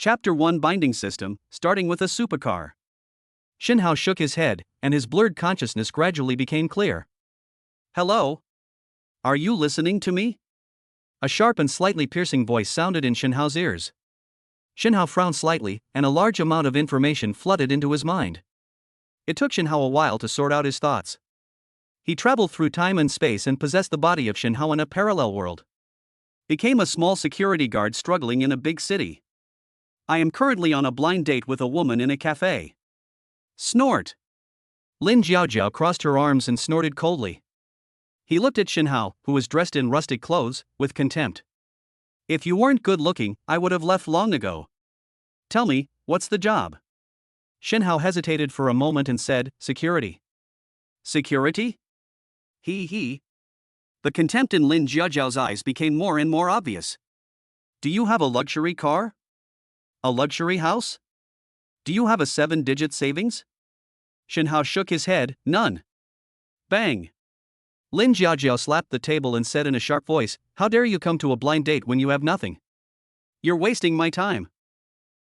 Chapter 1 Binding System, starting with a supercar. Shinhao shook his head, and his blurred consciousness gradually became clear. Hello? Are you listening to me? A sharp and slightly piercing voice sounded in Shinhao's ears. Shinhao frowned slightly, and a large amount of information flooded into his mind. It took Shinhao a while to sort out his thoughts. He traveled through time and space and possessed the body of Shinhao in a parallel world. Became a small security guard struggling in a big city. I am currently on a blind date with a woman in a cafe. Snort. Lin Jiaojiao crossed her arms and snorted coldly. He looked at Shinhao, who was dressed in rustic clothes, with contempt. If you weren't good looking, I would have left long ago. Tell me, what's the job? Shinhao hesitated for a moment and said, security. Security? He. The contempt in Lin Jiaojiao's eyes became more and more obvious. Do you have a luxury car? A luxury house? Do you have a 7-digit savings? Shinhao shook his head, none. Bang! Lin Jiaojiao slapped the table and said in a sharp voice, how dare you come to a blind date when you have nothing? You're wasting my time.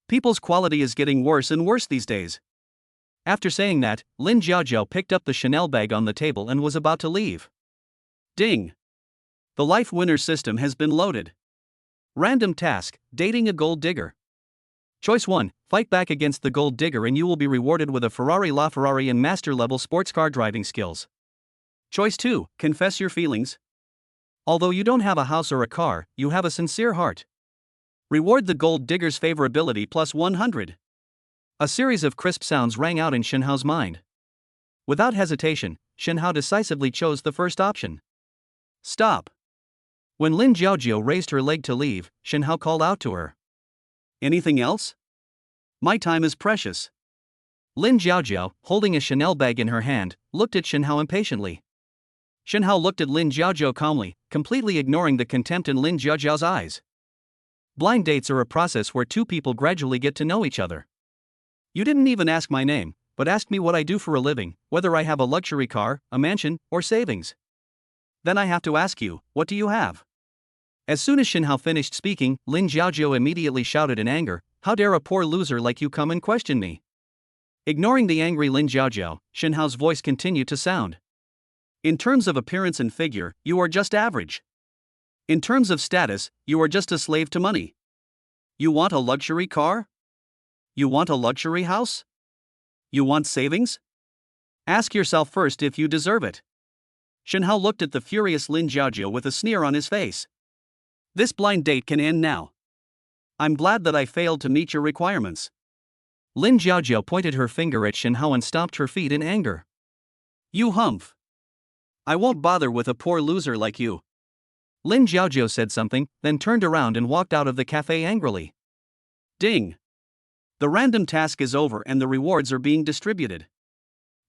People's quality is getting worse and worse these days. After saying that, Lin Jiaojiao picked up the Chanel bag on the table and was about to leave. Ding! The life winner system has been loaded. Random task, dating a gold digger. Choice 1, fight back against the gold digger and you will be rewarded with a Ferrari LaFerrari and master-level sports car driving skills. Choice 2, confess your feelings. Although you don't have a house or a car, you have a sincere heart. Reward the gold digger's favorability plus 100. A series of crisp sounds rang out in Shinhao's mind. Without hesitation, Shinhao decisively chose the first option. Stop. When Lin Jiaojiao raised her leg to leave, Shinhao called out to her. Anything else? My time is precious. Lin Jiaojiao, holding a Chanel bag in her hand, looked at Shinhao impatiently. Shinhao looked at Lin Jiaojiao calmly, completely ignoring the contempt in Lin Jiaojiao's eyes. Blind dates are a process where two people gradually get to know each other. You didn't even ask my name, but asked me what I do for a living, whether I have a luxury car, a mansion, or savings. Then I have to ask you, what do you have? As soon as Shinhao finished speaking, Lin Jiaojiao immediately shouted in anger, how dare a poor loser like you come and question me? Ignoring the angry Lin Jiaojiao, Shinhao's voice continued to sound. In terms of appearance and figure, you are just average. In terms of status, you are just a slave to money. You want a luxury car? You want a luxury house? You want savings? Ask yourself first if you deserve it. Shinhao looked at the furious Lin Jiaojiao with a sneer on his face. This blind date can end now. I'm glad that I failed to meet your requirements. Lin Jiaojiao pointed her finger at Shinhao and stomped her feet in anger. You humph. I won't bother with a poor loser like you. Lin Jiaojiao said something, then turned around and walked out of the cafe angrily. Ding. The random task is over and the rewards are being distributed.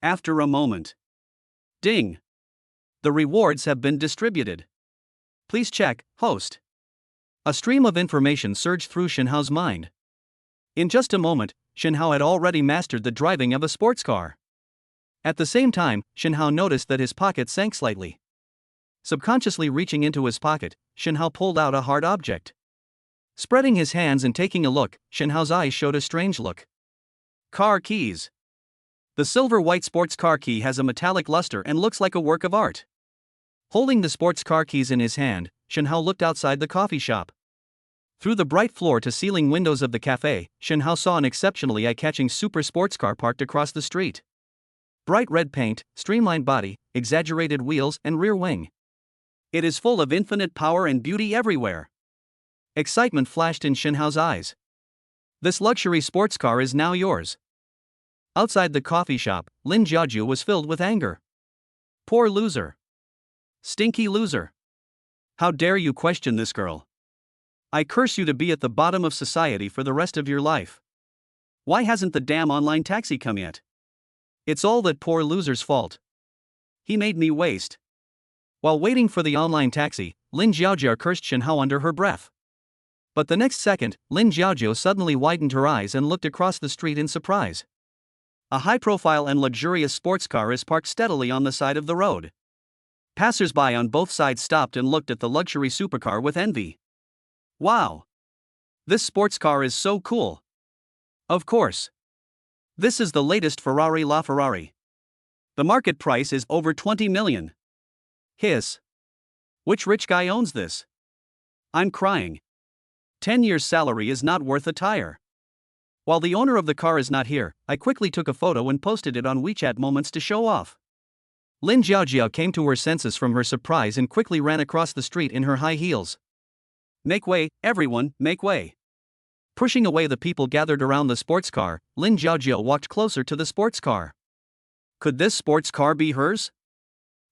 After a moment. Ding. The rewards have been distributed. Please check, host. A stream of information surged through Shinhao's mind. In just a moment, Shinhao had already mastered the driving of a sports car. At the same time, Shinhao noticed that his pocket sank slightly. Subconsciously reaching into his pocket, Shinhao pulled out a hard object. Spreading his hands and taking a look, Shinhao's eyes showed a strange look. Car keys. The silver-white sports car key has a metallic luster and looks like a work of art. Holding the sports car keys in his hand, Shinhao looked outside the coffee shop. Through the bright floor-to-ceiling windows of the cafe, Shinhao saw an exceptionally eye-catching super sports car parked across the street. Bright red paint, streamlined body, exaggerated wheels and rear wing. It is full of infinite power and beauty everywhere. Excitement flashed in Shinhao's eyes. This luxury sports car is now yours. Outside the coffee shop, Lin Jiaojiao was filled with anger. Poor loser. Stinky loser. How dare you question this girl? I curse you to be at the bottom of society for the rest of your life. Why hasn't the damn online taxi come yet? It's all that poor loser's fault. He made me waste. While waiting for the online taxi, Lin Jiaojiao cursed Shinhao under her breath. But the next second, Lin Jiaojiao suddenly widened her eyes and looked across the street in surprise. A high-profile and luxurious sports car is parked steadily on the side of the road. Passers-by on both sides stopped and looked at the luxury supercar with envy. Wow! This sports car is so cool. Of course. This is the latest Ferrari LaFerrari. The market price is over 20 million. Hiss. Which rich guy owns this? I'm crying. 10 years' salary is not worth a tire. While the owner of the car is not here, I quickly took a photo and posted it on WeChat Moments to show off. Lin Jiaojia came to her senses from her surprise and quickly ran across the street in her high heels. Make way, everyone, make way. Pushing away the people gathered around the sports car, Lin Jiaojia walked closer to the sports car. Could this sports car be hers?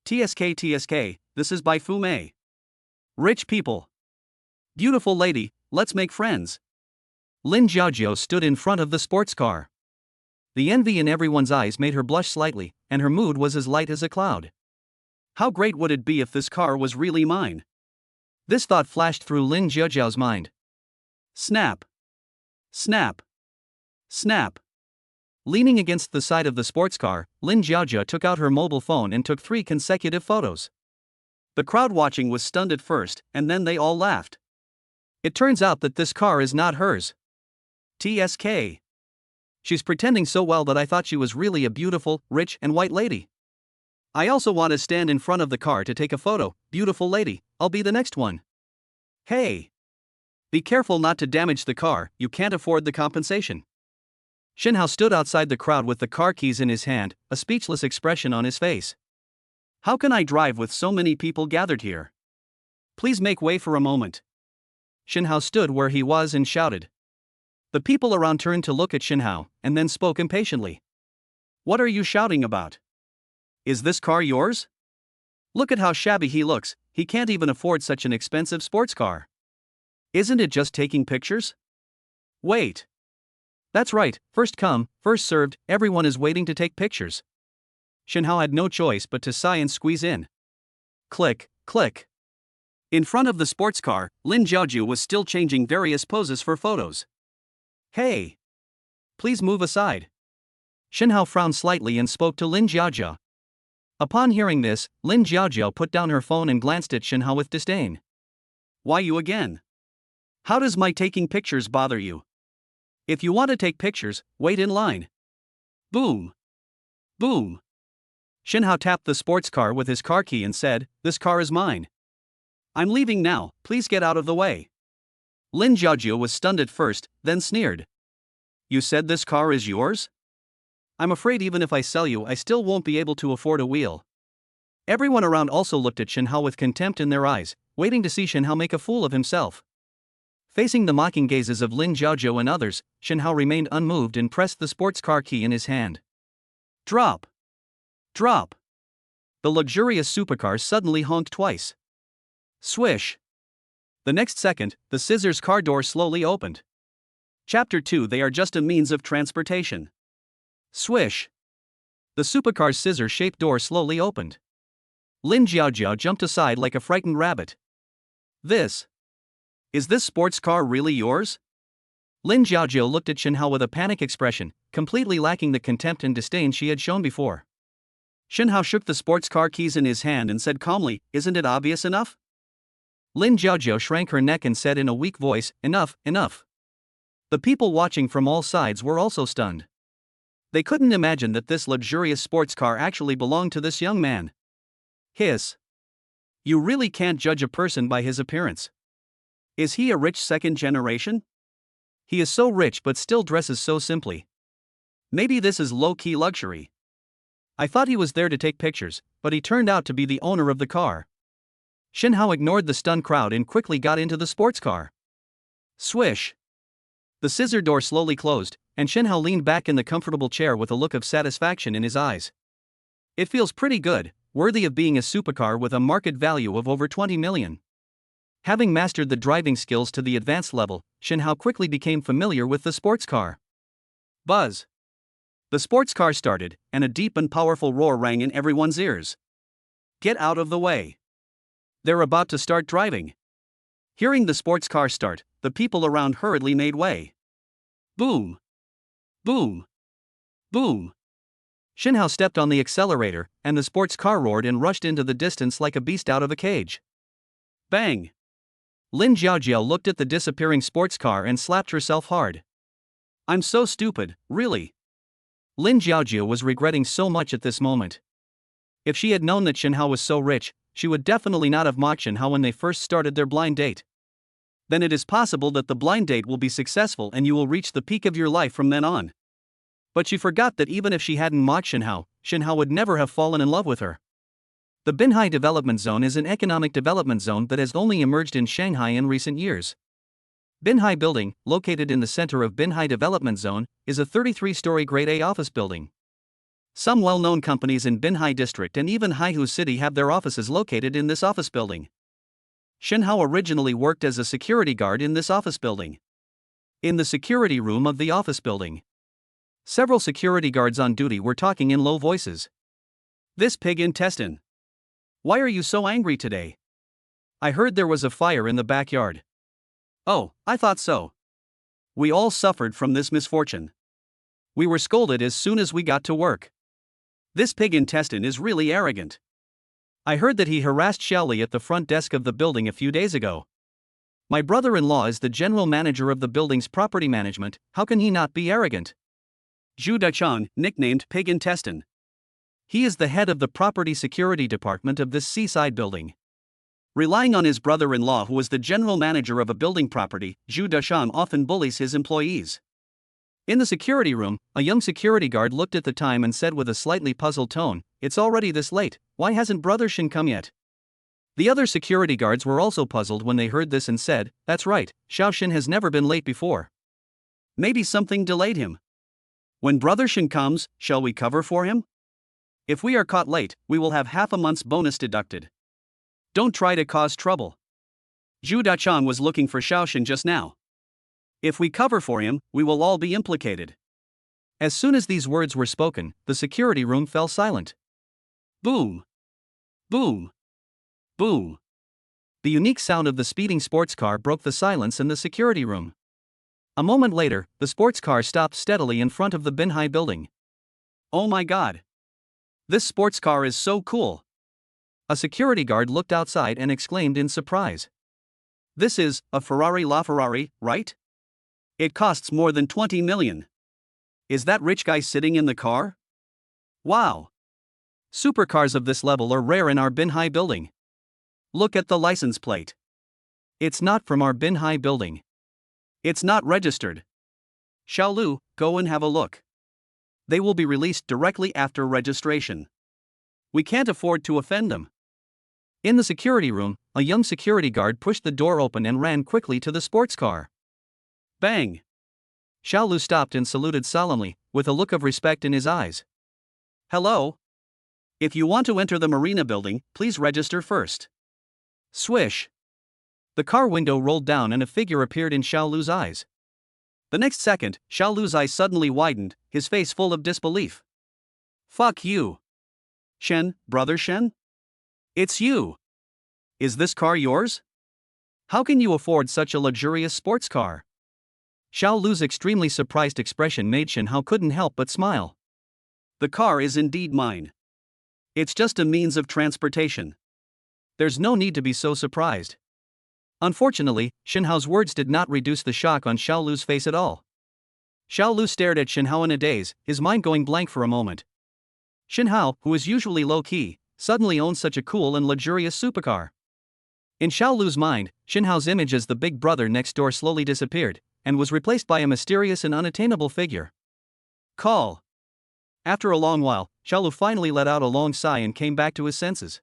TSK, this is by Fu Mei. Rich people. Beautiful lady, let's make friends. Lin Jiaojia stood in front of the sports car. The envy in everyone's eyes made her blush slightly, and her mood was as light as a cloud. How great would it be if this car was really mine? This thought flashed through Lin Jiaojia's mind. Snap. Snap. Snap. Leaning against the side of the sports car, Lin Jiaojia took out her mobile phone and took 3 consecutive photos. The crowd watching was stunned at first, and then they all laughed. It turns out that this car is not hers. TSK. She's pretending so well that I thought she was really a beautiful, rich, and white lady. I also want to stand in front of the car to take a photo. Beautiful lady, I'll be the next one. Hey! Be careful not to damage the car, you can't afford the compensation. Shenhao stood outside the crowd with the car keys in his hand, a speechless expression on his face. How can I drive with so many people gathered here? Please make way for a moment. Shenhao stood where he was and shouted. The people around turned to look at Shenhao, and then spoke impatiently. What are you shouting about? Is this car yours? Look at how shabby he looks, he can't even afford such an expensive sports car. Isn't it just taking pictures? Wait. That's right, first come, first served, everyone is waiting to take pictures. Shenhao had no choice but to sigh and squeeze in. Click, click. In front of the sports car, Lin Jiaojia was still changing various poses for photos. Hey! Please move aside. Shenhao frowned slightly and spoke to Lin Jiaojia. Upon hearing this, Lin Jiaojia put down her phone and glanced at Shenhao with disdain. Why you again? How does my taking pictures bother you? If you want to take pictures, wait in line. Boom! Boom! Shenhao tapped the sports car with his car key and said, This car is mine. I'm leaving now, please get out of the way. Lin Jiaojia was stunned at first, then sneered. You said this car is yours? I'm afraid even if I sell you I still won't be able to afford a wheel. Everyone around also looked at Shenhao with contempt in their eyes, waiting to see Shenhao make a fool of himself. Facing the mocking gazes of Lin Jiaojia and others, Shenhao remained unmoved and pressed the sports car key in his hand. Drop! Drop! The luxurious supercar suddenly honked twice. Swish! The next second, the scissors car door slowly opened. Chapter 2 They are just a means of transportation. Swish! The supercar's scissor-shaped door slowly opened. Lin Jiaojia jumped aside like a frightened rabbit. Is this sports car really yours? Lin Jiaojia looked at Shenhao with a panic expression, completely lacking the contempt and disdain she had shown before. Shenhao shook the sports car keys in his hand and said calmly, Isn't it obvious enough? Lin Jiaojia shrank her neck and said in a weak voice, Enough, enough. The people watching from all sides were also stunned. They couldn't imagine that this luxurious sports car actually belonged to this young man. Hiss. You really can't judge a person by his appearance. Is he a rich second generation? He is so rich but still dresses so simply. Maybe this is low-key luxury. I thought he was there to take pictures, but he turned out to be the owner of the car. Shenhao ignored the stunned crowd and quickly got into the sports car. Swish! The scissor door slowly closed, and Shenhao leaned back in the comfortable chair with a look of satisfaction in his eyes. It feels pretty good, worthy of being a supercar with a market value of over 20 million. Having mastered the driving skills to the advanced level, Shenhao quickly became familiar with the sports car. Buzz! The sports car started, and a deep and powerful roar rang in everyone's ears. Get out of the way! They're about to start driving. Hearing the sports car start, the people around hurriedly made way. Boom! Boom! Boom! Shenhao stepped on the accelerator, and the sports car roared and rushed into the distance like a beast out of a cage. Bang! Lin Jiaojiao looked at the disappearing sports car and slapped herself hard. I'm so stupid, really. Lin Jiaojiao was regretting so much at this moment. If she had known that Shenhao was so rich, she would definitely not have mocked Shenhao when they first started their blind date. Then it is possible that the blind date will be successful and you will reach the peak of your life from then on. But she forgot that even if she hadn't mocked Shenhao, Shenhao would never have fallen in love with her. The Binhai Development Zone is an economic development zone that has only emerged in Shanghai in recent years. Binhai Building, located in the center of Binhai Development Zone, is a 33-story Grade A office building. Some well-known companies in Binhai District and even Haihu City have their offices located in this office building. Shenhao originally worked as a security guard in this office building. In the security room of the office building, several security guards on duty were talking in low voices. This pig intestine. Why are you so angry today? I heard there was a fire in the backyard. Oh, I thought so. We all suffered from this misfortune. We were scolded as soon as we got to work. This pig intestine is really arrogant. I heard that he harassed Xiaoli at the front desk of the building a few days ago. My brother-in-law is the general manager of the building's property management, how can he not be arrogant? Zhu Dachang, nicknamed Pig Intestine. He is the head of the property security department of this seaside building. Relying on his brother-in-law who is the general manager of a building property, Zhu Dachang often bullies his employees. In the security room, a young security guard looked at the time and said with a slightly puzzled tone, "It's already this late, why hasn't Brother Shin come yet?" The other security guards were also puzzled when they heard this and said, "That's right, Xiao Shin has never been late before. Maybe something delayed him. When Brother Shin comes, shall we cover for him? If we are caught late, we will have half a month's bonus deducted. Don't try to cause trouble." Zhu Dachang was looking for Xiao Shin just now. If we cover for him, we will all be implicated. As soon as these words were spoken, the security room fell silent. Boom! Boom! Boom! The unique sound of the speeding sports car broke the silence in the security room. A moment later, the sports car stopped steadily in front of the Binhai building. Oh my god! This sports car is so cool! A security guard looked outside and exclaimed in surprise. This is a Ferrari LaFerrari, right? It costs more than 20 million. Is that rich guy sitting in the car? Wow! Supercars of this level are rare in our Binhai building. Look at the license plate. It's not from our Binhai building. It's not registered. Xiaolu, go and have a look. They will be released directly after registration. We can't afford to offend them. In the security room, a young security guard pushed the door open and ran quickly to the sports car. Bang! Xiaolu stopped and saluted solemnly, with a look of respect in his eyes. Hello? If you want to enter the marina building, please register first. Swish! The car window rolled down and a figure appeared in Xiaolu's eyes. The next second, Xiaolu's eyes suddenly widened, his face full of disbelief. Fuck you! Shen, Brother Shen? It's you! Is this car yours? How can you afford such a luxurious sports car? Xiaolu's extremely surprised expression made Shenhao couldn't help but smile. The car is indeed mine. It's just a means of transportation. There's no need to be so surprised. Unfortunately, Shenhao's words did not reduce the shock on Xiaolu's face at all. Xiaolu stared at Shenhao in a daze, his mind going blank for a moment. Shenhao, who is usually low-key, suddenly owns such a cool and luxurious supercar. In Xiaolu's mind, Shenhao's image as the big brother next door slowly disappeared, and was replaced by a mysterious and unattainable figure. Call! After a long while, Xiaolu finally let out a long sigh and came back to his senses.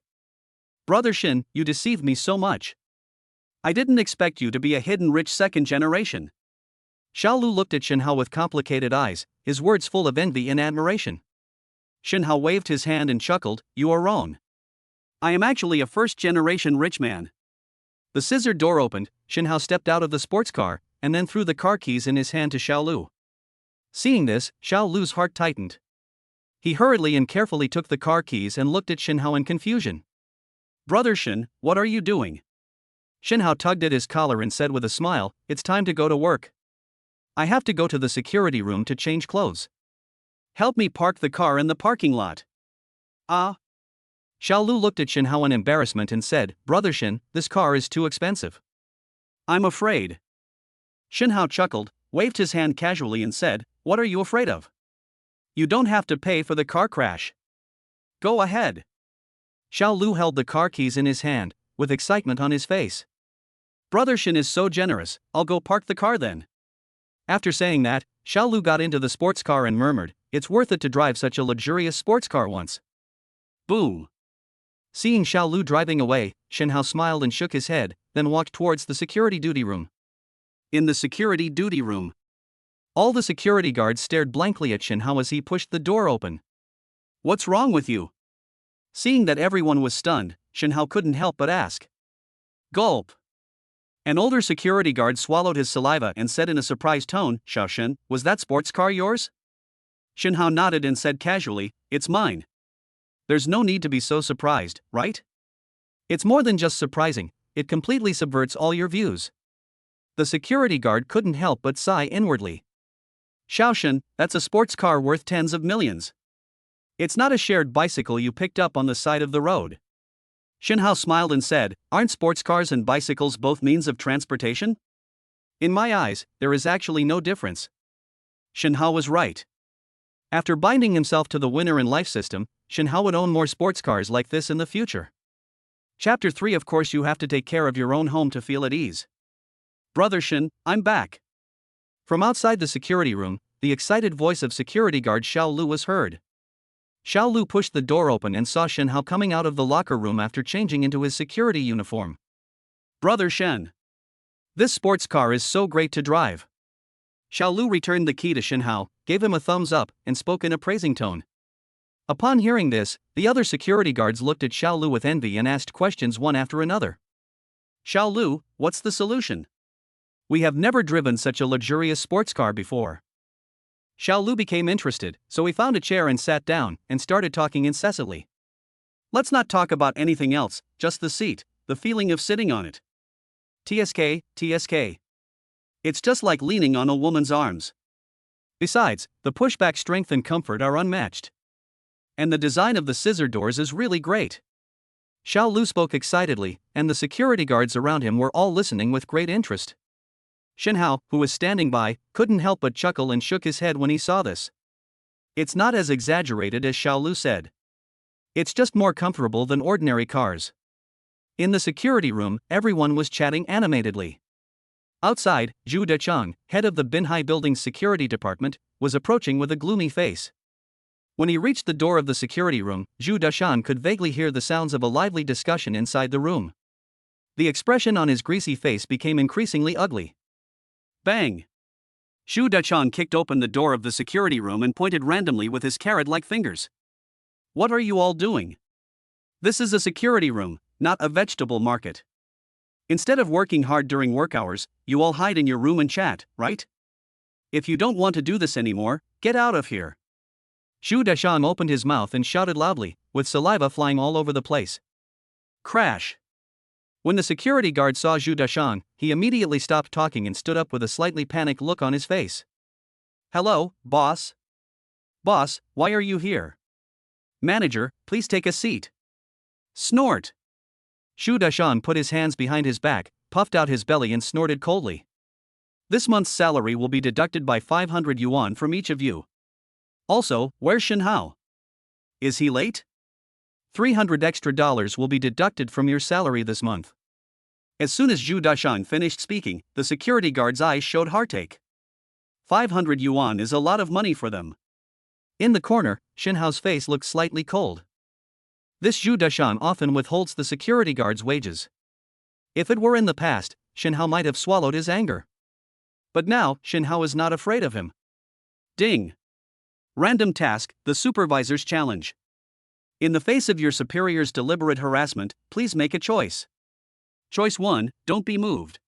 Brother Shin, you deceived me so much. I didn't expect you to be a hidden rich second generation. Xiaolu looked at Shenhao with complicated eyes, his words full of envy and admiration. Shenhao waved his hand and chuckled, "You are wrong. I am actually a first-generation rich man." The scissor door opened, Shenhao stepped out of the sports car, and then threw the car keys in his hand to Xiaolu. Seeing this, Xiaolu's heart tightened. He hurriedly and carefully took the car keys and looked at Shenhao in confusion. Brother Shin, what are you doing? Shenhao tugged at his collar and said with a smile, "It's time to go to work. I have to go to the security room to change clothes. Help me park the car in the parking lot." Ah. Xiaolu looked at Shenhao in embarrassment and said, "Brother Shin, this car is too expensive. I'm afraid. Shinhao chuckled, waved his hand casually and said, "What are you afraid of? You don't have to pay for the car crash. Go ahead." Xiao Lu held the car keys in his hand, with excitement on his face. "Brother Shin is so generous, I'll go park the car then." After saying that, Xiao Lu got into the sports car and murmured, "It's worth it to drive such a luxurious sports car once." Boom. Seeing Xiao Lu driving away, Shinhao smiled and shook his head, then walked towards the security duty room. In the security duty room, all the security guards stared blankly at Shinhao as he pushed the door open. "What's wrong with you?" Seeing that everyone was stunned, Shinhao couldn't help but ask. Gulp. An older security guard swallowed his saliva and said in a surprised tone, "Xiaoshen, was that sports car yours?" Shinhao nodded and said casually, "It's mine." There's no need to be so surprised, right? It's more than just surprising, it completely subverts all your views. The security guard couldn't help but sigh inwardly. "Xiaoshen, that's a sports car worth tens of millions. It's not a shared bicycle you picked up on the side of the road." Shinhao smiled and said, "Aren't sports cars and bicycles both means of transportation? In my eyes, there is actually no difference." Shinhao was right. After binding himself to the winner in life system, Shinhao would own more sports cars like this in the future. Chapter 3. Of course you have to take care of your own home to feel at ease. "Brother Shin, I'm back." From outside the security room, the excited voice of security guard Xiao Lu was heard. Xiao Lu pushed the door open and saw Shinhao coming out of the locker room after changing into his security uniform. "Brother Shen, this sports car is so great to drive." Xiao Lu returned the key to Shinhao, gave him a thumbs up, and spoke in a praising tone. Upon hearing this, the other security guards looked at Xiao Lu with envy and asked questions one after another. "Xiao Lu, what's the solution? We have never driven such a luxurious sports car before." Xiao Lu became interested, so he found a chair and sat down, and started talking incessantly. "Let's not talk about anything else, just the seat, the feeling of sitting on it. TSK. It's just like leaning on a woman's arms. Besides, the pushback strength and comfort are unmatched. And the design of the scissor doors is really great." Xiao Lu spoke excitedly, and the security guards around him were all listening with great interest. Shinhao, who was standing by, couldn't help but chuckle and shook his head when he saw this. It's not as exaggerated as Xiao Lu said. It's just more comfortable than ordinary cars. In the security room, everyone was chatting animatedly. Outside, Zhu Dechang, head of the Binhai Building's security department, was approaching with a gloomy face. When he reached the door of the security room, Zhu Dechang could vaguely hear the sounds of a lively discussion inside the room. The expression on his greasy face became increasingly ugly. Bang! Zhu Dechang kicked open the door of the security room and pointed randomly with his carrot-like fingers. "What are you all doing? This is a security room, not a vegetable market. Instead of working hard during work hours, you all hide in your room and chat, right? If you don't want to do this anymore, get out of here." Zhu Deshang opened his mouth and shouted loudly, with saliva flying all over the place. Crash! When the security guard saw Zhu Deshang, he immediately stopped talking and stood up with a slightly panicked look on his face. "Hello, boss? Boss, why are you here? Manager, please take a seat." Snort! Zhu Deshang put his hands behind his back, puffed out his belly and snorted coldly. "This month's salary will be deducted by 500 yuan from each of you. Also, where's Shinhao? Is he late? $300 extra will be deducted from your salary this month." As soon as Zhu Deshang finished speaking, the security guard's eyes showed heartache. 500 yuan is a lot of money for them. In the corner, Shinhao's face looked slightly cold. This Zhu Deshang often withholds the security guard's wages. If it were in the past, Shinhao might have swallowed his anger. But now, Shinhao is not afraid of him. Ding! Random task, the supervisor's challenge. In the face of your superior's deliberate harassment, please make a choice. Choice 1, don't be moved.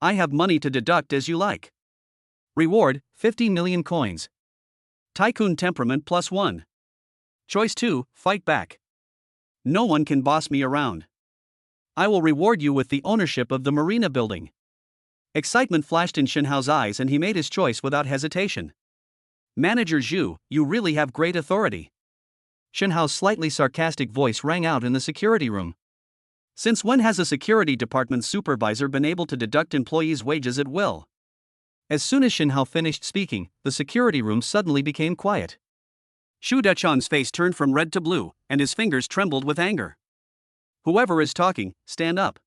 I have money to deduct as you like. Reward, 50 million coins. Tycoon temperament +1. Choice 2, fight back. No one can boss me around. I will reward you with the ownership of the marina building. Excitement flashed in Shinhao's eyes and he made his choice without hesitation. Manager Zhu, you really have great authority. Shinhao's slightly sarcastic voice rang out in the security room. Since when has a security department supervisor been able to deduct employees' wages at will? As soon as Shin Hao finished speaking, the security room suddenly became quiet. Xu Dachang's face turned from red to blue, and his fingers trembled with anger. Whoever is talking, stand up.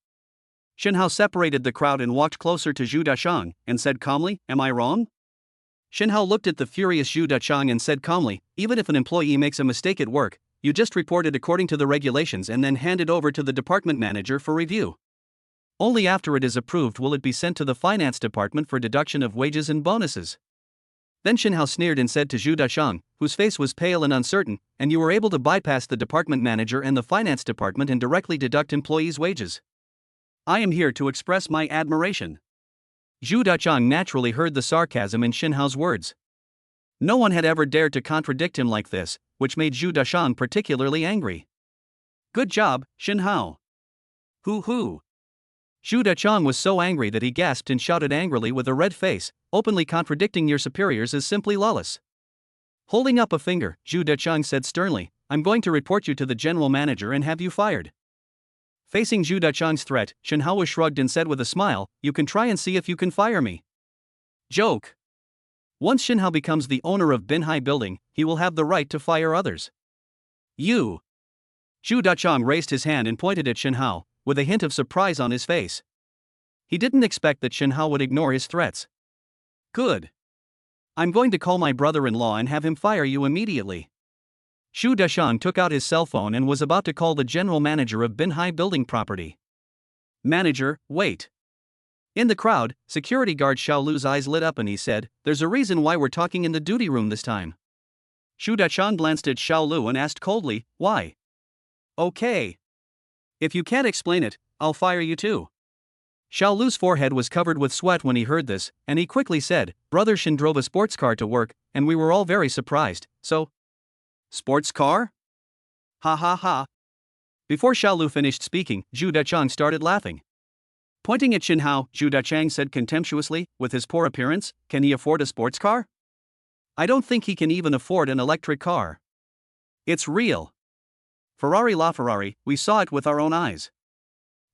Shin Hao separated the crowd and walked closer to Xu Dachang, and said calmly, am I wrong? Shin Hao looked at the furious Xu Dachang and said calmly, even if an employee makes a mistake at work, you just report it according to the regulations and then hand it over to the department manager for review. Only after it is approved will it be sent to the finance department for deduction of wages and bonuses. Then Shin Hao sneered and said to Xu Dachang, whose face was pale and uncertain, and you were able to bypass the department manager and the finance department and directly deduct employees' wages. I am here to express my admiration. Xu Dachang naturally heard the sarcasm in Shin Hao's words. No one had ever dared to contradict him like this, which made Xu Dachang particularly angry. Good job, Shin Hao. Hoo. Xu Dachang was so angry that he gasped and shouted angrily with a red face, openly contradicting your superiors is simply lawless. Holding up a finger, Xu Dachang said sternly, I'm going to report you to the general manager and have you fired. Facing Xu Dachang's threat, Shin Hao was shrugged and said with a smile, you can try and see if you can fire me. Joke. Once Shin Hao becomes the owner of Binhai Building, he will have the right to fire others. You. Xu Dachang raised his hand and pointed at Shin Hao, with a hint of surprise on his face. He didn't expect that Shin Hao would ignore his threats. Good. I'm going to call my brother-in-law and have him fire you immediately. Xu Dachang took out his cell phone and was about to call the general manager of Binhai Building Property. Manager, wait. In the crowd, security guard Xiao Lu's eyes lit up and he said, there's a reason why we're talking in the duty room this time. Xu Dachang glanced at Xiao Lu and asked coldly, why? Okay. If you can't explain it, I'll fire you too. Xiao Lu's forehead was covered with sweat when he heard this, and he quickly said, Brother Shin drove a sports car to work, and we were all very surprised, so... Sports car? Ha ha ha. Before Xiao Lu finished speaking, Xu Dachang started laughing. Pointing at Shin Hao, Xu Dachang said contemptuously, with his poor appearance, can he afford a sports car? I don't think he can even afford an electric car. It's real. Ferrari la Ferrari, we saw it with our own eyes.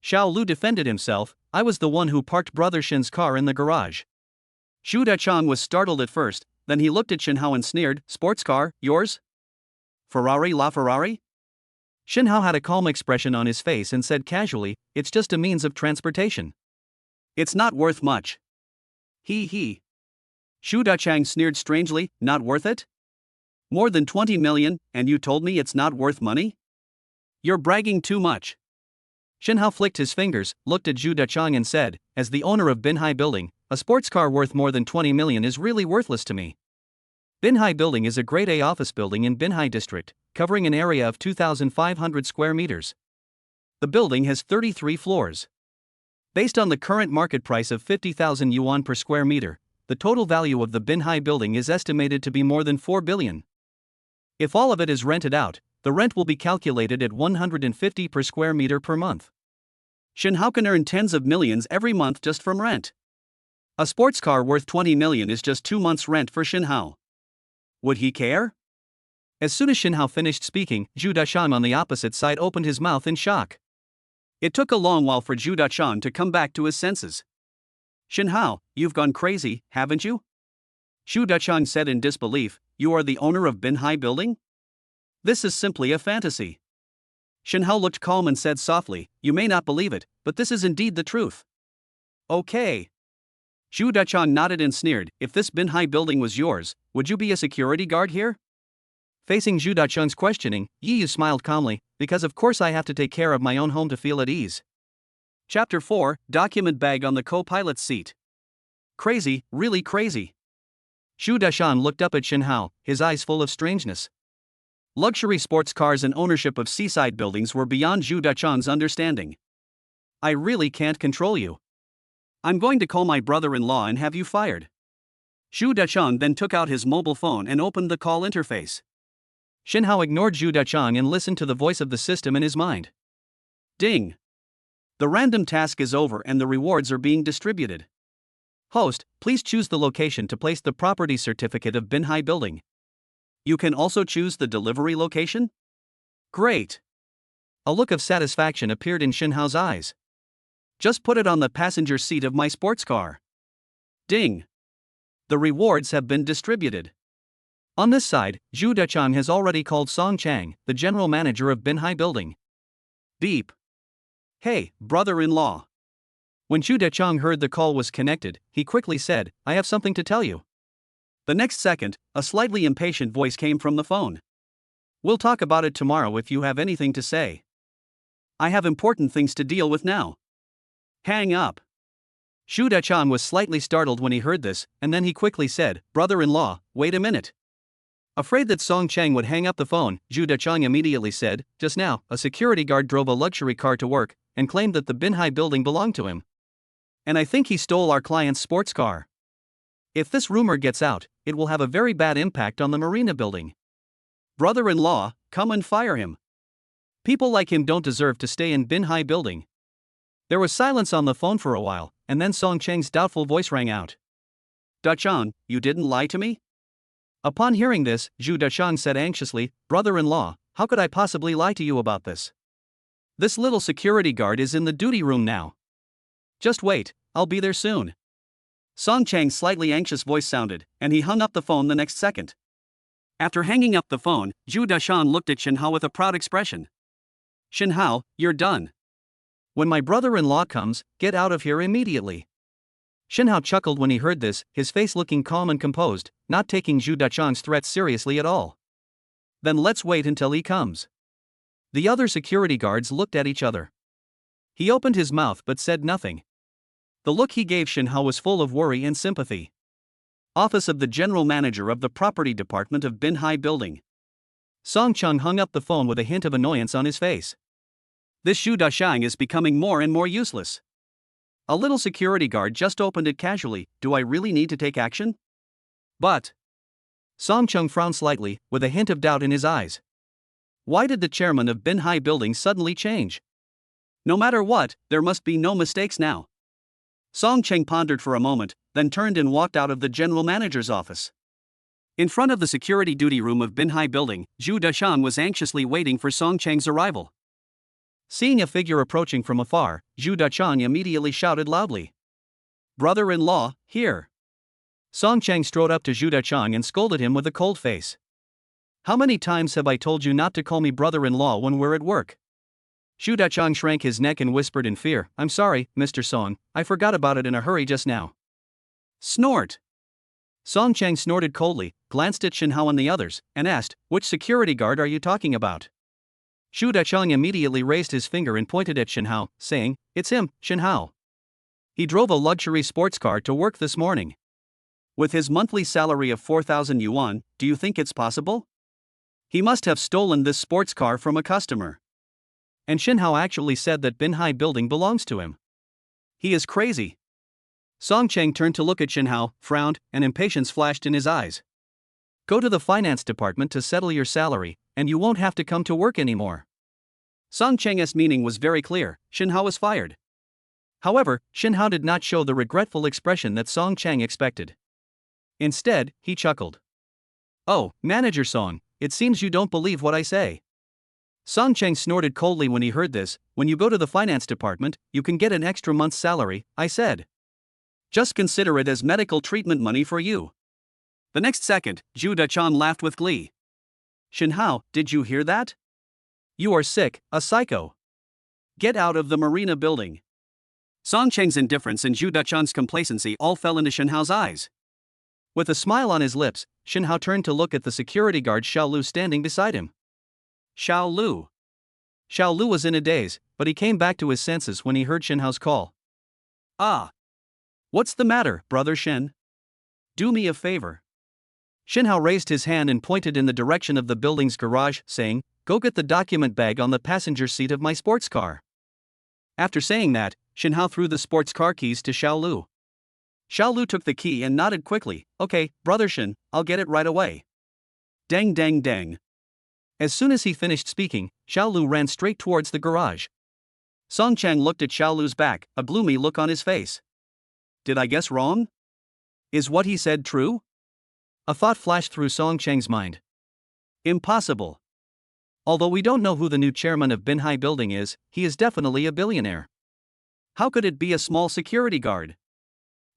Xiao Lu defended himself, I was the one who parked Brother Shin's car in the garage. Xu Dachang was startled at first, then he looked at Shin Hao and sneered, sports car, yours? Ferrari la Ferrari? Shin Hao had a calm expression on his face and said casually, it's just a means of transportation. It's not worth much. He. Xu Dachang sneered strangely, not worth it? More than 20 million, and you told me it's not worth money? You're bragging too much. Shin Hao flicked his fingers, looked at Xu Dachang and said, as the owner of Binhai Building, a sports car worth more than 20 million is really worthless to me. Binhai Building is a Grade A office building in Binhai District, covering an area of 2,500 square meters. The building has 33 floors. Based on the current market price of 50,000 yuan per square meter, the total value of the Binhai Building is estimated to be more than 4 billion. If all of it is rented out, the rent will be calculated at 150 per square meter per month. Shin Hao can earn tens of millions every month just from rent. A sports car worth 20 million is just 2 months' rent for Shin Hao. Would he care? As soon as Shin Hao finished speaking, Xu Dachang on the opposite side opened his mouth in shock. It took a long while for Xu Dachang to come back to his senses. Shin Hao, you've gone crazy, haven't you? Xu Dachang said in disbelief, you are the owner of Binhai Building? This is simply a fantasy. Shin Hao looked calm and said softly, you may not believe it, but this is indeed the truth. Okay. Xu Dachang nodded and sneered, if this Binhai Building was yours, would you be a security guard here? Facing Xu Dachang's questioning, Yi Yu smiled calmly, because of course I have to take care of my own home to feel at ease. Chapter 4, Document Bag on the co-pilot's seat. Crazy, really crazy. Xu Dachang looked up at Shin Hao, his eyes full of strangeness. Luxury sports cars and ownership of seaside buildings were beyond Xu Dachang's understanding. I really can't control you. I'm going to call my brother-in-law and have you fired. Xu Dachang then took out his mobile phone and opened the call interface. Shin Hao ignored Xu Dachang and listened to the voice of the system in his mind. Ding. The random task is over and the rewards are being distributed. Host, please choose the location to place the property certificate of Binhai Building. You can also choose the delivery location? Great. A look of satisfaction appeared in Shinhao's eyes. Just put it on the passenger seat of my sports car. Ding! The rewards have been distributed. On this side, Zhu Dechang has already called Song Chang, the general manager of Binhai Building. Beep. Hey, brother-in-law. When Zhu Dechang heard the call was connected, he quickly said, I have something to tell you. The next second, a slightly impatient voice came from the phone. We'll talk about it tomorrow if you have anything to say. I have important things to deal with now. Hang up. Zhu Dechang was slightly startled when he heard this, and then he quickly said, Brother-in-law, wait a minute. Afraid that Song Chang would hang up the phone, Zhu Dechang immediately said, just now, a security guard drove a luxury car to work, and claimed that the Binhai building belonged to him. And I think he stole our client's sports car. If this rumor gets out, it will have a very bad impact on the Marina building. Brother-in-law, come and fire him. People like him don't deserve to stay in Binhai building. There was silence on the phone for a while, and then Song Chang's doubtful voice rang out. Dechang, you didn't lie to me? Upon hearing this, Zhu Dechang said anxiously, Brother-in-law, how could I possibly lie to you about this? This little security guard is in the duty room now. Just wait, I'll be there soon. Song Chang's slightly anxious voice sounded, and he hung up the phone the next second. After hanging up the phone, Zhu Dechang looked at Shinhao with a proud expression. Shinhao, you're done. When my brother-in-law comes, get out of here immediately. Shinhao chuckled when he heard this, his face looking calm and composed, not taking Zhu Dechang's threat seriously at all. Then let's wait until he comes. The other security guards looked at each other. He opened his mouth but said nothing. The look he gave Shinhao was full of worry and sympathy. Office of the General Manager of the Property Department of Binhai Building. Song Chang hung up the phone with a hint of annoyance on his face. This Zhu Dechang is becoming more and more useless. A little security guard just opened it casually, do I really need to take action? But. Song Chang frowned slightly, with a hint of doubt in his eyes. Why did the chairman of Binhai Building suddenly change? No matter what, there must be no mistakes now. Song Chang pondered for a moment, then turned and walked out of the general manager's office. In front of the security duty room of Binhai Building, Zhu Dechang was anxiously waiting for Song Chang's arrival. Seeing a figure approaching from afar, Zhu Dechang immediately shouted loudly. Brother-in-law, here. Song Chang strode up to Zhu Dechang and scolded him with a cold face. How many times have I told you not to call me brother-in-law when we're at work? Zhu Dechang shrank his neck and whispered in fear, I'm sorry, Mr. Song, I forgot about it in a hurry just now. Snort. Song Chang snorted coldly, glanced at Shinhao and the others, and asked, which security guard are you talking about? Zhu Dechang immediately raised his finger and pointed at Shinhao, saying, it's him, Shinhao. He drove a luxury sports car to work this morning. With his monthly salary of 4,000 yuan, do you think it's possible? He must have stolen this sports car from a customer. And Shinhao actually said that Binhai Building belongs to him. He is crazy. Song Chang turned to look at Shinhao, frowned, and impatience flashed in his eyes. Go to the finance department to settle your salary, and you won't have to come to work anymore. Song Chang's meaning was very clear, Shinhao was fired. However, Shinhao did not show the regretful expression that Song Chang expected. Instead, he chuckled. Oh, Manager Song, it seems you don't believe what I say. Song Chang snorted coldly when he heard this, when you go to the finance department, you can get an extra month's salary, I said. Just consider it as medical treatment money for you. The next second, Zhu Dechang laughed with glee. Shinhao, did you hear that? You are sick, a psycho. Get out of the Marina building. Song Chang's indifference and Zhu Dechang's complacency all fell into Shinhao's eyes. With a smile on his lips, Shinhao turned to look at the security guard Xiao Lu standing beside him. Xiao Lu. Xiao Lu was in a daze, but he came back to his senses when he heard Shinhao's call. Ah. What's the matter, brother Shin? Do me a favor. Shinhao raised his hand and pointed in the direction of the building's garage, saying, go get the document bag on the passenger seat of my sports car. After saying that, Shinhao threw the sports car keys to Xiao Lu. Xiao Lu took the key and nodded quickly, okay, brother Shin, I'll get it right away. Dang dang dang. As soon as he finished speaking, Xiao Lu ran straight towards the garage. Song Chang looked at Xiao Lu's back, a gloomy look on his face. Did I guess wrong? Is what he said true? A thought flashed through Song Chang's mind. Impossible. Although we don't know who the new chairman of Binhai Building is, he is definitely a billionaire. How could it be a small security guard?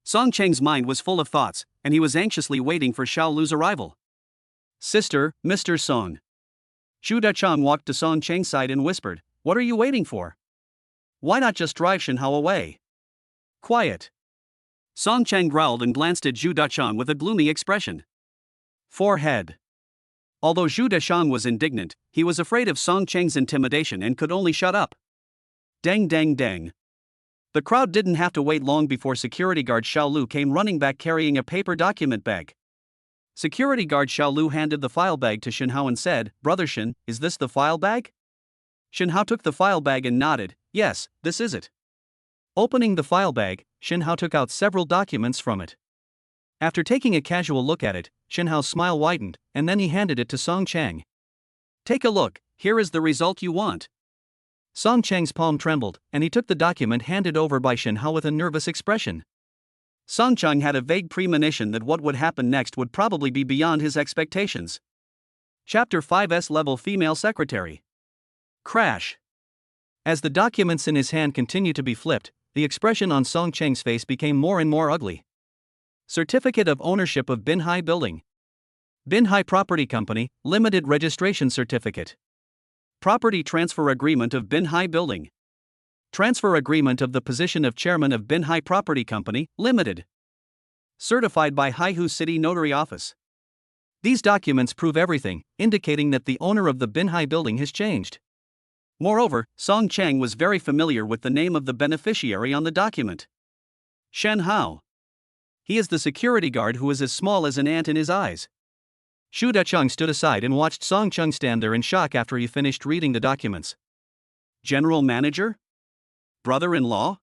Song Cheng's mind was full of thoughts, and he was anxiously waiting for Xiao Lu's arrival. Sister, Mr. Song. Zhu Dachang walked to Song Cheng's side and whispered, "What are you waiting for? Why not just drive Shenhao away?" Quiet. Song Cheng growled and glanced at Zhu Dachang with a gloomy expression. Forehead. Although Zhu Dachang was indignant, he was afraid of Song Cheng's intimidation and could only shut up. Dang dang dang. The crowd didn't have to wait long before security guard Xiao Lu came running back carrying a paper document bag. Security guard Xiao Lu handed the file bag to Shenhao and said, "Brother Shen, is this the file bag?" Shenhao took the file bag and nodded, "Yes, this is it." Opening the file bag, Shenhao took out several documents from it. After taking a casual look at it, Shenhao's smile widened, and then he handed it to Song Cheng. "Take a look, here is the result you want." Song Cheng's palm trembled, and he took the document handed over by Shenhao with a nervous expression. Song Cheng had a vague premonition that what would happen next would probably be beyond his expectations. Chapter 5's Level Female Secretary. Crash. As the documents in his hand continued to be flipped, the expression on Song Cheng's face became more and more ugly. Certificate of Ownership of Binhai Building. Binhai Property Company, Limited Registration Certificate. Property Transfer Agreement of Binhai Building. Transfer Agreement of the position of Chairman of Binhai Property Company, Limited. Certified by Haihu City Notary Office. These documents prove everything, indicating that the owner of the Binhai Building has changed. Moreover, Song Cheng was very familiar with the name of the beneficiary on the document. Shen Hao. He is the security guard who is as small as an ant in his eyes. Zhu Dachang stood aside and watched Song Cheng stand there in shock after he finished reading the documents. General Manager? Brother-in-law?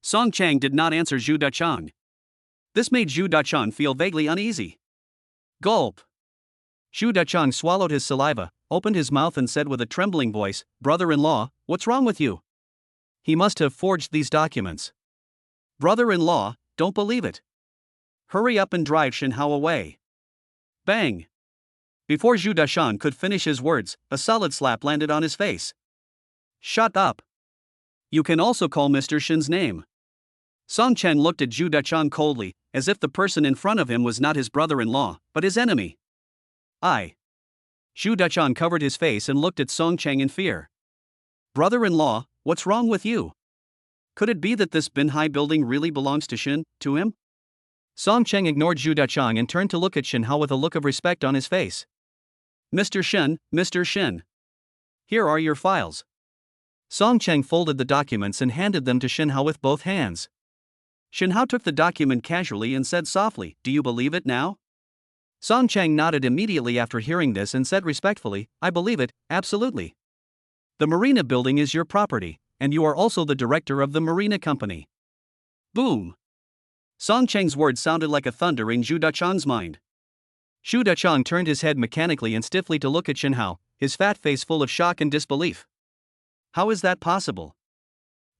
Song Cheng did not answer Zhu Dachang. This made Zhu Dachang feel vaguely uneasy. Gulp. Zhu Dachang swallowed his saliva, opened his mouth and said with a trembling voice, "Brother-in-law, what's wrong with you?" He must have forged these documents. Brother-in-law, don't believe it. Hurry up and drive Shenhao away. Bang! Before Zhu Dachang could finish his words, a solid slap landed on his face. Shut up. You can also call Mr. Shen's name. Song Chen looked at Zhu Dachang coldly, as if the person in front of him was not his brother-in-law, but his enemy. Zhu Dachang covered his face and looked at Song Cheng in fear. Brother-in-law, what's wrong with you? Could it be that this Binhai building really belongs to Shen, to him? Song Cheng ignored Zhu Dachang and turned to look at Shenhao with a look of respect on his face. Mr. Shen. Here are your files. Song Cheng folded the documents and handed them to Shenhao with both hands. Shenhao took the document casually and said softly, "Do you believe it now?" Song Cheng nodded immediately after hearing this and said respectfully, "I believe it, absolutely. The marina building is your property, and you are also the director of the marina company." Boom! Song Cheng's words sounded like a thunder in Zhu Dachang's mind. Zhu Dachang turned his head mechanically and stiffly to look at Shenhao, his fat face full of shock and disbelief. How is that possible?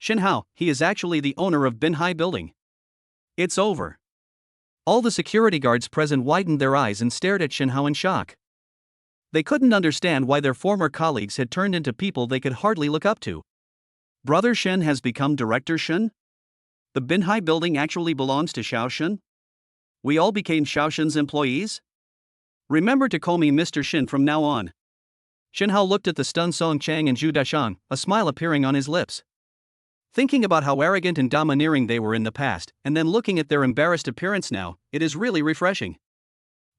Shenhao, he is actually the owner of Binhai Building. It's over. All the security guards present widened their eyes and stared at Shenhao in shock. They couldn't understand why their former colleagues had turned into people they could hardly look up to. Brother Shen has become Director Shen? The Binhai Building actually belongs to Xiao Shen? We all became Xiao Shen's employees? Remember to call me Mr. Shen from now on. Shenhao looked at the stunned Song Cheng and Zhu Dachang, a smile appearing on his lips. Thinking about how arrogant and domineering they were in the past, and then looking at their embarrassed appearance now, it is really refreshing.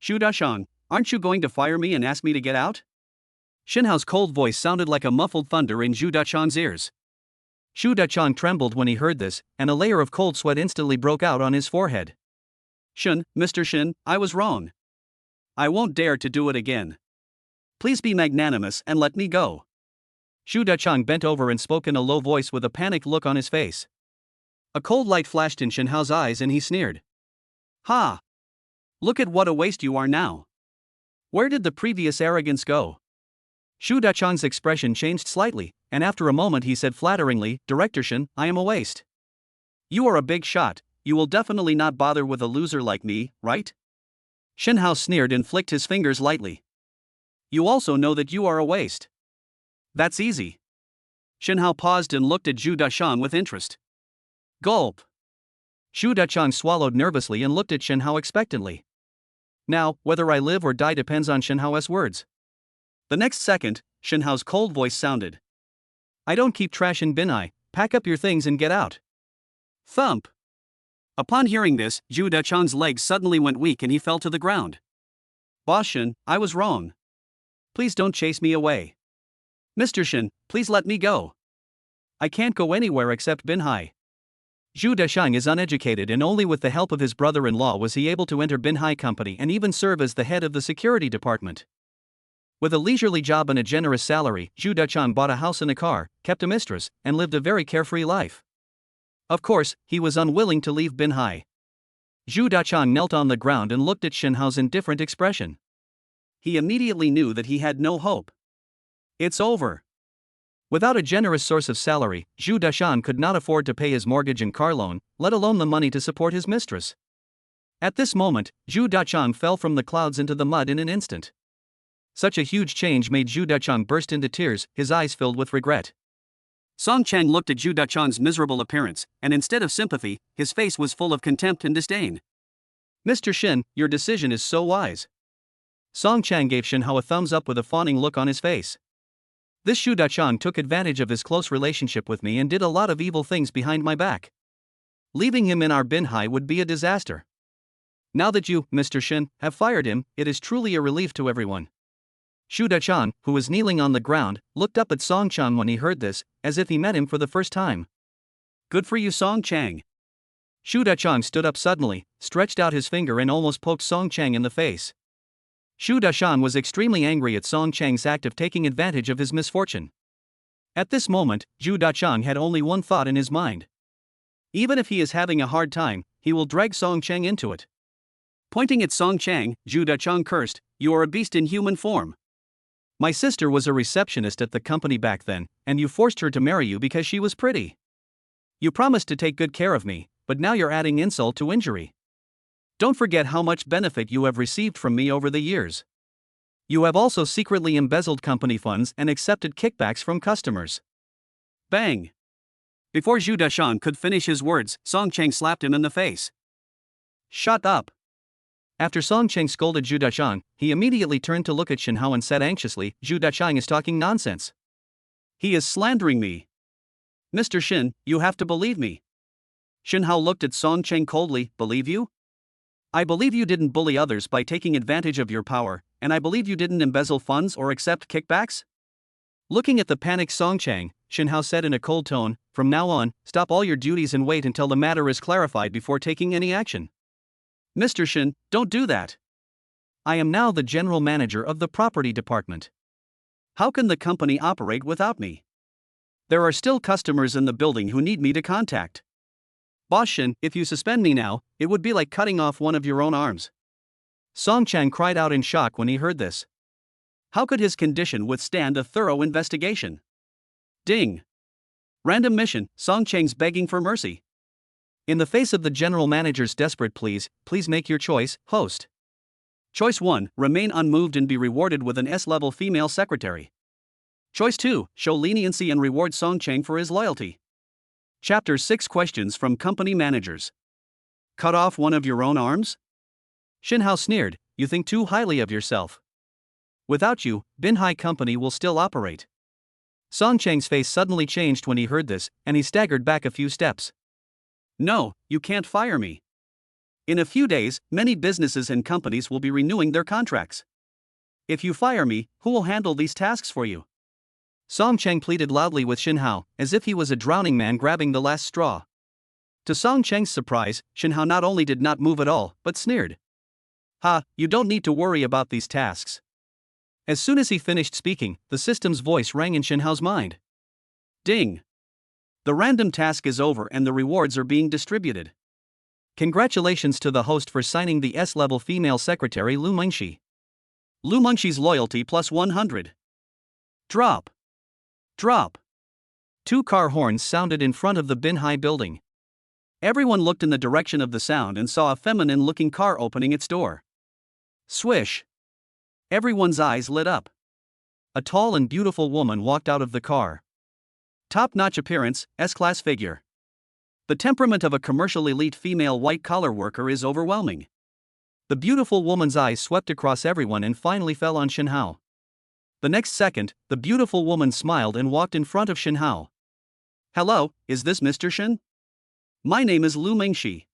Zhu Dachang, aren't you going to fire me and ask me to get out? Shenhao's cold voice sounded like a muffled thunder in Zhu Dachang's ears. Zhu Dachang trembled when he heard this, and a layer of cold sweat instantly broke out on his forehead. Mr. Shen, I was wrong. I won't dare to do it again. Please be magnanimous and let me go. Zhu Dachang bent over and spoke in a low voice with a panicked look on his face. A cold light flashed in Shenhao's eyes and he sneered. Ha! Look at what a waste you are now. Where did the previous arrogance go? Zhu Dachang's expression changed slightly, and after a moment he said flatteringly, Director Shen, I am a waste. You are a big shot, you will definitely not bother with a loser like me, right? Shenhao sneered and flicked his fingers lightly. You also know that you are a waste. That's easy. Shinhao paused and looked at Zhu Dashang with interest. Gulp. Zhu Dashang swallowed nervously and looked at Shinhao expectantly. Now, whether I live or die depends on Shinhao's words. The next second, Shinhao's cold voice sounded. I don't keep trash in Binhai, pack up your things and get out. Thump. Upon hearing this, Zhu Dashang's legs suddenly went weak and he fell to the ground. Boss Shin, I was wrong. Please don't chase me away. Mr. Shin, please let me go. I can't go anywhere except Binhai. Zhu Dashang is uneducated and only with the help of his brother-in-law was he able to enter Binhai Company and even serve as the head of the security department. With a leisurely job and a generous salary, Zhu Dashang bought a house and a car, kept a mistress, and lived a very carefree life. Of course, he was unwilling to leave Binhai. Zhu Dashang knelt on the ground and looked at Shinhao's indifferent expression. He immediately knew that he had no hope. It's over. Without a generous source of salary, Zhu Dashang could not afford to pay his mortgage and car loan, let alone the money to support his mistress. At this moment, Zhu Dashang fell from the clouds into the mud in an instant. Such a huge change made Zhu Dashang burst into tears, his eyes filled with regret. Song Chang looked at Zhu Dashang's miserable appearance, and instead of sympathy, his face was full of contempt and disdain. Mr. Shin, your decision is so wise. Song Chang gave Shinhao a thumbs up with a fawning look on his face. This Zhu Dashang took advantage of his close relationship with me and did a lot of evil things behind my back. Leaving him in our Binhai would be a disaster. Now that you, Mr. Shin, have fired him, it is truly a relief to everyone. Zhu Dashang, who was kneeling on the ground, looked up at Song Chang when he heard this, as if he met him for the first time. Good for you, Song Chang. Zhu Dashang stood up suddenly, stretched out his finger and almost poked Song Chang in the face. Zhu Dashang was extremely angry at Song Chang's act of taking advantage of his misfortune. At this moment, Zhu Dashang had only one thought in his mind. Even if he is having a hard time, he will drag Song Chang into it. Pointing at Song Chang, Zhu Dashang cursed, You are a beast in human form. My sister was a receptionist at the company back then, and you forced her to marry you because she was pretty. You promised to take good care of me, but now you're adding insult to injury. Don't forget how much benefit you have received from me over the years. You have also secretly embezzled company funds and accepted kickbacks from customers. Bang! Before Zhu Dashang could finish his words, Song Chang slapped him in the face. Shut up! After Song Chang scolded Zhu Dashang, he immediately turned to look at Shinhao and said anxiously, Zhu Dashang is talking nonsense. He is slandering me. Mr. Shin, you have to believe me. Shinhao looked at Song Chang coldly, Believe you? I believe you didn't bully others by taking advantage of your power, and I believe you didn't embezzle funds or accept kickbacks? Looking at the panicked Song Chang, Shinhao said in a cold tone, From now on, stop all your duties and wait until the matter is clarified before taking any action. Mr. Shin, don't do that. I am now the general manager of the property department. How can the company operate without me? There are still customers in the building who need me to contact. Boss Shin, if you suspend me now, it would be like cutting off one of your own arms. Song Chang cried out in shock when he heard this. How could his condition withstand a thorough investigation? Ding! Random mission, Song Chang's begging for mercy. In the face of the general manager's desperate pleas, please make your choice, host. Choice 1, remain unmoved and be rewarded with an S-level female secretary. Choice 2, show leniency and reward Song Chang for his loyalty. Chapter 6 Questions from Company Managers. Cut off one of your own arms? Shinhao sneered, You think too highly of yourself. Without you, Binhai Company will still operate. Song Chang's face suddenly changed when he heard this, and he staggered back a few steps. No, you can't fire me. In a few days, many businesses and companies will be renewing their contracts. If you fire me, who will handle these tasks for you? Song Chang pleaded loudly with Shinhao, as if he was a drowning man grabbing the last straw. To Song Chang's surprise, Shinhao not only did not move at all, but sneered. Ha, you don't need to worry about these tasks. As soon as he finished speaking, the system's voice rang in Shinhao's mind. Ding! The random task is over and the rewards are being distributed. Congratulations to the host for signing the S-level female secretary Lu Mengxi. Lu Mengxi's loyalty plus 100. Drop. Drop. 2 car horns sounded in front of the Binhai building. Everyone looked in the direction of the sound and saw a feminine-looking car opening its door. Swish. Everyone's eyes lit up. A tall and beautiful woman walked out of the car. Top-notch appearance, S-class figure. The temperament of a commercial elite female white-collar worker is overwhelming. The beautiful woman's eyes swept across everyone and finally fell on Shinhao. The next second, the beautiful woman smiled and walked in front of Shinhao. "Hello, is this Mr. Shin? My name is Lu Mingxi."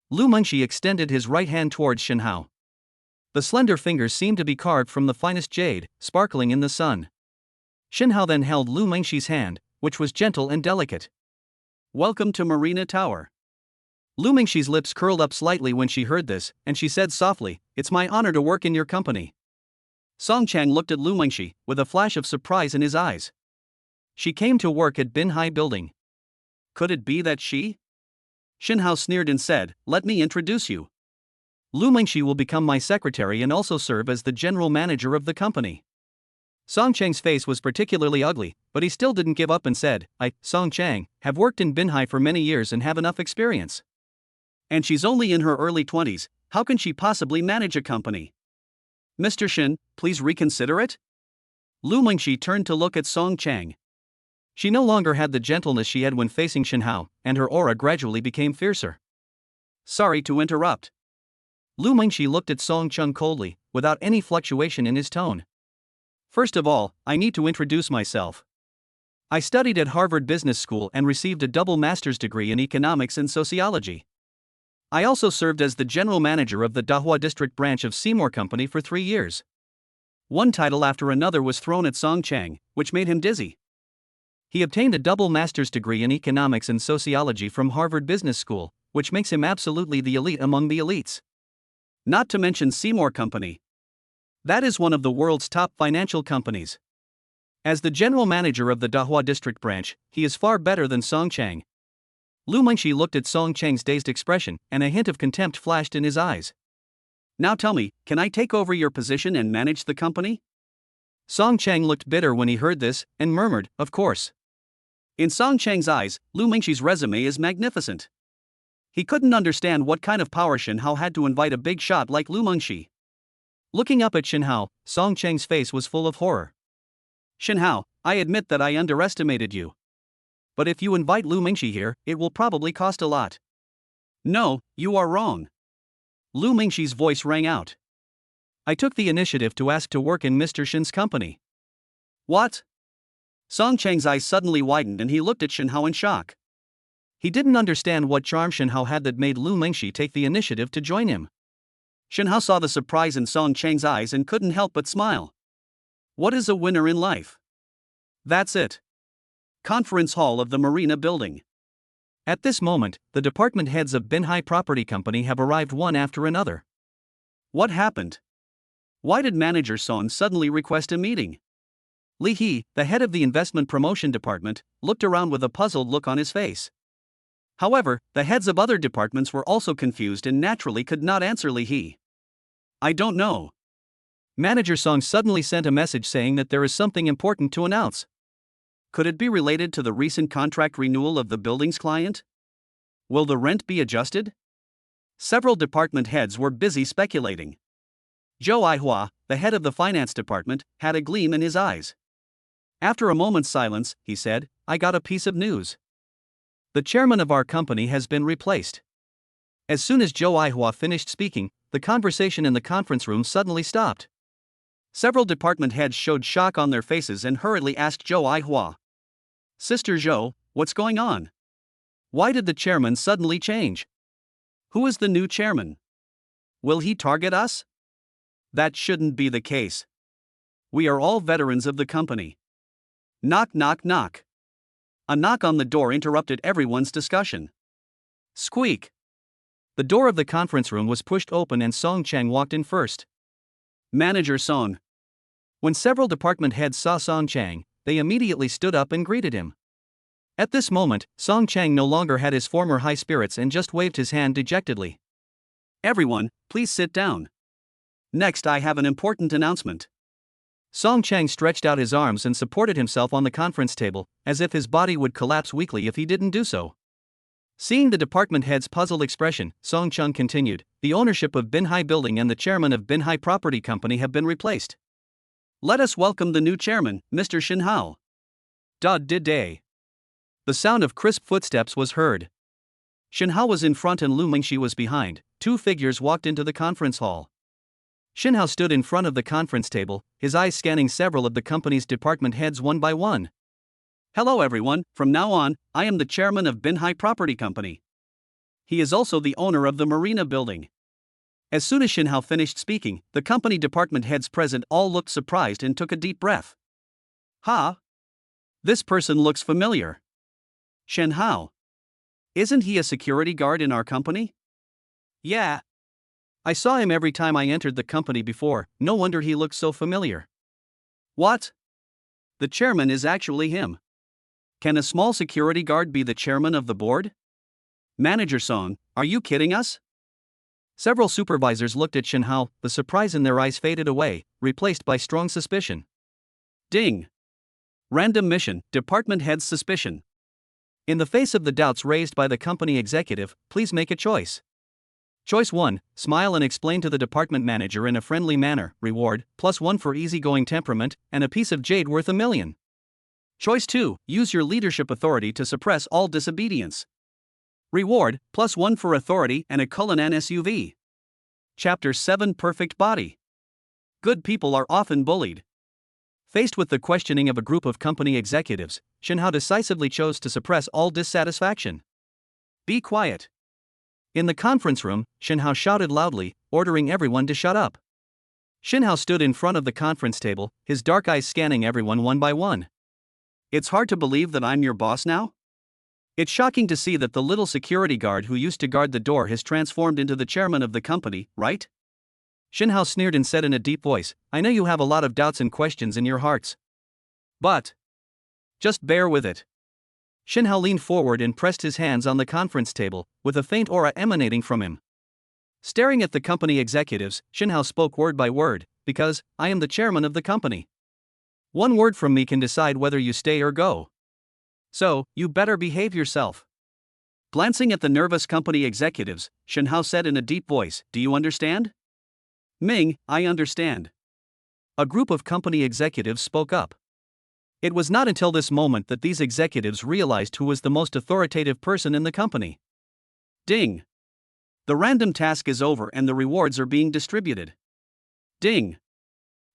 Lu Mingxi extended his right hand towards Shinhao. The slender fingers seemed to be carved from the finest jade, sparkling in the sun. Shinhao then held Lu Mingxi's hand, which was gentle and delicate. "Welcome to Marina Tower." Lu Mingxi's lips curled up slightly when she heard this, and she said softly, "It's my honor to work in your company." Song Chang looked at Lu Mingxi, with a flash of surprise in his eyes. She came to work at Binhai Building. Could it be that she? Shinhao sneered and said, "Let me introduce you. Lu Mingxi will become my secretary and also serve as the general manager of the company." Song Chang's face was particularly ugly, but he still didn't give up and said, "I, Song Chang, have worked in Binhai for many years and have enough experience." And she's only in her early 20s, how can she possibly manage a company? "Mr. Shin, please reconsider it?" Lu Mingxi turned to look at Song Chang. She no longer had the gentleness she had when facing Shinhao, and her aura gradually became fiercer. "Sorry to interrupt." Lu Mingxi looked at Song Chang coldly, without any fluctuation in his tone. "First of all, I need to introduce myself. I studied at Harvard Business School and received a double master's degree in economics and sociology. I also served as the general manager of the Dahua District branch of Seymour Company for 3 years. One title after another was thrown at Song Chang, which made him dizzy. He obtained a double master's degree in economics and sociology from Harvard Business School, which makes him absolutely the elite among the elites. Not to mention Seymour Company. That is one of the world's top financial companies. As the general manager of the Dahua District branch, he is far better than Song Chang." Lu Mingxi looked at Song Chang's dazed expression, and a hint of contempt flashed in his eyes. "Now tell me, can I take over your position and manage the company?" Song Chang looked bitter when he heard this, and murmured, "Of course." In Song Chang's eyes, Lu Mingxi's resume is magnificent. He couldn't understand what kind of power Shinhao had to invite a big shot like Lu Mingxi. Looking up at Shinhao, Song Chang's face was full of horror. "Shinhao, I admit that I underestimated you. But if you invite Lu Mingxi here, it will probably cost a lot." "No, you are wrong." Lu Mingxi's voice rang out. "I took the initiative to ask to work in Mr. Shin's company." "What?" Song Chang's eyes suddenly widened and he looked at Shinhao in shock. He didn't understand what charm Shinhao had that made Lu Mingxi take the initiative to join him. Shinhao saw the surprise in Song Chang's eyes and couldn't help but smile. What is a winner in life? That's it. Conference hall of the Marina building. At this moment, the department heads of Binhai Property Company have arrived one after another. What happened? Why did Manager Son suddenly request a meeting? Li He, the head of the investment promotion department, looked around with a puzzled look on his face. However, the heads of other departments were also confused and naturally could not answer Li He. "I don't know." Manager Song suddenly sent a message saying that there is something important to announce. Could it be related to the recent contract renewal of the building's client? Will the rent be adjusted? Several department heads were busy speculating. Zhou Aihua, the head of the finance department, had a gleam in his eyes. After a moment's silence, he said, "I got a piece of news. The chairman of our company has been replaced." As soon as Zhou Aihua finished speaking, the conversation in the conference room suddenly stopped. Several department heads showed shock on their faces and hurriedly asked Zhou Aihua, "Sister Zhou, what's going on? Why did the chairman suddenly change? Who is the new chairman? Will he target us?" That shouldn't be the case. We are all veterans of the company. Knock, knock, knock. A knock on the door interrupted everyone's discussion. Squeak. The door of the conference room was pushed open and Song Chang walked in first. Manager Song. When several department heads saw Song Chang, they immediately stood up and greeted him. At this moment, Song Chang no longer had his former high spirits and just waved his hand dejectedly. "Everyone, please sit down. Next, I have an important announcement." Song Chang stretched out his arms and supported himself on the conference table, as if his body would collapse weakly if he didn't do so. Seeing the department head's puzzled expression, Song Chang continued, "The ownership of Binhai Building and the chairman of Binhai Property Company have been replaced. Let us welcome the new chairman, Mr. Shin Hao. Day. The sound of crisp footsteps was heard. Shin Hao was in front and Lu Mingxi was behind. Two figures walked into the conference hall. Shin Hao stood in front of the conference table, his eyes scanning several of the company's department heads one by one. Hello everyone, from now on, I am the chairman of Binhai Property Company. He is also the owner of the Marina building. As soon as Shin Hao finished speaking, the company department heads present all looked surprised and took a deep breath. Ha! This person looks familiar. Shin Hao. Isn't he a security guard in our company? Yeah. I saw him every time I entered the company before, no wonder he looks so familiar. What? The chairman is actually him. Can a small security guard be the chairman of the board? Manager Song, are you kidding us? Several supervisors looked at Shin Hao, the surprise in their eyes faded away, replaced by strong suspicion. Ding! Random mission, department head's suspicion. In the face of the doubts raised by the company executive, please make a choice. Choice 1, smile and explain to the department manager in a friendly manner, reward, +1 for easygoing temperament, and a piece of jade worth $1 million. Choice 2, use your leadership authority to suppress all disobedience. Reward, +1 for authority and a Cullinan SUV. Chapter 7 Perfect Body. Good people are often bullied. Faced with the questioning of a group of company executives, Shin Hao decisively chose to suppress all dissatisfaction. Be quiet. In the conference room, Shin Hao shouted loudly, ordering everyone to shut up. Shin Hao stood in front of the conference table, his dark eyes scanning everyone one by one. It's hard to believe that I'm your boss now? It's shocking to see that the little security guard who used to guard the door has transformed into the chairman of the company, right? Shin Hao sneered and said in a deep voice, I know you have a lot of doubts and questions in your hearts. But just bear with it. Shin Hao leaned forward and pressed his hands on the conference table, with a faint aura emanating from him. Staring at the company executives, Shin Hao spoke word by word, because I am the chairman of the company. One word from me can decide whether you stay or go. So, you better behave yourself. Glancing at the nervous company executives, Shin Hao said in a deep voice, do you understand? Ming, I understand. A group of company executives spoke up. It was not until this moment that these executives realized who was the most authoritative person in the company. Ding. The random task is over and the rewards are being distributed. Ding.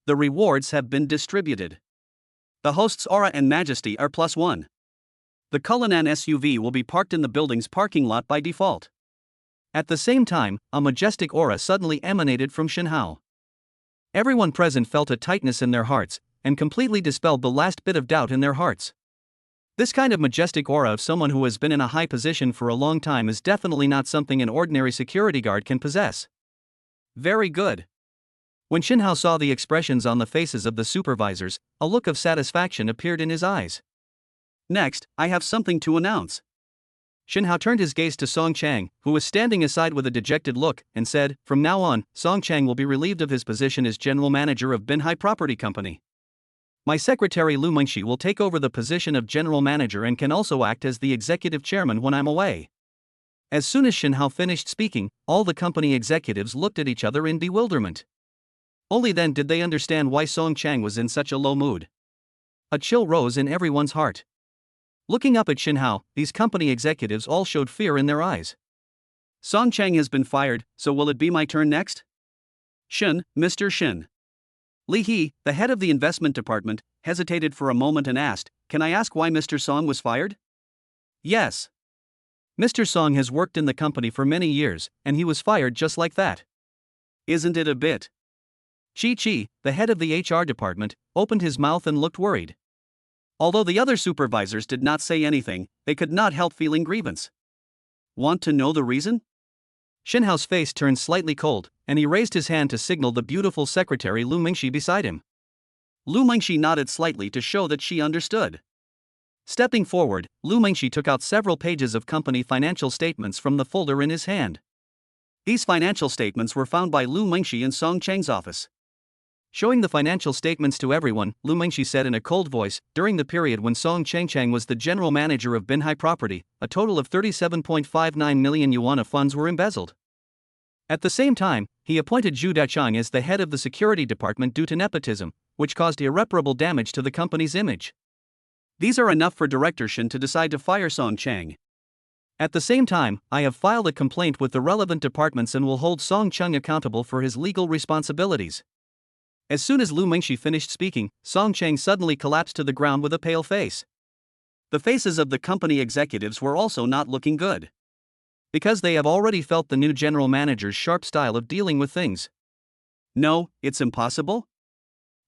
The rewards have been distributed. The host's aura and majesty are +1. The Cullinan SUV will be parked in the building's parking lot by default. At the same time, a majestic aura suddenly emanated from Shin Hao. Everyone present felt a tightness in their hearts, and completely dispelled the last bit of doubt in their hearts. This kind of majestic aura of someone who has been in a high position for a long time is definitely not something an ordinary security guard can possess. Very good. When Shin Hao saw the expressions on the faces of the supervisors, a look of satisfaction appeared in his eyes. Next, I have something to announce. Shin Hao turned his gaze to Song Chang, who was standing aside with a dejected look, and said, from now on, Song Chang will be relieved of his position as general manager of Binhai Property Company. My secretary Lu Mingxi will take over the position of general manager and can also act as the executive chairman when I'm away. As soon as Shin Hao finished speaking, all the company executives looked at each other in bewilderment. Only then did they understand why Song Chang was in such a low mood. A chill rose in everyone's heart. Looking up at Shin Hao, these company executives all showed fear in their eyes. Song Chang has been fired, so will it be my turn next? Mr. Shin. Li He, the head of the investment department, hesitated for a moment and asked, can I ask why Mr. Song was fired? Yes. Mr. Song has worked in the company for many years, and he was fired just like that. Isn't it a bit? Chi, the head of the HR department, opened his mouth and looked worried. Although the other supervisors did not say anything, they could not help feeling grievance. Want to know the reason? Shin Hao's face turned slightly cold, and he raised his hand to signal the beautiful secretary Lu Mingxi beside him. Lu Mingxi nodded slightly to show that she understood. Stepping forward, Lu Mingxi took out several pages of company financial statements from the folder in his hand. These financial statements were found by Lu Mingxi in Song Chang's office. Showing the financial statements to everyone, Lu Mingxi said in a cold voice, during the period when Song Chang was the general manager of Binhai Property, a total of 37.59 million yuan of funds were embezzled. At the same time, he appointed Zhu Dachang as the head of the security department due to nepotism, which caused irreparable damage to the company's image. These are enough for Director Shin to decide to fire Song Chang. At the same time, I have filed a complaint with the relevant departments and will hold Song Chang accountable for his legal responsibilities. As soon as Lu Mingxi finished speaking, Song Chang suddenly collapsed to the ground with a pale face. The faces of the company executives were also not looking good, because they have already felt the new general manager's sharp style of dealing with things. No, it's impossible.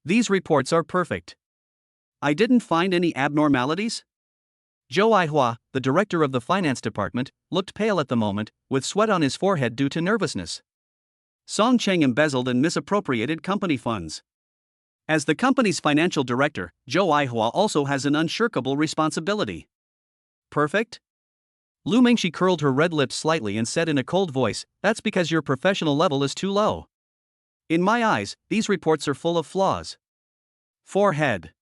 These reports are perfect. I didn't find any abnormalities. Zhou Aihua, the director of the finance department, looked pale at the moment, with sweat on his forehead due to nervousness. Song Chang embezzled and misappropriated company funds. As the company's financial director, Zhou Aihua also has an unshirkable responsibility. Perfect? Lu Mingxi curled her red lips slightly and said in a cold voice, "That's because your professional level is too low. In my eyes, these reports are full of flaws." Forehead.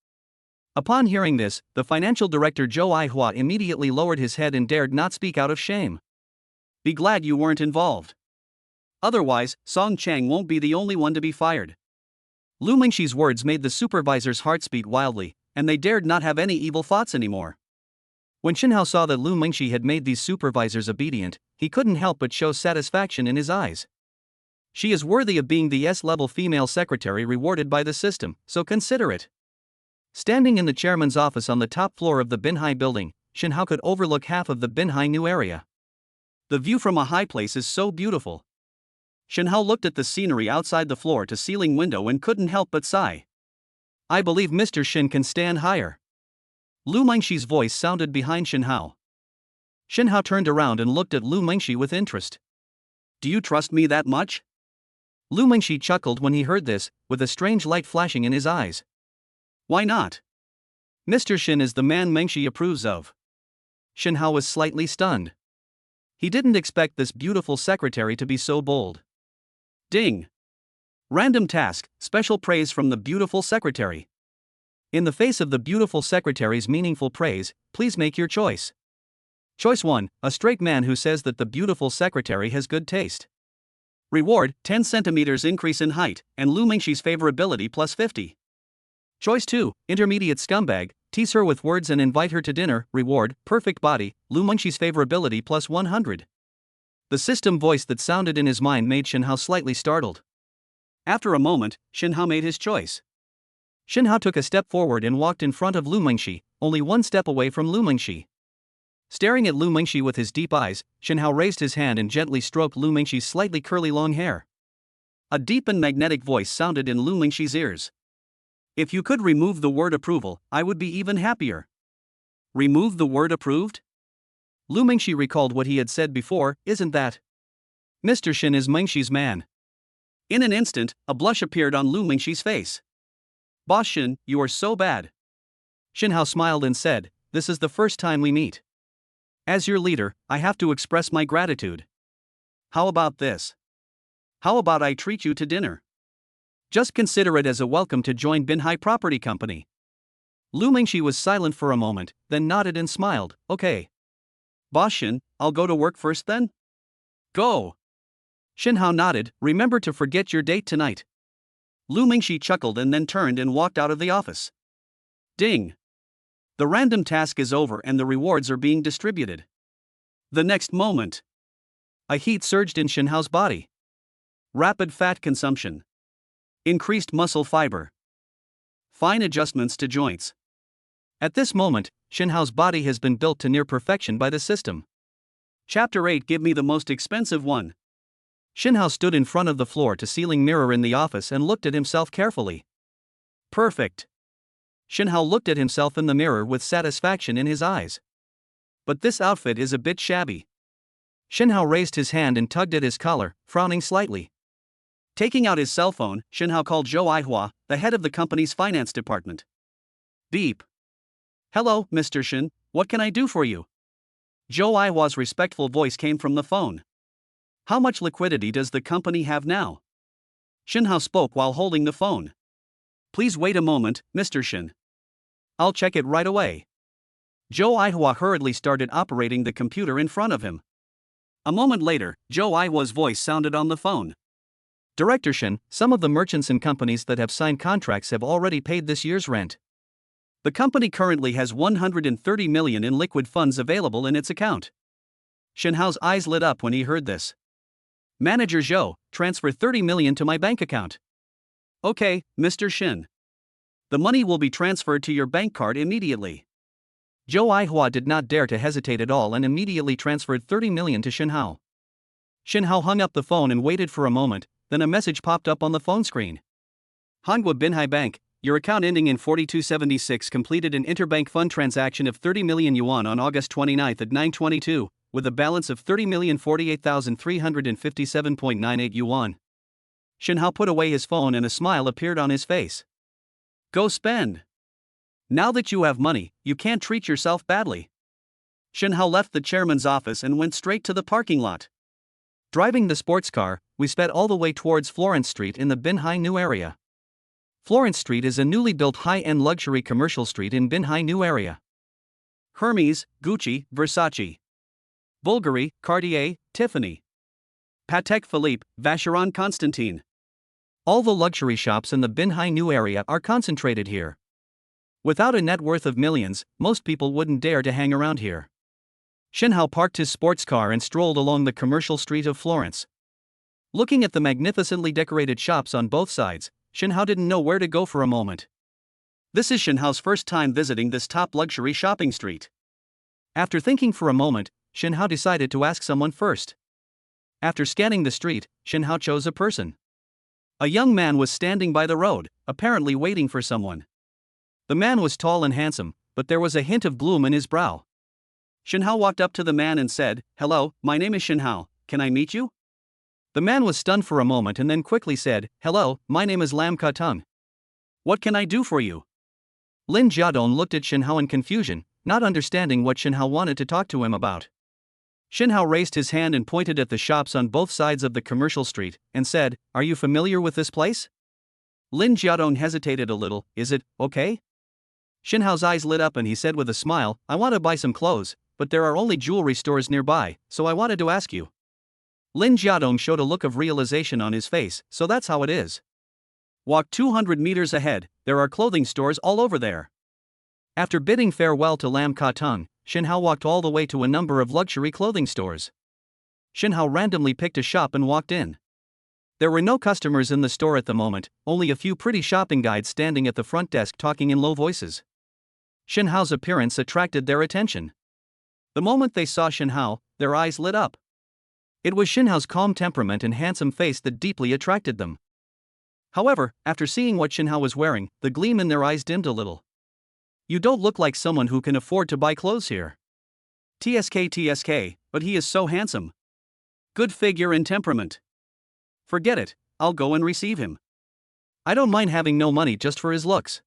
Upon hearing this, the financial director Zhou Aihua immediately lowered his head and dared not speak out of shame. Be glad you weren't involved. Otherwise, Song Chang won't be the only one to be fired. Lu Mingxi's words made the supervisor's hearts beat wildly, and they dared not have any evil thoughts anymore. When Xinhao saw that Lu Mingxi had made these supervisors obedient, he couldn't help but show satisfaction in his eyes. She is worthy of being the S-level female secretary rewarded by the system, so consider it. Standing in the chairman's office on the top floor of the Binhai building, Xinhao could overlook half of the Binhai new area. The view from a high place is so beautiful. Xinhao looked at the scenery outside the floor-to-ceiling window and couldn't help but sigh. I believe Mr. Shin can stand higher. Lu Mingxi's voice sounded behind Xinhao. Xinhao turned around and looked at Lu Mingxi with interest. Do you trust me that much? Lu Mingxi chuckled when he heard this, with a strange light flashing in his eyes. Why not? Mr. Shin is the man Mingxi approves of. Xinhao was slightly stunned. He didn't expect this beautiful secretary to be so bold. Ding! Random task, special praise from the beautiful secretary. In the face of the beautiful secretary's meaningful praise, please make your choice. Choice 1, a straight man who says that the beautiful secretary has good taste. Reward, 10 centimeters increase in height, and Lu Mingxi's favorability plus 50. Choice 2, intermediate scumbag, tease her with words and invite her to dinner. Reward, perfect body, Lu Mingxi's favorability plus 100. The system voice that sounded in his mind made Xinhao slightly startled. After a moment, Xinhao made his choice. Xinhao took a step forward and walked in front of Lu Mingxi, only one step away from Lu Mingxi. Staring at Lu Mingxi with his deep eyes, Xinhao raised his hand and gently stroked Lu Mingxi's slightly curly long hair. A deep and magnetic voice sounded in Lu Mingxi's ears. If you could remove the word approval, I would be even happier. Remove the word approved? Lu Mingxi recalled what he had said before, isn't that? Mr. Shin is Mingxi's man. In an instant, a blush appeared on Lu Mingxi's face. Boss Shin, you are so bad. Xinhao smiled and said, this is the first time we meet. As your leader, I have to express my gratitude. How about this? How about I treat you to dinner? Just consider it as a welcome to join Binhai Property Company. Lu Mingxi was silent for a moment, then nodded and smiled, okay. Boss Shin, I'll go to work first then? Go. Xinhao nodded, remember to forget your date tonight. Lu Mingxi chuckled and then turned and walked out of the office. Ding. The random task is over and the rewards are being distributed. The next moment, a heat surged in Xinhao's body. Rapid fat consumption. Increased muscle fiber. Fine adjustments to joints. At this moment, Xinhao's body has been built to near perfection by the system. Chapter 8 Give me the most expensive one. Xinhao stood in front of the floor-to-ceiling mirror in the office and looked at himself carefully. Perfect. Xinhao looked at himself in the mirror with satisfaction in his eyes. But this outfit is a bit shabby. Xinhao raised his hand and tugged at his collar, frowning slightly. Taking out his cell phone, Xinhao called Zhou Aihua, the head of the company's finance department. Beep. Hello, Mr. Shin, what can I do for you? Zhou Aihua's respectful voice came from the phone. How much liquidity does the company have now? Xinhao spoke while holding the phone. Please wait a moment, Mr. Shin. I'll check it right away. Zhou Aihua hurriedly started operating the computer in front of him. A moment later, Zhou Aihua's voice sounded on the phone. Director Shin, some of the merchants and companies that have signed contracts have already paid this year's rent. The company currently has 130 million in liquid funds available in its account. Shin Hao's eyes lit up when he heard this. Manager Zhou, transfer 30 million to my bank account. Okay, Mr. Shin. The money will be transferred to your bank card immediately. Zhou Aihua did not dare to hesitate at all and immediately transferred 30 million to Shin Hao. Shin Hao hung up the phone and waited for a moment, then a message popped up on the phone screen. Hanwha Binhai Bank, your account ending in 4276 completed an interbank fund transaction of 30 million yuan on August 29 at 9:22, with a balance of 30,048,357.98 yuan. Shin Hao put away his phone and a smile appeared on his face. Go spend. Now that you have money, you can't treat yourself badly. Shin Hao left the chairman's office and went straight to the parking lot. Driving the sports car, we sped all the way towards Florence Street in the Binhai New area. Florence Street is a newly built high-end luxury commercial street in Binhai New area. Hermes, Gucci, Versace, Bulgari, Cartier, Tiffany, Patek Philippe, Vacheron Constantin. All the luxury shops in the Binhai New area are concentrated here. Without a net worth of millions, most people wouldn't dare to hang around here. Shin Hao parked his sports car and strolled along the commercial street of Florence. Looking at the magnificently decorated shops on both sides, Shin Hao didn't know where to go for a moment. This is Shin Hao's first time visiting this top luxury shopping street. After thinking for a moment, Shin Hao decided to ask someone first. After scanning the street, Shin Hao chose a person. A young man was standing by the road, apparently waiting for someone. The man was tall and handsome, but there was a hint of gloom in his brow. Shin Hao walked up to the man and said, "Hello, my name is Shin Hao, can I meet you?" The man was stunned for a moment and then quickly said, "Hello, my name is Lam Ka-tung. What can I do for you?" Lin Jiadong looked at Shin Hao in confusion, not understanding what Shin Hao wanted to talk to him about. Shin Hao raised his hand and pointed at the shops on both sides of the commercial street, and said, "Are you familiar with this place?" Lin Jiadong hesitated a little. "Is it okay?" Shin Hao's eyes lit up and he said with a smile, "I want to buy some clothes, but there are only jewelry stores nearby, so I wanted to ask you." Lin Jiadong showed a look of realization on his face, "So that's how it is. Walk 200 meters ahead, there are clothing stores all over there." After bidding farewell to Lam Ka-tung, Shin Hao walked all the way to a number of luxury clothing stores. Shin Hao randomly picked a shop and walked in. There were no customers in the store at the moment, only a few pretty shopping guides standing at the front desk talking in low voices. Shin Hao's appearance attracted their attention. The moment they saw Shin Hao, their eyes lit up. It was Shin Hao's calm temperament and handsome face that deeply attracted them. However, after seeing what Shin Hao was wearing, the gleam in their eyes dimmed a little. "You don't look like someone who can afford to buy clothes here." TSK, but he is so handsome. Good figure and temperament. Forget it, I'll go and receive him. I don't mind having no money just for his looks.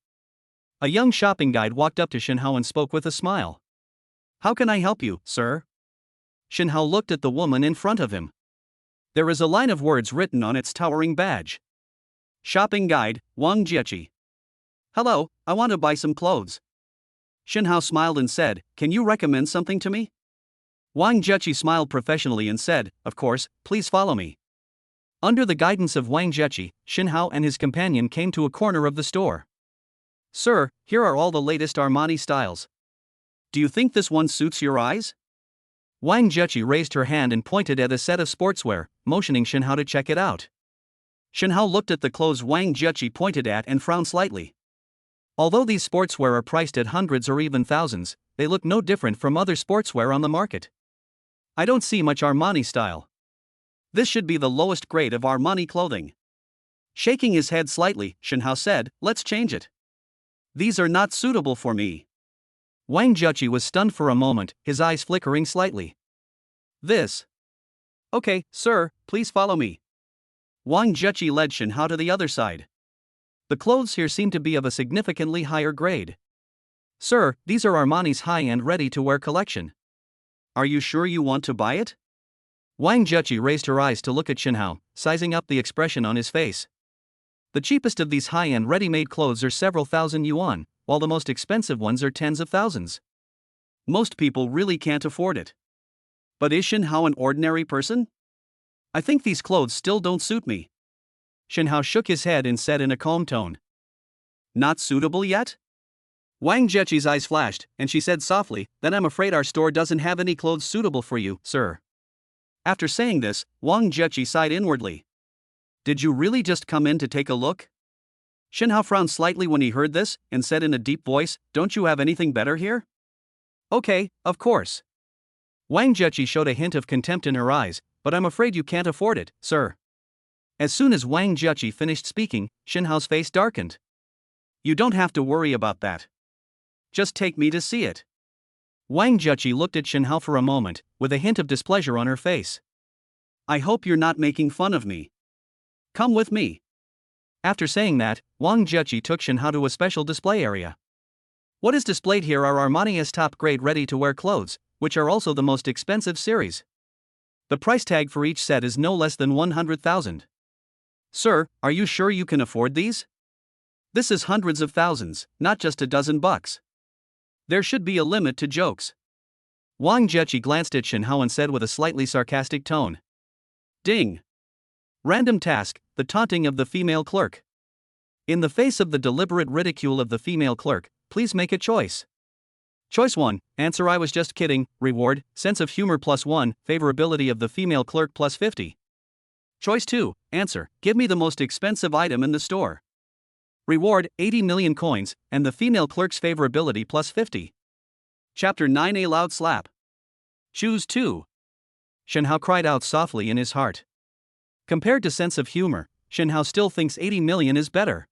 A young shopping guide walked up to Shin Hao and spoke with a smile. "How can I help you, sir?" Shin Hao looked at the woman in front of him. There is a line of words written on its towering badge. Shopping Guide, Wang Jiechi. "Hello, I want to buy some clothes." Shin Hao smiled and said, "Can you recommend something to me?" Wang Jiechi smiled professionally and said, "Of course, please follow me." Under the guidance of Wang Jiechi, Shin Hao and his companion came to a corner of the store. "Sir, here are all the latest Armani styles. Do you think this one suits your eyes?" Wang Jiechi raised her hand and pointed at a set of sportswear, motioning Shin Hao to check it out. Shin Hao looked at the clothes Wang Jiechi pointed at and frowned slightly. Although these sportswear are priced at hundreds or even thousands, they look no different from other sportswear on the market. I don't see much Armani style. This should be the lowest grade of Armani clothing. Shaking his head slightly, Shin Hao said, "Let's change it. These are not suitable for me." Wang Jiechi was stunned for a moment, his eyes flickering slightly. "This. Okay, sir, please follow me." Wang Jiechi led Shin Hao to the other side. The clothes here seem to be of a significantly higher grade. "Sir, these are Armani's high-end ready-to-wear collection. Are you sure you want to buy it?" Wang Jiechi raised her eyes to look at Shin Hao, sizing up the expression on his face. The cheapest of these high-end ready-made clothes are several thousand yuan, while the most expensive ones are tens of thousands. Most people really can't afford it. But is Shin Hao an ordinary person? I think these clothes still don't suit me. Shenhao shook his head and said in a calm tone. Not suitable yet? Wang Jiechi's eyes flashed, and she said softly, Then I'm afraid our store doesn't have any clothes suitable for you, sir. After saying this, Wang Jiechi sighed inwardly. Did you really just come in to take a look? Shenhao frowned slightly when he heard this, and said in a deep voice, Don't you have anything better here? Okay, of course. Wang Jiechi showed a hint of contempt in her eyes, but I'm afraid you can't afford it, sir. As soon as Wang Jiechi finished speaking, Shenhao's face darkened. You don't have to worry about that. Just take me to see it. Wang Jiechi looked at Shenhao for a moment, with a hint of displeasure on her face. I hope you're not making fun of me. Come with me. After saying that, Wang Jiechi took Shenhao to a special display area. What is displayed here are Armani's top-grade ready-to-wear clothes, which are also the most expensive series. The price tag for each set is no less than 100,000. Sir, are you sure you can afford these? This is hundreds of thousands, not just a dozen bucks. There should be a limit to jokes. Wang Jiechi glanced at Shenhao and said with a slightly sarcastic tone. Ding. Random task, the taunting of the female clerk. In the face of the deliberate ridicule of the female clerk, please make a choice. Choice 1, answer I was just kidding, reward, sense of humor +1, favorability of the female clerk +50. Choice 2, answer, give me the most expensive item in the store. Reward, 80 million coins, and the female clerk's favorability +50. Chapter 9 A loud slap. Choose 2. Shenhao cried out softly in his heart. Compared to sense of humor, Shenhao still thinks 80 million is better.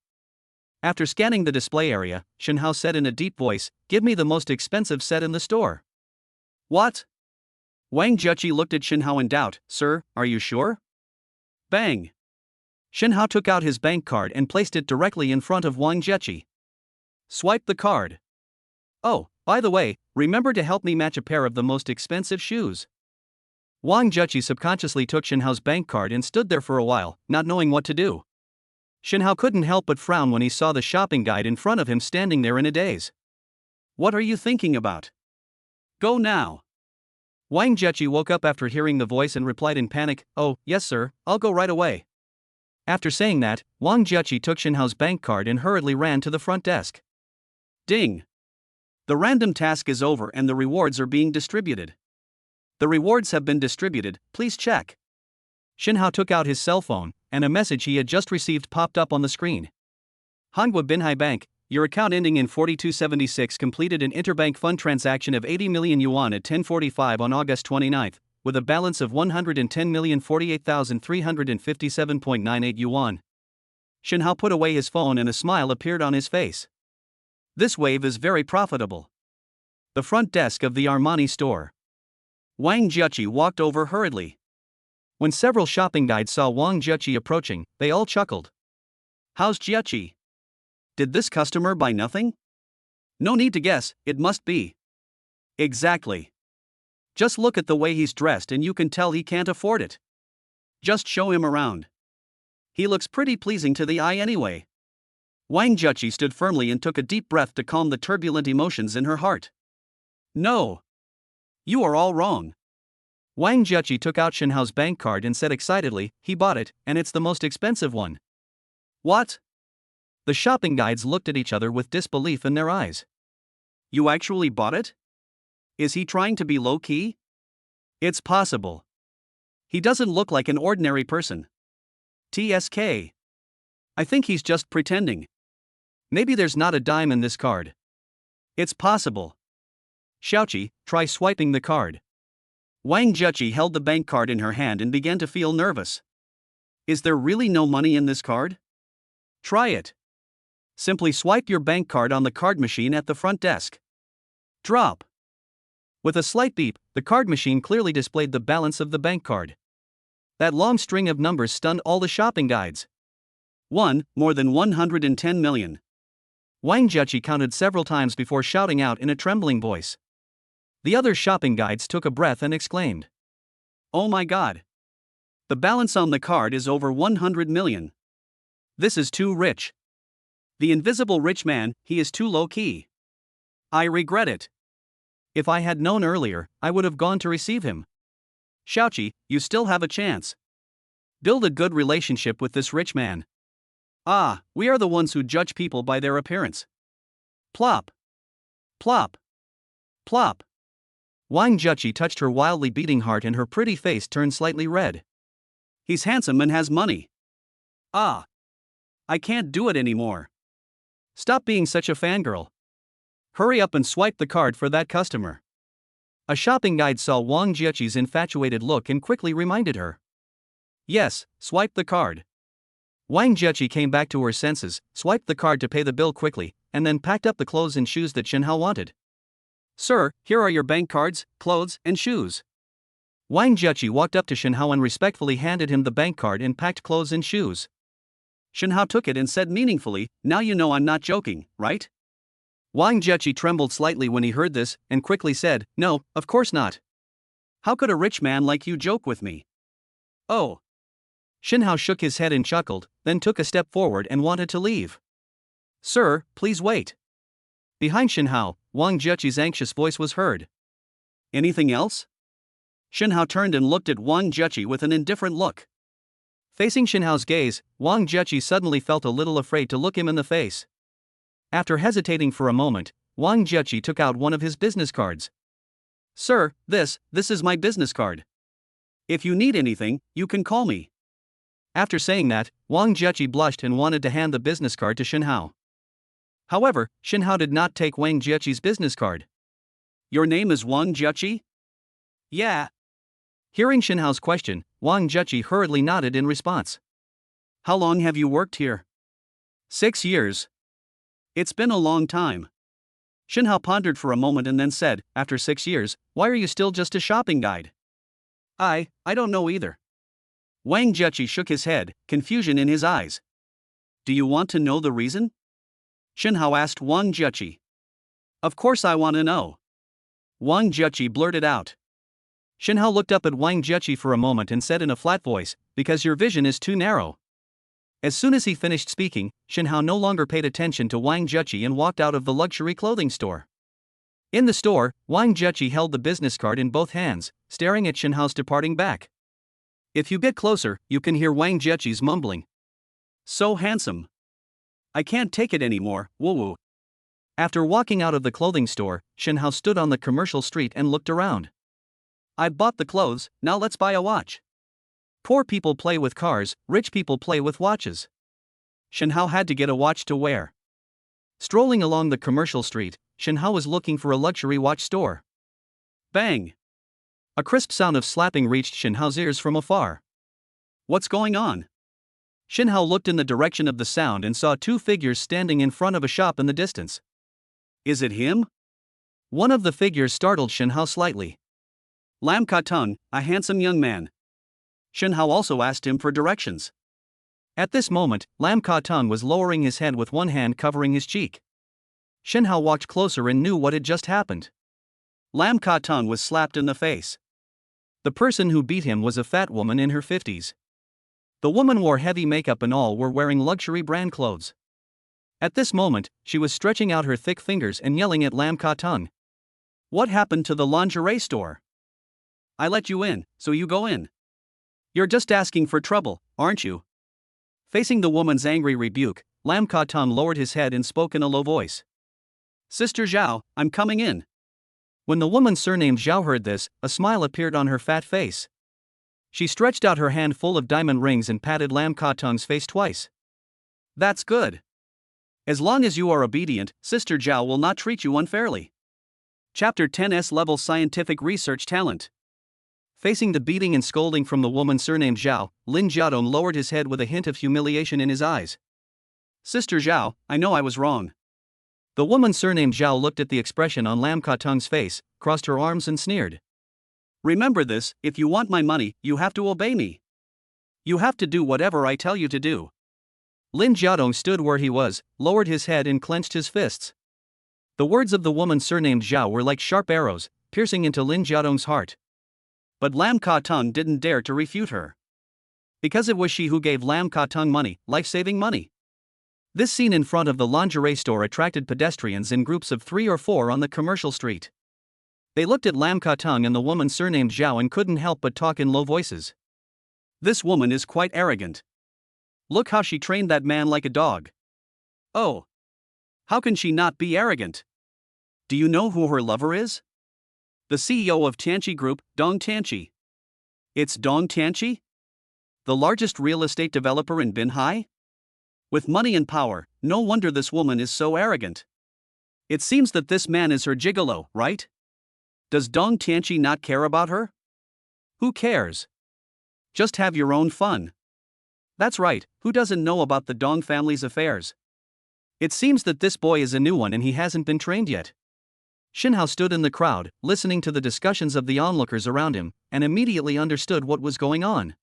After scanning the display area, Shenhao said in a deep voice, Give me the most expensive set in the store. What? Wang Jiechi looked at Shenhao in doubt. Sir, are you sure? Bang. Shenhao took out his bank card and placed it directly in front of Wang Jiechi. Swipe the card. Oh, by the way, remember to help me match a pair of the most expensive shoes. Wang Jiechi subconsciously took Shenhao's bank card and stood there for a while, not knowing what to do. Shenhao couldn't help but frown when he saw the shopping guide in front of him standing there in a daze. What are you thinking about? Go now. Wang Jiechi woke up after hearing the voice and replied in panic, Oh, yes sir, I'll go right away. After saying that, Wang Jiechi took Shenhao's bank card and hurriedly ran to the front desk. Ding. The random task is over and the rewards are being distributed. The rewards have been distributed, please check. Shenhao took out his cell phone, and a message he had just received popped up on the screen. Hangua Binhai Bank, your account ending in 4276 completed an interbank fund transaction of 80 million yuan at 10:45 on August 29, with a balance of 110,048,357.98 yuan. Shenhao put away his phone and a smile appeared on his face. This wave is very profitable. The front desk of the Armani store. Wang Jiechi walked over hurriedly. When several shopping guides saw Wang Jiechi approaching, they all chuckled. How's Jiechi? Did this customer buy nothing? No need to guess, it must be. Exactly. Just look at the way he's dressed and you can tell he can't afford it. Just show him around. He looks pretty pleasing to the eye anyway. Wang Jiechi stood firmly and took a deep breath to calm the turbulent emotions in her heart. No. You are all wrong. Wang Jiechi took out Shenhao's bank card and said excitedly, he bought it, and it's the most expensive one. What? The shopping guides looked at each other with disbelief in their eyes. You actually bought it? Is he trying to be low-key? It's possible. He doesn't look like an ordinary person. TSK. I think he's just pretending. Maybe there's not a dime in this card. It's possible. Xiaoqi, try swiping the card. Wang Jiechi held the bank card in her hand and began to feel nervous. Is there really no money in this card? Try it. Simply swipe your bank card on the card machine at the front desk. Drop. With a slight beep, the card machine clearly displayed the balance of the bank card. That long string of numbers stunned all the shopping guides. More than 110 million. Wang Jiechi counted several times before shouting out in a trembling voice. The other shopping guides took a breath and exclaimed. Oh my god. The balance on the card is over 100 million. This is too rich. The invisible rich man, he is too low-key. I regret it. If I had known earlier, I would have gone to receive him. Xiaoqi, you still have a chance. Build a good relationship with this rich man. Ah, we are the ones who judge people by their appearance. Plop. Plop. Plop. Wang Juqi touched her wildly beating heart and her pretty face turned slightly red. He's handsome and has money. Ah. I can't do it anymore. Stop being such a fangirl. Hurry up and swipe the card for that customer. A shopping guide saw Wang Juqi's infatuated look and quickly reminded her. Yes, swipe the card. Wang Juqi came back to her senses, swiped the card to pay the bill quickly, and then packed up the clothes and shoes that Shenhao wanted. Sir, here are your bank cards, clothes, and shoes. Wang Juqi walked up to Shenhao and respectfully handed him the bank card and packed clothes and shoes. Shenhao took it and said meaningfully, now you know I'm not joking, right? Wang Juqi trembled slightly when he heard this, and quickly said, no, of course not. How could a rich man like you joke with me? Oh. Shenhao shook his head and chuckled, then took a step forward and wanted to leave. Sir, please wait. Behind Shenhao, Wang Juqi's anxious voice was heard. Anything else? Shenhao turned and looked at Wang Juqi with an indifferent look. Facing Shenhao's gaze, Wang Juqi suddenly felt a little afraid to look him in the face. After hesitating for a moment, Wang Juqi took out one of his business cards. Sir, this is my business card. If you need anything, you can call me. After saying that, Wang Juqi blushed and wanted to hand the business card to Shenhao. However, Shenhao did not take Wang Juqi's business card. Your name is Wang Juqi? Yeah. Hearing Shenhao's question, Wang Juqi hurriedly nodded in response. How long have you worked here? 6 years. It's been a long time. Shenhao pondered for a moment and then said, after 6 years, why are you still just a shopping guide? I don't know either. Wang Juqi shook his head, confusion in his eyes. Do you want to know the reason? Shenhao asked Wang Juqi. Of course I want to know. Wang Juqi blurted out. Shenhao looked up at Wang Juqi for a moment and said in a flat voice, because your vision is too narrow. As soon as he finished speaking, Shenhao no longer paid attention to Wang Juqi and walked out of the luxury clothing store. In the store, Wang Juqi held the business card in both hands, staring at Shenhao's departing back. If you get closer, you can hear Wang Juqi's mumbling. So handsome. I can't take it anymore, woo-woo. After walking out of the clothing store, Shenhao stood on the commercial street and looked around. I bought the clothes, now let's buy a watch. Poor people play with cars, rich people play with watches. Shenhao had to get a watch to wear. Strolling along the commercial street, Shenhao was looking for a luxury watch store. Bang! A crisp sound of slapping reached Shenhao's ears from afar. What's going on? Shenhao looked in the direction of the sound and saw 2 figures standing in front of a shop in the distance. Is it him? One of the figures startled Shenhao slightly. Lam Ka-tung, a handsome young man. Shenhao also asked him for directions. At this moment, Lam Ka-tung was lowering his head with one hand covering his cheek. Shenhao walked closer and knew what had just happened. Lam Ka-tung was slapped in the face. The person who beat him was a fat woman in her 50s. The woman wore heavy makeup and all were wearing luxury brand clothes. At this moment, she was stretching out her thick fingers and yelling at Lam Ka-tung. What happened to the lingerie store? I let you in, so you go in. You're just asking for trouble, aren't you? Facing the woman's angry rebuke, Lam Ka-tung lowered his head and spoke in a low voice. Sister Zhao, I'm coming in. When the woman surnamed Zhao heard this, a smile appeared on her fat face. She stretched out her hand full of diamond rings and patted Lam Ka-tung's face twice. That's good. As long as you are obedient, Sister Zhao will not treat you unfairly. Chapter 10's Level Scientific Research Talent. Facing the beating and scolding from the woman surnamed Zhao, Lin Jiadong lowered his head with a hint of humiliation in his eyes. Sister Zhao, I know I was wrong. The woman surnamed Zhao looked at the expression on Lam Ka-tung's face, crossed her arms and sneered. Remember this, if you want my money, you have to obey me. You have to do whatever I tell you to do. Lin Jiadong stood where he was, lowered his head and clenched his fists. The words of the woman surnamed Zhao were like sharp arrows, piercing into Lin Jiadong's heart. But Lam Ka-tung didn't dare to refute her. Because it was she who gave Lam Ka-tung money, life-saving money. This scene in front of the lingerie store attracted pedestrians in groups of 3 or 4 on the commercial street. They looked at Lam Ka-tung and the woman surnamed Zhao and couldn't help but talk in low voices. This woman is quite arrogant. Look how she trained that man like a dog. Oh. How can she not be arrogant? Do you know who her lover is? The CEO of Tianqi Group, Dong Tianqi. It's Dong Tianqi? The largest real estate developer in Binhai? With money and power, no wonder this woman is so arrogant. It seems that this man is her gigolo, right? Does Dong Tianqi not care about her? Who cares? Just have your own fun. That's right, who doesn't know about the Dong family's affairs? It seems that this boy is a new one and he hasn't been trained yet. Xinhao stood in the crowd, listening to the discussions of the onlookers around him, and immediately understood what was going on.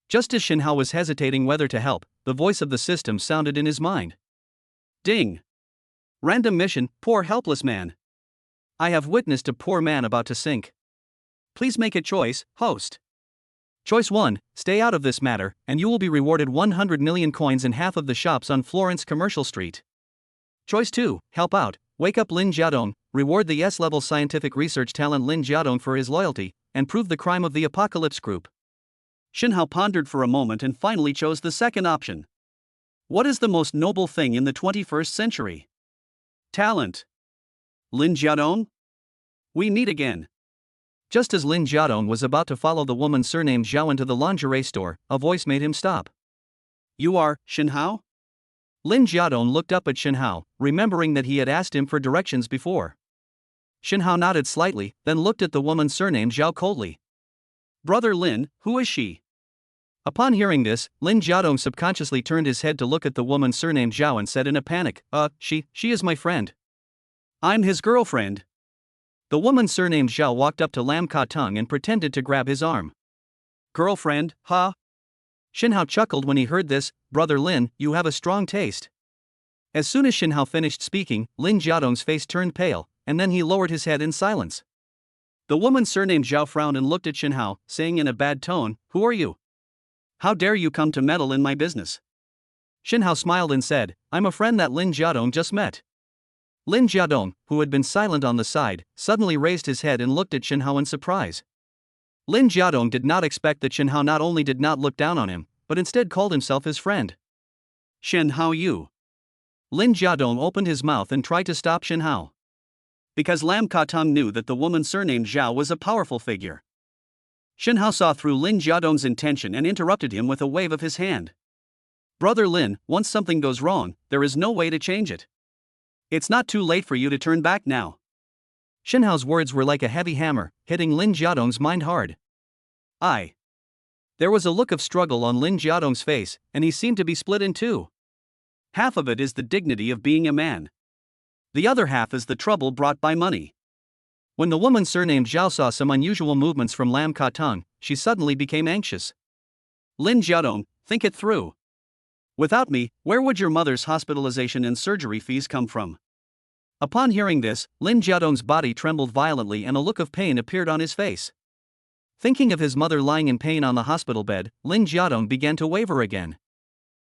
Just as Xinhao was hesitating whether to help, the voice of the system sounded in his mind. Ding! Random mission, poor helpless man. I have witnessed a poor man about to sink. Please make a choice, host. Choice 1, stay out of this matter, and you will be rewarded 100 million coins in half of the shops on Florence Commercial Street. Choice 2, help out, wake up Lin Jiadong, reward the S-level scientific research talent Lin Jiadong for his loyalty, and prove the crime of the Apocalypse Group. Xinhao pondered for a moment and finally chose the second option. What is the most noble thing in the 21st century? Talent. Lin Jiadong? We meet again. Just as Lin Jiadong was about to follow the woman surnamed Zhao into the lingerie store, a voice made him stop. You are Xinhao? Lin Jiadong looked up at Xinhao, remembering that he had asked him for directions before. Xinhao nodded slightly, then looked at the woman surnamed Zhao coldly. Brother Lin, who is she? Upon hearing this, Lin Jiadong subconsciously turned his head to look at the woman surnamed Zhao and said in a panic, she is my friend. I'm his girlfriend. The woman surnamed Zhao walked up to Lam Ka-tung and pretended to grab his arm. Girlfriend, huh? Xinhao chuckled when he heard this. Brother Lin, you have a strong taste. As soon as Xinhao finished speaking, Lin Jiadong's face turned pale, and then he lowered his head in silence. The woman surnamed Zhao frowned and looked at Xinhao, saying in a bad tone, Who are you? How dare you come to meddle in my business? Xinhao smiled and said, I'm a friend that Lin Jiadong just met. Lin Jiadong, who had been silent on the side, suddenly raised his head and looked at Xinhao in surprise. Lin Jiadong did not expect that Xinhao not only did not look down on him, but instead called himself his friend. Xinhao you. Lin Jiadong opened his mouth and tried to stop Xinhao. Because Lam Ka-tung knew that the woman surnamed Zhao was a powerful figure. Xinhao saw through Lin Jiadong's intention and interrupted him with a wave of his hand. Brother Lin, once something goes wrong, there is no way to change it. It's not too late for you to turn back now. Xinhao's words were like a heavy hammer, hitting Lin Jiadong's mind hard. There was a look of struggle on Lin Jiadong's face, and he seemed to be split in two. Half of it is the dignity of being a man. The other half is the trouble brought by money. When the woman surnamed Zhao saw some unusual movements from Lam Ka-tung, she suddenly became anxious. Lin Jiadong, think it through. Without me, where would your mother's hospitalization and surgery fees come from? Upon hearing this, Lin Jiadong's body trembled violently and a look of pain appeared on his face. Thinking of his mother lying in pain on the hospital bed, Lin Jiadong began to waver again.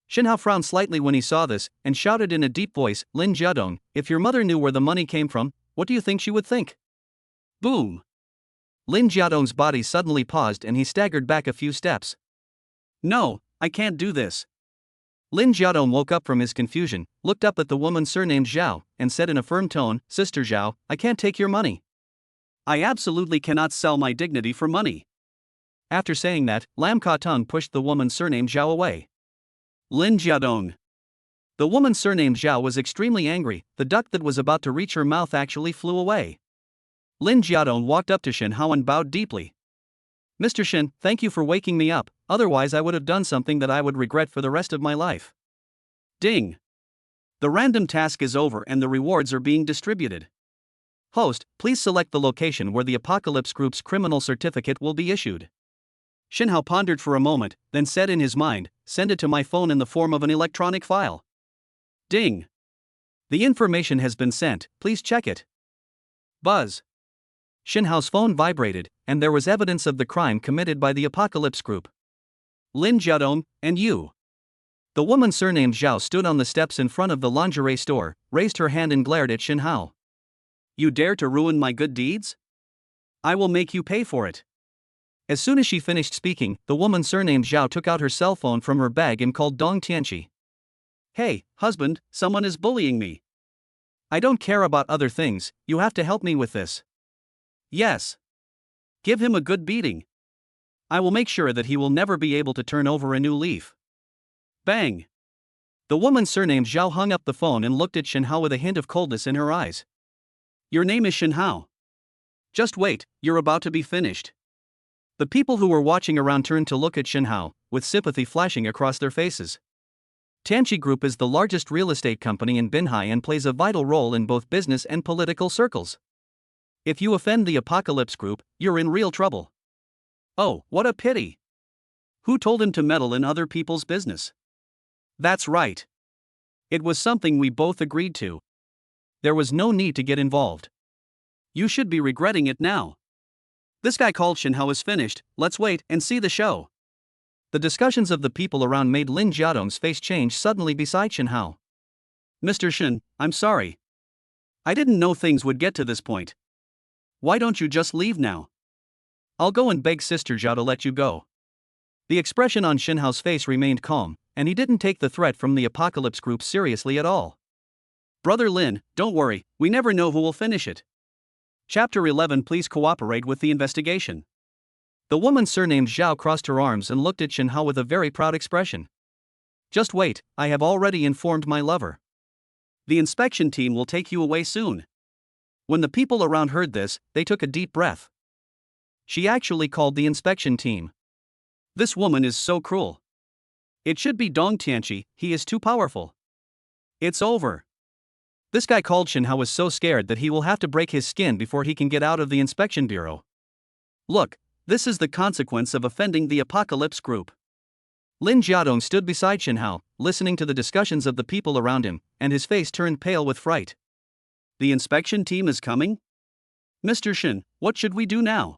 Xinhao frowned slightly when he saw this, and shouted in a deep voice, Lin Jiadong, if your mother knew where the money came from, what do you think she would think? Boom! Lin Jiadong's body suddenly paused and he staggered back a few steps. No, I can't do this. Lin Jiadong woke up from his confusion, looked up at the woman surnamed Zhao, and said in a firm tone, Sister Zhao, I can't take your money. I absolutely cannot sell my dignity for money. After saying that, Lam Ka-tung pushed the woman surnamed Zhao away. Lin Jiadong. The woman surnamed Zhao was extremely angry. The duck that was about to reach her mouth actually flew away. Lin Jiadong walked up to Xinhao and bowed deeply. Mr. Xin, thank you for waking me up, otherwise I would have done something that I would regret for the rest of my life. Ding! The random task is over and the rewards are being distributed. Host, please select the location where the Apocalypse Group's criminal certificate will be issued. Xinhao pondered for a moment, then said in his mind, send it to my phone in the form of an electronic file. Ding! The information has been sent, please check it. Buzz. Xinhao's phone vibrated, and there was evidence of the crime committed by the Apocalypse Group. Lin Jiadong, and you. The woman surnamed Zhao stood on the steps in front of the lingerie store, raised her hand and glared at Xinhao. You dare to ruin my good deeds? I will make you pay for it. As soon as she finished speaking, the woman surnamed Zhao took out her cell phone from her bag and called Dong Tianqi. Hey, husband, someone is bullying me. I don't care about other things, you have to help me with this. Yes. Give him a good beating. I will make sure that he will never be able to turn over a new leaf. Bang. The woman surnamed Zhao hung up the phone and looked at Shen Hao with a hint of coldness in her eyes. Your name is Shen Hao. Just wait, you're about to be finished. The people who were watching around turned to look at Shen Hao, with sympathy flashing across their faces. Tianqi Group is the largest real estate company in Binhai and plays a vital role in both business and political circles. If you offend the Apocalypse Group, you're in real trouble. Oh, what a pity. Who told him to meddle in other people's business? That's right. It was something we both agreed to. There was no need to get involved. You should be regretting it now. This guy called Shen Hao is finished, let's wait and see the show. The discussions of the people around made Lin Jiadong's face change suddenly beside Shen Hao. Mr. Shen, I'm sorry. I didn't know things would get to this point. Why don't you just leave now? I'll go and beg Sister Zhao to let you go. The expression on Shen Hao's face remained calm, and he didn't take the threat from the Apocalypse Group seriously at all. Brother Lin, don't worry, we never know who will finish it. Chapter 11. Please cooperate with the investigation. The woman surnamed Zhao crossed her arms and looked at Shen Hao with a very proud expression. Just wait, I have already informed my lover. The inspection team will take you away soon. When the people around heard this, they took a deep breath. She actually called the inspection team. This woman is so cruel. It should be Dong Tianqi, he is too powerful. It's over. This guy called Shen Hao was so scared that he will have to break his skin before he can get out of the inspection bureau. Look, this is the consequence of offending the Apocalypse Group. Lin Jiadong stood beside Shen Hao, listening to the discussions of the people around him, and his face turned pale with fright. The inspection team is coming? Mr. Shen, what should we do now?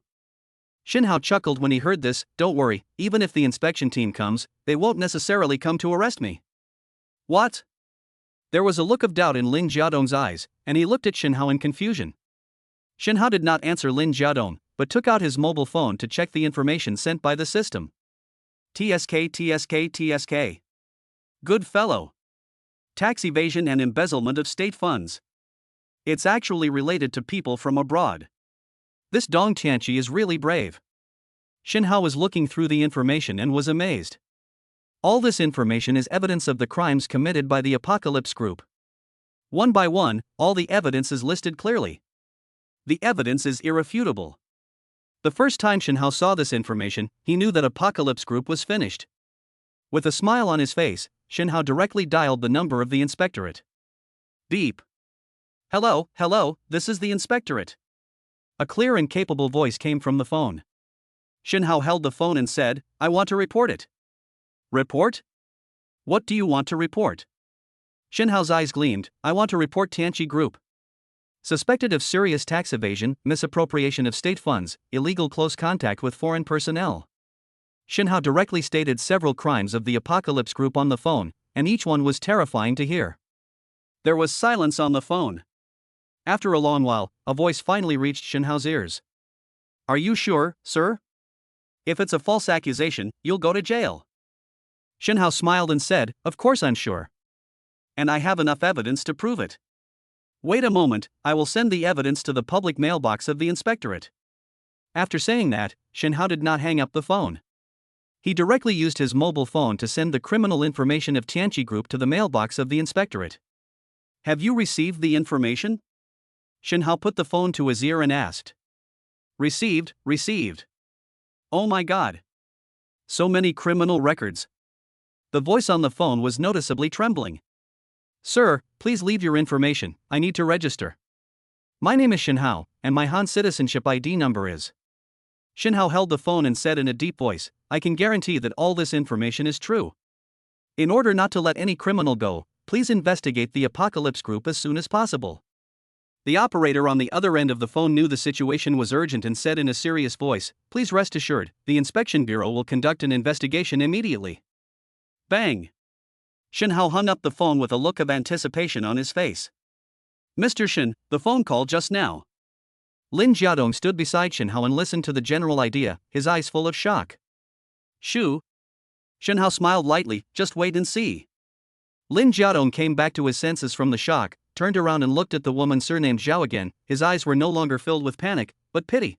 Shen Hao chuckled when he heard this. Don't worry, even if the inspection team comes, they won't necessarily come to arrest me. What? There was a look of doubt in Lin Jiadong's eyes, and he looked at Shen Hao in confusion. Shen Hao did not answer Lin Jiadong, but took out his mobile phone to check the information sent by the system. TSK. Good fellow. Tax evasion and embezzlement of state funds. It's actually related to people from abroad. This Dong Tianqi is really brave. Shen Hao was looking through the information and was amazed. All this information is evidence of the crimes committed by the Apocalypse Group. One by one, all the evidence is listed clearly. The evidence is irrefutable. The first time Shen Hao saw this information, he knew that Apocalypse Group was finished. With a smile on his face, Shen Hao directly dialed the number of the inspectorate. Beep. Hello, this is the inspectorate. A clear and capable voice came from the phone. Shen Hao held the phone and said, I want to report it. Report? What do you want to report? Shen Hao's eyes gleamed. I want to report Tianqi Group. Suspected of serious tax evasion, misappropriation of state funds, illegal close contact with foreign personnel. Shen Hao directly stated several crimes of the Apocalypse Group on the phone, and each one was terrifying to hear. There was silence on the phone. After a long while, a voice finally reached Shen Hao's ears. Are you sure, sir? If it's a false accusation, you'll go to jail. Shen Hao smiled and said, Of course I'm sure. And I have enough evidence to prove it. Wait a moment, I will send the evidence to the public mailbox of the inspectorate. After saying that, Shen Hao did not hang up the phone. He directly used his mobile phone to send the criminal information of Tianqi Group to the mailbox of the inspectorate. Have you received the information? Shen Hao put the phone to his ear and asked. Received. Oh my God. So many criminal records. The voice on the phone was noticeably trembling. Sir, please leave your information, I need to register. My name is Shen Hao, and my Han citizenship ID number is. Shen Hao held the phone and said in a deep voice, I can guarantee that all this information is true. In order not to let any criminal go, please investigate the Apocalypse Group as soon as possible. The operator on the other end of the phone knew the situation was urgent and said in a serious voice, Please rest assured, the Inspection Bureau will conduct an investigation immediately. Bang! Shen Hao hung up the phone with a look of anticipation on his face. Mr. Shen, the phone call just now. Lin Jiadong stood beside Shen Hao and listened to the general idea, his eyes full of shock. Shoo. Shen Hao smiled lightly, just wait and see. Lin Jiadong came back to his senses from the shock, turned around and looked at the woman surnamed Zhao again. His eyes were no longer filled with panic, but pity.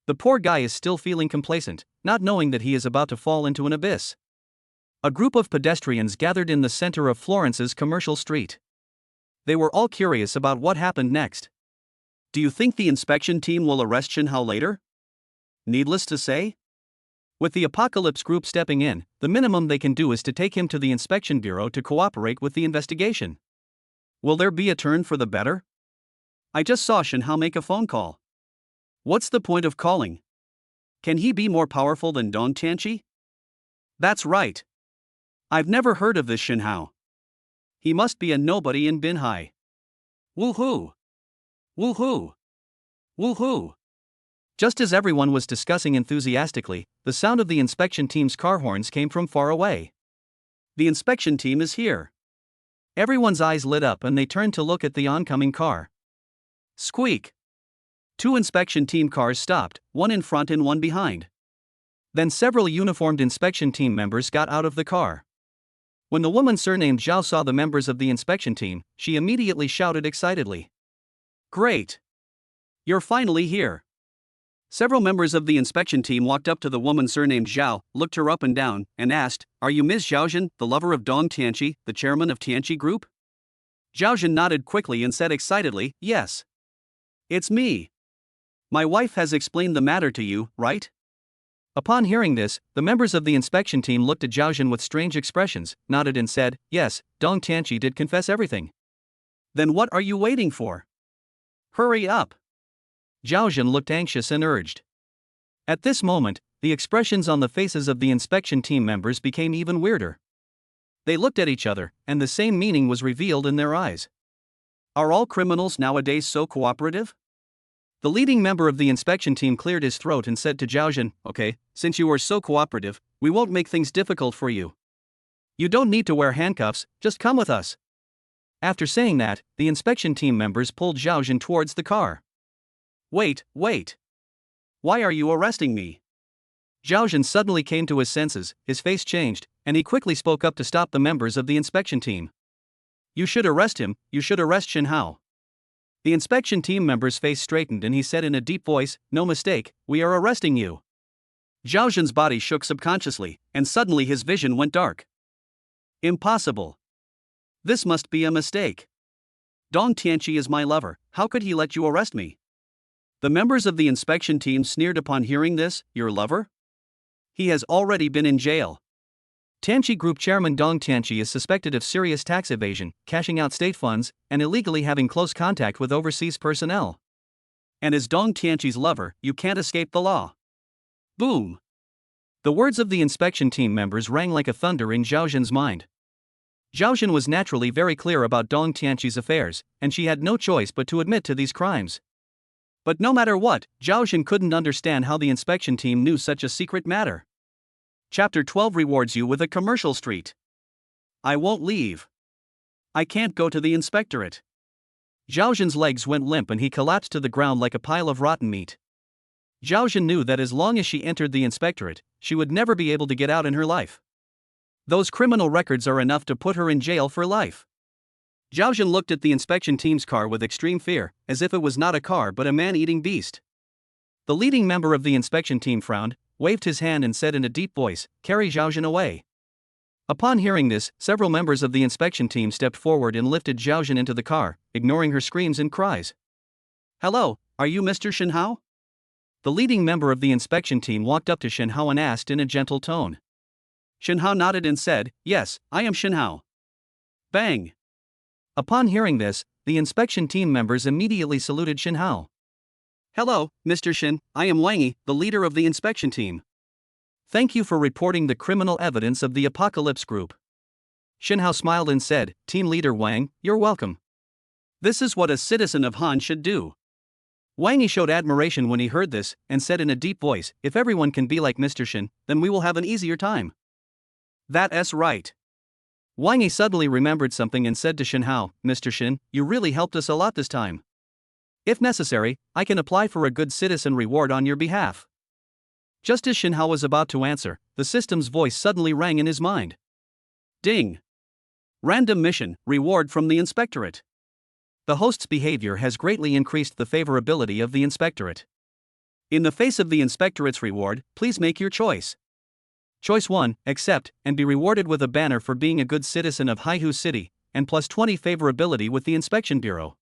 The poor guy is still feeling complacent, not knowing that he is about to fall into an abyss. A group of pedestrians gathered in the center of Florence's commercial street. They were all curious about what happened next. Do you think the inspection team will arrest Shen Hao later? Needless to say, with the Apocalypse Group stepping in, the minimum they can do is to take him to the inspection bureau to cooperate with the investigation. Will there be a turn for the better? I just saw Shen Hao make a phone call. What's the point of calling? Can he be more powerful than Dong Tianqi? That's right. I've never heard of this Shen Hao. He must be a nobody in Binhai. Woohoo! Woohoo! Woohoo! Just as everyone was discussing enthusiastically, the sound of the inspection team's car horns came from far away. The inspection team is here. Everyone's eyes lit up and they turned to look at the oncoming car. Squeak! 2 inspection team cars stopped, one in front and one behind. Then several uniformed inspection team members got out of the car. When the woman surnamed Zhao saw the members of the inspection team, she immediately shouted excitedly. Great! You're finally here! Several members of the inspection team walked up to the woman surnamed Zhao, looked her up and down, and asked, Are you Ms. Zhaozhen, the lover of Dong Tianqi, the chairman of Tianqi Group? Zhaozhen nodded quickly and said excitedly, Yes. It's me. My wife has explained the matter to you, right? Upon hearing this, the members of the inspection team looked at Zhaozhen with strange expressions, nodded and said, Yes, Dong Tianqi did confess everything. Then what are you waiting for? Hurry up! Zhaozhen looked anxious and urged. At this moment, the expressions on the faces of the inspection team members became even weirder. They looked at each other, and the same meaning was revealed in their eyes. Are all criminals nowadays so cooperative? The leading member of the inspection team cleared his throat and said to Zhaozhen, Okay, since you are so cooperative, we won't make things difficult for you. You don't need to wear handcuffs, just come with us. After saying that, the inspection team members pulled Zhaozhen towards the car. Wait. Why are you arresting me? Zhaozhen suddenly came to his senses, his face changed, and he quickly spoke up to stop the members of the inspection team. You should arrest him, you should arrest Shen Hao. The inspection team member's face straightened and he said in a deep voice, No mistake, we are arresting you. Zhaozhen's body shook subconsciously, and suddenly his vision went dark. Impossible. This must be a mistake. Dong Tianqi is my lover, how could he let you arrest me? The members of the inspection team sneered upon hearing this, Your lover? He has already been in jail. Tianqi Group Chairman Dong Tianqi is suspected of serious tax evasion, cashing out state funds, and illegally having close contact with overseas personnel. And as Dong Tianqi's lover, you can't escape the law. Boom! The words of the inspection team members rang like a thunder in Zhaozhen's mind. Zhaozhen was naturally very clear about Dong Tianqi's affairs, and she had no choice but to admit to these crimes. But no matter what, Zhaozhen couldn't understand how the inspection team knew such a secret matter. Chapter 12 rewards you with a commercial street. I won't leave. I can't go to the inspectorate. Zhaozhen's legs went limp and he collapsed to the ground like a pile of rotten meat. Zhaozhen knew that as long as she entered the inspectorate, she would never be able to get out in her life. Those criminal records are enough to put her in jail for life. Zhaozhen looked at the inspection team's car with extreme fear, as if it was not a car but a man-eating beast. The leading member of the inspection team frowned, waved his hand and said in a deep voice, Carry Zhaozhen away. Upon hearing this, several members of the inspection team stepped forward and lifted Zhaozhen into the car, ignoring her screams and cries. Hello, are you Mr. Shen Hao? The leading member of the inspection team walked up to Shen Hao and asked in a gentle tone. Shen Hao nodded and said, Yes, I am Shen Hao. Bang! Upon hearing this, the inspection team members immediately saluted Shen Hao. Hello, Mr. Shen, I am Wang Yi, the leader of the inspection team. Thank you for reporting the criminal evidence of the Apocalypse Group. Shen Hao smiled and said, Team leader Wang, you're welcome. This is what a citizen of Han should do. Wang Yi showed admiration when he heard this, and said in a deep voice, If everyone can be like Mr. Shen, then we will have an easier time. That's right. Wang Yi suddenly remembered something and said to Shen Hao, Mr. Shen, you really helped us a lot this time. If necessary, I can apply for a good citizen reward on your behalf. Just as Shinhao was about to answer, the system's voice suddenly rang in his mind. Ding! Random mission, reward from the inspectorate. The host's behavior has greatly increased the favorability of the inspectorate. In the face of the inspectorate's reward, please make your choice. Choice 1, accept, and be rewarded with a banner for being a good citizen of Haihu City, and plus 20 favorability with the Inspection Bureau.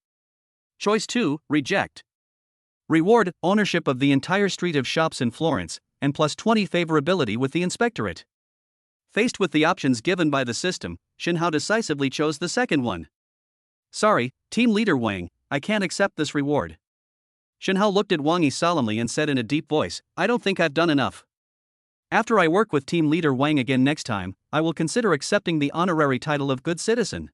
Choice 2, reject. Reward, ownership of the entire street of shops in Florence, and plus 20 favorability with the inspectorate. Faced with the options given by the system, Shinhao decisively chose the second one. Sorry, Team Leader Wang, I can't accept this reward. Shinhao looked at Wang Yi solemnly and said in a deep voice, I don't think I've done enough. After I work with Team Leader Wang again next time, I will consider accepting the honorary title of Good Citizen.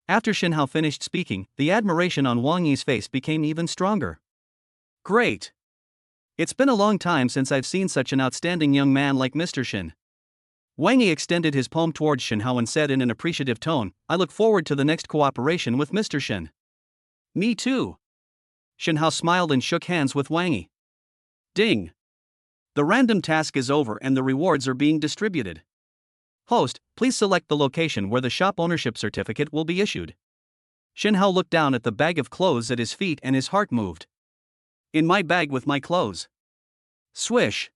After Shinhao finished speaking, the admiration on Wang Yi's face became even stronger. Great! It's been a long time since I've seen such an outstanding young man like Mr. Shin. Wang Yi extended his palm towards Shinhao and said in an appreciative tone, I look forward to the next cooperation with Mr. Shin. Me too. Shinhao smiled and shook hands with Wang Yi. Ding! The random task is over and the rewards are being distributed. Host, please select the location where the shop ownership certificate will be issued. Shinhao looked down at the bag of clothes at his feet and his heart moved. In my bag with my clothes. Swish!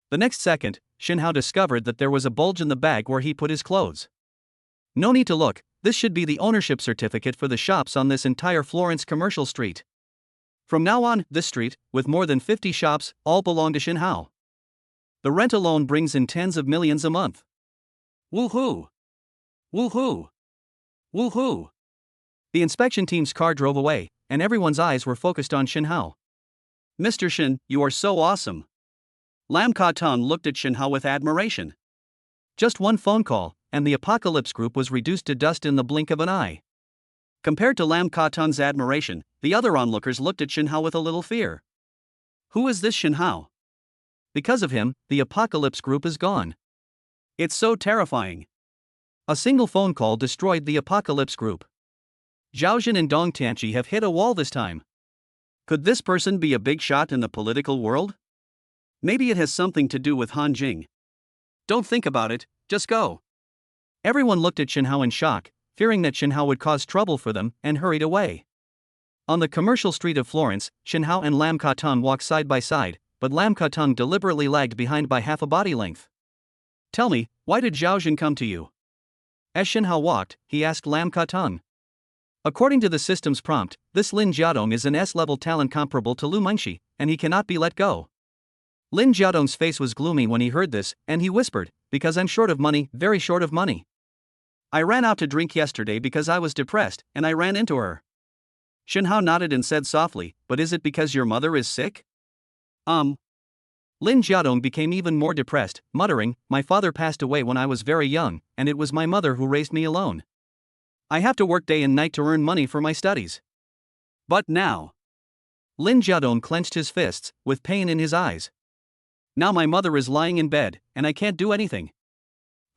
The next second, Shinhao discovered that there was a bulge in the bag where he put his clothes. No need to look, this should be the ownership certificate for the shops on this entire Florence commercial street. From now on, this street, with more than 50 shops, all belong to Shinhao. The rent alone brings in tens of millions a month. Woohoo! Woohoo! Woohoo! The inspection team's car drove away, and everyone's eyes were focused on Shinhao. Mr. Shin, you are so awesome. Lam Ka-tong looked at Shinhao with admiration. Just one phone call, and the Apocalypse Group was reduced to dust in the blink of an eye. Compared to Lam Ka-tong's admiration, the other onlookers looked at Shinhao with a little fear. Who is this Shinhao? Because of him, the Apocalypse Group is gone. It's so terrifying. A single phone call destroyed the Apocalypse Group. Zhaojin and Dong Tianchi have hit a wall this time. Could this person be a big shot in the political world? Maybe it has something to do with Han Jing. Don't think about it, just go. Everyone looked at Shinhao in shock, fearing that Shinhao would cause trouble for them, and hurried away. On the commercial street of Florence, Shinhao and Lam Ka-tong walked side by side, but Lam Ka-tong deliberately lagged behind by half a body length. Tell me, why did Zhaojin come to you? As Shinhao walked, he asked Lam Ka-tong. According to the system's prompt, this Lin Jiaodong is an S-level talent comparable to Lu Mengxi, and he cannot be let go. Lin Jiaodong's face was gloomy when he heard this, and he whispered, because I'm short of money, very short of money. I ran out to drink yesterday because I was depressed, and I ran into her. Shinhao nodded and said softly, but is it because your mother is sick? Lin Jiaodong became even more depressed, muttering, my father passed away when I was very young, and it was my mother who raised me alone. I have to work day and night to earn money for my studies. But now. Lin Jiaodong clenched his fists, with pain in his eyes. Now my mother is lying in bed, and I can't do anything.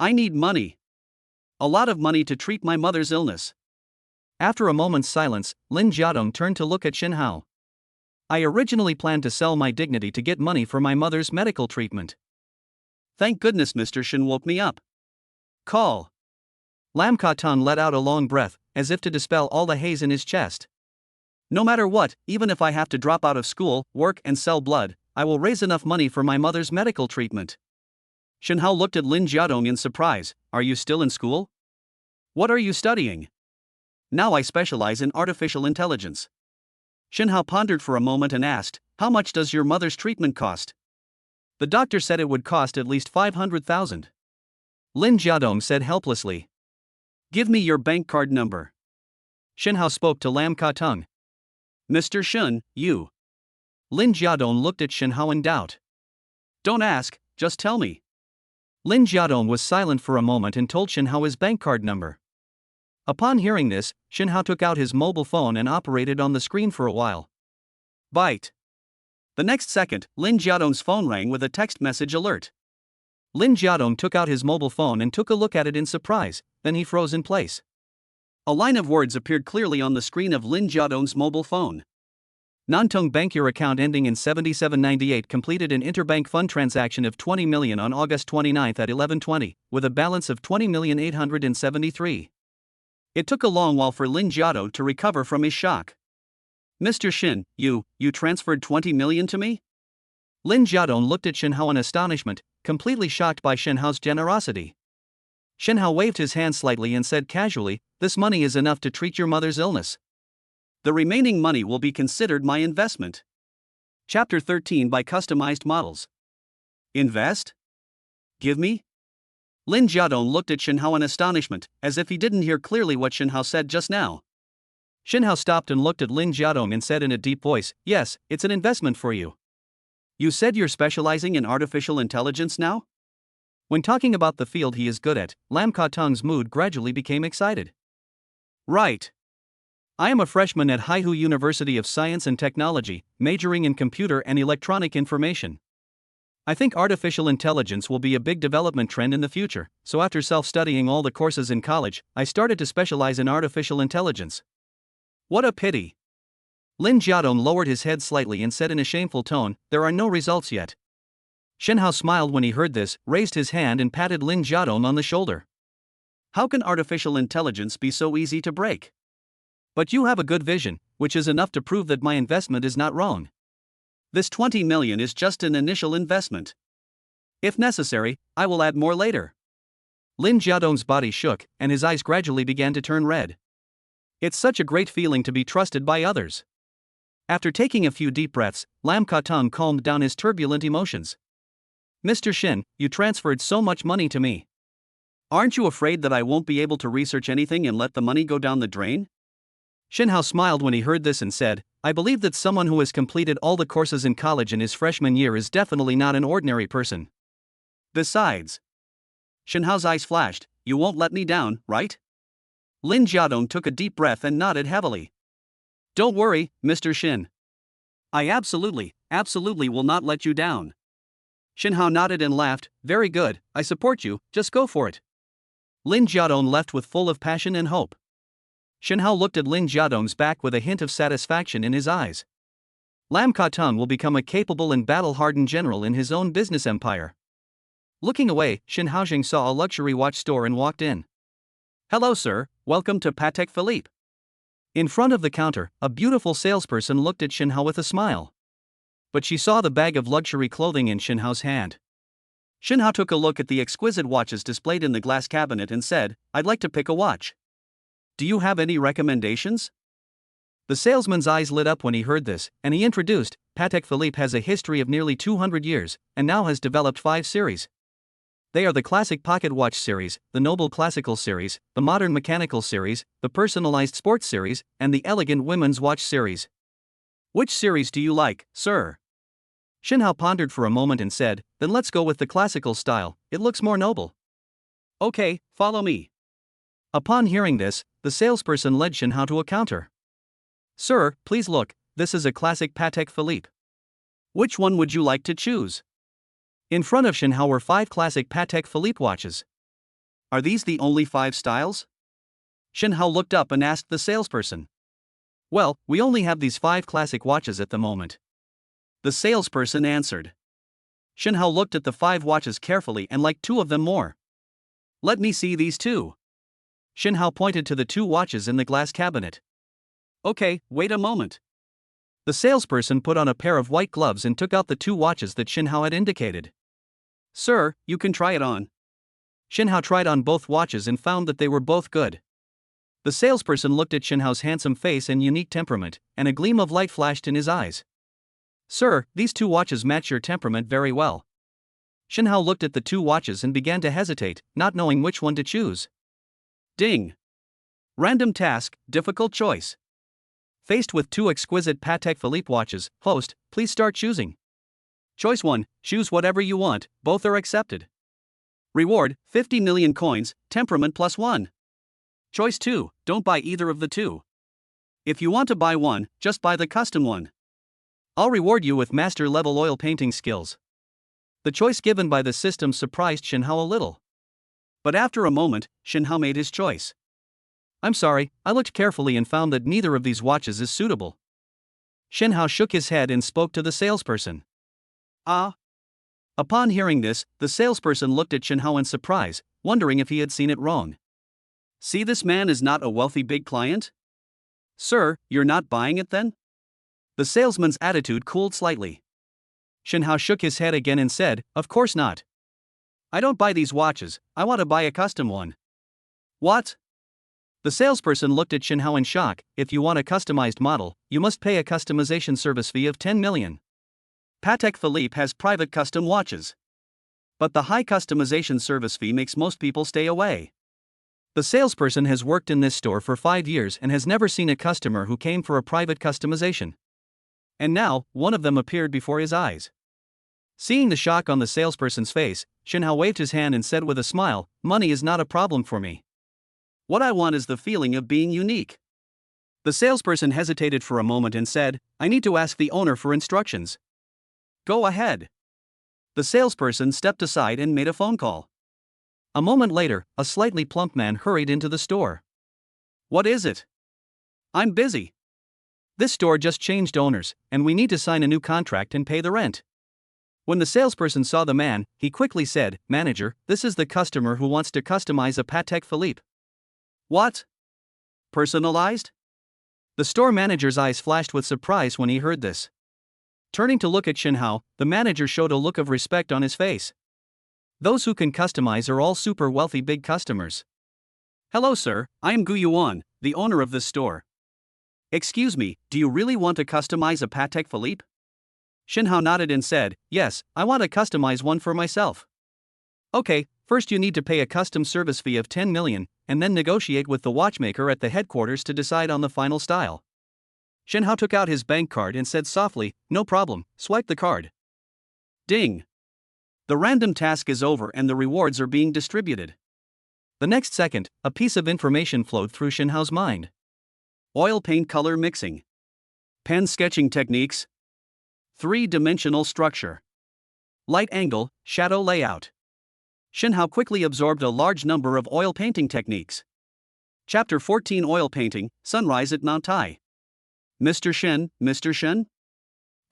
I need money. A lot of money to treat my mother's illness. After a moment's silence, Lin Jiaodong turned to look at Shinhao. I originally planned to sell my dignity to get money for my mother's medical treatment. Thank goodness Mr. Shin woke me up. Call. Lam Ka-tong let out a long breath, as if to dispel all the haze in his chest. No matter what, even if I have to drop out of school, work and sell blood, I will raise enough money for my mother's medical treatment. Shinhao looked at Lin Jiaodong in surprise. Are you still in school? What are you studying? Now I specialize in artificial intelligence. Shinhao pondered for a moment and asked, how much does your mother's treatment cost? The doctor said it would cost at least 500,000. Lin Jiaodong said helplessly. Give me your bank card number. Shinhao spoke to Lam Ka-tong. Mr. Shin, you. Lin Jiaodong looked at Shinhao in doubt. Don't ask, just tell me. Lin Jiaodong was silent for a moment and told Shinhao his bank card number. Upon hearing this, Shinhao took out his mobile phone and operated on the screen for a while. Byte. The next second, Lin Jiaodong's phone rang with a text message alert. Lin Jiaodong took out his mobile phone and took a look at it in surprise, then he froze in place. A line of words appeared clearly on the screen of Lin Jiaodong's mobile phone. Nantong Bank. Your account ending in 7798 completed an interbank fund transaction of 20 million on August 29 at 11:20, with a balance of 20,873. It took a long while for Lin Jiado to recover from his shock. Mr. Shin, you transferred 20 million to me? Lin Jiadong looked at Shin Hao in astonishment, completely shocked by Shin Hao's generosity. Shin Hao waved his hand slightly and said casually, "This money is enough to treat your mother's illness. The remaining money will be considered my investment." Chapter 13 by Customized Models. Invest? Give me? Lin Jiadong looked at Shin Hao in astonishment, as if he didn't hear clearly what Shin Hao said just now. Shin Hao stopped and looked at Lin Jiadong and said in a deep voice, "Yes, it's an investment for you. You said you're specializing in artificial intelligence now?" When talking about the field he is good at, Lam Ka-tung's mood gradually became excited. "Right. I am a freshman at Haihu University of Science and Technology, majoring in computer and electronic information. I think artificial intelligence will be a big development trend in the future, so after self-studying all the courses in college, I started to specialize in artificial intelligence." "What a pity." Lin Jiadong lowered his head slightly and said in a shameful tone, "There are no results yet." Shin Hao smiled when he heard this, raised his hand and patted Lin Jiadong on the shoulder. "How can artificial intelligence be so easy to break? But you have a good vision, which is enough to prove that my investment is not wrong. This 20 million is just an initial investment. If necessary, I will add more later." Lin Jiadong's body shook, and his eyes gradually began to turn red. It's such a great feeling to be trusted by others. After taking a few deep breaths, Lam Ka-tung calmed down his turbulent emotions. "Mr. Shin, you transferred so much money to me. Aren't you afraid that I won't be able to research anything and let the money go down the drain?" Shin Hao smiled when he heard this and said, "I believe that someone who has completed all the courses in college in his freshman year is definitely not an ordinary person. Besides," Shin Hao's eyes flashed, "you won't let me down, right?" Lin Jiadong took a deep breath and nodded heavily. "Don't worry, Mr. Shin. I absolutely will not let you down." Shin Hao nodded and laughed, "Very good, I support you, just go for it." Lin Jiadong left with full of passion and hope. Shin Hao looked at Lin Jiadong's back with a hint of satisfaction in his eyes. Lam Ka-tung will become a capable and battle-hardened general in his own business empire. Looking away, Shin Haojing saw a luxury watch store and walked in. "Hello sir, welcome to Patek Philippe." In front of the counter, a beautiful salesperson looked at Shin Hao with a smile. But she saw the bag of luxury clothing in Shin Hao's hand. Shin Hao took a look at the exquisite watches displayed in the glass cabinet and said, "I'd like to pick a watch. Do you have any recommendations?" The salesman's eyes lit up when he heard this, and he introduced, "Patek Philippe has a history of nearly 200 years, and now has developed 5 series. They are the Classic Pocket Watch series, the Noble Classical series, the Modern Mechanical series, the Personalized Sports series, and the Elegant Women's Watch series. Which series do you like, sir?" Shin Hao pondered for a moment and said, "Then let's go with the classical style, it looks more noble." "Okay, follow me." Upon hearing this, the salesperson led Shin Hao to a counter. "Sir, please look, this is a classic Patek Philippe. Which one would you like to choose?" In front of Shin Hao were 5 classic Patek Philippe watches. "Are these the only 5 styles?" Shin Hao looked up and asked the salesperson. "Well, we only have these 5 classic watches at the moment," the salesperson answered. Shin Hao looked at the 5 watches carefully and liked 2 of them more. "Let me see these 2. Shin Hao pointed to the 2 watches in the glass cabinet. "Okay, wait a moment." The salesperson put on a pair of white gloves and took out the 2 watches that Shin Hao had indicated. "Sir, you can try it on." Shin Hao tried on both watches and found that they were both good. The salesperson looked at Shin Hao's handsome face and unique temperament, and a gleam of light flashed in his eyes. "Sir, these 2 watches match your temperament very well." Shin Hao looked at the 2 watches and began to hesitate, not knowing which one to choose. Ding! Random task, difficult choice. Faced with 2 exquisite Patek Philippe watches, host, please start choosing. Choice 1, choose whatever you want, both are accepted. Reward, 50 million coins, temperament +1. Choice 2, don't buy either of the 2. If you want to buy one, just buy the custom one. I'll reward you with master-level oil painting skills. The choice given by the system surprised Shin Hao a little. But after a moment, Shin Hao made his choice. "I'm sorry, I looked carefully and found that neither of these watches is suitable." Shin Hao shook his head and spoke to the salesperson. Ah. Upon hearing this, the salesperson looked at Shin Hao in surprise, wondering if he had seen it wrong. See, this man is not a wealthy big client? Sir, you're not buying it then? The salesman's attitude cooled slightly. Shin Hao shook his head again and said, Of course not. I don't buy these watches, I want to buy a custom one. What? The salesperson looked at Shin Hao in shock. If you want a customized model, you must pay a customization service fee of 10 million. Patek Philippe has private custom watches. But the high customization service fee makes most people stay away. The salesperson has worked in this store for 5 years and has never seen a customer who came for a private customization. And now, one of them appeared before his eyes. Seeing the shock on the salesperson's face, Shin Hao waved his hand and said with a smile, Money is not a problem for me. What I want is the feeling of being unique. The salesperson hesitated for a moment and said, I need to ask the owner for instructions. Go ahead. The salesperson stepped aside and made a phone call. A moment later, a slightly plump man hurried into the store. What is it? I'm busy. This store just changed owners, and we need to sign a new contract and pay the rent. When the salesperson saw the man, he quickly said, Manager, this is the customer who wants to customize a Patek Philippe. What? Personalized? The store manager's eyes flashed with surprise when he heard this. Turning to look at Shin Hao, the manager showed a look of respect on his face. Those who can customize are all super wealthy big customers. Hello sir, I am Gu Yuan, the owner of this store. Excuse me, do you really want to customize a Patek Philippe? Shin Hao nodded and said, Yes, I want to customize one for myself. Okay, first you need to pay a custom service fee of 10 million, and then negotiate with the watchmaker at the headquarters to decide on the final style. Shin Hao took out his bank card and said softly, No problem, swipe the card. Ding. The random task is over and the rewards are being distributed. The next second, a piece of information flowed through Shin Hao's mind. Oil paint color mixing. Pen sketching techniques. 3-dimensional structure. Light angle, shadow layout. Shin Hao quickly absorbed a large number of oil painting techniques. Chapter 14 Oil Painting, Sunrise at Mount Tai. Mr. Shin?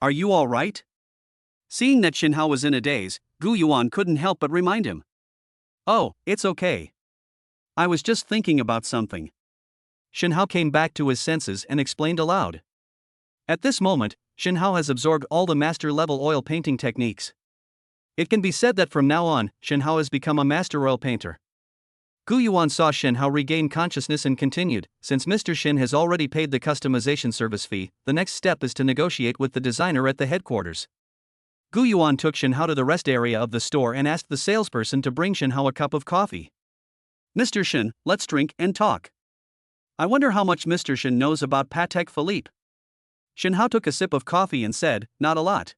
Are you all right? Seeing that Shin Hao was in a daze, Gu Yuan couldn't help but remind him. Oh, it's okay. I was just thinking about something. Shin Hao came back to his senses and explained aloud. At this moment, Shin Hao has absorbed all the master-level oil painting techniques. It can be said that from now on, Shin Hao has become a master oil painter. Gu Yuan saw Shin Hao regain consciousness and continued, Since Mr. Shin has already paid the customization service fee, the next step is to negotiate with the designer at the headquarters. Gu Yuan took Shin Hao to the rest area of the store and asked the salesperson to bring Shin Hao a cup of coffee. Mr. Shin, let's drink and talk. I wonder how much Mr. Shin knows about Patek Philippe. Shin Hao took a sip of coffee and said, Not a lot.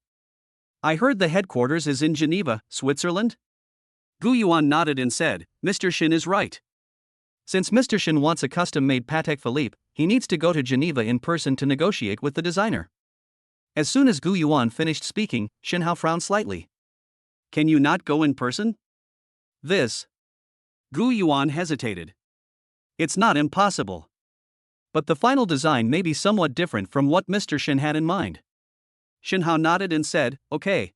I heard the headquarters is in Geneva, Switzerland? Gu Yuan nodded and said, Mr. Shin is right. Since Mr. Shin wants a custom-made Patek Philippe, he needs to go to Geneva in person to negotiate with the designer. As soon as Gu Yuan finished speaking, Shin Hao frowned slightly. Can you not go in person? Gu Yuan hesitated. It's not impossible. But the final design may be somewhat different from what Mr. Shin had in mind. Shin Hao nodded and said, Okay.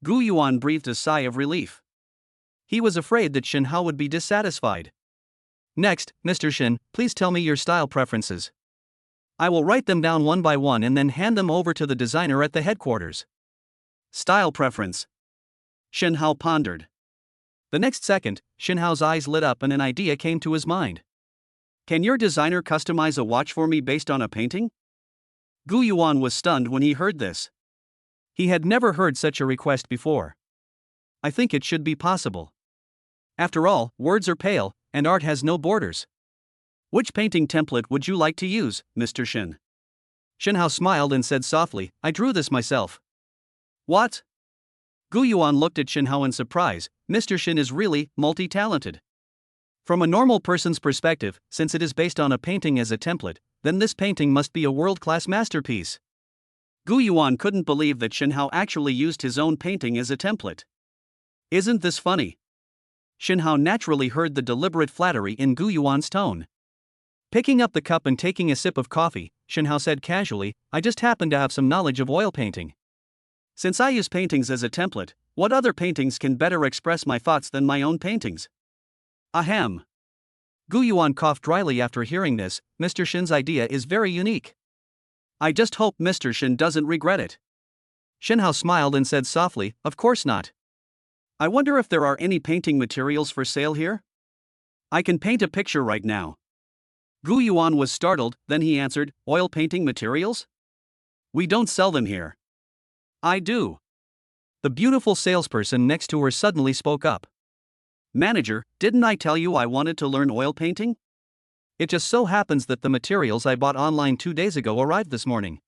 Gu Yuan breathed a sigh of relief. He was afraid that Shin Hao would be dissatisfied. Next, Mr. Shin, please tell me your style preferences. I will write them down one by one and then hand them over to the designer at the headquarters. Style preference. Shin Hao pondered. The next second, Shin Hao's eyes lit up and an idea came to his mind. Can your designer customize a watch for me based on a painting? Gu Yuan was stunned when he heard this. He had never heard such a request before. I think it should be possible. After all, words are pale, and art has no borders. Which painting template would you like to use, Mr. Shin? Shin Hao smiled and said softly, I drew this myself. What? Gu Yuan looked at Shin Hao in surprise. Mr. Shin is really multi-talented. From a normal person's perspective, since it is based on a painting as a template, then this painting must be a world-class masterpiece. Gu Yuan couldn't believe that Shin Hao actually used his own painting as a template. Isn't this funny? Shin Hao naturally heard the deliberate flattery in Gu Yuan's tone. Picking up the cup and taking a sip of coffee, Shinhao said casually, I just happen to have some knowledge of oil painting. Since I use paintings as a template, what other paintings can better express my thoughts than my own paintings? Ahem. Gu Yuan coughed dryly after hearing this. Mr. Shin's idea is very unique. I just hope Mr. Shin doesn't regret it. Shinhao smiled and said softly, Of course not. I wonder if there are any painting materials for sale here? I can paint a picture right now. Gu Yuan was startled, then he answered, Oil painting materials? We don't sell them here. I do. The beautiful salesperson next to her suddenly spoke up. Manager, didn't I tell you I wanted to learn oil painting? It just so happens that the materials I bought online 2 days ago arrived this morning.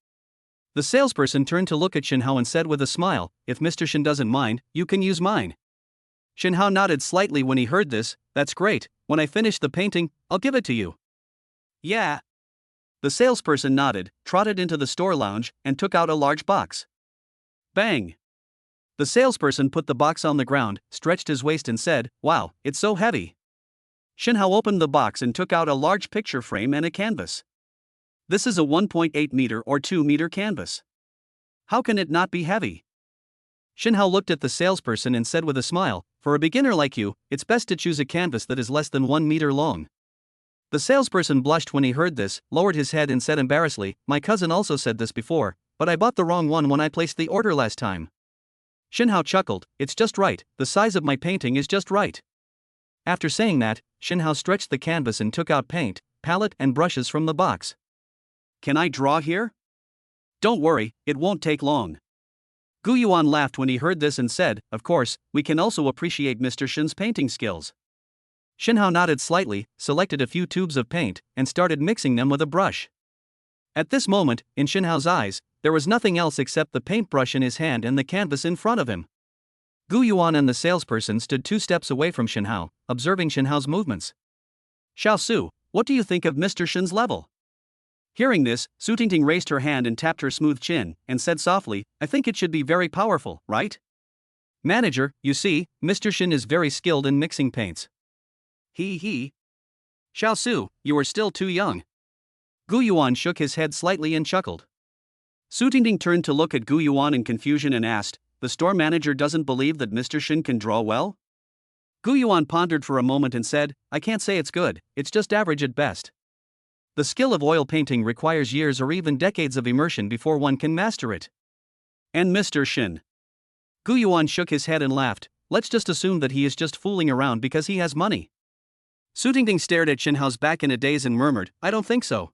The salesperson turned to look at Shinhao and said with a smile, If Mr. Shin doesn't mind, you can use mine. Shinhao nodded slightly when he heard this. That's great, when I finish the painting, I'll give it to you. Yeah. The salesperson nodded, trotted into the store lounge, and took out a large box. Bang! The salesperson put the box on the ground, stretched his waist and said, Wow, it's so heavy. Shinhao opened the box and took out a large picture frame and a canvas. This is a 1.8 meter or 2 meter canvas. How can it not be heavy? Shinhao looked at the salesperson and said with a smile, For a beginner like you, it's best to choose a canvas that is less than 1 meter long. The salesperson blushed when he heard this, lowered his head and said embarrassedly, My cousin also said this before, but I bought the wrong one when I placed the order last time. Shinhao chuckled, It's just right, the size of my painting is just right. After saying that, Shinhao stretched the canvas and took out paint, palette and brushes from the box. Can I draw here? Don't worry, it won't take long. Gu Yuan laughed when he heard this and said, Of course, we can also appreciate Mr. Shin's painting skills. Shinhao nodded slightly, selected a few tubes of paint, and started mixing them with a brush. At this moment, in Shinhao's eyes, there was nothing else except the paintbrush in his hand and the canvas in front of him. Gu Yuan and the salesperson stood 2 steps away from Shinhao, observing Shinhao's movements. Xiao Su, what do you think of Mr. Shin's level? Hearing this, Su Tingting raised her hand and tapped her smooth chin, and said softly, I think it should be very powerful, right? Manager, you see, Mr. Shin is very skilled in mixing paints. He. Xiao Su, you are still too young. Gu Yuan shook his head slightly and chuckled. Su Tingting turned to look at Gu Yuan in confusion and asked, The store manager doesn't believe that Mr. Shin can draw well? Gu Yuan pondered for a moment and said, I can't say it's good, it's just average at best. The skill of oil painting requires years or even decades of immersion before one can master it. And Mr. Shin? Gu Yuan shook his head and laughed, Let's just assume that he is just fooling around because he has money. Su Tingting stared at Shinhao's back in a daze and murmured, I don't think so.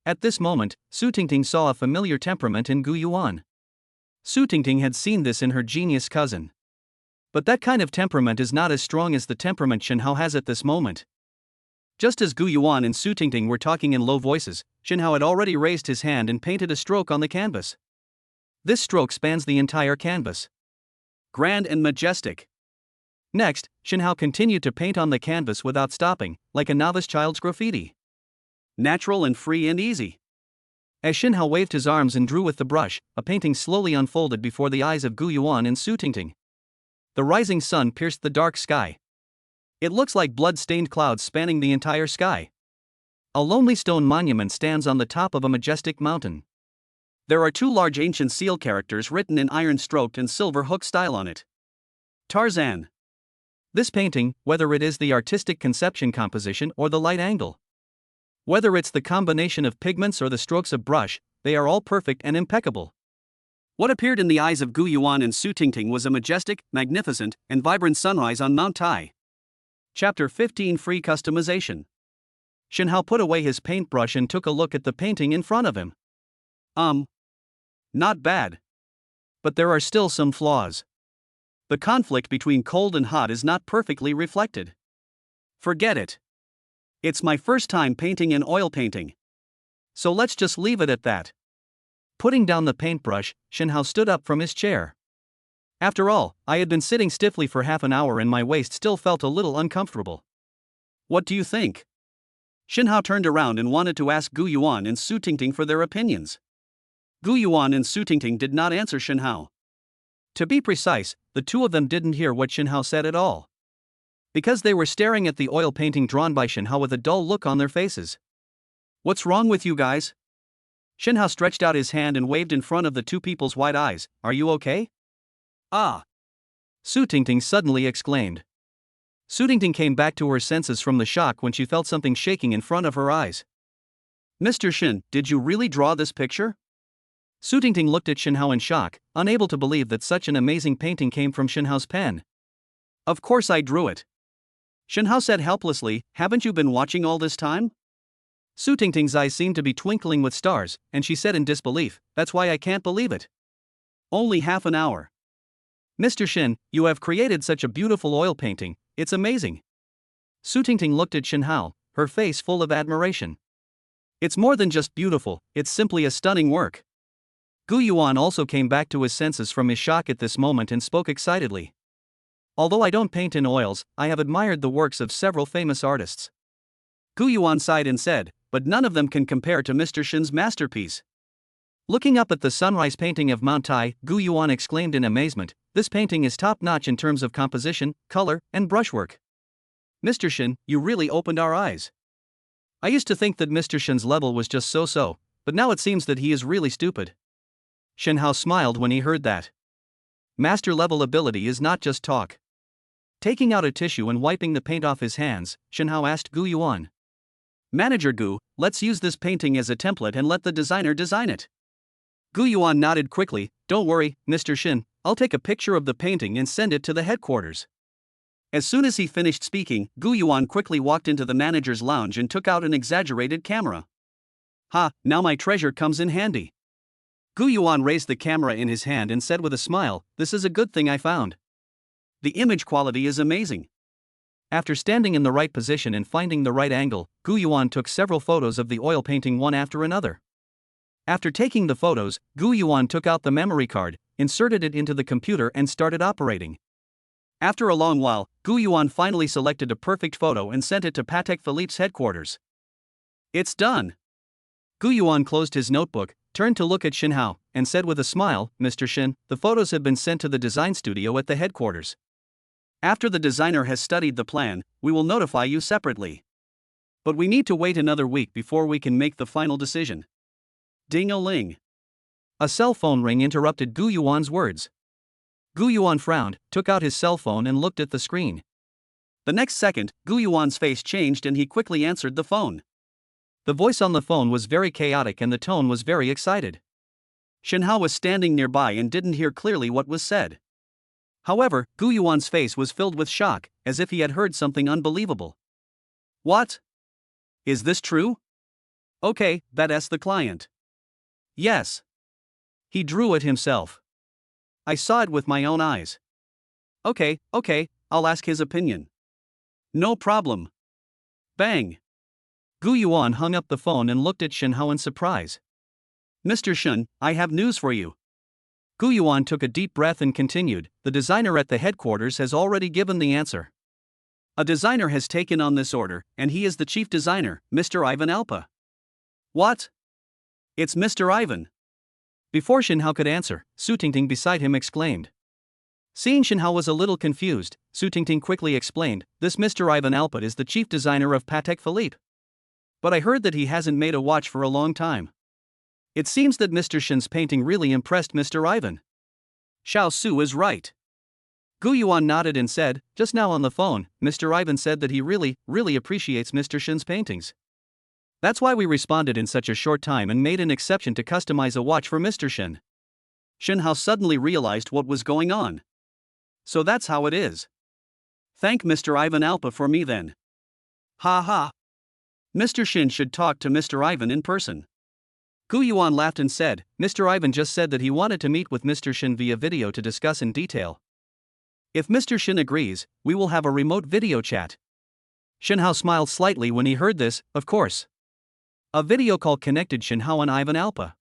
At this moment, Su Tingting saw a familiar temperament in Gu Yuan. Su Tingting had seen this in her genius cousin. But that kind of temperament is not as strong as the temperament Shinhao has at this moment. Just as Gu Yuan and Su Tingting were talking in low voices, Shinhao had already raised his hand and painted a stroke on the canvas. This stroke spans the entire canvas. Grand and majestic. Next, Shinhao continued to paint on the canvas without stopping, like a novice child's graffiti. Natural and free and easy. As Shinhao waved his arms and drew with the brush, a painting slowly unfolded before the eyes of Gu Yuan and Su Tingting. The rising sun pierced the dark sky. It looks like blood-stained clouds spanning the entire sky. A lonely stone monument stands on the top of a majestic mountain. There are 2 large ancient seal characters written in iron-stroked and silver hook style on it. Tarzan. This painting, whether it is the artistic conception composition or the light angle, whether it's the combination of pigments or the strokes of brush, they are all perfect and impeccable. What appeared in the eyes of Gu Yuan and Su Tingting was a majestic, magnificent, and vibrant sunrise on Mount Tai. Chapter 15 Free Customization. Shinhao put away his paintbrush and took a look at the painting in front of him. Not bad. But there are still some flaws. The conflict between cold and hot is not perfectly reflected. Forget it. It's my first time painting in oil painting. So let's just leave it at that. Putting down the paintbrush, Shinhao stood up from his chair. After all, I had been sitting stiffly for half an hour and my waist still felt a little uncomfortable. What do you think? Shinhao turned around and wanted to ask Gu Yuan and Su Tingting for their opinions. Gu Yuan and Su Tingting did not answer Shinhao. To be precise, the 2 of them didn't hear what Shinhao said at all. Because they were staring at the oil painting drawn by Shinhao with a dull look on their faces. What's wrong with you guys? Shinhao stretched out his hand and waved in front of the two people's wide eyes. Are you okay? Ah! Su Tingting suddenly exclaimed. Su Tingting came back to her senses from the shock when she felt something shaking in front of her eyes. Mr. Shin, did you really draw this picture? Su Tingting looked at Shinhao in shock, unable to believe that such an amazing painting came from Shinhao's pen. Of course I drew it. Shinhao said helplessly, haven't you been watching all this time? Su Tingting's eyes seemed to be twinkling with stars, and she said in disbelief, that's why I can't believe it. Only half an hour. Mr. Shin, you have created such a beautiful oil painting, it's amazing. Su Tingting looked at Shinhao, her face full of admiration. It's more than just beautiful, it's simply a stunning work. Gu Yuan also came back to his senses from his shock at this moment and spoke excitedly. Although I don't paint in oils, I have admired the works of several famous artists. Gu Yuan sighed and said, but none of them can compare to Mr. Shin's masterpiece. Looking up at the sunrise painting of Mount Tai, Gu Yuan exclaimed in amazement, this painting is top-notch in terms of composition, color, and brushwork. Mr. Shin, you really opened our eyes. I used to think that Mr. Shin's level was just so-so, but now it seems that he is really stupid. Shinhao smiled when he heard that. Master-level ability is not just talk. Taking out a tissue and wiping the paint off his hands, Shinhao asked Gu Yuan. Manager Gu, let's use this painting as a template and let the designer design it. Gu Yuan nodded quickly, don't worry, Mr. Shin, I'll take a picture of the painting and send it to the headquarters. As soon as he finished speaking, Gu Yuan quickly walked into the manager's lounge and took out an exaggerated camera. Ha, now my treasure comes in handy. Gu Yuan raised the camera in his hand and said with a smile, this is a good thing I found. The image quality is amazing. After standing in the right position and finding the right angle, Gu Yuan took several photos of the oil painting one after another. After taking the photos, Gu Yuan took out the memory card, inserted it into the computer and started operating. After a long while, Gu Yuan finally selected a perfect photo and sent it to Patek Philippe's headquarters. It's done. Gu Yuan closed his notebook, turned to look at Shinhao, and said with a smile, Mr. Shin, the photos have been sent to the design studio at the headquarters. After the designer has studied the plan, we will notify you separately. But we need to wait another week before we can make the final decision. Ding-a-ling. A cell phone ring interrupted Gu Yuan's words. Gu Yuan frowned, took out his cell phone and looked at the screen. The next second, Gu Yuan's face changed and he quickly answered the phone. The voice on the phone was very chaotic and the tone was very excited. Shinhao was standing nearby and didn't hear clearly what was said. However, Gu Yuan's face was filled with shock, as if he had heard something unbelievable. What? Is this true? Okay, that's the client. Yes. He drew it himself. I saw it with my own eyes. Okay, I'll ask his opinion. No problem. Bang. Gu Yuan hung up the phone and looked at Shinhao in surprise. Mr. Shin, I have news for you. Gu Yuan took a deep breath and continued, the designer at the headquarters has already given the answer. A designer has taken on this order, and he is the chief designer, Mr. Ivan Alpa. What? It's Mr. Ivan. Before Shinhao could answer, Su Tingting beside him exclaimed. Seeing Shinhao was a little confused, Su Tingting quickly explained, this Mr. Ivan Alpa is the chief designer of Patek Philippe. But I heard that he hasn't made a watch for a long time. It seems that Mr. Shin's painting really impressed Mr. Ivan. Xiao Su is right. Gu Yuan nodded and said, just now on the phone, Mr. Ivan said that he really appreciates Mr. Shin's paintings. That's why we responded in such a short time and made an exception to customize a watch for Mr. Shin. Shinhao suddenly realized what was going on. So that's how it is. Thank Mr. Ivan Alpa for me then. Ha ha. Mr. Shin should talk to Mr. Ivan in person. Gu Yuan laughed and said, Mr. Ivan just said that he wanted to meet with Mr. Shin via video to discuss in detail. If Mr. Shin agrees, we will have a remote video chat. Shinhao smiled slightly when he heard this, of course. A video call connected Shinhao and Ivan Alpa.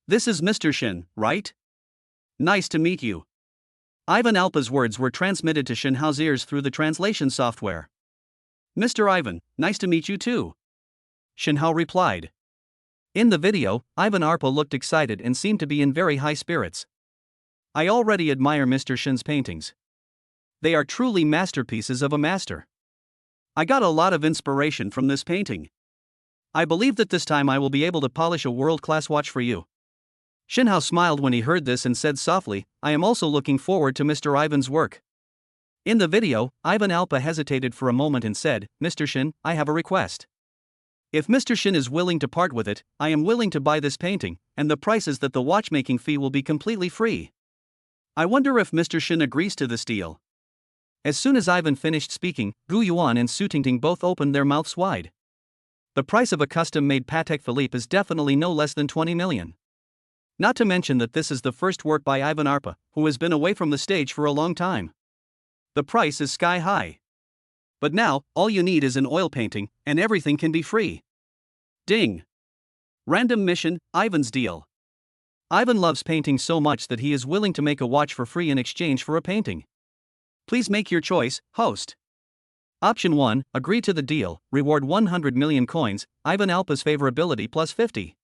This is Mr. Shin, right? Nice to meet you. Ivan Alpa's words were transmitted to Shinhao's ears through the translation software. Mr. Ivan, nice to meet you too. Shinhao replied. In the video, Ivan Alpa looked excited and seemed to be in very high spirits. I already admire Mr. Shin's paintings. They are truly masterpieces of a master. I got a lot of inspiration from this painting. I believe that this time I will be able to polish a world-class watch for you. Shinhao smiled when he heard this and said softly, I am also looking forward to Mr. Ivan's work. In the video, Ivan Alpa hesitated for a moment and said, Mr. Shin, I have a request. If Mr. Shin is willing to part with it, I am willing to buy this painting, and the price is that the watchmaking fee will be completely free. I wonder if Mr. Shin agrees to this deal. As soon as Ivan finished speaking, Gu Yuan and Su Tingting both opened their mouths wide. The price of a custom-made Patek Philippe is definitely no less than 20 million. Not to mention that this is the first work by Ivan Arpa, who has been away from the stage for a long time. The price is sky high. But now, all you need is an oil painting, and everything can be free. Ding! Random mission, Ivan's deal. Ivan loves painting so much that he is willing to make a watch for free in exchange for a painting. Please make your choice, host. Option 1, agree to the deal, reward 100 million coins, Ivan Alpa's favorability plus 50.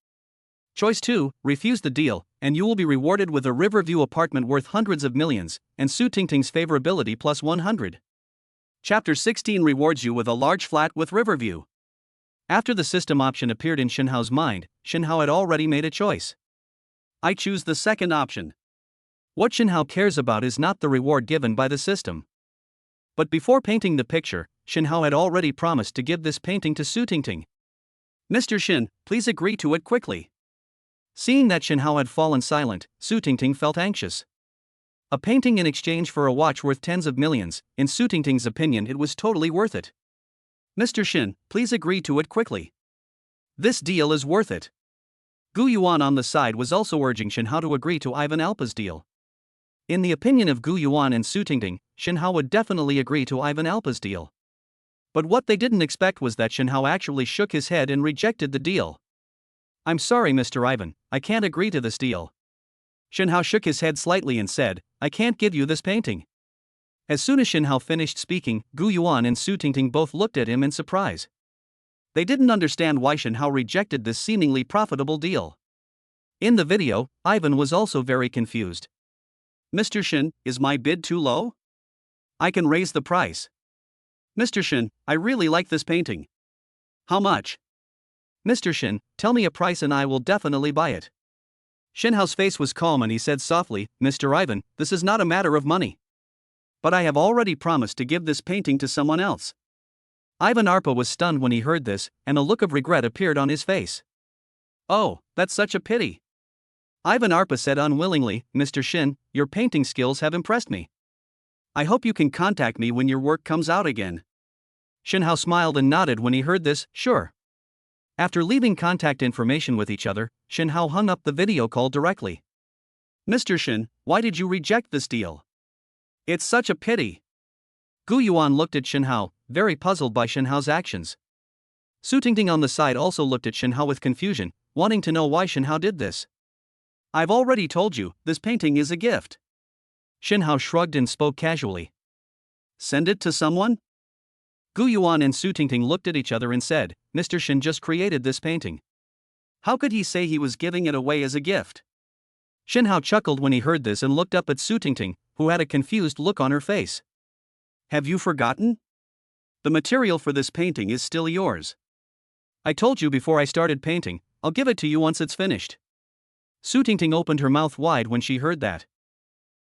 Choice 2, refuse the deal, and you will be rewarded with a Riverview apartment worth hundreds of millions, and Su Tingting's favorability plus 100. Chapter 16 rewards you with a large flat with Riverview. After the system option appeared in Shinhao's mind, Shinhao had already made a choice. I choose the second option. What Shinhao cares about is not the reward given by the system. But before painting the picture, Shinhao had already promised to give this painting to Su Tingting. Mr. Shin, please agree to it quickly. Seeing that Shinhao had fallen silent, Su Tingting felt anxious. A painting in exchange for a watch worth tens of millions, in Su Tingting's opinion it was totally worth it. Mr. Shin, please agree to it quickly. This deal is worth it. Gu Yuan on the side was also urging Shinhao to agree to Ivan Alpa's deal. In the opinion of Gu Yuan and Su Tingting, Shinhao would definitely agree to Ivan Alpa's deal. But what they didn't expect was that Shinhao actually shook his head and rejected the deal. I'm sorry, Mr. Ivan, I can't agree to this deal. Shinhao shook his head slightly and said, I can't give you this painting. As soon as Shinhao finished speaking, Gu Yuan and Su Tingting both looked at him in surprise. They didn't understand why Shinhao rejected this seemingly profitable deal. In the video, Ivan was also very confused. Mr. Shin, is my bid too low? I can raise the price. Mr. Shin, I really like this painting. How much? Mr. Shin, tell me a price and I will definitely buy it. Shinhao's face was calm and he said softly, Mr. Ivan, this is not a matter of money. But I have already promised to give this painting to someone else. Ivan Arpa was stunned when he heard this, and a look of regret appeared on his face. Oh, that's such a pity. Ivan Arpa said unwillingly, Mr. Shin, your painting skills have impressed me. I hope you can contact me when your work comes out again. Shinhao smiled and nodded when he heard this, sure. After leaving contact information with each other, Shinhao hung up the video call directly. Mr. Shin, why did you reject this deal? It's such a pity. Gu Yuan looked at Shinhao, very puzzled by Shinhao's actions. Su Tingting on the side also looked at Shinhao with confusion, wanting to know why Shinhao did this. I've already told you, this painting is a gift. Shinhao shrugged and spoke casually. Send it to someone? Gu Yuan and Su Tingting looked at each other and said, Mr. Shin just created this painting. How could he say he was giving it away as a gift? Shinhao chuckled when he heard this and looked up at Su Tingting, who had a confused look on her face. Have you forgotten? The material for this painting is still yours. I told you before I started painting, I'll give it to you once it's finished. Su Tingting opened her mouth wide when she heard that.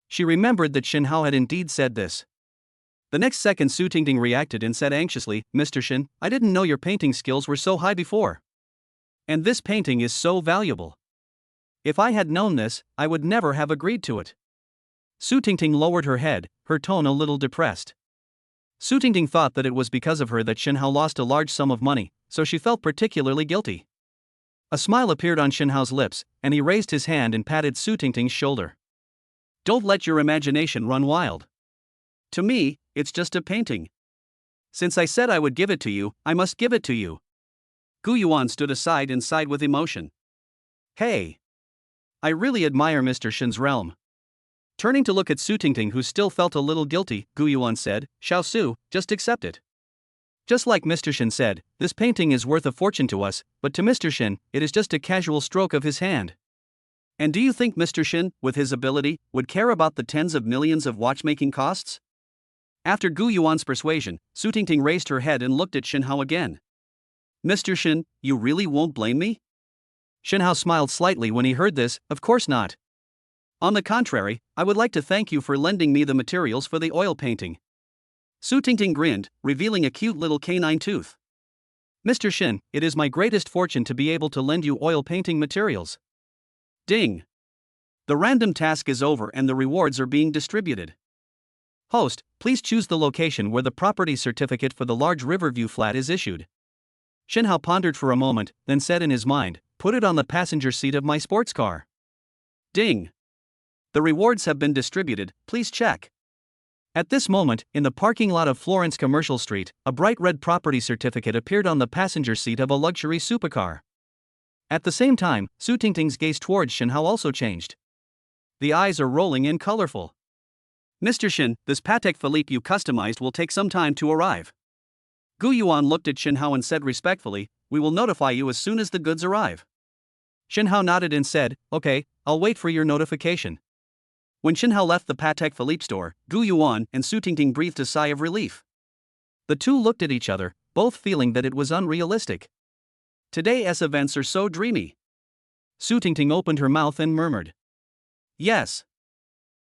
She remembered that Shinhao had indeed said this. The next second Su Tingting reacted and said anxiously, Mr. Shin, I didn't know your painting skills were so high before. And this painting is so valuable. If I had known this, I would never have agreed to it. Su Tingting lowered her head, her tone a little depressed. Su Tingting thought that it was because of her that Shinhao lost a large sum of money, so she felt particularly guilty. A smile appeared on Shinhao's lips, and he raised his hand and patted Su Tingting's shoulder. Don't let your imagination run wild. To me, it's just a painting. Since I said I would give it to you, I must give it to you. Gu Yuan stood aside and sighed with emotion. Hey! I really admire Mr. Shin's realm. Turning to look at Su Tingting, who still felt a little guilty, Gu Yuan said, Xiao Su, just accept it. Just like Mr. Shin said, this painting is worth a fortune to us, but to Mr. Shin, it is just a casual stroke of his hand. And do you think Mr. Shin, with his ability, would care about the tens of millions of watchmaking costs? After Gu Yuan's persuasion, Su Tingting raised her head and looked at Shinhao again. Mr. Shin, you really won't blame me? Shinhao smiled slightly when he heard this. Of course not. On the contrary, I would like to thank you for lending me the materials for the oil painting. Su Tingting grinned, revealing a cute little canine tooth. Mr. Shin, it is my greatest fortune to be able to lend you oil painting materials. Ding! The random task is over and the rewards are being distributed. Host, please choose the location where the property certificate for the large Riverview flat is issued. Shinhao pondered for a moment, then said in his mind, put it on the passenger seat of my sports car. Ding! The rewards have been distributed, please check. At this moment, in the parking lot of Florence Commercial Street, a bright red property certificate appeared on the passenger seat of a luxury supercar. At the same time, Su Tingting's gaze towards Shinhao also changed. The eyes are rolling and colorful. Mr. Shin, this Patek Philippe you customized will take some time to arrive. Gu Yuan looked at Shinhao and said respectfully, we will notify you as soon as the goods arrive. Shinhao nodded and said, okay, I'll wait for your notification. When Shinhao left the Patek Philippe store, Gu Yuan and Su Tingting breathed a sigh of relief. The two looked at each other, both feeling that it was unrealistic. Today's events are so dreamy. Su Tingting opened her mouth and murmured. Yes.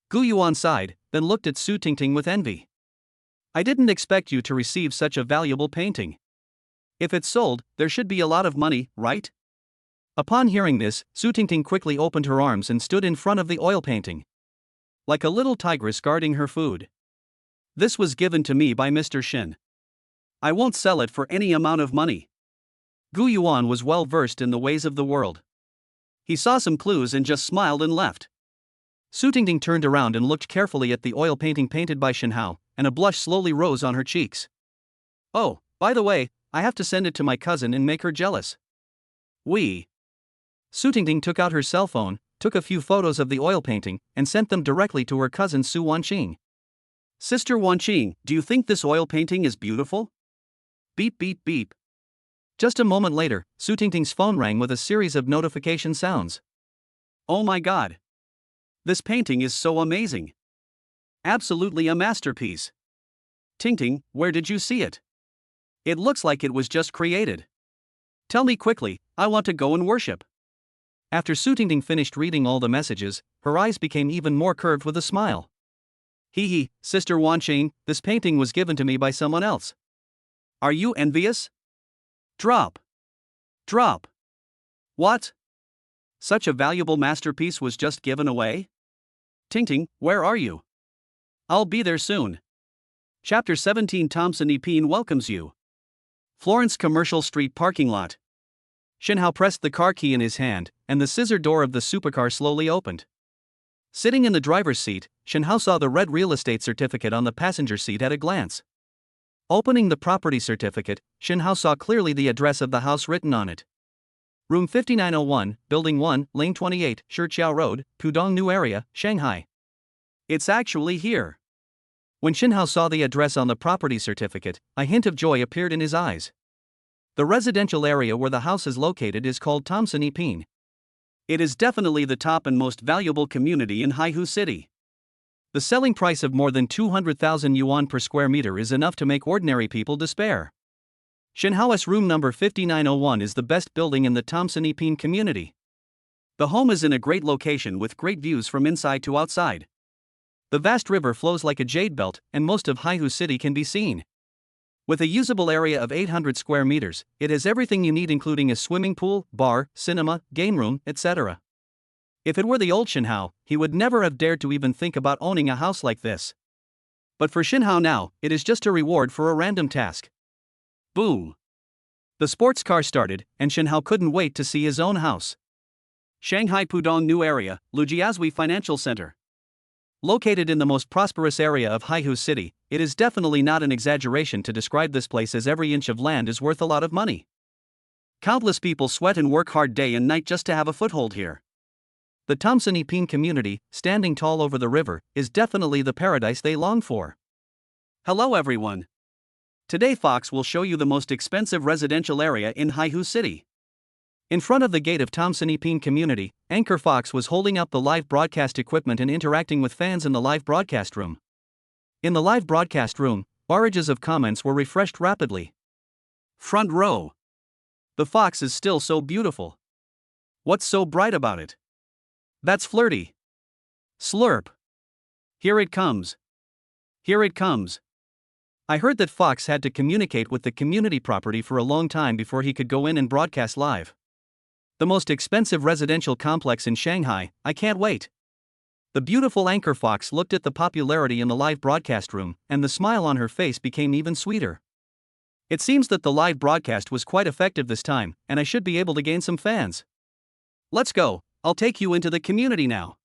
Gu Yuan sighed, then looked at Su Tingting with envy. I didn't expect you to receive such a valuable painting. If it's sold, there should be a lot of money, right? Upon hearing this, Su Tingting quickly opened her arms and stood in front of the oil painting. Like a little tigress guarding her food. This was given to me by Mr. Shin. I won't sell it for any amount of money. Gu Yuan was well versed in the ways of the world. He saw some clues and just smiled and left. Su Tingting turned around and looked carefully at the oil painting painted by Shinhao, and a blush slowly rose on her cheeks. Oh, by the way, I have to send it to my cousin and make her jealous. Su Tingting took out her cell phone, took a few photos of the oil painting, and sent them directly to her cousin Su Wanqing. Sister Wanqing, do you think this oil painting is beautiful? Beep beep beep. Just a moment later, Su Tingting's phone rang with a series of notification sounds. Oh my god! This painting is so amazing! Absolutely a masterpiece! Tingting, where did you see it? It looks like it was just created. Tell me quickly, I want to go and worship. After Su Tingting finished reading all the messages, her eyes became even more curved with a smile. Hee, Sister Wanqing, this painting was given to me by someone else. Are you envious? Drop. What? Such a valuable masterpiece was just given away? Tingting, where are you? I'll be there soon. Chapter 17 Thompson Epine welcomes you. Florence Commercial Street parking lot. Shinhao pressed the car key in his hand, and the scissor door of the supercar slowly opened. Sitting in the driver's seat, Shinhao saw the red real estate certificate on the passenger seat at a glance. Opening the property certificate, Shinhao saw clearly the address of the house written on it. Room 5901, Building 1, Lane 28, Shichiao Road, Pudong New Area, Shanghai. It's actually here. When Shinhao saw the address on the property certificate, a hint of joy appeared in his eyes. The residential area where the house is located is called Thompson Epine. It is definitely the top and most valuable community in Haihu City. The selling price of more than 200,000 yuan per square meter is enough to make ordinary people despair. Shinhao's room number 5901 is the best building in the Thompson Epine community. The home is in a great location with great views from inside to outside. The vast river flows like a jade belt, and most of Haihu City can be seen. With a usable area of 800 square meters, it has everything you need, including a swimming pool, bar, cinema, game room, etc. If it were the old Shinhao, he would never have dared to even think about owning a house like this. But for Shinhao now, it is just a reward for a random task. Boom! The sports car started, and Shinhao couldn't wait to see his own house. Shanghai Pudong New Area, Lujiazui Financial Center. Located in the most prosperous area of Haihu City, it is definitely not an exaggeration to describe this place as every inch of land is worth a lot of money. Countless people sweat and work hard day and night just to have a foothold here. The Thompson Epine community, standing tall over the river, is definitely the paradise they long for. Hello everyone. Today Fox will show you the most expensive residential area in Haihu City. In front of the gate of Thompson Epine community, Anchor Fox was holding up the live broadcast equipment and interacting with fans in the live broadcast room. In the live broadcast room, barrages of comments were refreshed rapidly. Front row. The fox is still so beautiful. What's so bright about it? That's flirty. Slurp. Here it comes. Here it comes. I heard that Fox had to communicate with the community property for a long time before he could go in and broadcast live. The most expensive residential complex in Shanghai, I can't wait. The beautiful anchor Fox looked at the popularity in the live broadcast room, and the smile on her face became even sweeter. It seems that the live broadcast was quite effective this time, and I should be able to gain some fans. Let's go, I'll take you into the community now.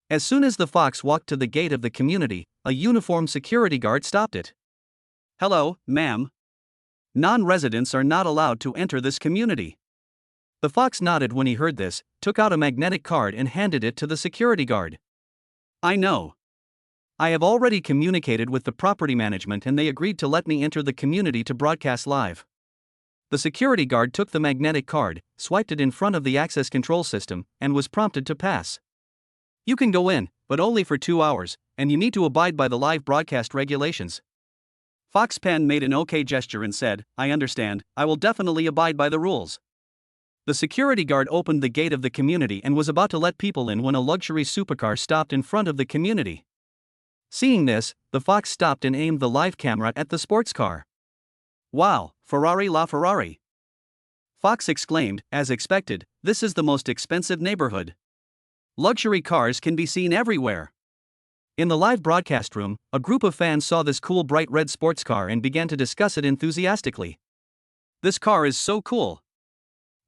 As soon as the fox walked to the gate of the community, a uniformed security guard stopped it. Hello, ma'am. Non-residents are not allowed to enter this community. The fox nodded when he heard this, took out a magnetic card and handed it to the security guard. I know. I have already communicated with the property management and they agreed to let me enter the community to broadcast live. The security guard took the magnetic card, swiped it in front of the access control system, and was prompted to pass. You can go in, but only for 2 hours, and you need to abide by the live broadcast regulations. Foxpan made an OK gesture and said, I understand, I will definitely abide by the rules. The security guard opened the gate of the community and was about to let people in when a luxury supercar stopped in front of the community. Seeing this, the fox stopped and aimed the live camera at the sports car. Wow, Ferrari la Ferrari! Fox exclaimed, as expected, this is the most expensive neighborhood. Luxury cars can be seen everywhere. In the live broadcast room, a group of fans saw this cool bright red sports car and began to discuss it enthusiastically. This car is so cool.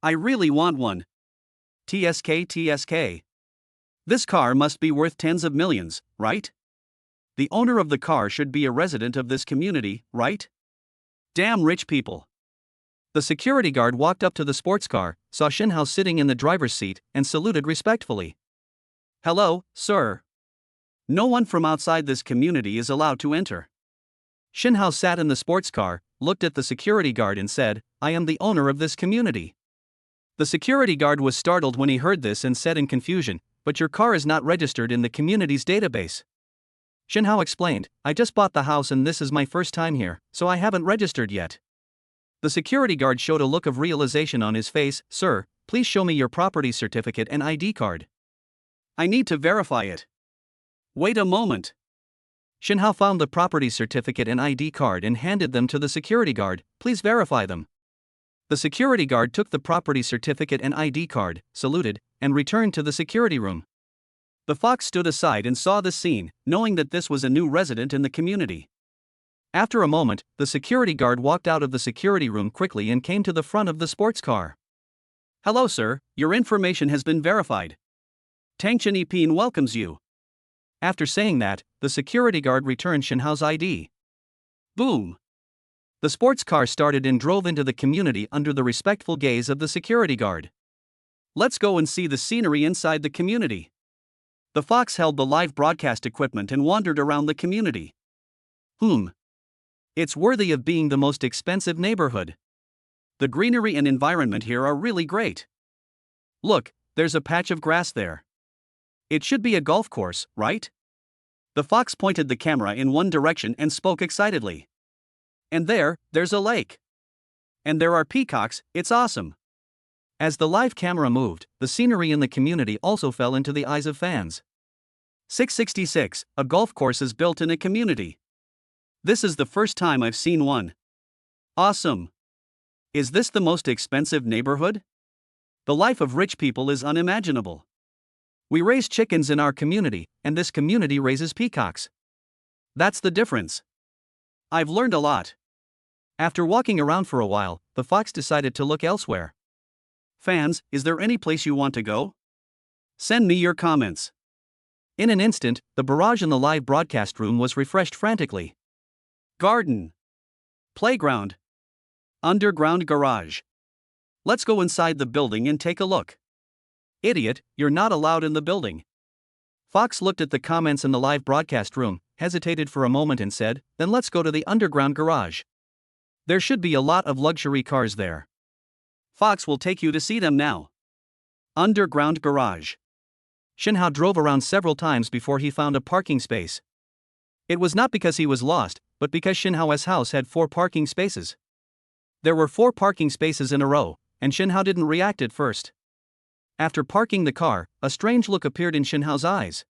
I really want one. TSK. This car must be worth tens of millions, right? The owner of the car should be a resident of this community, right? Damn rich people. The security guard walked up to the sports car, saw Shinhao sitting in the driver's seat, and saluted respectfully. Hello, sir. No one from outside this community is allowed to enter. Shinhao sat in the sports car, looked at the security guard and said, I am the owner of this community. The security guard was startled when he heard this and said in confusion, but your car is not registered in the community's database. Shinhao explained, I just bought the house and this is my first time here, so I haven't registered yet. The security guard showed a look of realization on his face. Sir, please show me your property certificate and ID card. I need to verify it. Wait a moment. Shinhao found the property certificate and ID card and handed them to the security guard. Please verify them. The security guard took the property certificate and ID card, saluted, and returned to the security room. The fox stood aside and saw the scene, knowing that this was a new resident in the community. After a moment, the security guard walked out of the security room quickly and came to the front of the sports car. Hello sir, your information has been verified. Tangchen Yipin welcomes you. After saying that, the security guard returned Shinhao's ID. Boom! The sports car started and drove into the community under the respectful gaze of the security guard. Let's go and see the scenery inside the community. The fox held the live broadcast equipment and wandered around the community. It's worthy of being the most expensive neighborhood. The greenery and environment here are really great. Look, there's a patch of grass there. It should be a golf course, right? The fox pointed the camera in one direction and spoke excitedly. And there's a lake. And there are peacocks, it's awesome. As the live camera moved, the scenery in the community also fell into the eyes of fans. 666, a golf course is built in a community. This is the first time I've seen one. Awesome. Is this the most expensive neighborhood? The life of rich people is unimaginable. We raise chickens in our community, and this community raises peacocks. That's the difference. I've learned a lot. After walking around for a while, the fox decided to look elsewhere. Fans, is there any place you want to go? Send me your comments. In an instant, the barrage in the live broadcast room was refreshed frantically. Garden. Playground. Underground garage. Let's go inside the building and take a look. Idiot, you're not allowed in the building. Fox looked at the comments in the live broadcast room, hesitated for a moment and said, then let's go to the underground garage. There should be a lot of luxury cars there. Fox will take you to see them now. Underground garage. Shinhao drove around several times before he found a parking space. It was not because he was lost, but because Shinhao's house had 4 parking spaces. There were 4 parking spaces in a row, and Shinhao didn't react at first. After parking the car, a strange look appeared in Shinhao's eyes.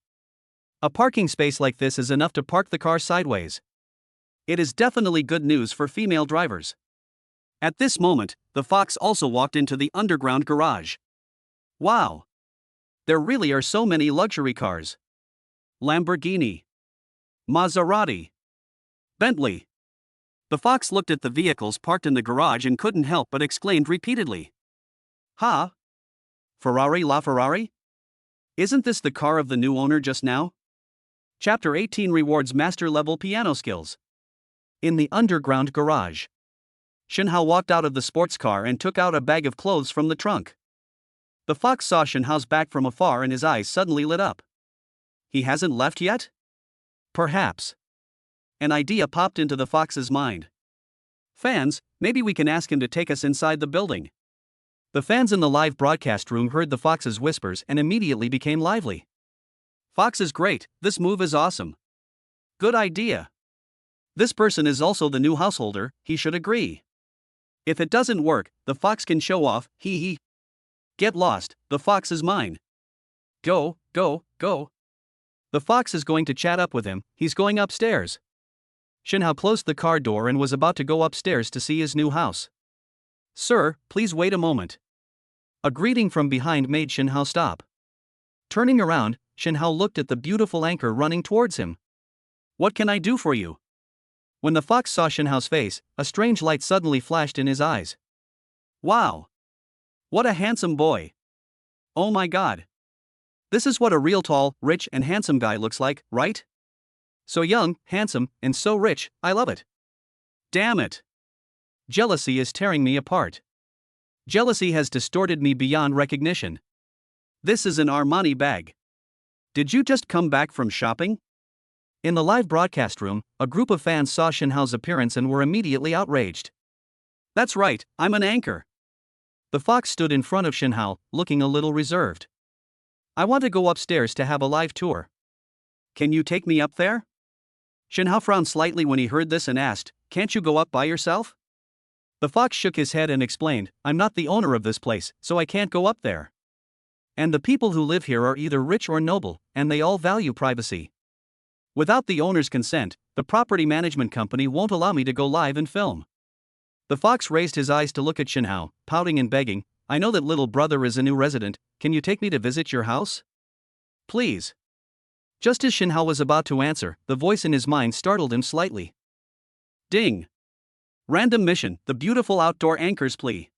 A parking space like this is enough to park the car sideways. It is definitely good news for female drivers. At this moment, the fox also walked into the underground garage. Wow! There really are so many luxury cars. Lamborghini, Maserati, Bentley. The fox looked at the vehicles parked in the garage and couldn't help but exclaimed repeatedly. Ha! Ferrari la Ferrari? Isn't this the car of the new owner just now? Chapter 18 rewards master-level piano skills. In the underground garage, Shinhao walked out of the sports car and took out a bag of clothes from the trunk. The fox saw Shinhao's back from afar and his eyes suddenly lit up. He hasn't left yet? Perhaps. An idea popped into the fox's mind. Fans, maybe we can ask him to take us inside the building. The fans in the live broadcast room heard the fox's whispers and immediately became lively. Fox is great, this move is awesome. Good idea. This person is also the new householder, he should agree. If it doesn't work, the fox can show off, hee hee. Get lost, the fox is mine. Go, go, go. The fox is going to chat up with him, he's going upstairs. Shinhao closed the car door and was about to go upstairs to see his new house. Sir, please wait a moment. A greeting from behind made Shinhao stop. Turning around, Shinhao looked at the beautiful anchor running towards him. What can I do for you? When the fox saw Shinhao's face, a strange light suddenly flashed in his eyes. Wow! What a handsome boy! Oh my god! This is what a real tall, rich and handsome guy looks like, right? So young, handsome, and so rich, I love it. Damn it! Jealousy is tearing me apart. Jealousy has distorted me beyond recognition. This is an Armani bag. Did you just come back from shopping? In the live broadcast room, a group of fans saw Shinhao's appearance and were immediately outraged. That's right, I'm an anchor. The fox stood in front of Shinhao, looking a little reserved. I want to go upstairs to have a live tour. Can you take me up there? Shinhao frowned slightly when he heard this and asked, Can't you go up by yourself? The fox shook his head and explained, I'm not the owner of this place, so I can't go up there. And the people who live here are either rich or noble, and they all value privacy. Without the owner's consent, the property management company won't allow me to go live and film. The fox raised his eyes to look at Shinhao, pouting and begging, I know that little brother is a new resident, can you take me to visit your house? Please. Just as Shinhao was about to answer, the voice in his mind startled him slightly. Ding! Random mission, the beautiful outdoor anchor's plea.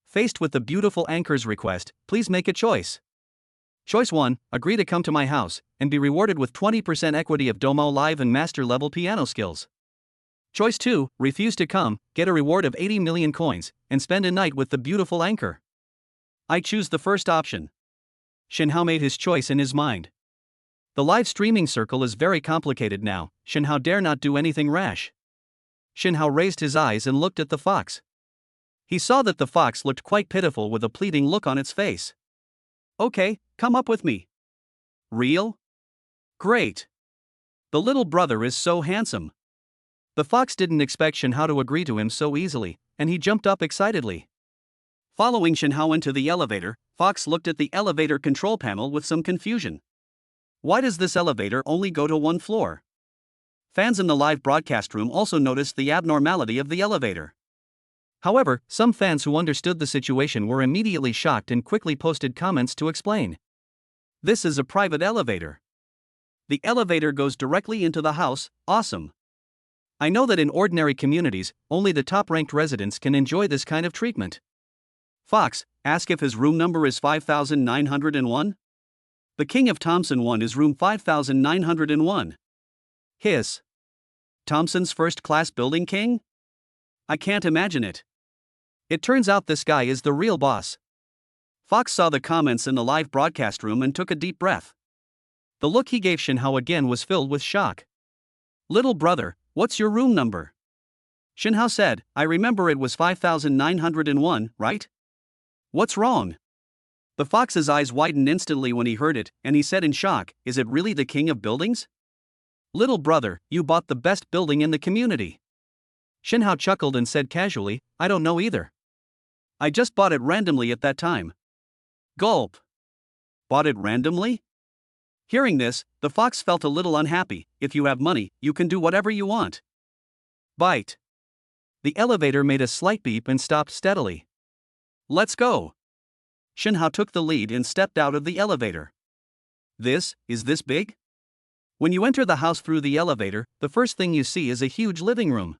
Faced with the beautiful anchor's request, please make a choice. Choice 1, agree to come to my house, and be rewarded with 20% equity of Domo Live and Master Level piano skills. Choice 2, refuse to come, get a reward of 80 million coins, and spend a night with the beautiful anchor. I choose the first option. Shinhao made his choice in his mind. The live streaming circle is very complicated now, Shinhao dare not do anything rash. Shinhao raised his eyes and looked at the fox. He saw that the fox looked quite pitiful with a pleading look on its face. Okay, come up with me. Real? Great. The little brother is so handsome. The fox didn't expect Shinhao to agree to him so easily, and he jumped up excitedly. Following Shinhao into the elevator, Fox looked at the elevator control panel with some confusion. Why does this elevator only go to one floor? Fans in the live broadcast room also noticed the abnormality of the elevator. However, some fans who understood the situation were immediately shocked and quickly posted comments to explain. This is a private elevator. The elevator goes directly into the house, awesome. I know that in ordinary communities, only the top-ranked residents can enjoy this kind of treatment. Fox, ask if his room number is 5901? The King of Thompson 1 is room 5901. Hiss. Thompson's first-class building king? I can't imagine it. It turns out this guy is the real boss. Fox saw the comments in the live broadcast room and took a deep breath. The look he gave Shinhao again was filled with shock. Little brother, what's your room number? Shinhao said, I remember it was 5901, right? What's wrong? The fox's eyes widened instantly when he heard it, and he said in shock, is it really the king of buildings? Little brother, you bought the best building in the community. Shinhao chuckled and said casually, I don't know either. I just bought it randomly at that time. Gulp. Bought it randomly? Hearing this, the fox felt a little unhappy. If you have money, you can do whatever you want. Bite. The elevator made a slight beep and stopped steadily. Let's go. Shinhao took the lead and stepped out of the elevator. Is this big? When you enter the house through the elevator, the first thing you see is a huge living room.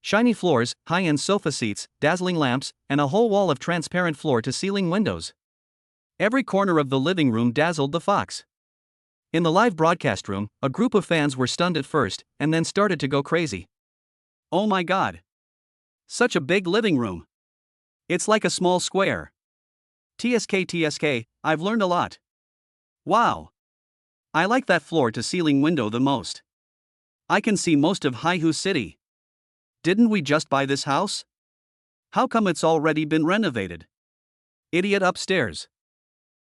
Shiny floors, high-end sofa seats, dazzling lamps, and a whole wall of transparent floor-to-ceiling windows. Every corner of the living room dazzled the fox. In the live broadcast room, a group of fans were stunned at first, and then started to go crazy. Oh my god! Such a big living room! It's like a small square. TSK, I've learned a lot. Wow! I like that floor-to-ceiling window the most. I can see most of Haihu City. Didn't we just buy this house? How come it's already been renovated? Idiot upstairs.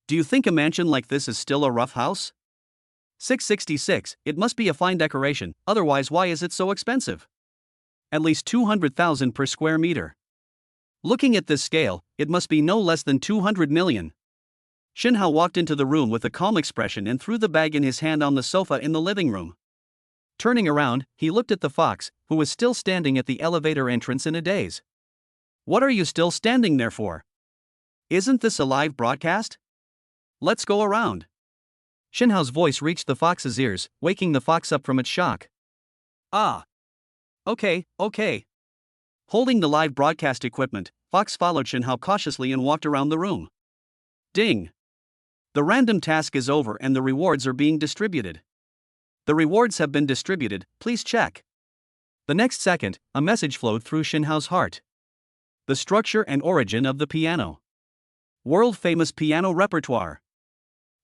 Do you think a mansion like this is still a rough house? 666, it must be a fine decoration, otherwise why is it so expensive? At least 200,000 per square meter. Looking at this scale, it must be no less than 200 million. Shinhao walked into the room with a calm expression and threw the bag in his hand on the sofa in the living room. Turning around, he looked at the fox, who was still standing at the elevator entrance in a daze. What are you still standing there for? Isn't this a live broadcast? Let's go around. Shinhao's voice reached the fox's ears, waking the fox up from its shock. Ah. Okay. Holding the live broadcast equipment, Fox followed Shinhao cautiously and walked around the room. Ding. The random task is over and the rewards are being distributed. The rewards have been distributed, please check. The next second, a message flowed through Shinhao's heart. The structure and origin of the piano. World-famous piano repertoire.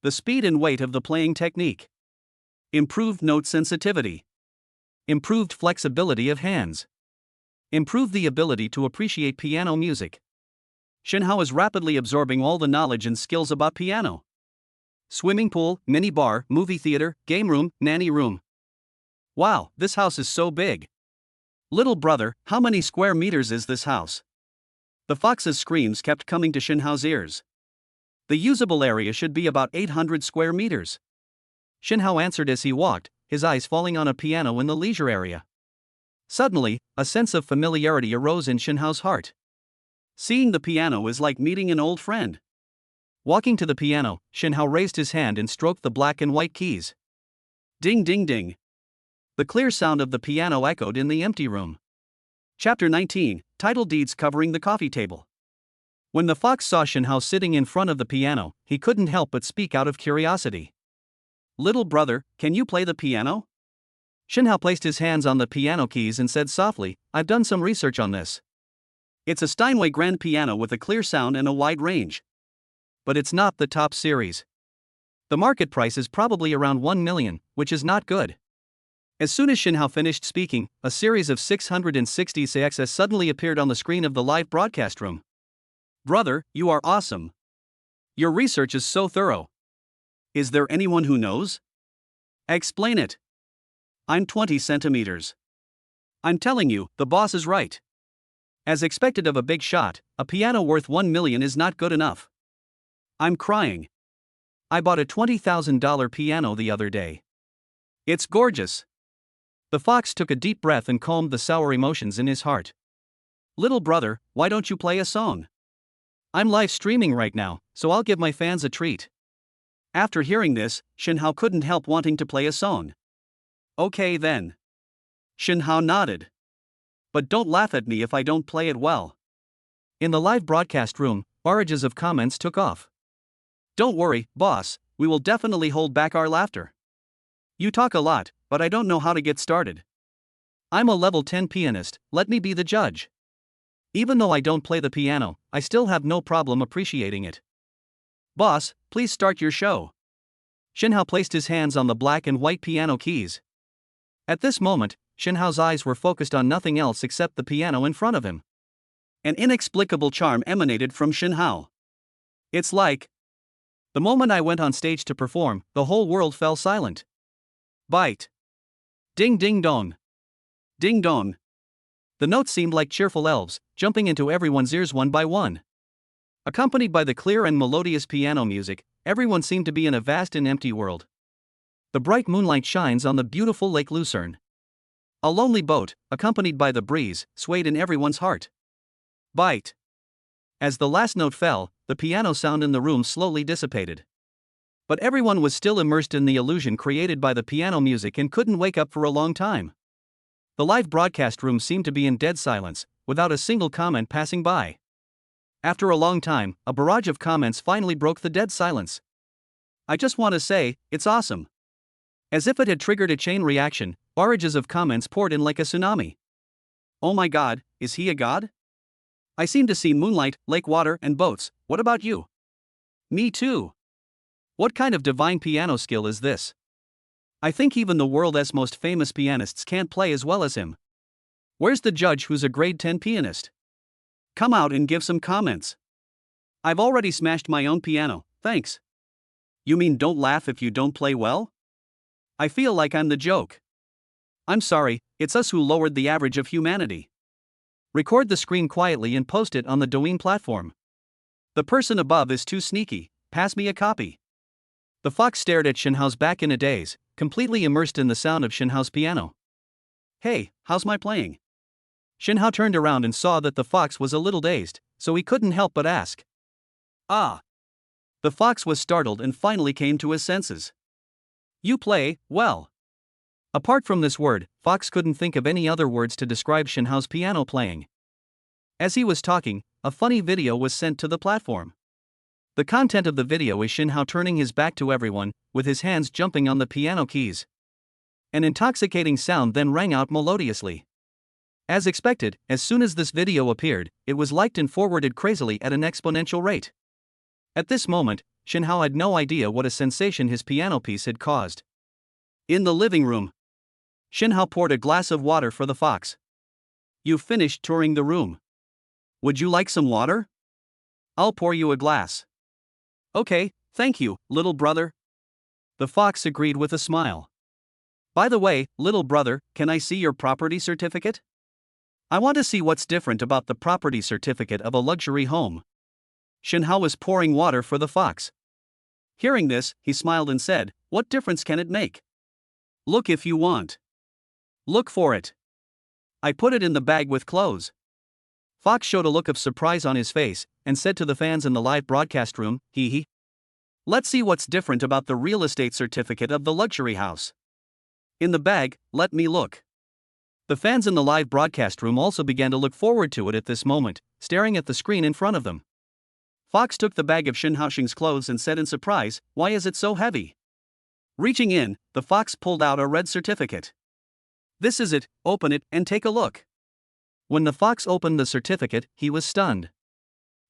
The speed and weight of the playing technique. Improved note sensitivity. Improved flexibility of hands. Improved the ability to appreciate piano music. Shinhao is rapidly absorbing all the knowledge and skills about piano. Swimming pool, mini bar, movie theater, game room, nanny room. Wow, this house is so big. Little brother, how many square meters is this house? The fox's screams kept coming to Shinhao's ears. The usable area should be about 800 square meters. Shinhao answered as he walked, his eyes falling on a piano in the leisure area. Suddenly, a sense of familiarity arose in Shinhao's heart. Seeing the piano is like meeting an old friend. Walking to the piano, Shinhao raised his hand and stroked the black and white keys. Ding ding ding. The clear sound of the piano echoed in the empty room. Chapter 19, Title Deeds Covering the Coffee Table. When the fox saw Shinhao sitting in front of the piano, he couldn't help but speak out of curiosity. Little brother, can you play the piano? Shinhao placed his hands on the piano keys and said softly, I've done some research on this. It's a Steinway grand piano with a clear sound and a wide range. But it's not the top series. The market price is probably around 1 million, which is not good. As soon as Shinhao finished speaking, a series of 660 CXS suddenly appeared on the screen of the live broadcast room. Brother, you are awesome. Your research is so thorough. Is there anyone who knows? Explain it. I'm 20 centimeters. I'm telling you, the boss is right. As expected of a big shot, a piano worth 1 million is not good enough. I'm crying. I bought a $20,000 piano the other day. It's gorgeous. The fox took a deep breath and calmed the sour emotions in his heart. Little brother, why don't you play a song? I'm live streaming right now, so I'll give my fans a treat. After hearing this, Shinhao couldn't help wanting to play a song. Okay then. Shinhao nodded. But don't laugh at me if I don't play it well. In the live broadcast room, barrages of comments took off. Don't worry, boss, we will definitely hold back our laughter. You talk a lot, but I don't know how to get started. I'm a level 10 pianist, let me be the judge. Even though I don't play the piano, I still have no problem appreciating it. Boss, please start your show. Shinhao placed his hands on the black and white piano keys. At this moment, Shinhao's eyes were focused on nothing else except the piano in front of him. An inexplicable charm emanated from Shinhao. It's like... The moment I went on stage to perform, the whole world fell silent. Bite. Ding ding dong. Ding dong. The notes seemed like cheerful elves, jumping into everyone's ears one by one. Accompanied by the clear and melodious piano music, everyone seemed to be in a vast and empty world. The bright moonlight shines on the beautiful Lake Lucerne. A lonely boat, accompanied by the breeze, swayed in everyone's heart. Bite. As the last note fell, the piano sound in the room slowly dissipated. But everyone was still immersed in the illusion created by the piano music and couldn't wake up for a long time. The live broadcast room seemed to be in dead silence, without a single comment passing by. After a long time, a barrage of comments finally broke the dead silence. I just want to say, it's awesome. As if it had triggered a chain reaction, barrages of comments poured in like a tsunami. Oh my god, is he a god? I seem to see moonlight, lake water, and boats. What about you? Me too. What kind of divine piano skill is this? I think even the world's most famous pianists can't play as well as him. Where's the judge who's a grade 10 pianist? Come out and give some comments. I've already smashed my own piano, thanks. You mean don't laugh if you don't play well? I feel like I'm the joke. I'm sorry, it's us who lowered the average of humanity. Record the screen quietly and post it on the Douyin platform. The person above is too sneaky, pass me a copy. The fox stared at Shenhao's back in a daze, completely immersed in the sound of Shenhao's piano. Hey, how's my playing? Shenhao turned around and saw that the fox was a little dazed, so he couldn't help but ask. Ah! The fox was startled and finally came to his senses. You play, well. Apart from this word, Fox couldn't think of any other words to describe Shenhao's piano playing. As he was talking, a funny video was sent to the platform. The content of the video is Shenhao turning his back to everyone, with his hands jumping on the piano keys. An intoxicating sound then rang out melodiously. As expected, as soon as this video appeared, it was liked and forwarded crazily at an exponential rate. At this moment, Shenhao had no idea what a sensation his piano piece had caused. In the living room, Shenhao poured a glass of water for the fox. You've finished touring the room. Would you like some water? I'll pour you a glass. Okay, thank you, little brother. The fox agreed with a smile. By the way, little brother, can I see your property certificate? I want to see what's different about the property certificate of a luxury home. Shenhao was pouring water for the fox. Hearing this, he smiled and said, What difference can it make? Look if you want. Look for it. I put it in the bag with clothes. Fox showed a look of surprise on his face, and said to the fans in the live broadcast room, hee hee. Let's see what's different about the real estate certificate of the luxury house. In the bag, let me look. The fans in the live broadcast room also began to look forward to it at this moment, staring at the screen in front of them. Fox took the bag of Shenhao Xing's clothes and said in surprise, Why is it so heavy? Reaching in, the fox pulled out a red certificate. This is it, open it and take a look. When the fox opened the certificate, he was stunned.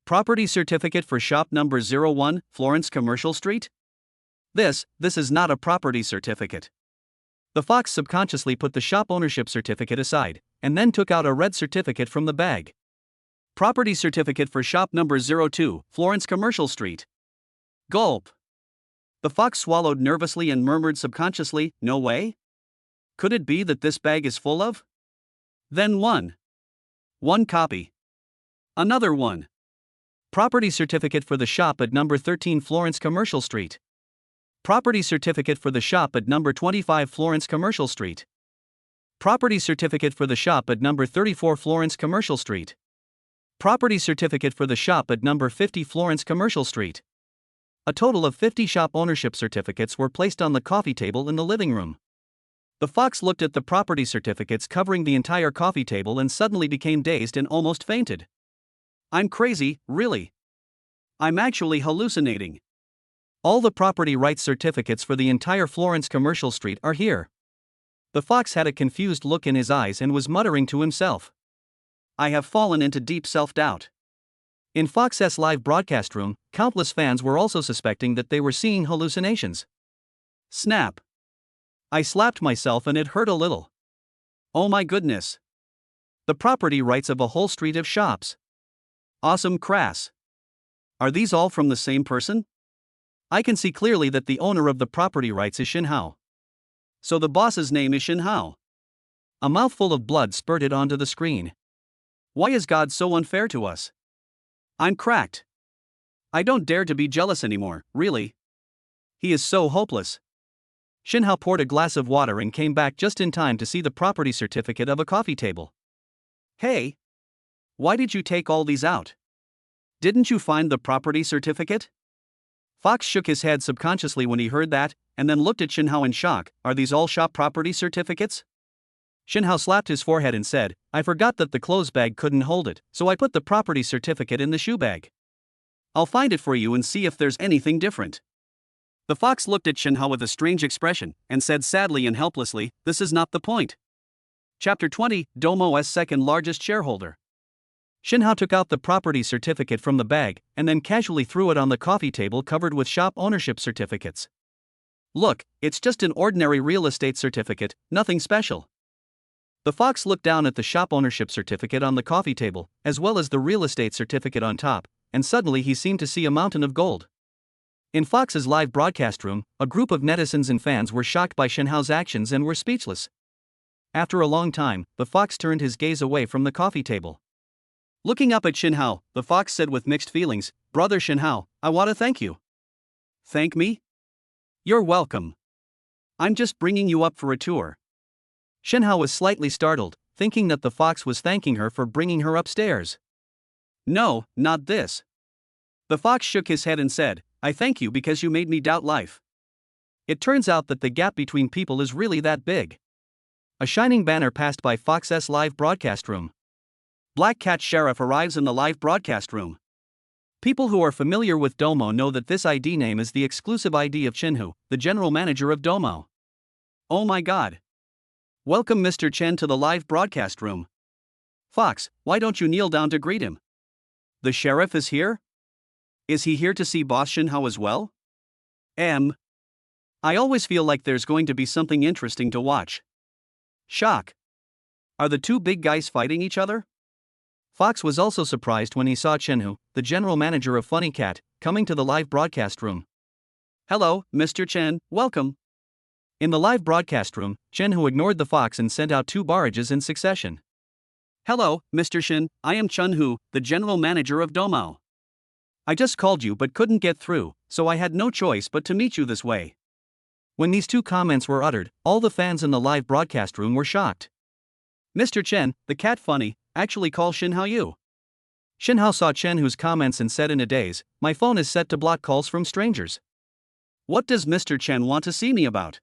Property certificate for shop number 01, Florence Commercial Street? This is not a property certificate. The fox subconsciously put the shop ownership certificate aside, and then took out a red certificate from the bag. Property certificate for shop number 02, Florence Commercial Street. Gulp. The fox swallowed nervously and murmured subconsciously, No way? Could it be that this bag is full of? Then one copy. Another one. Property certificate for the shop at number 13 Florence Commercial Street. Property certificate for the shop at number 25 Florence Commercial Street. Property certificate for the shop at number 34 Florence Commercial Street. Property certificate for the shop at number 50 Florence Commercial Street. A total of 50 shop ownership certificates were placed on the coffee table in the living room. The fox looked at the property certificates covering the entire coffee table and suddenly became dazed and almost fainted. I'm crazy, really. I'm actually hallucinating. All the property rights certificates for the entire Florence Commercial Street are here. The fox had a confused look in his eyes and was muttering to himself. I have fallen into deep self-doubt. In Fox's live broadcast room, countless fans were also suspecting that they were seeing hallucinations. Snap. I slapped myself and it hurt a little. Oh my goodness. The property rights of a whole street of shops. Awesome crass. Are these all from the same person? I can see clearly that the owner of the property rights is Shenhao. So the boss's name is Shenhao. A mouthful of blood spurted onto the screen. Why is God so unfair to us? I'm cracked. I don't dare to be jealous anymore, really. He is so hopeless. Shinhao poured a glass of water and came back just in time to see the property certificate of a coffee table. Hey! Why did you take all these out? Didn't you find the property certificate? Fox shook his head subconsciously when he heard that, and then looked at Shinhao in shock. Are these all shop property certificates? Shinhao slapped his forehead and said, I forgot that the clothes bag couldn't hold it, so I put the property certificate in the shoe bag. I'll find it for you and see if there's anything different. The fox looked at Shinhao with a strange expression, and said sadly and helplessly, this is not the point. Chapter 20, Domo's second largest shareholder. Shinhao took out the property certificate from the bag, and then casually threw it on the coffee table covered with shop ownership certificates. Look, it's just an ordinary real estate certificate, nothing special. The fox looked down at the shop ownership certificate on the coffee table, as well as the real estate certificate on top, and suddenly he seemed to see a mountain of gold. In Fox's live broadcast room, a group of netizens and fans were shocked by Shinhao's actions and were speechless. After a long time, the fox turned his gaze away from the coffee table. Looking up at Shinhao, the fox said with mixed feelings, Brother Shinhao, I want to thank you. Thank me? You're welcome. I'm just bringing you up for a tour. Shinhao was slightly startled, thinking that the fox was thanking her for bringing her upstairs. No, not this. The fox shook his head and said, I thank you because you made me doubt life. It turns out that the gap between people is really that big. A shining banner passed by Fox's live broadcast room. Black Cat Sheriff arrives in the live broadcast room. People who are familiar with Domo know that this ID name is the exclusive ID of Chinhu, the general manager of Domo. Oh my god. Welcome Mr. Chen to the live broadcast room. Fox, why don't you kneel down to greet him? The sheriff is here? Is he here to see Boss Shinhao as well? I always feel like there's going to be something interesting to watch. Shock. Are the two big guys fighting each other? Fox was also surprised when he saw Chenhu, the general manager of Funny Cat, coming to the live broadcast room. Hello, Mr. Chen, welcome. In the live broadcast room, Chenhu ignored the fox and sent out two barrages in succession. Hello, Mr. Shin, I am Chenhu, the general manager of Domo. I just called you but couldn't get through, so I had no choice but to meet you this way. When these two comments were uttered, all the fans in the live broadcast room were shocked. Mr. Chen, the cat funny, actually call Shinhao you. Shinhao saw Chenhu's comments and said in a daze, my phone is set to block calls from strangers. What does Mr. Chen want to see me about?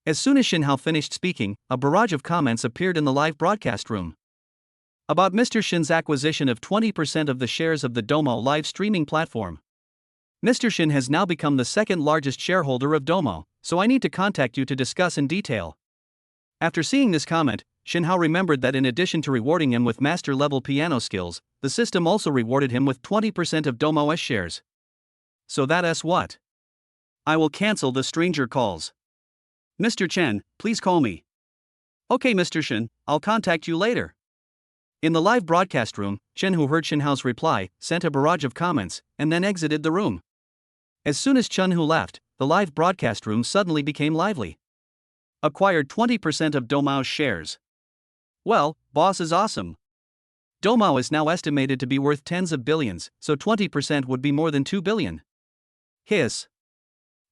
As soon as Shinhao finished speaking, a barrage of comments appeared in the live broadcast room. About Mr. Shin's acquisition of 20% of the shares of the Domo live streaming platform. Mr. Shin has now become the second largest shareholder of Domo, so I need to contact you to discuss in detail. After seeing this comment, Shinhao remembered that in addition to rewarding him with master-level piano skills, the system also rewarded him with 20% of Domo's shares. So that's what? I will cancel the stranger calls. Mr. Chen, please call me. Okay Mr. Shin, I'll contact you later. In the live broadcast room, Chen, who heard Shinhao's reply, sent a barrage of comments, and then exited the room. As soon as Chen Hu left, the live broadcast room suddenly became lively. Acquired 20% of Domo's shares. Well, boss is awesome. Domo is now estimated to be worth tens of billions, so 20% would be more than 2 billion. Hiss.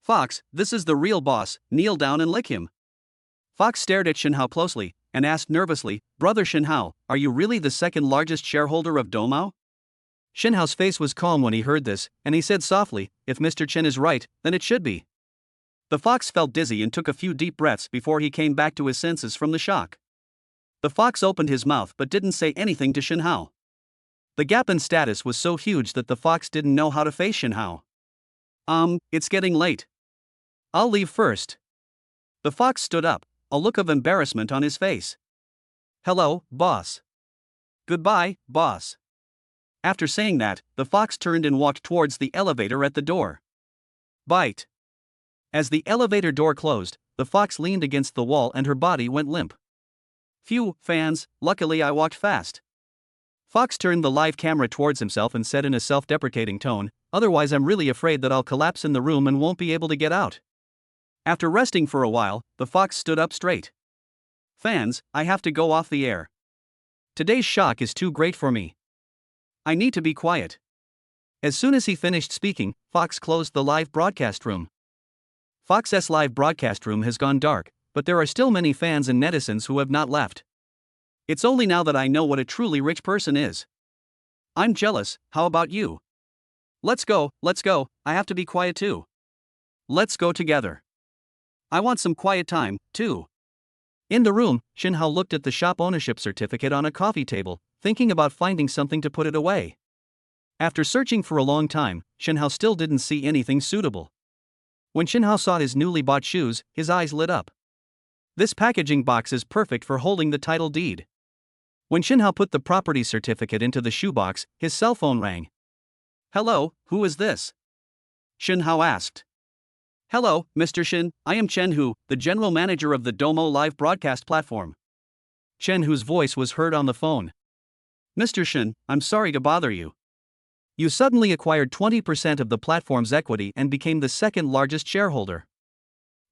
Fox, this is the real boss, kneel down and lick him. Fox stared at Shinhao closely, and asked nervously, Brother Shinhao, are you really the second largest shareholder of Domo? Shinhao's face was calm when he heard this, and he said softly, if Mr. Chen is right, then it should be. The fox felt dizzy and took a few deep breaths before he came back to his senses from the shock. The fox opened his mouth but didn't say anything to Shinhao. The gap in status was so huge that the fox didn't know how to face Shinhao. It's getting late. I'll leave first. The fox stood up, a look of embarrassment on his face. Hello, boss. Goodbye, boss. After saying that, the fox turned and walked towards the elevator at the door. Bite. As the elevator door closed, the fox leaned against the wall and her body went limp. Phew, fans, luckily I walked fast. Fox turned the live camera towards himself and said in a self-deprecating tone, otherwise I'm really afraid that I'll collapse in the room and won't be able to get out. After resting for a while, the fox stood up straight. Fans, I have to go off the air. Today's shock is too great for me. I need to be quiet. As soon as he finished speaking, Fox closed the live broadcast room. Fox's live broadcast room has gone dark, but there are still many fans and netizens who have not left. It's only now that I know what a truly rich person is. I'm jealous, how about you? Let's go, I have to be quiet too. Let's go together. I want some quiet time, too. In the room, Shin Hao looked at the shop ownership certificate on a coffee table, thinking about finding something to put it away. After searching for a long time, Shin Hao still didn't see anything suitable. When Shin Hao saw his newly bought shoes, his eyes lit up. This packaging box is perfect for holding the title deed. When Shin Hao put the property certificate into the shoebox, his cell phone rang. Hello, who is this? Shin Hao asked. Hello, Mr. Shin, I am Chen Hu, the general manager of the Domo live broadcast platform. Chen Hu's voice was heard on the phone. Mr. Shin, I'm sorry to bother you. You suddenly acquired 20% of the platform's equity and became the second largest shareholder.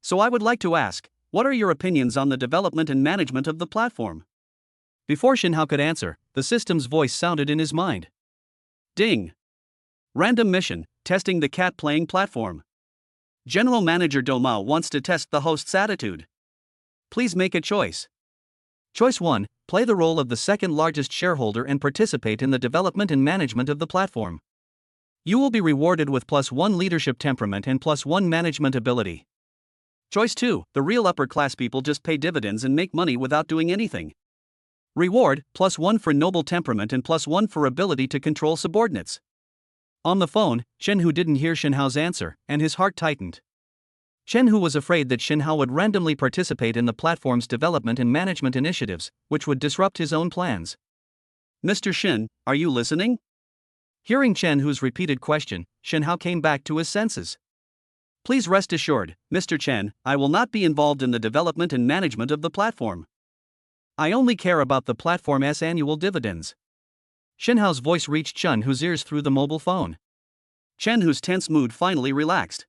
So I would like to ask, what are your opinions on the development and management of the platform? Before Shin Hao could answer, the system's voice sounded in his mind. Ding. Random mission, testing the cat playing platform. General Manager Domo wants to test the host's attitude. Please make a choice. Choice 1, play the role of the second largest shareholder and participate in the development and management of the platform. You will be rewarded with +1 leadership temperament and +1 management ability. Choice 2, the real upper class people just pay dividends and make money without doing anything. Reward, +1 for noble temperament and +1 for ability to control subordinates. On the phone, Chen Hu didn't hear Shin Hao's answer, and his heart tightened. Chen Hu was afraid that Shin Hao would randomly participate in the platform's development and management initiatives, which would disrupt his own plans. Mr. Shin, are you listening? Hearing Chen Hu's repeated question, Shin Hao came back to his senses. Please rest assured, Mr. Chen, I will not be involved in the development and management of the platform. I only care about the platform's annual dividends. Shin Hao's voice reached Chen Hu's ears through the mobile phone. Chen Hu's tense mood finally relaxed.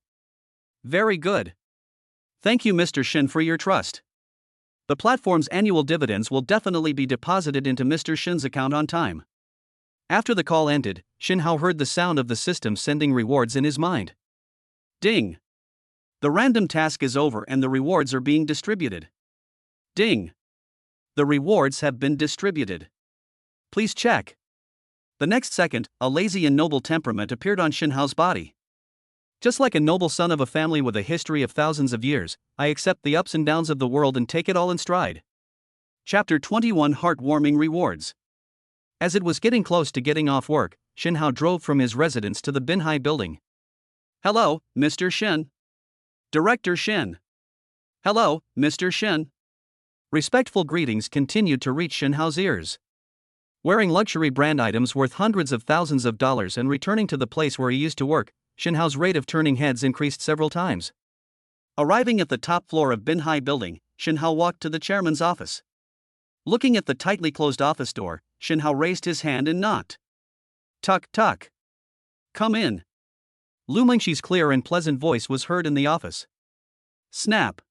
Very good. Thank you, Mr. Shin, for your trust. The platform's annual dividends will definitely be deposited into Mr. Shin's account on time. After the call ended, Shin Hao heard the sound of the system sending rewards in his mind. Ding. The random task is over and the rewards are being distributed. Ding. The rewards have been distributed. Please check. The next second, a lazy and noble temperament appeared on Shin Hao's body. Just like a noble son of a family with a history of thousands of years, I accept the ups and downs of the world and take it all in stride. Chapter 21 Heartwarming Rewards. As it was getting close to getting off work, Shin Hao drove from his residence to the Binhai building. Hello, Mr. Shin. Director Shin. Hello, Mr. Shin. Respectful greetings continued to reach Shin Hao's ears. Wearing luxury brand items worth hundreds of thousands of dollars and returning to the place where he used to work, Shin Hao's rate of turning heads increased several times. Arriving at the top floor of Binhai building, Shin Hao walked to the chairman's office. Looking at the tightly closed office door, Shin Hao raised his hand and knocked. Tuck, tuck. Come in. Lu Mengxi's clear and pleasant voice was heard in the office. Snap.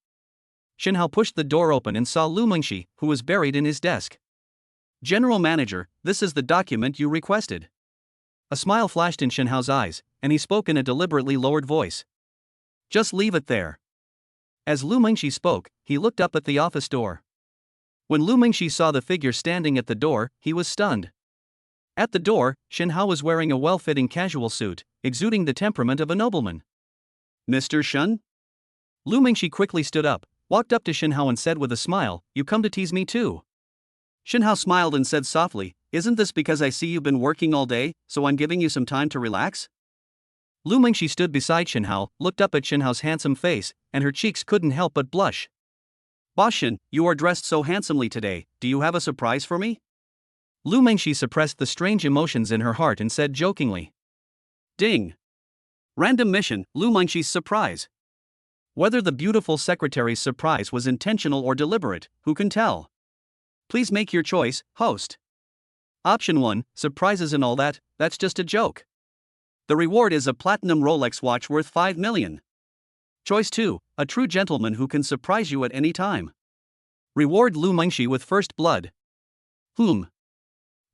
Shin Hao pushed the door open and saw Lu Mengxi, who was buried in his desk. General Manager, this is the document you requested. A smile flashed in Shin Hao's eyes, and he spoke in a deliberately lowered voice. Just leave it there. As Lu Mengxi spoke, he looked up at the office door. When Lu Mengxi saw the figure standing at the door, he was stunned. At the door, Shin Hao was wearing a well-fitting casual suit, exuding the temperament of a nobleman. Mr. Shin? Lu Mengxi quickly stood up, walked up to Shin Hao and said with a smile, You come to tease me too? Shin Hao smiled and said softly, Isn't this because I see you've been working all day, so I'm giving you some time to relax? Lu Mengxi stood beside Shin Hao, looked up at Shin Hao's handsome face, and her cheeks couldn't help but blush. Boss Shin, you are dressed so handsomely today, do you have a surprise for me? Lu Mengxi suppressed the strange emotions in her heart and said jokingly. Ding. Random mission, Lu Mengxi's surprise. Whether the beautiful secretary's surprise was intentional or deliberate, who can tell? Please make your choice, host. Option 1, surprises and all that, that's just a joke. The reward is a platinum Rolex watch worth 5 million. Choice 2, a true gentleman who can surprise you at any time. Reward Lu Mengshi with first blood.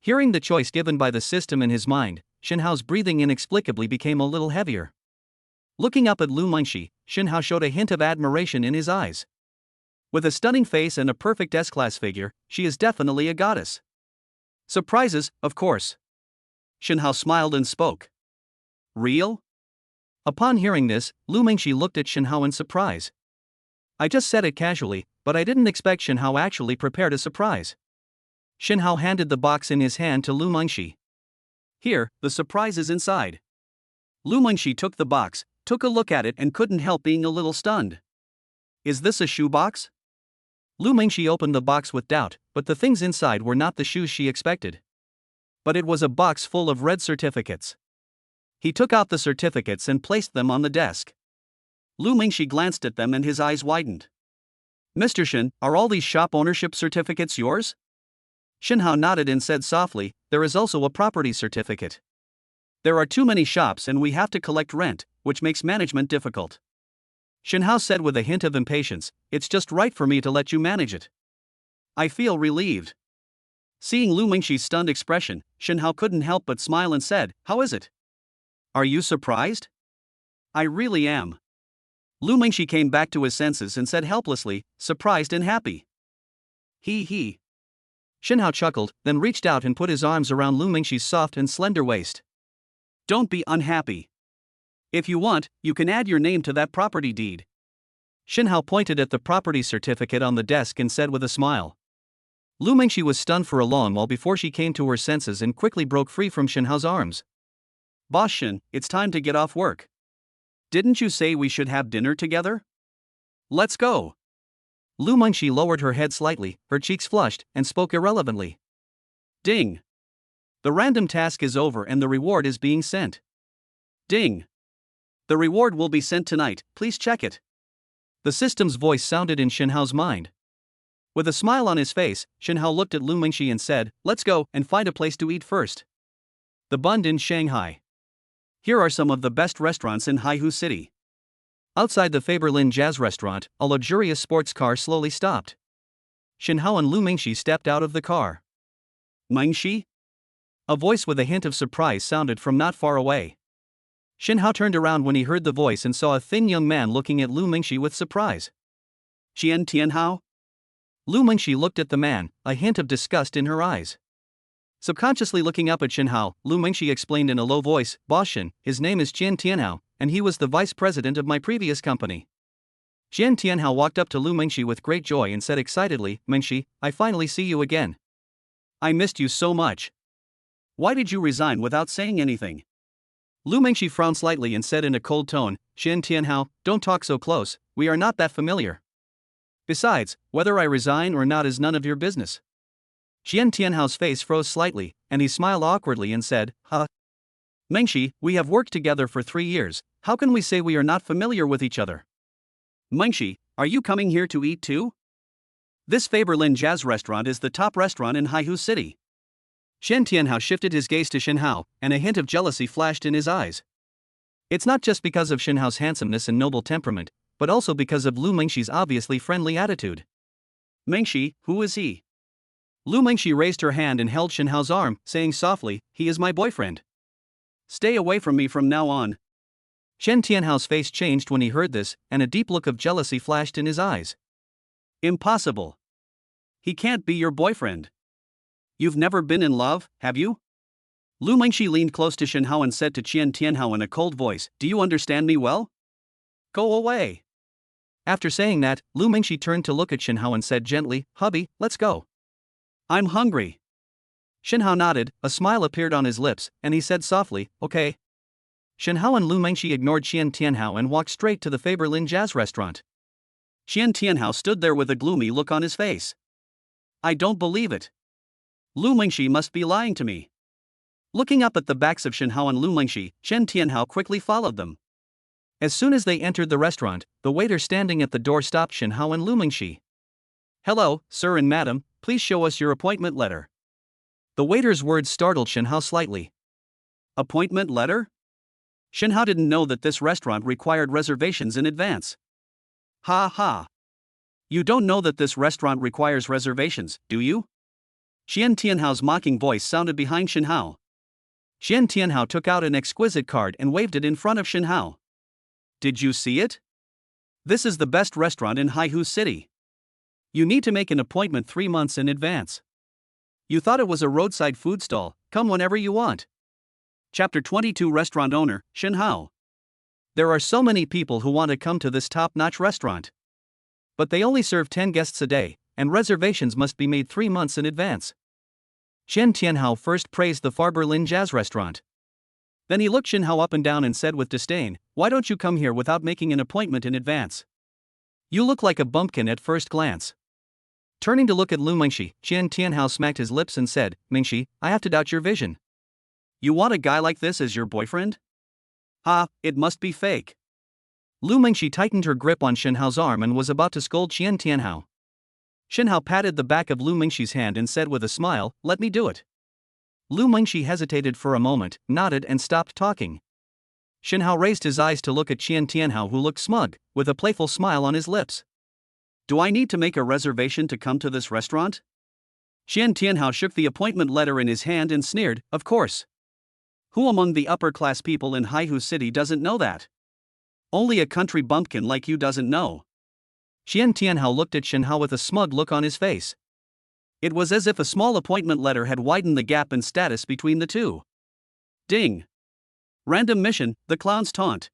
Hearing the choice given by the system in his mind, Shenhao's breathing inexplicably became a little heavier. Looking up at Lu Mengshi, Shenhao showed a hint of admiration in his eyes. With a stunning face and a perfect S-class figure, she is definitely a goddess. Surprises, of course. Shenhao smiled and spoke. Real? Upon hearing this, Lu Mengshi looked at Shenhao in surprise. I just said it casually, but I didn't expect Shenhao actually prepared a surprise. Shenhao handed the box in his hand to Lu Mengshi. Here, the surprise is inside. Lu Mengshi took the box, took a look at it and couldn't help being a little stunned. Is this a shoe box? Lu Mengshi opened the box with doubt, but the things inside were not the shoes she expected. But it was a box full of red certificates. He took out the certificates and placed them on the desk. Lu Mengshi glanced at them and his eyes widened. Mr. Shen, are all these shop ownership certificates yours? Shenhao nodded and said softly, there is also a property certificate. There are too many shops and we have to collect rent, which makes management difficult. Shenhao said with a hint of impatience, it's just right for me to let you manage it. I feel relieved. Seeing Lu Mengshi's stunned expression, Shenhao couldn't help but smile and said, how is it? Are you surprised? I really am. Lu Mengshi came back to his senses and said helplessly, surprised and happy. He. Shenhao chuckled, then reached out and put his arms around Lu Mengshi's soft and slender waist. Don't be unhappy. If you want, you can add your name to that property deed. Shenhao pointed at the property certificate on the desk and said with a smile. Lu Mengshi was stunned for a long while before she came to her senses and quickly broke free from Shenhao's arms. Boss Shen, it's time to get off work. Didn't you say we should have dinner together? Let's go. Lu Mengshi lowered her head slightly, her cheeks flushed, and spoke irrelevantly. Ding. The random task is over and the reward is being sent. Ding. The reward will be sent tonight, please check it. The system's voice sounded in Shenhao's mind. With a smile on his face, Shenhao looked at Lu Mengshi and said, let's go and find a place to eat first. The Bund in Shanghai. Here are some of the best restaurants in Haihu City. Outside the Faberlin Jazz restaurant, a luxurious sports car slowly stopped. Shenhao and Lu Mengshi stepped out of the car. Mengshi? A voice with a hint of surprise sounded from not far away. Shenhao turned around when he heard the voice and saw a thin young man looking at Lu Mengshi with surprise. Qian Tianhao? Lu Mengshi looked at the man, a hint of disgust in her eyes. Subconsciously looking up at Shenhao, Lu Mengshi explained in a low voice, Boss Shen, his name is Qian Tianhao, and he was the vice president of my previous company. Qian Tianhao walked up to Lu Mengshi with great joy and said excitedly, Mengshi, I finally see you again. I missed you so much. Why did you resign without saying anything? Lu Mengshi frowned slightly and said in a cold tone, Qian Tianhao, don't talk so close, we are not that familiar. Besides, whether I resign or not is none of your business. Qian Tianhao's face froze slightly, and he smiled awkwardly and said, Huh? Mengshi, we have worked together for 3 years, how can we say we are not familiar with each other? Mengshi, are you coming here to eat too? This Faberlin Jazz restaurant is the top restaurant in Haihu City. Qian Tianhao shifted his gaze to Shenhao, and a hint of jealousy flashed in his eyes. It's not just because of Shenhao's handsomeness and noble temperament, but also because of Lu Mengshi's obviously friendly attitude. Mengshi, who is he? Lu Mengshi raised her hand and held Shenhao's arm, saying softly, he is my boyfriend. Stay away from me from now on. Qian Tianhao's face changed when he heard this, and a deep look of jealousy flashed in his eyes. Impossible. He can't be your boyfriend. You've never been in love, have you? Lu Mengshi leaned close to Shenhao and said to Qian Tianhao in a cold voice, do you understand me well? Go away. After saying that, Lu Mengshi turned to look at Shenhao and said gently, hubby, let's go. I'm hungry. Shenhao nodded, a smile appeared on his lips, and he said softly, okay. Shenhao and Lu Mengshi ignored Qian Tianhao and walked straight to the Faberlin Jazz restaurant. Qian Tianhao stood there with a gloomy look on his face. I don't believe it. Lu Mengshi must be lying to me. Looking up at the backs of Shenhao and Lu Mengshi, Qian Tianhao quickly followed them. As soon as they entered the restaurant, the waiter standing at the door stopped Shenhao and Lu Mengshi. Hello, sir and madam, please show us your appointment letter. The waiter's words startled Shenhao slightly. Appointment letter? Shenhao didn't know that this restaurant required reservations in advance. Ha ha. You don't know that this restaurant requires reservations, do you? Xian Tianhao's mocking voice sounded behind Shen Hao. Xian Tianhao took out an exquisite card and waved it in front of Shen Hao. Did you see it? This is the best restaurant in Haihu City. You need to make an appointment 3 months in advance. You thought it was a roadside food stall, come whenever you want. Chapter 22 Restaurant Owner, Shen Hao. There are so many people who want to come to this top-notch restaurant. But they only serve 10 guests a day, and reservations must be made 3 months in advance. Xian Tianhao first praised the Faberlin Jazz restaurant. Then he looked Shen Hao up and down and said with disdain, "Why don't you come here without making an appointment in advance? You look like a bumpkin at first glance." Turning to look at Lu Mengxi, Xian Tianhao smacked his lips and said, "Mengxi, I have to doubt your vision. You want a guy like this as your boyfriend? Ha, it must be fake." Lu Mengxi tightened her grip on Shen Hao's arm and was about to scold Xian Tianhao. Shen Hao patted the back of Lu Mengxi's hand and said with a smile, "Let me do it." Lu Mengxi hesitated for a moment, nodded and stopped talking. Shen Hao raised his eyes to look at Xian Tianhao, who looked smug, with a playful smile on his lips. "Do I need to make a reservation to come to this restaurant?" Xian Tianhao shook the appointment letter in his hand and sneered, "Of course. Who among the upper-class people in Haihu City doesn't know that? Only a country bumpkin like you doesn't know." Xian Tianhao looked at Shen Hao with a smug look on his face. It was as if a small appointment letter had widened the gap in status between the two. Ding! Random mission, the clown's taunt.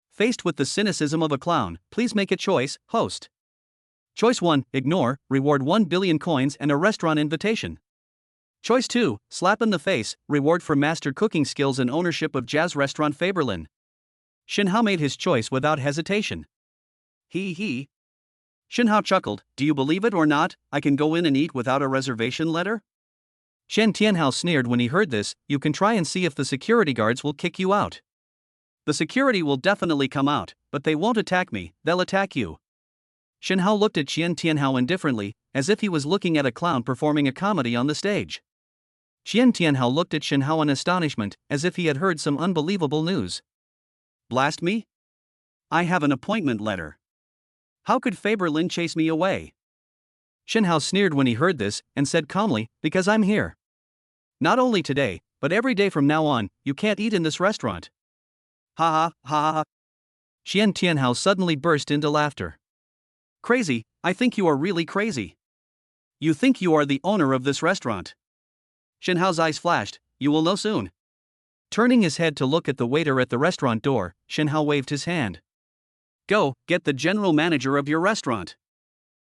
Faced with the cynicism of a clown, please make a choice, host. Choice 1, ignore, reward 1 billion coins and a restaurant invitation. Choice 2, slap in the face, reward for mastered cooking skills and ownership of jazz restaurant Faberlin. Shen Hao made his choice without hesitation. He. Shen Hao chuckled, "Do you believe it or not, I can go in and eat without a reservation letter?" Xian Tianhao sneered when he heard this, "You can try and see if the security guards will kick you out." "The security will definitely come out, but they won't attack me, they'll attack you." Shen Hao looked at Xian Tianhao indifferently, as if he was looking at a clown performing a comedy on the stage. Xian Tianhao looked at Shen Hao in astonishment, as if he had heard some unbelievable news. "Blast me? I have an appointment letter. How could Faberlin chase me away?" Shen Hao sneered when he heard this, and said calmly, "Because I'm here. Not only today, but every day from now on, you can't eat in this restaurant." Ha ha ha ha. Xian Tianhao suddenly burst into laughter. "Crazy, I think you are really crazy. You think you are the owner of this restaurant." Shen Hao's eyes flashed, "You will know soon." Turning his head to look at the waiter at the restaurant door, Shen Hao waved his hand. "Go, get the general manager of your restaurant."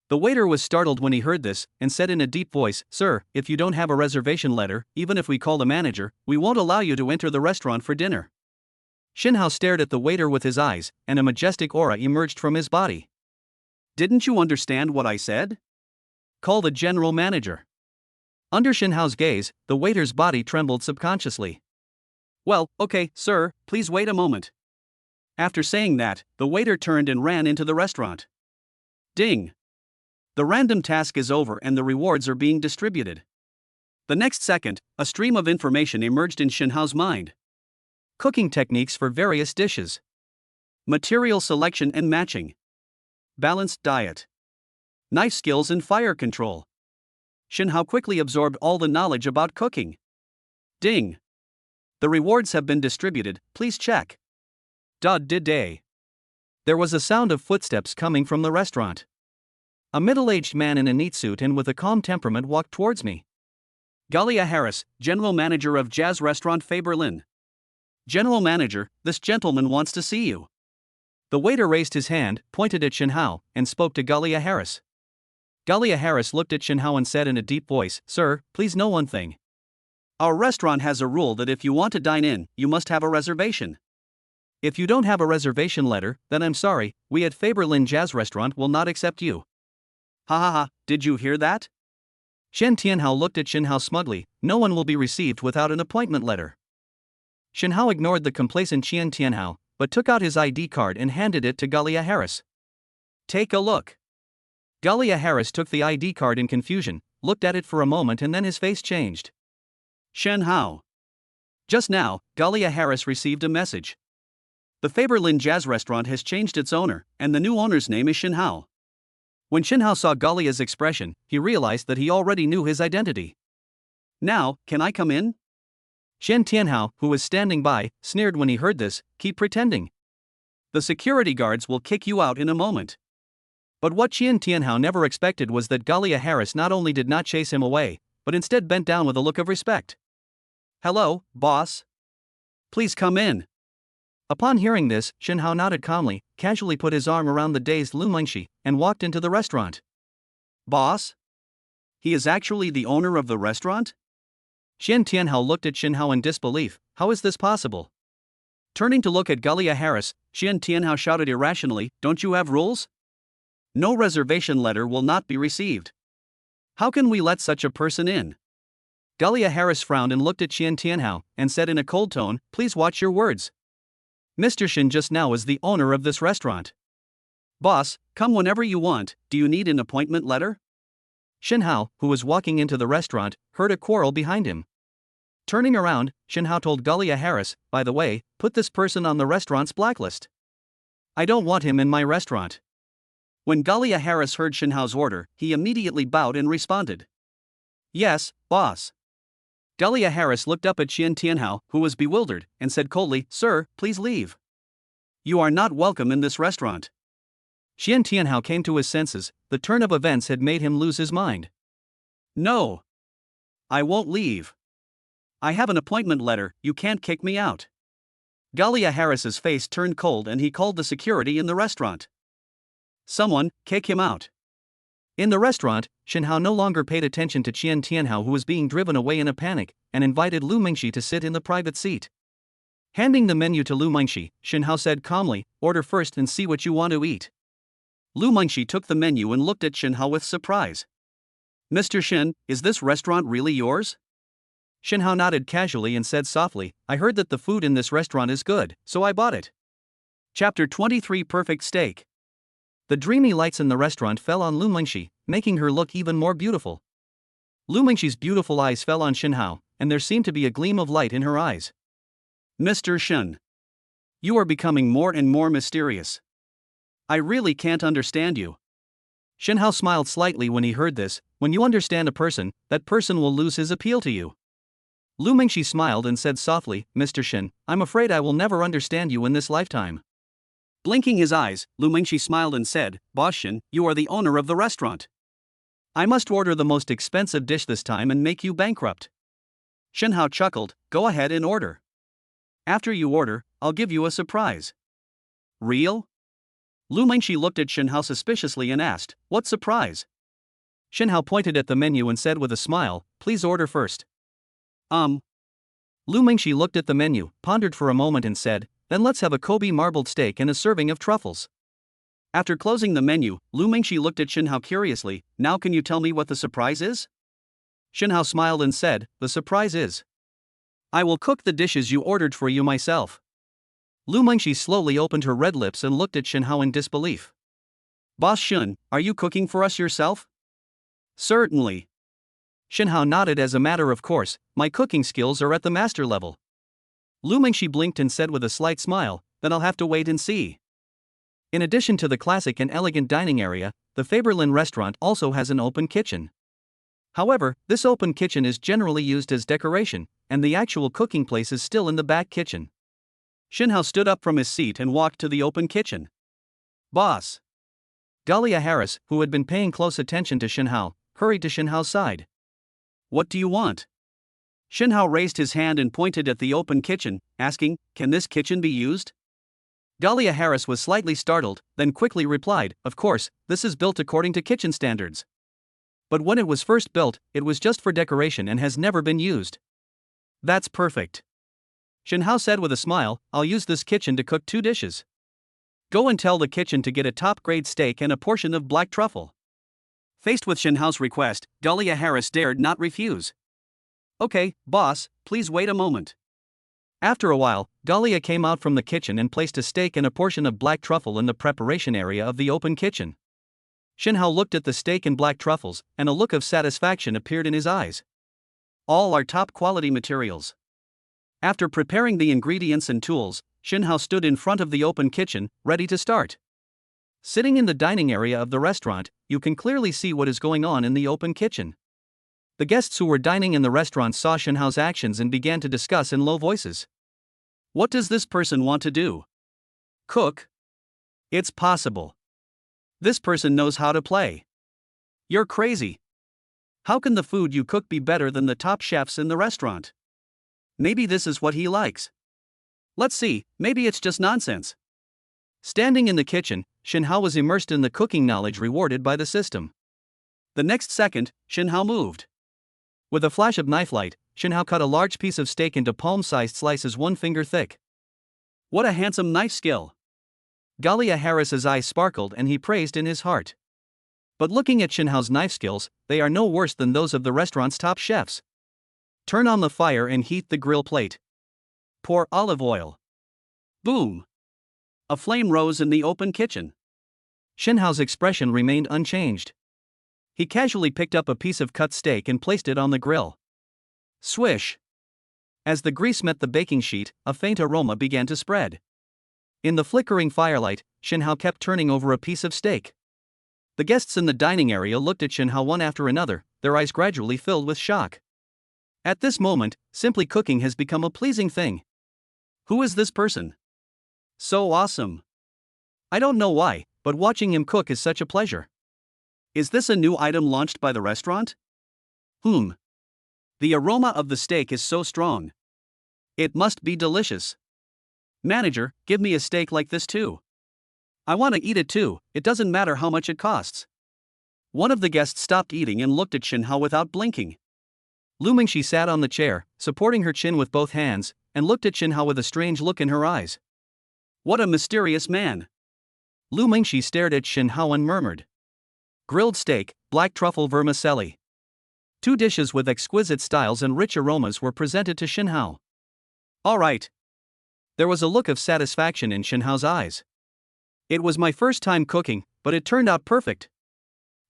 The waiter was startled when he heard this, and said in a deep voice, "Sir, if you don't have a reservation letter, even if we call the manager, we won't allow you to enter the restaurant for dinner." Shen Hao stared at the waiter with his eyes, and a majestic aura emerged from his body. "Didn't you understand what I said? Call the general manager." Under Shen Hao's gaze, the waiter's body trembled subconsciously. "Well, okay, sir, please wait a moment." After saying that, the waiter turned and ran into the restaurant. Ding! The random task is over and the rewards are being distributed. The next second, a stream of information emerged in Shen Hao's mind. Cooking techniques for various dishes. Material selection and matching. Balanced diet. Knife skills and fire control. Shen Hao quickly absorbed all the knowledge about cooking. Ding! The rewards have been distributed, please check. Day. There was a sound of footsteps coming from the restaurant. A middle-aged man in a neat suit and with a calm temperament walked towards me. Galia Harris, General Manager of Jazz Restaurant Faberlin. General Manager, this gentleman wants to see you. The waiter raised his hand, pointed at Shen Hao, and spoke to Galia Harris. Galia Harris looked at Shen Hao and said in a deep voice, "Sir, please know one thing. Our restaurant has a rule that if you want to dine in, you must have a reservation. If you don't have a reservation letter, then I'm sorry, we at Faberlin Jazz Restaurant will not accept you." Ha ha ha, did you hear that? Xian Tianhao looked at Shen Hao smugly, "No one will be received without an appointment letter." Shen Hao ignored the complacent Xian Tianhao, but took out his ID card and handed it to Galia Harris. "Take a look." Galia Harris took the ID card in confusion, looked at it for a moment and then his face changed. Shen Hao. Just now, Galia Harris received a message. The Faberlin Jazz Restaurant has changed its owner, and the new owner's name is Shen Hao. When Shinhao saw Galia's expression, he realized that he already knew his identity. Now, can I come in? Shen Tianhao, who was standing by, sneered when he heard this. Keep pretending. The security guards will kick you out in a moment. But what Shen Tianhao never expected was that Galia Harris not only did not chase him away, but instead bent down with a look of respect. Hello, boss. Please come in. Upon hearing this, Shinhao nodded calmly, casually put his arm around the dazed Lu Mengxi, and walked into the restaurant. Boss? He is actually the owner of the restaurant? Shen Tianhao looked at Shinhao in disbelief. How is this possible? Turning to look at Galia Harris, Shen Tianhao shouted irrationally, Don't you have rules? No reservation letter will not be received. How can we let such a person in? Galia Harris frowned and looked at Shen Tianhao, and said in a cold tone, Please watch your words. Mr. Shen just now is the owner of this restaurant. Boss, come whenever you want. Do you need an appointment letter? Shinhao, who was walking into the restaurant, heard a quarrel behind him. Turning around, Shinhao told Galia Harris, By the way, put this person on the restaurant's blacklist. I don't want him in my restaurant. When Galia Harris heard Shinhao's order, he immediately bowed and responded. Yes, boss. Galia Harris looked up at Shen Tianhao, who was bewildered, and said coldly, Sir, please leave. You are not welcome in this restaurant. Shen Tianhao came to his senses. The turn of events had made him lose his mind. No. I won't leave. I have an appointment letter, you can't kick me out. Galia Harris's face turned cold and he called the security in the restaurant. Someone, kick him out. In the restaurant, Shinhao no longer paid attention to Shen Tianhao, who was being driven away in a panic, and invited Lu Mengxi to sit in the private seat. Handing the menu to Lu Mengxi, Shinhao said calmly, Order first and see what you want to eat. Lu Mengxi took the menu and looked at Shinhao with surprise. Mr. Shen, is this restaurant really yours? Shinhao nodded casually and said softly, I heard that the food in this restaurant is good, so I bought it. Chapter 23 Perfect Steak. The dreamy lights in the restaurant fell on Lu Mengxi, making her look even more beautiful. Lu Mengxi's beautiful eyes fell on Shinhao, and there seemed to be a gleam of light in her eyes. Mr. Shen. You are becoming more and more mysterious. I really can't understand you. Shinhao smiled slightly when he heard this. When you understand a person, that person will lose his appeal to you. Lu Mengxi smiled and said softly, Mr. Shen, I'm afraid I will never understand you in this lifetime. Blinking his eyes, Lu Mengxi smiled and said, Boss Shen, you are the owner of the restaurant. I must order the most expensive dish this time and make you bankrupt. Shinhao chuckled, Go ahead and order. After you order, I'll give you a surprise. Real? Lu Mengxi looked at Shinhao suspiciously and asked, What surprise? Shinhao pointed at the menu and said with a smile, Please order first. Lu Mengxi looked at the menu, pondered for a moment and said, Then let's have a Kobe marbled steak and a serving of truffles. After closing the menu, Lu Mengxi looked at Shinhao curiously, Now can you tell me what the surprise is? Shinhao smiled and said, The surprise is, I will cook the dishes you ordered for you myself. Lu Mengxi slowly opened her red lips and looked at Shinhao in disbelief. Boss Shen, are you cooking for us yourself? Certainly. Shinhao nodded as a matter of course, my cooking skills are at the master level. Lu Mengxi blinked and said with a slight smile, Then I'll have to wait and see. In addition to the classic and elegant dining area, the Faberlin restaurant also has an open kitchen. However, this open kitchen is generally used as decoration, and the actual cooking place is still in the back kitchen. Shinhao stood up from his seat and walked to the open kitchen. Boss. Galia Harris, who had been paying close attention to Shinhao, hurried to Shinhao's side. What do you want? Shinhao raised his hand and pointed at the open kitchen, asking, Can this kitchen be used? Galia Harris was slightly startled, then quickly replied, Of course, this is built according to kitchen standards. But when it was first built, it was just for decoration and has never been used. That's perfect. Shinhao said with a smile, I'll use this kitchen to cook 2 dishes. Go and tell the kitchen to get a top-grade steak and a portion of black truffle. Faced with Shinhao's request, Galia Harris dared not refuse. Okay, boss, please wait a moment. After a while, Galia came out from the kitchen and placed a steak and a portion of black truffle in the preparation area of the open kitchen. Shinhao looked at the steak and black truffles, and a look of satisfaction appeared in his eyes. All are top-quality materials. After preparing the ingredients and tools, Shinhao stood in front of the open kitchen, ready to start. Sitting in the dining area of the restaurant, you can clearly see what is going on in the open kitchen. The guests who were dining in the restaurant saw Shenhao's actions and began to discuss in low voices. What does this person want to do? Cook? It's possible. This person knows how to play. You're crazy. How can the food you cook be better than the top chefs in the restaurant? Maybe this is what he likes. Let's see, maybe it's just nonsense. Standing in the kitchen, Shenhao was immersed in the cooking knowledge rewarded by the system. The next second, Shenhao moved. With a flash of knife light, Shenhao cut a large piece of steak into palm-sized slices 1 finger thick. What a handsome knife skill! Galia Harris's eyes sparkled and he praised in his heart. But looking at Shenhao's knife skills, they are no worse than those of the restaurant's top chefs. Turn on the fire and heat the grill plate. Pour olive oil. Boom! A flame rose in the open kitchen. Shenhao's expression remained unchanged. He casually picked up a piece of cut steak and placed it on the grill. Swish! As the grease met the baking sheet, a faint aroma began to spread. In the flickering firelight, Shenhao kept turning over a piece of steak. The guests in the dining area looked at Shenhao one after another, their eyes gradually filled with shock. At this moment, simply cooking has become a pleasing thing. Who is this person? So awesome. I don't know why, but watching him cook is such a pleasure. Is this a new item launched by the restaurant? The aroma of the steak is so strong. It must be delicious. Manager, give me a steak like this too. I want to eat it too, it doesn't matter how much it costs. One of the guests stopped eating and looked at Shenhao without blinking. Lu Mingxi sat on the chair, supporting her chin with both hands, and looked at Shenhao with a strange look in her eyes. What a mysterious man! Lu Mingxi stared at Shenhao and murmured. Grilled steak, black truffle vermicelli. 2 dishes with exquisite styles and rich aromas were presented to Shenhao. All right. There was a look of satisfaction in Shenhao's eyes. It was my first time cooking, but it turned out perfect.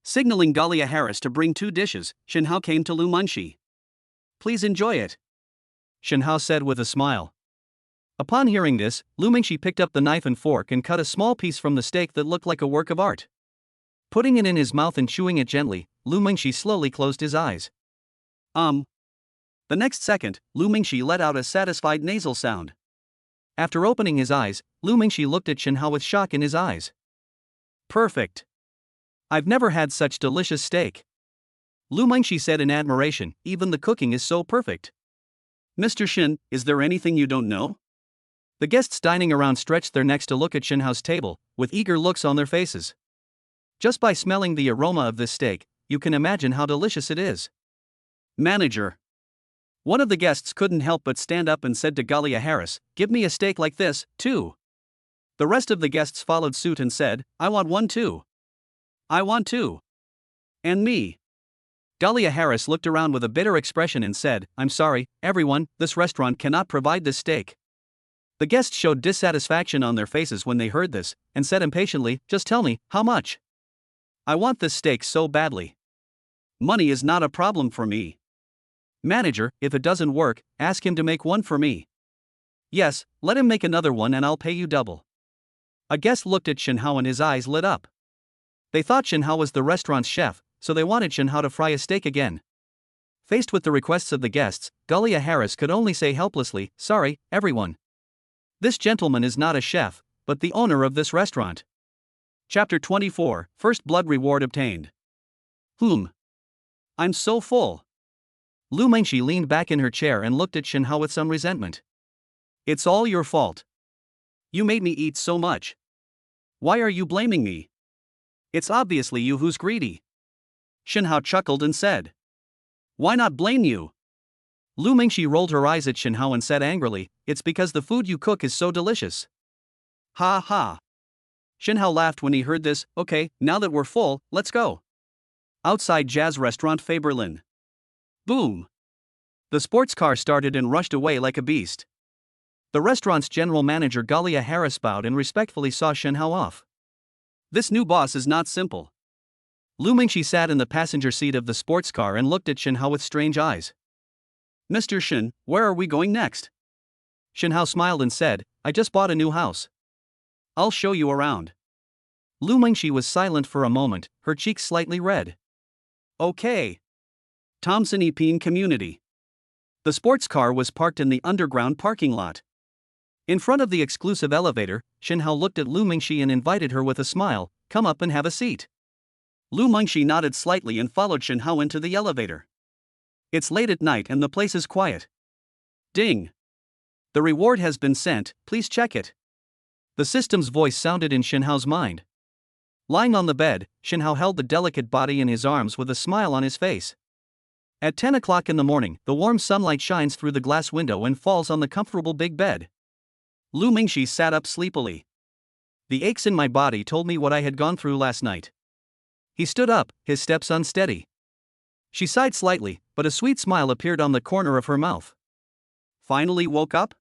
Signaling Galia Harris to bring 2 dishes, Shenhao came to Lu Mingxi. Please enjoy it, Shenhao said with a smile. Upon hearing this, Lu Mingxi picked up the knife and fork and cut a small piece from the steak that looked like a work of art. Putting it in his mouth and chewing it gently, Lu Mingxi slowly closed his eyes. The next second, Lu Mingxi let out a satisfied nasal sound. After opening his eyes, Lu Mingxi looked at Shenhao with shock in his eyes. Perfect. I've never had such delicious steak. Lu Mingxi said in admiration, even the cooking is so perfect. Mr. Shen, is there anything you don't know? The guests dining around stretched their necks to look at Shenhao's table, with eager looks on their faces. Just by smelling the aroma of this steak, you can imagine how delicious it is. Manager. One of the guests couldn't help but stand up and said to Galia Harris, give me a steak like this, too. The rest of the guests followed suit and said, I want one too. I want two. And me. Galia Harris looked around with a bitter expression and said, I'm sorry, everyone, this restaurant cannot provide this steak. The guests showed dissatisfaction on their faces when they heard this, and said impatiently, just tell me, how much? I want this steak so badly. Money is not a problem for me. Manager, if it doesn't work, ask him to make one for me. Yes, let him make another one and I'll pay you double. A guest looked at Shenhao and his eyes lit up. They thought Shenhao was the restaurant's chef, so they wanted Shenhao to fry a steak again. Faced with the requests of the guests, Galia Harris could only say helplessly, sorry, everyone. This gentleman is not a chef, but the owner of this restaurant. Chapter 24, First Blood Reward Obtained. I'm so full. Lu Mingxi leaned back in her chair and looked at Shenhao with some resentment. It's all your fault. You made me eat so much. Why are you blaming me? It's obviously you who's greedy. Shenhao chuckled and said. Why not blame you? Lu Mingxi rolled her eyes at Shenhao and said angrily, it's because the food you cook is so delicious. Ha ha. Shenhao laughed when he heard this, okay, now that we're full, let's go. Outside Jazz Restaurant Faberlin. Boom. The sports car started and rushed away like a beast. The restaurant's general manager Galia Harris bowed and respectfully saw Shenhao off. This new boss is not simple. Lu Mingxi sat in the passenger seat of the sports car and looked at Shenhao with strange eyes. Mr. Shen, where are we going next? Shenhao smiled and said, I just bought a new house. I'll show you around. Lu Mingxi was silent for a moment, her cheeks slightly red. Okay. Thompson Epine Community. The sports car was parked in the underground parking lot. In front of the exclusive elevator, Shinhao looked at Lu Mingxi and invited her with a smile, "Come up and have a seat." Lu Mingxi nodded slightly and followed Shinhao into the elevator. It's late at night and the place is quiet. Ding. The reward has been sent, please check it. The system's voice sounded in Shinhao's mind. Lying on the bed, Shinhao held the delicate body in his arms with a smile on his face. At 10 o'clock in the morning, the warm sunlight shines through the glass window and falls on the comfortable big bed. Lu Mingxi sat up sleepily. The aches in my body told me what I had gone through last night. He stood up, his steps unsteady. She sighed slightly, but a sweet smile appeared on the corner of her mouth. Finally woke up?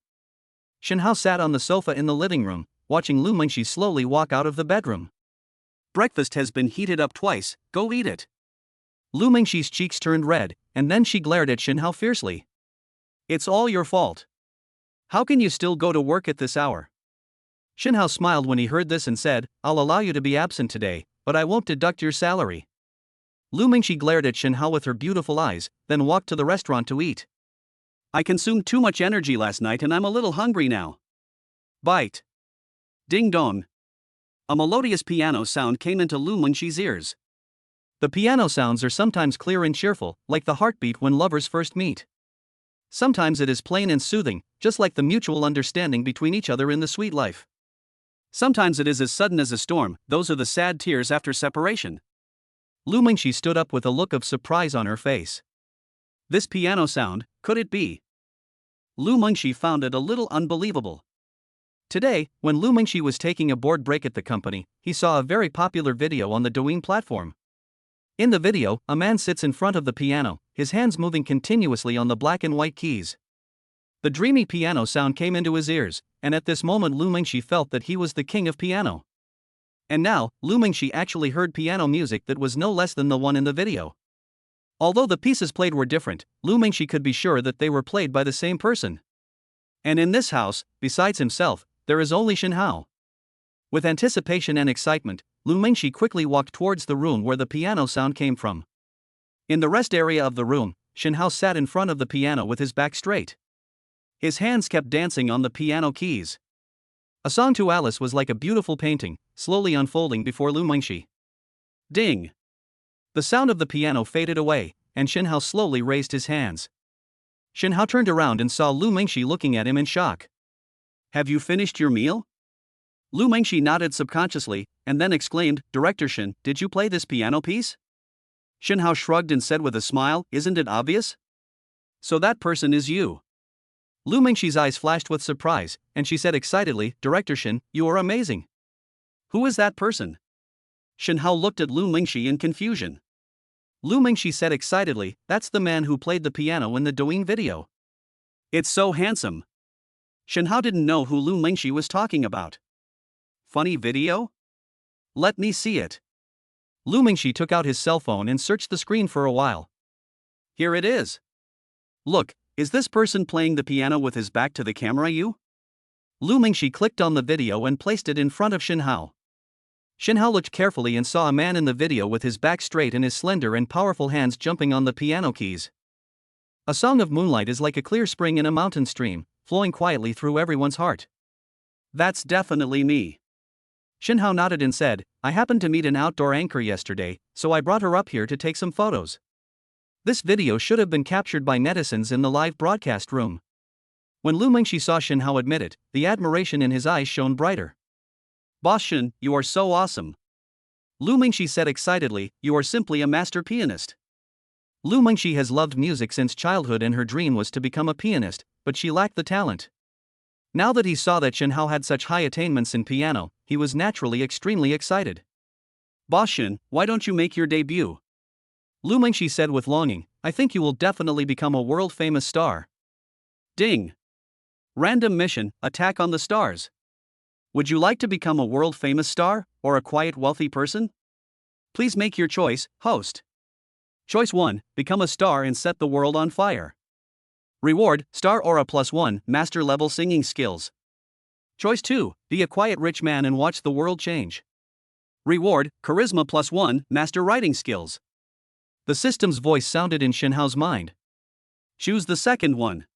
Shinhao sat on the sofa in the living room, watching Lu Mingxi slowly walk out of the bedroom. Breakfast has been heated up twice, go eat it. Lu Mingxi's cheeks turned red, and then she glared at Shinhao fiercely. It's all your fault. How can you still go to work at this hour? Shinhao smiled when he heard this and said, I'll allow you to be absent today, but I won't deduct your salary. Lu Mingxi glared at Shinhao with her beautiful eyes, then walked to the restaurant to eat. I consumed too much energy last night and I'm a little hungry now. Bite. Ding dong. A melodious piano sound came into Lu Mingxi's ears. The piano sounds are sometimes clear and cheerful, like the heartbeat when lovers first meet. Sometimes it is plain and soothing, just like the mutual understanding between each other in the sweet life. Sometimes it is as sudden as a storm, those are the sad tears after separation. Lu Mingxi stood up with a look of surprise on her face. This piano sound, could it be? Lu Mingxi found it a little unbelievable. Today, when Lu Mingxi was taking a board break at the company, he saw a very popular video on the Douyin platform. In the video, a man sits in front of the piano, his hands moving continuously on the black and white keys. The dreamy piano sound came into his ears, and at this moment Lu Mingxi felt that he was the king of piano. And now, Lu Mingxi actually heard piano music that was no less than the one in the video. Although the pieces played were different, Lu Mingxi could be sure that they were played by the same person. And in this house, besides himself, there is only Shinhao. With anticipation and excitement, Lu Mingxi quickly walked towards the room where the piano sound came from. In the rest area of the room, Shinhao sat in front of the piano with his back straight. His hands kept dancing on the piano keys. A song to Alice was like a beautiful painting, slowly unfolding before Lu Mingxi. Ding! The sound of the piano faded away, and Shinhao slowly raised his hands. Shinhao turned around and saw Lu Mingxi looking at him in shock. Have you finished your meal? Lu Mingxi nodded subconsciously, and then exclaimed, Director Shin, did you play this piano piece? Shinhao shrugged and said with a smile, Isn't it obvious? So that person is you. Lu Mingxi's eyes flashed with surprise, and she said excitedly, Director Shin, you are amazing. Who is that person? Shinhao looked at Lu Mingxi in confusion. Lu Mingxi said excitedly, That's the man who played the piano in the Douyin video. It's so handsome. Shinhao didn't know who Lu Mingxi was talking about. Funny video? Let me see it. Lu Mingxi took out his cell phone and searched the screen for a while. Here it is. Look, is this person playing the piano with his back to the camera? Lu Mingxi clicked on the video and placed it in front of Shinhao. Shinhao looked carefully and saw a man in the video with his back straight and his slender and powerful hands jumping on the piano keys. A song of moonlight is like a clear spring in a mountain stream, flowing quietly through everyone's heart. That's definitely me. Shinhao nodded and said, I happened to meet an outdoor anchor yesterday, so I brought her up here to take some photos. This video should have been captured by netizens in the live broadcast room. When Lu Mingxi saw Shinhao admit it, the admiration in his eyes shone brighter. Boss Shin, you are so awesome. Lu Mingxi said excitedly, You are simply a master pianist. Lu Mingxi has loved music since childhood and her dream was to become a pianist, but she lacked the talent. Now that he saw that Shinhao had such high attainments in piano, he was naturally extremely excited. Boss Shin, why don't you make your debut? Lu Mingxi said with longing, I think you will definitely become a world-famous star. Ding! Random mission, attack on the stars. Would you like to become a world-famous star, or a quiet wealthy person? Please make your choice, host. Choice 1, become a star and set the world on fire. Reward, Star Aura +1, Master Level Singing Skills. Choice 2, be a quiet rich man and watch the world change. Reward, Charisma +1, Master Writing Skills. The system's voice sounded in Shinhao's mind. Choose the second one.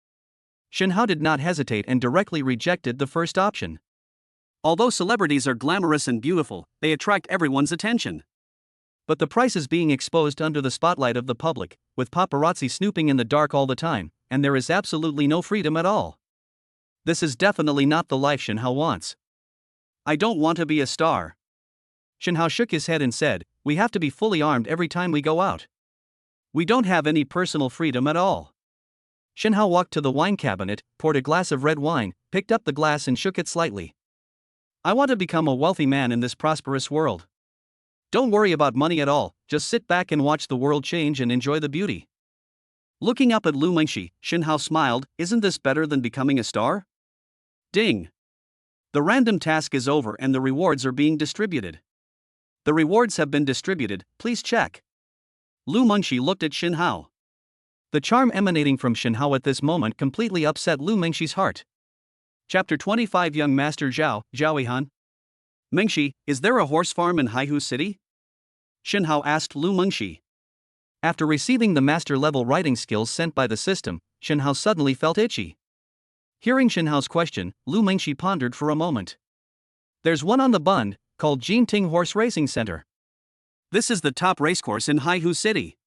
Shinhao did not hesitate and directly rejected the first option. Although celebrities are glamorous and beautiful, they attract everyone's attention. But the price is being exposed under the spotlight of the public, with paparazzi snooping in the dark all the time, and there is absolutely no freedom at all. This is definitely not the life Shinhao wants. I don't want to be a star. Shinhao shook his head and said, we have to be fully armed every time we go out. We don't have any personal freedom at all. Shinhao walked to the wine cabinet, poured a glass of red wine, picked up the glass and shook it slightly. I want to become a wealthy man in this prosperous world. Don't worry about money at all, just sit back and watch the world change and enjoy the beauty. Looking up at Lu Mengxi, Shinhao smiled, isn't this better than becoming a star? Ding! The random task is over and the rewards are being distributed. The rewards have been distributed, please check. Lu Mengxi looked at Shinhao. The charm emanating from Shinhao at this moment completely upset Lu Mengxi's heart. Chapter 25 Young Master Zhao, Zhaoihan. Mengxi, is there a horse farm in Haihu City? Shinhao asked Lu Mengxi. After receiving the master-level writing skills sent by the system, Shinhao suddenly felt itchy. Hearing Shinhao's question, Lu Mengxi pondered for a moment. There's one on the Bund, called Jinting Horse Racing Center. This is the top racecourse in Haihu City.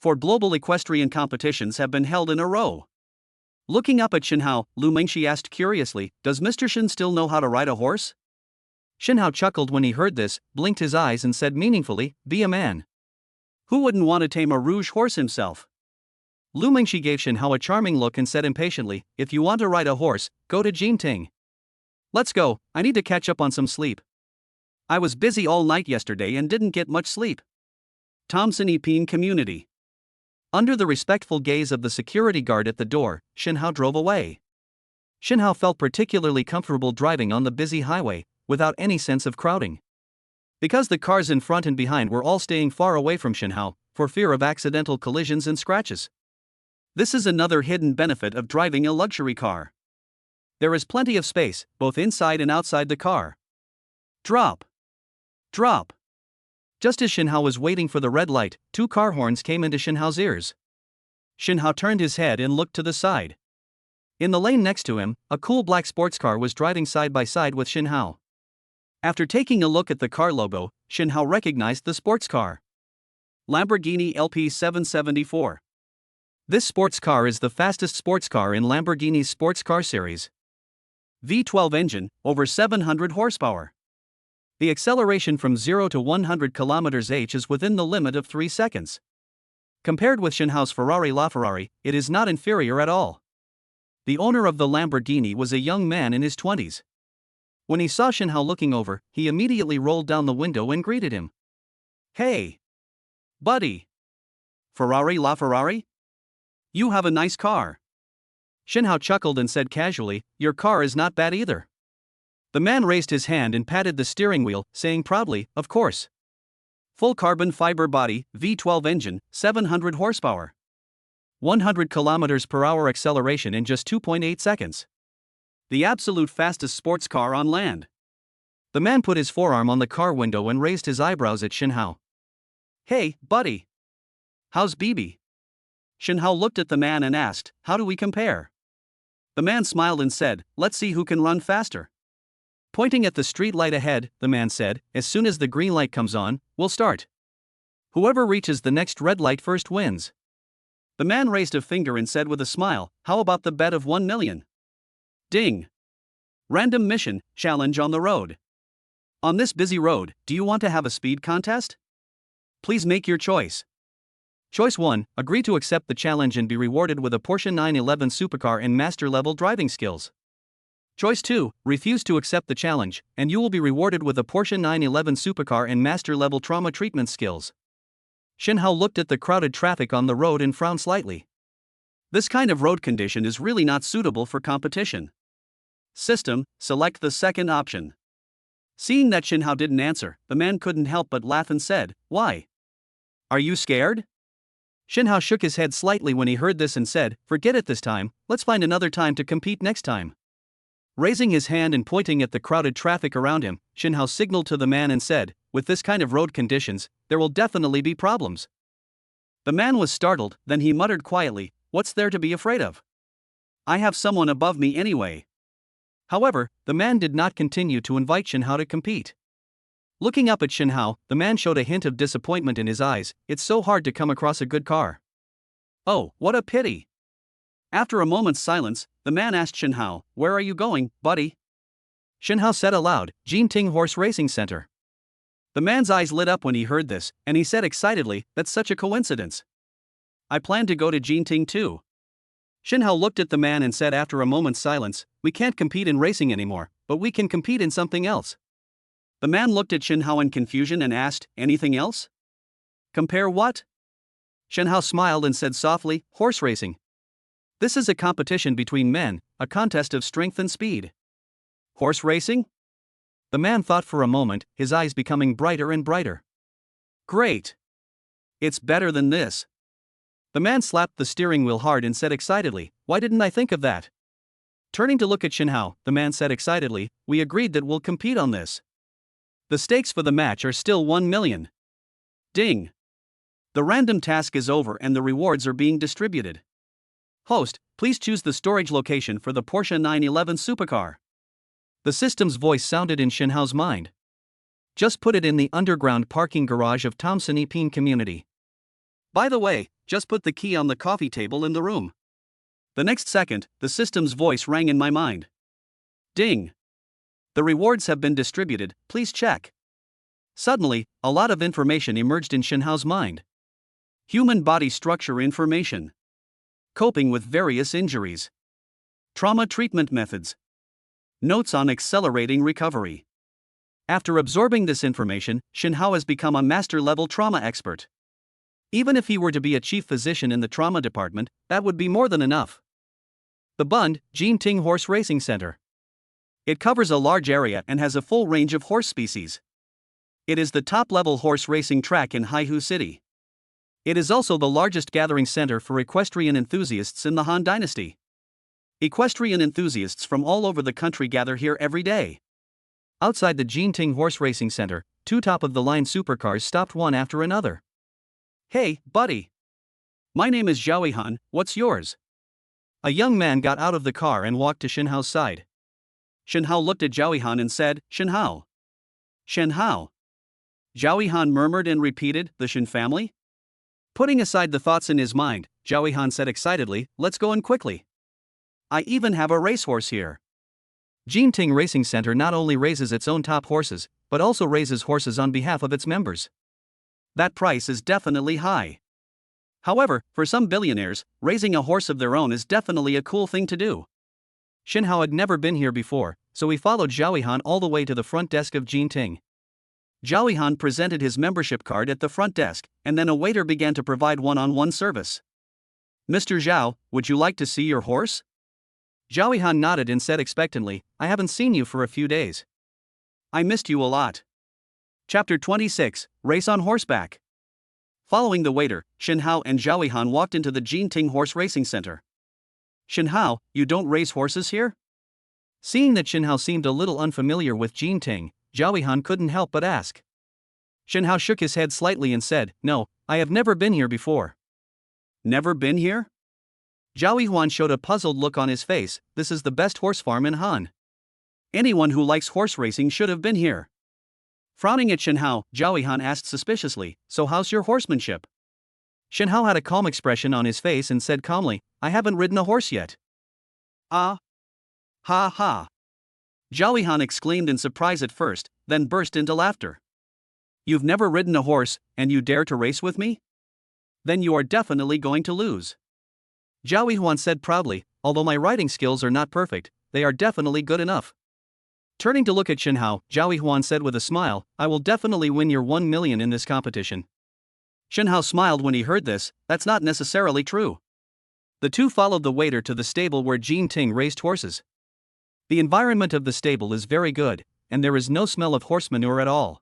4 global equestrian competitions have been held in a row. Looking up at Shinhao, Lu Mengxi asked curiously, does Mr. Shin still know how to ride a horse? Shinhao chuckled when he heard this, blinked his eyes and said meaningfully, be a man. Who wouldn't want to tame a rouge horse himself? Lu Mengxi gave Shinhao a charming look and said impatiently, if you want to ride a horse, go to Jinting. Let's go, I need to catch up on some sleep. I was busy all night yesterday and didn't get much sleep. Thompson Epine Community. Under the respectful gaze of the security guard at the door, Shinhao drove away. Shinhao felt particularly comfortable driving on the busy highway, without any sense of crowding. Because the cars in front and behind were all staying far away from Shinhao, for fear of accidental collisions and scratches. This is another hidden benefit of driving a luxury car. There is plenty of space, both inside and outside the car. Drop! Drop! Just as Shinhao was waiting for the red light, 2 car horns came into Shinhao's ears. Shinhao turned his head and looked to the side. In the lane next to him, a cool black sports car was driving side by side with Shinhao. After taking a look at the car logo, Shinhao recognized the sports car. Lamborghini LP774. This sports car is the fastest sports car in Lamborghini's sports car series. V12 engine, over 700 horsepower. The acceleration from 0 to 100 km/h is within the limit of 3 seconds. Compared with Shinhao's Ferrari LaFerrari, it is not inferior at all. The owner of the Lamborghini was a young man in his 20s. When he saw Shinhao looking over, he immediately rolled down the window and greeted him. Hey! Buddy! Ferrari LaFerrari? You have a nice car. Shinhao chuckled and said casually, your car is not bad either. The man raised his hand and patted the steering wheel, saying proudly, of course. Full carbon fiber body, V12 engine, 700 horsepower. 100 km/h acceleration in just 2.8 seconds. The absolute fastest sports car on land. The man put his forearm on the car window and raised his eyebrows at Shinhao. Hey, buddy. How's BB? Shinhao looked at the man and asked, how do we compare? The man smiled and said, let's see who can run faster. Pointing at the street light ahead, the man said, as soon as the green light comes on, we'll start. Whoever reaches the next red light first wins. The man raised a finger and said with a smile, how about the bet of 1 million? Ding! Random mission, challenge on the road. On this busy road, do you want to have a speed contest? Please make your choice. Choice 1, agree to accept the challenge and be rewarded with a Porsche 911 supercar and master-level driving skills. Choice 2, refuse to accept the challenge, and you will be rewarded with a Porsche 911 supercar and master-level trauma treatment skills. Shinhao looked at the crowded traffic on the road and frowned slightly. This kind of road condition is really not suitable for competition. System, select the second option. Seeing that Shinhao didn't answer, the man couldn't help but laugh and said, why? Are you scared? Shinhao shook his head slightly when he heard this and said, forget it this time, let's find another time to compete next time. Raising his hand and pointing at the crowded traffic around him, Shinhao signaled to the man and said, with this kind of road conditions, there will definitely be problems. The man was startled, then he muttered quietly, "What's there to be afraid of? I have someone above me anyway." However, the man did not continue to invite Shen Hao to compete. Looking up at Shen Hao, the man showed a hint of disappointment in his eyes. "It's so hard to come across a good car." "Oh, what a pity." After a moment's silence, the man asked Shen Hao, "Where are you going, buddy?" Shen Hao said aloud, "Jinting Horse Racing Center." The man's eyes lit up when he heard this, and he said excitedly, "That's such a coincidence. I plan to go to Jinting too." Shen Hao looked at the man and said after a moment's silence, "We can't compete in racing anymore, but we can compete in something else." The man looked at Shen Hao in confusion and asked, "Anything else?" "Compare what?" Shen Hao smiled and said softly, "Horse racing. This is a competition between men, a contest of strength and speed." "Horse racing?" The man thought for a moment, his eyes becoming brighter and brighter. "Great! It's better than this." The man slapped the steering wheel hard and said excitedly, "Why didn't I think of that?" Turning to look at Shen Hao, the man said excitedly, "We agreed that we'll compete on this. The stakes for the match are still 1 million. Ding! The random task is over and the rewards are being distributed. Host, please choose the storage location for the Porsche 911 supercar." The system's voice sounded in Shen Hao's mind. "Just put it in the underground parking garage of Thompson Epine Community. By the way, just put the key on the coffee table in the room." The next second, the system's voice rang in my mind. Ding! The rewards have been distributed, please check. Suddenly, a lot of information emerged in Shen Hao's mind. Human body structure information. Coping with various injuries. Trauma treatment methods. Notes on accelerating recovery. After absorbing this information, Shen Hao has become a master-level trauma expert. Even if he were to be a chief physician in the trauma department, that would be more than enough. The Bund, Jinting Horse Racing Center. It covers a large area and has a full range of horse species. It is the top-level horse racing track in Haihu City. It is also the largest gathering center for equestrian enthusiasts in the Han Dynasty. Equestrian enthusiasts from all over the country gather here every day. Outside the Jinting Horse Racing Center, 2 top-of-the-line supercars stopped one after another. "Hey, buddy. My name is Zhao Han, what's yours?" A young man got out of the car and walked to Shen Hao's side. Shen Hao looked at Zhao Han and said, "Shen Hao." "Shen Hao." Zhao Han murmured and repeated, "The Shen family?" Putting aside the thoughts in his mind, Zhao Han said excitedly, "Let's go in quickly. I even have a racehorse here." Jinting Racing Center not only raises its own top horses, but also raises horses on behalf of its members. That price is definitely high. However, for some billionaires, raising a horse of their own is definitely a cool thing to do. Shen Hao had never been here before, so he followed Zhao Han all the way to the front desk of Jinting. Zhao Han presented his membership card at the front desk, and then a waiter began to provide one-on-one service. "Mr. Zhao, would you like to see your horse?" Zhao Han nodded and said expectantly, "I haven't seen you for a few days. I missed you a lot." Chapter 26, Race on Horseback. Following the waiter, Shen Hao and Zhao Han walked into the Jinting Horse Racing Center. "Shen Hao, you don't race horses here?" Seeing that Shen Hao seemed a little unfamiliar with Jinting, Zhao Han couldn't help but ask. Shen Hao shook his head slightly and said, "No, I have never been here before." "Never been here?" Zhao Huan showed a puzzled look on his face. "This is the best horse farm in Han. Anyone who likes horse racing should have been here." Frowning at Shen Hao, Zhao Han asked suspiciously, "So how's your horsemanship?" Shen Hao had a calm expression on his face and said calmly, "I haven't ridden a horse yet." "Ah! Ha ha!" Zhao Han exclaimed in surprise at first, then burst into laughter. "You've never ridden a horse, and you dare to race with me? Then you are definitely going to lose." Zhao Huan said proudly, "Although my riding skills are not perfect, they are definitely good enough." Turning to look at Shen Hao, Zhao Huan said with a smile, "I will definitely win your 1 million in this competition." Shen Hao smiled when he heard this. That's not necessarily true. The two followed the waiter to the stable where Jinting raised horses. The environment of the stable is very good, and there is no smell of horse manure at all.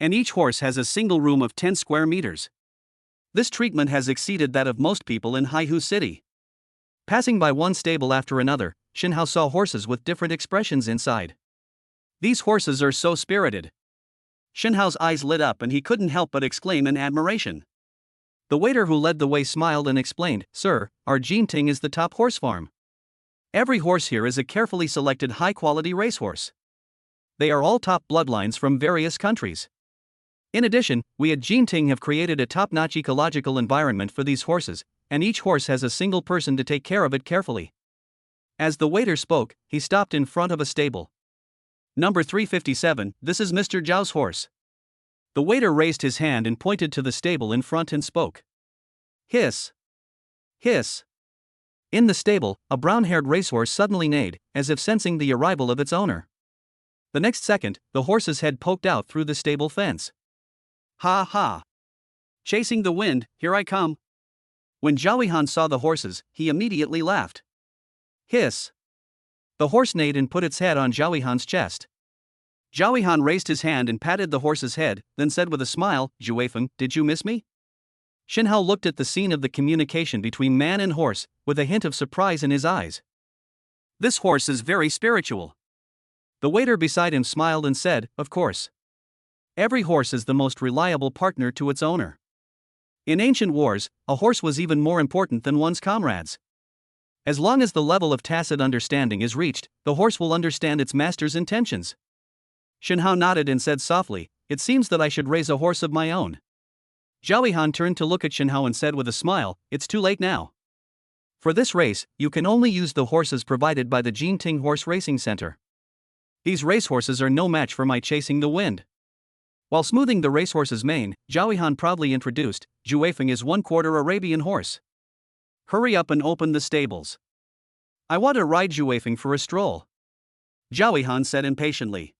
And each horse has a single room of 10 square meters. This treatment has exceeded that of most people in Haihu City. Passing by one stable after another, Shen Hao saw horses with different expressions inside. These horses are so spirited. Shinhao's eyes lit up and he couldn't help but exclaim in admiration. The waiter who led the way smiled and explained, "Sir, our Jinting is the top horse farm. Every horse here is a carefully selected high-quality racehorse. They are all top bloodlines from various countries. In addition, we at Jinting have created a top-notch ecological environment for these horses, and each horse has a single person to take care of it carefully." As the waiter spoke, he stopped in front of a stable. "Number 357, this is Mr. Zhao's horse." The waiter raised his hand and pointed to the stable in front and spoke. Hiss! Hiss! In the stable, a brown-haired racehorse suddenly neighed, as if sensing the arrival of its owner. The next second, the horse's head poked out through the stable fence. "Ha ha! Chasing the wind, here I come." When Zhao saw the horses, he immediately laughed. Hiss! The horse neighed and put its head on Zhao chest. Zhao raised his hand and patted the horse's head, then said with a smile, "Zhuifeng, did you miss me?" Shinhao looked at the scene of the communication between man and horse, with a hint of surprise in his eyes. "This horse is very spiritual." The waiter beside him smiled and said, "Of course. Every horse is the most reliable partner to its owner. In ancient wars, a horse was even more important than one's comrades. As long as the level of tacit understanding is reached, the horse will understand its master's intentions." Shinhao nodded and said softly, "It seems that I should raise a horse of my own." Zhao turned to look at Shinhao and said with a smile, "It's too late now. For this race, you can only use the horses provided by the Jinting Horse Racing Center. These racehorses are no match for my chasing the wind." While smoothing the racehorse's mane, Zhao proudly introduced, "Zhuifeng is 1/4 Arabian horse. Hurry up and open the stables. I want to ride Zhuifeng for a stroll." Zhao said impatiently.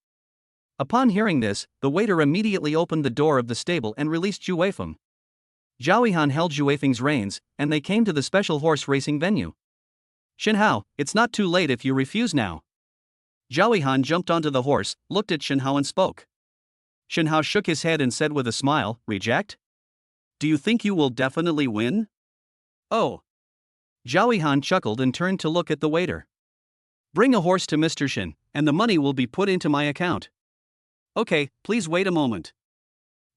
Upon hearing this, the waiter immediately opened the door of the stable and released Zhuifeng. Zhao held Zhuifeng's reins, and they came to the special horse racing venue. "Shinhao, it's not too late if you refuse now." Zhao jumped onto the horse, looked at Shinhao and spoke. Shinhao shook his head and said with a smile, "Reject? Do you think you will definitely win?" "Oh." Zhao chuckled and turned to look at the waiter. "Bring a horse to Mr. Shin, and the money will be put into my account." "Okay, please wait a moment."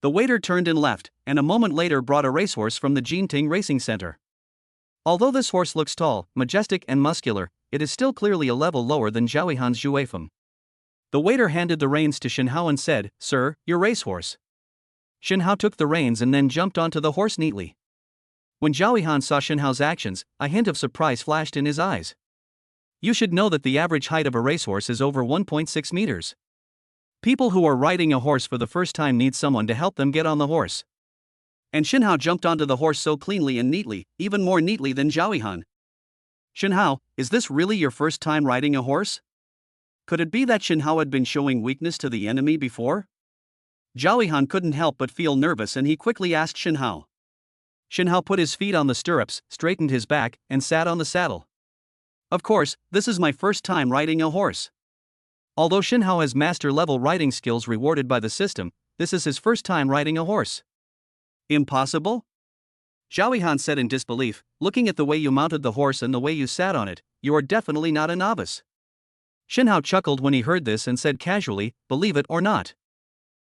The waiter turned and left, and a moment later brought a racehorse from the Jinting Racing Center. Although this horse looks tall, majestic and muscular, it is still clearly a level lower than Zhao Zhuifeng. The waiter handed the reins to Shinhao and said, "Sir, your racehorse." Shinhao took the reins and then jumped onto the horse neatly. When Zhao saw Shinhao's actions, a hint of surprise flashed in his eyes. You should know that the average height of a racehorse is over 1.6 meters. People who are riding a horse for the first time need someone to help them get on the horse. And Shinhao jumped onto the horse so cleanly and neatly, even more neatly than Zhao. "Shinhao, is this really your first time riding a horse?" Could it be that Shinhao had been showing weakness to the enemy before? Zhao couldn't help but feel nervous and he quickly asked Shinhao. Shinhao put his feet on the stirrups, straightened his back, and sat on the saddle. "Of course, this is my first time riding a horse." Although Shinhao has master-level riding skills rewarded by the system, this is his first time riding a horse. "Impossible?" Zhao said in disbelief, "Looking at the way you mounted the horse and the way you sat on it, you are definitely not a novice." Shinhao chuckled when he heard this and said casually, "Believe it or not."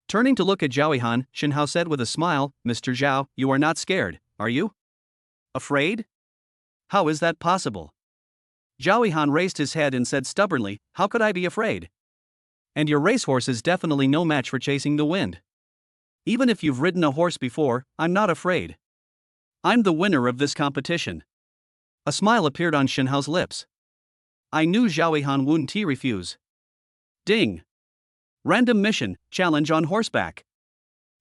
Turning to look at Zhao, Shinhao said with a smile, "Mr. Zhao, you are not scared, are you? Afraid? How is that possible?" Zhao raised his head and said stubbornly, "How could I be afraid? And your racehorse is definitely no match for chasing the wind. Even if you've ridden a horse before, I'm not afraid. I'm the winner of this competition." A smile appeared on Shinhao's lips. I knew Zhao wouldn't refuse. Ding! Random mission, challenge on horseback.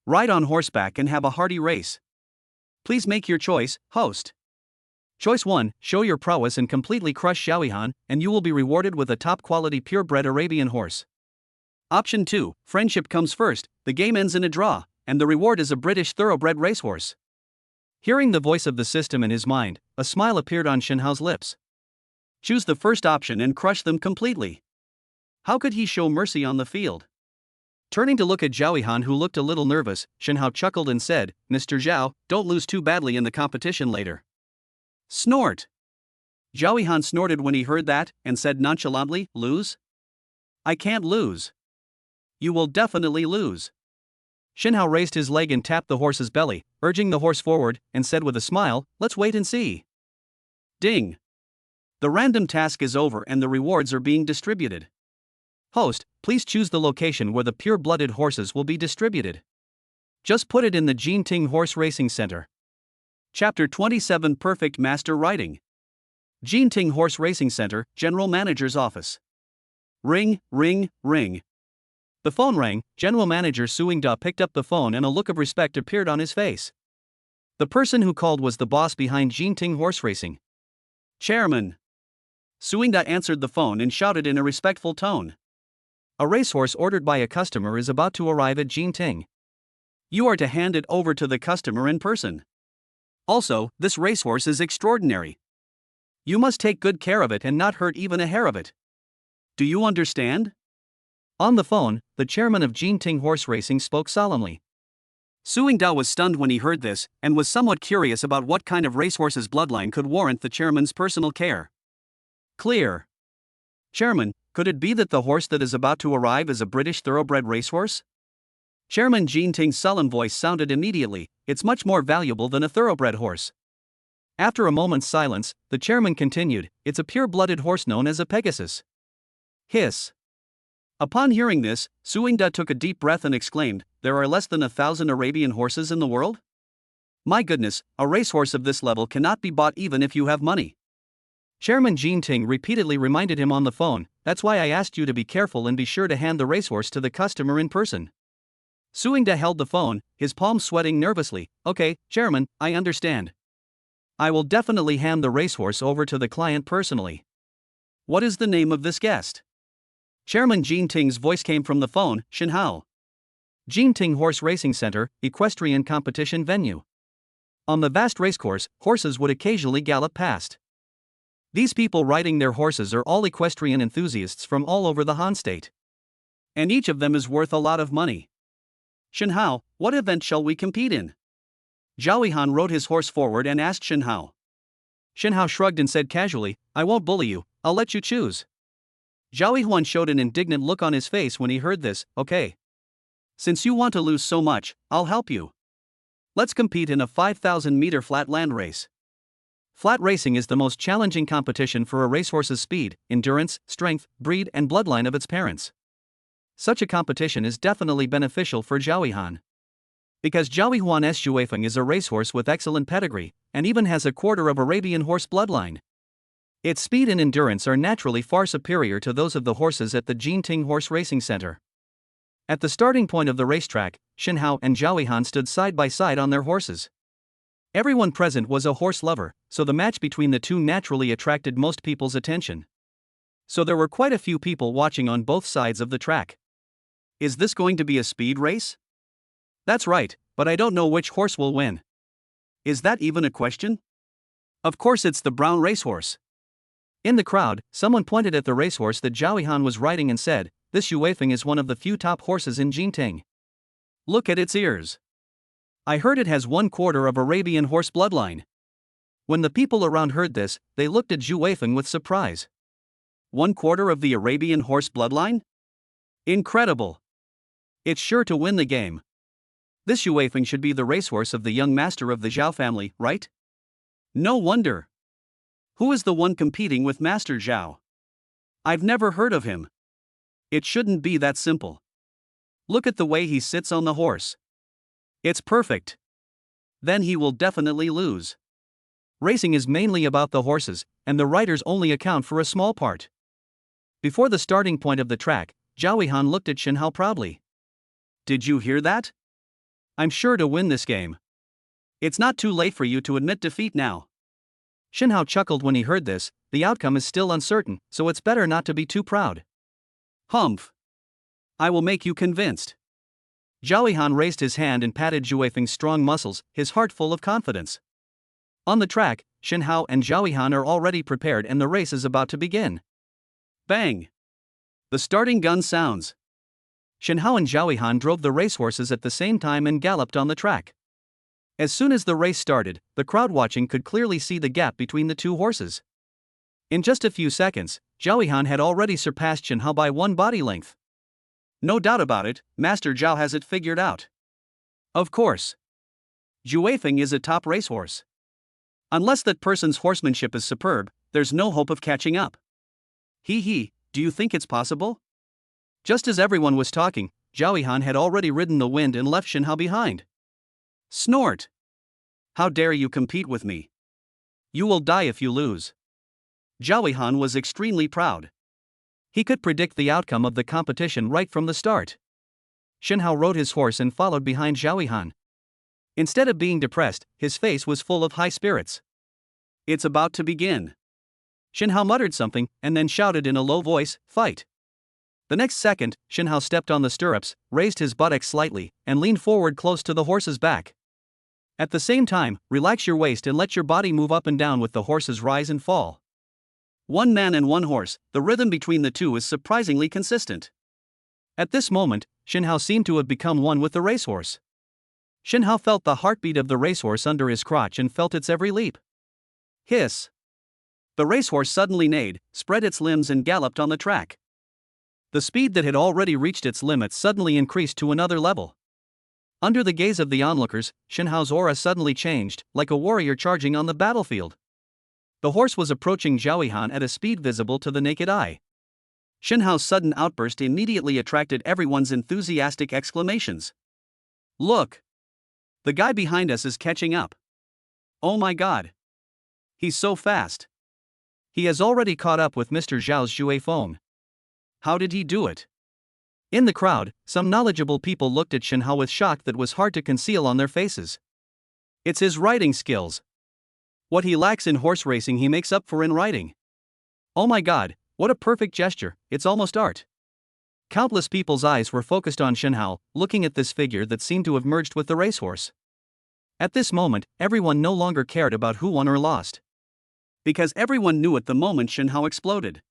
Ride on horseback and have a hearty race. Please make your choice, host. Choice 1, show your prowess and completely crush Zhao, and you will be rewarded with a top-quality purebred Arabian horse. Option 2, friendship comes first, the game ends in a draw, and the reward is a British thoroughbred racehorse. Hearing the voice of the system in his mind, a smile appeared on Shinhao's lips. Choose the first option and crush them completely. How could he show mercy on the field? Turning to look at Zhao, who looked a little nervous, Shinhao chuckled and said, "Mr. Zhao, don't lose too badly in the competition later." Snort! Zhao snorted when he heard that, and said nonchalantly, "Lose? I can't lose." "You will definitely lose. Shinhao raised his leg and tapped the horse's belly, urging the horse forward, and said with a smile, "Let's wait and see." Ding! The random task is over and the rewards are being distributed. Host, please choose the location where the pure-blooded horses will be distributed. Just put it in the Jinting Horse Racing Center. Chapter 27 Perfect Master Riding. Jinting Horse Racing Center, General Manager's Office. Ring, ring, ring. The phone rang. General Manager Suingda picked up the phone and a look of respect appeared on his face. The person who called was the boss behind Jinting Horse Racing. Chairman. Suingda answered the phone and shouted in a respectful tone. A racehorse ordered by a customer is about to arrive at Jinting. You are to hand it over to the customer in person. Also, this racehorse is extraordinary. You must take good care of it and not hurt even a hair of it. Do you understand? On the phone, the chairman of Jinting Horse Racing spoke solemnly. Suingda was stunned when he heard this, and was somewhat curious about what kind of racehorse's bloodline could warrant the chairman's personal care. Clear. Chairman, could it be that the horse that is about to arrive is a British thoroughbred racehorse? Chairman Jinting's sullen voice sounded immediately. It's much more valuable than a thoroughbred horse. After a moment's silence, the chairman continued, it's a pure-blooded horse known as a Pegasus. Hiss. Upon hearing this, Suingda took a deep breath and exclaimed, there are less than 1,000 Arabian horses in the world? My goodness, a racehorse of this level cannot be bought even if you have money. Chairman Jinting repeatedly reminded him on the phone, that's why I asked you to be careful and be sure to hand the racehorse to the customer in person. Suingda held the phone, his palms sweating nervously. Okay, Chairman, I understand. I will definitely hand the racehorse over to the client personally. What is the name of this guest? Chairman Jinting's voice came from the phone, Shinhao. Jinting Horse Racing Center, equestrian competition venue. On the vast racecourse, horses would occasionally gallop past. These people riding their horses are all equestrian enthusiasts from all over the Han state. And each of them is worth a lot of money. Shinhao, what event shall we compete in? Zhao Han rode his horse forward and asked Shinhao. Shinhao shrugged and said casually, I won't bully you, I'll let you choose. Zhao Huan showed an indignant look on his face when he heard this. Okay. Since you want to lose so much, I'll help you. Let's compete in a 5,000-meter flat land race. Flat racing is the most challenging competition for a racehorse's speed, endurance, strength, breed, and bloodline of its parents. Such a competition is definitely beneficial for Zhao Han. Because Zhao Huan's Juefeng is a racehorse with excellent pedigree, and even has a quarter of Arabian horse bloodline. Its speed and endurance are naturally far superior to those of the horses at the Jinting Horse Racing Center. At the starting point of the racetrack, Shinhao and Zhao Han stood side by side on their horses. Everyone present was a horse lover, so the match between the two naturally attracted most people's attention. So there were quite a few people watching on both sides of the track. Is this going to be a speed race? That's right, but I don't know which horse will win. Is that even a question? Of course it's the brown racehorse. In the crowd, someone pointed at the racehorse that Zhao Han was riding and said, this Juefeng is one of the few top horses in Jinting. Look at its ears. I heard it has 1/4 of Arabian horse bloodline. When the people around heard this, they looked at Juefeng with surprise. 1/4 of the Arabian horse bloodline? Incredible. It's sure to win the game. This Juefeng should be the racehorse of the young master of the Zhao family, right? No wonder. Who is the one competing with Master Zhao? I've never heard of him. It shouldn't be that simple. Look at the way he sits on the horse. It's perfect. Then he will definitely lose. Racing is mainly about the horses, and the riders only account for a small part. Before the starting point of the track, Zhao Han looked at Shinhao proudly. Did you hear that? I'm sure to win this game. It's not too late for you to admit defeat now. Shinhao chuckled when he heard this. The outcome is still uncertain, so it's better not to be too proud. Humph. I will make you convinced. Zhao Han raised his hand and patted Juefeng's strong muscles, his heart full of confidence. On the track, Shinhao and Zhao Han are already prepared and the race is about to begin. Bang! The starting gun sounds. Shinhao and Zhao Han drove the racehorses at the same time and galloped on the track. As soon as the race started, the crowd watching could clearly see the gap between the two horses. In just a few seconds, Zhao Han had already surpassed Shinhao by 1 body length. No doubt about it, Master Zhao has it figured out. Of course. Juefeng is a top racehorse. Unless that person's horsemanship is superb, there's no hope of catching up. Hee, do you think it's possible? Just as everyone was talking, Zhao Han had already ridden the wind and left Shen Hao behind. Snort! How dare you compete with me? You will die if you lose. Zhao Han was extremely proud. He could predict the outcome of the competition right from the start. Shen Hao rode his horse and followed behind Zhao Han. Instead of being depressed, his face was full of high spirits. It's about to begin. Shen Hao muttered something and then shouted in a low voice, "Fight!" The next second, Shen Hao stepped on the stirrups, raised his buttocks slightly, and leaned forward close to the horse's back. At the same time, relax your waist and let your body move up and down with the horse's rise and fall. One man and one horse, the rhythm between the two is surprisingly consistent. At this moment, Shen Hao seemed to have become one with the racehorse. Shen Hao felt the heartbeat of the racehorse under his crotch and felt its every leap. Hiss! The racehorse suddenly neighed, spread its limbs and galloped on the track. The speed that had already reached its limits suddenly increased to another level. Under the gaze of the onlookers, Shen Hao's aura suddenly changed, like a warrior charging on the battlefield. The horse was approaching Zhao Han at a speed visible to the naked eye. Shen Hao's sudden outburst immediately attracted everyone's enthusiastic exclamations. Look! The guy behind us is catching up. Oh my god! He's so fast! He has already caught up with Mr. Zhao's Juefeng. How did he do it? In the crowd, some knowledgeable people looked at Shen Hao with shock that was hard to conceal on their faces. It's his riding skills. What he lacks in horse racing he makes up for in riding. Oh my god, what a perfect gesture, it's almost art. Countless people's eyes were focused on Shen Hao, looking at this figure that seemed to have merged with the racehorse. At this moment, everyone no longer cared about who won or lost. Because everyone knew at the moment Shen Hao exploded.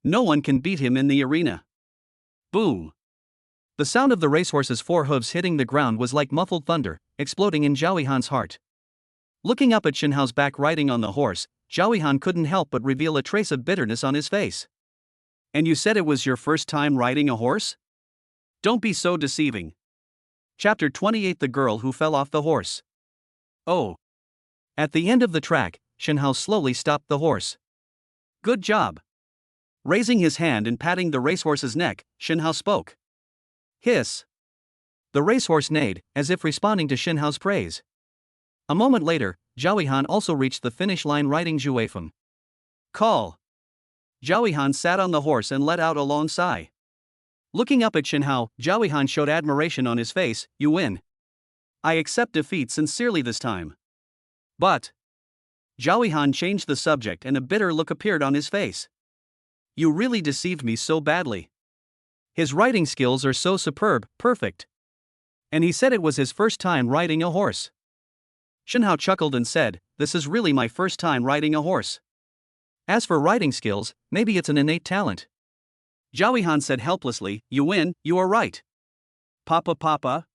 No one can beat him in the arena. Boom! The sound of the racehorse's four hooves hitting the ground was like muffled thunder, exploding in Zhao Han's heart. Looking up at Shen Hao's back riding on the horse, Zhao Han couldn't help but reveal a trace of bitterness on his face. And you said it was your first time riding a horse? Don't be so deceiving. Chapter 28: The Girl Who Fell Off the Horse. Oh! At the end of the track, Shen Hao slowly stopped the horse. Good job! Raising his hand and patting the racehorse's neck, Shen Hao spoke. Hiss! The racehorse neighed, as if responding to Shen Hao's praise. A moment later, Zhao Han also reached the finish line riding Juefeng. Call! Zhao Han sat on the horse and let out a long sigh. Looking up at Shen Hao, Zhao Han showed admiration on his face. You win. I accept defeat sincerely this time. But Zhao Han changed the subject and a bitter look appeared on his face. You really deceived me so badly. His riding skills are so superb, perfect. And he said it was his first time riding a horse. Shen Hao chuckled and said, This is really my first time riding a horse. As for riding skills, maybe it's an innate talent. Zhao Han said helplessly, You win, you are right. Papa.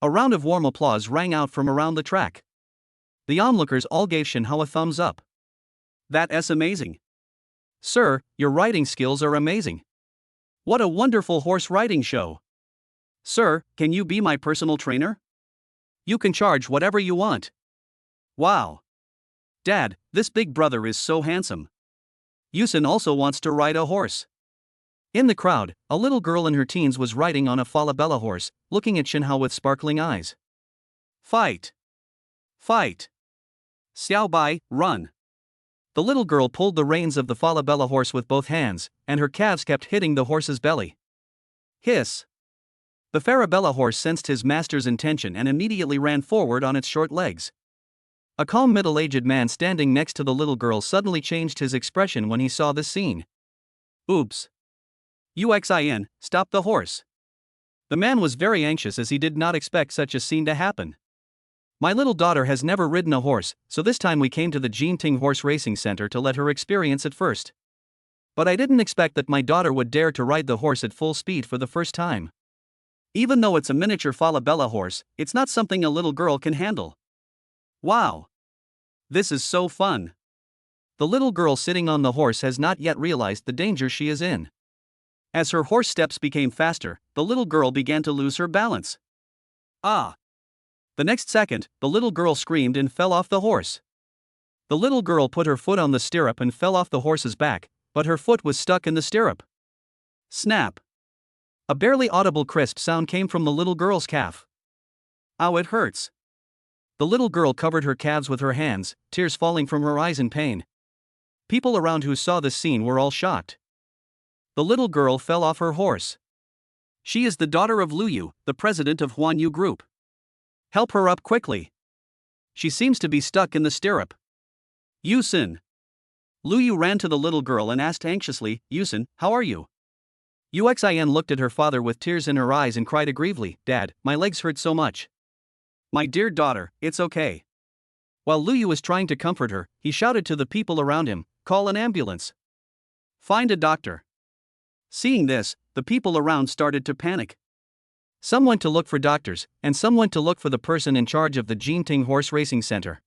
A round of warm applause rang out from around the track. The onlookers all gave Shen Hao a thumbs up. That's amazing. Sir, your riding skills are amazing. What a wonderful horse riding show. Sir, can you be my personal trainer? You can charge whatever you want. Wow. Dad, this big brother is so handsome. Yusen also wants to ride a horse. In the crowd, a little girl in her teens was riding on a falabella horse, looking at Shen Hao with sparkling eyes. Fight! Fight! Xiao Bai, run! The little girl pulled the reins of the falabella horse with both hands, and her calves kept hitting the horse's belly. Hiss! The Farabella horse sensed his master's intention and immediately ran forward on its short legs. A calm middle-aged man standing next to the little girl suddenly changed his expression when he saw this scene. Oops! Uxin, stop the horse. The man was very anxious as he did not expect such a scene to happen. My little daughter has never ridden a horse, so this time we came to the Jinting Horse Racing Center to let her experience it first. But I didn't expect that my daughter would dare to ride the horse at full speed for the first time. Even though it's a miniature falabella horse, it's not something a little girl can handle. Wow! This is so fun! The little girl sitting on the horse has not yet realized the danger she is in. As her horse steps became faster, the little girl began to lose her balance. Ah! The next second, the little girl screamed and fell off the horse. The little girl put her foot on the stirrup and fell off the horse's back, but her foot was stuck in the stirrup. Snap! A barely audible crisp sound came from the little girl's calf. Ow, it hurts. The little girl covered her calves with her hands, tears falling from her eyes in pain. People around who saw this scene were all shocked. The little girl fell off her horse. She is the daughter of Lu Yu, the president of Huan Yu Group. Help her up quickly. She seems to be stuck in the stirrup. Yusin. Lu Yu ran to the little girl and asked anxiously, Yusin, how are you? Uxin looked at her father with tears in her eyes and cried aggrievedly, Dad, my legs hurt so much. My dear daughter, it's okay. While Lu Yu was trying to comfort her, he shouted to the people around him, call an ambulance. Find a doctor. Seeing this, the people around started to panic. Some went to look for doctors, and some went to look for the person in charge of the Jinting Horse Racing Center.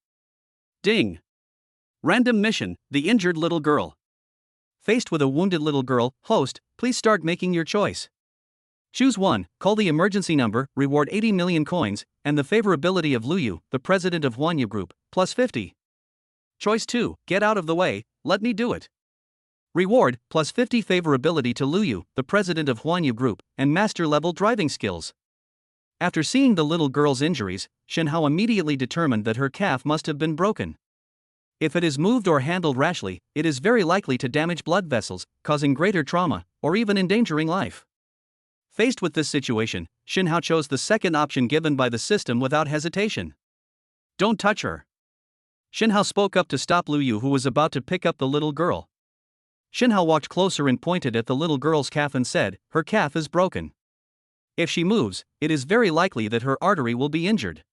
Ding! Random mission, the injured little girl. Faced with a wounded little girl, host, please start making your choice. Choose 1, call the emergency number, reward 80 million coins, and the favorability of Lu Yu, the president of Huan Yu Group, plus 50. Choice 2, get out of the way, let me do it. Reward, plus 50 favorability to Lu Yu, the president of Huan Yu Group, and master-level driving skills. After seeing the little girl's injuries, Shen Hao immediately determined that her calf must have been broken. If it is moved or handled rashly, it is very likely to damage blood vessels, causing greater trauma, or even endangering life. Faced with this situation, Shen Hao chose the second option given by the system without hesitation. Don't touch her. Shen Hao spoke up to stop Lu Yu, who was about to pick up the little girl. Shen Hao walked closer and pointed at the little girl's calf and said, her calf is broken. If she moves, it is very likely that her artery will be injured.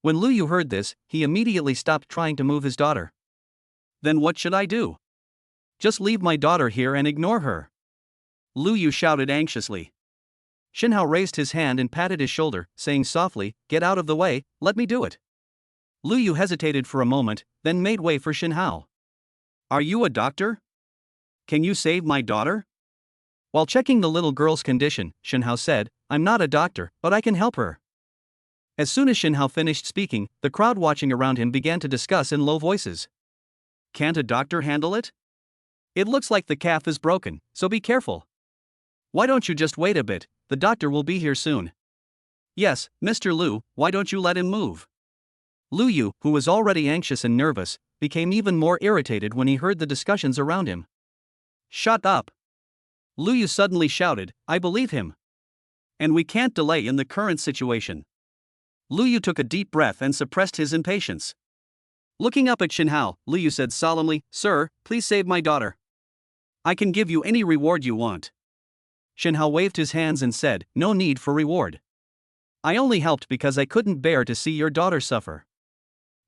When Lu Yu heard this, he immediately stopped trying to move his daughter. Then what should I do? Just leave my daughter here and ignore her. Lu Yu shouted anxiously. Shen Hao raised his hand and patted his shoulder, saying softly, get out of the way, let me do it. Lu Yu hesitated for a moment, then made way for Shen Hao. Are you a doctor? Can you save my daughter? While checking the little girl's condition, Shen Hao said, I'm not a doctor, but I can help her. As soon as Shen Hao finished speaking, the crowd watching around him began to discuss in low voices. Can't a doctor handle it? It looks like the calf is broken, so be careful. Why don't you just wait a bit, the doctor will be here soon. Yes, Mr. Lu, why don't you let him move? Lu Yu, who was already anxious and nervous, became even more irritated when he heard the discussions around him. Shut up! Lu Yu suddenly shouted, I believe him. And we can't delay in the current situation. Lu Yu took a deep breath and suppressed his impatience. Looking up at Shen Hao, Lu Yu said solemnly, Sir, please save my daughter. I can give you any reward you want. Shen Hao waved his hands and said, no need for reward. I only helped because I couldn't bear to see your daughter suffer.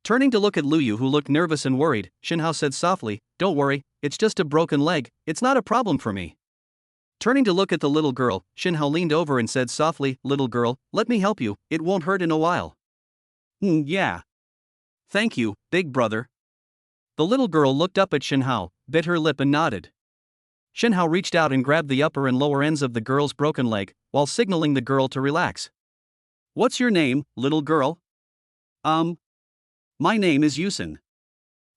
Turning to look at Lu Yu, who looked nervous and worried, Shen Hao said softly, don't worry, it's just a broken leg, it's not a problem for me. Turning to look at the little girl, Shen Hao leaned over and said softly, little girl, let me help you, it won't hurt in a while. Yeah. Thank you, big brother. The little girl looked up at Shen Hao, bit her lip and nodded. Shen Hao reached out and grabbed the upper and lower ends of the girl's broken leg, while signaling the girl to relax. What's your name, little girl? My name is Yusin.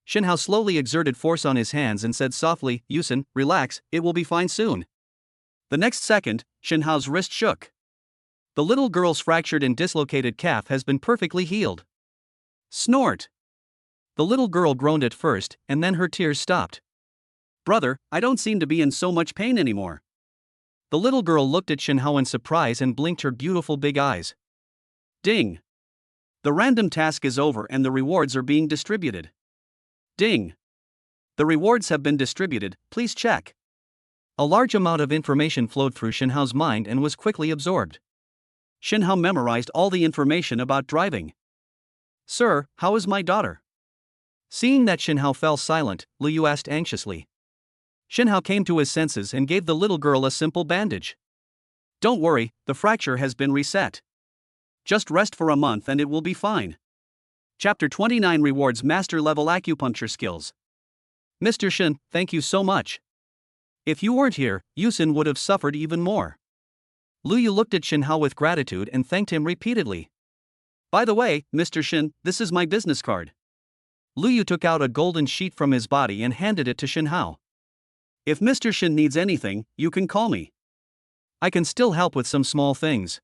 Shen Hao slowly exerted force on his hands and said softly, Yusin, relax, it will be fine soon. The next second, Shen Hao's wrist shook. The little girl's fractured and dislocated calf has been perfectly healed. Snort! The little girl groaned at first, and then her tears stopped. Brother, I don't seem to be in so much pain anymore. The little girl looked at Shen Hao in surprise and blinked her beautiful big eyes. Ding! The random task is over and the rewards are being distributed. Ding! The rewards have been distributed, please check. A large amount of information flowed through Shen Hao's mind and was quickly absorbed. Shen Hao memorized all the information about driving. Sir, how is my daughter? Seeing that Shen Hao fell silent, Lu Yu asked anxiously. Shen Hao came to his senses and gave the little girl a simple bandage. Don't worry, the fracture has been reset. Just rest for a month and it will be fine. Chapter 29 rewards master-level acupuncture skills. Mr. Shen, thank you so much. If you weren't here, Yusin would have suffered even more. Lu Yu looked at Shen Hao with gratitude and thanked him repeatedly. By the way, Mr. Shin, this is my business card. Lu Yu took out a golden sheet from his body and handed it to Shin Hao. If Mr. Shin needs anything, you can call me. I can still help with some small things.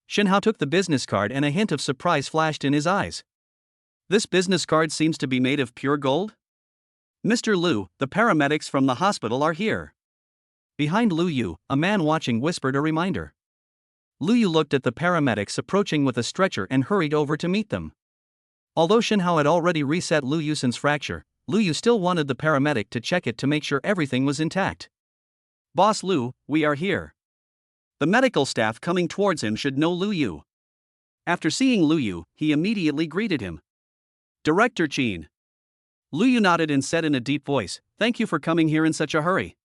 Shin Hao took the business card and a hint of surprise flashed in his eyes. This business card seems to be made of pure gold? Mr. Lu, the paramedics from the hospital are here. Behind Lu Yu, a man watching whispered a reminder. Lu Yu looked at the paramedics approaching with a stretcher and hurried over to meet them. Although Shin Hao had already reset Lu Yusin's fracture, Lu Yu still wanted the paramedic to check it to make sure everything was intact. Boss Lu, we are here. The medical staff coming towards him should know Lu Yu. After seeing Lu Yu, he immediately greeted him. Director Qin. Lu Yu nodded and said in a deep voice, "Thank you for coming here in such a hurry."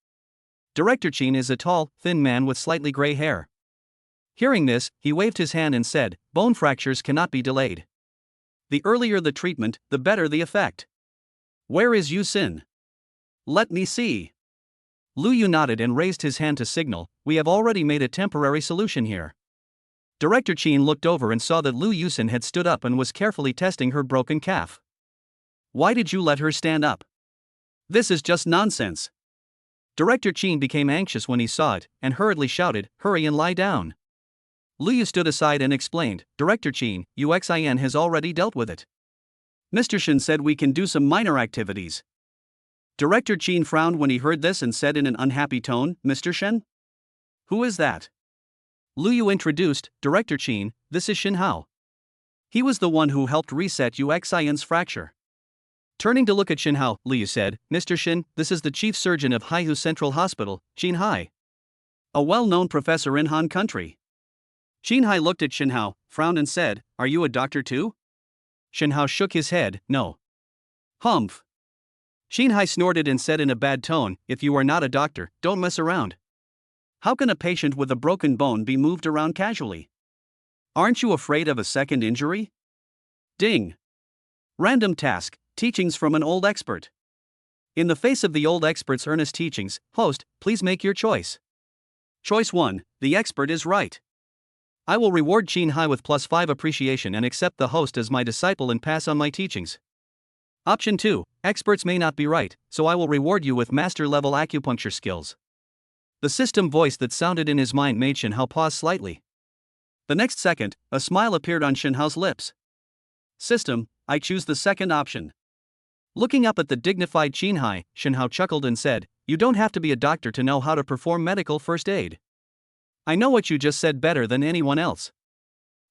Director Qin is a tall, thin man with slightly gray hair. Hearing this, he waved his hand and said, "Bone fractures cannot be delayed. The earlier the treatment, the better the effect. Where is Yu Sin? Let me see." Lu Yu nodded and raised his hand to signal, "We have already made a temporary solution here." Director Qin looked over and saw that Lu Yusin had stood up and was carefully testing her broken calf. "Why did you let her stand up? This is just nonsense." Director Qin became anxious when he saw it, and hurriedly shouted, "Hurry and lie down." Lu Yu stood aside and explained, "Director Qin, UXIN has already dealt with it. Mr. Shin said we can do some minor activities." Director Qin frowned when he heard this and said in an unhappy tone, "Mr. Shin? Who is that?" Lu Yu introduced, "Director Qin, this is Shin Hao. He was the one who helped reset UXIN's fracture." Turning to look at Shin Hao, Lu Yu said, "Mr. Shin, this is the chief surgeon of Haihu Central Hospital, Qin Hai. A well-known professor in Han country." Qin Hai looked at Shin Hao, frowned and said, "Are you a doctor too?" Shin Hao shook his head, "No." "Humph." Qin Hai snorted and said in a bad tone, "If you are not a doctor, don't mess around. How can a patient with a broken bone be moved around casually? Aren't you afraid of a second injury?" Ding. Random task, teachings from an old expert. In the face of the old expert's earnest teachings, host, please make your choice. Choice 1, the expert is right. I will reward Qin Hai with +5 appreciation and accept the host as my disciple and pass on my teachings. Option 2, experts may not be right, so I will reward you with master-level acupuncture skills. The system voice that sounded in his mind made Shin Hao pause slightly. The next second, a smile appeared on Shin Hao's lips. System, I choose the second option. Looking up at the dignified Qin Hai, Shin Hao chuckled and said, "You don't have to be a doctor to know how to perform medical first aid. I know what you just said better than anyone else.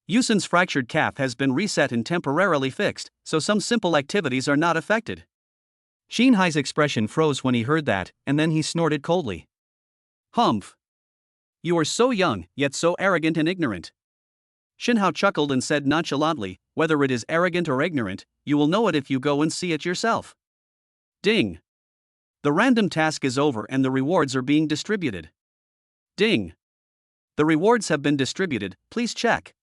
Yusin's fractured calf has been reset and temporarily fixed, so some simple activities are not affected." Qin Hai's expression froze when he heard that, and then he snorted coldly. "Humph. You are so young, yet so arrogant and ignorant." Shin Hao chuckled and said nonchalantly, "Whether it is arrogant or ignorant, you will know it if you go and see it yourself." Ding. The random task is over and the rewards are being distributed. Ding. The rewards have been distributed, please check.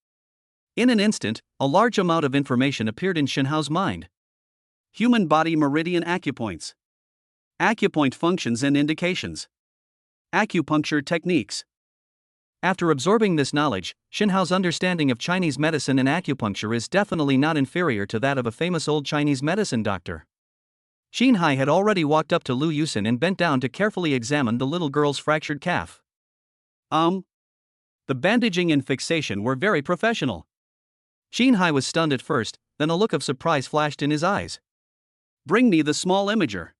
In an instant, a large amount of information appeared in Shin Hao's mind. Human body meridian acupoints. Acupoint functions and indications. Acupuncture techniques. After absorbing this knowledge, Shin Hao's understanding of Chinese medicine and acupuncture is definitely not inferior to that of a famous old Chinese medicine doctor. Qin Hai had already walked up to Lu Yusin and bent down to carefully examine the little girl's fractured calf. The bandaging and fixation were very professional. Qin Hai was stunned at first, then a look of surprise flashed in his eyes. "Bring me the small imager."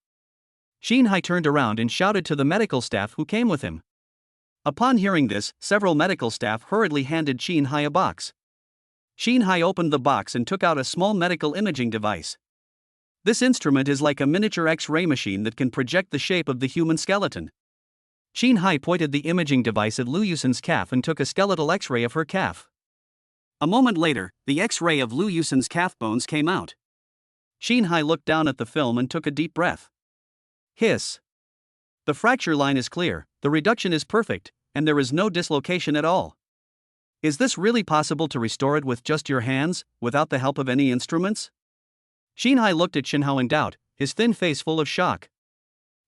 Qin Hai turned around and shouted to the medical staff who came with him. Upon hearing this, several medical staff hurriedly handed Qin Hai a box. Qin Hai opened the box and took out a small medical imaging device. This instrument is like a miniature X-ray machine that can project the shape of the human skeleton. Qin Hai pointed the imaging device at Lu Yusin's calf and took a skeletal X-ray of her calf. A moment later, the X-ray of Lu Yusin's calf bones came out. Qin Hai looked down at the film and took a deep breath. Hiss. The fracture line is clear, the reduction is perfect, and there is no dislocation at all. Is this really possible to restore it with just your hands, without the help of any instruments? Qin Hai looked at Shin Hao in doubt, his thin face full of shock.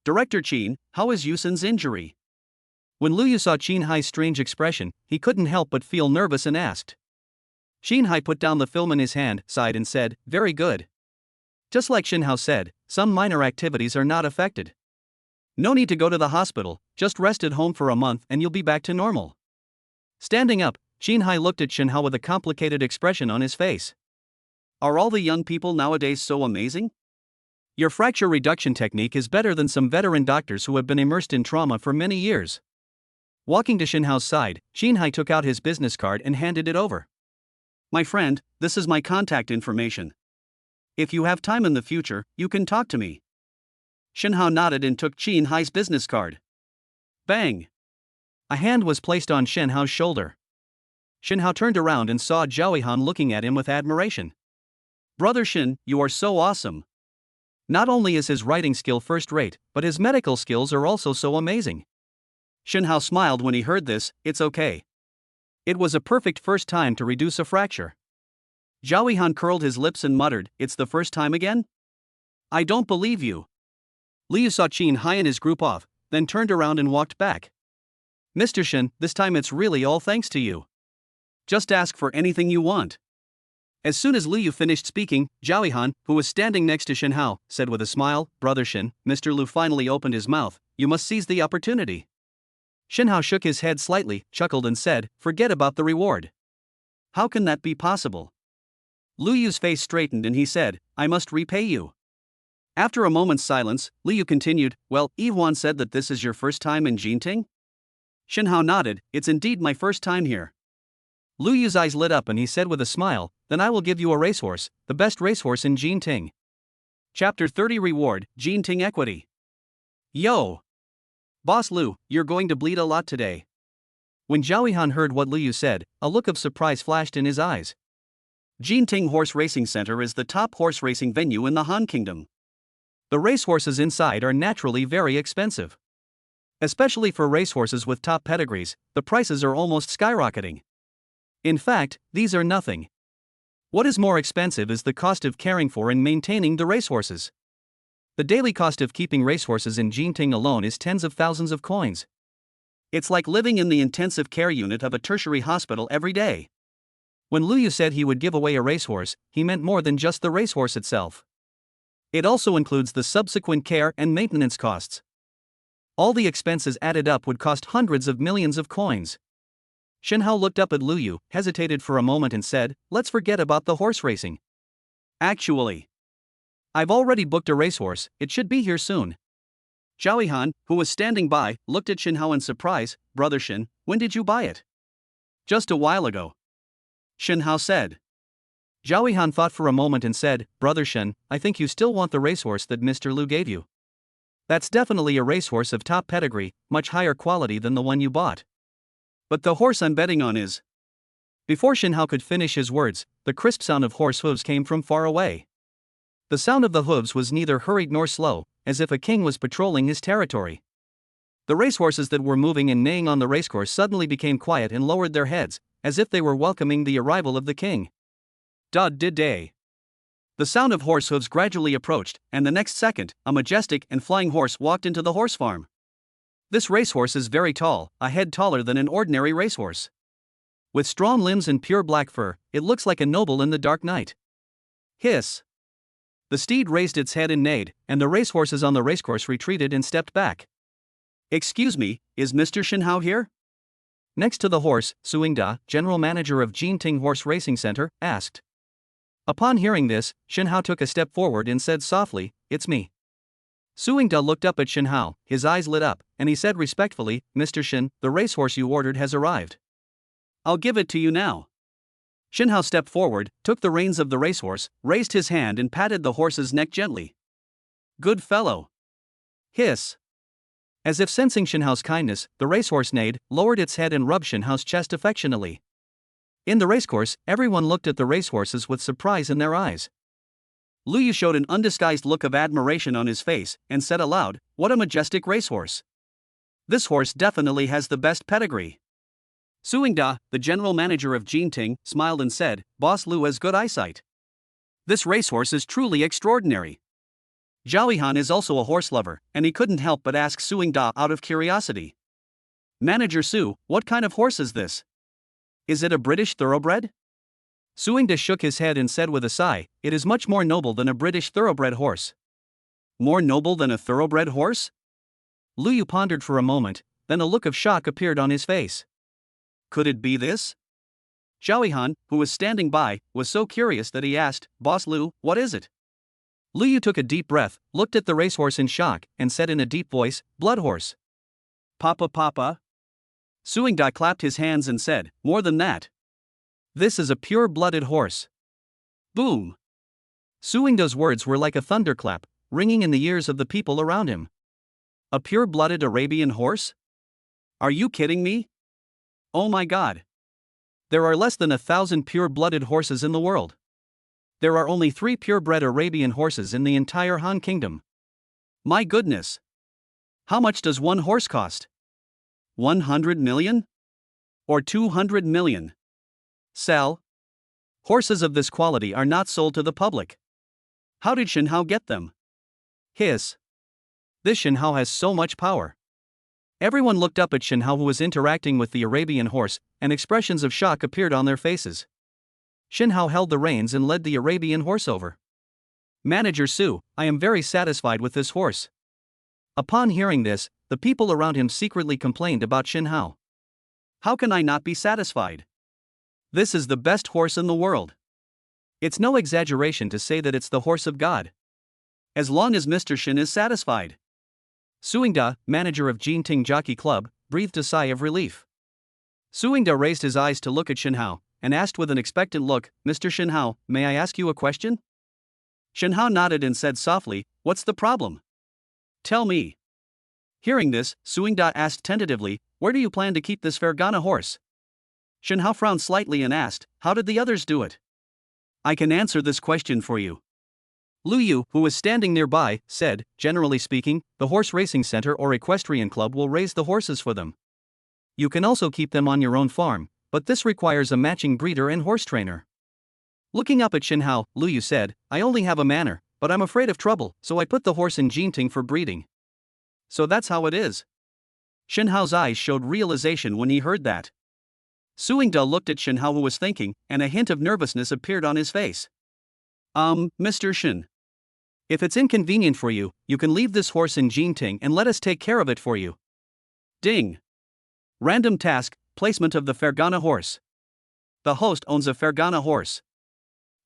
Director Qin, how is Yusin's injury? When Lu Yu saw Qin Hai's strange expression, he couldn't help but feel nervous and asked. Xinhai put down the film in his hand, sighed and said, "Very good." Just like Xinhao said, some minor activities are not affected. No need to go to the hospital, just rest at home for a month and you'll be back to normal. Standing up, Xinhai looked at Xinhao with a complicated expression on his face. Are all the young people nowadays so amazing? Your fracture reduction technique is better than some veteran doctors who have been immersed in trauma for many years. Walking to Xinhao's side, Xinhai took out his business card and handed it over. My friend, this is my contact information. If you have time in the future, you can talk to me. Xinhao nodded and took Xinhai's business card. Bang! A hand was placed on Xinhao's shoulder. Xinhao turned around and saw Zhao Han looking at him with admiration. Brother Xin, you are so awesome. Not only is his writing skill first rate, but his medical skills are also so amazing. Xinhao smiled when he heard this. It's okay. It was a perfect first time to reduce a fracture. Zhao Han curled his lips and muttered, "It's the first time again? I don't believe you." Liu saw Xinhai and his group off, then turned around and walked back. Mr. Xin, this time it's really all thanks to you. Just ask for anything you want. As soon as Liu finished speaking, Zhao Han, who was standing next to Xinhao, said with a smile, "Brother Xin." Mr. Liu finally opened his mouth. "You must seize the opportunity." Xinhao shook his head slightly, chuckled and said, "Forget about the reward. How can that be possible?" Liu Yu's face straightened and he said, "I must repay you." After a moment's silence, Liu Yu continued, "Well, Yihuan said that this is your first time in Jinting?" Xinhao nodded, "It's indeed my first time here." Liu Yu's eyes lit up and he said with a smile, "Then I will give you a racehorse, the best racehorse in Jinting." Chapter 30 Reward, Jinting Equity. Yo! Boss Liu, you're going to bleed a lot today. When Zhao Han heard what Liu Yu said, a look of surprise flashed in his eyes. Jinting Horse Racing Center is the top horse racing venue in the Han Kingdom. The racehorses inside are naturally very expensive. Especially for racehorses with top pedigrees, the prices are almost skyrocketing. In fact, these are nothing. What is more expensive is the cost of caring for and maintaining the racehorses. The daily cost of keeping racehorses in Jinting alone is tens of thousands of coins. It's like living in the intensive care unit of a tertiary hospital every day. When Liu Yu said he would give away a racehorse, he meant more than just the racehorse itself. It also includes the subsequent care and maintenance costs. All the expenses added up would cost hundreds of millions of coins. Xinhao looked up at Liu Yu, hesitated for a moment and said, "Let's forget about the horse racing. Actually, I've already booked a racehorse, it should be here soon." Zhao Han, who was standing by, looked at Xinhao in surprise. "Brother Xin, when did you buy it?" "Just a while ago," Xinhao said. Zhao Han thought for a moment and said, "Brother Xin, I think you still want the racehorse that Mr. Liu gave you. That's definitely a racehorse of top pedigree, much higher quality than the one you bought. But the horse I'm betting on is..." Before Xinhao could finish his words, the crisp sound of horse hooves came from far away. The sound of the hooves was neither hurried nor slow, as if a king was patrolling his territory. The racehorses that were moving and neighing on the racecourse suddenly became quiet and lowered their heads, as if they were welcoming the arrival of the king. Da-da-day. The sound of horse hooves gradually approached, and the next second, a majestic and flying horse walked into the horse farm. This racehorse is very tall, a head taller than an ordinary racehorse. With strong limbs and pure black fur, it looks like a noble in the dark night. Hiss! The steed raised its head and neighed, and the racehorses on the racecourse retreated and stepped back. "Excuse me, is Mr. Xinhao here?" Next to the horse, Suingda, general manager of Jinting Horse Racing Center, asked. Upon hearing this, Xinhao took a step forward and said softly, "It's me." Suingda looked up at Xinhao, his eyes lit up, and he said respectfully, "Mr. Xin, the racehorse you ordered has arrived. I'll give it to you now." Xinhao stepped forward, took the reins of the racehorse, raised his hand and patted the horse's neck gently. "Good fellow." Hiss! As if sensing Xinhao's kindness, the racehorse neighed, lowered its head and rubbed Xinhao's chest affectionately. In the racecourse, everyone looked at the racehorses with surprise in their eyes. Liu Yu showed an undisguised look of admiration on his face and said aloud, "What a majestic racehorse. This horse definitely has the best pedigree." Suingda, the general manager of Jinting, smiled and said, "Boss Liu has good eyesight. This racehorse is truly extraordinary." Zhao Han is also a horse lover, and he couldn't help but ask Suingda out of curiosity. "Manager Su, what kind of horse is this? Is it a British thoroughbred?" Suingda shook his head and said with a sigh, "It is much more noble than a British thoroughbred horse." More noble than a thoroughbred horse? Lu Yu pondered for a moment, then a look of shock appeared on his face. Could it be this? Zhao, who was standing by, was so curious that he asked, "Boss Lu, what is it?" Lu Yu took a deep breath, looked at the racehorse in shock, and said in a deep voice, "Blood horse." "Papa, Papa?" Suingda clapped his hands and said, "More than that. This is a pure-blooded horse." Boom! Suingda's words were like a thunderclap, ringing in the ears of the people around him. A pure-blooded Arabian horse? Are you kidding me? Oh my God! There are less than 1,000 pure-blooded horses in the world. There are only 3 purebred Arabian horses in the entire Han Kingdom. My goodness! How much does one horse cost? 100 million? Or 200 million? Sell? Horses of this quality are not sold to the public. How did Shen Hao get them? Hiss. This Shen Hao has so much power. Everyone looked up at Shen Hao, who was interacting with the Arabian horse, and expressions of shock appeared on their faces. Shen Hao held the reins and led the Arabian horse over. "Manager Su, I am very satisfied with this horse." Upon hearing this, the people around him secretly complained about Shen Hao. "How can I not be satisfied? This is the best horse in the world. It's no exaggeration to say that it's the horse of God. As long as Mr. Shen is satisfied." Suingda, manager of Jinting Jockey Club, breathed a sigh of relief. Suingda raised his eyes to look at Shen Hao, and asked with an expectant look, "Mr. Shen Hao, may I ask you a question?" Shen Hao nodded and said softly, "What's the problem? Tell me." Hearing this, Suingda asked tentatively, "Where do you plan to keep this Fergana horse?" Shen Hao frowned slightly and asked, "How did the others do it?" "I can answer this question for you." Lu Yu, who was standing nearby, said, "Generally speaking, the horse racing center or equestrian club will raise the horses for them. You can also keep them on your own farm, but this requires a matching breeder and horse trainer." Looking up at Shen Hao, Lu Yu said, "I only have a manor, but I'm afraid of trouble, so I put the horse in Jinting for breeding." "So that's how it is." Shen Hao's eyes showed realization when he heard that. Suingda looked at Shen Hao, who was thinking, and a hint of nervousness appeared on his face. Mr. Shen. If it's inconvenient for you, you can leave this horse in Jinting and let us take care of it for you." Ding. Random task, placement of the Fergana horse. The host owns a Fergana horse.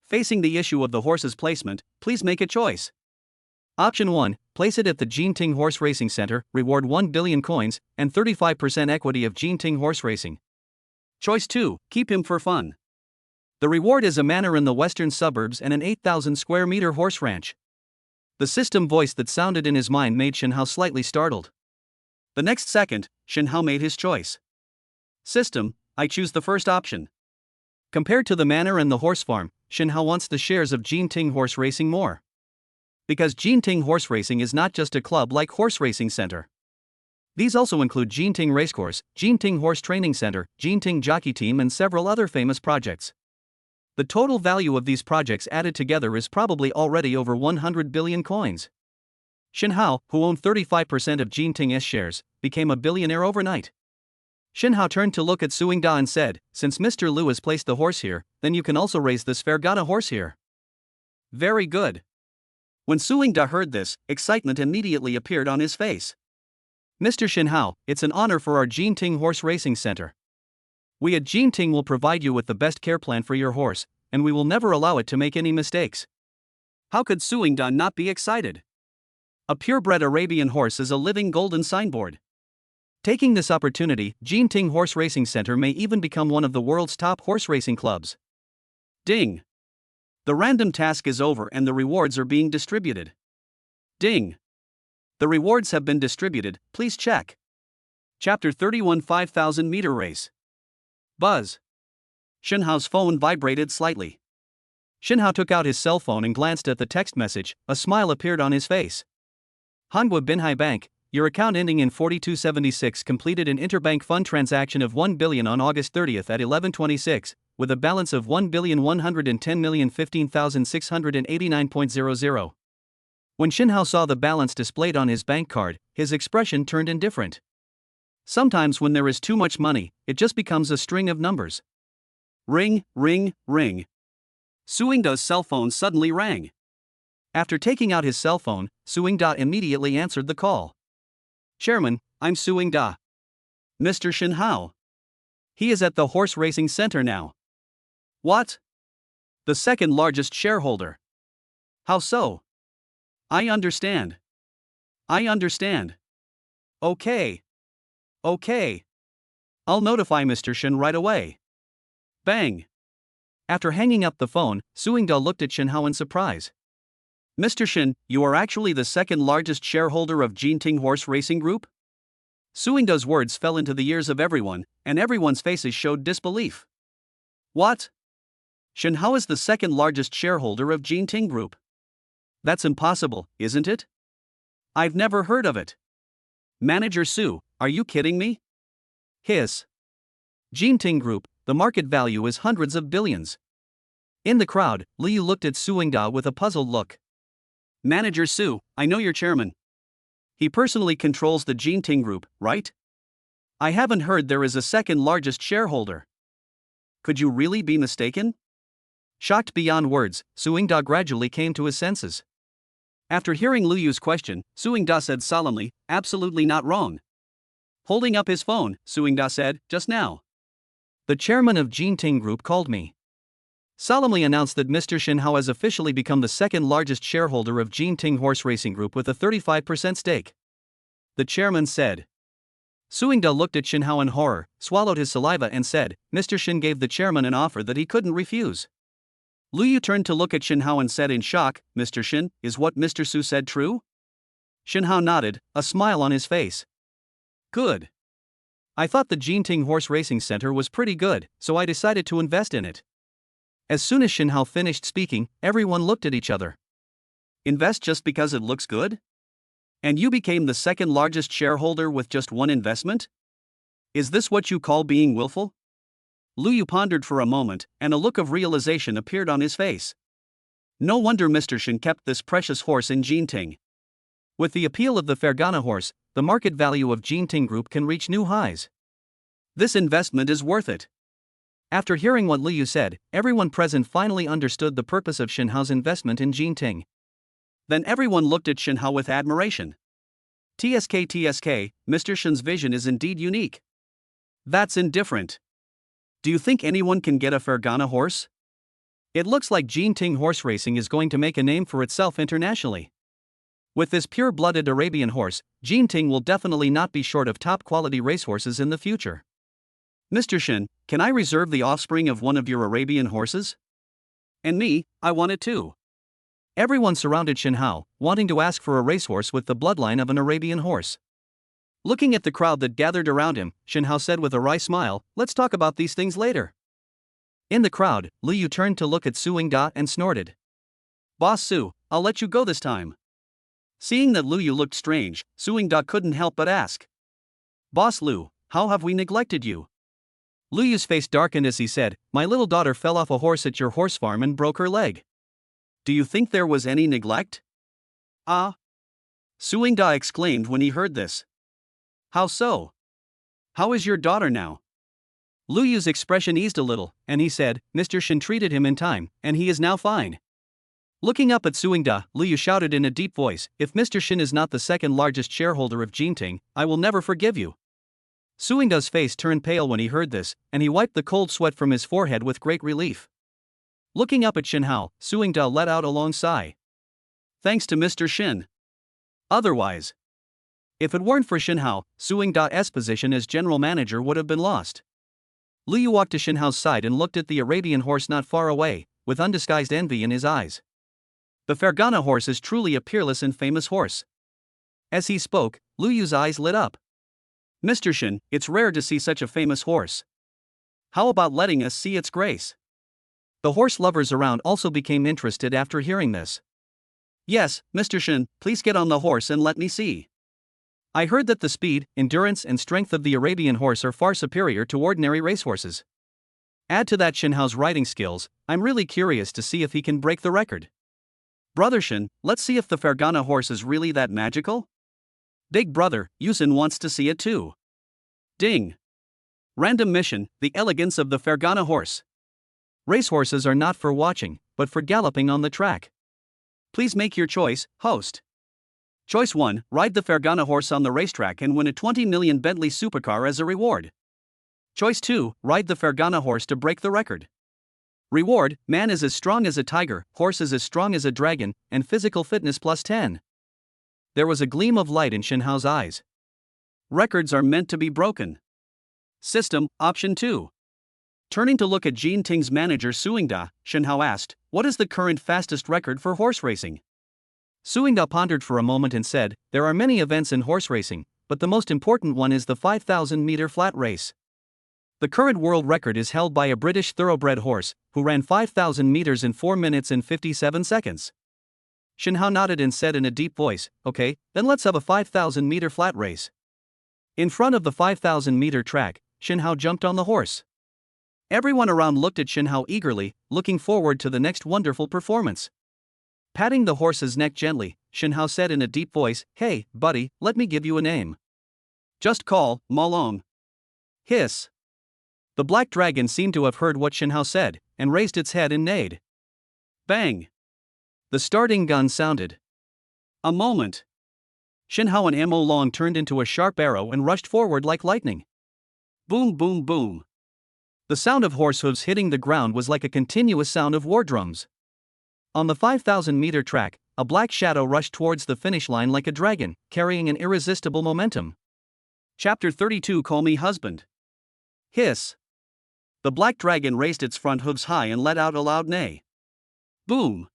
Facing the issue of the horse's placement, please make a choice. Option 1, place it at the Jinting Horse Racing Center, reward 1 billion coins, and 35% equity of Jinting Horse Racing. Choice 2, keep him for fun. The reward is a manor in the western suburbs and an 8,000 square meter horse ranch. The system voice that sounded in his mind made Shen Hao slightly startled. The next second, Shen Hao made his choice. System, I choose the first option. Compared to the manor and the horse farm, Shen Hao wants the shares of Jinting Horse Racing more. Because Jinting Horse Racing is not just a club like Horse Racing Center. These also include Jinting Racecourse, Jinting Horse Training Center, Jinting Jockey Team, and several other famous projects. The total value of these projects added together is probably already over 100 billion coins. Shen Hao, who owned 35% of Jinting's shares, became a billionaire overnight. Shen Hao turned to look at Suingda and said, "Since Mr. Lu has placed the horse here, then you can also raise this Fergana horse here." Very good. When Suingda heard this, excitement immediately appeared on his face. "Mr. Shen Hao, it's an honor for our Jinting Horse Racing Center. We at Jinting will provide you with the best care plan for your horse, and we will never allow it to make any mistakes." How could Suingda not be excited? A purebred Arabian horse is a living golden signboard. Taking this opportunity, Jinting Horse Racing Center may even become one of the world's top horse racing clubs. Ding. The random task is over and the rewards are being distributed. Ding. The rewards have been distributed, please check. Chapter 31, 5,000 meter race. Buzz. Shen Hao's phone vibrated slightly. Shen Hao took out his cell phone and glanced at the text message. A smile appeared on his face. Hangua Binhai Bank, your account ending in 4276 completed an interbank fund transaction of 1 billion on August 30th at 11:26, with a balance of 1,110,015,689.00. When Shen Hao saw the balance displayed on his bank card, his expression turned indifferent. Sometimes when there is too much money, it just becomes a string of numbers. Ring, ring, ring. Suingda's cell phone suddenly rang. After taking out his cell phone, Suingda immediately answered the call. Chairman, I'm Suingda. Mr. Shin Hao. He is at the horse racing center now. What? The second largest shareholder. How so? I understand. Okay. I'll notify Mr. Shin right away. Bang. After hanging up the phone, Suingda looked at Shin Hao in surprise. Mr. Shin, you are actually the second largest shareholder of Jinting Horse Racing Group? Suingda's words fell into the ears of everyone, and everyone's faces showed disbelief. What? Shin Hao is the second largest shareholder of Jinting Group. That's impossible, isn't it? I've never heard of it. Manager Su, are you kidding me? Hiss. Jinting Group, the market value is hundreds of billions. In the crowd, Liu looked at Suingda with a puzzled look. Manager Su, I know your chairman. He personally controls the Jinting Group, right? I haven't heard there is a second largest shareholder. Could you really be mistaken? Shocked beyond words, Suingda gradually came to his senses. After hearing Liyu's question, Suingda said solemnly, absolutely not wrong. Holding up his phone, Suingda said, just now. The chairman of Jinting Group called me. Solemnly announced that Mr. Shin Hao has officially become the second largest shareholder of Jinting Horse Racing Group with a 35% stake. The chairman said. Suingda looked at Shin Hao in horror, swallowed his saliva and said, Mr. Shin gave the chairman an offer that he couldn't refuse. Liu turned to look at Shin Hao and said in shock, Mr. Shin, is what Mr. Su said true? Shin Hao nodded, a smile on his face. Good. I thought the Jinting Horse Racing Center was pretty good, so I decided to invest in it. As soon as Shin Hao finished speaking, everyone looked at each other. Invest just because it looks good? And you became the second largest shareholder with just one investment? Is this what you call being willful? Liu pondered for a moment, and a look of realization appeared on his face. No wonder Mr. Shin kept this precious horse in Jinting. With the appeal of the Fergana horse, the market value of Jinting Group can reach new highs. This investment is worth it. After hearing what Liu said, everyone present finally understood the purpose of Shin Hao's investment in Jinting. Then everyone looked at Shin Hao with admiration. TSK, Mr. Shin's vision is indeed unique. That's indifferent. Do you think anyone can get a Fergana horse? It looks like Jinting horse racing is going to make a name for itself internationally. With this pure-blooded Arabian horse, Jinting will definitely not be short of top-quality racehorses in the future. Mr. Shin, can I reserve the offspring of one of your Arabian horses? And me, I want it too. Everyone surrounded Shin Hao, wanting to ask for a racehorse with the bloodline of an Arabian horse. Looking at the crowd that gathered around him, Shin Hao said with a wry smile, let's talk about these things later. In the crowd, Liu turned to look at Suingda and snorted. Boss Su, I'll let you go this time. Seeing that Liu looked strange, Suingda couldn't help but ask. Boss Liu, how have we neglected you? Liu's face darkened as he said, my little daughter fell off a horse at your horse farm and broke her leg. Do you think there was any neglect? Ah? Suingda exclaimed when he heard this. How so? How is your daughter now? Liu's expression eased a little, and he said, Mr. Shin treated him in time, and he is now fine. Looking up at Suingda, Liu shouted in a deep voice, if Mr. Shin is not the second largest shareholder of Jinting, I will never forgive you. Suingda's face turned pale when he heard this, and he wiped the cold sweat from his forehead with great relief. Looking up at Shin Hao, Suingda let out a long sigh. Thanks to Mr. Shin. Otherwise, if it weren't for Shin Hao, Suingda's position as general manager would have been lost. Liu walked to Shin Hao's side and looked at the Arabian horse not far away, with undisguised envy in his eyes. The Fergana horse is truly a peerless and famous horse. As he spoke, Liu's eyes lit up. Mr. Shin, it's rare to see such a famous horse. How about letting us see its grace? The horse lovers around also became interested after hearing this. Yes, Mr. Shin, please get on the horse and let me see. I heard that the speed, endurance and strength of the Arabian horse are far superior to ordinary racehorses. Add to that Shin Hao's riding skills, I'm really curious to see if he can break the record. Brother Shin, let's see if the Fergana horse is really that magical? Big brother, Yusin wants to see it too. Ding. Random mission, the elegance of the Fergana horse. Racehorses are not for watching, but for galloping on the track. Please make your choice, host. Choice 1, ride the Fergana horse on the racetrack and win a 20 million Bentley supercar as a reward. Choice 2, ride the Fergana horse to break the record. Reward, man is as strong as a tiger, horse is as strong as a dragon, and physical fitness plus 10. There was a gleam of light in Shenhao's eyes. Records are meant to be broken. System, option 2. Turning to look at Jin Ting's manager Suingda, Shenhao asked, "What is the current fastest record for horse racing?" Suingda pondered for a moment and said, "There are many events in horse racing, but the most important one is the 5,000-meter flat race. The current world record is held by a British thoroughbred horse, who ran 5,000 meters in 4 minutes and 57 seconds. Shenhao nodded and said in a deep voice, "Okay, then let's have a 5,000-meter flat race." In front of the 5,000-meter track, Shenhao jumped on the horse. Everyone around looked at Shenhao eagerly, looking forward to the next wonderful performance. Patting the horse's neck gently, Shenhao said in a deep voice, "Hey, buddy, let me give you a name. Just call Malong." Hiss. The black dragon seemed to have heard what Shenhao said, and raised its head and neighed. Bang! The starting gun sounded. A moment. Shenhao and Mo Long turned into a sharp arrow and rushed forward like lightning. Boom, boom, boom. The sound of horse hooves hitting the ground was like a continuous sound of war drums. On the 5,000-meter track, a black shadow rushed towards the finish line like a dragon, carrying an irresistible momentum. Chapter 32, Call Me Husband. Hiss. The black dragon raised its front hooves high and let out a loud neigh. Boom.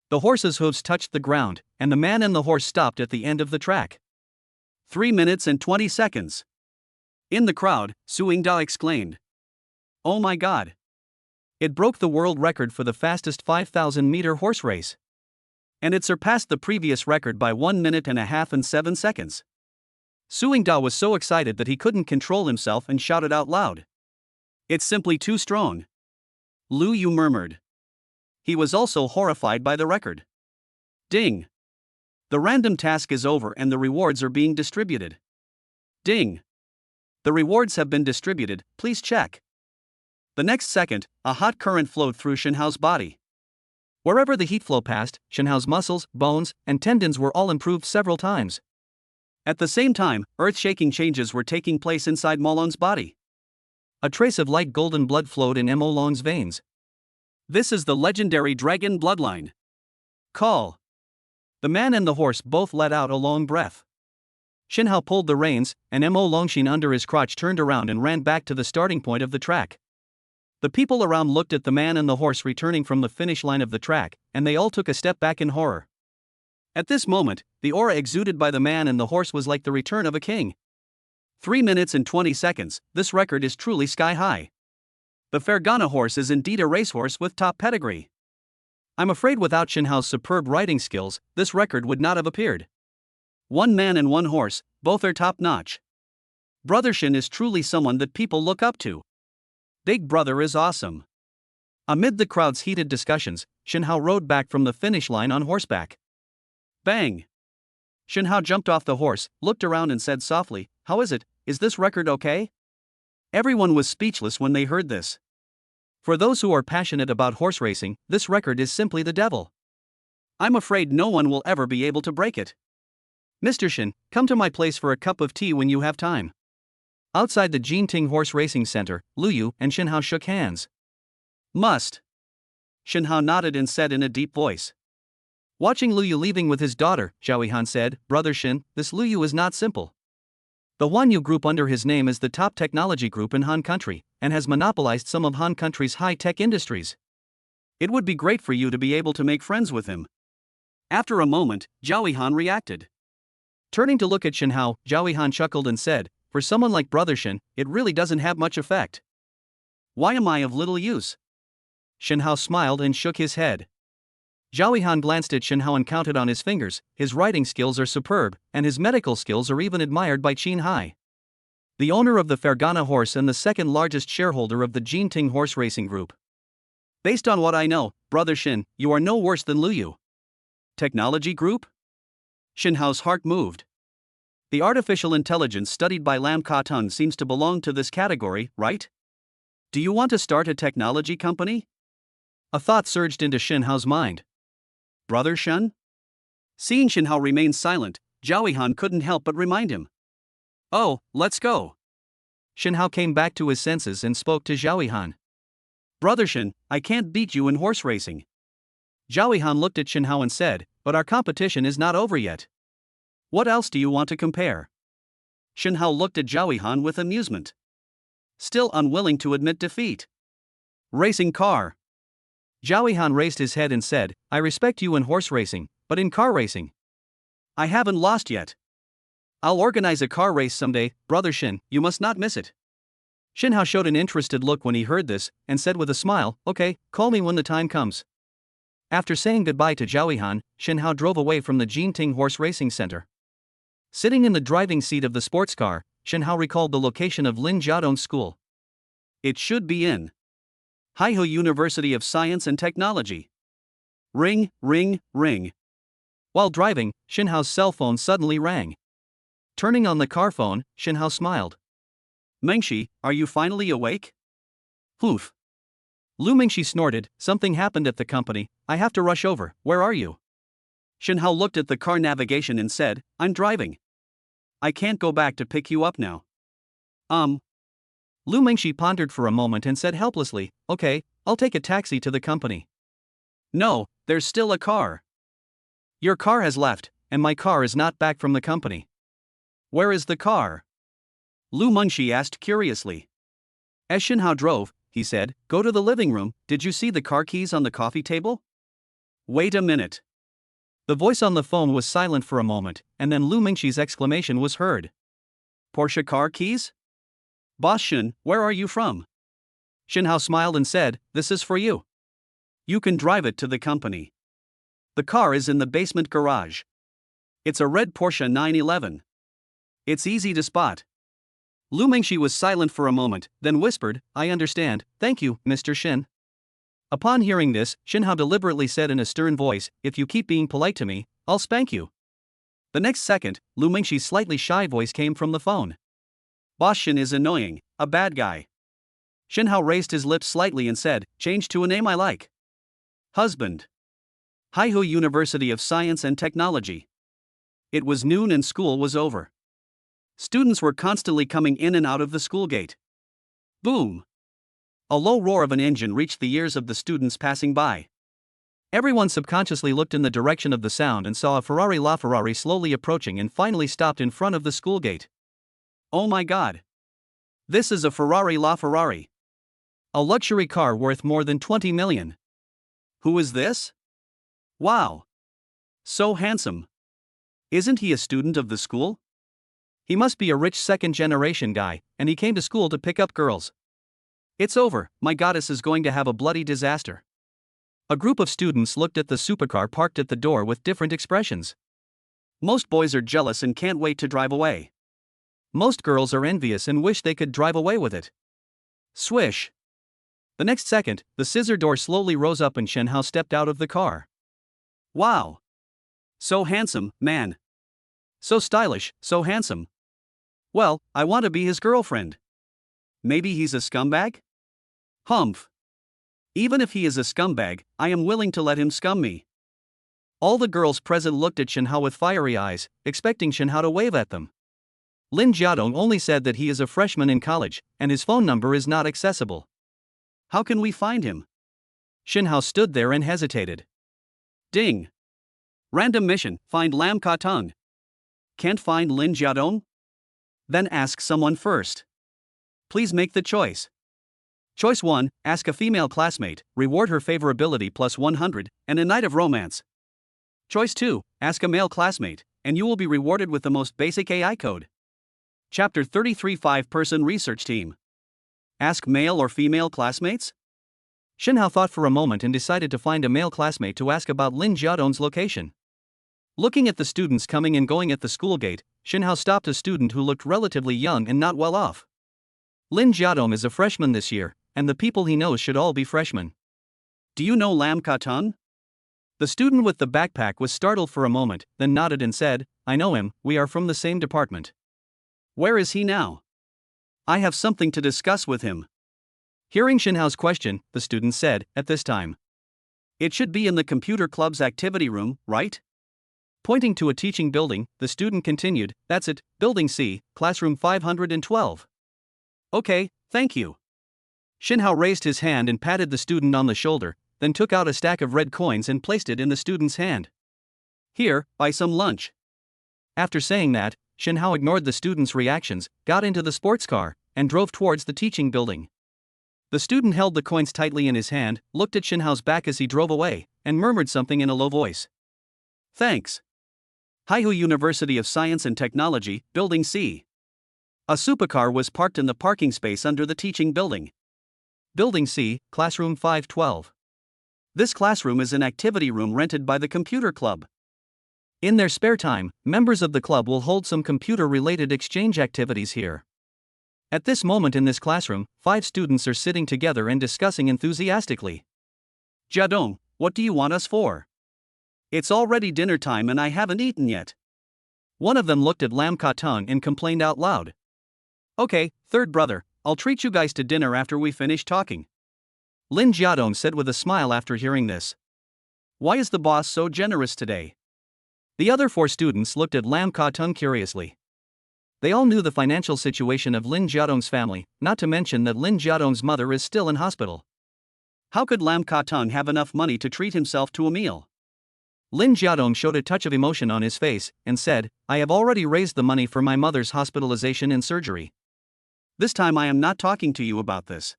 The horse's hooves touched the ground, and the man and the horse stopped at the end of the track. 3 minutes and 20 seconds. In the crowd, Suingda exclaimed, "Oh my God! It broke the world record for the fastest 5,000-meter horse race. And it surpassed the previous record by 1 minute and a half and 7 seconds. Suingda was so excited that he couldn't control himself and shouted out loud, "It's simply too strong." Lu Yu murmured. He was also horrified by the record. Ding! The random task is over and the rewards are being distributed. Ding! The rewards have been distributed, please check. The next second, a hot current flowed through Shenhao's body. Wherever the heat flow passed, Shenhao's muscles, bones, and tendons were all improved several times. At the same time, earth-shaking changes were taking place inside Molong's body. A trace of light golden blood flowed in Mo Long's veins. This is the legendary dragon bloodline. Call. The man and the horse both let out a long breath. Shenhao pulled the reins, and Mo Longshin under his crotch turned around and ran back to the starting point of the track. The people around looked at the man and the horse returning from the finish line of the track, and they all took a step back in horror. At this moment, the aura exuded by the man and the horse was like the return of a king. 3 minutes and 20 seconds, this record is truly sky high. The Fergana horse is indeed a racehorse with top pedigree. I'm afraid without Shenhao's superb riding skills, this record would not have appeared. One man and one horse, both are top-notch. Brother Shen is truly someone that people look up to. Big Brother is awesome. Amid the crowd's heated discussions, Shenhao rode back from the finish line on horseback. Bang! Shenhao jumped off the horse, looked around and said softly, "How is it? Is this record okay?" Everyone was speechless when they heard this. For those who are passionate about horse racing, this record is simply the devil. I'm afraid no one will ever be able to break it. Mr. Shen, come to my place for a cup of tea when you have time. Outside the Jinting Horse Racing Center, Lu Yu and Shenhao shook hands. Must. Shenhao nodded and said in a deep voice. Watching Lu Yu leaving with his daughter, Zhao Yihan said, "Brother Shen, this Lu Yu is not simple. The Wanyu Group under his name is the top technology group in Han Country, and has monopolized some of Han Country's high-tech industries. It would be great for you to be able to make friends with him." After a moment, Zhao Yihan reacted. Turning to look at Shenhao, Zhao Yihan chuckled and said, "For someone like Brother Shen, it really doesn't have much effect. Why am I of little use?" Shenhao smiled and shook his head. Zhao Yihan glanced at Shenhao and counted on his fingers. His riding skills are superb, and his medical skills are even admired by Qin Hai, the owner of the Fergana horse and the second largest shareholder of the Jinting Horse Racing Group. Based on what I know, Brother Shen, you are no worse than Lu Yu. Technology Group? Shenhao's heart moved. The artificial intelligence studied by Lam Ka-tung seems to belong to this category, right? Do you want to start a technology company? A thought surged into Shin Hao's mind. Brother Shen? Seeing Shin Hao remain silent, Zhao Han couldn't help but remind him. Oh, let's go. Shin Hao came back to his senses and spoke to Zhao Han. Brother Shin, I can't beat you in horse racing. Zhao Han looked at Shin Hao and said, but our competition is not over yet. What else do you want to compare? Shin Hao looked at Zhao Han with amusement. Still unwilling to admit defeat. Racing car. Zhao Han raised his head and said, I respect you in horse racing, but in car racing, I haven't lost yet. I'll organize a car race someday, Brother Shin, you must not miss it. Shin Hao showed an interested look when he heard this, and said with a smile, okay, call me when the time comes. After saying goodbye to Zhao Han, Shin Hao drove away from the Jinting Horse Racing Center. Sitting in the driving seat of the sports car, Shin Hao recalled the location of Lin Jiadong's school. It should be in Haihe University of Science and Technology. Ring, ring, ring. While driving, Shin Hao's cell phone suddenly rang. Turning on the car phone, Shin Hao smiled. Mengshi, are you finally awake? Poof. Lu Mingshi snorted, something happened at the company, I have to rush over, where are you? Shin Hao looked at the car navigation and said, I'm driving. I can't go back to pick you up now. Lu Mingshi pondered for a moment and said helplessly, okay, I'll take a taxi to the company. No, there's still a car. Your car has left, and my car is not back from the company. Where is the car? Lu Mingshi asked curiously. As Shin Hao drove, he said, go to the living room, did you see the car keys on the coffee table? Wait a minute. The voice on the phone was silent for a moment, and then Lu Mingshi's exclamation was heard. Porsche car keys? Boss Shin, where are you from? Shin Hao smiled and said, this is for you. You can drive it to the company. The car is in the basement garage. It's a red Porsche 911. It's easy to spot. Lu Mingshi was silent for a moment, then whispered, I understand, thank you, Mr. Shin. Upon hearing this, Shin Hao deliberately said in a stern voice, if you keep being polite to me, I'll spank you. The next second, Lu Mingshi's slightly shy voice came from the phone. Boss Shin is annoying, a bad guy. Shin Hao raised his lips slightly and said, change to a name I like. Husband. Haihe University of Science and Technology. It was noon and school was over. Students were constantly coming in and out of the school gate. Boom! A low roar of an engine reached the ears of the students passing by. Everyone subconsciously looked in the direction of the sound and saw a Ferrari LaFerrari slowly approaching and finally stopped in front of the school gate. Oh my god! This is a Ferrari LaFerrari. A luxury car worth more than 20 million. Who is this? Wow! So handsome. Isn't he a student of the school? He must be a rich second-generation guy, and he came to school to pick up girls. It's over, my goddess is going to have a bloody disaster. A group of students looked at the supercar parked at the door with different expressions. Most boys are jealous and can't wait to drive away. Most girls are envious and wish they could drive away with it. Swish! The next second, the scissor door slowly rose up and Shin Hao stepped out of the car. Wow! So handsome, man. So stylish, so handsome. Well, I want to be his girlfriend. Maybe he's a scumbag? Humph. Even if he is a scumbag, I am willing to let him scum me. All the girls present looked at Shin Hao with fiery eyes, expecting Shin Hao to wave at them. Lin Jiadong only said that he is a freshman in college, and his phone number is not accessible. How can we find him? Shin Hao stood there and hesitated. Ding! Random mission, find Lam Ka Tung. Can't find Lin Jiadong? Then ask someone first. Please make the choice. Choice 1, ask a female classmate, reward her favorability plus 100, and a night of romance. Choice 2, ask a male classmate, and you will be rewarded with the most basic AI code. Chapter 33 5-person research team. Ask male or female classmates? Shin Hao thought for a moment and decided to find a male classmate to ask about Lin Jiadong's location. Looking at the students coming and going at the school gate, Shin Hao stopped a student who looked relatively young and not well off. Lin Jiadong is a freshman this year, and the people he knows should all be freshmen. Do you know Lam Ka Tung? The student with the backpack was startled for a moment, then nodded and said, I know him, we are from the same department. Where is he now? I have something to discuss with him. Hearing Shin Hao's question, the student said, at this time. It should be in the computer club's activity room, right? Pointing to a teaching building, the student continued, that's it, Building C, classroom 512. Okay, thank you. Shinhao raised his hand and patted the student on the shoulder, then took out a stack of red coins and placed it in the student's hand. Here, buy some lunch. After saying that, Shinhao ignored the student's reactions, got into the sports car, and drove towards the teaching building. The student held the coins tightly in his hand, looked at Shinhao's back as he drove away, and murmured something in a low voice. Thanks. Haihu University of Science and Technology, Building C. A supercar was parked in the parking space under the teaching building. Building C, classroom 512. This classroom is an activity room rented by the computer club. In their spare time, members of the club will hold some computer-related exchange activities here. At this moment in this classroom, 5 students are sitting together and discussing enthusiastically. Jiadong, what do you want us for? It's already dinner time and I haven't eaten yet. One of them looked at Lam Ka-tung and complained out loud. Okay, third brother, I'll treat you guys to dinner after we finish talking. Lin Jiadong said with a smile after hearing this. Why is the boss so generous today? The other 4 students looked at Lam Ka-tung curiously. They all knew the financial situation of Lin Jiadong's family, not to mention that Lin Jiadong's mother is still in hospital. How could Lam Ka-tung have enough money to treat himself to a meal? Lin Jiadong showed a touch of emotion on his face, and said, I have already raised the money for my mother's hospitalization and surgery. This time I am not talking to you about this.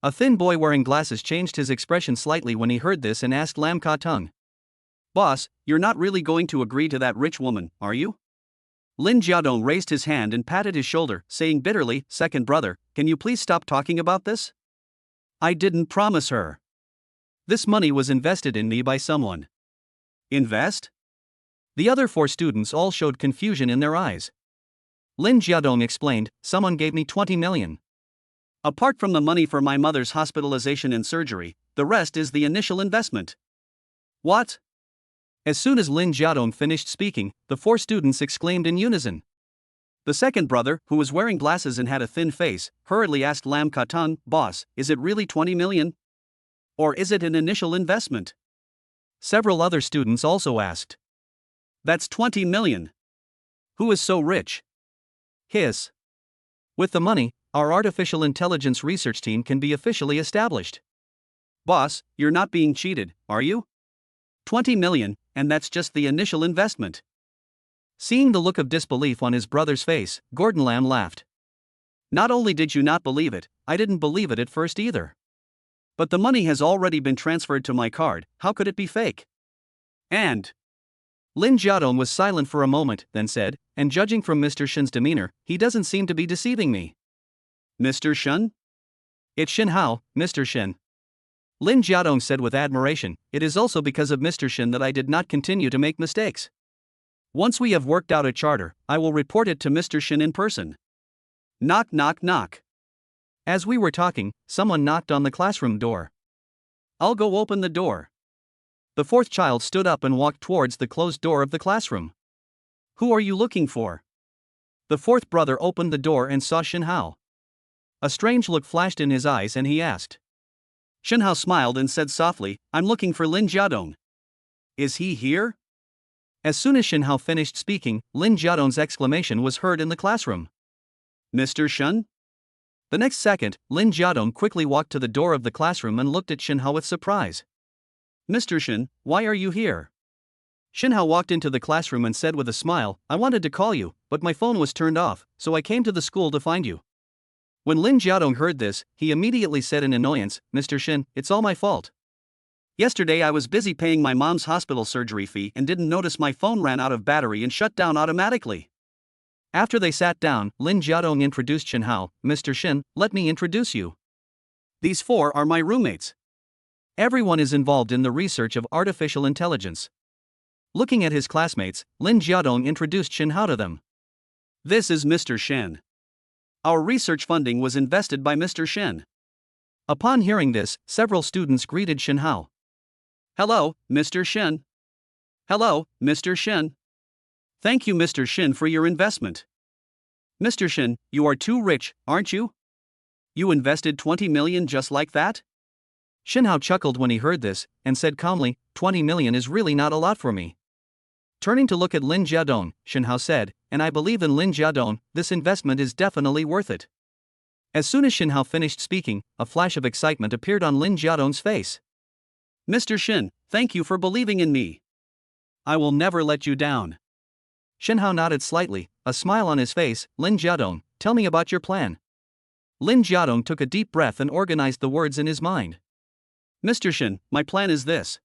A thin boy wearing glasses changed his expression slightly when he heard this and asked Lam Ka-tung. Boss, you're not really going to agree to that rich woman, are you? Lin Jiadong raised his hand and patted his shoulder, saying bitterly, second brother, can you please stop talking about this? I didn't promise her. This money was invested in me by someone. Invest? The other 4 students all showed confusion in their eyes. Lin Jiadong explained, someone gave me 20 million. Apart from the money for my mother's hospitalization and surgery, the rest is the initial investment. What? As soon as Lin Jiadong finished speaking, the 4 students exclaimed in unison. The second brother, who was wearing glasses and had a thin face, hurriedly asked Lam Ka-tung, boss, is it really 20 million? Or is it an initial investment? Several other students also asked. That's 20 million. Who is so rich? Hiss. With the money, our artificial intelligence research team can be officially established. Boss, you're not being cheated, are you? 20 million, and that's just the initial investment. Seeing the look of disbelief on his brother's face, Gordon Lam laughed. Not only did you not believe it, I didn't believe it at first either. But the money has already been transferred to my card, how could it be fake? And Lin Jiadong was silent for a moment, then said, and judging from Mr. Shen's demeanor, he doesn't seem to be deceiving me. Mr. Shen? It's Shinhao, Mr. Shen. Lin Jiadong said with admiration, it is also because of Mr. Shen that I did not continue to make mistakes. Once we have worked out a charter, I will report it to Mr. Shen in person. Knock knock knock. As we were talking, someone knocked on the classroom door. I'll go open the door. The 4th child stood up and walked towards the closed door of the classroom. Who are you looking for? The 4th brother opened the door and saw Shinhao. A strange look flashed in his eyes and he asked. Shinhao smiled and said softly, I'm looking for Lin Jiadong. Is he here? As soon as Shinhao finished speaking, Lin Jiadong's exclamation was heard in the classroom. Mr. Shen? The next second, Lin Jiadong quickly walked to the door of the classroom and looked at Shinhao with surprise. Mr. Shen, why are you here? Shinhao walked into the classroom and said with a smile, I wanted to call you, but my phone was turned off, so I came to the school to find you. When Lin Jiadong heard this, he immediately said in annoyance, Mr. Shen, it's all my fault. Yesterday I was busy paying my mom's hospital surgery fee and didn't notice my phone ran out of battery and shut down automatically. After they sat down, Lin Jiadong introduced Shinhao, Mr. Shen, let me introduce you. These 4 are my roommates. Everyone is involved in the research of artificial intelligence. Looking at his classmates, Lin Jiadong introduced Shinhao to them. This is Mr. Shen. Our research funding was invested by Mr. Shen. Upon hearing this, several students greeted Shinhao. Hello, Mr. Shen. Hello, Mr. Shen. Thank you, Mr. Shen, for your investment. Mr. Shen, you are too rich, aren't you? You invested 20 million just like that? Xinhao chuckled when he heard this, and said calmly, 20 million is really not a lot for me. Turning to look at Lin Jiadong, Xinhao said, and I believe in Lin Jiadong, this investment is definitely worth it. As soon as Xinhao finished speaking, a flash of excitement appeared on Lin Jiadong's face. Mr. Xin, thank you for believing in me. I will never let you down. Xinhao nodded slightly, a smile on his face. Lin Jiadong, tell me about your plan. Lin Jiadong took a deep breath and organized the words in his mind. Mr. Xin, my plan is this.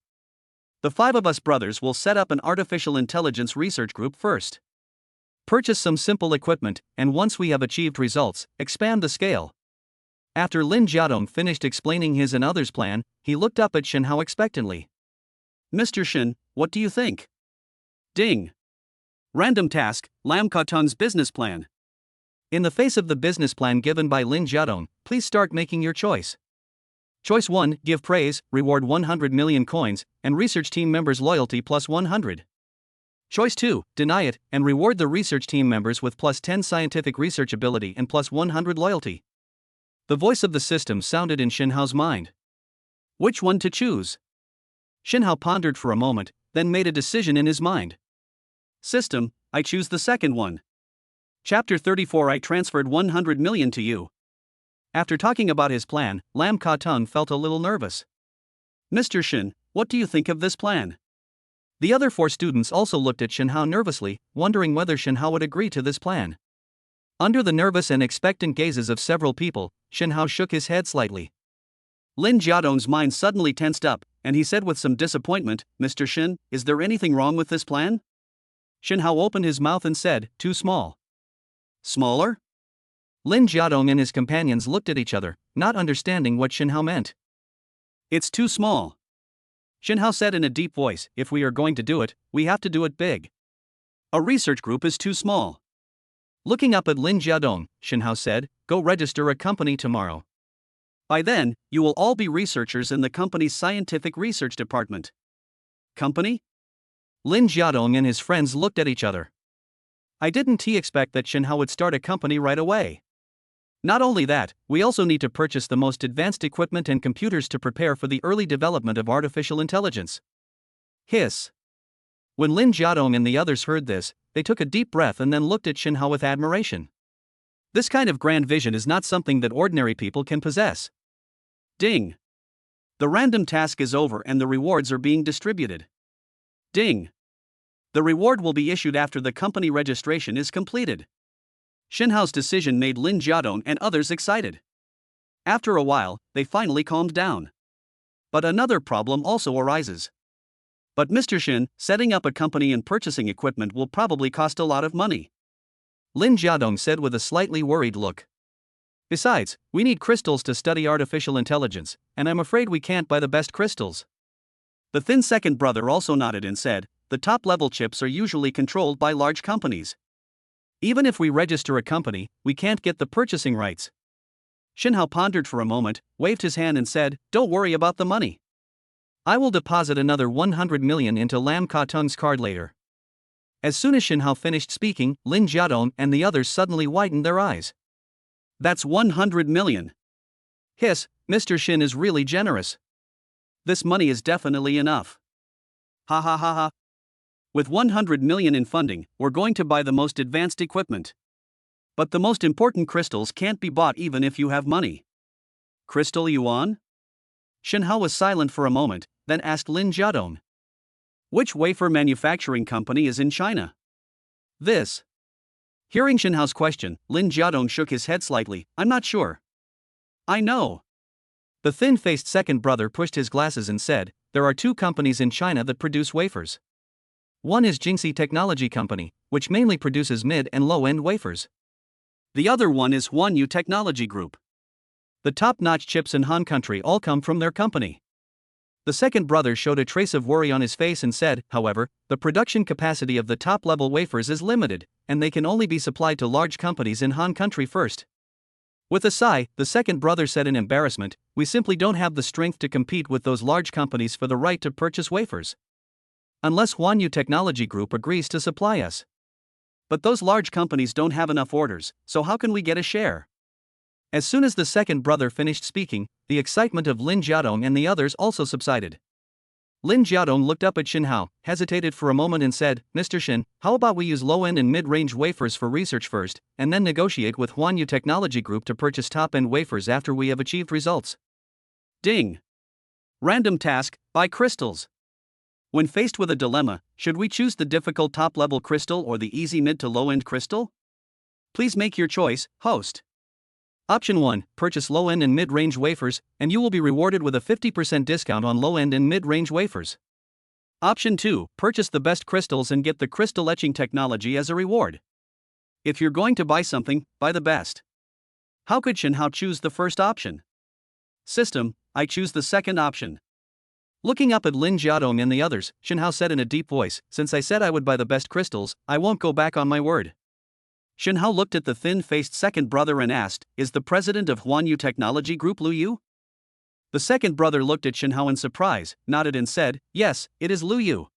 The 5 of us brothers will set up an artificial intelligence research group first. Purchase some simple equipment, and once we have achieved results, expand the scale. After Lin Jiadong finished explaining his and others' plan, he looked up at Xinhao expectantly. Mr. Xin, what do you think? Ding. Random task, Lam Katung's business plan. In the face of the business plan given by Lin Jiadong, please start making your choice. Choice 1, give praise, reward 100 million coins, and research team members loyalty plus 100. Choice 2, deny it, and reward the research team members with plus 10 scientific research ability and plus 100 loyalty. The voice of the system sounded in Xinhao's mind. Which one to choose? Xinhao pondered for a moment, then made a decision in his mind. System, I choose the second one. Chapter 34 I transferred 100 million to you. After talking about his plan, Lam Katung felt a little nervous. Mr. Xin, what do you think of this plan? The other 4 students also looked at Xinhao nervously, wondering whether Xinhao would agree to this plan. Under the nervous and expectant gazes of several people, Xinhao shook his head slightly. Lin Jiadong's mind suddenly tensed up, and he said with some disappointment, Mr. Xin, is there anything wrong with this plan? Xinhao opened his mouth and said, too small. Smaller? Lin Jiadong and his companions looked at each other, not understanding what Xinhao meant. It's too small. Xinhao said in a deep voice, if we are going to do it, we have to do it big. A research group is too small. Looking up at Lin Jiadong, Xinhao said, go register a company tomorrow. By then, you will all be researchers in the company's scientific research department. Company? Lin Jiadong and his friends looked at each other. I didn't expect that Xinhao would start a company right away. Not only that, we also need to purchase the most advanced equipment and computers to prepare for the early development of artificial intelligence. Hiss. When Lin Jiadong and the others heard this, they took a deep breath and then looked at Xinhao with admiration. This kind of grand vision is not something that ordinary people can possess. Ding. The random task is over and the rewards are being distributed. Ding. The reward will be issued after the company registration is completed. Xinhao's decision made Lin Jiadong and others excited. After a while, they finally calmed down. But another problem also arises. But Mr. Xin, setting up a company and purchasing equipment will probably cost a lot of money. Lin Jiadong said with a slightly worried look. Besides, we need crystals to study artificial intelligence, and I'm afraid we can't buy the best crystals. The thin second brother also nodded and said, the top-level chips are usually controlled by large companies. Even if we register a company, we can't get the purchasing rights. Xinhao pondered for a moment, waved his hand and said, don't worry about the money. I will deposit another 100 million into Lam Katung's card later. As soon as Xinhao finished speaking, Lin Jiadong and the others suddenly widened their eyes. That's 100 million. Hiss, Mr. Xin is really generous. This money is definitely enough. Ha ha ha ha. With 100 million in funding, we're going to buy the most advanced equipment. But the most important crystals can't be bought even if you have money. Crystal yuan? Xinhao was silent for a moment, then asked Lin Jiadong. Which wafer manufacturing company is in China? This. Hearing Xinhao's question, Lin Jiadong shook his head slightly, I'm not sure. I know. The thin-faced second brother pushed his glasses and said, there are 2 companies in China that produce wafers. One is Jingxi Technology Company, which mainly produces mid- and low-end wafers. The other one is Huanyu Technology Group. The top-notch chips in Han country all come from their company. The second brother showed a trace of worry on his face and said, however, the production capacity of the top-level wafers is limited, and they can only be supplied to large companies in Han country first. With a sigh, the second brother said in embarrassment, we simply don't have the strength to compete with those large companies for the right to purchase wafers. Unless Huanyu Technology Group agrees to supply us. But those large companies don't have enough orders, so how can we get a share? As soon as the second brother finished speaking, the excitement of Lin Jiadong and the others also subsided. Lin Jiadong looked up at Shin Hao, hesitated for a moment and said, "Mr. Shin, how about we use low-end and mid-range wafers for research first, and then negotiate with Huanyu Technology Group to purchase top-end wafers after we have achieved results?" Ding! Random task, buy crystals. When faced with a dilemma, should we choose the difficult top-level crystal or the easy mid to low-end crystal? Please make your choice, host. Option 1, purchase low-end and mid-range wafers, and you will be rewarded with a 50% discount on low-end and mid-range wafers. Option 2, purchase the best crystals and get the crystal etching technology as a reward. If you're going to buy something, buy the best. How could Shin Hao choose the first option? System, I choose the second option. Looking up at Lin Jiadong and the others, Shin Hao said in a deep voice, "Since I said I would buy the best crystals, I won't go back on my word." Shin Hao looked at the thin-faced second brother and asked, "Is the president of Huanyu Technology Group Lu Yu?" The second brother looked at Shin Hao in surprise, nodded and said, "Yes, it is Lu Yu."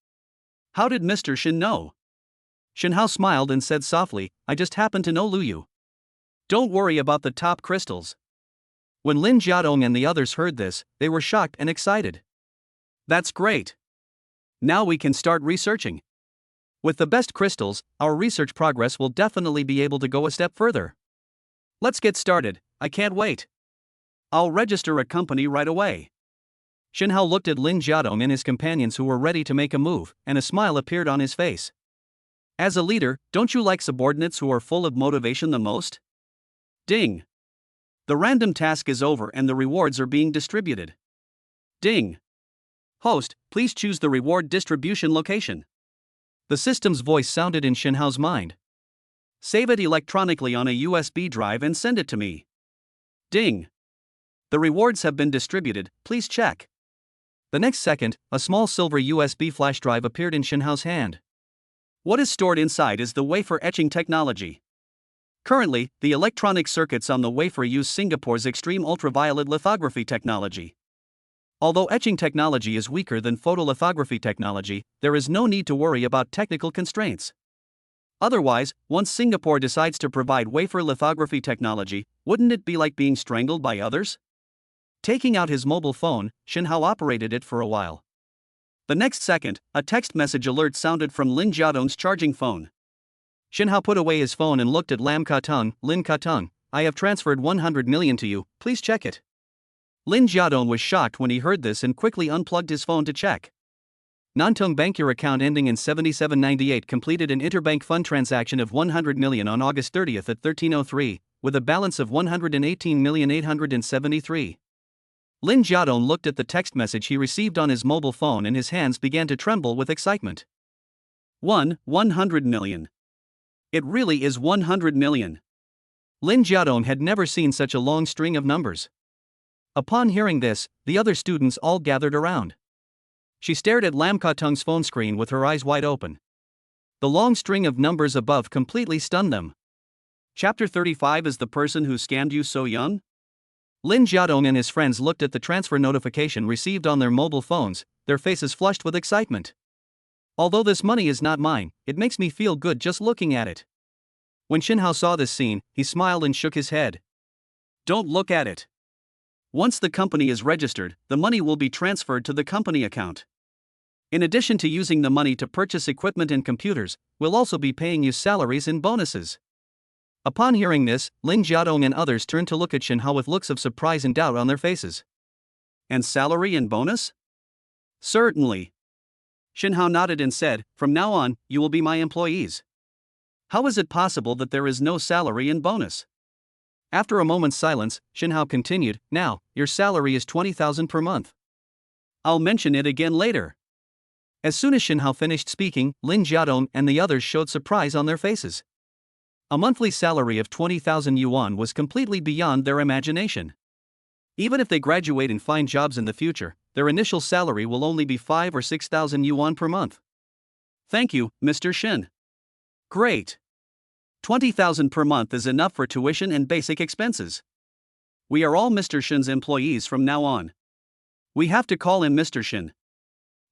"How did Mr. Shin know?" Shin Hao smiled and said softly, "I just happen to know Lu Yu. Don't worry about the top crystals." When Lin Jiadong and the others heard this, they were shocked and excited. "That's great. Now we can start researching. With the best crystals, our research progress will definitely be able to go a step further. Let's get started, I can't wait. I'll register a company right away." Shin Hao looked at Lin Jiadong and his companions who were ready to make a move, and a smile appeared on his face. As a leader, don't you like subordinates who are full of motivation the most? Ding! The random task is over and the rewards are being distributed. Ding! Host, please choose the reward distribution location. The system's voice sounded in Shin Hao's mind. Save it electronically on a USB drive and send it to me. Ding! The rewards have been distributed, please check. The next second, a small silver USB flash drive appeared in Shin Hao's hand. What is stored inside is the wafer etching technology. Currently, the electronic circuits on the wafer use Singapore's extreme ultraviolet lithography technology. Although etching technology is weaker than photolithography technology, there is no need to worry about technical constraints. Otherwise, once Singapore decides to provide wafer lithography technology, wouldn't it be like being strangled by others? Taking out his mobile phone, Shin Hao operated it for a while. The next second, a text message alert sounded from Lin Jiadong's charging phone. Shin Hao put away his phone and looked at Lam Ka-tung. "Lin Ka-tung, I have transferred 100 million to you, please check it." Lin Jiadong was shocked when he heard this and quickly unplugged his phone to check. Nantong Bank, your account ending in 7798 completed an interbank fund transaction of 100 million on August 30th at 1303, with a balance of 118,873. Lin Jiadong looked at the text message he received on his mobile phone and his hands began to tremble with excitement. 100 million. It really is 100 million. Lin Jiadong had never seen such a long string of numbers. Upon hearing this, the other students all gathered around. She stared at Lam Ka-tung's phone screen with her eyes wide open. The long string of numbers above completely stunned them. Chapter 35 is the person who scammed you so young? Lin Jiadong and his friends looked at the transfer notification received on their mobile phones, their faces flushed with excitement. Although this money is not mine, it makes me feel good just looking at it. When Shin Hao saw this scene, he smiled and shook his head. Don't look at it. Once the company is registered, the money will be transferred to the company account. In addition to using the money to purchase equipment and computers, we'll also be paying you salaries and bonuses. Upon hearing this, Lin Jiadong and others turned to look at Shin Hao with looks of surprise and doubt on their faces. And salary and bonus? Certainly. Shin Hao nodded and said, "From now on, you will be my employees." How is it possible that there is no salary and bonus? After a moment's silence, Shin Hao continued, "Now, your salary is 20,000 per month. I'll mention it again later." As soon as Shin Hao finished speaking, Lin Jiadong and the others showed surprise on their faces. A monthly salary of 20,000 yuan was completely beyond their imagination. Even if they graduate and find jobs in the future, their initial salary will only be 5 or 6,000 yuan per month. Thank you, Mr. Shin. Great. 20,000 per month is enough for tuition and basic expenses. We are all Mr. Shin's employees from now on. We have to call him Mr. Shin.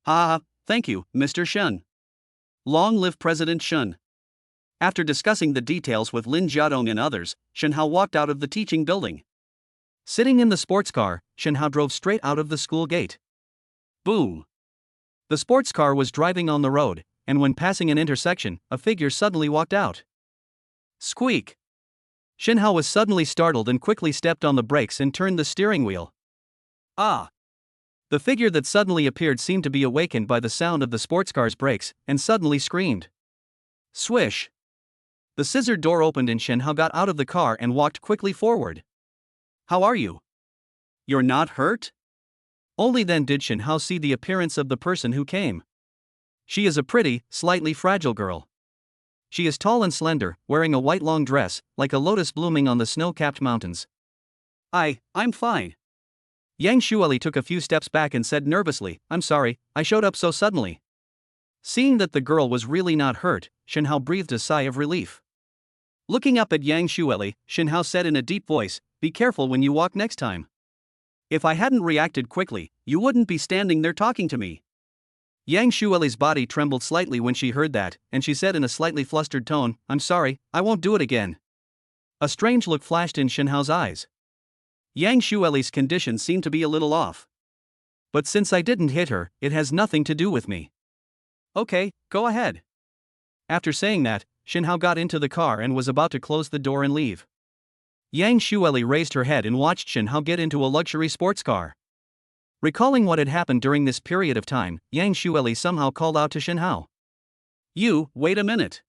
Ha, thank you, Mr. Shin. Long live President Shin. After discussing the details with Lin Jiadong and others, Shin Hao walked out of the teaching building. Sitting in the sports car, Shinhao drove straight out of the school gate. Boom! The sports car was driving on the road, and when passing an intersection, a figure suddenly walked out. Squeak! Shinhao was suddenly startled and quickly stepped on the brakes and turned the steering wheel. Ah! The figure that suddenly appeared seemed to be awakened by the sound of the sports car's brakes, and suddenly screamed. Swish! The scissor door opened and Shinhao got out of the car and walked quickly forward. How are you? You're not hurt? Only then did Shinhao see the appearance of the person who came. She is a pretty, slightly fragile girl. She is tall and slender, wearing a white long dress, like a lotus blooming on the snow-capped mountains. I'm fine. Yang Xueli took a few steps back and said nervously, I'm sorry, I showed up so suddenly. Seeing that the girl was really not hurt, Shinhao breathed a sigh of relief. Looking up at Yang Xueli, Shinhao said in a deep voice, be careful when you walk next time. If I hadn't reacted quickly, you wouldn't be standing there talking to me. Yang Xueli's body trembled slightly when she heard that, and she said in a slightly flustered tone, I'm sorry, I won't do it again. A strange look flashed in Shinhao's eyes. Yang Xueli's condition seemed to be a little off. But since I didn't hit her, it has nothing to do with me. Okay, go ahead. After saying that, Shinhao got into the car and was about to close the door and leave. Yang Xueli raised her head and watched Shinhao get into a luxury sports car. Recalling what had happened during this period of time, Yang Xueli somehow called out to Shinhao. You, wait a minute.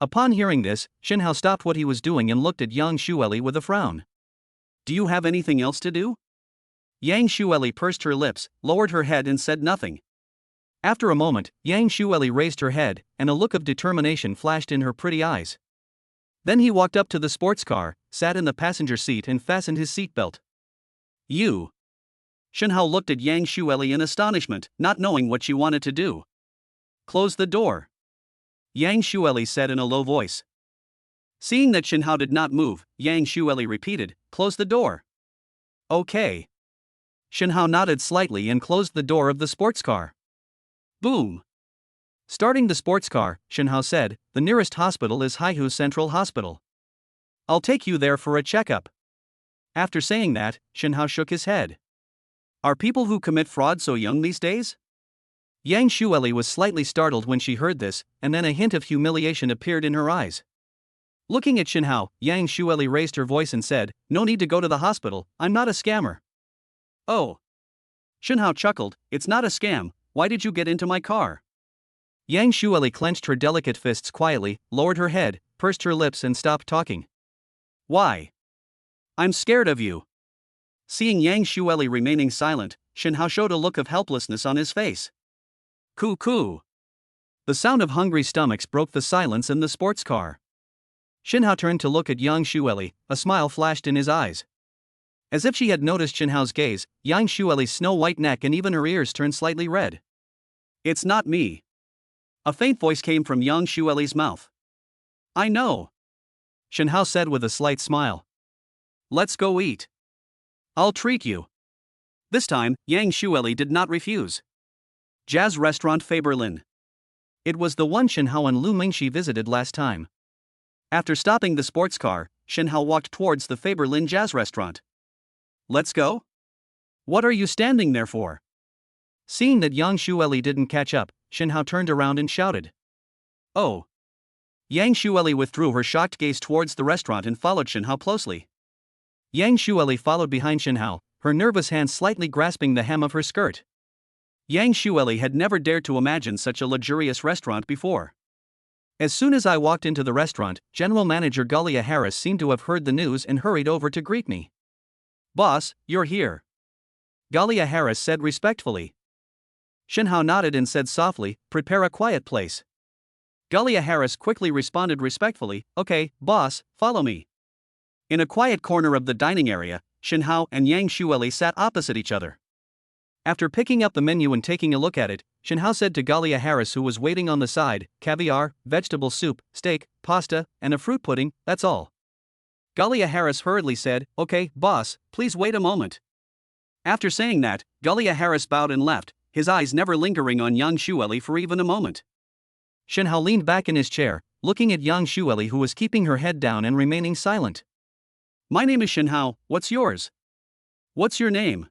Upon hearing this, Shinhao stopped what he was doing and looked at Yang Xueli with a frown. Do you have anything else to do? Yang Xueli pursed her lips, lowered her head and said nothing. After a moment, Yang Xueli raised her head, and a look of determination flashed in her pretty eyes. Then he walked up to the sports car, sat in the passenger seat and fastened his seatbelt. You. Shinhao looked at Yang Xueli in astonishment, not knowing what she wanted to do. Close the door. Yang Xueli said in a low voice. Seeing that Shinhao did not move, Yang Xueli repeated, close the door. Okay. Shinhao nodded slightly and closed the door of the sports car. Boom. Starting the sports car, Shinhao said, the nearest hospital is Haihu Central Hospital. I'll take you there for a checkup. After saying that, Shinhao shook his head. Are people who commit fraud so young these days? Yang Xueli was slightly startled when she heard this, and then a hint of humiliation appeared in her eyes. Looking at Shinhao, Yang Xueli raised her voice and said, no need to go to the hospital, I'm not a scammer. Oh. Shinhao chuckled, it's not a scam, why did you get into my car? Yang Xueli clenched her delicate fists quietly, lowered her head, pursed her lips and stopped talking. Why? I'm scared of you. Seeing Yang Xueli remaining silent, Shinhao showed a look of helplessness on his face. Coo. The sound of hungry stomachs broke the silence in the sports car. Shinhao turned to look at Yang Xueli, a smile flashed in his eyes. As if she had noticed Shinhao's gaze, Yang Xueli's snow-white neck and even her ears turned slightly red. It's not me. A faint voice came from Yang Xueli's mouth. I know. Shinhao said with a slight smile. Let's go eat. I'll treat you. This time, Yang Xueli did not refuse. Jazz Restaurant Faberlin. It was the one Shinhao and Lu Mingxi visited last time. After stopping the sports car, Shinhao walked towards the Faberlin Jazz Restaurant. Let's go? What are you standing there for? Seeing that Yang Xueli didn't catch up, Shinhao turned around and shouted. Oh. Yang Xueli withdrew her shocked gaze towards the restaurant and followed Shinhao closely. Yang Xueli followed behind Shinhao, her nervous hands slightly grasping the hem of her skirt. Yang Xueli had never dared to imagine such a luxurious restaurant before. As soon as I walked into the restaurant, General Manager Galia Harris seemed to have heard the news and hurried over to greet me. Boss, you're here. Galia Harris said respectfully. Shinhao nodded and said softly, prepare a quiet place. Galia Harris quickly responded respectfully, okay, boss, follow me. In a quiet corner of the dining area, Shinhao and Yang Xueli sat opposite each other. After picking up the menu and taking a look at it, Shinhao said to Galia Harris, who was waiting on the side, caviar, vegetable soup, steak, pasta, and a fruit pudding, that's all. Galia Harris hurriedly said, okay, boss, please wait a moment. After saying that, Galia Harris bowed and left, his eyes never lingering on Yang Xueli for even a moment. Shinhao leaned back in his chair, looking at Yang Xueli, who was keeping her head down and remaining silent. My name is Shinhao, what's yours? What's your name?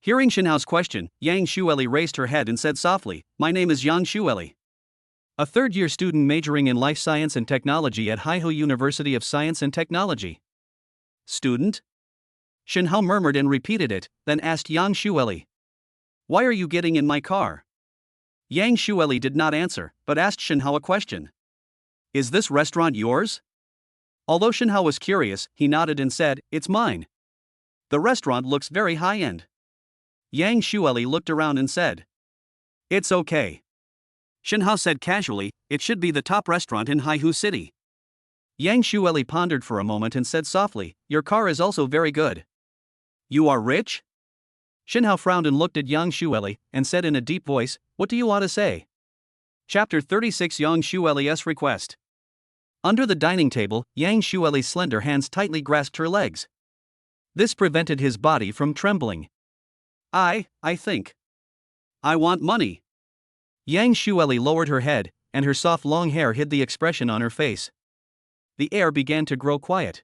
Hearing Shinhao's question, Yang Shueli raised her head and said softly, My name is Yang Shueli. A third-year student majoring in life science and technology at Haihu University of Science and Technology. Student? Shinhao murmured and repeated it, then asked Yang Shueli. Why are you getting in my car? Yang Shueli did not answer, but asked Shinhao a question. Is this restaurant yours? Although Shinhao was curious, he nodded and said, It's mine. The restaurant looks very high-end. Yang Shueli looked around and said, It's okay. Shinhao said casually, It should be the top restaurant in Haihu City. Yang Shueli pondered for a moment and said softly, Your car is also very good. You are rich? Shinhao frowned and looked at Yang Shueli and said in a deep voice, What do you want to say? Chapter 36 Yang Shueli's Request. Under the dining table, Yang Shueli's slender hands tightly grasped her legs. This prevented his body from trembling. I think. I want money. Yang Shueli lowered her head, and her soft long hair hid the expression on her face. The air began to grow quiet.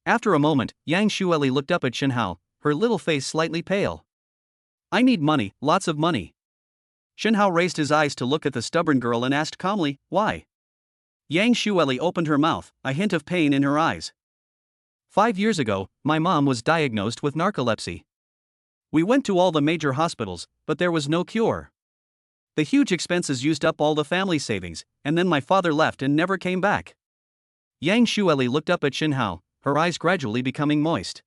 After a moment, Yang Shueli looked up at Shinhao, her little face slightly pale. I need money, lots of money. Shinhao raised his eyes to look at the stubborn girl and asked calmly, Why? Yang Shueli opened her mouth, a hint of pain in her eyes. 5 years ago, my mom was diagnosed with narcolepsy. We went to all the major hospitals, but there was no cure. The huge expenses used up all the family savings, and then my father left and never came back. Yang Shueli looked up at Shinhao, her eyes gradually becoming moist.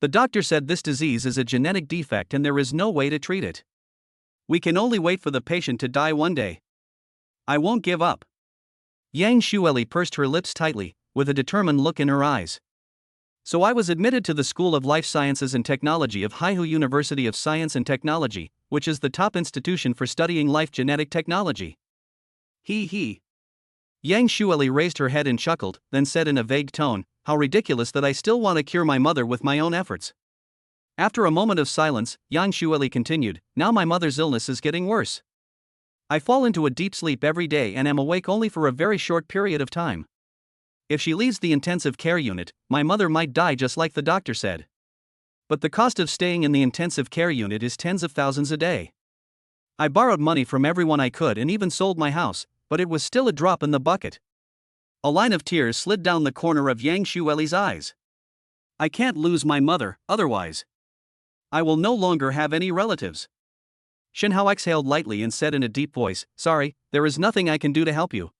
The doctor said this disease is a genetic defect and there is no way to treat it. We can only wait for the patient to die one day. I won't give up. Yang Shueli pursed her lips tightly, with a determined look in her eyes. So I was admitted to the School of Life Sciences and Technology of Haihu University of Science and Technology, which is the top institution for studying life genetic technology. He. Yang Shueli raised her head and chuckled, then said in a vague tone, How ridiculous that I still want to cure my mother with my own efforts. After a moment of silence, Yang Shueli continued, Now my mother's illness is getting worse. I fall into a deep sleep every day and am awake only for a very short period of time. If she leaves the intensive care unit, my mother might die just like the doctor said. But the cost of staying in the intensive care unit is tens of thousands a day. I borrowed money from everyone I could and even sold my house, but it was still a drop in the bucket. A line of tears slid down the corner of Yang Shueli's eyes. I can't lose my mother, otherwise I will no longer have any relatives. Shinhao exhaled lightly and said in a deep voice, Sorry, there is nothing I can do to help you.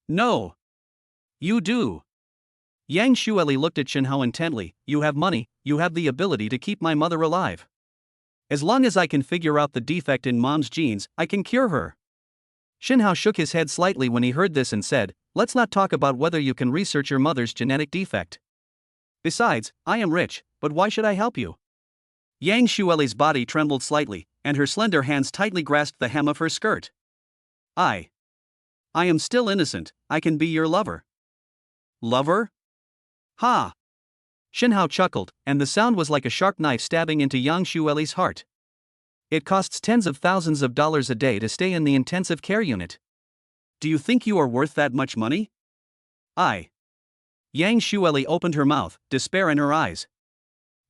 No. You do. Yang Shueli looked at Shinhao intently, You have money, you have the ability to keep my mother alive. As long as I can figure out the defect in mom's genes, I can cure her. Shinhao shook his head slightly when he heard this and said, Let's not talk about whether you can research your mother's genetic defect. Besides, I am rich, but why should I help you? Yang Shueli's body trembled slightly, and her slender hands tightly grasped the hem of her skirt. I am still innocent, I can be your lover. Lover? Ha! Shinhao chuckled, and the sound was like a sharp knife stabbing into Yang Shueli's heart. It costs tens of thousands of dollars a day to stay in the intensive care unit. Do you think you are worth that much money? Yang Shueli opened her mouth, despair in her eyes.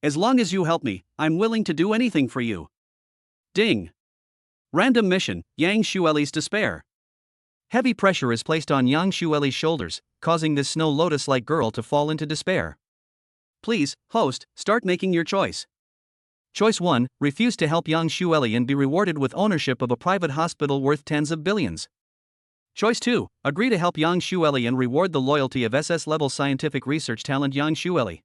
As long as you help me, I'm willing to do anything for you. Ding! Random mission, Yang Shueli's despair. Heavy pressure is placed on Yang Shueli's shoulders, causing this snow lotus-like girl to fall into despair. Please, host, start making your choice. Choice 1, refuse to help Yang Shueli and be rewarded with ownership of a private hospital worth tens of billions. Choice 2, agree to help Yang Shueli and reward the loyalty of SS-level scientific research talent Yang Shueli.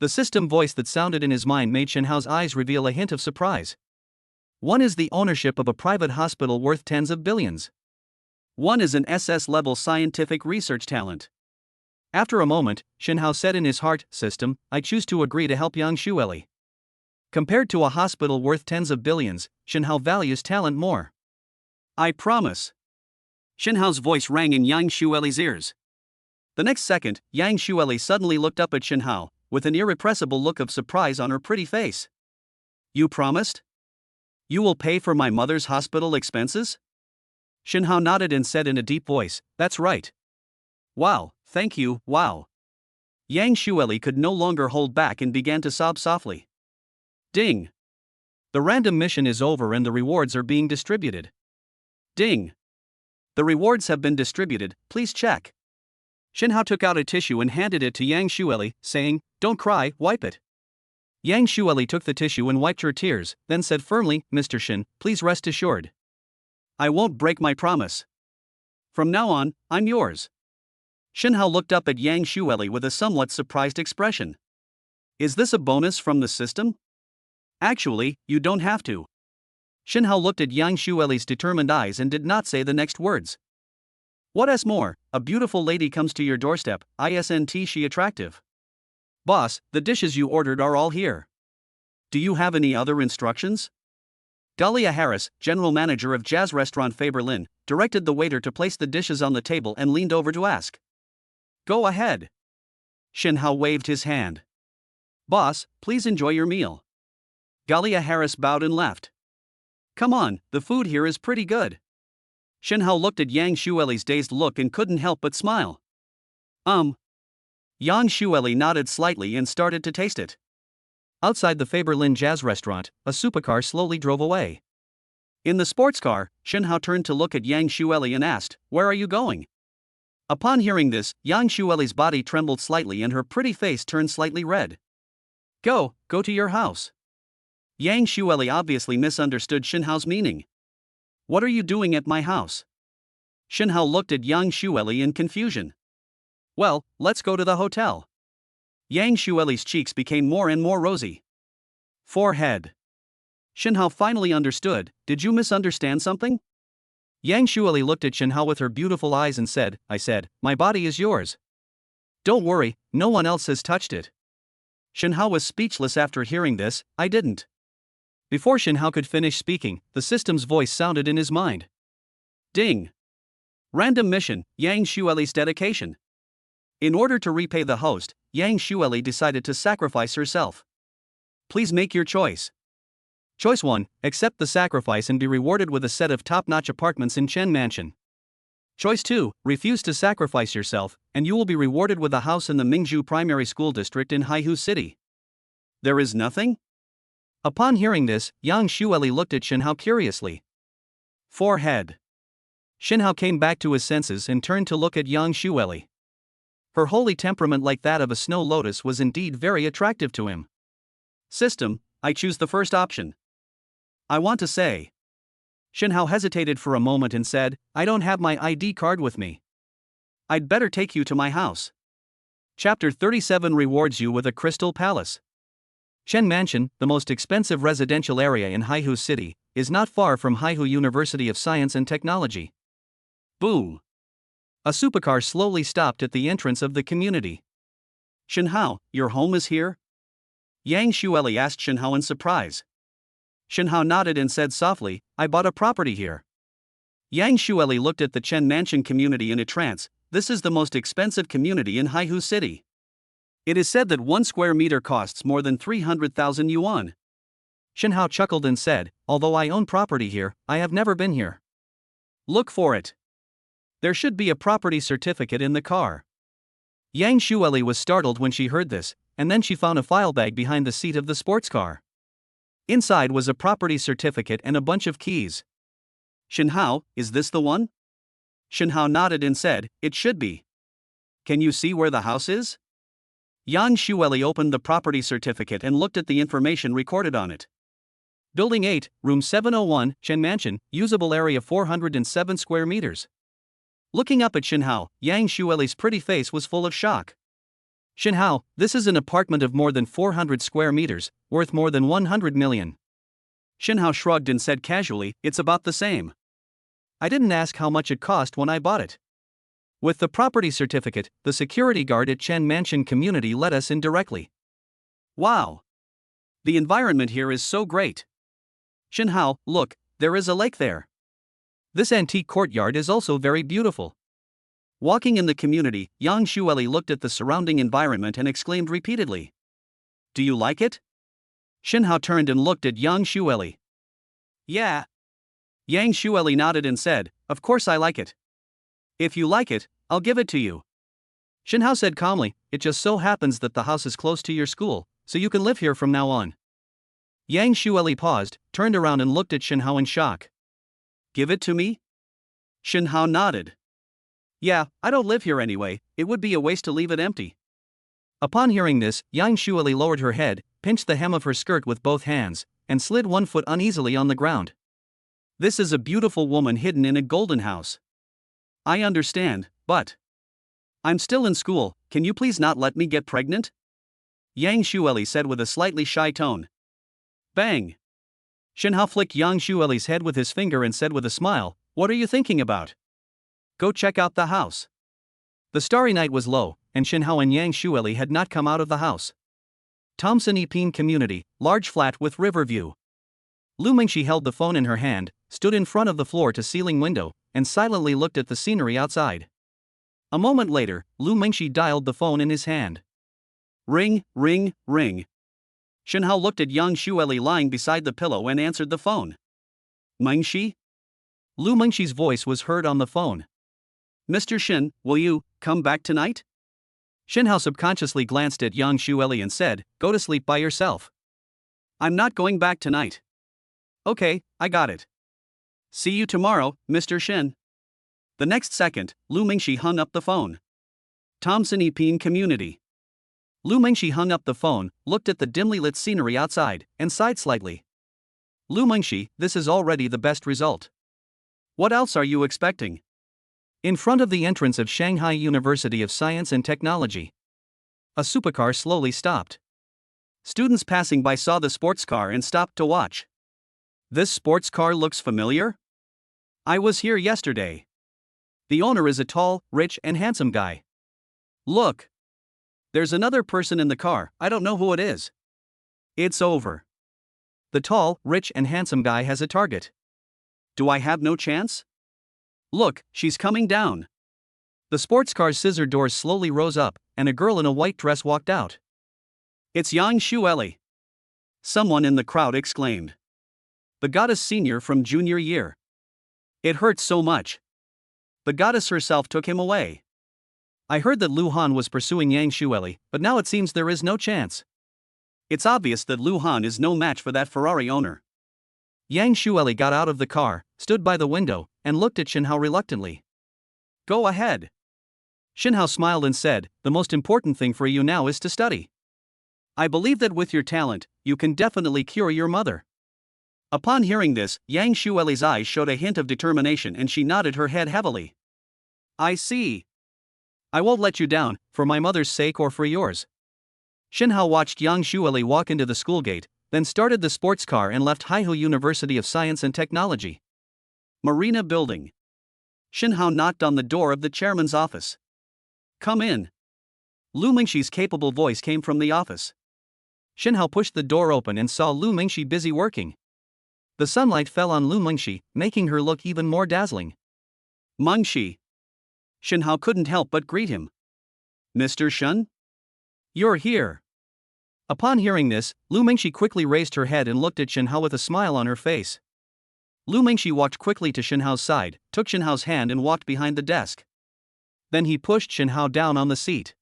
The system voice that sounded in his mind made Shinhao's eyes reveal a hint of surprise. One is the ownership of a private hospital worth tens of billions. One is an SS-level scientific research talent. After a moment, Shinhao said in his heart, System, I choose to agree to help Yang Shueli. Compared to a hospital worth tens of billions, Shinhao values talent more. I promise. Shinhao's voice rang in Yang Shueli's ears. The next second, Yang Shueli suddenly looked up at Shinhao, with an irrepressible look of surprise on her pretty face. You promised? You will pay for my mother's hospital expenses? Shinhao nodded and said in a deep voice, That's right. Wow, thank you, wow. Yang Shueli could no longer hold back and began to sob softly. Ding! The random mission is over and the rewards are being distributed. Ding! The rewards have been distributed, please check. Shinhao took out a tissue and handed it to Yang Shueli, saying, "Don't cry, wipe it." Yang Shueli took the tissue and wiped her tears, then said firmly, "Mr. Shin, please rest assured. I won't break my promise. From now on, I'm yours." Shinhao looked up at Yang Shueli with a somewhat surprised expression. Is this a bonus from the system? Actually, you don't have to. Shinhao looked at Yang Shueli's determined eyes and did not say the next words. What's more, a beautiful lady comes to your doorstep, isn't she attractive? Boss, the dishes you ordered are all here. Do you have any other instructions? Dahlia Harris, general manager of jazz restaurant Faberlin, directed the waiter to place the dishes on the table and leaned over to ask. Go ahead. Shinhao waved his hand. Boss, please enjoy your meal. Dahlia Harris bowed and left. Come on, the food here is pretty good. Shinhao looked at Yang Shueli's dazed look and couldn't help but smile. Yang Shueli nodded slightly and started to taste it. Outside the Faberlin jazz restaurant, a supercar slowly drove away. In the sports car, Shinhao turned to look at Yang Shueli and asked, "Where are you going?" Upon hearing this, Yang Shueli's body trembled slightly and her pretty face turned slightly red. Go to your house. Yang Shueli obviously misunderstood Shinhao's meaning. What are you doing at my house? Shinhao looked at Yang Shueli in confusion. Well, let's go to the hotel. Yang Shueli's cheeks became more and more rosy. Forehead. Shinhao finally understood. Did you misunderstand something? Yang Shueli looked at Shinhao with her beautiful eyes and said, I said, my body is yours. Don't worry, no one else has touched it. Shinhao was speechless after hearing this. I didn't. Before Shinhao could finish speaking, the system's voice sounded in his mind. Ding! Random mission, Yang Shueli's dedication. In order to repay the host, Yang Shueli decided to sacrifice herself. Please make your choice. Choice 1, accept the sacrifice and be rewarded with a set of top-notch apartments in Chen Mansion. Choice 2, refuse to sacrifice yourself, and you will be rewarded with a house in the Mingzhu Primary School District in Haihu City. There is nothing? Upon hearing this, Yang Shueli looked at Shinhao curiously. Forehead. Shinhao came back to his senses and turned to look at Yang Shueli. Her holy temperament like that of a snow lotus was indeed very attractive to him. System, I choose the first option. I want to say. Shinhao hesitated for a moment and said, I don't have my ID card with me. I'd better take you to my house. Chapter 37 rewards you with a crystal palace. Chen Mansion, the most expensive residential area in Haihu City, is not far from Haihu University of Science and Technology. Boom! A supercar slowly stopped at the entrance of the community. Shinhao, your home is here? Yang Shueli asked Shinhao in surprise. Shinhao nodded and said softly, I bought a property here. Yang Shueli looked at the Chen Mansion community in a trance. This is the most expensive community in Haihu City. It is said that 1 square meter costs more than 300,000 yuan. Shinhao chuckled and said, although I own property here, I have never been here. Look for it. There should be a property certificate in the car. Yang Shueli was startled when she heard this, and then she found a file bag behind the seat of the sports car. Inside was a property certificate and a bunch of keys. Shinhao, is this the one? Shinhao nodded and said, it should be. Can you see where the house is? Yang Shueli opened the property certificate and looked at the information recorded on it. Building 8, Room 701, Chen Mansion, usable area 407 square meters. Looking up at Shinhao, Yang Shueli's pretty face was full of shock. Shinhao, this is an apartment of more than 400 square meters, worth more than 100 million. Shinhao shrugged and said casually, it's about the same. I didn't ask how much it cost when I bought it. With the property certificate, the security guard at Chen Mansion community let us in directly. Wow! The environment here is so great. Shinhao, look, there is a lake there. This antique courtyard is also very beautiful. Walking in the community, Yang Shueli looked at the surrounding environment and exclaimed repeatedly. Do you like it? Shinhao turned and looked at Yang Shueli. Yeah. Yang Shueli nodded and said, of course I like it. If you like it, I'll give it to you. Shinhao said calmly, it just so happens that the house is close to your school, so you can live here from now on. Yang Xueli paused, turned around and looked at Shinhao in shock. Give it to me? Shinhao nodded. Yeah, I don't live here anyway, it would be a waste to leave it empty. Upon hearing this, Yang Xueli lowered her head, pinched the hem of her skirt with both hands, and slid one foot uneasily on the ground. This is a beautiful woman hidden in a golden house. I understand, but I'm still in school, can you please not let me get pregnant? Yang Xueli said with a slightly shy tone. Bang! Shinhao flicked Yang Xueli's head with his finger and said with a smile, what are you thinking about? Go check out the house. The starry night was low, and Shinhao and Yang Xueli had not come out of the house. Thompson Epine Community, large flat with river view. Lu Mingxi held the phone in her hand, stood in front of the floor-to-ceiling window, and silently looked at the scenery outside. A moment later, Lu Mingxi dialed the phone in his hand. Ring, ring, ring. Shinhao looked at Yang Xueli lying beside the pillow and answered the phone. Mingxi? Lu Mingxi's voice was heard on the phone. Mr. Shin, will you come back tonight? Shinhao subconsciously glanced at Yang Xueli and said, go to sleep by yourself. I'm not going back tonight. Okay, I got it. See you tomorrow, Mr. Shin. The next second, Lu Mingxi hung up the phone. Thompson Epine Community. Lu Mingxi hung up the phone, looked at the dimly lit scenery outside, and sighed slightly. Lu Mingxi, this is already the best result. What else are you expecting? In front of the entrance of Shanghai University of Science and Technology, a supercar slowly stopped. Students passing by saw the sports car and stopped to watch. This sports car looks familiar? I was here yesterday. The owner is a tall, rich, and handsome guy. Look. There's another person in the car, I don't know who it is. It's over. The tall, rich, and handsome guy has a target. Do I have no chance? Look, she's coming down. The sports car's scissor doors slowly rose up, and a girl in a white dress walked out. It's Yang Xueli. Someone in the crowd exclaimed. The goddess senior from junior year. It hurts so much. The goddess herself took him away. I heard that Lu Han was pursuing Yang Xueli, but now it seems there is no chance. It's obvious that Lu Han is no match for that Ferrari owner. Yang Xueli got out of the car, stood by the window, and looked at Shinhao reluctantly. Go ahead. Shinhao smiled and said, the most important thing for you now is to study. I believe that with your talent, you can definitely cure your mother. Upon hearing this, Yang Xueli's eyes showed a hint of determination and she nodded her head heavily. I see. I won't let you down, for my mother's sake or for yours. Shinhao watched Yang Xueli walk into the school gate, then started the sports car and left Haihu University of Science and Technology. Marina Building. Shinhao knocked on the door of the chairman's office. Come in. Lu Mingxi's capable voice came from the office. Shinhao pushed the door open and saw Lu Mingxi busy working. The sunlight fell on Lu Mingxi, making her look even more dazzling. Mingxi. Shinhao couldn't help but greet him. Mr. Shen? You're here. Upon hearing this, Lu Mingxi quickly raised her head and looked at Shinhao with a smile on her face. Lu Mingxi walked quickly to Shinhao's side, took Shinhao's hand and walked behind the desk. Then he pushed Shinhao down on the seat.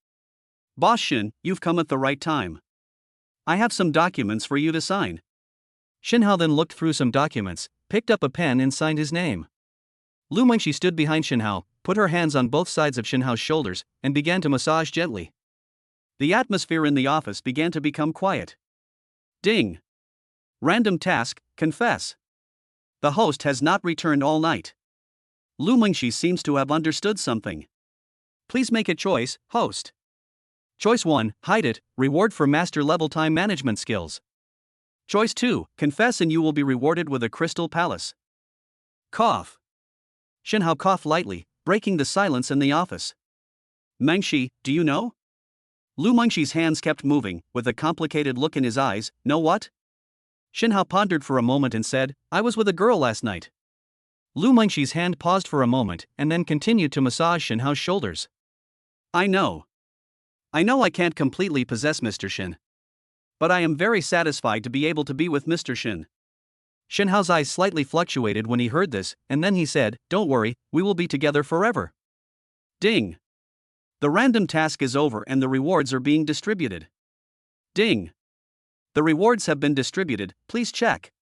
Boss Shin, you've come at the right time. I have some documents for you to sign. Shinhao then looked through some documents, picked up a pen and signed his name. Lu Mingxi stood behind Shinhao, put her hands on both sides of Shinhao's shoulders, and began to massage gently. The atmosphere in the office began to become quiet. Ding. Random task, confess. The host has not returned all night. Lu Mingxi seems to have understood something. Please make a choice, host. Choice 1, hide it, reward for master level time management skills. Choice 2, confess and you will be rewarded with a crystal palace. Cough. Shinhao coughed lightly, breaking the silence in the office. Mingxi, do you know? Lu Mingxi's hands kept moving, with a complicated look in his eyes. Know what? Shinhao pondered for a moment and said, I was with a girl last night. Lu Mingxi's hand paused for a moment and then continued to massage Shinhao's shoulders. I know I can't completely possess Mr. Shin. But I am very satisfied to be able to be with Mr. Shin. Shinhao's eyes slightly fluctuated when he heard this, and then he said, Don't worry, we will be together forever. Ding. The random task is over and the rewards are being distributed. Ding. The rewards have been distributed, please check.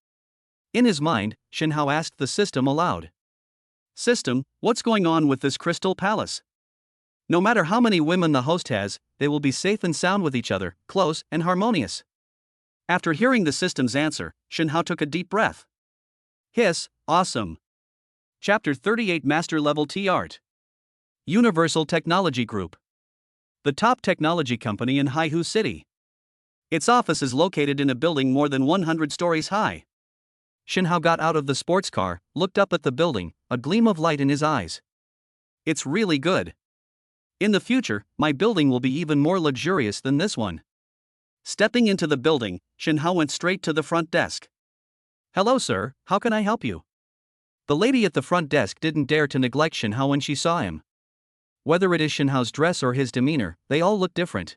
In his mind, Shinhao asked the system aloud. System, what's going on with this crystal palace? No matter how many women the host has, they will be safe and sound with each other, close and harmonious. After hearing the system's answer, Shinhao took a deep breath. Hiss, awesome. Chapter 38 Master Level Tea Art. Universal Technology Group. The top technology company in Haihu City. Its office is located in a building more than 100 stories high. Shinhao got out of the sports car, looked up at the building, a gleam of light in his eyes. It's really good. In the future, my building will be even more luxurious than this one. Stepping into the building, Shinhao went straight to the front desk. Hello sir, how can I help you? The lady at the front desk didn't dare to neglect Shinhao when she saw him. Whether it is Shinhao's dress or his demeanor, they all look different.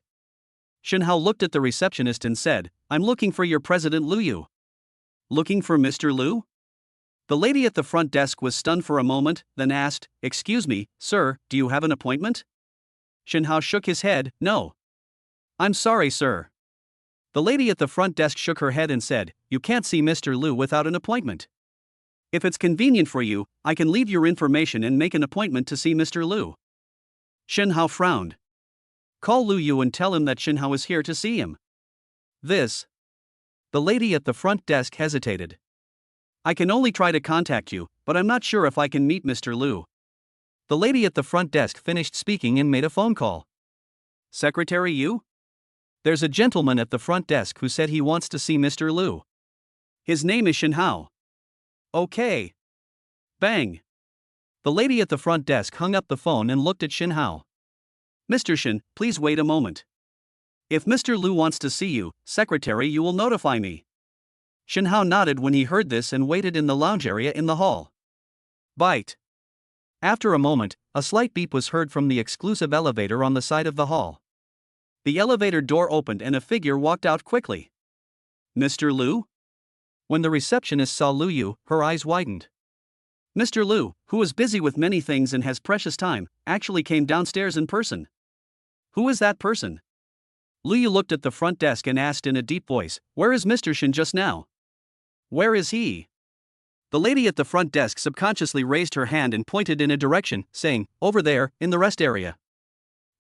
Shinhao looked at the receptionist and said, I'm looking for your President Liu Yu. Looking for Mr. Liu? The lady at the front desk was stunned for a moment, then asked, Excuse me, sir, do you have an appointment? Shinhao shook his head, No. I'm sorry, sir. The lady at the front desk shook her head and said, You can't see Mr. Liu without an appointment. If it's convenient for you, I can leave your information and make an appointment to see Mr. Liu. Shinhao frowned. Call Liu Yu and tell him that Shinhao is here to see him. This. The lady at the front desk hesitated. I can only try to contact you, but I'm not sure if I can meet Mr. Liu. The lady at the front desk finished speaking and made a phone call. Secretary Yu? There's a gentleman at the front desk who said he wants to see Mr. Liu. His name is Shinhao. Okay. Bang. The lady at the front desk hung up the phone and looked at Shinhao. Mr. Shin, please wait a moment. If Mr. Liu wants to see you, secretary, you will notify me. Shinhao nodded when he heard this and waited in the lounge area in the hall. Bite. After a moment, a slight beep was heard from the exclusive elevator on the side of the hall. The elevator door opened and a figure walked out quickly. Mr. Liu? When the receptionist saw Liu Yu, her eyes widened. Mr. Liu, who was busy with many things and has precious time, actually came downstairs in person. Who is that person? Liu Yu looked at the front desk and asked in a deep voice, Where is Mr. Shin just now? Where is he? The lady at the front desk subconsciously raised her hand and pointed in a direction, saying, Over there, in the rest area.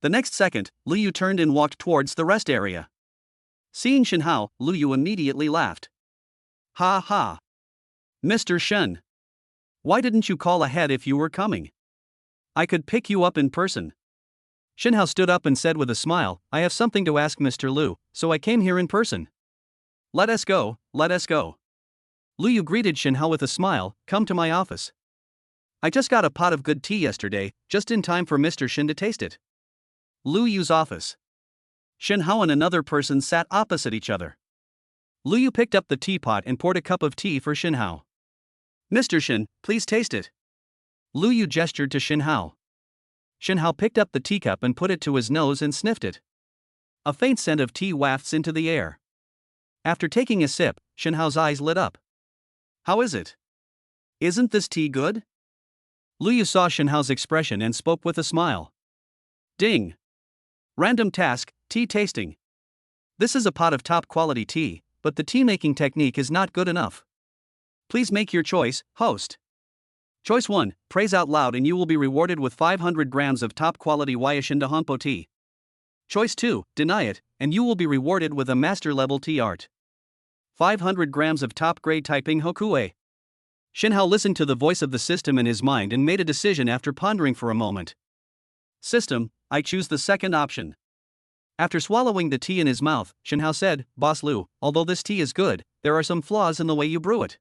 The next second, Liu Yu turned and walked towards the rest area. Seeing Shinhao, Liu Yu immediately laughed. Ha ha. Mr. Shen. Why didn't you call ahead if you were coming? I could pick you up in person. Shinhao stood up and said with a smile, I have something to ask Mr. Liu, so I came here in person. Let us go, let us go. Liu Yu greeted Shinhao with a smile, Come to my office. I just got a pot of good tea yesterday, just in time for Mr. Shin to taste it. Liu Yu's office. Shinhao and another person sat opposite each other. Liu Yu picked up the teapot and poured a cup of tea for Shinhao. Mr. Shin, please taste it. Liu Yu gestured to Shinhao. Shinhao picked up the teacup and put it to his nose and sniffed it. A faint scent of tea wafts into the air. After taking a sip, Shinhao's eyes lit up. How is it? Isn't this tea good? Liu Yu saw Shinhao's expression and spoke with a smile. Ding. Random task, tea tasting. This is a pot of top quality tea, but the tea making technique is not good enough. Please make your choice, host. Choice 1, praise out loud and you will be rewarded with 500 grams of top quality Wyashinda Honpo tea. Choice 2, deny it, and you will be rewarded with a master level tea art. 500 grams of top grade Taiping Hokue. Shinhao listened to the voice of the system in his mind and made a decision after pondering for a moment. System, I choose the second option. After swallowing the tea in his mouth, Shinhao said, Boss Liu, although this tea is good, there are some flaws in the way you brew it.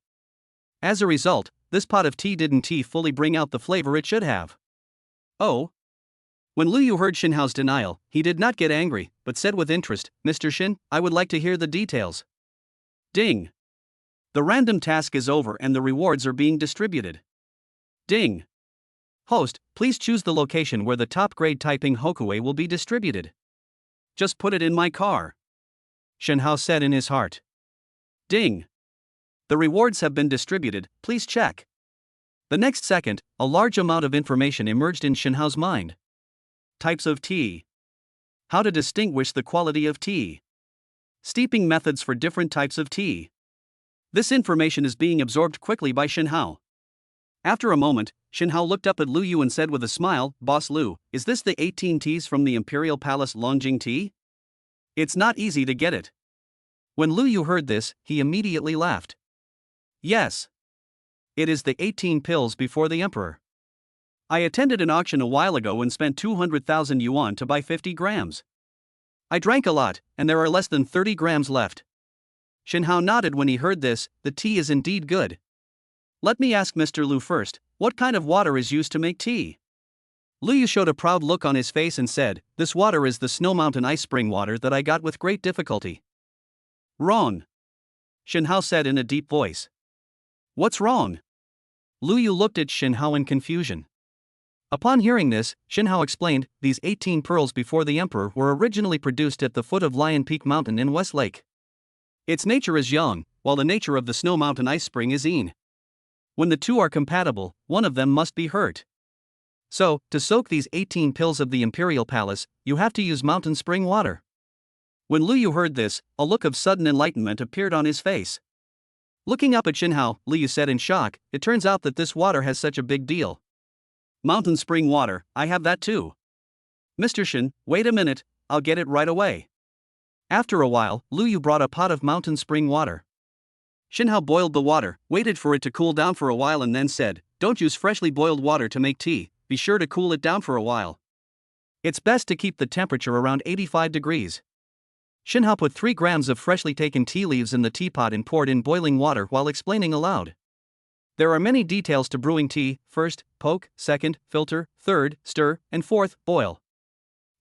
As a result, this pot of tea didn't fully bring out the flavor it should have. Oh? When Liu Yu heard Shinhao's denial, he did not get angry, but said with interest, Mr. Shin, I would like to hear the details. Ding. The random task is over and the rewards are being distributed. Ding. Host, please choose the location where the top grade Taiping Hokue will be distributed. Just put it in my car. Shinhao said in his heart. Ding. The rewards have been distributed, please check. The next second, a large amount of information emerged in Shinhao's mind. Types of tea. How to distinguish the quality of tea. Steeping methods for different types of tea. This information is being absorbed quickly by Shinhao. After a moment, Shinhao looked up at Lu Yu and said with a smile, "Boss Lu, is this the 18 teas from the Imperial Palace Longjing tea? It's not easy to get it." When Lu Yu heard this, he immediately laughed. "Yes. It is the 18 pills before the emperor. I attended an auction a while ago and spent 200,000 yuan to buy 50 grams. I drank a lot, and there are less than 30 grams left." Shinhao nodded when he heard this. The tea is indeed good. "Let me ask Mr. Lu first, what kind of water is used to make tea?" Lu Yu showed a proud look on his face and said, "This water is the Snow Mountain ice spring water that I got with great difficulty." "Wrong," Shinhao said in a deep voice. "What's wrong?" Lu Yu looked at Shinhao in confusion. Upon hearing this, Shinhao explained, "These 18 pearls before the emperor were originally produced at the foot of Lion Peak Mountain in West Lake. Its nature is yang, while the nature of the Snow Mountain ice spring is yin. When the two are compatible, one of them must be hurt. So, to soak these 18 pills of the Imperial Palace, you have to use mountain spring water." When Lu Yu heard this, a look of sudden enlightenment appeared on his face. Looking up at Shinhao, Lu Yu said in shock, "It turns out that this water has such a big deal. Mountain spring water, I have that too. Mr. Shin, wait a minute, I'll get it right away." After a while, Lu Yu brought a pot of mountain spring water. Shinhao boiled the water, waited for it to cool down for a while and then said, "Don't use freshly boiled water to make tea, be sure to cool it down for a while. It's best to keep the temperature around 85 degrees. Shinhao put 3 grams of freshly taken tea leaves in the teapot and poured in boiling water while explaining aloud. There are many details to brewing tea: first, poke; second, filter; third, stir; and fourth, boil.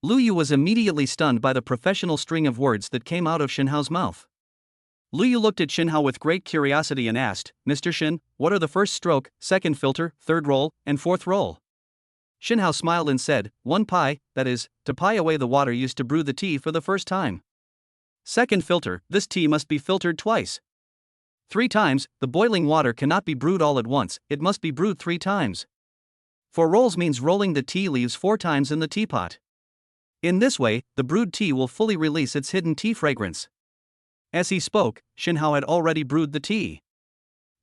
Lu Yu was immediately stunned by the professional string of words that came out of Shinhao's mouth. Lu Yu looked at Shinhao with great curiosity and asked, "Mr. Shin, what are the first stroke, second filter, third roll, and fourth roll?" Shinhao smiled and said, "1 pi, that is, to pie away the water used to brew the tea for the first time. Second filter, this tea must be filtered twice. 3 times, the boiling water cannot be brewed all at once, it must be brewed 3 times. 4 rolls means rolling the tea leaves 4 times in the teapot. In this way, the brewed tea will fully release its hidden tea fragrance." As he spoke, Shinhao had already brewed the tea.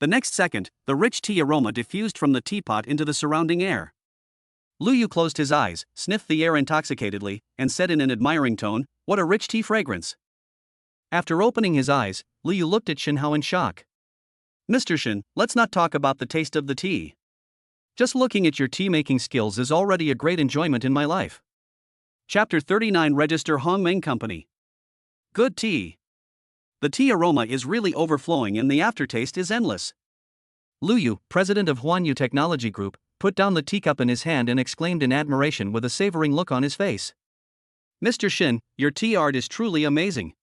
The next second, the rich tea aroma diffused from the teapot into the surrounding air. Lu Yu closed his eyes, sniffed the air intoxicatedly, and said in an admiring tone, "What a rich tea fragrance." After opening his eyes, Lu Yu looked at Shinhao in shock. "Mr. Shin, let's not talk about the taste of the tea. Just looking at your tea-making skills is already a great enjoyment in my life." Chapter 39 Register Hongmeng Company. Good tea. The tea aroma is really overflowing and the aftertaste is endless. Lu Yu, president of Huanyu Technology Group, put down the teacup in his hand and exclaimed in admiration with a savoring look on his face. "Mr. Shin, your tea art is truly amazing."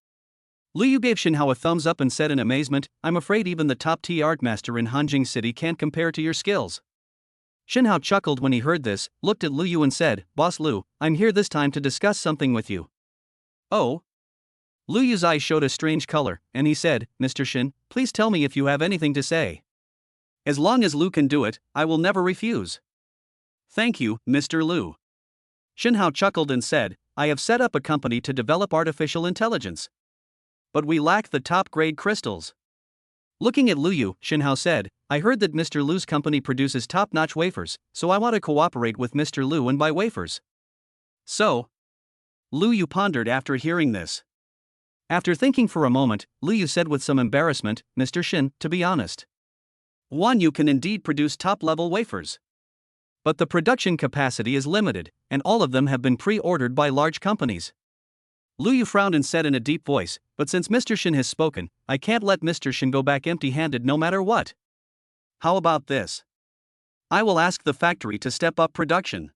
Lu Yu gave Shinhao a thumbs up and said in amazement, "I'm afraid even the top tea art master in Hanjing City can't compare to your skills." Shinhao chuckled when he heard this, looked at Lu Yu and said, "Boss Lu, I'm here this time to discuss something with you." "Oh?" Lu Yu's eyes showed a strange color, and he said, "Mr. Shin, please tell me if you have anything to say. As long as Lu can do it, I will never refuse." "Thank you, Mr. Lu." Shinhao chuckled and said, "I have set up a company to develop artificial intelligence. But we lack the top-grade crystals." Looking at Lu Yu, Shinhao said, "I heard that Mr. Lu's company produces top-notch wafers, so I want to cooperate with Mr. Lu and buy wafers." "So?" Lu Yu pondered after hearing this. After thinking for a moment, Lu Yu said with some embarrassment, "Mr. Shin, to be honest, Huanyu can indeed produce top-level wafers. But the production capacity is limited, and all of them have been pre-ordered by large companies." Lu Yu frowned and said in a deep voice, "But since Mr. Shin has spoken, I can't let Mr. Shin go back empty-handed no matter what. How about this? I will ask the factory to step up production.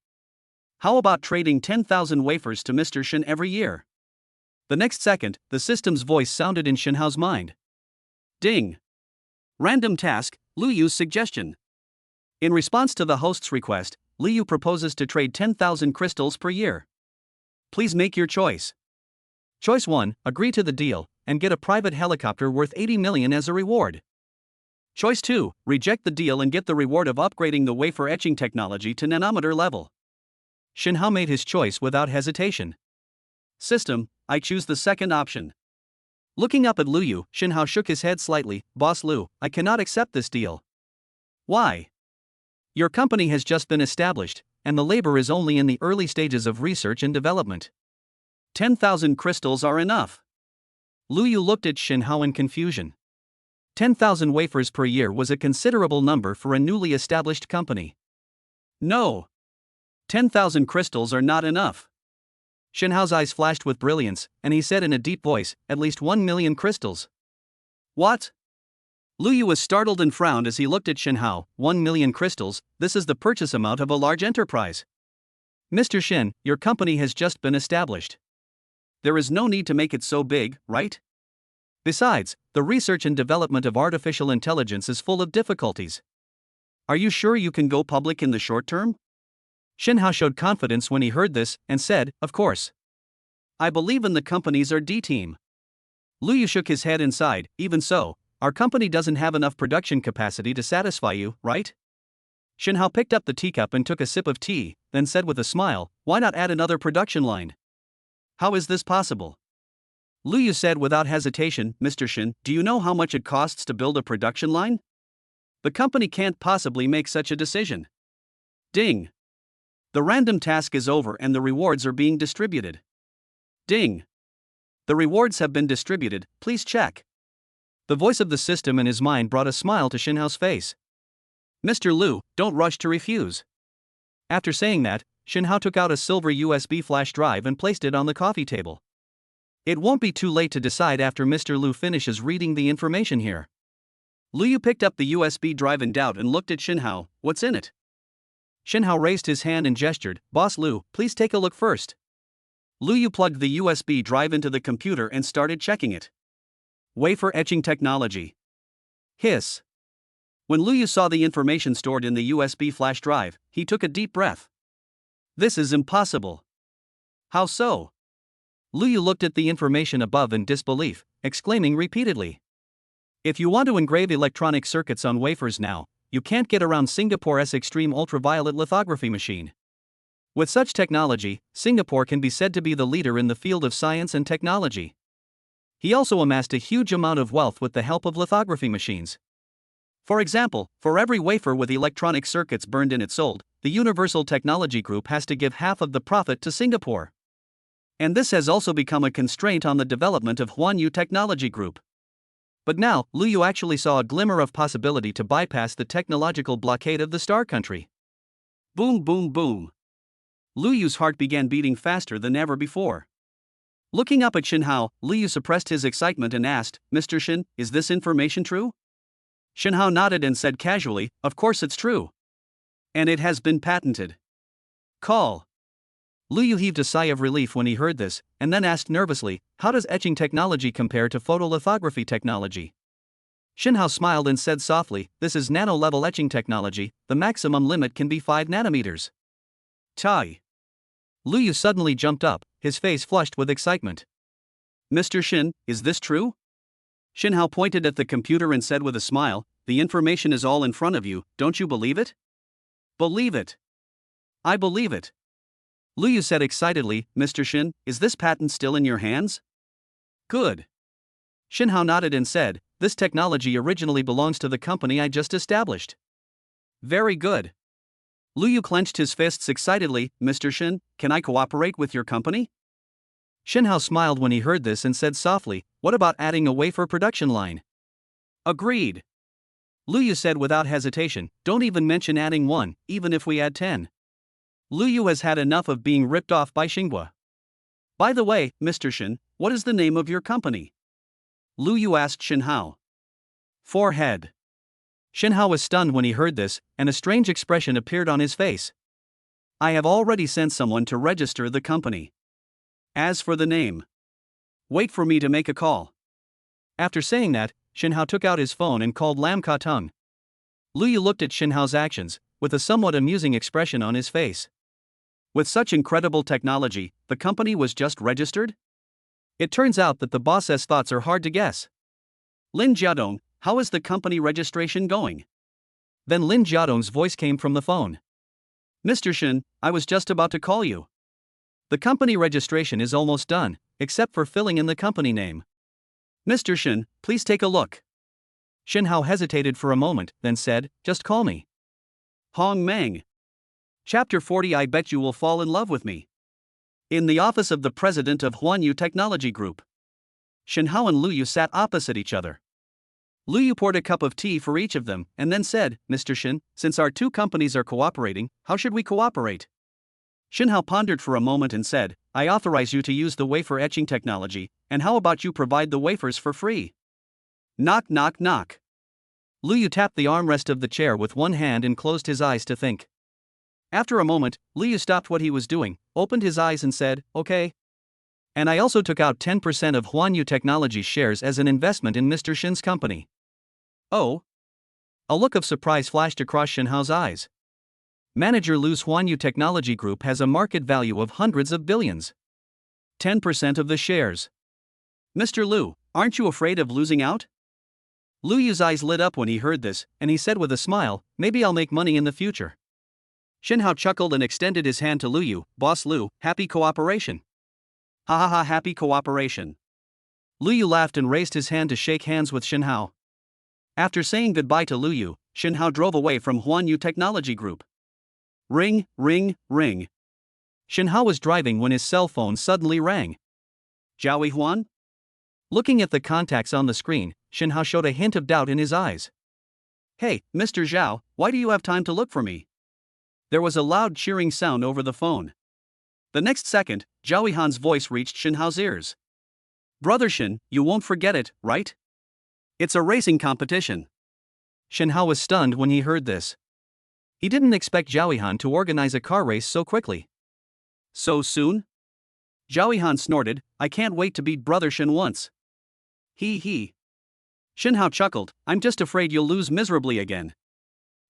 How about trading 10,000 wafers to Mr. Shin every year?" The next second, the system's voice sounded in Shinhao's mind. Ding! Random task, Lu Yu's suggestion. In response to the host's request, Lu Yu proposes to trade 10,000 crystals per year. Please make your choice. Choice 1, agree to the deal, and get a private helicopter worth 80 million as a reward. Choice 2, reject the deal and get the reward of upgrading the wafer etching technology to nanometer level. Shinhao made his choice without hesitation. System, I choose the second option. Looking up at Lu Yu, Shinhao shook his head slightly. Boss Lu, I cannot accept this deal. Why? Your company has just been established, and the labor is only in the early stages of research and development. 10,000 crystals are enough. Lu Yu looked at Shinhao in confusion. 10,000 wafers per year was a considerable number for a newly established company. No. 10,000 crystals are not enough. Shinhao's eyes flashed with brilliance, and he said in a deep voice, at least 1 million crystals. What? Lu Yu was startled and frowned as he looked at Shinhao. 1 million crystals, this is the purchase amount of a large enterprise. Mr. Shin, your company has just been established. There is no need to make it so big, right? Besides, the research and development of artificial intelligence is full of difficulties. Are you sure you can go public in the short term? Shinhao showed confidence when he heard this, and said, of course. I believe in the company's R&D team. Lu Yu shook his head and sighed. Even so, our company doesn't have enough production capacity to satisfy you, right? Shinhao picked up the teacup and took a sip of tea, then said with a smile, why not add another production line? How is this possible? Lu Yu said without hesitation, Mr. Shin, do you know how much it costs to build a production line? The company can't possibly make such a decision. Ding. The random task is over and the rewards are being distributed. Ding. The rewards have been distributed, please check. The voice of the system in his mind brought a smile to Shinhao's face. Mr. Lu, don't rush to refuse. After saying that, Shinhao took out a silver USB flash drive and placed it on the coffee table. It won't be too late to decide after Mr. Lu finishes reading the information here. Lu Yu picked up the USB drive in doubt and looked at Shinhao. What's in it? Shinhao raised his hand and gestured. Boss Lu, please take a look first. Lu Yu plugged the USB drive into the computer and started checking it. Wafer etching technology. Hiss. When Lu Yu saw the information stored in the USB flash drive, he took a deep breath. This is impossible. How so? Lu Yu looked at the information above in disbelief, exclaiming repeatedly. If you want to engrave electronic circuits on wafers now, you can't get around Singapore's extreme ultraviolet lithography machine. With such technology, Singapore can be said to be the leader in the field of science and technology. He also amassed a huge amount of wealth with the help of lithography machines. For example, for every wafer with electronic circuits burned in it sold, the Universal Technology Group has to give half of the profit to Singapore. And this has also become a constraint on the development of Huanyu Technology Group. But now, Lu Yu actually saw a glimmer of possibility to bypass the technological blockade of the star country. Boom, boom, boom. Lu Yu's heart began beating faster than ever before. Looking up at Shinhao, Lu Yu suppressed his excitement and asked, Mr. Shin, is this information true? Shinhao nodded and said casually, of course it's true. And it has been patented. Call. Lu Yu heaved a sigh of relief when he heard this, and then asked nervously, how does etching technology compare to photolithography technology? Shinhao smiled and said softly, this is nano-level etching technology, the maximum limit can be 5 nanometers. Tai. Lu Yu suddenly jumped up, his face flushed with excitement. Mr. Shin, is this true? Shinhao pointed at the computer and said with a smile, the information is all in front of you, don't you believe it? Believe it. I believe it. Lu Yu said excitedly, Mr. Shin, is this patent still in your hands? Good. Shinhao nodded and said, this technology originally belongs to the company I just established. Very good. Lu Yu clenched his fists excitedly, Mr. Shin, can I cooperate with your company? Shinhao smiled when he heard this and said softly, what about adding a wafer production line? Agreed. Lu Yu said without hesitation, don't even mention adding one, even if we add 10. Lu Yu has had enough of being ripped off by Xinghua. By the way, Mr. Shin, what is the name of your company? Lu Yu asked Shinhao. Forehead. Shinhao was stunned when he heard this, and a strange expression appeared on his face. I have already sent someone to register the company. As for the name, wait for me to make a call. After saying that, Shinhao took out his phone and called Lam Ka Tung. Lu Yu looked at Shinhao's actions, with a somewhat amusing expression on his face. With such incredible technology, the company was just registered? It turns out that the boss's thoughts are hard to guess. Lin Jiadong, how is the company registration going? Then Lin Jiadong's voice came from the phone. Mr. Shin, I was just about to call you. The company registration is almost done, except for filling in the company name. Mr. Shin, please take a look. Shin Hao hesitated for a moment, then said, just call me Hong Meng. Chapter 40. I bet you will fall in love with me. In the office of the president of Huanyu Technology Group, Shin Hao and Lu Yu sat opposite each other. Lu Yu poured a cup of tea for each of them and then said, Mr. Shin, since our two companies are cooperating, how should we cooperate? Shin Hao pondered for a moment and said, I authorize you to use the wafer etching technology, and how about you provide the wafers for free? Knock knock knock. Lu Yu tapped the armrest of the chair with one hand and closed his eyes to think. After a moment, Lu Yu stopped what he was doing, opened his eyes and said, okay. And I also took out 10% of Huanyu Technology shares as an investment in Mr. Shin's company. Oh? A look of surprise flashed across Shin Hao's eyes. Manager Lu's Huanyu Technology Group has a market value of hundreds of billions. 10% of the shares. Mr. Lu, aren't you afraid of losing out? Lu Yu's eyes lit up when he heard this, and he said with a smile, maybe I'll make money in the future. Shin Hao chuckled and extended his hand to Lu Yu. Boss Lu, happy cooperation. Ha ha ha, happy cooperation. Lu Yu laughed and raised his hand to shake hands with Shin Hao. After saying goodbye to Lu Yu, Shin Hao drove away from Huanyu Technology Group. Ring, ring, ring. Shin Hao was driving when his cell phone suddenly rang. Zhao Huan? Looking at the contacts on the screen, Shin Hao showed a hint of doubt in his eyes. Hey, Mr. Zhao, why do you have time to look for me? There was a loud cheering sound over the phone. The next second, Zhao Han's voice reached Shin Hao's ears. Brother Shin, you won't forget it, right? It's a racing competition. Shin Hao was stunned when he heard this. He didn't expect Zhao Han to organize a car race so quickly. So soon? Zhao Han snorted, I can't wait to beat Brother Shin once. He. Shin Hao chuckled, I'm just afraid you'll lose miserably again.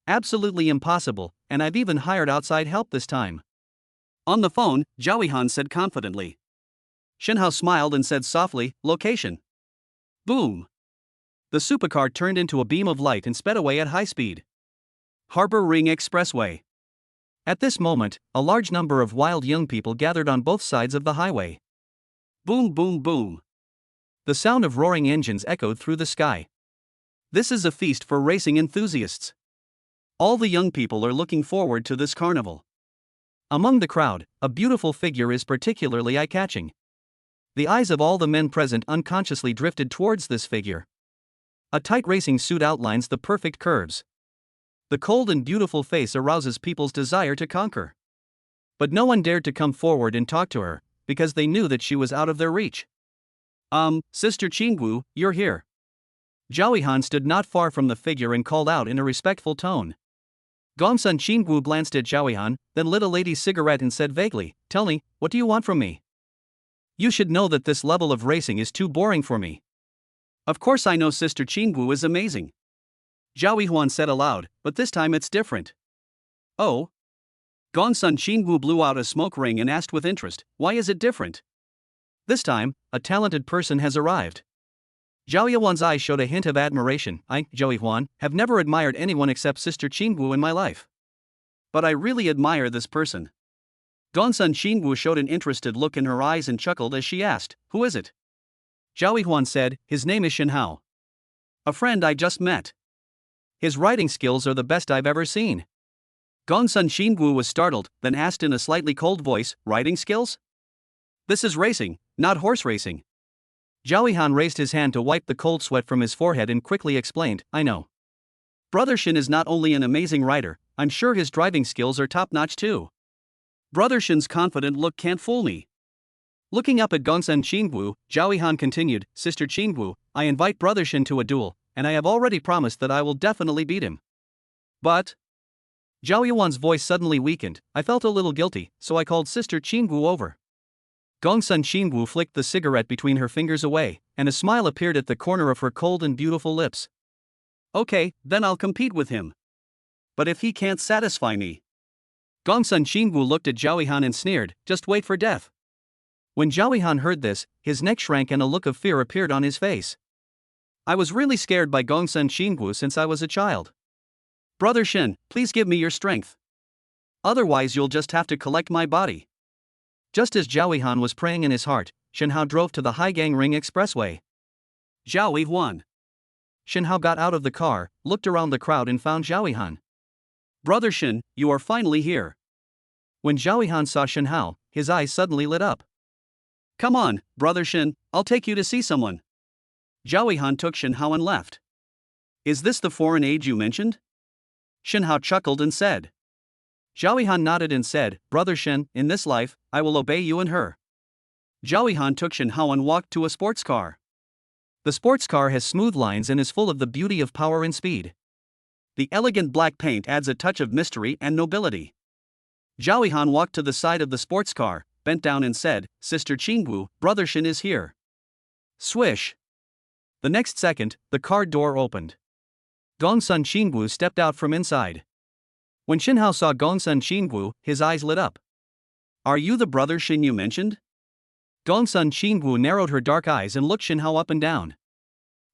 Absolutely impossible, and I've even hired outside help this time. On the phone, Zhao Han said confidently. Shin Hao smiled and said softly, location. Boom. The supercar turned into a beam of light and sped away at high speed. Harbor Ring Expressway. At this moment, a large number of wild young people gathered on both sides of the highway. Boom boom boom. The sound of roaring engines echoed through the sky. This is a feast for racing enthusiasts. All the young people are looking forward to this carnival. Among the crowd, a beautiful figure is particularly eye-catching. The eyes of all the men present unconsciously drifted towards this figure. A tight racing suit outlines the perfect curves. The cold and beautiful face arouses people's desire to conquer. But no one dared to come forward and talk to her, because they knew that she was out of their reach. Sister Qingwu, you're here. Zhao Han stood not far from the figure and called out in a respectful tone. Gongsun Qingwu glanced at Zhao Han, then lit a lady's cigarette and said vaguely, tell me, what do you want from me? You should know that this level of racing is too boring for me. Of course I know Sister Qingwu is amazing. Zhao Huan said aloud, but this time it's different. Oh? Gongsun Qingwu blew out a smoke ring and asked with interest, why is it different? This time, a talented person has arrived. Zhao Yuan's eyes showed a hint of admiration. I, Zhao Huan, have never admired anyone except Sister Qingwu in my life. But I really admire this person. Gongsun Qingwu showed an interested look in her eyes and chuckled as she asked, who is it? Zhao Huan said, his name is Shin Hao. A friend I just met. His riding skills are the best I've ever seen. Gongsun Qingwu was startled, then asked in a slightly cold voice, riding skills? This is racing, not horse racing. Zhao Han raised his hand to wipe the cold sweat from his forehead and quickly explained, I know. Brother Shin is not only an amazing rider, I'm sure his driving skills are top-notch too. Brother Shin's confident look can't fool me. Looking up at Gongsun Qingwu, Zhao Han continued, Sister Qingwu, I invite Brother Shin to a duel, and I have already promised that I will definitely beat him. But? Zhao Yuan's voice suddenly weakened. I felt a little guilty, so I called Sister Qingwu over. Gongsun Qingwu flicked the cigarette between her fingers away, and a smile appeared at the corner of her cold and beautiful lips. Okay, then I'll compete with him. But if he can't satisfy me? Gongsun Qingwu looked at Zhao Han and sneered, just wait for death. When Zhao Han heard this, his neck shrank and a look of fear appeared on his face. I was really scared by Gongsun Qingwu since I was a child. Brother Shin, please give me your strength. Otherwise you'll just have to collect my body. Just as Zhao Han was praying in his heart, Shen Hao drove to the Haigang Ring Expressway. Zhao won. Shen Hao got out of the car, looked around the crowd and found Zhao Han. Brother Shen, you are finally here. When Zhao Han saw Shen Hao, his eyes suddenly lit up. Come on, Brother Shen, I'll take you to see someone. Zhao Han took Shen Hao and left. Is this the foreign age you mentioned? Shen Hao chuckled and said. Zhao Han nodded and said, Brother Shen, in this life, I will obey you and her. Zhao Han took Shen Hao and walked to a sports car. The sports car has smooth lines and is full of the beauty of power and speed. The elegant black paint adds a touch of mystery and nobility. Zhao Han walked to the side of the sports car, bent down and said, Sister Qingwu, Brother Shen is here. Swish. The next second, the car door opened. Gongsun Qingwu stepped out from inside. When Shen Hao saw Gongsun Qingwu, his eyes lit up. Are you the Brother Shen you mentioned? Gongsun Qingwu narrowed her dark eyes and looked Shen Hao up and down.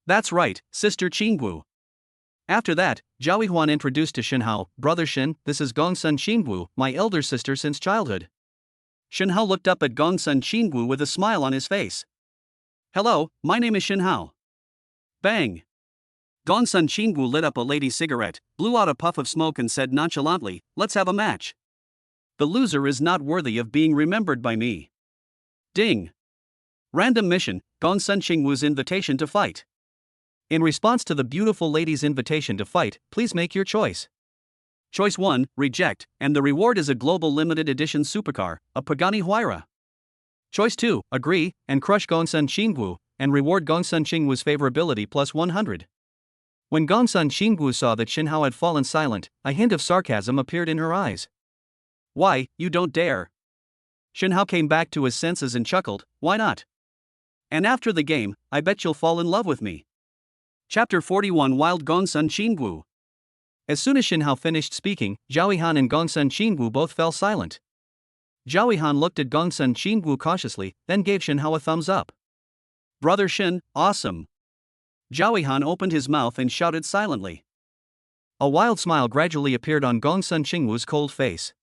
That's right, Sister Qingwu. After that, Zhao Huan introduced to Shen Hao, Brother Shen, this is Gongsun Qingwu, my elder sister since childhood. Shen Hao looked up at Gongsun Qingwu with a smile on his face. Hello, my name is Shen Hao. Bang! Gongsun Qingwu lit up a lady's cigarette, blew out a puff of smoke and said nonchalantly, let's have a match. The loser is not worthy of being remembered by me. Ding! Random mission, Gongsun Qingwu's invitation to fight. In response to the beautiful lady's invitation to fight, please make your choice. Choice 1, reject, and the reward is a global limited edition supercar, a Pagani Huayra. Choice 2, agree, and crush Gongsun Qingwu, and reward Gongsun Qingwu's favorability plus 100. When Gongsun Qingwu saw that Shen Hao had fallen silent, a hint of sarcasm appeared in her eyes. Why, you don't dare. Shen Hao came back to his senses and chuckled, why not? And after the game, I bet you'll fall in love with me. Chapter 41 Wild Gongsun Qingwu. As soon as Shen Hao finished speaking, Zhao Han and Gongsun Qingwu both fell silent. Zhao Han looked at Gongsun Qingwu cautiously, then gave Shen Hao a thumbs up. Brother Shen, awesome. Zhao Han opened his mouth and shouted silently. A wild smile gradually appeared on Gongsun Qingwu's cold face.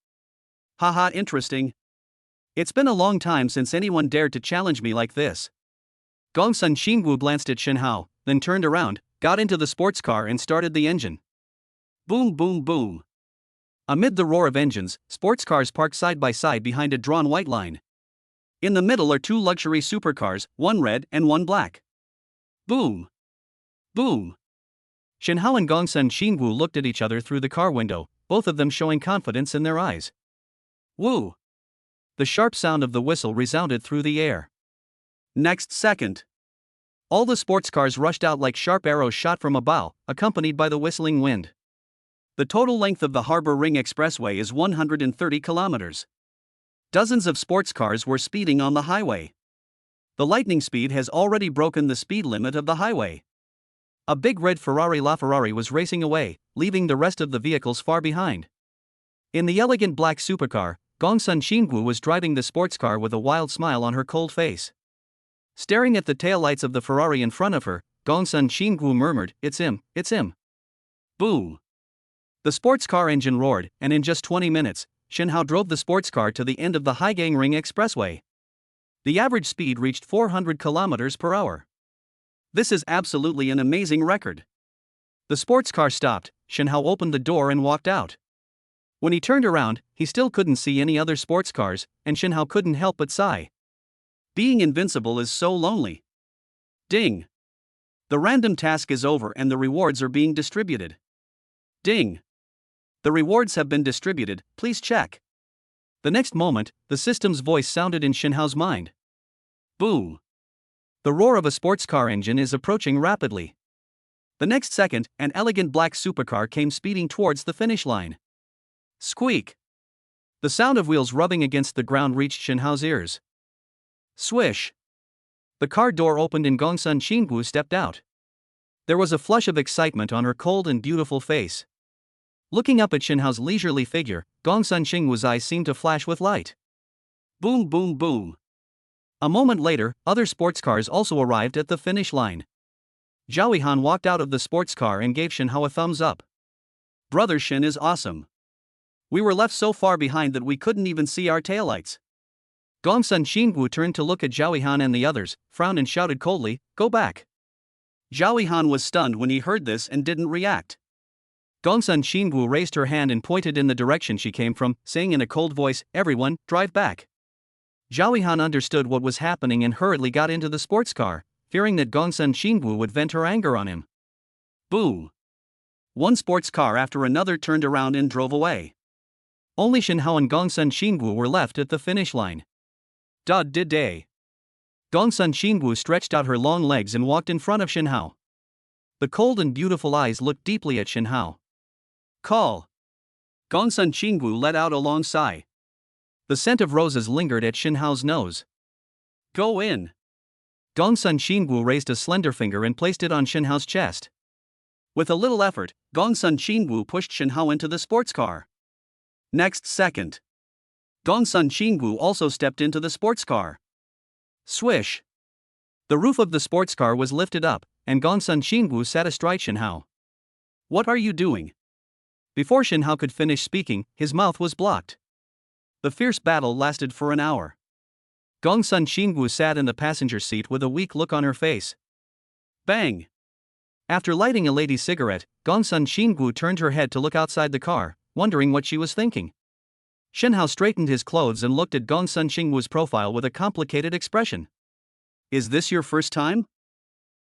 Haha, interesting. It's been a long time since anyone dared to challenge me like this. Gongsun Qingwu glanced at Shen Hao, then turned around, got into the sports car and started the engine. Boom boom boom. Amid the roar of engines, sports cars parked side by side behind a drawn white line. In the middle are two luxury supercars, one red and one black. Boom. Boom. Shen Hao and Gongsun Qingwu looked at each other through the car window, both of them showing confidence in their eyes. Woo! The sharp sound of the whistle resounded through the air. Next second, all the sports cars rushed out like sharp arrows shot from a bow, accompanied by the whistling wind. The total length of the Harbor Ring Expressway is 130 kilometers. Dozens of sports cars were speeding on the highway. The lightning speed has already broken the speed limit of the highway. A big red Ferrari LaFerrari was racing away, leaving the rest of the vehicles far behind. In the elegant black supercar, Gongsun Qingwu was driving the sports car with a wild smile on her cold face. Staring at the taillights of the Ferrari in front of her, Gongsun Qingwu murmured, it's him, it's him. Boom. The sports car engine roared, and in just 20 minutes, Shen Hao drove the sports car to the end of the Haigang Ring Expressway. The average speed reached 400 kilometers per hour. This is absolutely an amazing record. The sports car stopped, Shen Hao opened the door and walked out. When he turned around, he still couldn't see any other sports cars, and Shen Hao couldn't help but sigh. Being invincible is so lonely. Ding. The random task is over and the rewards are being distributed. Ding. The rewards have been distributed, please check. The next moment, the system's voice sounded in Shen Hao's mind. Boom. The roar of a sports car engine is approaching rapidly. The next second, an elegant black supercar came speeding towards the finish line. Squeak. The sound of wheels rubbing against the ground reached Shen Hao's ears. Swish. The car door opened and Gongsun Qingwu stepped out. There was a flush of excitement on her cold and beautiful face. Looking up at Shen Hao's leisurely figure, Gongsun Qingwu's eyes seemed to flash with light. Boom boom boom. A moment later, other sports cars also arrived at the finish line. Zhao Han walked out of the sports car and gave Shen Hao a thumbs up. Brother Shen is awesome. We were left so far behind that we couldn't even see our taillights. Gongsun Xingwu turned to look at Zhao Yihan and the others, frowned and shouted coldly, "Go back." Zhao Yihan was stunned when he heard this and didn't react. Gongsun Xingwu raised her hand and pointed in the direction she came from, saying in a cold voice, "Everyone, drive back." Zhao Yihan understood what was happening and hurriedly got into the sports car, fearing that Gongsun Xingwu would vent her anger on him. Boom! One sports car after another turned around and drove away. Only Shenhao and Gongsun Xingwu were left at the finish line. Day. Gongsun Xingwu stretched out her long legs and walked in front of Shenhao. The cold and beautiful eyes looked deeply at Shenhao. Call. Gongsun Xingwu let out a long sigh. The scent of roses lingered at Shenhao's nose. Go in. Gongsun Xingwu raised a slender finger and placed it on Shenhao's chest. With a little effort, Gongsun Xingwu pushed Shenhao into the sports car. Next second, Gongsun Xingwu also stepped into the sports car. Swish! The roof of the sports car was lifted up, and Gongsun Xingwu sat astride Shenhao. What are you doing? Before Shenhao could finish speaking, his mouth was blocked. The fierce battle lasted for an hour. Gongsun Xingwu sat in the passenger seat with a weak look on her face. Bang! After lighting a lady's cigarette, Gongsun Xingwu turned her head to look outside the car, wondering what she was thinking. Shenhao straightened his clothes and looked at Gongsun Xingwu's profile with a complicated expression. Is this your first time?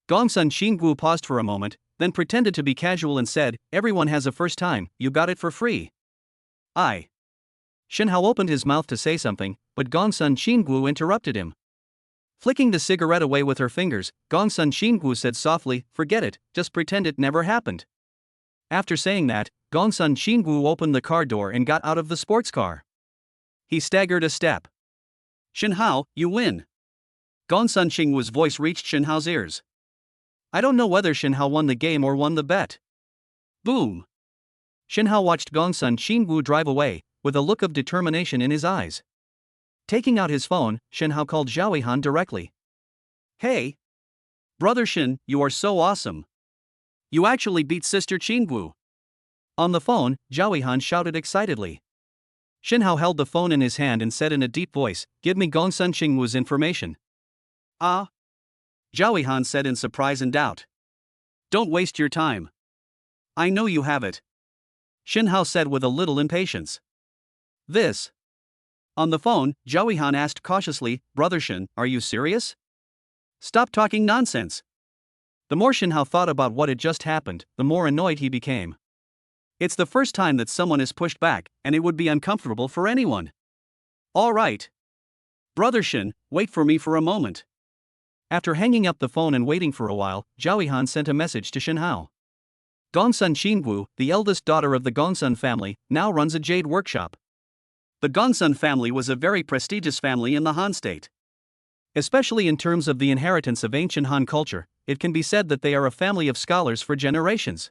Gongsun Xingwu paused for a moment, then pretended to be casual and said, "Everyone has a first time, you got it for free." Shenhao opened his mouth to say something, but Gongsun Xingwu interrupted him. Flicking the cigarette away with her fingers, Gongsun Xingwu said softly, "Forget it, just pretend it never happened." After saying that, Gongsun Xingwu opened the car door and got out of the sports car. He staggered a step. "Shenhao, you win." Gongsun Xingwu's voice reached Shenhao's ears. I don't know whether Shenhao won the game or won the bet. Boom! Shenhao watched Gongsun Xingwu drive away, with a look of determination in his eyes. Taking out his phone, Shenhao called Zhao Yihan directly. "Hey! Brother Shen, you are so awesome. You actually beat Sister Xingwu." On the phone, Zhao Yihan shouted excitedly. Shenhao held the phone in his hand and said in a deep voice, "Give me Gongsun Xingwu's information." "Ah?" Zhao Yihan said in surprise and doubt. "Don't waste your time. I know you have it," Shenhao said with a little impatience. "This." On the phone, Zhao Yihan asked cautiously, "Brother Shen, are you serious? Stop talking nonsense." The more Shenhao thought about what had just happened, the more annoyed he became. It's the first time that someone is pushed back, and it would be uncomfortable for anyone. "All right. Brother Shen, wait for me for a moment." After hanging up the phone and waiting for a while, Zhao Yihan sent a message to Shenhao. Gongsun Xingwu, the eldest daughter of the Gongsun family, now runs a jade workshop. The Gongsun family was a very prestigious family in the Han state. Especially in terms of the inheritance of ancient Han culture, it can be said that they are a family of scholars for generations.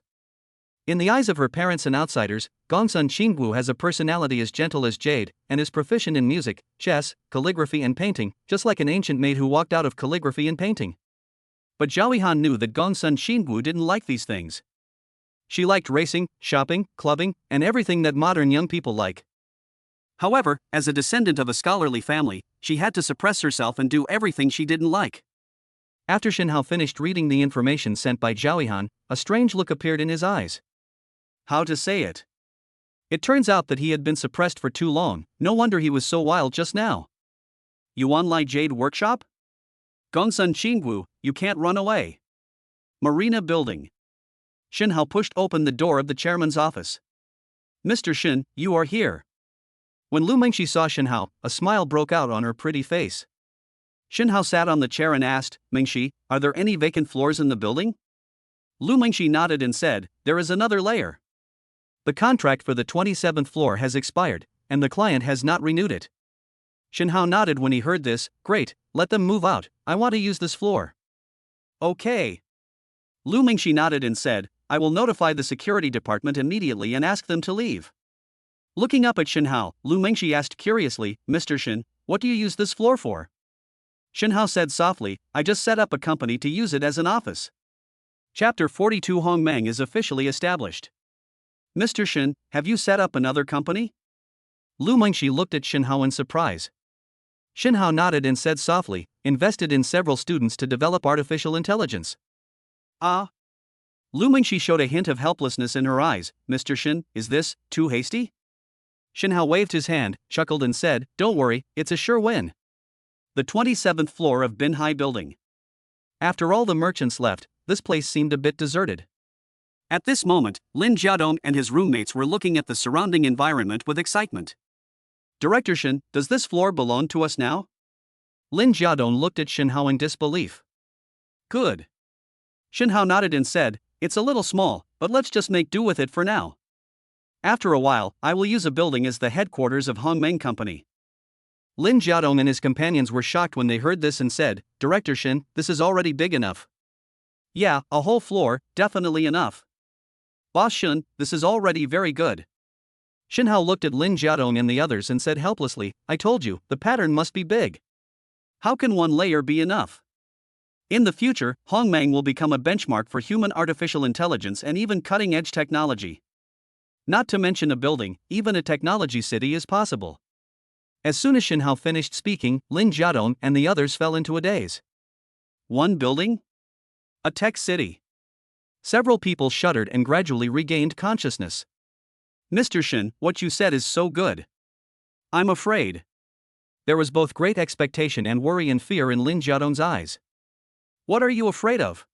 In the eyes of her parents and outsiders, Gongsun Xingwu has a personality as gentle as jade, and is proficient in music, chess, calligraphy and painting, just like an ancient maid who walked out of calligraphy and painting. But Zhao Yihan knew that Gongsun Xingwu didn't like these things. She liked racing, shopping, clubbing, and everything that modern young people like. However, as a descendant of a scholarly family, she had to suppress herself and do everything she didn't like. After Shenhao finished reading the information sent by Zhao Yihan, a strange look appeared in his eyes. How to say it? It turns out that he had been suppressed for too long, no wonder he was so wild just now. Yuanlai Jade Workshop? Gongsun Xingwu, you can't run away. Marina Building. Shenhao pushed open the door of the chairman's office. "Mr. Shen, you are here." When Lu Mengxi saw Shenhao, a smile broke out on her pretty face. Shenhao sat on the chair and asked, "Mengxi, are there any vacant floors in the building?" Lu Mengxi nodded and said, "There is another layer. The contract for the 27th floor has expired, and the client has not renewed it." Shenhao nodded when he heard this. "Great, let them move out, I want to use this floor." "Okay." Lu Mengxi nodded and said, "I will notify the security department immediately and ask them to leave." Looking up at Shenhao, Lu Mengxi asked curiously, "Mr. Shen, what do you use this floor for?" Shenhao said softly, "I just set up a company to use it as an office." Chapter 42 Hongmeng is officially established. "Mr. Shen, have you set up another company?" Lu Mengxi looked at Shenhao in surprise. Shenhao nodded and said softly, invested in several students to develop artificial intelligence. Ah. Lu Mengxi showed a hint of helplessness in her eyes. Mr. Shen, is this too hasty? Shenhao waved his hand, chuckled and said, don't worry, it's a sure win. The 27th floor of Binhai Building. After all the merchants left, this place seemed a bit deserted. At this moment, Lin Jiadong and his roommates were looking at the surrounding environment with excitement. Director Shen, does this floor belong to us now? Lin Jiadong looked at Shenhao in disbelief. Good. Shenhao nodded and said, it's a little small, but let's just make do with it for now. After a while, I will use a building as the headquarters of Hongmeng Company. Lin Jiadong and his companions were shocked when they heard this and said, Director Shen, this is already big enough. Yeah, a whole floor, definitely enough. Boss Shen, this is already very good. Shenhao looked at Lin Jiadong and the others and said helplessly, I told you, the pattern must be big. How can one layer be enough? In the future, Hongmeng will become a benchmark for human artificial intelligence and even cutting-edge technology. Not to mention a building, even a technology city is possible. As soon as Shenhao finished speaking, Lin Jiadong and the others fell into a daze. One building? A tech city. Several people shuddered and gradually regained consciousness. Mr. Shen, what you said is so good. I'm afraid. There was both great expectation and worry and fear in Lin Jiadong's eyes. What are you afraid of?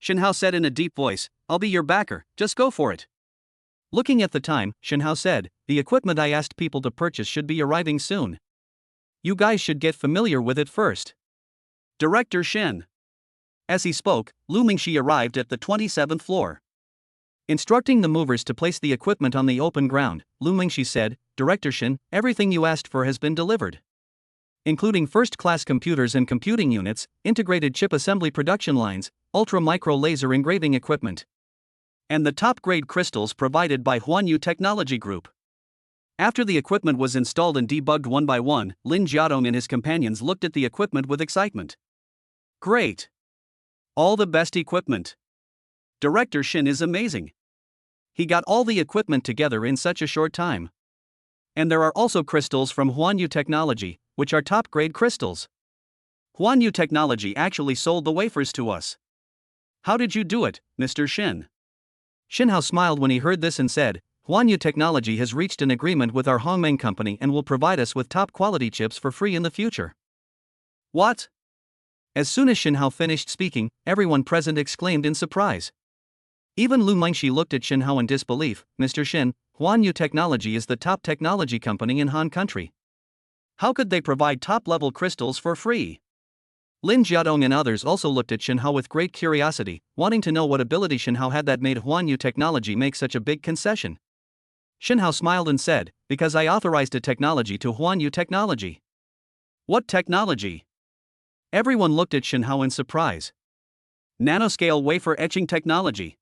Shenhao said in a deep voice, I'll be your backer, just go for it. Looking at the time, Shenhao said, the equipment I asked people to purchase should be arriving soon. You guys should get familiar with it first. Director Shen. As he spoke, Lu Mengxi arrived at the 27th floor. Instructing the movers to place the equipment on the open ground, Lu Mengxi said, Director Shen, everything you asked for has been delivered. Including first-class computers and computing units, integrated chip assembly production lines, ultra-micro laser engraving equipment, and the top-grade crystals provided by Huanyu Technology Group. After the equipment was installed and debugged one by one, Lin Jiadong and his companions looked at the equipment with excitement. Great! All the best equipment. Director Shen is amazing. He got all the equipment together in such a short time. And there are also crystals from Huanyu Technology, which are top-grade crystals. Huanyu Technology actually sold the wafers to us. How did you do it, Mr. Shen? Shenhao smiled when he heard this and said, Huanyu Technology has reached an agreement with our Hongmeng company and will provide us with top-quality chips for free in the future. What? As soon as Shenhao finished speaking, everyone present exclaimed in surprise. Even Lu Mengxi looked at Shenhao in disbelief. Mr. Shen, Huanyu Technology is the top technology company in Han country. How could they provide top-level crystals for free? Lin Jiadong and others also looked at Shenhao with great curiosity, wanting to know what ability Shenhao had that made Huanyu Technology make such a big concession. Shenhao smiled and said, because I authorized a technology to Huanyu Technology. What technology? Everyone looked at Shenhao in surprise. Nanoscale wafer etching technology.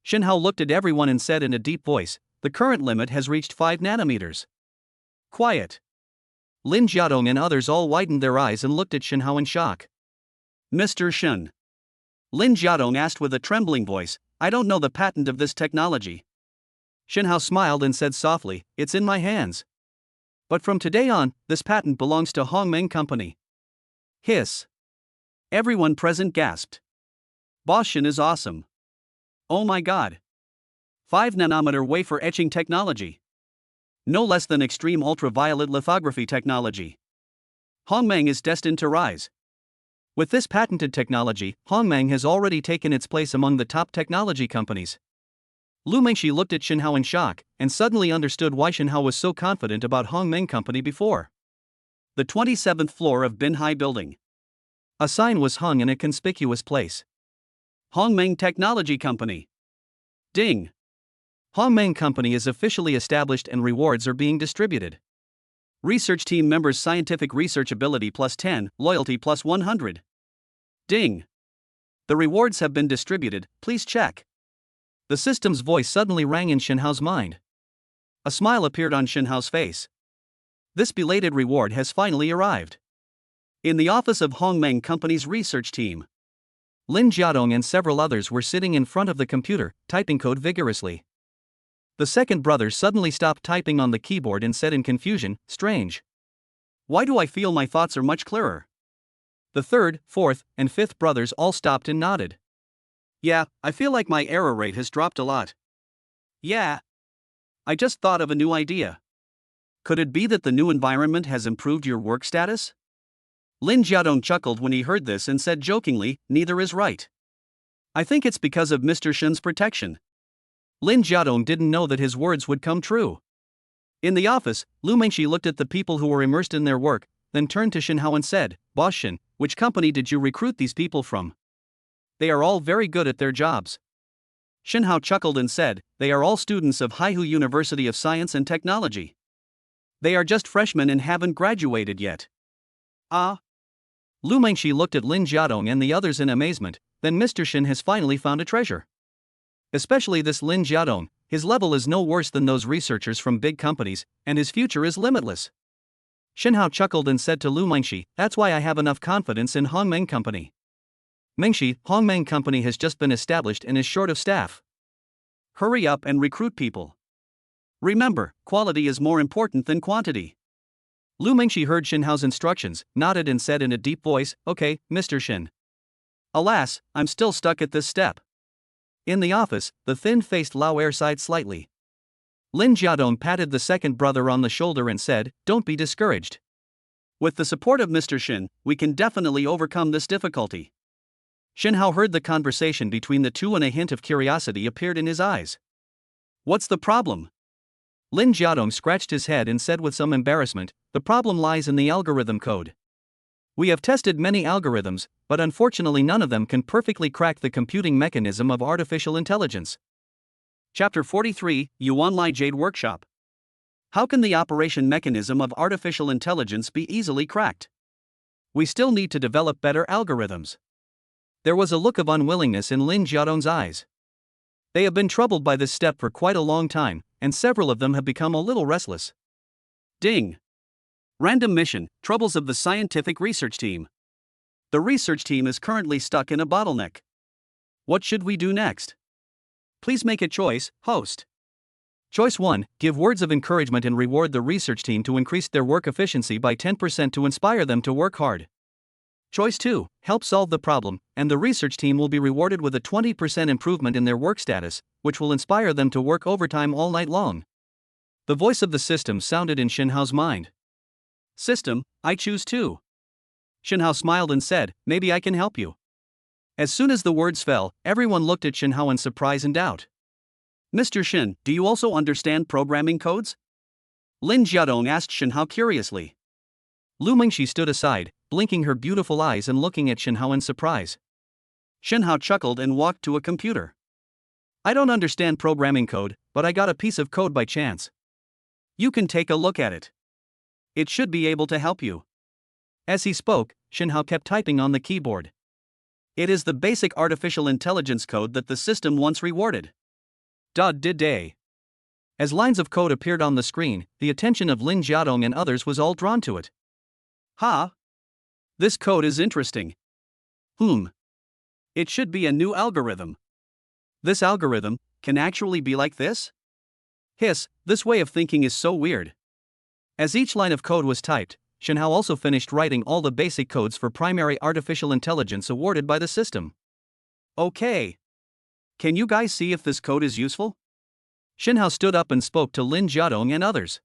Shenhao looked at everyone and said in a deep voice, the current limit has reached 5 nanometers. Quiet. Lin Jiadong and others all widened their eyes and looked at Shenhao in shock. Mr. Shen. Lin Jiadong asked with a trembling voice, I don't know the patent of this technology. Shenhao smiled and said softly, it's in my hands. But from today on, this patent belongs to Hongmeng Company. Hiss. Everyone present gasped. Boss Shen is awesome. Oh my god. 5 nanometer wafer etching technology. No less than extreme ultraviolet lithography technology. Hongmeng is destined to rise. With this patented technology, Hongmeng has already taken its place among the top technology companies. Lu Mengxi looked at Shenhao in shock, and suddenly understood why Shenhao was so confident about Hongmeng Company before. The 27th floor of Binhai Building. A sign was hung in a conspicuous place. Hongmeng Technology Company. Ding! Hongmeng Company is officially established and rewards are being distributed. Research team members scientific research ability +10, loyalty +100. Ding! The rewards have been distributed, please check. The system's voice suddenly rang in Shenhao's mind. A smile appeared on Shenhao's face. This belated reward has finally arrived. In the office of Hongmeng Company's research team, Lin Jiadong and several others were sitting in front of the computer, typing code vigorously. The second brother suddenly stopped typing on the keyboard and said in confusion, "Strange. Why do I feel my thoughts are much clearer?" The third, fourth, and fifth brothers all stopped and nodded. "Yeah, I feel like my error rate has dropped a lot." "Yeah. I just thought of a new idea. Could it be that the new environment has improved your work status?" Lin Jiadong chuckled when he heard this and said jokingly, "Neither is right. I think it's because of Mr. Shen's protection." Lin Jiadong didn't know that his words would come true. In the office, Lu Mengxi looked at the people who were immersed in their work, then turned to Shen Hao and said, "Boss Shen, which company did you recruit these people from? They are all very good at their jobs." Shen Hao chuckled and said, "They are all students of Haihu University of Science and Technology. They are just freshmen and haven't graduated yet." "Ah?" Lu Mengxi looked at Lin Jiadong and the others in amazement. Then Mr. Shen has finally found a treasure. Especially this Lin Jiadong, his level is no worse than those researchers from big companies, and his future is limitless. Shen Hao chuckled and said to Lu Mengxi, "That's why I have enough confidence in Hongmeng Company." "Mengxi, Hongmeng Company has just been established and is short of staff. Hurry up and recruit people. Remember, quality is more important than quantity." Lu Mengxi heard Shen Hao's instructions, nodded and said in a deep voice, "Okay, Mr. Shen. Alas, I'm still stuck at this step." In the office, the thin-faced Lao Er sighed slightly. Lin Jiadong patted the second brother on the shoulder and said, "Don't be discouraged. With the support of Mr. Shen, we can definitely overcome this difficulty." Shen Hao heard the conversation between the two and a hint of curiosity appeared in his eyes. "What's the problem?" Lin Jiadong scratched his head and said with some embarrassment, "The problem lies in the algorithm code. We have tested many algorithms, but unfortunately none of them can perfectly crack the computing mechanism of artificial intelligence." Chapter 43, Yuan Lai Jade Workshop. How can the operation mechanism of artificial intelligence be easily cracked? We still need to develop better algorithms. There was a look of unwillingness in Lin Jiadong's eyes. They have been troubled by this step for quite a long time, and several of them have become a little restless. Ding! Random mission, troubles of the scientific research team. The research team is currently stuck in a bottleneck. What should we do next? Please make a choice, host. Choice 1, give words of encouragement and reward the research team to increase their work efficiency by 10% to inspire them to work hard. Choice 2, help solve the problem, and the research team will be rewarded with a 20% improvement in their work status, which will inspire them to work overtime all night long. The voice of the system sounded in Shen Hao's mind. "System, I choose 2. Shen Hao smiled and said, "Maybe I can help you." As soon as the words fell, everyone looked at Shen Hao in surprise and doubt. "Mr. Shen, do you also understand programming codes?" Lin Jiadong asked Shen Hao curiously. Lu Mengxi stood aside, blinking her beautiful eyes and looking at Shen Hao in surprise. Shen Hao chuckled and walked to a computer. "I don't understand programming code, but I got a piece of code by chance. You can take a look at it. It should be able to help you." As he spoke, Shen Hao kept typing on the keyboard. It is the basic artificial intelligence code that the system once rewarded. Day. As lines of code appeared on the screen, the attention of Lin Jiadong and others was all drawn to it. "Ha! This code is interesting. It should be a new algorithm. This algorithm can actually be like this? Hiss, this way of thinking is so weird." As each line of code was typed, Shen Hao also finished writing all the basic codes for primary artificial intelligence awarded by the system. "Okay. Can you guys see if this code is useful?" Shen Hao stood up and spoke to Lin Jiadong and others.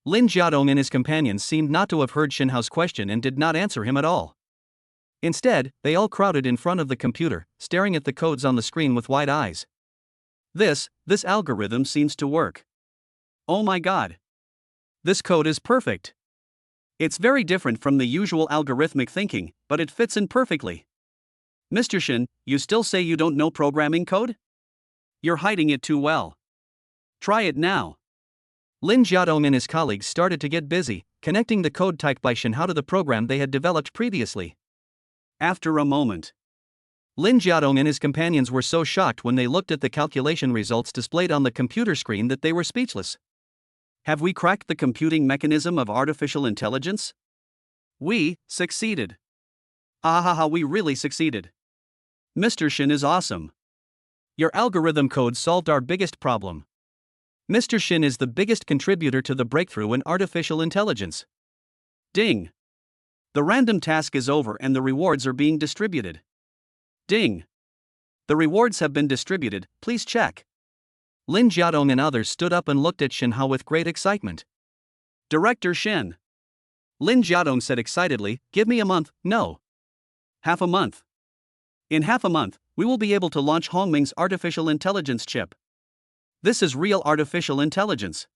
Lin Jiadong and his companions seemed not to have heard Shen Hao's question and did not answer him at all. Instead, they all crowded in front of the computer, staring at the codes on the screen with wide eyes. This algorithm seems to work. Oh my god. This code is perfect. It's very different from the usual algorithmic thinking, but it fits in perfectly. Mr. Shen, you still say you don't know programming code? You're hiding it too well. Try it now." Lin Jiadong and his colleagues started to get busy, connecting the code typed by Shen Hao to the program they had developed previously. After a moment, Lin Jiadong and his companions were so shocked when they looked at the calculation results displayed on the computer screen that they were speechless. Have we cracked the computing mechanism of artificial intelligence? We succeeded. Ahaha, we really succeeded. Mr. Shen is awesome. Your algorithm code solved our biggest problem. Mr. Shin is the biggest contributor to the breakthrough in artificial intelligence. Ding. The random task is over and the rewards are being distributed. Ding. The rewards have been distributed, please check. Lin Jiadong and others stood up and looked at Shin Hao with great excitement. Director Shin. Lin Jiadong said excitedly, give me a month, no. Half a month. In half a month, we will be able to launch Hongming's artificial intelligence chip. This is real artificial intelligence.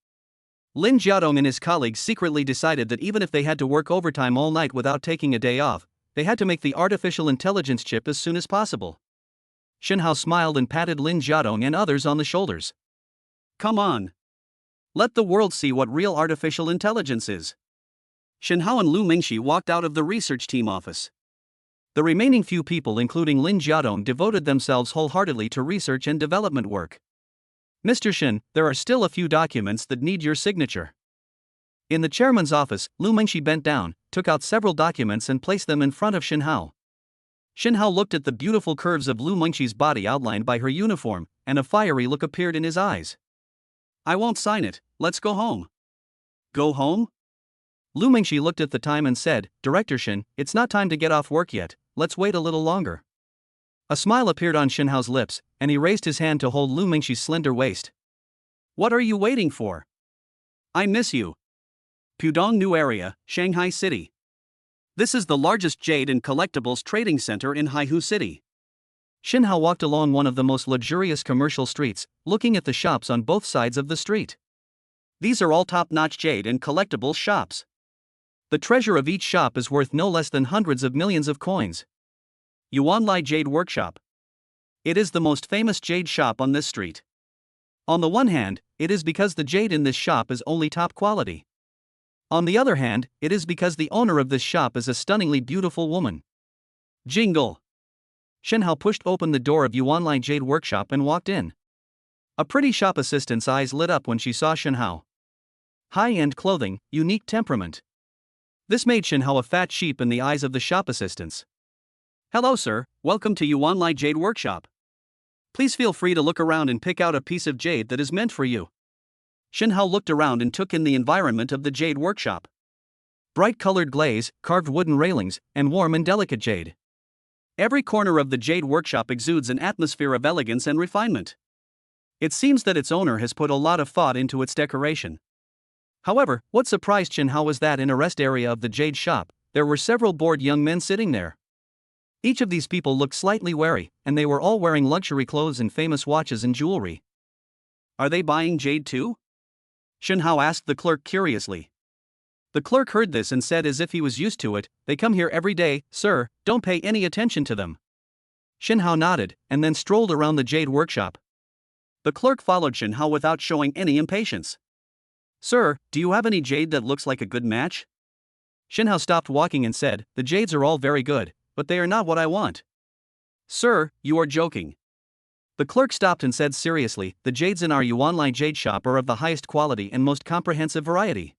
Lin Jiadong and his colleagues secretly decided that even if they had to work overtime all night without taking a day off, they had to make the artificial intelligence chip as soon as possible. Shin Hao smiled and patted Lin Jiadong and others on the shoulders. Come on. Let the world see what real artificial intelligence is. Shin Hao and Lu Mingxi walked out of the research team office. The remaining few people, including Lin Jiadong, devoted themselves wholeheartedly to research and development work. Mr. Shin, there are still a few documents that need your signature. In the chairman's office, Lu Mingxi bent down, took out several documents and placed them in front of Shin Hao. Shin Hao looked at the beautiful curves of Lu Mingxi's body outlined by her uniform, and a fiery look appeared in his eyes. I won't sign it, let's go home. Go home? Lu Mingxi looked at the time and said, Director Shin, it's not time to get off work yet, let's wait a little longer. A smile appeared on Shin Hao's lips, and he raised his hand to hold Lu Mingxi's slender waist. What are you waiting for? I miss you. Pudong New Area, Shanghai City. This is the largest jade and collectibles trading center in Haihu City. Shin Hao walked along one of the most luxurious commercial streets, looking at the shops on both sides of the street. These are all top-notch jade and collectibles shops. The treasure of each shop is worth no less than hundreds of millions of coins. Yuanlai Jade Workshop. It is the most famous jade shop on this street. On the one hand, it is because the jade in this shop is only top quality. On the other hand, it is because the owner of this shop is a stunningly beautiful woman. Jingle. Shin Hao pushed open the door of Yuanlai Jade Workshop and walked in. A pretty shop assistant's eyes lit up when she saw Shin Hao. High-end clothing, unique temperament. This made Shin Hao a fat sheep in the eyes of the shop assistants. Hello sir, welcome to Yuanlai Jade Workshop. Please feel free to look around and pick out a piece of jade that is meant for you. Shin Hao looked around and took in the environment of the jade workshop. Bright colored glaze, carved wooden railings, and warm and delicate jade. Every corner of the jade workshop exudes an atmosphere of elegance and refinement. It seems that its owner has put a lot of thought into its decoration. However, what surprised Shin Hao was that in a rest area of the jade shop, there were several bored young men sitting there. Each of these people looked slightly wary, and they were all wearing luxury clothes and famous watches and jewelry. Are they buying jade too? Shin Hao asked the clerk curiously. The clerk heard this and said as if he was used to it, they come here every day, sir, don't pay any attention to them. Shin Hao nodded, and then strolled around the jade workshop. The clerk followed Shin Hao without showing any impatience. Sir, do you have any jade that looks like a good match? Shin Hao stopped walking and said, the jades are all very good, but they are not what I want. Sir, you are joking. The clerk stopped and said seriously, the jades in our Yuanlai jade shop are of the highest quality and most comprehensive variety.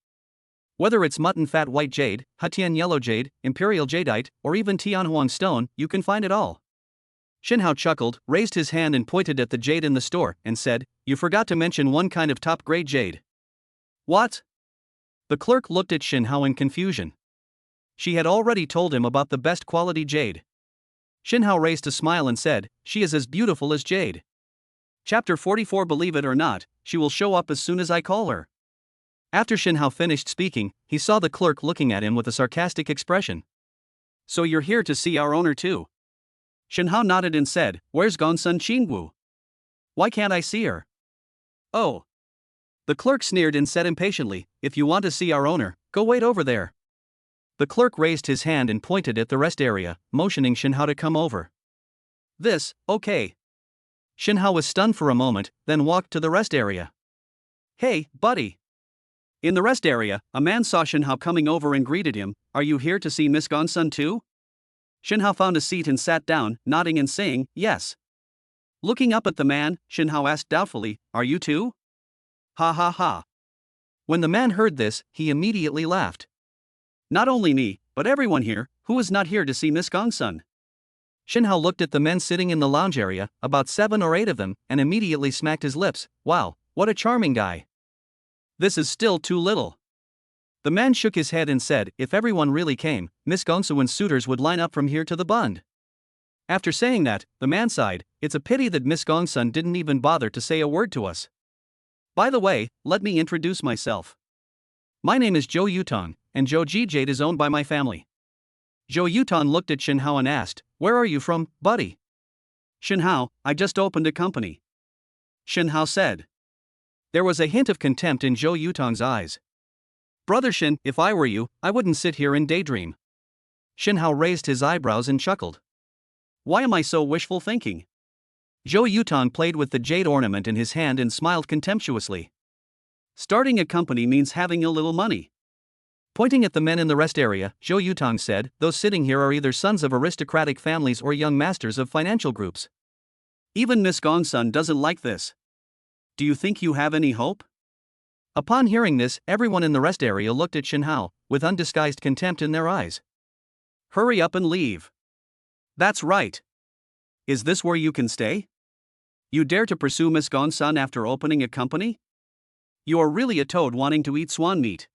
Whether it's mutton fat white jade, Hatian yellow jade, imperial jadeite, or even Tianhuang stone, you can find it all. Shin Hao chuckled, raised his hand and pointed at the jade in the store, and said, you forgot to mention one kind of top-grade jade. What? The clerk looked at Shin Hao in confusion. She had already told him about the best quality jade. Shin Hao raised a smile and said, she is as beautiful as jade. Chapter 44. Believe it or not, she will show up as soon as I call her. After Shin Hao finished speaking, he saw the clerk looking at him with a sarcastic expression. So you're here to see our owner too? Shin Hao nodded and said, where's Gongsun Qingwu? Why can't I see her? Oh. The clerk sneered and said impatiently, if you want to see our owner, go wait over there. The clerk raised his hand and pointed at the rest area, motioning Shin Hao to come over. This, okay. Shin Hao was stunned for a moment, then walked to the rest area. Hey, buddy. In the rest area, a man saw Shin Hao coming over and greeted him, are you here to see Miss Gongsun too? Shin Hao found a seat and sat down, nodding and saying, yes. Looking up at the man, Shin Hao asked doubtfully, are you too? Ha ha ha. When the man heard this, he immediately laughed. Not only me, but everyone here, who is not here to see Miss Gongsun? Shin Hao looked at the men sitting in the lounge area, about 7 or 8 of them, and immediately smacked his lips. Wow, what a charming guy. This is still too little. The man shook his head and said, if everyone really came, Miss Gongsuen's suitors would line up from here to the Bund. After saying that, the man sighed, it's a pity that Miss Gongsun didn't even bother to say a word to us. By the way, let me introduce myself. My name is Zhou Yutong, and Zhou Ji Jade is owned by my family. Zhou Yutong looked at Shen Hao and asked, where are you from, buddy? Shen Hao, I just opened a company. Shen Hao said. There was a hint of contempt in Zhou Yutong's eyes. Brother Shen, if I were you, I wouldn't sit here and daydream. Shen Hao raised his eyebrows and chuckled. Why am I so wishful thinking? Zhou Yutong played with the jade ornament in his hand and smiled contemptuously. Starting a company means having a little money. Pointing at the men in the rest area, Zhou Yutong said, those sitting here are either sons of aristocratic families or young masters of financial groups. Even Miss Gongsun doesn't like this. Do you think you have any hope? Upon hearing this, everyone in the rest area looked at Shen Hao, with undisguised contempt in their eyes. Hurry up and leave. That's right. Is this where you can stay? You dare to pursue Miss Gongsun after opening a company? You are really a toad wanting to eat swan meat.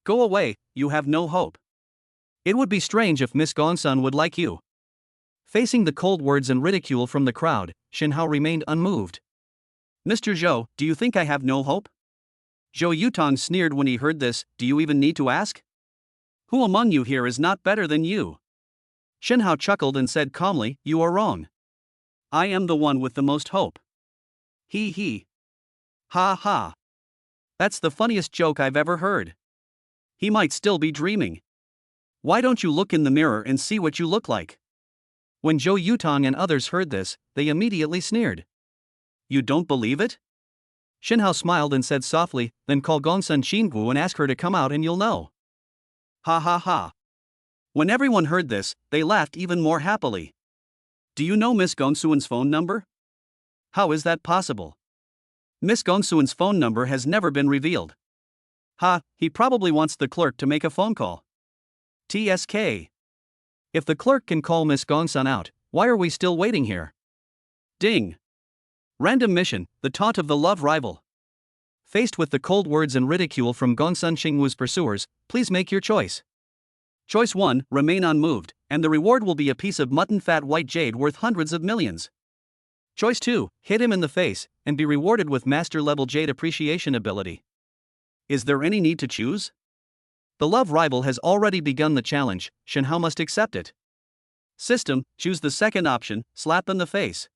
Go away, you have no hope. It would be strange if Miss Gongsun would like you. Facing the cold words and ridicule from the crowd, Shen Hao remained unmoved. Mr. Zhou, do you think I have no hope? Zhou Yutong sneered when he heard this, do you even need to ask? Who among you here is not better than you? Shen Hao chuckled and said calmly, you are wrong. I am the one with the most hope. He he. Ha ha. That's the funniest joke I've ever heard. He might still be dreaming. Why don't you look in the mirror and see what you look like? When Zhou Yutong and others heard this, they immediately sneered. You don't believe it? Shen Hao smiled and said softly, then call Gongsun Xinggu and ask her to come out and you'll know. Ha ha ha. When everyone heard this, they laughed even more happily. Do you know Miss Gongsuen's phone number? How is that possible? Miss Gongsuen's phone number has never been revealed. Ha, he probably wants the clerk to make a phone call. TSK. If the clerk can call Miss Gongsun out, why are we still waiting here? Ding. Random mission, the taunt of the love rival. Faced with the cold words and ridicule from Gongsun Xingwu's pursuers, please make your choice. Choice 1, remain unmoved, and the reward will be a piece of mutton fat white jade worth hundreds of millions. Choice 2, hit him in the face, and be rewarded with master-level jade appreciation ability. Is there any need to choose? The love rival has already begun the challenge, Shen Hao must accept it. System, choose the second option, slap in the face.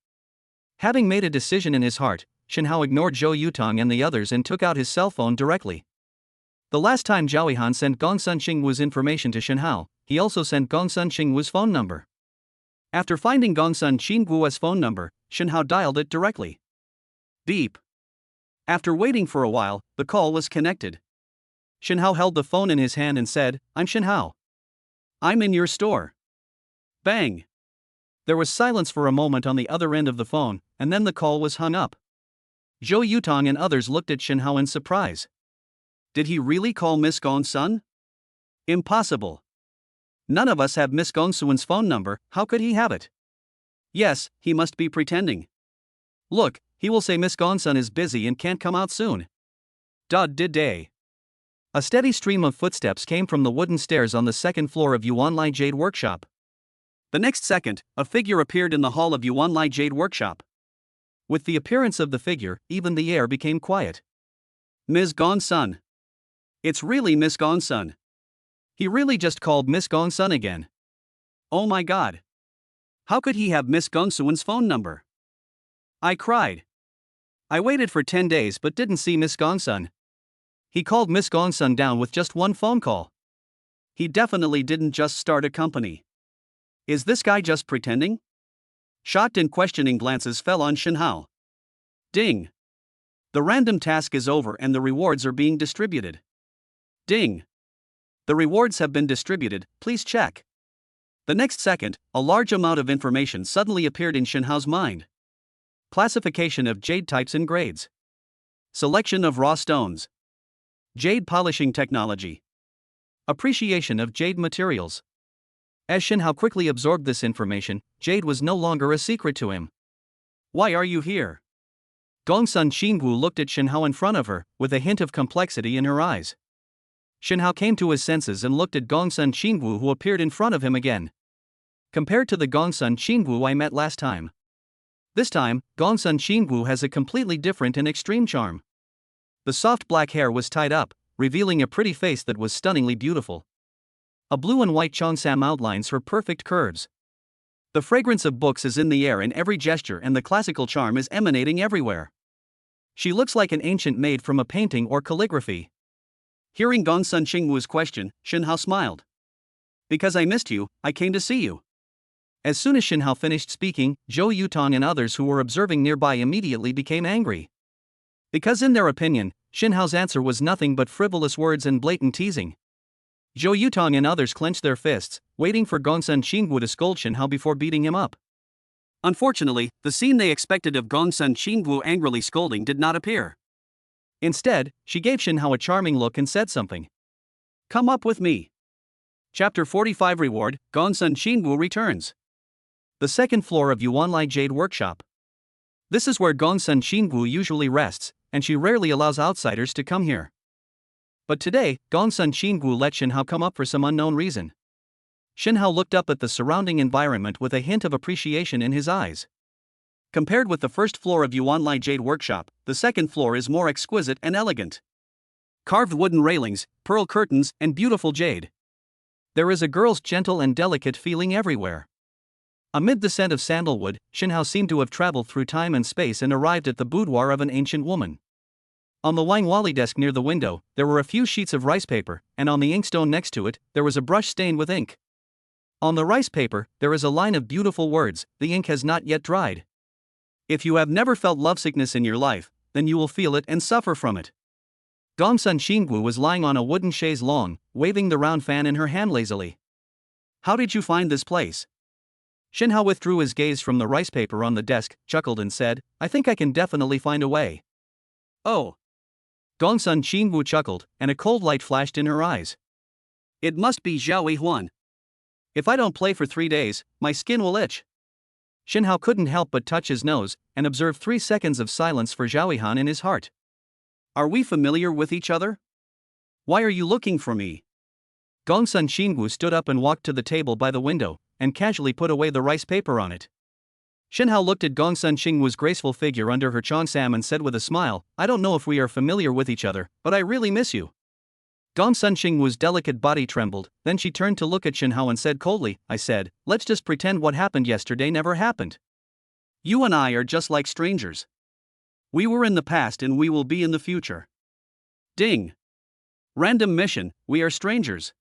Having made a decision in his heart, Shen Hao ignored Zhou Yutong and the others and took out his cell phone directly. The last time Zhao Yihan sent Gongsun Xingwu's information to Shen Hao, he also sent Gongsun Xingwu's phone number. After finding Gongsun Xingwu's phone number, Shen Hao dialed it directly. Beep. After waiting for a while, the call was connected. Shen Hao held the phone in his hand and said, I'm Shen Hao. I'm in your store. Bang. There was silence for a moment on the other end of the phone, and then the call was hung up. Zhou Yutong and others looked at Shen Hao in surprise. Did he really call Miss Gongsun? Impossible. None of us have Miss Gongsun's phone number, how could he have it? Yes, he must be pretending. Look, he will say Miss Gongsun is busy and can't come out soon. Day. A steady stream of footsteps came from the wooden stairs on the second floor of Yuanlai Jade Workshop. The next second, a figure appeared in the hall of Yuanlai Jade Workshop. With the appearance of the figure, even the air became quiet. Ms. Gongsun. It's really Miss Gongsun. He really just called Miss Gongsun again. Oh my god. How could he have Miss Gongsun's phone number? I cried. I waited for 10 days but didn't see Miss Gongsun. He called Miss Gongsun down with just one phone call. He definitely didn't just start a company. Is this guy just pretending? Shocked and questioning glances fell on Shen Hao. Ding. The random task is over and the rewards are being distributed. Ding. The rewards have been distributed, please check. The next second, a large amount of information suddenly appeared in Shen Hao's mind. Classification of jade types and grades. Selection of raw stones. Jade polishing technology. Appreciation of jade materials. As Shen Hao quickly absorbed this information, jade was no longer a secret to him. Why are you here? Gongsun Xingwu looked at Shinhao in front of her, with a hint of complexity in her eyes. Shinhao came to his senses and looked at Gongsun Xingwu, who appeared in front of him again. Compared to the Gongsun Xingwu I met last time, this time, Gongsun Xingwu has a completely different and extreme charm. The soft black hair was tied up, revealing a pretty face that was stunningly beautiful. A blue and white cheongsam outlines her perfect curves. The fragrance of books is in the air in every gesture, and the classical charm is emanating everywhere. She looks like an ancient maid from a painting or calligraphy. Hearing Gongsun Xingwu's question, Shinhao smiled. Because I missed you, I came to see you. As soon as Shinhao finished speaking, Zhou Yutong and others who were observing nearby immediately became angry. Because in their opinion, Shinhao's answer was nothing but frivolous words and blatant teasing. Zhou Yutong and others clenched their fists, waiting for Gongsun Xingwu to scold Shinhao before beating him up. Unfortunately, the scene they expected of Gongsun Xingwu angrily scolding did not appear. Instead, she gave Shinhao a charming look and said something. Come up with me. Chapter 45 Reward, Gongsun Xingwu returns. The second floor of Yuanlai Jade Workshop. This is where Gongsun Xingwu usually rests, and she rarely allows outsiders to come here. But today, Gongsun Xingwu let Shinhao come up for some unknown reason. Shinhao looked up at the surrounding environment with a hint of appreciation in his eyes. Compared with the first floor of Yuanlai Jade Workshop, the second floor is more exquisite and elegant. Carved wooden railings, pearl curtains, and beautiful jade. There is a girl's gentle and delicate feeling everywhere. Amid the scent of sandalwood, Shinhao seemed to have traveled through time and space and arrived at the boudoir of an ancient woman. On the Wangwali desk near the window, there were a few sheets of rice paper, and on the inkstone next to it, there was a brush stained with ink. On the rice paper, there is a line of beautiful words, the ink has not yet dried. If you have never felt lovesickness in your life, then you will feel it and suffer from it. Gongsun Xingwu was lying on a wooden chaise longue, waving the round fan in her hand lazily. How did you find this place? Shinhao withdrew his gaze from the rice paper on the desk, chuckled and said, I think I can definitely find a way. Oh. Gongsun Xingwu chuckled, and a cold light flashed in her eyes. It must be Zhao Huan. If I don't play for 3 days, my skin will itch. Shinhao couldn't help but touch his nose, and observe 3 seconds of silence for Zhao Han in his heart. Are we familiar with each other? Why are you looking for me? Gongsun Xingwu stood up and walked to the table by the window, and casually put away the rice paper on it. Shinhao looked at Gongsun Xingwu's graceful figure under her cheongsam and said with a smile, I don't know if we are familiar with each other, but I really miss you. Gongsun Xingwu's delicate body trembled, then she turned to look at Shinhao and said coldly, I said, let's just pretend what happened yesterday never happened. You and I are just like strangers. We were in the past and we will be in the future. Ding. Random mission, we are strangers.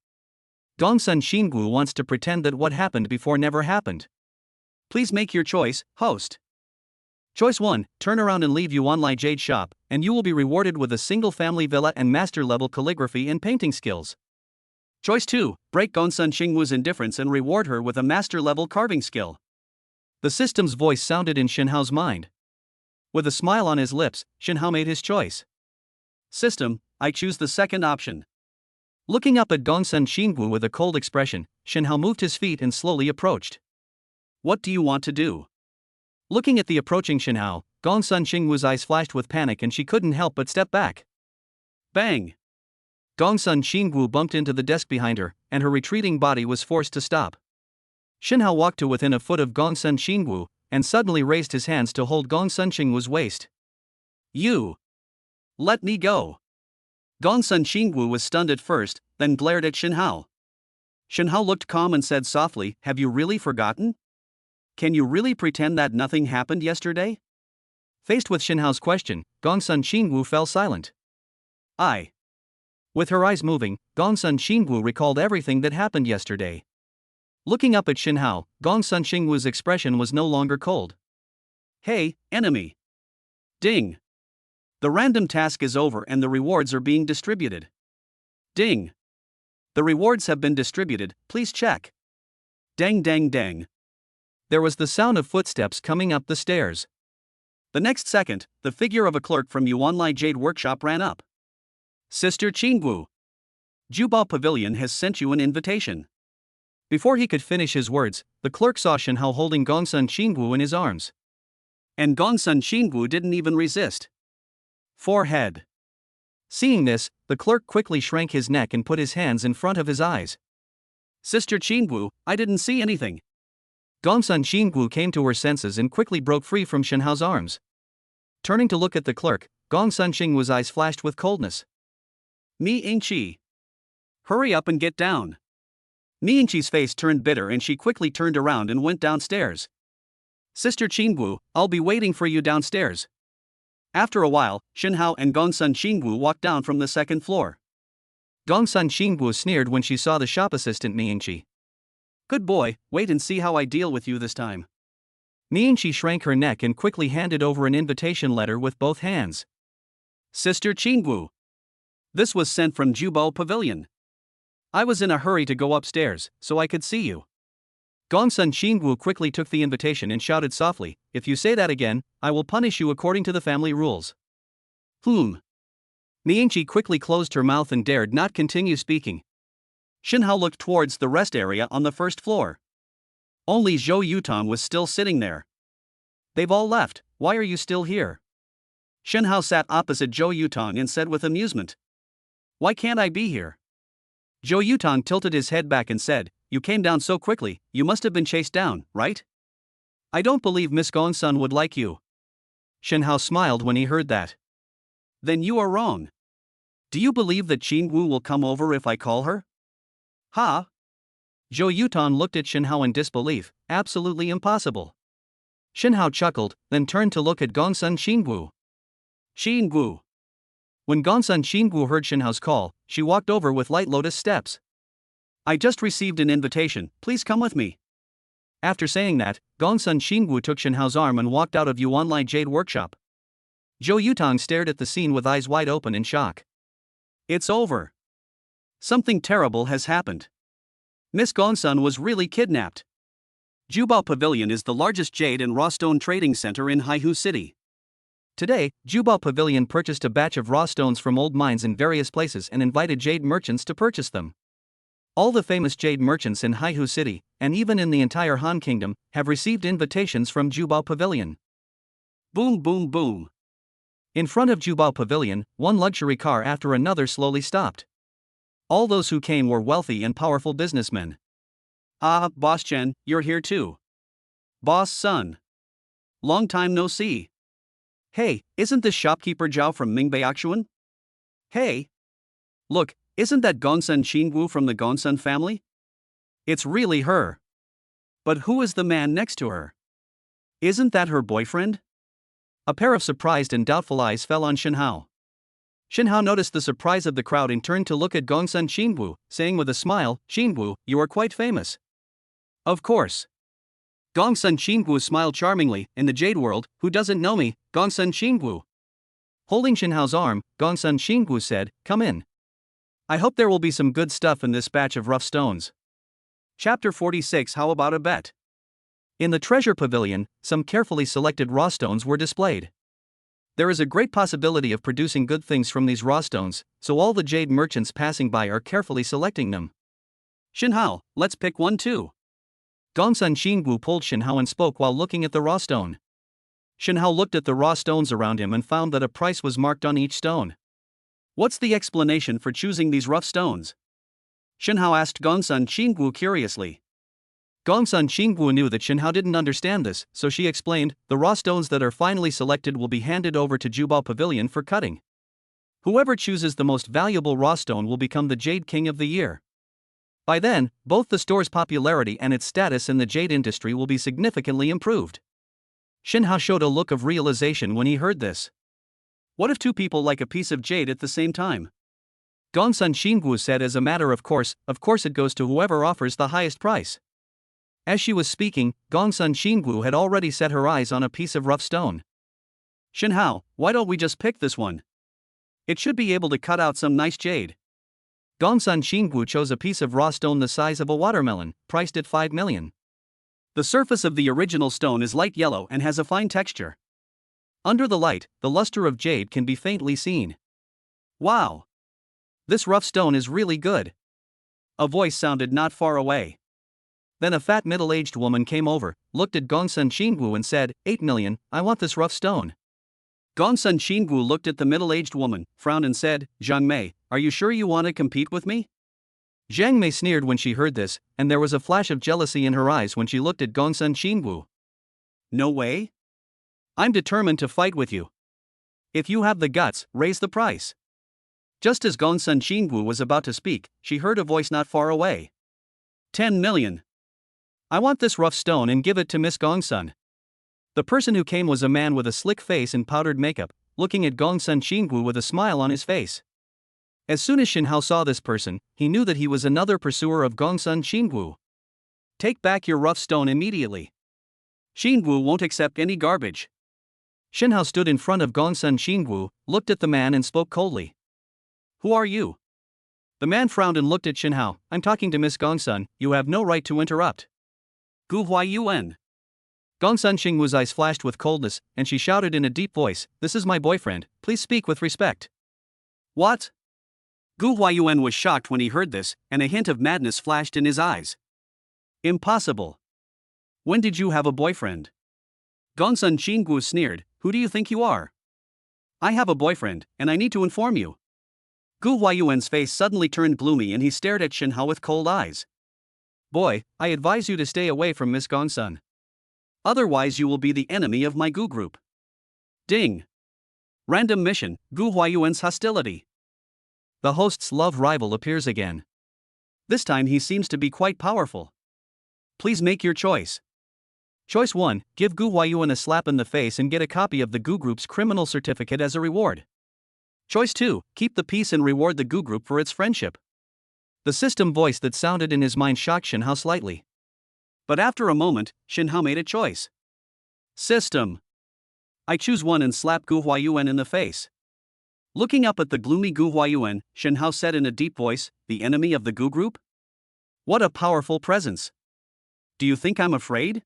Gongsun Xingwu wants to pretend that what happened before never happened. Please make your choice, host. Choice 1, turn around and leave Yuanlai Jade Shop, and you will be rewarded with a single-family villa and master-level calligraphy and painting skills. Choice 2, break Gongsun Xingwu's indifference and reward her with a master-level carving skill. The system's voice sounded in Shinhao's mind. With a smile on his lips, Shinhao made his choice. System, I choose the second option. Looking up at Gongsun Xingwu with a cold expression, Shinhao moved his feet and slowly approached. What do you want to do? Looking at the approaching Shinhao, Gongsun Xingwu's eyes flashed with panic and she couldn't help but step back. Bang! Gongsun Xingwu bumped into the desk behind her, and her retreating body was forced to stop. Shinhao walked to within a foot of Gongsun Xingwu, and suddenly raised his hands to hold Gongsun Xingwu's waist. You! Let me go! Gongsun Xingwu was stunned at first, then glared at Shinhao. Shinhao looked calm and said softly, have you really forgotten? Can you really pretend that nothing happened yesterday? Faced with Shinhao's question, Gongsun Xingwu fell silent. With her eyes moving, Gongsun Xingwu recalled everything that happened yesterday. Looking up at Shinhao, Gongsun Xingwu's expression was no longer cold. Hey, enemy! Ding! The random task is over and the rewards are being distributed. Ding! The rewards have been distributed, please check. Dang dang dang. There was the sound of footsteps coming up the stairs. The next second, the figure of a clerk from Yuanlai Jade Workshop ran up. Sister Qingwu, Jubao Pavilion has sent you an invitation. Before he could finish his words, the clerk saw Shinhao holding Gongsun Xingwu in his arms. And Gongsun Xingwu didn't even resist. Forehead. Seeing this, the clerk quickly shrank his neck and put his hands in front of his eyes. Sister Qingwu, I didn't see anything. Gongsun Xingwu came to her senses and quickly broke free from Shenhao's arms. Turning to look at the clerk, Gongsun Xingwu's eyes flashed with coldness. Mi Yingqi. Hurry up and get down. Mi Yingqi's face turned bitter and she quickly turned around and went downstairs. Sister Qingwu, I'll be waiting for you downstairs. After a while, Shenhao and Gongsun Xingwu walked down from the second floor. Gongsun Xingwu sneered when she saw the shop assistant Mi Yingqi. Good boy, wait and see how I deal with you this time. Mi Yingqi shrank her neck and quickly handed over an invitation letter with both hands. Sister Qingwu. This was sent from Jubao Pavilion. I was in a hurry to go upstairs, so I could see you. Gongsun Xingwu quickly took the invitation and shouted softly, If you say that again, I will punish you according to the family rules. Mi Yingqi quickly closed her mouth and dared not continue speaking. Shenhao looked towards the rest area on the first floor. Only Zhou Yutong was still sitting there. They've all left, why are you still here? Shenhao sat opposite Zhou Yutong and said with amusement. Why can't I be here? Zhou Yutong tilted his head back and said, You came down so quickly, you must have been chased down, right? I don't believe Miss Gongsun would like you. Shenhao smiled when he heard that. Then you are wrong. Do you believe that Qingwu will come over if I call her? Ha! Zhou Yutong looked at Shenhao in disbelief, absolutely impossible. Shenhao chuckled, then turned to look at Gongsun Xingwu. Xingwu. When Gongsun Xingwu heard Shenhao's call, she walked over with light lotus steps. I just received an invitation, please come with me. After saying that, Gongsun Xingwu took Shenhao's arm and walked out of Yuanlai Jade Workshop. Zhou Yutong stared at the scene with eyes wide open in shock. It's over. Something terrible has happened. Miss Gongsun was really kidnapped. Jubao Pavilion is the largest jade and raw stone trading center in Haihu City. Today, Jubao Pavilion purchased a batch of raw stones from old mines in various places and invited jade merchants to purchase them. All the famous jade merchants in Haihu City, and even in the entire Han Kingdom, have received invitations from Jubao Pavilion. Boom boom boom. In front of Jubao Pavilion, one luxury car after another slowly stopped. All those who came were wealthy and powerful businessmen. Ah, Boss Chen, you're here too. Boss Sun. Long time no see. Hey, isn't this shopkeeper Zhao from Mingbei? Hey. Look, isn't that Gongsun Xingwu from the Gongsun family? It's really her. But who is the man next to her? Isn't that her boyfriend? A pair of surprised and doubtful eyes fell on Shenhao. Shenhao noticed the surprise of the crowd and turned to look at Gongsun Xingwu, saying with a smile, Xingwu, you are quite famous. Of course. Gongsun Xingwu smiled charmingly. In the jade world, who doesn't know me, Gongsun Xingwu? Holding Shenhao's arm, Gongsun Xingwu said, Come in. I hope there will be some good stuff in this batch of rough stones. Chapter 46. How about a bet? In the treasure pavilion, some carefully selected raw stones were displayed. There is a great possibility of producing good things from these raw stones, so all the jade merchants passing by are carefully selecting them. Shenhao, let's pick one too. Gongsun Xingwu pulled Shenhao and spoke while looking at the raw stone. Shenhao looked at the raw stones around him and found that a price was marked on each stone. What's the explanation for choosing these rough stones? Shenhao asked Gongsun Xingwu curiously. Gongsun Xingwu knew that Shenhao didn't understand this, so she explained, the raw stones that are finally selected will be handed over to Jubao Pavilion for cutting. Whoever chooses the most valuable raw stone will become the Jade King of the Year. By then, both the store's popularity and its status in the jade industry will be significantly improved. Shenhao showed a look of realization when he heard this. What if two people like a piece of jade at the same time? Gongsun Xingwu said as a matter of course it goes to whoever offers the highest price. As she was speaking, Gongsun Xingwu had already set her eyes on a piece of rough stone. Shenhao, why don't we just pick this one? It should be able to cut out some nice jade. Gongsun Xingwu chose a piece of raw stone the size of a watermelon, priced at 5 million. The surface of the original stone is light yellow and has a fine texture. Under the light, the luster of jade can be faintly seen. Wow! This rough stone is really good. A voice sounded not far away. Then a fat middle-aged woman came over, looked at Gongsun Xingwu and said, 8 million, I want this rough stone. Gongsun Xingwu looked at the middle-aged woman, frowned and said, Zhang Mei, are you sure you want to compete with me? Zhang Mei sneered when she heard this, and there was a flash of jealousy in her eyes when she looked at Gongsun Xingwu. No way? I'm determined to fight with you. If you have the guts, raise the price. Just as Gongsun Xingwu was about to speak, she heard a voice not far away. 10 million. I want this rough stone and give it to Miss Gongsun. The person who came was a man with a slick face and powdered makeup, looking at Gongsun Xingwu with a smile on his face. As soon as Shin Hao saw this person, he knew that he was another pursuer of Gongsun Xingwu. Take back your rough stone immediately. Xingwu won't accept any garbage. Shin Hao stood in front of Gongsun Xingwu, looked at the man and spoke coldly. Who are you? The man frowned and looked at Shin Hao. I'm talking to Miss Gongsun, you have no right to interrupt. Gu Huaiyuan. Gongsun Xingwu's eyes flashed with coldness, and she shouted in a deep voice, This is my boyfriend, please speak with respect. What? Gu Huaiyuan was shocked when he heard this, and a hint of madness flashed in his eyes. Impossible. When did you have a boyfriend? Gongsun Xingwu sneered, Who do you think you are? I have a boyfriend, and I need to inform you. Gu Huaiyuan's face suddenly turned gloomy and he stared at Shin Hao with cold eyes. Boy, I advise you to stay away from Miss Gongsun. Otherwise you will be the enemy of my Gu group. Ding. Random mission, Gu Huaiyuan's hostility. The host's love rival appears again. This time he seems to be quite powerful. Please make your choice. Choice 1, give Gu Huaiyuan a slap in the face and get a copy of the Gu group's criminal certificate as a reward. Choice 2, keep the peace and reward the Gu group for its friendship. The system voice that sounded in his mind shocked Shin Hao slightly. But after a moment, Shin Hao made a choice. System. I choose 1 and slap Gu Huaiyuan in the face. Looking up at the gloomy Gu Huaiyuan, Shin Hao said in a deep voice, the enemy of the Gu group? What a powerful presence. Do you think I'm afraid?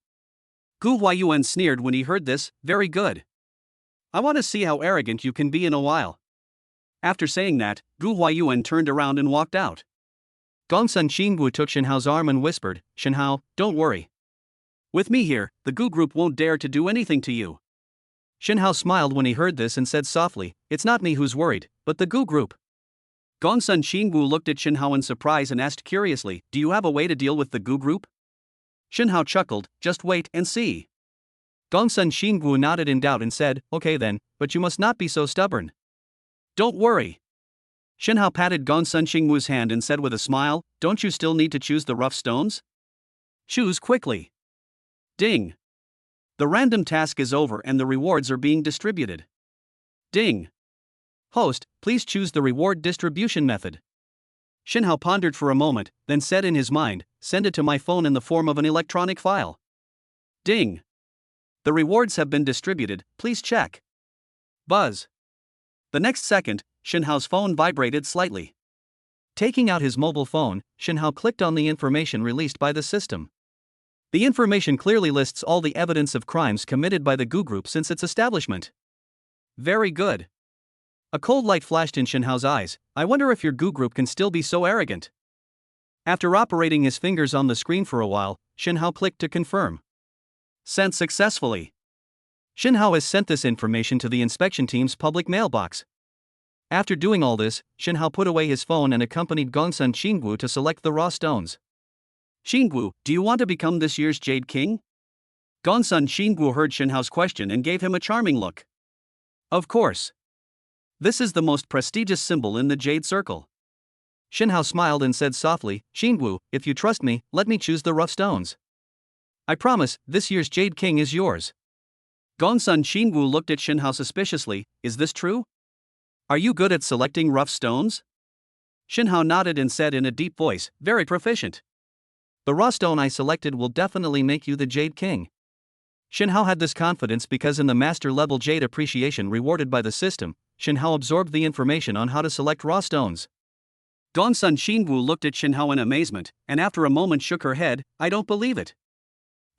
Gu Huaiyuan sneered when he heard this, very good. I want to see how arrogant you can be in a while. After saying that, Gu Huaiyuan turned around and walked out. Gongsun Xingwu took Shin Hao's arm and whispered, Shin Hao, don't worry. With me here, the Gu group won't dare to do anything to you. Shin Hao smiled when he heard this and said softly, It's not me who's worried, but the Gu group. Gongsun Xingwu looked at Shin Hao in surprise and asked curiously, Do you have a way to deal with the Gu group? Shin Hao chuckled, Just wait and see. Gongsun Xingwu nodded in doubt and said, Okay then, but you must not be so stubborn. Don't worry. Shin Hao patted Gongsun Xingwu's hand and said with a smile, Don't you still need to choose the rough stones? Choose quickly. Ding. The random task is over and the rewards are being distributed. Ding. Host, please choose the reward distribution method. Shin Hao pondered for a moment, then said in his mind, Send it to my phone in the form of an electronic file. Ding. The rewards have been distributed, please check. Buzz. The next second, Shin Hao's phone vibrated slightly. Taking out his mobile phone, Shin Hao clicked on the information released by the system. The information clearly lists all the evidence of crimes committed by the Gu group since its establishment. Very good. A cold light flashed in Shin Hao's eyes. I wonder if your Gu group can still be so arrogant. After operating his fingers on the screen for a while, Shin Hao clicked to confirm. Sent successfully. Shin Hao has sent this information to the inspection team's public mailbox. After doing all this, Shin Hao put away his phone and accompanied Gongsun Xingwu to select the raw stones. Xingwu, do you want to become this year's Jade King? Gongsun Xingwu heard Shin Hao's question and gave him a charming look. Of course. This is the most prestigious symbol in the Jade Circle. Shin Hao smiled and said softly, Xingwu, if you trust me, let me choose the rough stones. I promise, this year's Jade King is yours. Gongsun Xingwu looked at Shin Hao suspiciously, Is this true? Are you good at selecting rough stones? Shin Hao nodded and said in a deep voice, Very proficient. The raw stone I selected will definitely make you the Jade King. Shin Hao had this confidence because in the master level Jade appreciation rewarded by the system, Shin Hao absorbed the information on how to select raw stones. Gongsun Xingwu looked at Shin Hao in amazement, and after a moment shook her head, I don't believe it.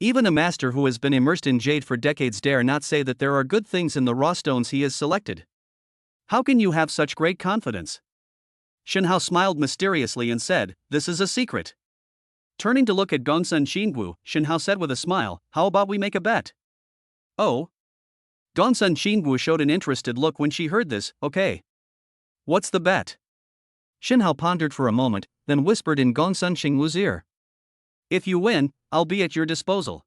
Even a master who has been immersed in Jade for decades dare not say that there are good things in the raw stones he has selected. How can you have such great confidence? Shin Hao smiled mysteriously and said, This is a secret. Turning to look at Gongsun Xingwu, Shen Hao said with a smile, "How about we make a bet?" "Oh?" Gongsun Xingwu showed an interested look when she heard this. "Okay. What's the bet?" Shen Hao pondered for a moment, then whispered in Gongsun Xingwu's ear. "If you win, I'll be at your disposal.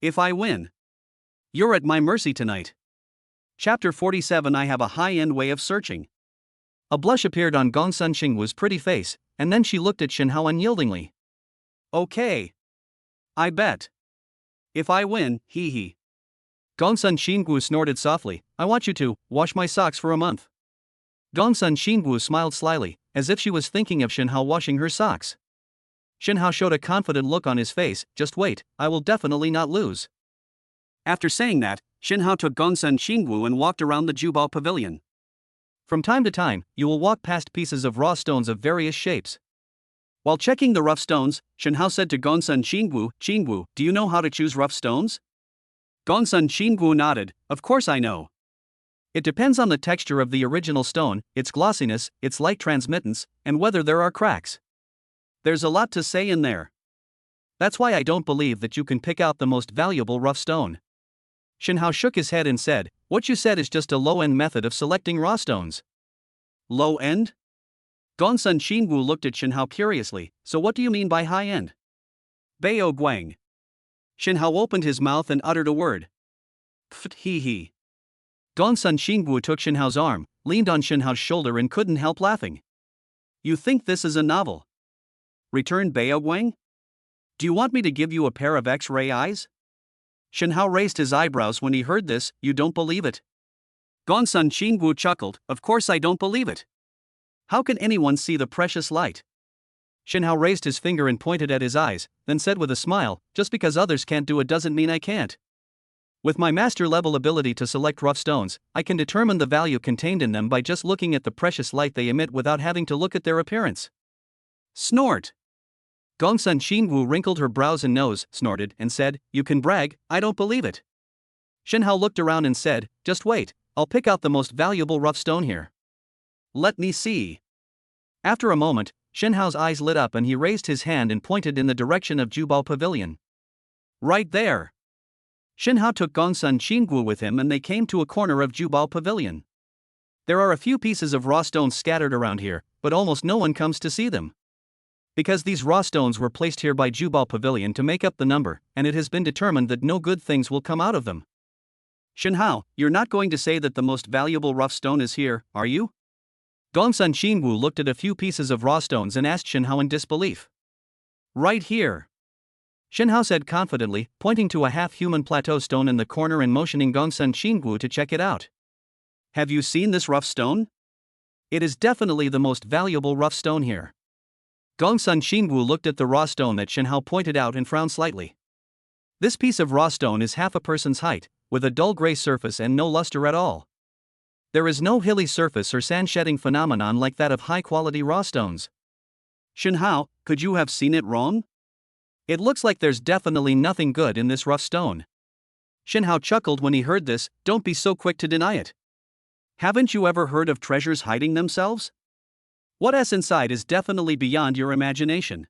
If I win, you're at my mercy tonight." Chapter 47. I have a high-end way of searching. A blush appeared on Gongsun Xingwu's pretty face, and then she looked at Shen Hao unyieldingly. "Okay. I bet. If I win, hee hee." Gongsun Xingwu snorted softly. "I want you to wash my socks for a month." Gongsun Xingwu smiled slyly, as if she was thinking of Shen Hao washing her socks. Shen Hao showed a confident look on his face. "Just wait, I will definitely not lose." After saying that, Shen Hao took Gongsun Xingwu and walked around the Jubao Pavilion. From time to time, you will walk past pieces of raw stones of various shapes. While checking the rough stones, Shen Hao said to Gongsun Xingwu, "Xingwu, do you know how to choose rough stones?" Gongsun Xingwu nodded. "Of course I know. It depends on the texture of the original stone, its glossiness, its light transmittance, and whether there are cracks. There's a lot to say in there. That's why I don't believe that you can pick out the most valuable rough stone." Shen Hao shook his head and said, "What you said is just a low-end method of selecting raw stones." "Low-end?" Gongsun Xingwu looked at Shen Hao curiously. "So what do you mean by high-end?" "Bao Guang." Shen Hao opened his mouth and uttered a word. "Pft hee hee." Gongsun Xingwu took Shen Hao's arm, leaned on Shen Hao's shoulder and couldn't help laughing. "You think this is a novel?" returned Bao Guang. "Do you want me to give you a pair of X-ray eyes?" Shen Hao raised his eyebrows when he heard this. "You don't believe it?" Gongsun Xingwu chuckled. "Of course I don't believe it. How can anyone see the precious light?" Shen Hao raised his finger and pointed at his eyes, then said with a smile, "Just because others can't do it doesn't mean I can't. With my master-level ability to select rough stones, I can determine the value contained in them by just looking at the precious light they emit without having to look at their appearance." Snort. Gongsun Xingwu wrinkled her brows and nose, snorted, and said, "You can brag, I don't believe it." Shen Hao looked around and said, "Just wait, I'll pick out the most valuable rough stone here. Let me see." After a moment, Shen Hao's eyes lit up and he raised his hand and pointed in the direction of Jubao Pavilion. "Right there." Shen Hao took Gongsun Xingwu with him and they came to a corner of Jubao Pavilion. There are a few pieces of raw stones scattered around here, but almost no one comes to see them. Because these raw stones were placed here by Jubao Pavilion to make up the number, and it has been determined that no good things will come out of them. "Shen Hao, you're not going to say that the most valuable rough stone is here, are you?" Gongsun Xingwu looked at a few pieces of raw stones and asked Shen Hao in disbelief. "Right here," Shen Hao said confidently, pointing to a half-human plateau stone in the corner and motioning Gongsun Xingwu to check it out. "Have you seen this rough stone? It is definitely the most valuable rough stone here." Gongsun Xingwu looked at the raw stone that Shen Hao pointed out and frowned slightly. This piece of raw stone is half a person's height, with a dull gray surface and no luster at all. There is no hilly surface or sand-shedding phenomenon like that of high-quality raw stones. "Shen Hao, could you have seen it wrong? It looks like there's definitely nothing good in this rough stone." Shen Hao chuckled when he heard this. "Don't be so quick to deny it. Haven't you ever heard of treasures hiding themselves? What's inside is definitely beyond your imagination."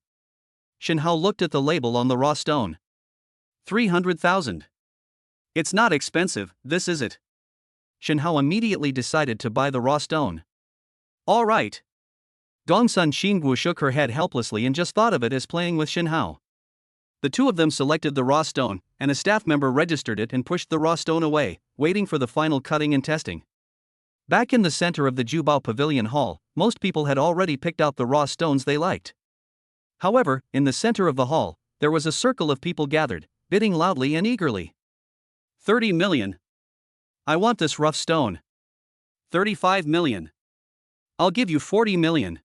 Shen Hao looked at the label on the raw stone. 300,000. "It's not expensive, this is it." Shen Hao immediately decided to buy the raw stone. "All right." Gongsun Xingwu shook her head helplessly and just thought of it as playing with Shen Hao. The two of them selected the raw stone, and a staff member registered it and pushed the raw stone away, waiting for the final cutting and testing. Back in the center of the Jubao Pavilion Hall, most people had already picked out the raw stones they liked. However, in the center of the hall, there was a circle of people gathered, bidding loudly and eagerly. 30 million. I want this rough stone. 35 million. I'll give you 40 million.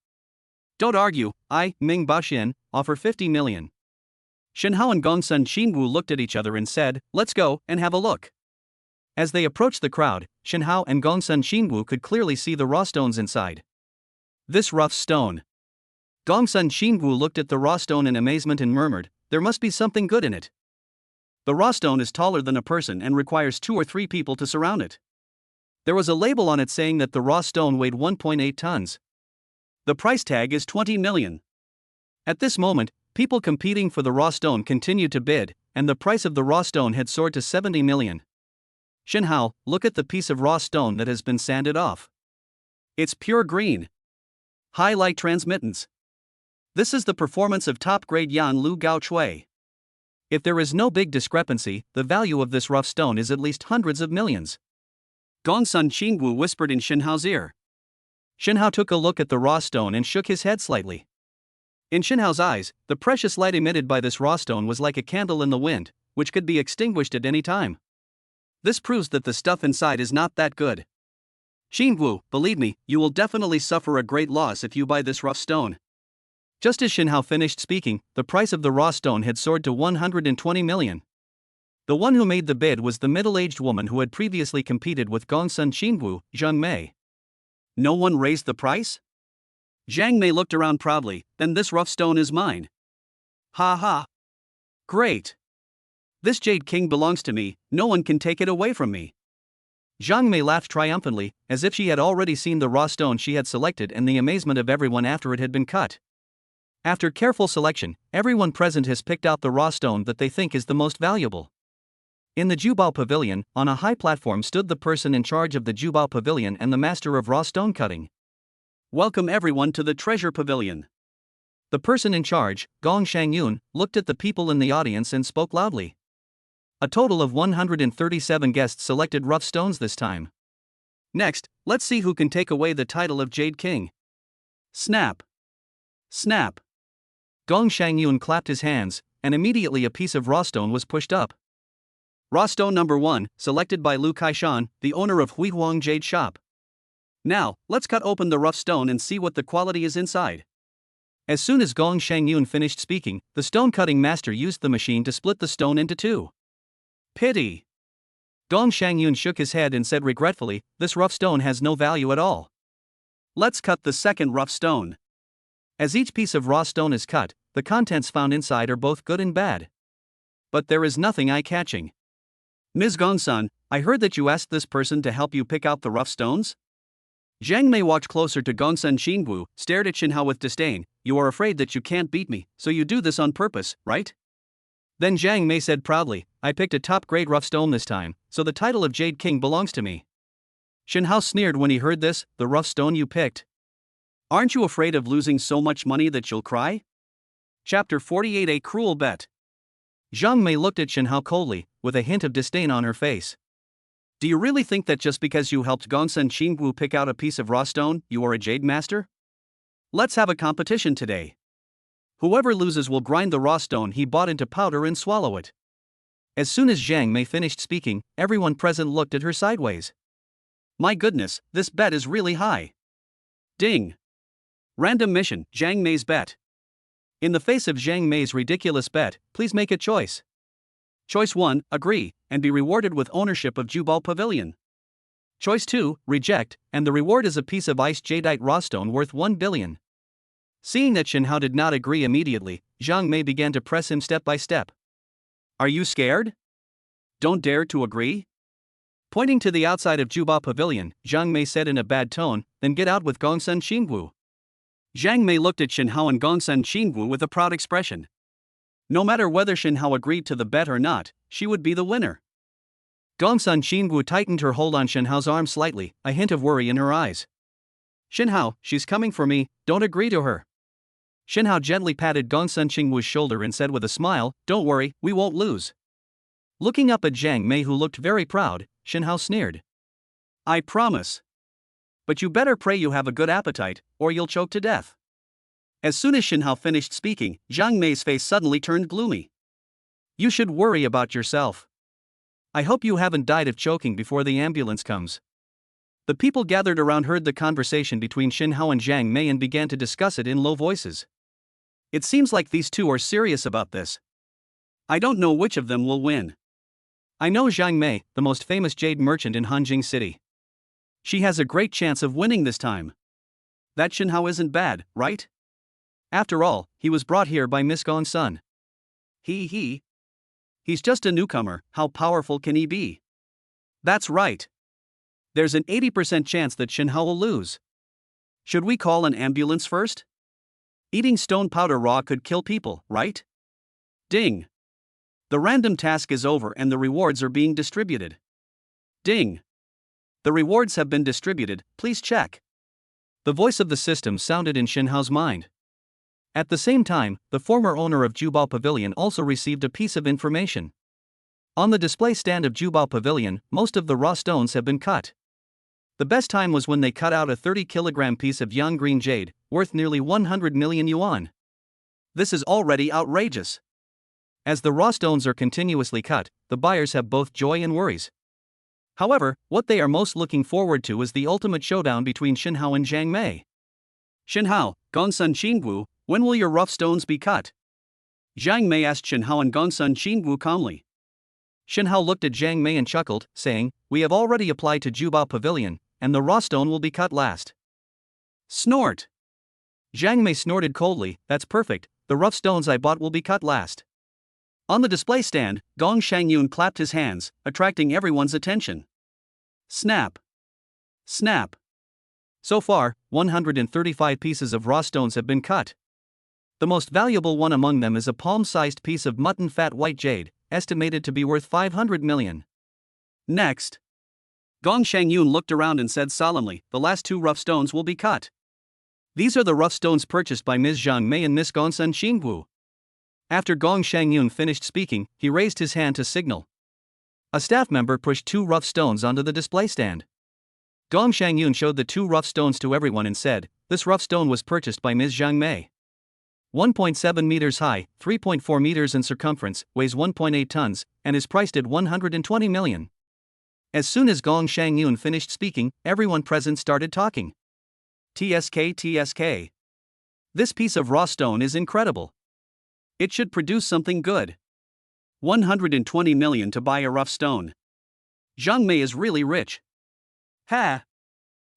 Don't argue, I, Ming Baxin, offer 50 million. Shen Hao and Gongsun Xingwu looked at each other and said, "Let's go and have a look." As they approached the crowd, Shen Hao and Gongsun Xingwu could clearly see the raw stones inside. "This rough stone." Gongsun Xingwu looked at the raw stone in amazement and murmured, "There must be something good in it." The raw stone is taller than a person and requires 2 or 3 people to surround it. There was a label on it saying that the raw stone weighed 1.8 tons. The price tag is 20 million. At this moment, People competing for the raw stone continued to bid, and the price of the raw stone had soared to 70 million. Shinhao, look at the piece of raw stone that has been sanded off. It's pure green. High light transmittance. This is the performance of top-grade Yang Lu Gao Chui. If there is no big discrepancy, the value of this rough stone is at least hundreds of millions. Gongsun Qingwu whispered in Shinhao's ear. Shinhao took a look at the raw stone and shook his head slightly. In Shinhao's eyes, the precious light emitted by this raw stone was like a candle in the wind, which could be extinguished at any time. This proves that the stuff inside is not that good. Qingwu, believe me, you will definitely suffer a great loss if you buy this rough stone. Just as Shinhao finished speaking, the price of the raw stone had soared to 120 million. The one who made the bid was the middle-aged woman who had previously competed with Gongsun Qingwu, Zhang Mei. No one raised the price? Zhang Mei looked around proudly. Then this rough stone is mine. Ha ha. Great. This Jade King belongs to me, no one can take it away from me. Zhang Mei laughed triumphantly, as if she had already seen the raw stone she had selected and the amazement of everyone after it had been cut. After careful selection, everyone present has picked out the raw stone that they think is the most valuable. In the Jubao Pavilion, on a high platform stood the person in charge of the Jubao Pavilion and the master of raw stone cutting. Welcome everyone to the Treasure Pavilion. The person in charge, Gong Shangyun, looked at the people in the audience and spoke loudly. A total of 137 guests selected rough stones this time. Next, let's see who can take away the title of Jade King. Snap. Snap. Gong Shangyun clapped his hands, and immediately a piece of raw stone was pushed up. Raw stone number 1, selected by Lu Kaishan, the owner of Huihuang Jade Shop. Now, let's cut open the rough stone and see what the quality is inside. As soon as Gong Shangyun finished speaking, the stone cutting master used the machine to split the stone into two. Pity. Gong Shangyun shook his head and said regretfully, this rough stone has no value at all. Let's cut the second rough stone. As each piece of raw stone is cut, the contents found inside are both good and bad. But there is nothing eye-catching. Ms. Gongsun, I heard that you asked this person to help you pick out the rough stones? Zhang Mei walked closer to Gongsun Qingwu, stared at Shinhao with disdain. You are afraid that you can't beat me, so you do this on purpose, right? Then Zhang Mei said proudly, I picked a top-grade rough stone this time, so the title of Jade King belongs to me. Shinhao sneered when he heard this, the rough stone you picked. Aren't you afraid of losing so much money that you'll cry? Chapter 48 A Cruel Bet. Zhang Mei looked at Shinhao coldly, with a hint of disdain on her face. Do you really think that just because you helped Gongsun Qingwu pick out a piece of raw stone, you are a jade master? Let's have a competition today. Whoever loses will grind the raw stone he bought into powder and swallow it. As soon as Zhang Mei finished speaking, everyone present looked at her sideways. My goodness, this bet is really high. Ding. Random mission, Zhang Mei's bet. In the face of Zhang Mei's ridiculous bet, please make a choice. Choice 1, agree, and be rewarded with ownership of Jubao Pavilion. Choice 2, reject, and the reward is a piece of iced jadeite raw stone worth 1 billion. Seeing that Shinhao did not agree immediately, Zhang Mei began to press him step by step. Are you scared? Don't dare to agree? Pointing to the outside of Jubao Pavilion, Zhang Mei said in a bad tone, then get out with Gongsun Qingwu. Zhang Mei looked at Shinhao and Gongsun Qingwu with a proud expression. No matter whether Shinhao agreed to the bet or not, she would be the winner. Gongsun Qingwu tightened her hold on Shinhao's arm slightly, a hint of worry in her eyes. Shinhao, she's coming for me, don't agree to her. Shinhao gently patted Gongsun Qingwu's shoulder and said with a smile, don't worry, we won't lose. Looking up at Zhang Mei who looked very proud, Shinhao sneered. I promise. But you better pray you have a good appetite, or you'll choke to death. As soon as Shinhao finished speaking, Zhang Mei's face suddenly turned gloomy. You should worry about yourself. I hope you haven't died of choking before the ambulance comes. The people gathered around heard the conversation between Shinhao and Zhang Mei and began to discuss it in low voices. It seems like these two are serious about this. I don't know which of them will win. I know Zhang Mei, the most famous jade merchant in Hanjing City. She has a great chance of winning this time. That Shinhao isn't bad, right? After all, he was brought here by Miss Gongsun. He's just a newcomer, how powerful can he be? That's right. There's an 80% chance that Shinhao will lose. Should we call an ambulance first? Eating stone powder raw could kill people, right? Ding. The random task is over and the rewards are being distributed. Ding. The rewards have been distributed, please check. The voice of the system sounded in Xinhao's mind. At the same time, the former owner of Jubao Pavilion also received a piece of information. On the display stand of Jubao Pavilion, most of the raw stones have been cut. The best time was when they cut out a 30-kilogram piece of young green jade, worth nearly 100 million yuan. This is already outrageous. As the raw stones are continuously cut, the buyers have both joy and worries. However, what they are most looking forward to is the ultimate showdown between Xinhao and Zhang Mei. Xinhao, Gongsun Xingwu, when will your rough stones be cut? Zhang Mei asked Xinhao and Gongsun Xingwu calmly. Xinhao looked at Zhang Mei and chuckled, saying, "We have already applied to Jubao Pavilion, and the raw stone will be cut last." Snort! Zhang Mei snorted coldly, "That's perfect, the rough stones I bought will be cut last." On the display stand, Gong Shangyun clapped his hands, attracting everyone's attention. Snap! Snap! So far, 135 pieces of raw stones have been cut. The most valuable one among them is a palm-sized piece of mutton fat white jade, estimated to be worth 500 million. Next. Gong Shangyun looked around and said solemnly, "The last two rough stones will be cut. These are the rough stones purchased by Ms. Zhang Mei and Miss Gongsun Xingwu." After Gong Shangyun finished speaking, he raised his hand to signal. A staff member pushed two rough stones onto the display stand. Gong Shangyun showed the two rough stones to everyone and said, "This rough stone was purchased by Ms. Zhang Mei. 1.7 meters high, 3.4 meters in circumference, weighs 1.8 tons, and is priced at 120 million. As soon as Gong Shangyun finished speaking, everyone present started talking. TSK, TSK. This piece of raw stone is incredible. It should produce something good. 120 million to buy a rough stone. Zhang Mei is really rich. Ha!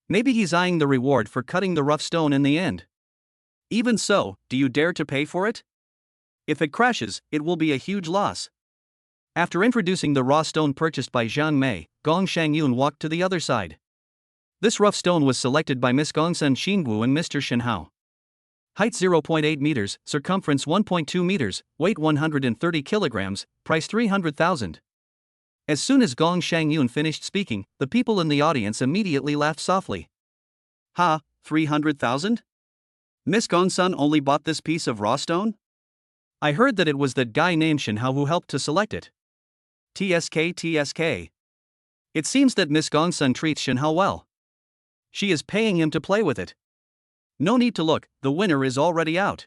Maybe he's eyeing the reward for cutting the rough stone in the end. Even so, do you dare to pay for it? If it crashes, it will be a huge loss." After introducing the raw stone purchased by Zhang Mei, Gong Shangyun walked to the other side. This rough stone was selected by Miss Gongsun Xingwu and Mr. Xinhao. Height 0.8 meters, circumference 1.2 meters, weight 130 kilograms, price 300,000. As soon as Gong Shangyun finished speaking, the people in the audience immediately laughed softly. Ha, 300,000? Miss Gongsun only bought this piece of raw stone? I heard that it was that guy named Xinhao who helped to select it. TSK, TSK. It seems that Miss Gongsun treats Xinhao well. She is paying him to play with it. No need to look, the winner is already out.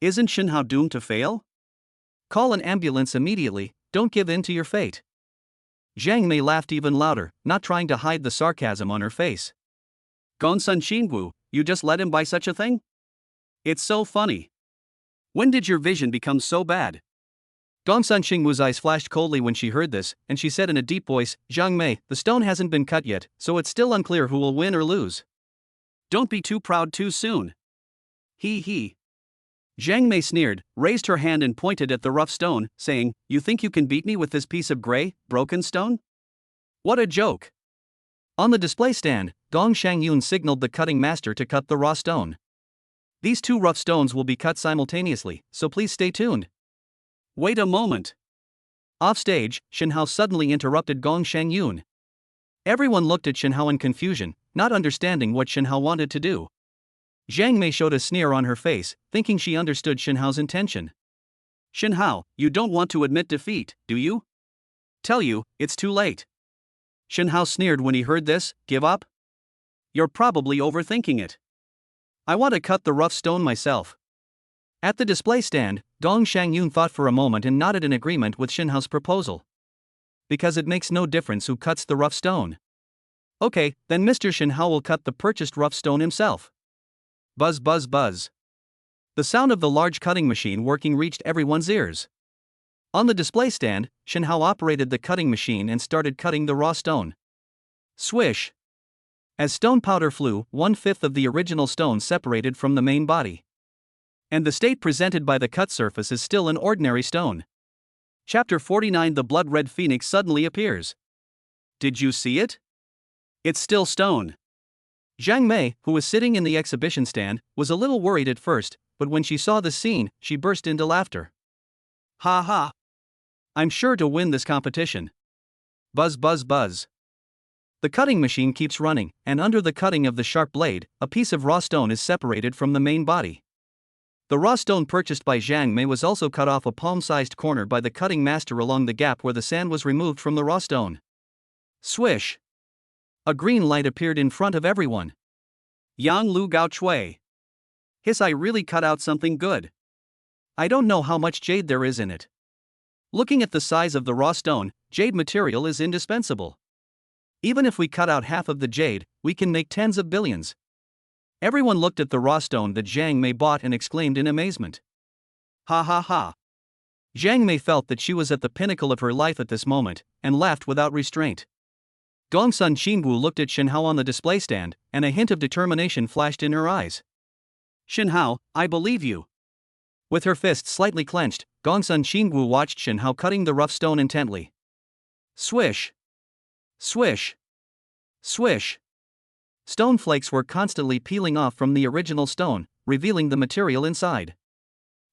Isn't Xinhao doomed to fail? Call an ambulance immediately, don't give in to your fate. Zhang Mei laughed even louder, not trying to hide the sarcasm on her face. Gongsun Xingwu, you just let him buy such a thing? It's so funny. When did your vision become so bad? Gongsun Xingwu's eyes flashed coldly when she heard this, and she said in a deep voice, "Zhang Mei, the stone hasn't been cut yet, so it's still unclear who will win or lose. Don't be too proud too soon." He. Zhang Mei sneered, raised her hand and pointed at the rough stone, saying, "You think you can beat me with this piece of gray, broken stone? What a joke." On the display stand, Gong Shangyun signaled the cutting master to cut the raw stone. These two rough stones will be cut simultaneously, so please stay tuned. Wait a moment. Offstage, Xinhao suddenly interrupted Gong Shangyun. Everyone looked at Xinhao in confusion, not understanding what Xinhao wanted to do. Zhang Mei showed a sneer on her face, thinking she understood Xinhao's intention. "Xinhao, you don't want to admit defeat, do you? Tell you, it's too late." Xinhao sneered when he heard this. "Give up? You're probably overthinking it. I want to cut the rough stone myself." At the display stand, Gong Shangyun thought for a moment and nodded in agreement with Xinhao's proposal. Because it makes no difference who cuts the rough stone. Okay, then Mr. Xinhao will cut the purchased rough stone himself. Buzz buzz buzz. The sound of the large cutting machine working reached everyone's ears. On the display stand, Xinhao operated the cutting machine and started cutting the raw stone. Swish! As stone powder flew, 1/5 of the original stone separated from the main body. And the state presented by the cut surface is still an ordinary stone. Chapter 49. The blood-red phoenix suddenly appears. Did you see it? It's still stone. Zhang Mei, who was sitting in the exhibition stand, was a little worried at first, but when she saw the scene, she burst into laughter. Ha ha! I'm sure to win this competition. Buzz buzz buzz. The cutting machine keeps running, and under the cutting of the sharp blade, a piece of raw stone is separated from the main body. The raw stone purchased by Zhang Mei was also cut off a palm-sized corner by the cutting master along the gap where the sand was removed from the raw stone. Swish! A green light appeared in front of everyone. Yang Lu Gao Chui. Hiss, I really cut out something good. I don't know how much jade there is in it. Looking at the size of the raw stone, jade material is indispensable. Even if we cut out half of the jade, we can make tens of billions. Everyone looked at the raw stone that Zhang Mei bought and exclaimed in amazement. Ha ha ha. Zhang Mei felt that she was at the pinnacle of her life at this moment, and laughed without restraint. Gongsun Xinwu looked at Shen Hao on the display stand, and a hint of determination flashed in her eyes. Shen Hao, I believe you. With her fists slightly clenched, Gongsun Xinwu watched Shen Hao cutting the rough stone intently. Swish! Swish! Swish! Stone flakes were constantly peeling off from the original stone, revealing the material inside.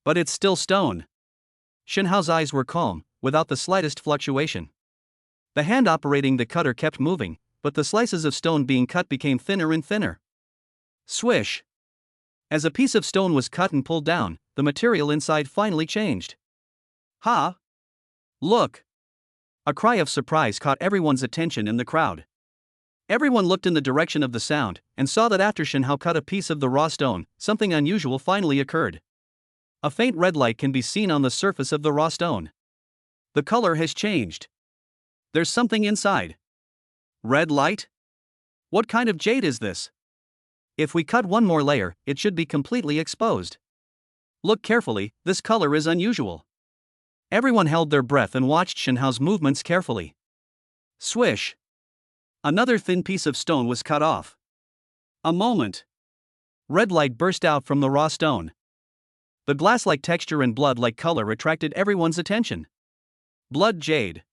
But it's still stone. Shen Hao's eyes were calm, without the slightest fluctuation. The hand operating the cutter kept moving, but the slices of stone being cut became thinner and thinner. Swish! As a piece of stone was cut and pulled down, the material inside finally changed. Ha! Look! A cry of surprise caught everyone's attention in the crowd. Everyone looked in the direction of the sound, and saw that after Shen Hao cut a piece of the raw stone, something unusual finally occurred. A faint red light can be seen on the surface of the raw stone. The color has changed. There's something inside. Red light? What kind of jade is this? If we cut one more layer, it should be completely exposed. Look carefully, this color is unusual. Everyone held their breath and watched Shen Hao's movements carefully. Swish! Another thin piece of stone was cut off. A moment. Red light burst out from the raw stone. The glass-like texture and blood-like color attracted everyone's attention. Blood jade.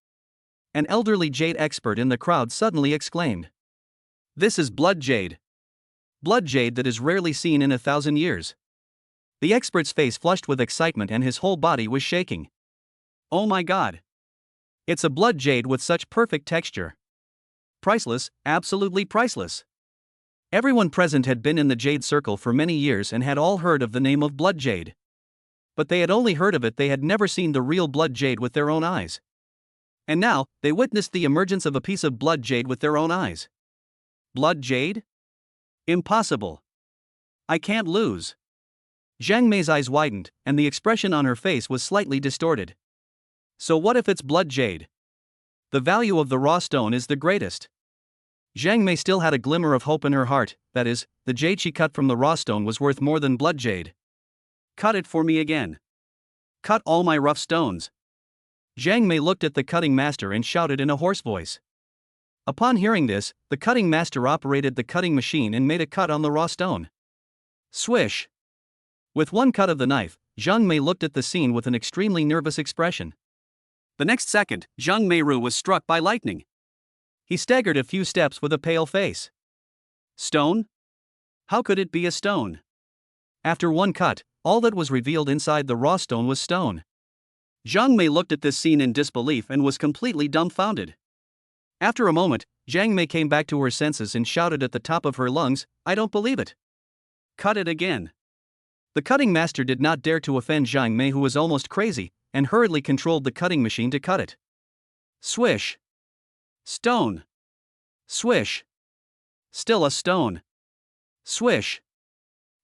An elderly jade expert in the crowd suddenly exclaimed. This is blood jade. Blood jade that is rarely seen in 1,000 years. The expert's face flushed with excitement and his whole body was shaking. Oh my god! It's a blood jade with such perfect texture. Priceless, absolutely priceless. Everyone present had been in the jade circle for many years and had all heard of the name of blood jade. But they had only heard of it, they had never seen the real blood jade with their own eyes. And now, they witnessed the emergence of a piece of blood jade with their own eyes. Blood jade? Impossible. I can't lose. Zhang Mei's eyes widened, and the expression on her face was slightly distorted. So what if it's blood jade? The value of the raw stone is the greatest. Zhang Mei still had a glimmer of hope in her heart, that is, the jade she cut from the raw stone was worth more than blood jade. Cut it for me again. Cut all my rough stones. Zhang Mei looked at the cutting master and shouted in a hoarse voice. Upon hearing this, the cutting master operated the cutting machine and made a cut on the raw stone. Swish! With one cut of the knife, Zhang Mei looked at the scene with an extremely nervous expression. The next second, Zhang Meiru was struck by lightning. He staggered a few steps with a pale face. Stone? How could it be a stone? After one cut, all that was revealed inside the raw stone was stone. Zhang Mei looked at this scene in disbelief and was completely dumbfounded. After a moment, Zhang Mei came back to her senses and shouted at the top of her lungs, I don't believe it. Cut it again. The cutting master did not dare to offend Zhang Mei, who was almost crazy, and hurriedly controlled the cutting machine to cut it. Swish! Stone! Swish! Still a stone! Swish!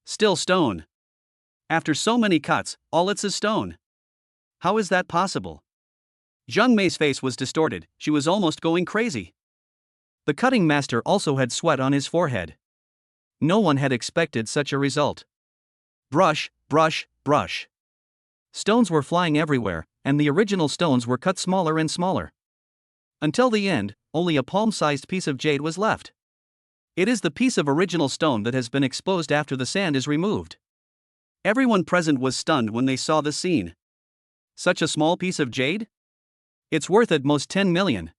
Still stone! After so many cuts, all it's a stone. How is that possible? Zhang Mei's face was distorted, she was almost going crazy. The cutting master also had sweat on his forehead. No one had expected such a result. Brush, brush, brush. Stones were flying everywhere, and the original stones were cut smaller and smaller. Until the end, only a palm-sized piece of jade was left. It is the piece of original stone that has been exposed after the sand is removed. Everyone present was stunned when they saw the scene. Such a small piece of jade? It's worth at most 10 million.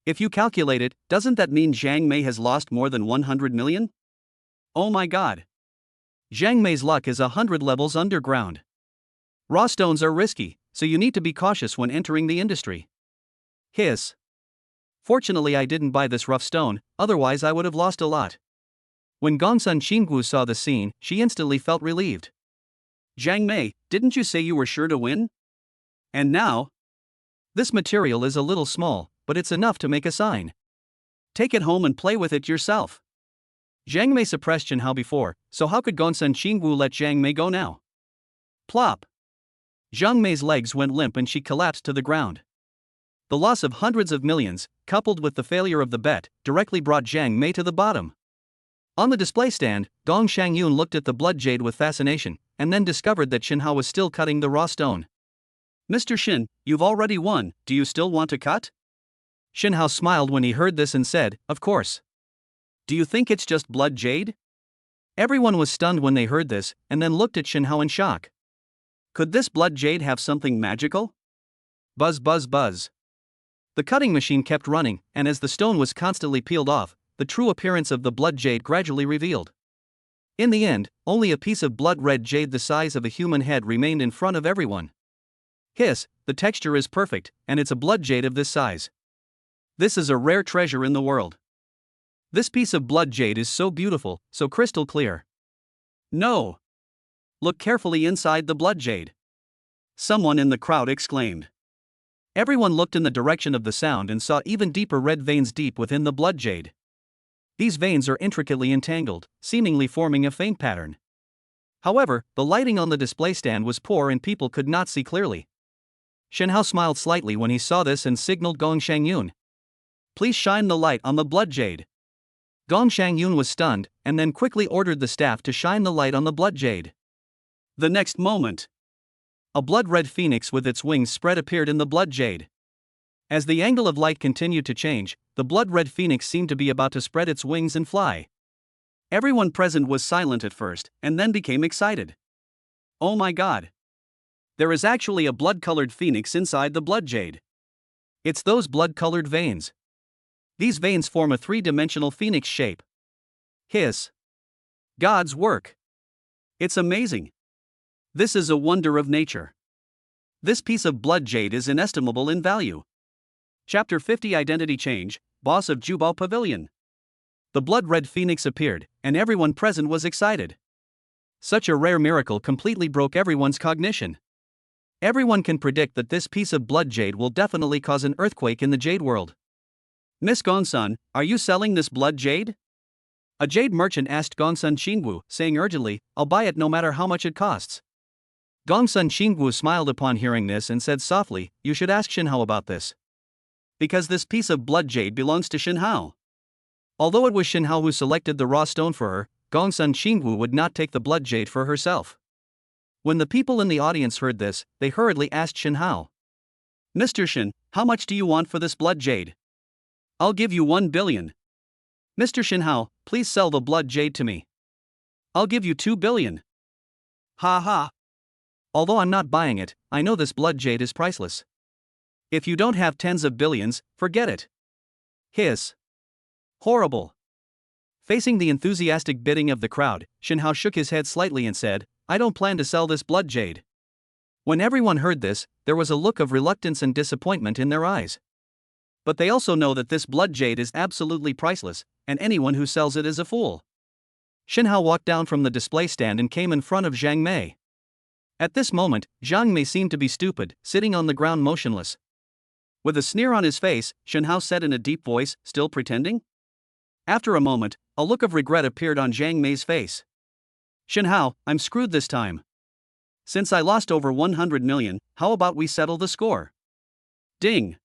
If you calculate it, doesn't that mean Zhang Mei has lost more than 100 million? Oh my god. Zhang Mei's luck is 100 levels underground. Raw stones are risky, so you need to be cautious when entering the industry. Hiss. Fortunately I didn't buy this rough stone, otherwise I would have lost a lot. When Gongsun Qinggu saw the scene, she instantly felt relieved. Zhang Mei, didn't you say you were sure to win? And now? This material is a little small, but it's enough to make a sign. Take it home and play with it yourself. Zhang Mei suppressed Chen Hao before, so how could Gongsun Qinggu let Zhang Mei go now? Plop. Zhang Mei's legs went limp and she collapsed to the ground. The loss of hundreds of millions, coupled with the failure of the bet, directly brought Zhang Mei to the bottom. On the display stand, Gong Shangyun looked at the blood jade with fascination, and then discovered that Shin Hao was still cutting the raw stone. Mr. Shin, you've already won, do you still want to cut? Shin Hao smiled when he heard this and said, of course. Do you think it's just blood jade? Everyone was stunned when they heard this, and then looked at Shin Hao in shock. Could this blood jade have something magical? Buzz buzz buzz. The cutting machine kept running, and as the stone was constantly peeled off, the true appearance of the blood jade gradually revealed. In the end, only a piece of blood-red jade the size of a human head remained in front of everyone. Hiss, the texture is perfect, and it's a blood jade of this size. This is a rare treasure in the world. This piece of blood jade is so beautiful, so crystal clear. No! Look carefully inside the blood jade. Someone in the crowd exclaimed. Everyone looked in the direction of the sound and saw even deeper red veins deep within the blood jade. These veins are intricately entangled, seemingly forming a faint pattern. However, the lighting on the display stand was poor and people could not see clearly. Shen Hao smiled slightly when he saw this and signaled Gong Shangyun. Please shine the light on the blood jade. Gong Shangyun was stunned, and then quickly ordered the staff to shine the light on the blood jade. The next moment, a blood-red phoenix with its wings spread appeared in the blood jade. As the angle of light continued to change, the blood-red phoenix seemed to be about to spread its wings and fly. Everyone present was silent at first, and then became excited. Oh my god! There is actually a blood-colored phoenix inside the blood jade. It's those blood-colored veins. These veins form a three-dimensional phoenix shape. Hiss. God's work. It's amazing. This is a wonder of nature. This piece of blood jade is inestimable in value. Chapter 50 Identity Change, Boss of Jubao Pavilion. The blood-red phoenix appeared, and everyone present was excited. Such a rare miracle completely broke everyone's cognition. Everyone can predict that this piece of blood jade will definitely cause an earthquake in the jade world. Miss Gongsun, are you selling this blood jade? A jade merchant asked Gongsun Qingwu, saying urgently, I'll buy it no matter how much it costs. Gongsun Qingwu smiled upon hearing this and said softly, you should ask Shin Hao about this. Because this piece of blood jade belongs to Shin Hao. Although it was Shin Hao who selected the raw stone for her, Gongsun Qingwu would not take the blood jade for herself. When the people in the audience heard this, they hurriedly asked Shin Hao. Mr. Shin, how much do you want for this blood jade? I'll give you 1 billion. Mr. Shin Hao, please sell the blood jade to me. I'll give you 2 billion. Ha ha. Although I'm not buying it, I know this blood jade is priceless. If you don't have tens of billions, forget it. Hiss. Horrible. Facing the enthusiastic bidding of the crowd, Shin Hao shook his head slightly and said, I don't plan to sell this blood jade. When everyone heard this, there was a look of reluctance and disappointment in their eyes. But they also know that this blood jade is absolutely priceless, and anyone who sells it is a fool. Shin Hao walked down from the display stand and came in front of Zhang Mei. At this moment, Zhang Mei seemed to be stupid, sitting on the ground motionless. With a sneer on his face, Shin Hao said in a deep voice, still pretending? After a moment, a look of regret appeared on Zhang Mei's face. Shin Hao, I'm screwed this time. Since I lost over 100 million, how about we settle the score? Ding.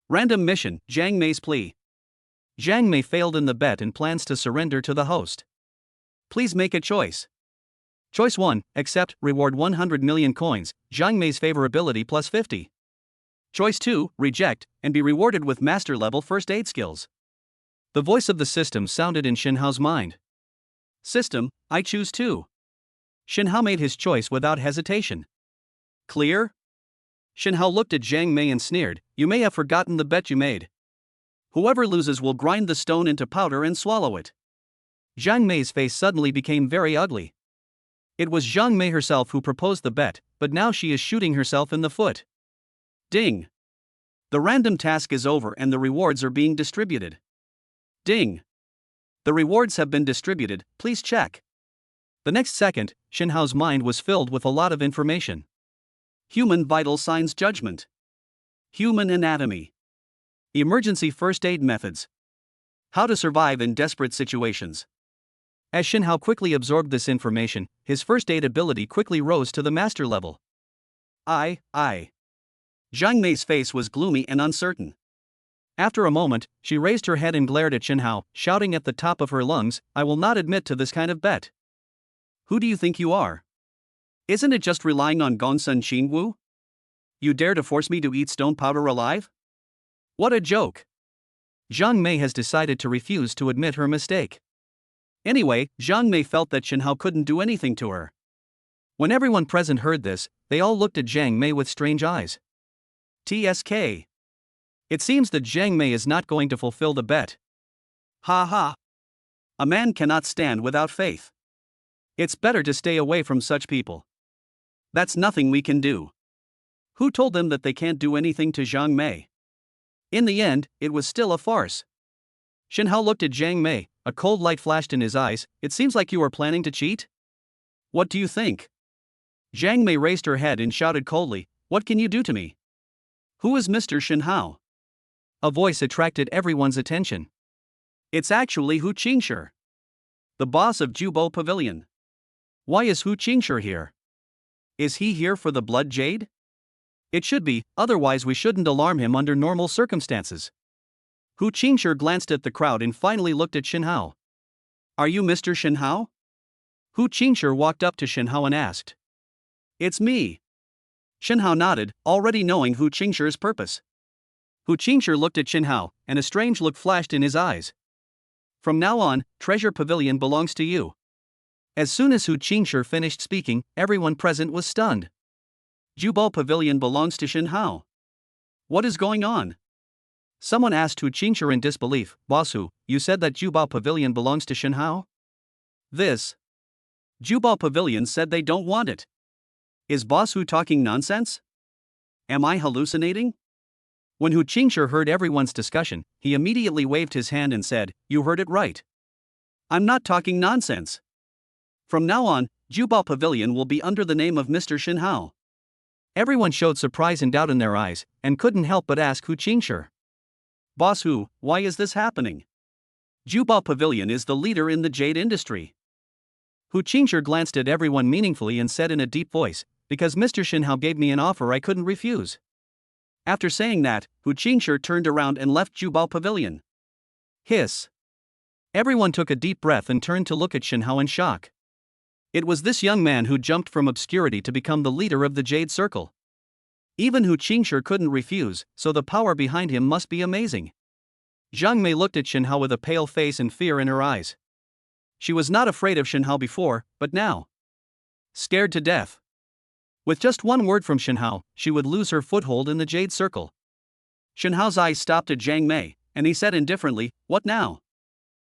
Random mission, Zhang Mei's plea. Zhang Mei failed in the bet and plans to surrender to the host. Please make a choice. Choice 1, accept, reward 100 million coins, Zhang Mei's favorability plus 50. Choice 2, reject, and be rewarded with master-level first aid skills. The voice of the system sounded in Shin Hao's mind. System, I choose 2. Shin Hao made his choice without hesitation. Clear? Shin Hao looked at Zhang Mei and sneered, you may have forgotten the bet you made. Whoever loses will grind the stone into powder and swallow it. Zhang Mei's face suddenly became very ugly. It was Zhang Mei herself who proposed the bet, but now she is shooting herself in the foot. Ding. The random task is over and the rewards are being distributed. Ding. The rewards have been distributed, please check. The next second, Xinhao's mind was filled with a lot of information. Human vital signs judgment. Human anatomy. Emergency first aid methods. How to survive in desperate situations. As Xinhao quickly absorbed this information, his first aid ability quickly rose to the master level. I. Zhang Mei's face was gloomy and uncertain. After a moment, she raised her head and glared at Xinhao, shouting at the top of her lungs, "I will not admit to this kind of bet. Who do you think you are? Isn't it just relying on Gongsun Qingwu? You dare to force me to eat stone powder alive? What a joke!" Zhang Mei has decided to refuse to admit her mistake. Anyway, Zhang Mei felt that Xinhao couldn't do anything to her. When everyone present heard this, they all looked at Zhang Mei with strange eyes. TSK. It seems that Zhang Mei is not going to fulfill the bet. Ha ha. A man cannot stand without faith. It's better to stay away from such people. That's nothing we can do. Who told them that they can't do anything to Zhang Mei? In the end, it was still a farce. Xinhao looked at Zhang Mei, a cold light flashed in his eyes. "It seems like you are planning to cheat? What do you think?" Zhang Mei raised her head and shouted coldly, "What can you do to me? Who is Mr. Xinhao?" A voice attracted everyone's attention. It's actually Hu Qingshi, the boss of Jubo Pavilion. Why is Hu Qingshi here? Is he here for the blood jade? It should be, otherwise we shouldn't alarm him under normal circumstances. Hu Qingshi glanced at the crowd and finally looked at Xinhao. "Are you Mr. Xinhao?" Hu Qingshi walked up to Xinhao and asked. "It's me." Xinhao nodded, already knowing Hu Qingshi's purpose. Hu Qingshi looked at Xinhao, and a strange look flashed in his eyes. "From now on, Treasure Pavilion belongs to you." As soon as Hu Qingshi finished speaking, everyone present was stunned. Jubal Pavilion belongs to Xinhao. What is going on? Someone asked Hu Qingshi in disbelief. "Boss Hu, you said that Jubal Pavilion belongs to Xinhao?" This. Jubal Pavilion said they don't want it. Is Boss Hu talking nonsense? Am I hallucinating? When Hu Qingshi heard everyone's discussion, he immediately waved his hand and said, "You heard it right. I'm not talking nonsense. From now on, Jubal Pavilion will be under the name of Mr. Xinhao." Everyone showed surprise and doubt in their eyes, and couldn't help but ask Hu Qingshi. "Boss Hu, why is this happening? Jubal Pavilion is the leader in the jade industry." Hu Qingshi glanced at everyone meaningfully and said in a deep voice, "Because Mr. Xinhao gave me an offer I couldn't refuse." After saying that, Hu Qingshi turned around and left Jubal Pavilion. Hiss. Everyone took a deep breath and turned to look at Xinhao in shock. It was this young man who jumped from obscurity to become the leader of the Jade Circle. Even Hu Qingshi couldn't refuse, so the power behind him must be amazing. Zhang Mei looked at Xinhao with a pale face and fear in her eyes. She was not afraid of Xinhao before, but now, scared to death. With just one word from Xinhao, she would lose her foothold in the Jade Circle. Xinhao's eyes stopped at Zhang Mei, and he said indifferently, "What now?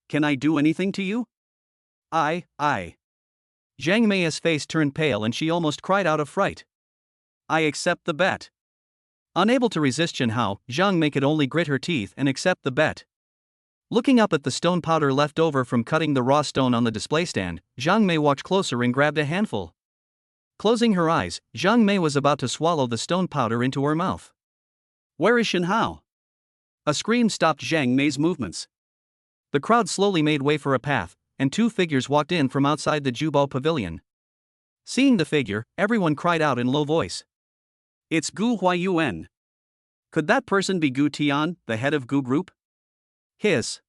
Can I do anything to you?" I. Zhang Mei's face turned pale and she almost cried out of fright. "I accept the bet." Unable to resist Xinhao, Zhang Mei could only grit her teeth and accept the bet. Looking up at the stone powder left over from cutting the raw stone on the display stand, Zhang Mei walked closer and grabbed a handful. Closing her eyes, Zhang Mei was about to swallow the stone powder into her mouth. "Where is Xinhao?" A scream stopped Zhang Mei's movements. The crowd slowly made way for a path, and two figures walked in from outside the Jubal Pavilion. Seeing the figure, everyone cried out in low voice. "It's Gu Huayuan. Could that person be Gu Tian, the head of Gu Group?" Hiss.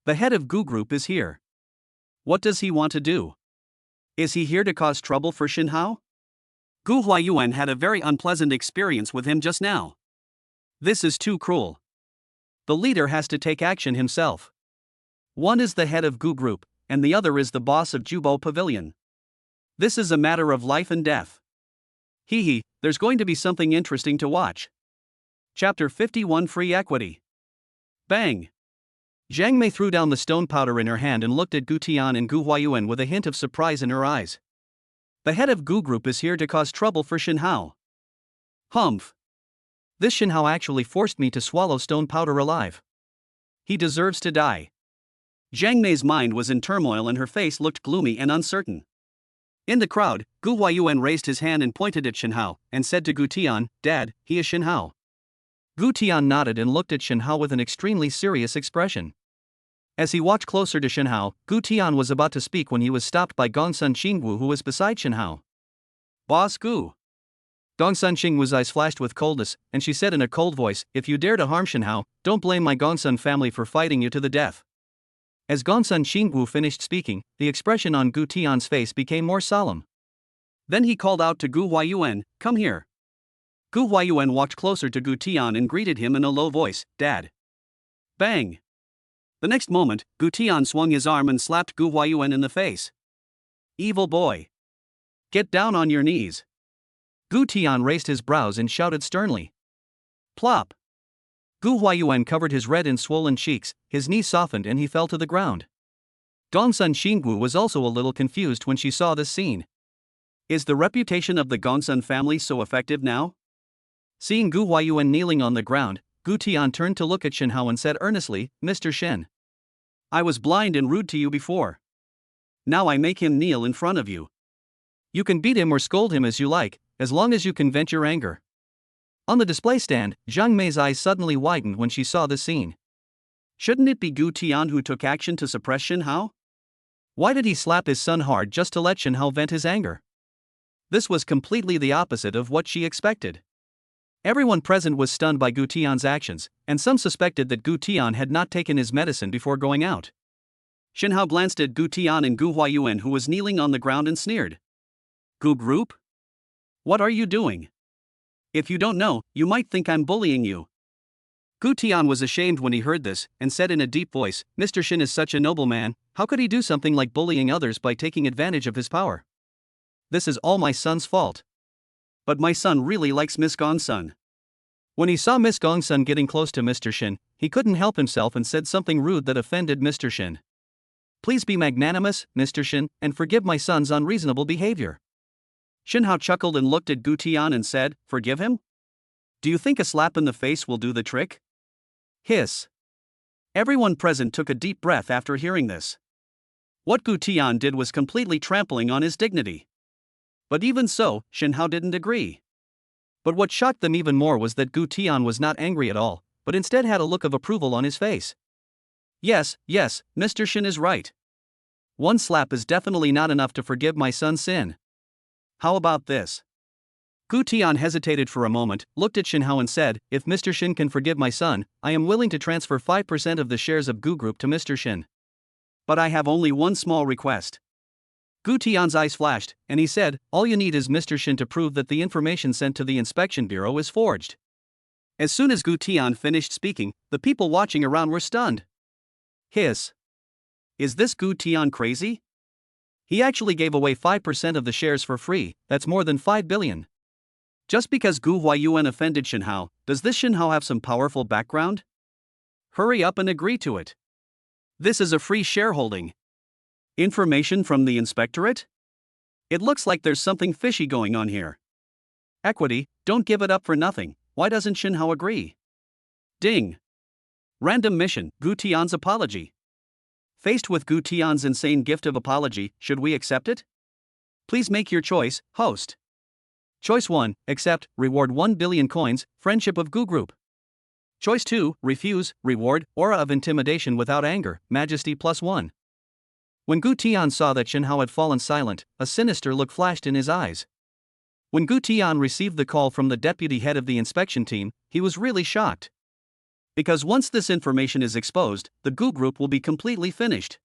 The head of Gu Group is here. What does he want to do? Is he here to cause trouble for Xinhao? Gu Huayuan had a very unpleasant experience with him just now. This is too cruel. The leader has to take action himself. One is the head of Gu Group, and the other is the boss of Jubal Pavilion. This is a matter of life and death. There's going to be something interesting to watch. Chapter 51 Free Equity. Bang! Zhang Mei threw down the stone powder in her hand and looked at Gu Tian and Gu Huayuan with a hint of surprise in her eyes. The head of Gu Group is here to cause trouble for Shinhao. Humph. This Shinhao actually forced me to swallow stone powder alive. He deserves to die. Jiang Mei's mind was in turmoil and her face looked gloomy and uncertain. In the crowd, Gu Huayuan raised his hand and pointed at Shinhao, and said to Gu Tian, "Dad, he is Shinhao." Gu Tian nodded and looked at Shinhao with an extremely serious expression. As he walked closer to Shinhao, Gu Tian was about to speak when he was stopped by Gongsun Xingwu, who was beside Shinhao. "Boss Gu." Gongsun Xingwu's eyes flashed with coldness, and she said in a cold voice, "If you dare to harm Shinhao, don't blame my Gongsun family for fighting you to the death." As Gongsun Xingwu finished speaking, the expression on Gu Tian's face became more solemn. Then he called out to Gu Huayuan, "Come here." Gu Huayuan walked closer to Gu Tian and greeted him in a low voice, "Dad." Bang! The next moment, Gu Tian swung his arm and slapped Gu Huayuan in the face. "Evil boy! Get down on your knees." Gu Tian raised his brows and shouted sternly. Plop! Gu Huayuan covered his red and swollen cheeks, his knees softened and he fell to the ground. Gongsun Xingwu was also a little confused when she saw this scene. Is the reputation of the Gongsun family so effective now? Seeing Gu Huayuan kneeling on the ground, Gu Tian turned to look at Shinhao and said earnestly, "Mr. Shen. I was blind and rude to you before. Now I make him kneel in front of you. You can beat him or scold him as you like, as long as you can vent your anger." On the display stand, Jiang Mei's eyes suddenly widened when she saw the scene. Shouldn't it be Gu Tian who took action to suppress Shinhao? Why did he slap his son hard just to let Shinhao vent his anger? This was completely the opposite of what she expected. Everyone present was stunned by Gu Tian's actions, and some suspected that Gu Tian had not taken his medicine before going out. Shinhao glanced at Gu Tian and Gu Huayuan, who was kneeling on the ground, and sneered. "Gu Group? What are you doing? If you don't know, you might think I'm bullying you." Gu Tian was ashamed when he heard this, and said in a deep voice, "Mr. Shin is such a noble man, how could he do something like bullying others by taking advantage of his power? This is all my son's fault. But my son really likes Miss Gongsun." When he saw Miss Gongsun getting close to Mr. Shin, he couldn't help himself and said something rude that offended Mr. Shin. "Please be magnanimous, Mr. Shin, and forgive my son's unreasonable behavior." Shinhao chuckled and looked at Gu Tian and said, "Forgive him? Do you think a slap in the face will do the trick?" Hiss. Everyone present took a deep breath after hearing this. What Gu Tian did was completely trampling on his dignity. But even so, Shinhao didn't agree. But what shocked them even more was that Gu Tian was not angry at all, but instead had a look of approval on his face. Yes, Mr. Shin is right. One slap is definitely not enough to forgive my son's sin. How about this? Gu Tian hesitated for a moment, looked at Shinhao and said, "If Mr. Shin can forgive my son, I am willing to transfer 5% of the shares of Gu Group to Mr. Shin. But I have only one small request." Gu Tian's eyes flashed, and he said, "All you need is Mr. Shin to prove that the information sent to the Inspection Bureau is forged." As soon as Gu Tian finished speaking, the people watching around were stunned. Hiss. Is this Gu Tian crazy? He actually gave away 5% of the shares for free, that's more than 5 billion. Just because Gu Huayuan offended Shinhao, does this Shinhao have some powerful background? Hurry up and agree to it. This is a free shareholding. Information from the inspectorate? It looks like there's something fishy going on here. Equity, don't give it up for nothing. Why doesn't Shinhao agree? Ding. Random mission, Gu Tian's apology. Faced with Gu Tian's insane gift of apology, should we accept it? Please make your choice, host. Choice 1, accept, reward 1 billion coins, friendship of Gu Group. Choice 2, refuse, reward, aura of intimidation without anger, majesty +1. When Gu Tian saw that Shinhao had fallen silent, a sinister look flashed in his eyes. When Gu Tian received the call from the deputy head of the inspection team, he was really shocked. Because once this information is exposed, the Gu Group will be completely finished.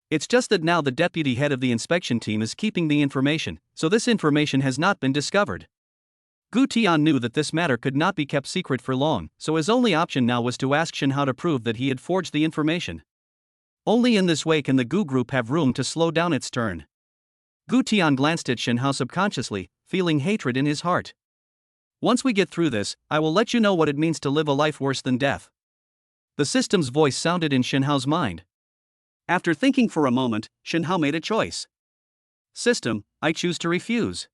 It's just that now the deputy head of the inspection team is keeping the information, so this information has not been discovered. Gu Tian knew that this matter could not be kept secret for long, so his only option now was to ask Shinhao to prove that he had forged the information. Only in this way can the Gu Group have room to slow down its turn. Gu Tian glanced at Shinhao subconsciously, feeling hatred in his heart. Once we get through this, I will let you know what it means to live a life worse than death. The system's voice sounded in Shinhao's mind. After thinking for a moment, Shinhao made a choice. System, I choose to refuse.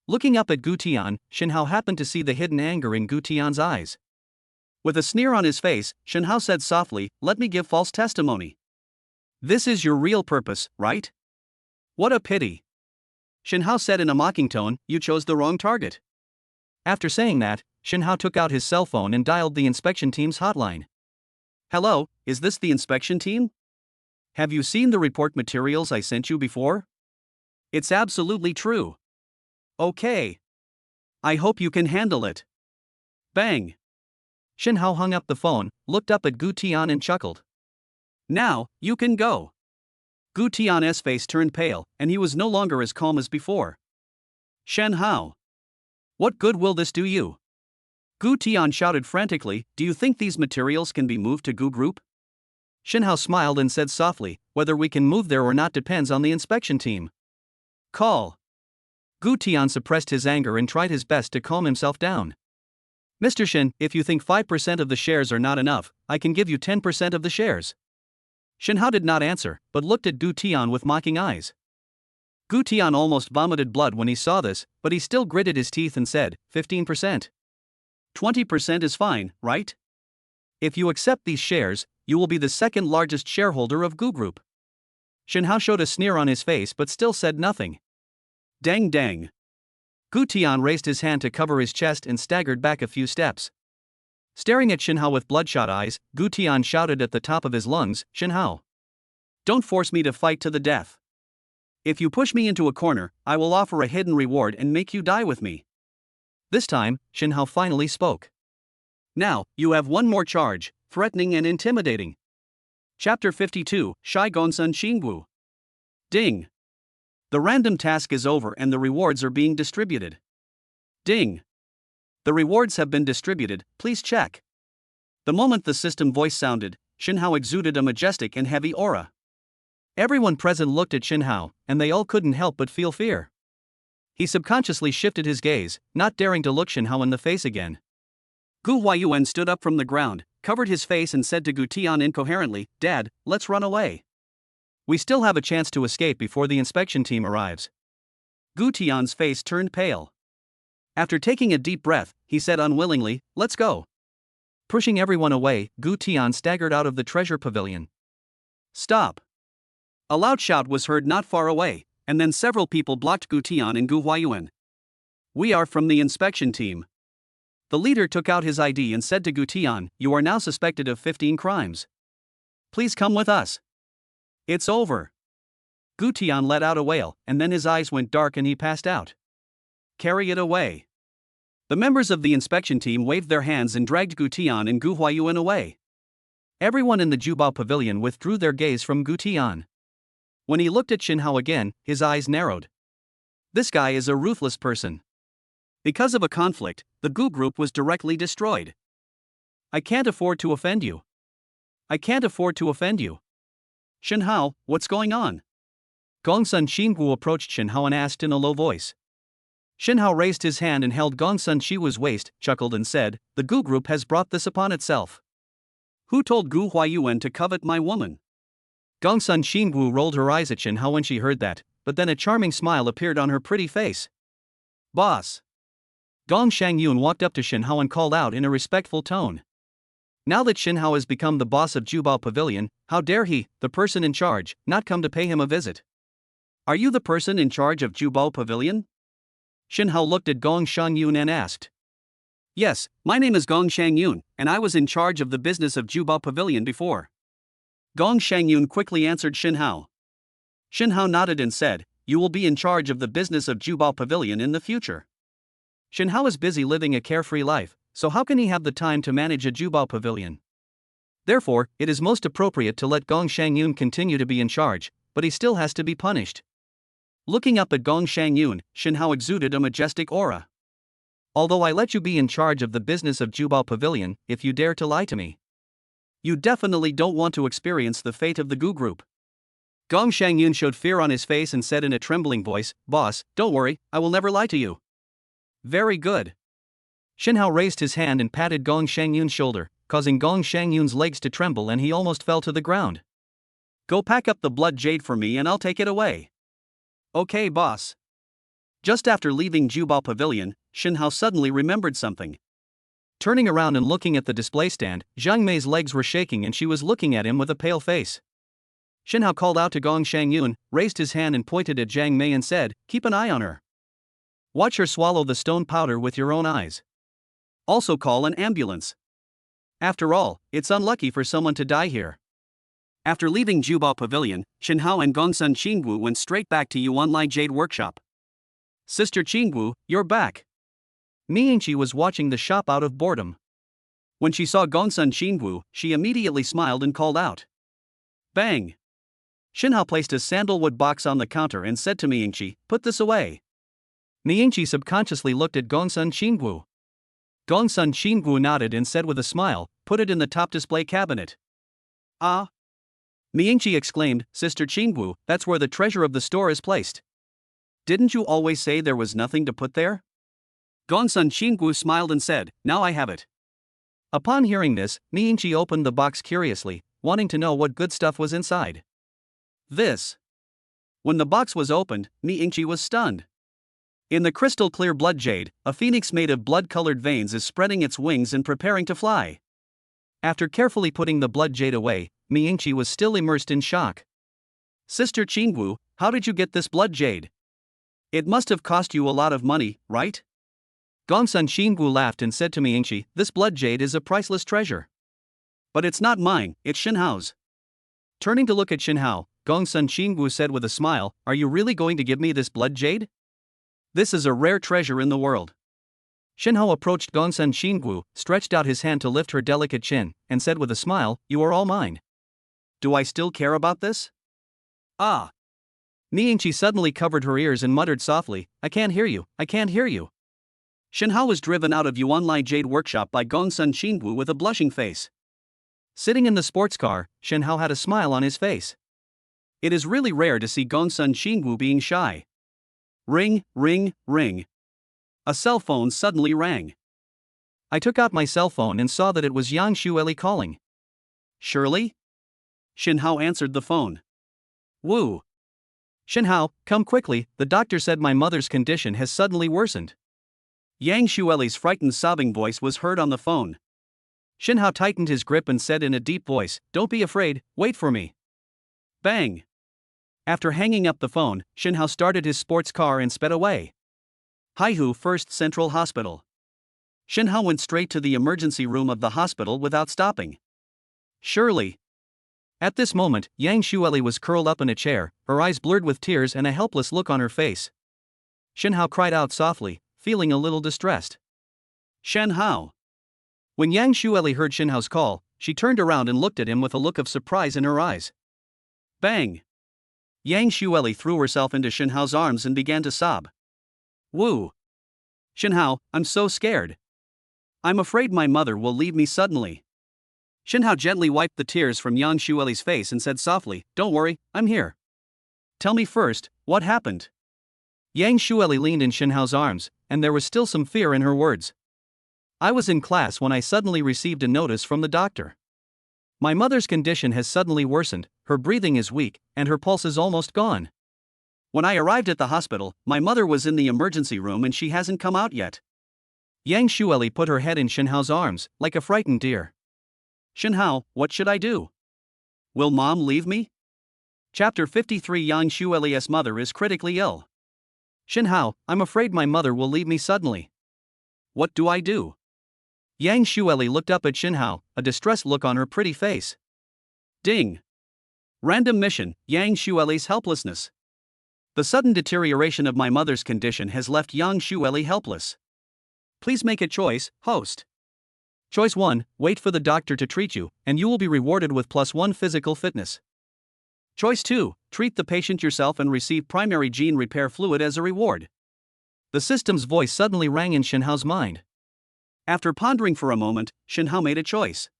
Looking up at Gu Tian, Shen Hao happened to see the hidden anger in Gu Tian's eyes. With a sneer on his face, Shen Hao said softly, "Let me give false testimony. This is your real purpose, right? What a pity." Shen Hao said in a mocking tone, "You chose the wrong target." After saying that, Shen Hao took out his cell phone and dialed the inspection team's hotline. "Hello, is this the inspection team? Have you seen the report materials I sent you before? It's absolutely true. Okay. I hope you can handle it." Bang! Shen Hao hung up the phone, looked up at Gu Tian and chuckled. "Now, you can go." Gu Tian's face turned pale, and he was no longer as calm as before. "Shen Hao, what good will this do you?" Gu Tian shouted frantically, "Do you think these materials can be moved to Gu Group?" Shen Hao smiled and said softly, "Whether we can move there or not depends on the inspection team. Call." Gu Tian suppressed his anger and tried his best to calm himself down. "Mr. Shen, if you think 5% of the shares are not enough, I can give you 10% of the shares." Shen Hao did not answer, but looked at Gu Tian with mocking eyes. Gu Tian almost vomited blood when he saw this, but he still gritted his teeth and said, 15%. 20% is fine, right? If you accept these shares, you will be the second largest shareholder of Gu Group. Shen Hao showed a sneer on his face but still said nothing. Dang dang. Gu Tian raised his hand to cover his chest and staggered back a few steps. Staring at Shen Hao with bloodshot eyes, Gu Tian shouted at the top of his lungs, "Shen Hao, don't force me to fight to the death. If you push me into a corner, I will offer a hidden reward and make you die with me." This time, Shen Hao finally spoke. "Now, you have one more charge, threatening and intimidating." Chapter 52, Shai Gongsun Xingwu. Ding. The random task is over and the rewards are being distributed. Ding. The rewards have been distributed, please check. The moment the system voice sounded, Shen Hao exuded a majestic and heavy aura. Everyone present looked at Shen Hao, and they all couldn't help but feel fear. He subconsciously shifted his gaze, not daring to look Shen Hao in the face again. Gu Huayuan stood up from the ground, covered his face and said to Gu Tian incoherently, "Dad, let's run away. We still have a chance to escape before the inspection team arrives." Gu Tian's face turned pale. After taking a deep breath, he said unwillingly, "Let's go." Pushing everyone away, Gu Tian staggered out of the treasure pavilion. "Stop!" A loud shout was heard not far away, and then several people blocked Gu Tian and Gu Huayuan. "We are from the inspection team." The leader took out his ID and said to Gu Tian, "You are now suspected of 15 crimes. Please come with us." "It's over." Gu Tian let out a wail, and then his eyes went dark and he passed out. "Carry it away." The members of the inspection team waved their hands and dragged Gu Tian and Gu Huayuan away. Everyone in the Jubao pavilion withdrew their gaze from Gu Tian. When he looked at Shen Hao again, his eyes narrowed. This guy is a ruthless person. Because of a conflict, the Gu Group was directly destroyed. "I can't afford to offend you. I can't afford to offend you. Shen Hao, what's going on?" Gongsun Xingwu approached Shen Hao and asked in a low voice. Shen Hao raised his hand and held Gongsun Xingwu's waist, chuckled and said, "The Gu Group has brought this upon itself. Who told Gu Huayuan to covet my woman?" Gongsun Xingwu rolled her eyes at Shen Hao when she heard that, but then a charming smile appeared on her pretty face. "Boss." Gong Shangyun walked up to Shen Hao and called out in a respectful tone. Now that Shen Hao has become the boss of Jubao Pavilion, how dare he, the person in charge, not come to pay him a visit? "Are you the person in charge of Jubao Pavilion?" Shen Hao looked at Gong Shangyun and asked. "Yes, my name is Gong Shangyun, and I was in charge of the business of Jubao Pavilion before." Gong Shangyun quickly answered Shen Hao. Shen Hao nodded and said, "You will be in charge of the business of Jubao Pavilion in the future." Shen Hao is busy living a carefree life, so how can he have the time to manage a Jubao Pavilion? Therefore, it is most appropriate to let Gong Shangyun continue to be in charge, but he still has to be punished. Looking up at Gong Shangyun, Shen Hao exuded a majestic aura. "Although I let you be in charge of the business of Jubao Pavilion, if you dare to lie to me, you definitely don't want to experience the fate of the Gu Group." Gong Shangyun showed fear on his face and said in a trembling voice, "Boss, don't worry, I will never lie to you." "Very good." Shen Hao raised his hand and patted Gong Shangyun's shoulder, causing Gong Shangyun's legs to tremble and he almost fell to the ground. "Go pack up the blood jade for me and I'll take it away." Okay, boss. Just after leaving Jubao Pavilion, Shinhao suddenly remembered something. Turning around and looking at the display stand, Zhang Mei's legs were shaking and she was looking at him with a pale face. Shinhao called out to Gong Shangyun, raised his hand and pointed at Zhang Mei and said, "Keep an eye on her. Watch her swallow the stone powder with your own eyes. Also call an ambulance. After all, it's unlucky for someone to die here." After leaving Jubao Pavilion, Shinhao and Gongsun Qingwu went straight back to Yuanlai Jade Workshop. "Sister Qingwu, you're back." Miyingqi was watching the shop out of boredom. When she saw Gongsun Qingwu, she immediately smiled and called out. Bang! Shinhao placed a sandalwood box on the counter and said to Miyingqi, "Put this away." Miyingqi subconsciously looked at Gongsun Qingwu. Gongsun Qingwu nodded and said with a smile, "Put it in the top display cabinet." "Ah!" Miyingqi exclaimed, "Sister Qingwu, that's where the treasure of the store is placed. Didn't you always say there was nothing to put there?" Gongsun Qingwu smiled and said, "Now I have it." Upon hearing this, Miyingqi opened the box curiously, wanting to know what good stuff was inside. This. When the box was opened, Miyingqi was stunned. In the crystal clear blood jade, a phoenix made of blood-colored veins is spreading its wings and preparing to fly. After carefully putting the blood jade away, Miyingqi was still immersed in shock. "Sister Qingwu, how did you get this blood jade? It must have cost you a lot of money, right?" Gongsun Qingwu laughed and said to Miyingqi, "This blood jade is a priceless treasure. But it's not mine, it's Shinhao's." Turning to look at Shinhao, Gongsun Qingwu said with a smile, "Are you really going to give me this blood jade? This is a rare treasure in the world." Shinhao approached Gongsun Qingwu, stretched out his hand to lift her delicate chin, and said with a smile, "You are all mine. Do I still care about this?" "Ah." Miyingqi suddenly covered her ears and muttered softly, "I can't hear you, I can't hear you." Shinhao was driven out of Yuanlai Jade Workshop by Gongsun Qingwu with a blushing face. Sitting in the sports car, Shinhao had a smile on his face. It is really rare to see Gongsun Qingwu being shy. Ring, ring, ring. A cell phone suddenly rang. I took out my cell phone and saw that it was Yang Xueli calling. "Shirley?" Shinhao answered the phone. "Woo. Shinhao, come quickly, the doctor said my mother's condition has suddenly worsened." Yang Xueli's frightened sobbing voice was heard on the phone. Shinhao tightened his grip and said in a deep voice, "Don't be afraid, wait for me." Bang! After hanging up the phone, Shinhao started his sports car and sped away. Haihu First Central Hospital. Shinhao went straight to the emergency room of the hospital without stopping. "Shirley." At this moment, Yang Xueli was curled up in a chair, her eyes blurred with tears and a helpless look on her face. Shinhao cried out softly, feeling a little distressed. "Shinhao." When Yang Xueli heard Shinhao's call, she turned around and looked at him with a look of surprise in her eyes. Bang! Yang Xueli threw herself into Shinhao's arms and began to sob. "Woo! Shinhao, I'm so scared. I'm afraid my mother will leave me suddenly." Shinhao gently wiped the tears from Yang Xueli's face and said softly, "Don't worry, I'm here. Tell me first, what happened?" Yang Xueli leaned in Shinhao's arms, and there was still some fear in her words. "I was in class when I suddenly received a notice from the doctor. My mother's condition has suddenly worsened, her breathing is weak, and her pulse is almost gone. When I arrived at the hospital, my mother was in the emergency room and she hasn't come out yet." Yang Xueli put her head in Shinhao's arms, like a frightened deer. "Shinhao, what should I do? Will mom leave me?" Chapter 53. Yang Xueli's mother is critically ill. "Shinhao, I'm afraid my mother will leave me suddenly. What do I do?" Yang Xueli looked up at Shinhao, a distressed look on her pretty face. Ding! Random mission, Yang Xueli's helplessness. The sudden deterioration of my mother's condition has left Yang Xueli helpless. Please make a choice, host. Choice 1, wait for the doctor to treat you, and you will be rewarded with +1 physical fitness. Choice 2, treat the patient yourself and receive primary gene repair fluid as a reward. The system's voice suddenly rang in Shinhao's mind. After pondering for a moment, Shinhao made a choice.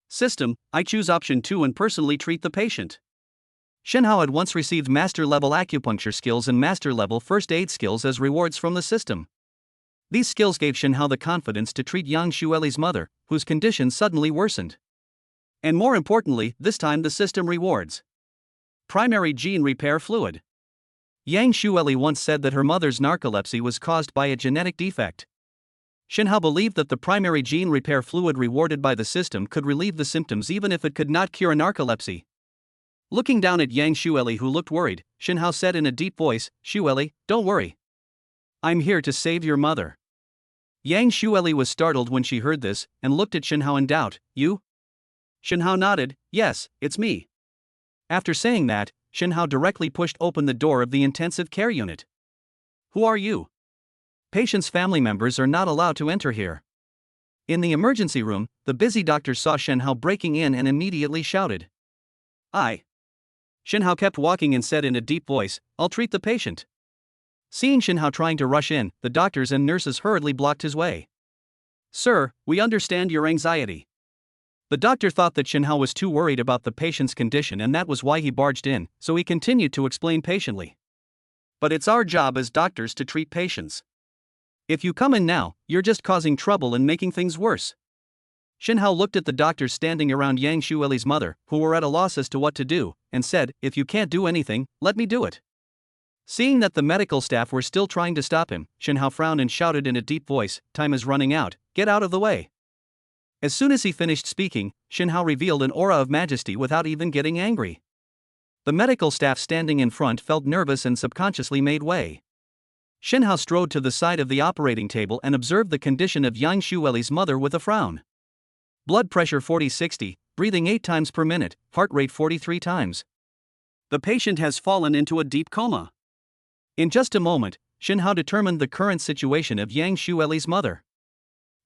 System, I choose option 2 and personally treat the patient. Shinhao had once received master-level acupuncture skills and master-level first aid skills as rewards from the system. These skills gave Shinhao the confidence to treat Yang Xueli's mother, whose condition suddenly worsened. And more importantly, this time the system rewards primary gene repair fluid. Yang Shueli once said that her mother's narcolepsy was caused by a genetic defect. Shinhao believed that the primary gene repair fluid rewarded by the system could relieve the symptoms even if it could not cure narcolepsy. Looking down at Yang Shueli, who looked worried, Shinhao said in a deep voice, "Shueli, don't worry. I'm here to save your mother." Yang Shueli was startled when she heard this, and looked at Shinhao in doubt. "You?" Shinhao nodded, "Yes, it's me." After saying that, Shinhao directly pushed open the door of the intensive care unit. "Who are you?" "Patient's family members are not allowed to enter here." In the emergency room, the busy doctor saw Shinhao breaking in and immediately shouted, "I." Shinhao kept walking and said in a deep voice, "I'll treat the patient." Seeing Shinhao trying to rush in, the doctors and nurses hurriedly blocked his way. "Sir, we understand your anxiety." The doctor thought that Shinhao was too worried about the patient's condition and that was why he barged in, so he continued to explain patiently. "But it's our job as doctors to treat patients. If you come in now, you're just causing trouble and making things worse." Shinhao looked at the doctors standing around Yang Shueli's mother, who were at a loss as to what to do, and said, "If you can't do anything, let me do it." Seeing that the medical staff were still trying to stop him, Shinhao frowned and shouted in a deep voice, "Time is running out, get out of the way." As soon as he finished speaking, Shinhao revealed an aura of majesty without even getting angry. The medical staff standing in front felt nervous and subconsciously made way. Shinhao strode to the side of the operating table and observed the condition of Yang Shueli's mother with a frown. Blood pressure 40/60, breathing 8 times per minute, heart rate 43 times. The patient has fallen into a deep coma. In just a moment, Shinhao determined the current situation of Yang Shueli's mother.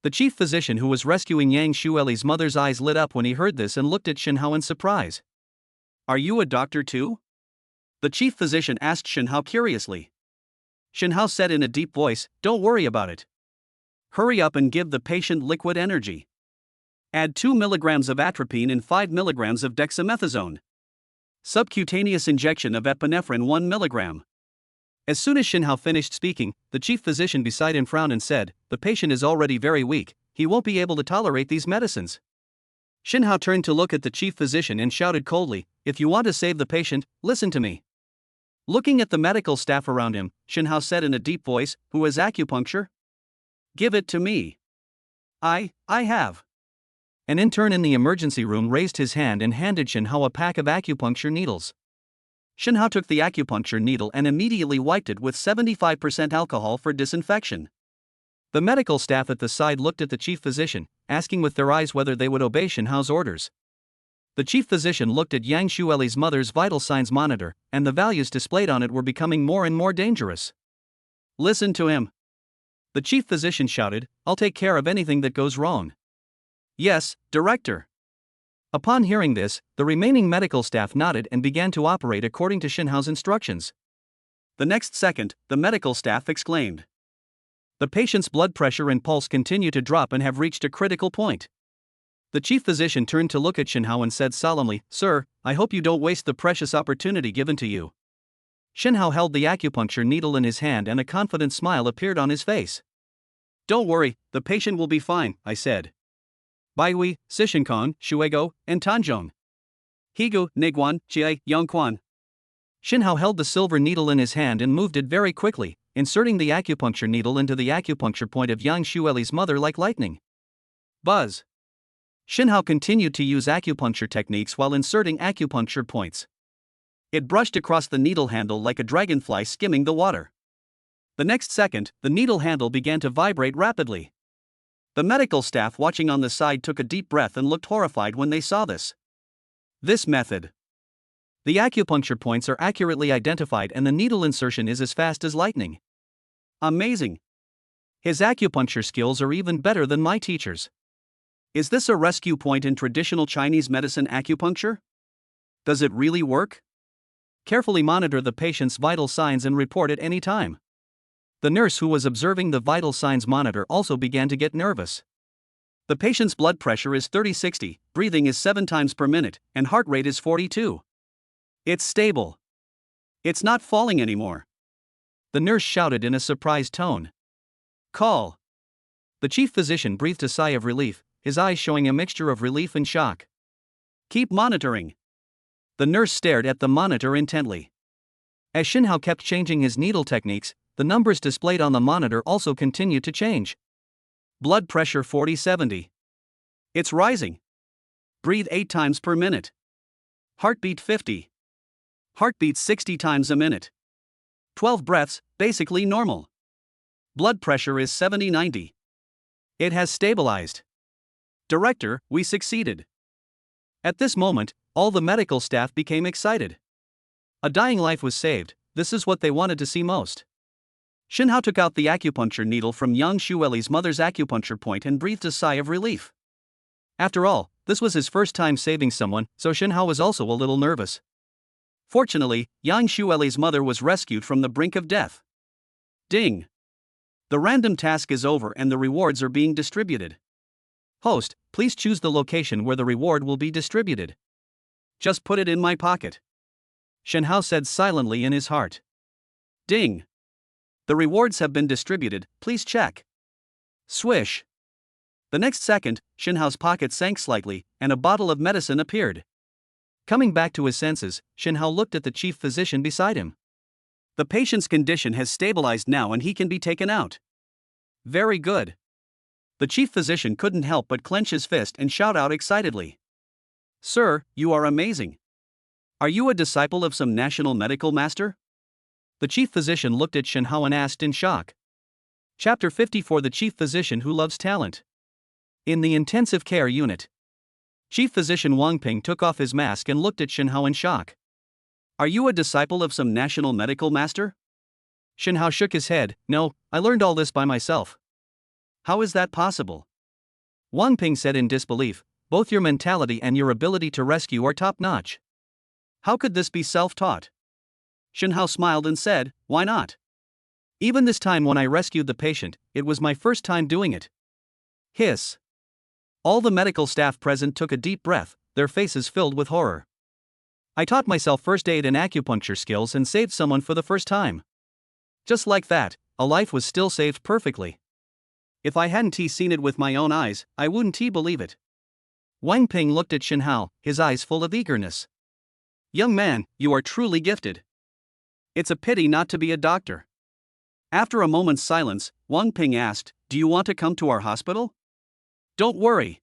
The chief physician who was rescuing Yang Shueli's mother's eyes lit up when he heard this and looked at Shinhao in surprise. "Are you a doctor too?" the chief physician asked Shinhao curiously. Shinhao said in a deep voice, "Don't worry about it. Hurry up and give the patient liquid energy. Add 2 mg of atropine and 5 mg of dexamethasone. Subcutaneous injection of epinephrine 1 mg. As soon as Shinhao finished speaking, the chief physician beside him frowned and said, "The patient is already very weak, he won't be able to tolerate these medicines." Shinhao turned to look at the chief physician and shouted coldly, "If you want to save the patient, listen to me." Looking at the medical staff around him, Shinhao said in a deep voice, "Who has acupuncture? Give it to me." I have." An intern in the emergency room raised his hand and handed Shinhao a pack of acupuncture needles. Shinhao took the acupuncture needle and immediately wiped it with 75% alcohol for disinfection. The medical staff at the side looked at the chief physician, asking with their eyes whether they would obey Shinhao's orders. The chief physician looked at Yang Shueli's mother's vital signs monitor, and the values displayed on it were becoming more and more dangerous. "Listen to him," the chief physician shouted, "I'll take care of anything that goes wrong." "Yes, director." Upon hearing this, the remaining medical staff nodded and began to operate according to Shinhao's instructions. The next second, the medical staff exclaimed, "The patient's blood pressure and pulse continue to drop and have reached a critical point." The chief physician turned to look at Shinhao and said solemnly, "Sir, I hope you don't waste the precious opportunity given to you." Shinhao held the acupuncture needle in his hand and a confident smile appeared on his face. "Don't worry, the patient will be fine," I said. "Baihui, Sishinkon, Shuego, and Tanzhong. Higu, Niguan, Jie, Yongquan." Shinhao held the silver needle in his hand and moved it very quickly, inserting the acupuncture needle into the acupuncture point of Yang Shueli's mother like lightning. Buzz. Shinhao continued to use acupuncture techniques while inserting acupuncture points. It brushed across the needle handle like a dragonfly skimming the water. The next second, the needle handle began to vibrate rapidly. The medical staff watching on the side took a deep breath and looked horrified when they saw this. This method. The acupuncture points are accurately identified and the needle insertion is as fast as lightning. Amazing. His acupuncture skills are even better than my teacher's. Is this a rescue point in traditional Chinese medicine acupuncture? Does it really work? Carefully monitor the patient's vital signs and report at any time. The nurse who was observing the vital signs monitor also began to get nervous. The patient's blood pressure is 30/60, breathing is 7 times per minute, and heart rate is 42. It's stable. It's not falling anymore. The nurse shouted in a surprised tone. Call. The chief physician breathed a sigh of relief, his eyes showing a mixture of relief and shock. Keep monitoring. The nurse stared at the monitor intently. As Shinhao kept changing his needle techniques, the numbers displayed on the monitor also continued to change. Blood pressure 40/70. It's rising. Breathe 8 times per minute. Heartbeat 50. Heartbeat 60 times a minute. 12 breaths, basically normal. Blood pressure is 70/90. It has stabilized. Director, we succeeded. At this moment, all the medical staff became excited. A dying life was saved. This is what they wanted to see most. Shinhao took out the acupuncture needle from Yang Shueli's mother's acupuncture point and breathed a sigh of relief. After all, this was his first time saving someone, so Shinhao was also a little nervous. Fortunately, Yang Shueli's mother was rescued from the brink of death. Ding! The random task is over and the rewards are being distributed. Host, please choose the location where the reward will be distributed. Just put it in my pocket. Shinhao said silently in his heart. Ding! The rewards have been distributed, please check. Swish! The next second, Shinhao's pocket sank slightly, and a bottle of medicine appeared. Coming back to his senses, Shinhao looked at the chief physician beside him. The patient's condition has stabilized now and he can be taken out. Very good. The chief physician couldn't help but clench his fist and shout out excitedly. Sir, you are amazing. Are you a disciple of some national medical master? The chief physician looked at Shinhao and asked in shock. Chapter 54: The Chief Physician Who Loves Talent. In the intensive care unit, Chief Physician Wang Ping took off his mask and looked at Shinhao in shock. Are you a disciple of some national medical master? Shinhao shook his head. No, I learned all this by myself. How is that possible? Wang Ping said in disbelief. Both your mentality and your ability to rescue are top-notch. How could this be self-taught? Shinhao smiled and said, why not? Even this time when I rescued the patient, it was my first time doing it. Hiss. All the medical staff present took a deep breath, their faces filled with horror. I taught myself first aid and acupuncture skills and saved someone for the first time. Just like that, a life was still saved perfectly. If I hadn't seen it with my own eyes, I wouldn't believe it. Wang Ping looked at Shinhao, his eyes full of eagerness. Young man, you are truly gifted. It's a pity not to be a doctor. After a moment's silence, Wang Ping asked, do you want to come to our hospital? Don't worry.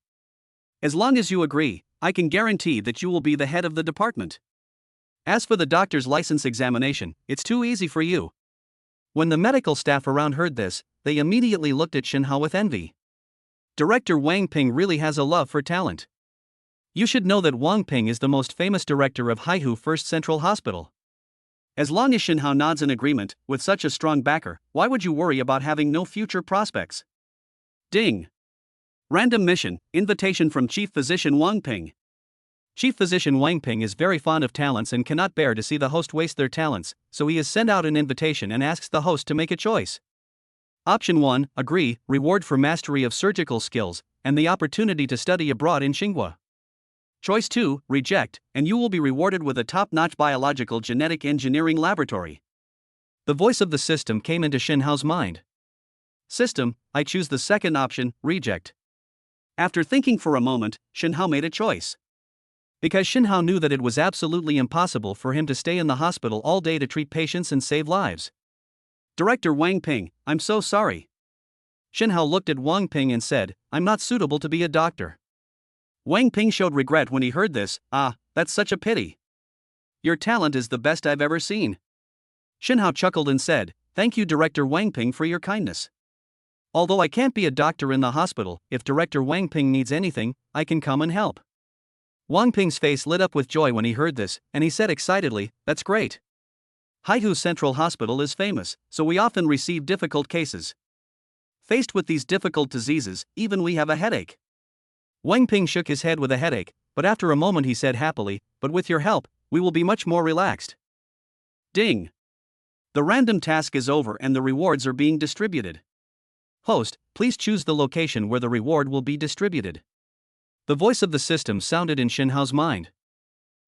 As long as you agree, I can guarantee that you will be the head of the department. As for the doctor's license examination, it's too easy for you. When the medical staff around heard this, they immediately looked at Shinhao with envy. Director Wang Ping really has a love for talent. You should know that Wang Ping is the most famous director of Haihu First Central Hospital. As long as Shinhao nods in agreement, with such a strong backer, why would you worry about having no future prospects? Ding! Random mission, invitation from Chief Physician Wang Ping. Chief Physician Wang Ping is very fond of talents and cannot bear to see the host waste their talents, so he has sent out an invitation and asks the host to make a choice. Option 1, agree, reward for mastery of surgical skills, and the opportunity to study abroad in Tsinghua. Choice 2, reject, and you will be rewarded with a top-notch biological genetic engineering laboratory. The voice of the system came into Shinhao's mind. System, I choose the second option, reject. After thinking for a moment, Shinhao made a choice. Because Shinhao knew that it was absolutely impossible for him to stay in the hospital all day to treat patients and save lives. Director Wang Ping, I'm so sorry. Shinhao looked at Wang Ping and said, I'm not suitable to be a doctor. Wang Ping showed regret when he heard this. That's such a pity. Your talent is the best I've ever seen. Shinhao chuckled and said, thank you Director Wang Ping for your kindness. Although I can't be a doctor in the hospital, if Director Wang Ping needs anything, I can come and help. Wang Ping's face lit up with joy when he heard this, and he said excitedly, that's great. Haihu Central Hospital is famous, so we often receive difficult cases. Faced with these difficult diseases, even we have a headache. Wang Ping shook his head with a headache, but after a moment he said happily, but with your help, we will be much more relaxed. Ding! The random task is over and the rewards are being distributed. Host, please choose the location where the reward will be distributed. The voice of the system sounded in Shinhao's mind.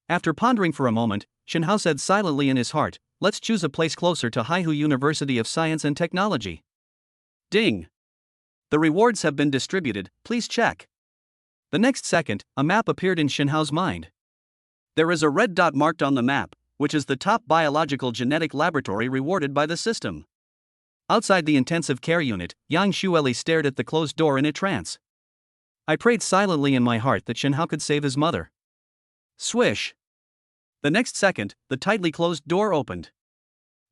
After pondering for a moment, Shinhao said silently in his heart, let's choose a place closer to Haihu University of Science and Technology. Ding! The rewards have been distributed, please check. The next second, a map appeared in Shinhao's mind. There is a red dot marked on the map, which is the top biological genetic laboratory rewarded by the system. Outside the intensive care unit, Yang Shueli stared at the closed door in a trance. I prayed silently in my heart that Shenhao could save his mother. Swish! The next second, the tightly closed door opened.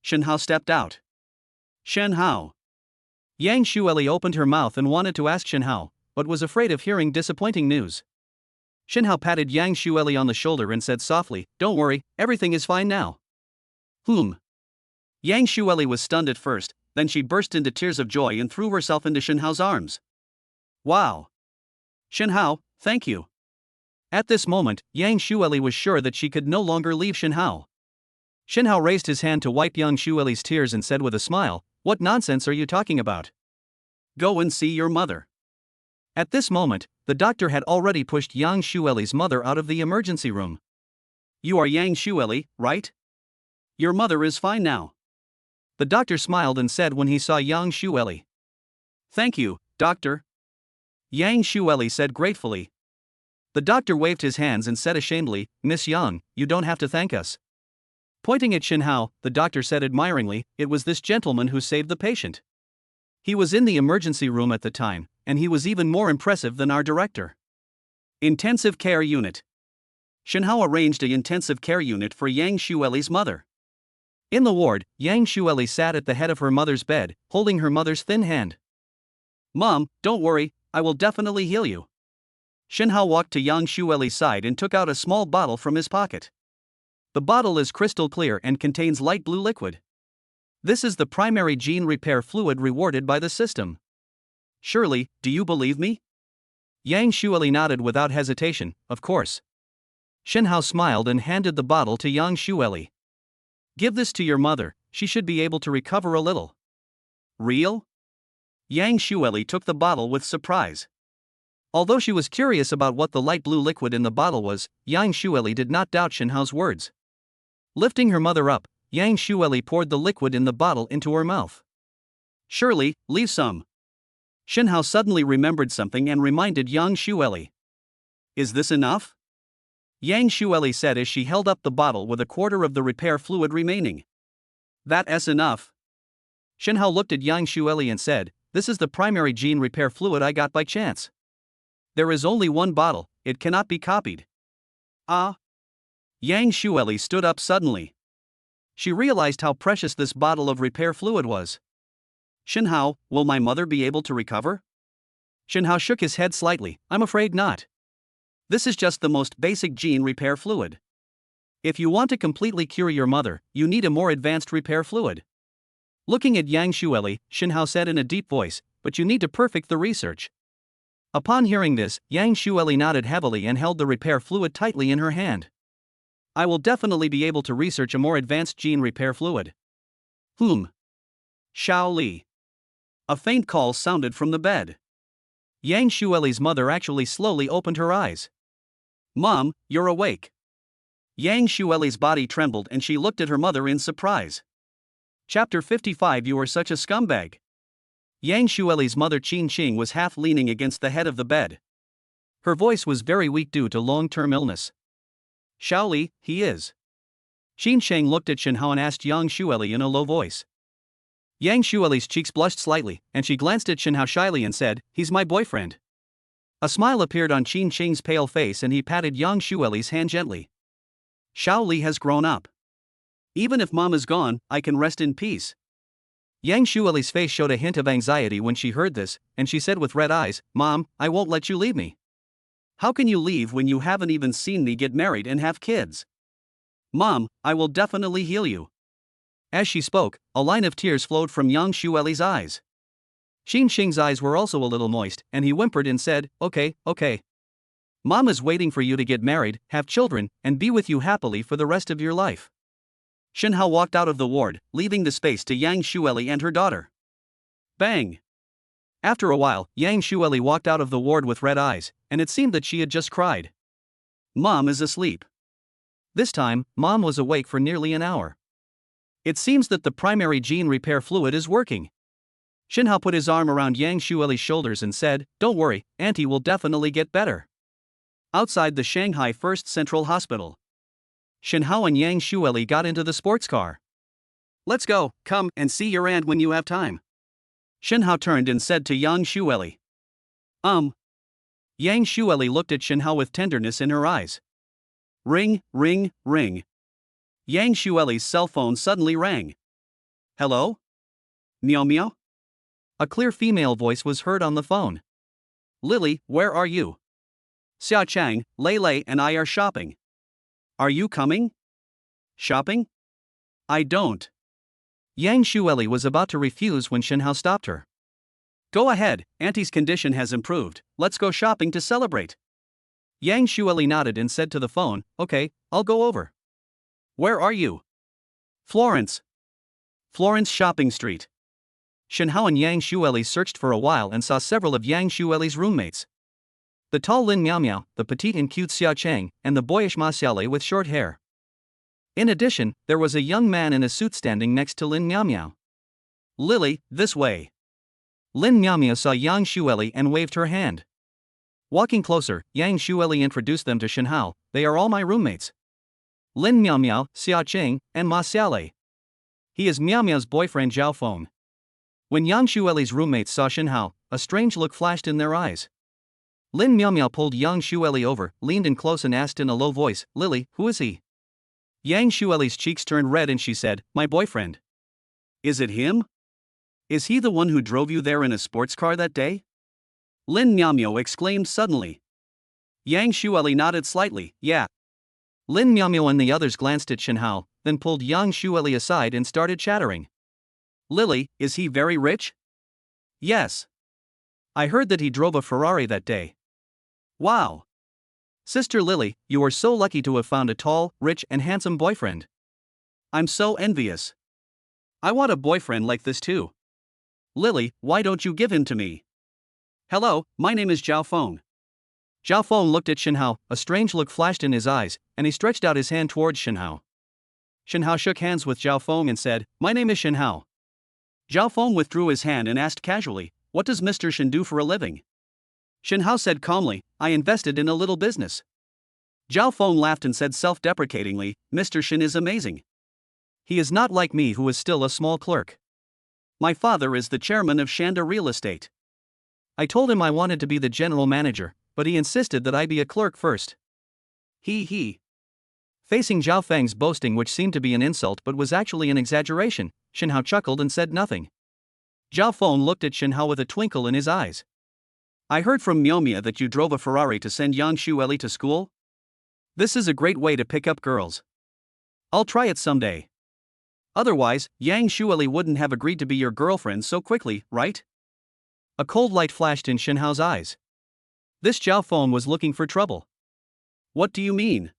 Shenhao stepped out. Shenhao! Yang Shueli opened her mouth and wanted to ask Shenhao, but was afraid of hearing disappointing news. Shenhao patted Yang Shueli on the shoulder and said softly, "Don't worry, everything is fine now." Yang Shueli was stunned at first, then she burst into tears of joy and threw herself into Shenhao's arms. Wow! Shenhao, thank you. At this moment, Yang Shueli was sure that she could no longer leave Shenhao. Shenhao raised his hand to wipe Yang Shueli's tears and said with a smile, "What nonsense are you talking about? Go and see your mother." At this moment, the doctor had already pushed Yang Shueli's mother out of the emergency room. "You are Yang Shueli, right? Your mother is fine now." The doctor smiled and said when he saw Yang Shueli. "Thank you, doctor." Yang Shueli said gratefully. The doctor waved his hands and said ashamedly, "Miss Yang, you don't have to thank us." Pointing at Shenhao, the doctor said admiringly, "It was this gentleman who saved the patient. He was in the emergency room at the time, and he was even more impressive than our director." Intensive care unit. Shenhao arranged an intensive care unit for Yang Shueli's mother. In the ward, Yang Shueli sat at the head of her mother's bed, holding her mother's thin hand. "Mom, don't worry, I will definitely heal you." Shenhao walked to Yang Shueli's side and took out a small bottle from his pocket. The bottle is crystal clear and contains light blue liquid. This is the primary gene repair fluid rewarded by the system. "Surely, do you believe me?" Yang Shueli nodded without hesitation, "Of course." Shenhao smiled and handed the bottle to Yang Shueli. "Give this to your mother, she should be able to recover a little." "Real?" Yang Shueli took the bottle with surprise. Although she was curious about what the light blue liquid in the bottle was, Yang Shueli did not doubt Shenhao's words. Lifting her mother up, Yang Shueli poured the liquid in the bottle into her mouth. "Surely, leave some." Shenhao suddenly remembered something and reminded Yang Shueli. "Is this enough?" Yang Shueli said as she held up the bottle with a quarter of the repair fluid remaining. "That's enough." Shenhao looked at Yang Shueli and said, "This is the primary gene repair fluid I got by chance. There is only one bottle, it cannot be copied." "Ah!" Yang Shueli stood up suddenly. She realized how precious this bottle of repair fluid was. "Shenhao, will my mother be able to recover?" Shenhao shook his head slightly, "I'm afraid not. This is just the most basic gene repair fluid. If you want to completely cure your mother, you need a more advanced repair fluid." Looking at Yang Shueli, Shenhao said in a deep voice, "But you need to perfect the research." Upon hearing this, Yang Shueli nodded heavily and held the repair fluid tightly in her hand. "I will definitely be able to research a more advanced gene repair fluid." Shao Li. A faint call sounded from the bed. Yang Shueli's mother actually slowly opened her eyes. "Mom, you're awake." Yang Shueli's body trembled and she looked at her mother in surprise. Chapter 55. You are such a scumbag. Yang Shueli's mother Qin Qing was half leaning against the head of the bed. Her voice was very weak due to long-term illness. "Shao Li, he is." Qin Qing looked at Shenhao and asked Yang Shueli in a low voice. Yang Shueli's cheeks blushed slightly, and she glanced at Shenhao shyly and said, "He's my boyfriend." A smile appeared on Qin Qing's pale face and he patted Yang Shueli's hand gently. "Shao Li has grown up. Even if Mom is gone, I can rest in peace." Yang Shueli's face showed a hint of anxiety when she heard this, and she said with red eyes, "Mom, I won't let you leave me." "How can you leave when you haven't even seen me get married and have kids?" "Mom, I will definitely heal you." As she spoke, a line of tears flowed from Yang Shueli's eyes. Qin Qing's eyes were also a little moist, and he whimpered and said, "Okay. Mom is waiting for you to get married, have children, and be with you happily for the rest of your life." Shenhao walked out of the ward, leaving the space to Yang Shueli and her daughter. Bang! After a while, Yang Shueli walked out of the ward with red eyes, and it seemed that she had just cried. Mom is asleep. This time, Mom was awake for nearly an hour. It seems that the primary gene repair fluid is working. Shenhao put his arm around Yang Shueli's shoulders and said, "Don't worry, Auntie will definitely get better." Outside the Shanghai First Central Hospital. Shen Hao and Yang Shueli got into the sports car. Let's go, come and see your aunt when you have time. Shen Hao turned and said to Yang Shueli. Yang Shueli looked at Shen Hao with tenderness in her eyes. Ring, ring, ring. Yang Shueli's cell phone suddenly rang. Hello? Meow meow? A clear female voice was heard on the phone. Lily, where are you? Xia Chang, Lei Lei and I are shopping. Are you coming? Shopping? I don't. Yang Shueli was about to refuse when Shen Hao stopped her. Go ahead, Auntie's condition has improved, let's go shopping to celebrate. Yang Shueli nodded and said to the phone, okay, I'll go over. Where are you? Florence. Florence Shopping Street. Shen Hao and Yang Shueli searched for a while and saw several of Yang Shueli's roommates. The tall Lin Miao Miao, the petite and cute Xia Chang, and the boyish Ma Xiaolei with short hair. In addition, there was a young man in a suit standing next to Lin Miao Miao. Lily, this way. Lin Miao Miao saw Yang Shueli and waved her hand. Walking closer, Yang Shueli introduced them to Shen Hao. They are all my roommates. Lin Miao Miao, Xia Chang, and Ma Xiaolei. He is Miao Miao's boyfriend Zhao Feng. When Yang Shueli's roommates saw Shen Hao, a strange look flashed in their eyes. Lin Miao Miao pulled Yang Shueli over, leaned in close and asked in a low voice, Lily, who is he? Yang Shueli's cheeks turned red and she said, my boyfriend. Is it him? Is he the one who drove you there in a sports car that day? Lin Miao Miao exclaimed suddenly. Yang Shueli nodded slightly, yeah. Lin Miao Miao and the others glanced at Shen Hao, then pulled Yang Shueli aside and started chattering. Lily, is he very rich? Yes. I heard that he drove a Ferrari that day. Wow. Sister Lily, you are so lucky to have found a tall, rich and handsome boyfriend. I'm so envious. I want a boyfriend like this too. Lily, why don't you give him to me? Hello, my name is Zhao Feng. Zhao Feng looked at Shen Hao, a strange look flashed in his eyes, and he stretched out his hand towards Shen Hao. Shen Hao shook hands with Zhao Feng and said, my name is Shen Hao. Zhao Feng withdrew his hand and asked casually, what does Mr. Shen do for a living? Shen Hao said calmly, I invested in a little business. Zhao Feng laughed and said self-deprecatingly, Mr. Shen is amazing. He is not like me who is still a small clerk. My father is the chairman of Shanda Real Estate. I told him I wanted to be the general manager, but he insisted that I be a clerk first. He. Facing Zhao Feng's boasting, which seemed to be an insult but was actually an exaggeration, Shen Hao chuckled and said nothing. Zhao Feng looked at Shen Hao with a twinkle in his eyes. I heard from Miao Miao that you drove a Ferrari to send Yang Shueli to school? This is a great way to pick up girls. I'll try it someday. Otherwise, Yang Shueli wouldn't have agreed to be your girlfriend so quickly, right? A cold light flashed in Shen Hao's eyes. This Zhao Feng was looking for trouble. What do you mean?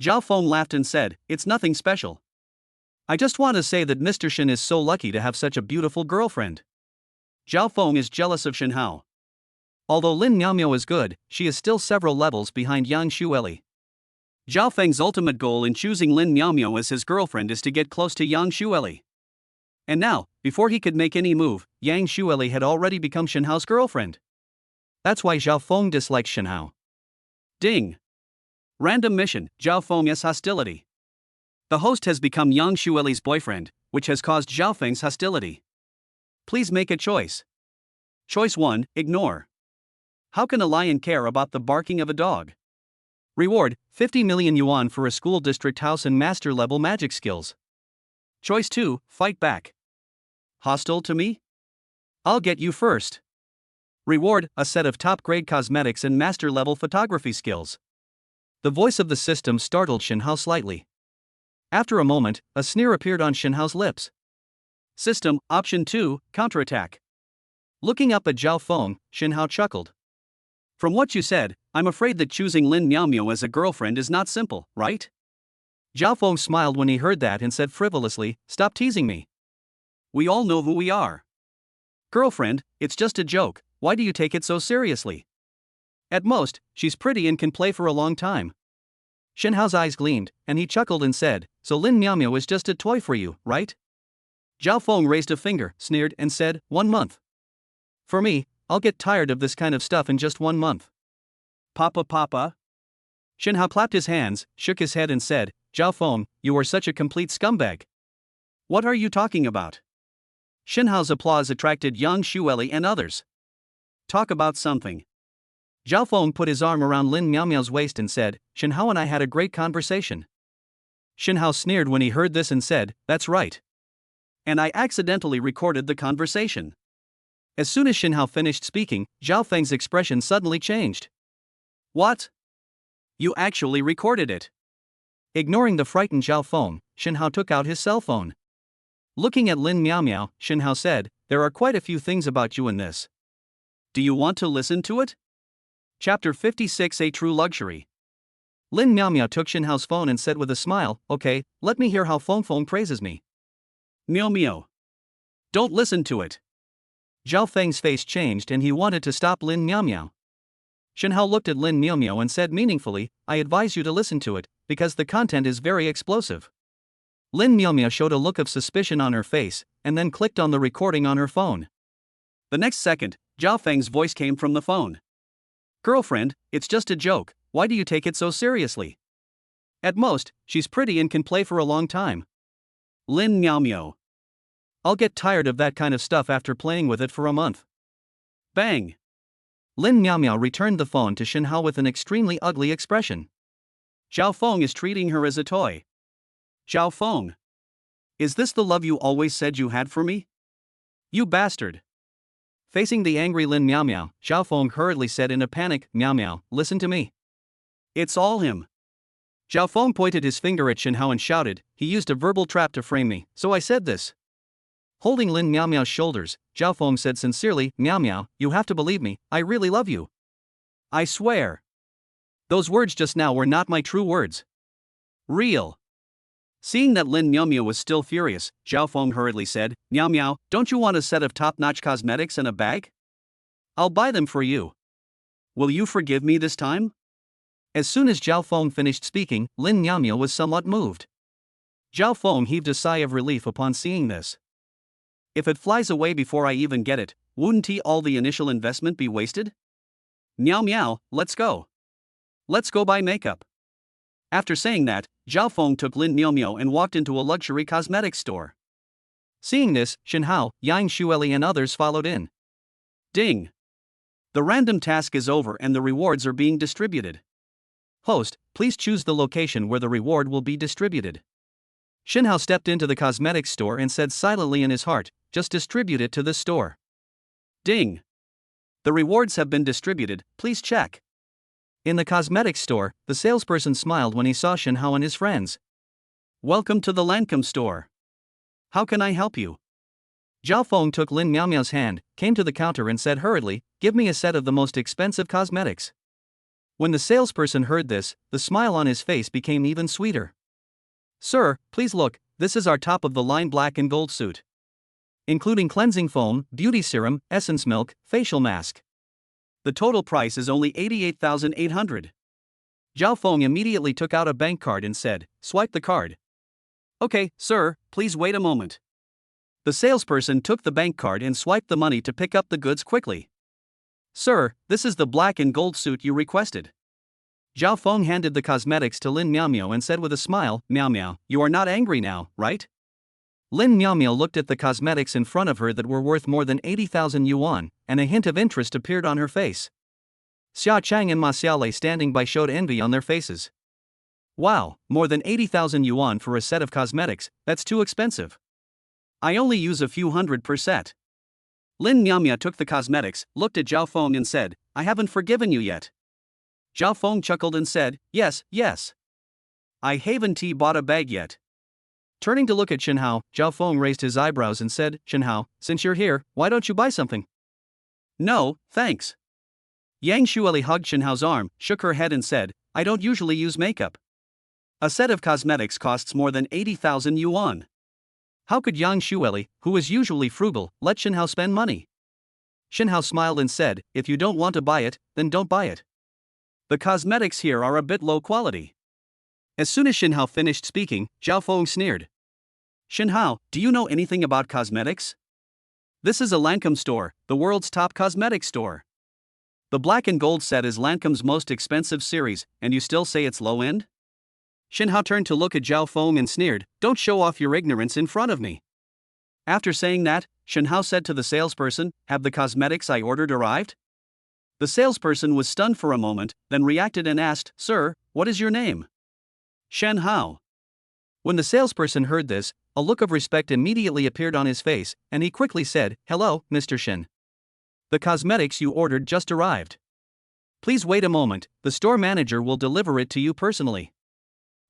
Zhao Feng laughed and said, it's nothing special. I just want to say that Mr. Shen is so lucky to have such a beautiful girlfriend. Zhao Feng is jealous of Shen Hao. Although Lin Miao Miao is good, she is still several levels behind Yang Shueli. Zhao Feng's ultimate goal in choosing Lin Miao Miao as his girlfriend is to get close to Yang Shueli. And now, before he could make any move, Yang Shueli had already become Shen Hao's girlfriend. That's why Zhao Feng dislikes Shen Hao. Ding. Random mission, Zhao Feng's hostility. The host has become Yang Shueli's boyfriend, which has caused Zhao Feng's hostility. Please make a choice. Choice 1, ignore. How can a lion care about the barking of a dog? Reward, 50 million yuan for a school district house and master level magic skills. Choice 2, fight back. Hostile to me? I'll get you first. Reward, a set of top grade cosmetics and master level photography skills. The voice of the system startled Shen Hao slightly. After a moment, a sneer appeared on Shen Hao's lips. System, option 2, counterattack. Looking up at Zhao Feng, Shen Hao chuckled. From what you said, I'm afraid that choosing Lin Miao Miao as a girlfriend is not simple, right? Zhao Feng smiled when he heard that and said frivolously, stop teasing me. We all know who we are. Girlfriend, it's just a joke, why do you take it so seriously? At most, she's pretty and can play for a long time. Shen Hao's eyes gleamed, and he chuckled and said, so Lin Miao Miao is just a toy for you, right? Zhao Feng raised a finger, sneered, and said, 1 month. For me, I'll get tired of this kind of stuff in just 1 month. Papa. Shin Hao clapped his hands, shook his head and said, Zhao Feng, you are such a complete scumbag. What are you talking about? Shin Hao's applause attracted Yang Shueli and others. Talk about something. Zhao Feng put his arm around Lin Miaomiao's waist and said, Shin Hao and I had a great conversation. Shin Hao sneered when he heard this and said, That's right. And I accidentally recorded the conversation. As soon as Shin Hao finished speaking, Zhao Feng's expression suddenly changed. What? You actually recorded it? Ignoring the frightened Zhao Feng, Shin Hao took out his cell phone. Looking at Lin Miaomiao, Shin Hao said, There are quite a few things about you in this. Do you want to listen to it? Chapter 56, A True Luxury. Lin Miaomiao took Shin Hao's phone and said with a smile, Okay, let me hear how Feng Feng praises me. Miao. Don't listen to it. Zhao Feng's face changed and he wanted to stop Lin Miaomiao. Shin Hao looked at Lin Miaomiao and said meaningfully, I advise you to listen to it, because the content is very explosive. Lin Miaomiao showed a look of suspicion on her face, and then clicked on the recording on her phone. The next second, Zhao Feng's voice came from the phone. Girlfriend, it's just a joke, why do you take it so seriously? At most, she's pretty and can play for a long time. Lin Miaomiao. I'll get tired of that kind of stuff after playing with it for a month. Bang! Lin Miaomiao returned the phone to Shin Hao with an extremely ugly expression. Zhao Feng is treating her as a toy. Zhao Feng. Is this the love you always said you had for me? You bastard. Facing the angry Lin Miaomiao, Zhao Feng hurriedly said in a panic, Miaomiao, listen to me. It's all him. Zhao Feng pointed his finger at Shin Hao and shouted, he used a verbal trap to frame me, so I said this. Holding Lin Miaomiao's shoulders, Zhao Feng said sincerely, Miaomiao, you have to believe me, I really love you. I swear. Those words just now were not my true words. Real. Seeing that Lin Miaomiao was still furious, Zhao Feng hurriedly said, Miaomiao, don't you want a set of top-notch cosmetics and a bag? I'll buy them for you. Will you forgive me this time? As soon as Zhao Feng finished speaking, Lin Miaomiao was somewhat moved. Zhao Feng heaved a sigh of relief upon seeing this. If it flies away before I even get it, wouldn't all the initial investment be wasted? Miao, let's go. Let's go buy makeup. After saying that, Zhao Feng took Lin Miaomiao and walked into a luxury cosmetics store. Seeing this, Shin Hao, Yang Shueli and others followed in. Ding! The random task is over and the rewards are being distributed. Host, please choose the location where the reward will be distributed. Shin Hao stepped into the cosmetics store and said silently in his heart, just distribute it to this store. Ding! The rewards have been distributed, please check. In the cosmetics store, the salesperson smiled when he saw Shin Hao and his friends. Welcome to the Lancome store. How can I help you? Zhao Feng took Lin Miaomiao's hand, came to the counter and said hurriedly, give me a set of the most expensive cosmetics. When the salesperson heard this, the smile on his face became even sweeter. Sir, please look, this is our top-of-the-line black and gold suit. Including cleansing foam, beauty serum, essence milk, facial mask. The total price is only 88,800. Zhao Feng immediately took out a bank card and said, swipe the card. Okay, sir, please wait a moment. The salesperson took the bank card and swiped the money to pick up the goods quickly. Sir, this is the black and gold suit you requested. Zhao Feng handed the cosmetics to Lin Miaomiao and said with a smile, Miaomiao, you are not angry now, right? Lin Miaomiao looked at the cosmetics in front of her that were worth more than 80,000 yuan, and a hint of interest appeared on her face. Xia Chang and Ma Xiaolei standing by showed envy on their faces. Wow, more than 80,000 yuan for a set of cosmetics, that's too expensive. I only use a few hundred per set. Lin Miaomiao took the cosmetics, looked at Zhao Feng and said, I haven't forgiven you yet. Zhao Feng chuckled and said, yes. I haven't bought a bag yet. Turning to look at Shin Hao, Zhao Feng raised his eyebrows and said, Shin Hao, since you're here, why don't you buy something? No, thanks. Yang Shueli hugged Shin Hao's arm, shook her head and said, I don't usually use makeup. A set of cosmetics costs more than 80,000 yuan. How could Yang Shueli, who is usually frugal, let Shin Hao spend money? Shin Hao smiled and said, if you don't want to buy it, then don't buy it. The cosmetics here are a bit low quality. As soon as Shin Hao finished speaking, Zhao Feng sneered. Shin Hao, do you know anything about cosmetics? This is a Lancome store, the world's top cosmetics store. The black and gold set is Lancôme's most expensive series, and you still say it's low end? Shinhao turned to look at Zhao Feng and sneered, "Don't show off your ignorance in front of me." After saying that, Shinhao said to the salesperson, "Have the cosmetics I ordered arrived?" The salesperson was stunned for a moment, then reacted and asked, "Sir, what is your name?" Shinhao. When the salesperson heard this, a look of respect immediately appeared on his face, and he quickly said, "Hello, Mr. Shin. The cosmetics you ordered just arrived. Please wait a moment, the store manager will deliver it to you personally."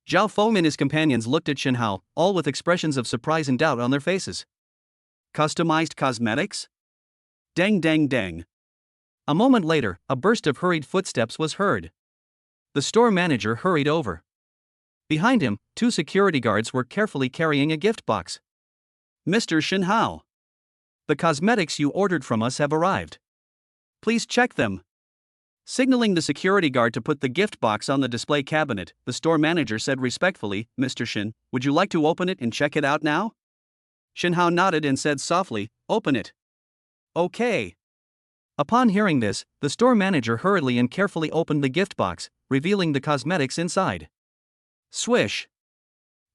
Zhao Feng and his companions looked at Shinhao, all with expressions of surprise and doubt on their faces. Customized cosmetics? Dang dang dang. A moment later, a burst of hurried footsteps was heard. The store manager hurried over. Behind him, 2 security guards were carefully carrying a gift box. "Mr. Shinhao, the cosmetics you ordered from us have arrived. Please check them." Signaling the security guard to put the gift box on the display cabinet, the store manager said respectfully, "Mr. Shin, would you like to open it and check it out now?" Shinhao nodded and said softly, "Open it." "Okay." Upon hearing this, the store manager hurriedly and carefully opened the gift box, revealing the cosmetics inside. Swish!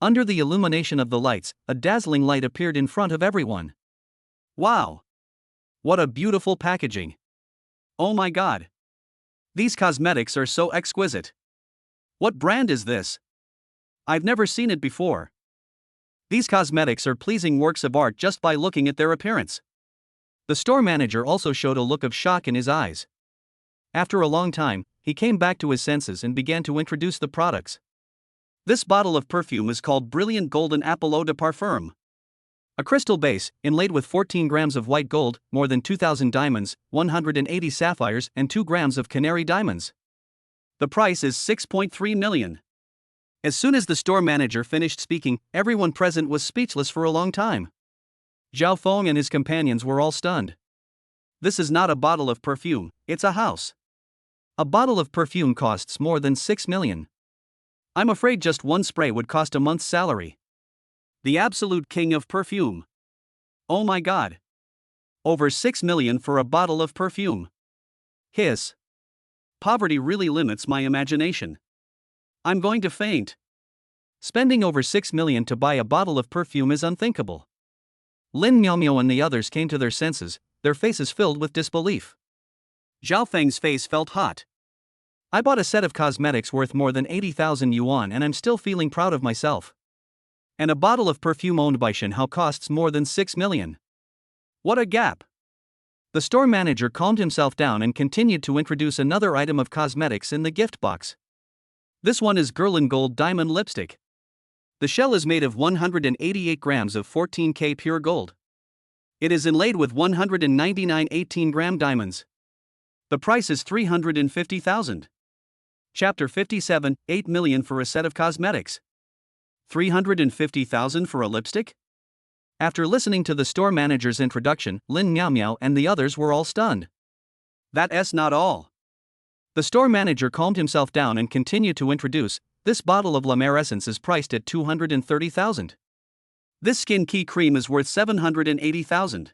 Under the illumination of the lights, a dazzling light appeared in front of everyone. Wow! What a beautiful packaging! Oh my god! These cosmetics are so exquisite. What brand is this? I've never seen it before. These cosmetics are pleasing works of art just by looking at their appearance. The store manager also showed a look of shock in his eyes. After a long time, he came back to his senses and began to introduce the products. This bottle of perfume is called Brilliant Golden Apple Eau de Parfum. A crystal base, inlaid with 14 grams of white gold, more than 2,000 diamonds, 180 sapphires, and 2 grams of canary diamonds. The price is 6.3 million. As soon as the store manager finished speaking, everyone present was speechless for a long time. Zhao Feng and his companions were all stunned. This is not a bottle of perfume, it's a house. A bottle of perfume costs more than 6 million. I'm afraid just one spray would cost a month's salary. The absolute king of perfume. Oh my god. Over 6 million for a bottle of perfume. Hiss. Poverty really limits my imagination. I'm going to faint. Spending over 6 million to buy a bottle of perfume is unthinkable. Lin Miaomio and the others came to their senses, their faces filled with disbelief. Zhao Feng's face felt hot. I bought a set of cosmetics worth more than 80,000 yuan and I'm still feeling proud of myself. And a bottle of perfume owned by Shinhao costs more than 6 million. What a gap! The store manager calmed himself down and continued to introduce another item of cosmetics in the gift box. This one is Guerlain Gold Diamond Lipstick. The shell is made of 188 grams of 14K pure gold. It is inlaid with 199 18-gram diamonds. The price is 350,000. Chapter 57, 8 million for a set of cosmetics. 350,000 for a lipstick? After listening to the store manager's introduction, Lin Miaomio and the others were all stunned. That's not all. The store manager calmed himself down and continued to introduce, this bottle of La Mer Essence is priced at 230,000. This skin key cream is worth 780,000.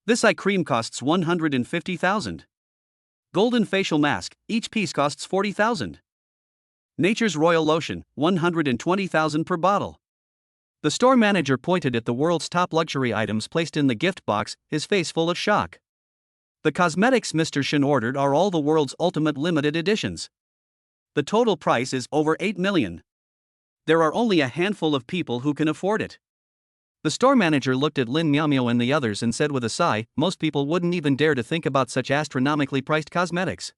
This eye cream costs 150,000. Golden facial mask, each piece costs 40,000. Nature's Royal Lotion, 120,000 per bottle. The store manager pointed at the world's top luxury items placed in the gift box, his face full of shock. The cosmetics Mr. Shin ordered are all the world's ultimate limited editions. The total price is over 8 million. There are only a handful of people who can afford it. The store manager looked at Lin Miaomio and the others and said with a sigh, most people wouldn't even dare to think about such astronomically priced cosmetics.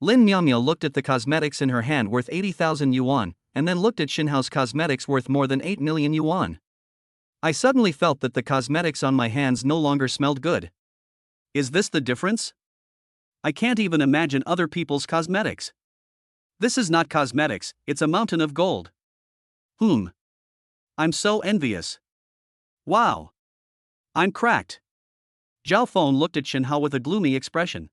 Lin Miaomio looked at the cosmetics in her hand worth 80,000 yuan, and then looked at Shinhao's cosmetics worth more than 8 million yuan. I suddenly felt that the cosmetics on my hands no longer smelled good. Is this the difference? I can't even imagine other people's cosmetics. This is not cosmetics, it's a mountain of gold. I'm so envious. Wow. I'm cracked. Zhao Feng looked at Shinhao with a gloomy expression.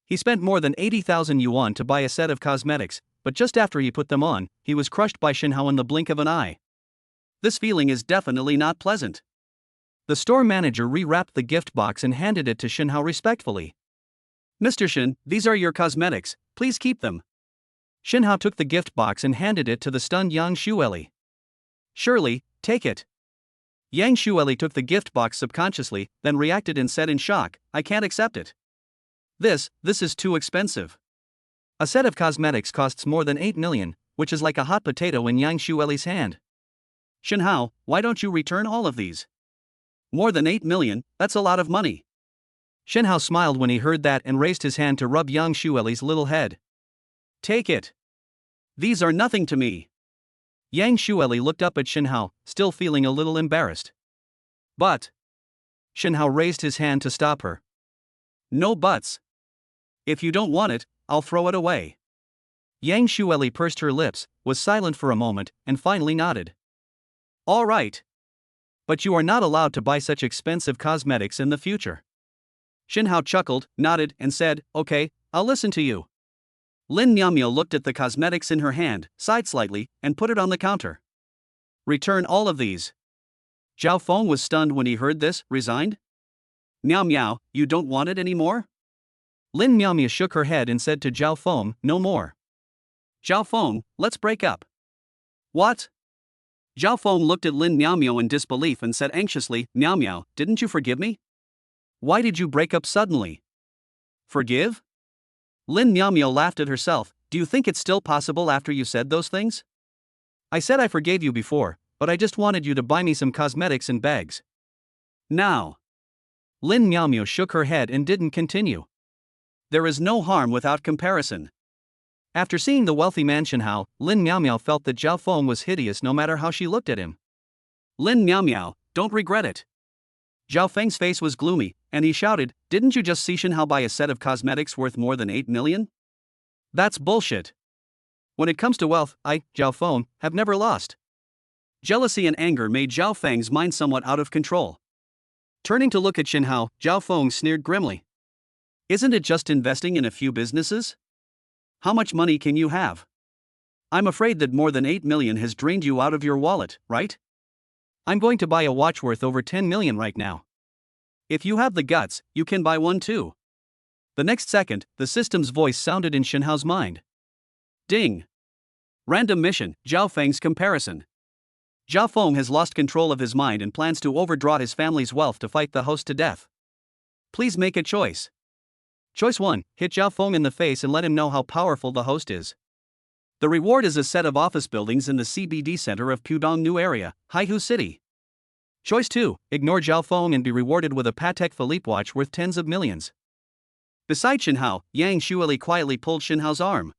He spent more than 80,000 yuan to buy a set of cosmetics, but just after he put them on, he was crushed by Shinhao in the blink of an eye. This feeling is definitely not pleasant. The store manager rewrapped the gift box and handed it to Shinhao respectfully. Mr. Shin, these are your cosmetics, please keep them. Shinhao took the gift box and handed it to the stunned Yang Shueli. Surely, take it. Yang Shueli took the gift box subconsciously, then reacted and said in shock, I can't accept it. This is too expensive. A set of cosmetics costs more than 8 million, which is like a hot potato in Yang Shueli's hand. Shinhao, why don't you return all of these? More than 8 million, that's a lot of money. Shinhao smiled when he heard that and raised his hand to rub Yang Shueli's little head. Take it. These are nothing to me. Yang Shueli looked up at Shinhao, still feeling a little embarrassed. But. Shinhao raised his hand to stop her. No buts. If you don't want it, I'll throw it away. Yang Shueli pursed her lips, was silent for a moment, and finally nodded. All right. But you are not allowed to buy such expensive cosmetics in the future. Shinhao chuckled, nodded, and said, okay, I'll listen to you. Lin Miaomio looked at the cosmetics in her hand, sighed slightly, and put it on the counter. Return all of these. Zhao Feng was stunned when he heard this, resigned. Miao Miao, you don't want it anymore? Lin Miaomio shook her head and said to Zhao Feng, no more. Zhao Feng, let's break up. What? Zhao Feng looked at Lin Miaomio in disbelief and said anxiously, Miao Miao, didn't you forgive me? Why did you break up suddenly? Forgive? Lin Miaomio laughed at herself, do you think it's still possible after you said those things? I said I forgave you before, but I just wanted you to buy me some cosmetics and bags. Now. Lin Miaomio shook her head and didn't continue. There is no harm without comparison. After seeing the wealthy man Shinhao, Lin Miaomio felt that Zhao Feng was hideous no matter how she looked at him. Lin Miaomio, don't regret it. Zhao Feng's face was gloomy, and he shouted, didn't you just see Shinhao buy a set of cosmetics worth more than 8 million? That's bullshit. When it comes to wealth, I, Zhao Feng, have never lost. Jealousy and anger made Zhao Feng's mind somewhat out of control. Turning to look at Shinhao, Zhao Feng sneered grimly. Isn't it just investing in a few businesses? How much money can you have? I'm afraid that more than 8 million has drained you out of your wallet, right? I'm going to buy a watch worth over 10 million right now. If you have the guts, you can buy one too. The next second, the system's voice sounded in Shinhao's mind. Ding. Random mission, Zhao Feng's comparison. Zhao Feng has lost control of his mind and plans to overdraw his family's wealth to fight the host to death. Please make a choice. Choice 1, hit Zhao Feng in the face and let him know how powerful the host is. The reward is a set of office buildings in the CBD center of Pudong New Area, Haihu City. Choice 2, ignore Zhao Feng and be rewarded with a Patek Philippe watch worth tens of millions. Beside Shinhao, Yang Shueli quietly pulled Shinhao's arm.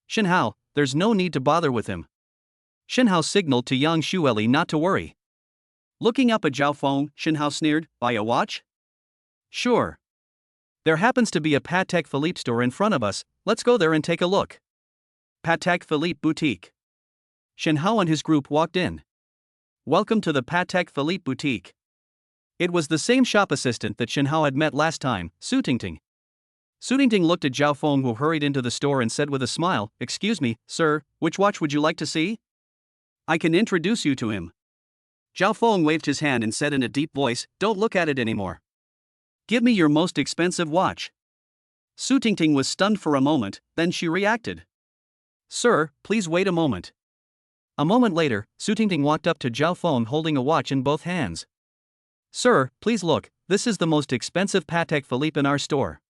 Shinhao, there's no need to bother with him. Shinhao signaled to Yang Shueli not to worry. Looking up at Zhao Feng, Shinhao sneered, buy a watch? Sure. There happens to be a Patek Philippe store in front of us, let's go there and take a look. Patek Philippe Boutique. Shinhao and his group walked in. Welcome to the Patek Philippe Boutique. It was the same shop assistant that Shinhao had met last time, Su Tingting. Su Tingting looked at Zhao Feng, who hurried into the store and said with a smile, excuse me, sir, which watch would you like to see? I can introduce you to him. Zhao Feng waved his hand and said in a deep voice, don't look at it anymore. Give me your most expensive watch. Su Tingting was stunned for a moment, then she reacted. Sir, please wait a moment. A moment later, Su Tingting walked up to Zhao Feng holding a watch in both hands. Sir, please look, this is the most expensive Patek Philippe in our store.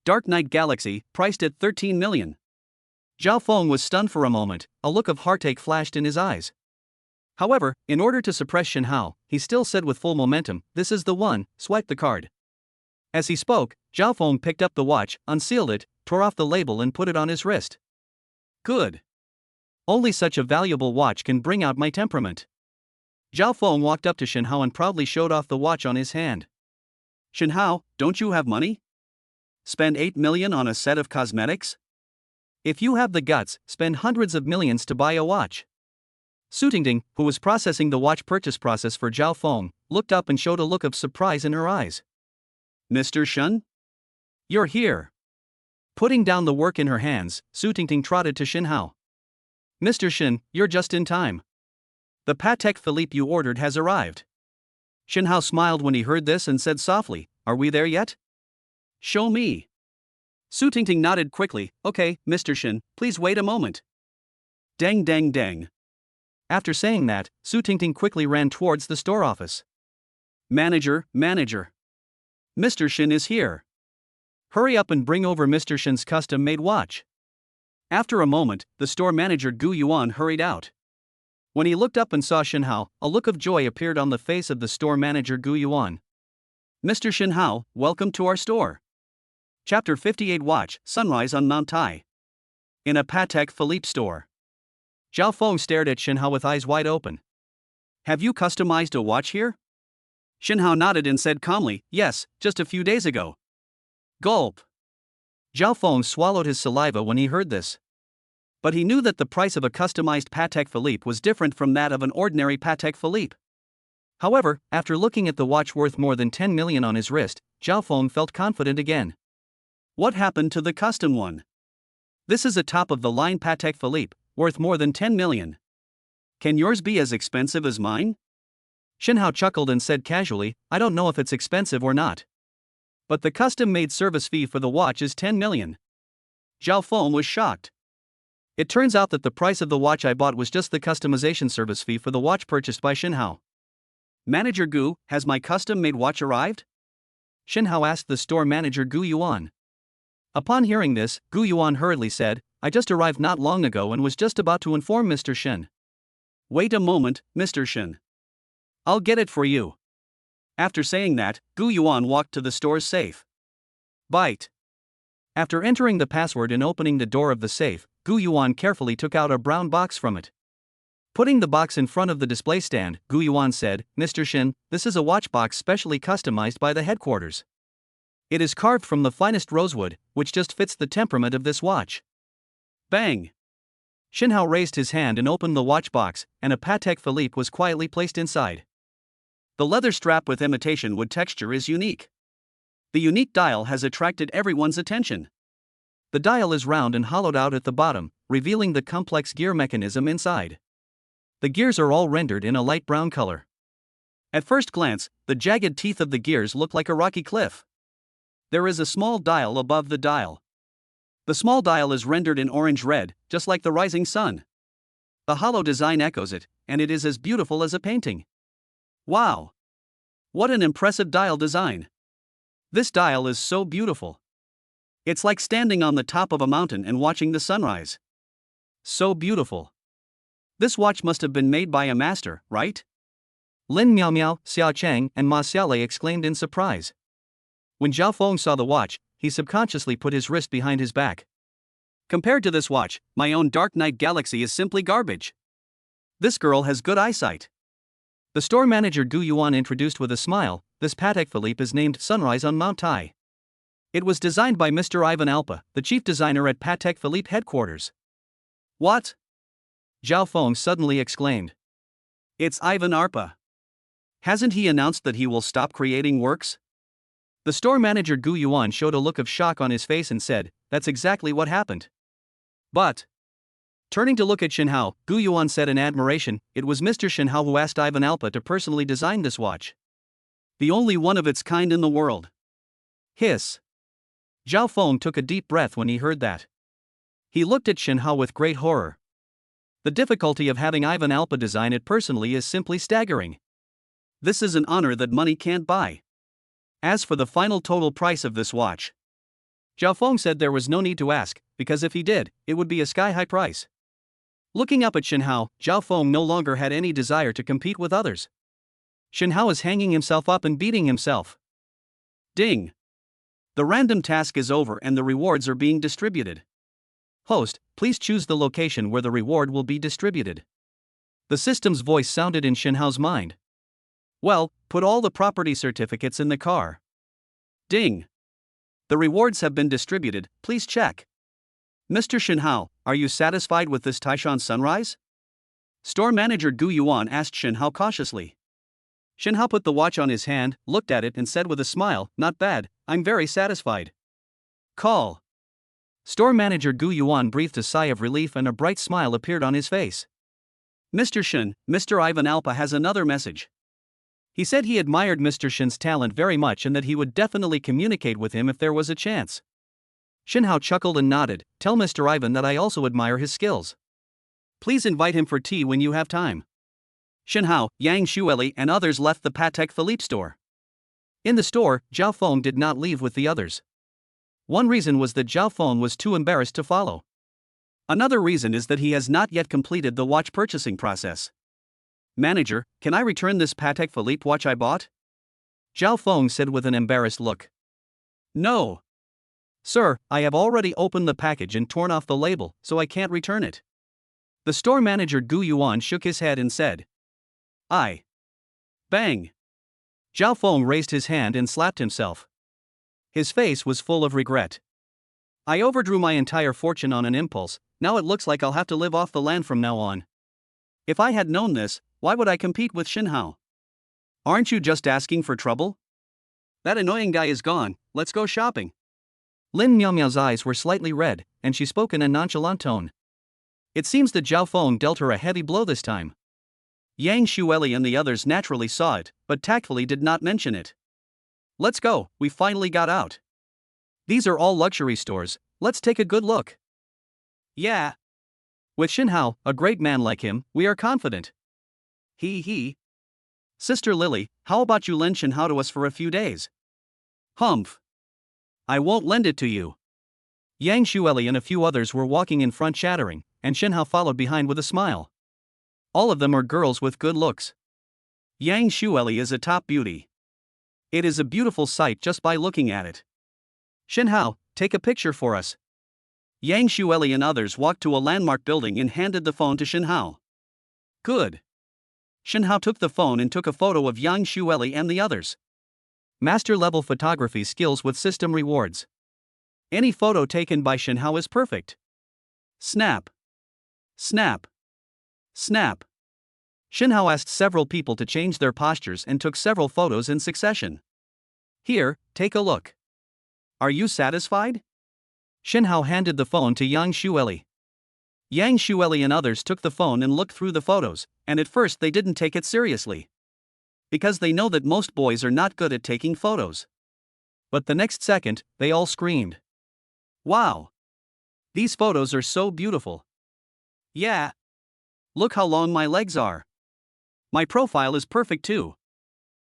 Dark Knight Galaxy, priced at 13 million. Zhao Feng was stunned for a moment, a look of heartache flashed in his eyes. However, in order to suppress Shinhao, he still said with full momentum, this is the one, swipe the card. As he spoke, Zhao Feng picked up the watch, unsealed it, tore off the label and put it on his wrist. Good. Only such a valuable watch can bring out my temperament. Zhao Feng walked up to Shinhao and proudly showed off the watch on his hand. Shinhao, don't you have money? Spend 8 million on a set of cosmetics? If you have the guts, spend hundreds of millions to buy a watch. Su Tingting, who was processing the watch purchase process for Zhao Feng, looked up and showed a look of surprise in her eyes. Mr. Shen? You're here. Putting down the work in her hands, Su Tingting trotted to Shinhao. Mr. Shen, you're just in time. The Patek Philippe you ordered has arrived. Shinhao smiled when he heard this and said softly, are we there yet? Show me. Su Tingting nodded quickly. Okay, Mr. Shin, please wait a moment. Dang dang dang. After saying that, Su Tingting quickly ran towards the store office. Manager, manager. Mr. Shin is here. Hurry up and bring over Mr. Shin's custom-made watch. After a moment, the store manager Gu Yuan hurried out. When he looked up and saw Shin Hao, a look of joy appeared on the face of the store manager Gu Yuan. Mr. Shin Hao, welcome to our store. Chapter 58 Watch, Sunrise on Mount Tai. In a Patek Philippe store. Zhao Feng stared at Shin Hao with eyes wide open. Have you customized a watch here? Shin Hao nodded and said calmly, yes, just a few days ago. Gulp. Zhao Feng swallowed his saliva when he heard this. But he knew that the price of a customized Patek Philippe was different from that of an ordinary Patek Philippe. However, after looking at the watch worth more than 10 million on his wrist, Zhao Feng felt confident again. What happened to the custom one? This is a top-of-the-line Patek Philippe, worth more than 10 million. Can yours be as expensive as mine? Shin Hao chuckled and said casually, I don't know if it's expensive or not. But the custom-made service fee for the watch is 10 million. Zhao Feng was shocked. It turns out that the price of the watch I bought was just the customization service fee for the watch purchased by Shin Hao. Manager Gu, has my custom-made watch arrived? Shin Hao asked the store manager Gu Yuan. Upon hearing this, Gu Yuan hurriedly said, I just arrived not long ago and was just about to inform Mr. Shin. Wait a moment, Mr. Shin. I'll get it for you. After saying that, Gu Yuan walked to the store's safe. Bite. After entering the password and opening the door of the safe, Gu Yuan carefully took out a brown box from it. Putting the box in front of the display stand, Gu Yuan said, Mr. Shin, this is a watch box specially customized by the headquarters. It is carved from the finest rosewood, which just fits the temperament of this watch. Bang! Shin Hao raised his hand and opened the watch box, and a Patek Philippe was quietly placed inside. The leather strap with imitation wood texture is unique. The unique dial has attracted everyone's attention. The dial is round and hollowed out at the bottom, revealing the complex gear mechanism inside. The gears are all rendered in a light brown color. At first glance, the jagged teeth of the gears look like a rocky cliff. There is a small dial above the dial. The small dial is rendered in orange-red, just like the rising sun. The hollow design echoes it, and it is as beautiful as a painting. Wow! What an impressive dial design! This dial is so beautiful. It's like standing on the top of a mountain and watching the sunrise. So beautiful. This watch must have been made by a master, right? Lin Miao Miao, Xiao Chang, and Ma Xiaolei exclaimed in surprise. When Zhao Feng saw the watch, he subconsciously put his wrist behind his back. Compared to this watch, my own Dark Knight Galaxy is simply garbage. This girl has good eyesight. The store manager Gu Yuan introduced with a smile, this Patek Philippe is named Sunrise on Mount Tai. It was designed by Mr. Ivan Alpa, the chief designer at Patek Philippe headquarters. What? Zhao Feng suddenly exclaimed. It's Ivan Arpa. Hasn't he announced that he will stop creating works? The store manager Gu Yuan showed a look of shock on his face and said, that's exactly what happened. But, turning to look at Shin Hao, Gu Yuan said in admiration, it was Mr. Shin Hao who asked Ivan Alpa to personally design this watch. The only one of its kind in the world. Hiss. Zhao Feng took a deep breath when he heard that. He looked at Shin Hao with great horror. The difficulty of having Ivan Alpa design it personally is simply staggering. This is an honor that money can't buy. As for the final total price of this watch, Zhao Feng said there was no need to ask, because if he did, it would be a sky-high price. Looking up at Shin Hao, Zhao Feng no longer had any desire to compete with others. Shin Hao is hanging himself up and beating himself. Ding! The random task is over and the rewards are being distributed. Host, please choose the location where the reward will be distributed. The system's voice sounded in Shin Hao's mind. Well, put all the property certificates in the car. Ding! The rewards have been distributed, please check. Mr. Shin Hao, are you satisfied with this Taishan sunrise? Store manager Gu Yuan asked Shin Hao cautiously. Shin Hao put the watch on his hand, looked at it and said with a smile, not bad, I'm very satisfied. Call. Store manager Gu Yuan breathed a sigh of relief and a bright smile appeared on his face. Mr. Shin, Mr. Ivan Alpa has another message. He said he admired Mr. Shin's talent very much and that he would definitely communicate with him if there was a chance. Shinhao chuckled and nodded. Tell Mr. Ivan that I also admire his skills. Please invite him for tea when you have time. Shinhao, Yang Xueli and others left the Patek Philippe store. In the store, Zhao Feng did not leave with the others. One reason was that Zhao Feng was too embarrassed to follow. Another reason is that he has not yet completed the watch purchasing process. Manager, can I return this Patek Philippe watch I bought? Zhao Feng said with an embarrassed look. No. Sir, I have already opened the package and torn off the label, so I can't return it. The store manager Gu Yuan shook his head and said. Bang! Zhao Feng raised his hand and slapped himself. His face was full of regret. I overdrew my entire fortune on an impulse, now it looks like I'll have to live off the land from now on. If I had known this, why would I compete with Shinhao? Aren't you just asking for trouble? That annoying guy is gone, let's go shopping. Lin Miaomiao's eyes were slightly red, and she spoke in a nonchalant tone. It seems that Zhao Feng dealt her a heavy blow this time. Yang Xueli and the others naturally saw it, but tactfully did not mention it. Let's go, we finally got out. These are all luxury stores, let's take a good look. Yeah. With Shinhao, a great man like him, we are confident. He. Sister Lily, how about you lend Shinhao to us for a few days? Humph. I won't lend it to you. Yang Xueli and a few others were walking in front chattering, and Shinhao followed behind with a smile. All of them are girls with good looks. Yang Xueli is a top beauty. It is a beautiful sight just by looking at it. Shinhao, take a picture for us. Yang Xueli and others walked to a landmark building and handed the phone to Shinhao. Good. Shinhao took the phone and took a photo of Yang Xueli and the others. Master-level photography skills with system rewards. Any photo taken by Shinhao is perfect. Snap. Snap. Snap. Shinhao asked several people to change their postures and took several photos in succession. Here, take a look. Are you satisfied? Shinhao handed the phone to Yang Xueli. Yang Xueli and others took the phone and looked through the photos, and at first they didn't take it seriously. Because they know that most boys are not good at taking photos. But the next second, they all screamed. Wow! These photos are so beautiful. Yeah. Look how long my legs are. My profile is perfect too.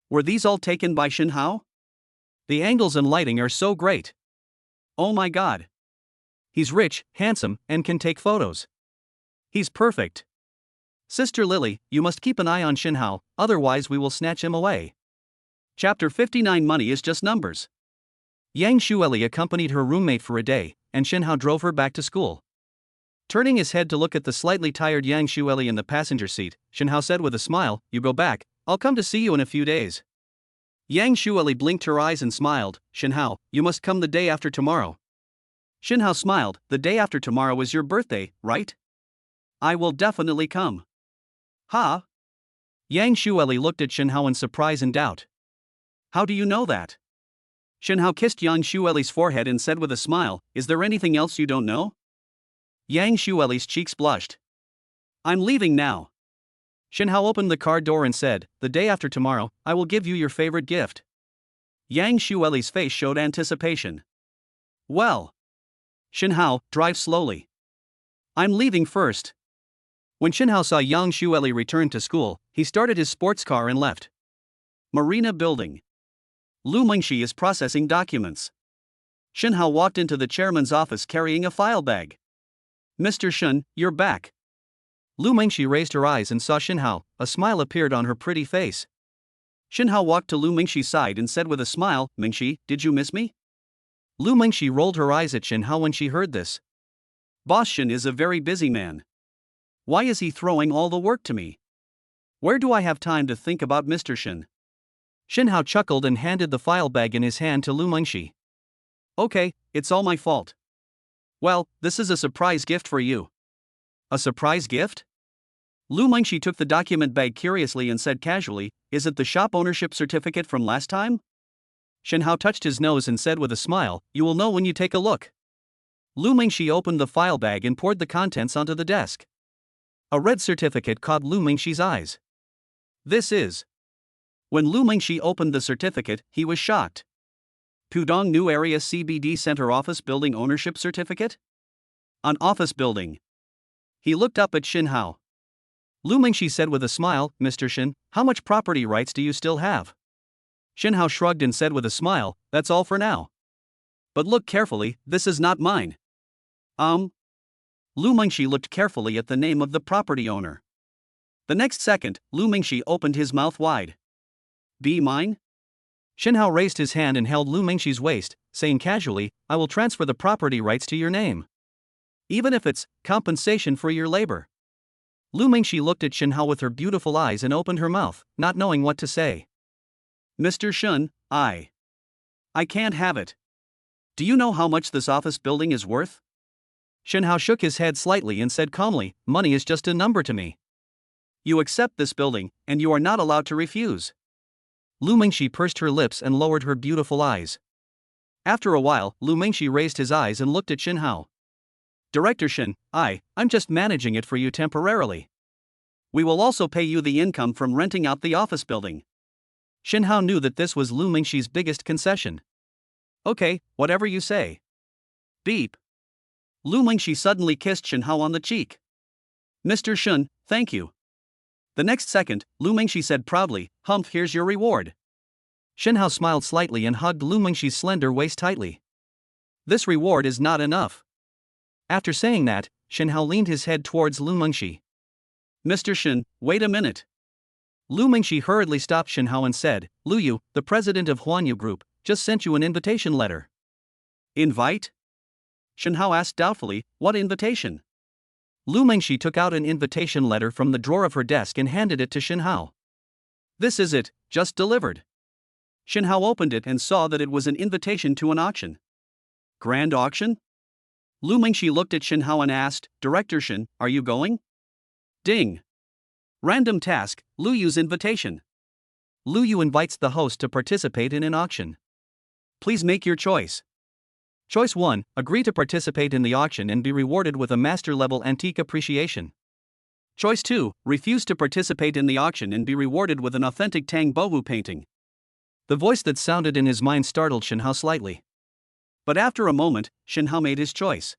Were these all taken by Shinhao? The angles and lighting are so great. Oh my god. He's rich, handsome, and can take photos. He's perfect. Sister Lily, you must keep an eye on Shinhao, otherwise we will snatch him away. Chapter 59 Money is just numbers. Yang Xueli accompanied her roommate for a day, and Shinhao drove her back to school. Turning his head to look at the slightly tired Yang Xueli in the passenger seat, Shinhao said with a smile, You go back, I'll come to see you in a few days. Yang Xueli blinked her eyes and smiled, Shinhao, you must come the day after tomorrow. Shinhao smiled, the day after tomorrow is your birthday, right? I will definitely come. Huh? Yang Xueli looked at Shinhao in surprise and doubt. How do you know that? Shinhao kissed Yang Xueli's forehead and said with a smile, Is there anything else you don't know? Yang Xueli's cheeks blushed. I'm leaving now. Shinhao opened the car door and said, The day after tomorrow, I will give you your favorite gift. Yang Xueli's face showed anticipation. Well. Shinhao, drive slowly. I'm leaving first. When Shinhao saw Yang Xueli return to school, he started his sports car and left. Marina Building. Lu Mengshi is processing documents. Shinhao walked into the chairman's office carrying a file bag. Mr. Shun, you're back. Lu Mengshi raised her eyes and saw Shinhao, a smile appeared on her pretty face. Shinhao walked to Lu Mengshi's side and said with a smile, Mengshi, did you miss me? Lu Mengshi rolled her eyes at Shinhao when she heard this. Boss Shin is a very busy man. Why is he throwing all the work to me? Where do I have time to think about Mr. Shin? Shinhao chuckled and handed the file bag in his hand to Lu Mengshi. Okay, it's all my fault. Well, this is a surprise gift for you. A surprise gift? Lu Mengshi took the document bag curiously and said casually, Is it the shop ownership certificate from last time? Shinhao touched his nose and said with a smile, You will know when you take a look. Lu Mengshi opened the file bag and poured the contents onto the desk. A red certificate caught Lu Mengshi's eyes. This is. When Lu Mengshi opened the certificate, he was shocked. Pudong New Area CBD Center Office Building Ownership Certificate? An office building. He looked up at Shin Hao. Lu Mingxi said with a smile, Mr. Shin, how much property rights do you still have? Shin Hao shrugged and said with a smile, that's all for now. But look carefully, this is not mine. Lu Mingxi looked carefully at the name of the property owner. The next second, Lu Mingxi opened his mouth wide. Be mine? Shin Hao raised his hand and held Lu Mingxi's waist, saying casually, I will transfer the property rights to your name. Even if it's compensation for your labor. Lu Mingxi looked at Shin Hao with her beautiful eyes and opened her mouth, not knowing what to say. Mr. Shun, I can't have it. Do you know how much this office building is worth? Shin Hao shook his head slightly and said calmly, money is just a number to me. You accept this building, and you are not allowed to refuse. Lu Mingxi pursed her lips and lowered her beautiful eyes. After a while, Lu Mingxi raised his eyes and looked at Shin Hao. Director Shin, I'm just managing it for you temporarily. We will also pay you the income from renting out the office building. Shin Hao knew that this was Lu Mingxi's biggest concession. Okay, whatever you say. Beep. Lu Mingxi suddenly kissed Shin Hao on the cheek. Mr. Shun, thank you. The next second, Lu Mingxi said proudly, Humph, here's your reward. Shin Hao smiled slightly and hugged Lu Mingxi's slender waist tightly. This reward is not enough. After saying that, Shin Hao leaned his head towards Lu Mingxi. Mr. Shin, wait a minute. Lu Mingxi hurriedly stopped Shin Hao and said, Lu Yu, the president of Huanyu Group, just sent you an invitation letter. Invite? Shin Hao asked doubtfully, what invitation? Lu Mingxi took out an invitation letter from the drawer of her desk and handed it to Shin Hao. This is it, just delivered. Shin Hao opened it and saw that it was an invitation to an auction. Grand auction? Lu Mingxi looked at Shin Hao and asked, Director Shin, are you going? Ding. Random task, Lu Yu's invitation. Lu Yu invites the host to participate in an auction. Please make your choice. Choice 1, agree to participate in the auction and be rewarded with a master-level antique appreciation. Choice 2, refuse to participate in the auction and be rewarded with an authentic Tang Bohu painting. The voice that sounded in his mind startled Shin Hao slightly. But after a moment, Shin Hao made his choice.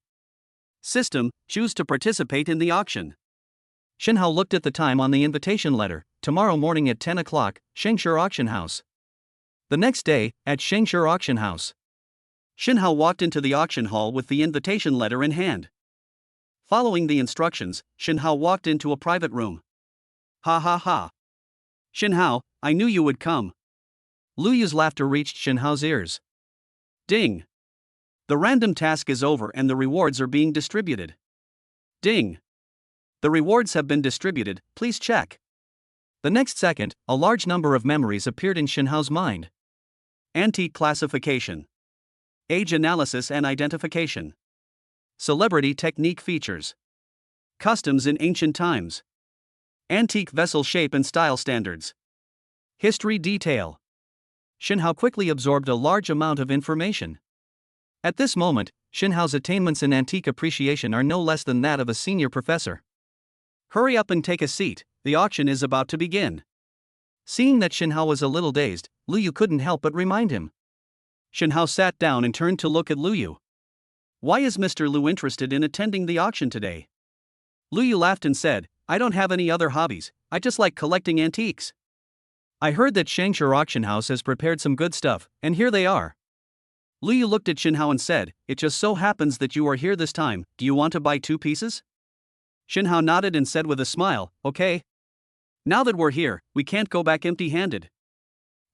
System, choose to participate in the auction. Shin Hao looked at the time on the invitation letter, tomorrow morning at 10 o'clock, Shengshi Auction House. The next day, at Shengshi Auction House. Shin Hao walked into the auction hall with the invitation letter in hand. Following the instructions, Shin Hao walked into a private room. Ha ha ha. Shin Hao, I knew you would come. Lu Yu's laughter reached Shin Hao's ears. Ding. The random task is over and the rewards are being distributed. Ding. The rewards have been distributed, please check. The next second, a large number of memories appeared in Shin Hao's mind. Antique classification. Age analysis and identification. Celebrity technique features. Customs in ancient times. Antique vessel shape and style standards. History detail. Shin Hao quickly absorbed a large amount of information. At this moment, Shin Hao's attainments in antique appreciation are no less than that of a senior professor. Hurry up and take a seat, the auction is about to begin. Seeing that Shin Hao was a little dazed, Lu Yu couldn't help but remind him. Shin Hao sat down and turned to look at Lu Yu. Why is Mr. Lu interested in attending the auction today? Lu Yu laughed and said, I don't have any other hobbies, I just like collecting antiques. I heard that Shengshi Auction House has prepared some good stuff, and here they are. Lu Yu looked at Shin Hao and said, it just so happens that you are here this time, do you want to buy 2 pieces? Shin Hao nodded and said with a smile, okay. Now that we're here, we can't go back empty-handed.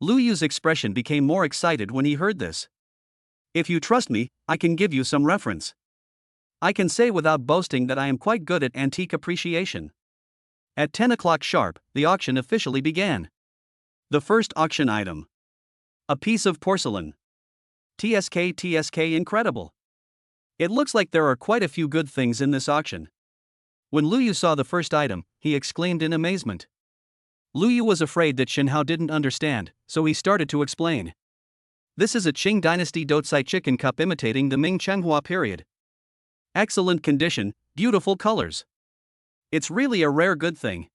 Lu Yu's expression became more excited when he heard this. If you trust me, I can give you some reference. I can say without boasting that I am quite good at antique appreciation. At 10 o'clock sharp, the auction officially began. The first auction item. A piece of porcelain. TSK incredible. It looks like there are quite a few good things in this auction. When Lu Yu saw the first item, he exclaimed in amazement. Lu Yu was afraid that Shin Hao didn't understand, so he started to explain. This is a Qing Dynasty Dotsai chicken cup imitating the Ming Chenghua period. Excellent condition, beautiful colors. It's really a rare good thing.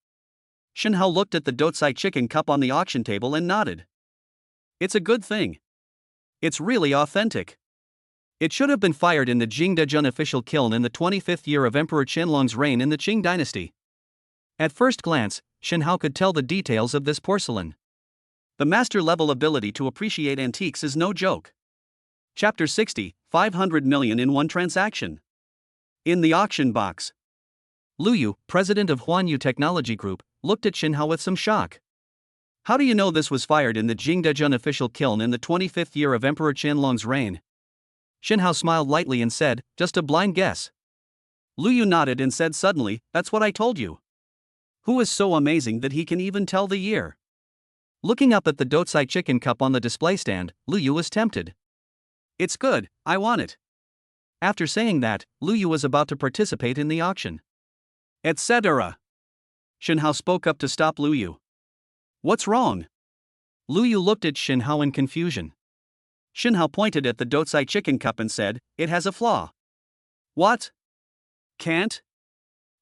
Shin Hao looked at the Dotsai chicken cup on the auction table and nodded. It's a good thing. It's really authentic. It should have been fired in the Jingdezhen official kiln in the 25th year of Emperor Qianlong's reign in the Qing dynasty. At first glance, Shen Hao could tell the details of this porcelain. The master-level ability to appreciate antiques is no joke. Chapter 60, 500 million in one transaction. In the auction box. Lu Yu, president of Huanyu Technology Group, looked at Shen Hao with some shock. How do you know this was fired in the Jingdezhen official kiln in the 25th year of Emperor Qianlong's reign? Shen Hao smiled lightly and said, just a blind guess. Lu Yu nodded and said suddenly, that's what I told you. Who is so amazing that he can even tell the year? Looking up at the Dotsai chicken cup on the display stand, Lu Yu was tempted. It's good, I want it. After saying that, Lu Yu was about to participate in the auction. Etc. Shen Hao spoke up to stop Lu Yu. What's wrong? Lu Yu looked at Shen Hao in confusion. Shen Hao pointed at the Dotsai chicken cup and said, it has a flaw. What? Can't?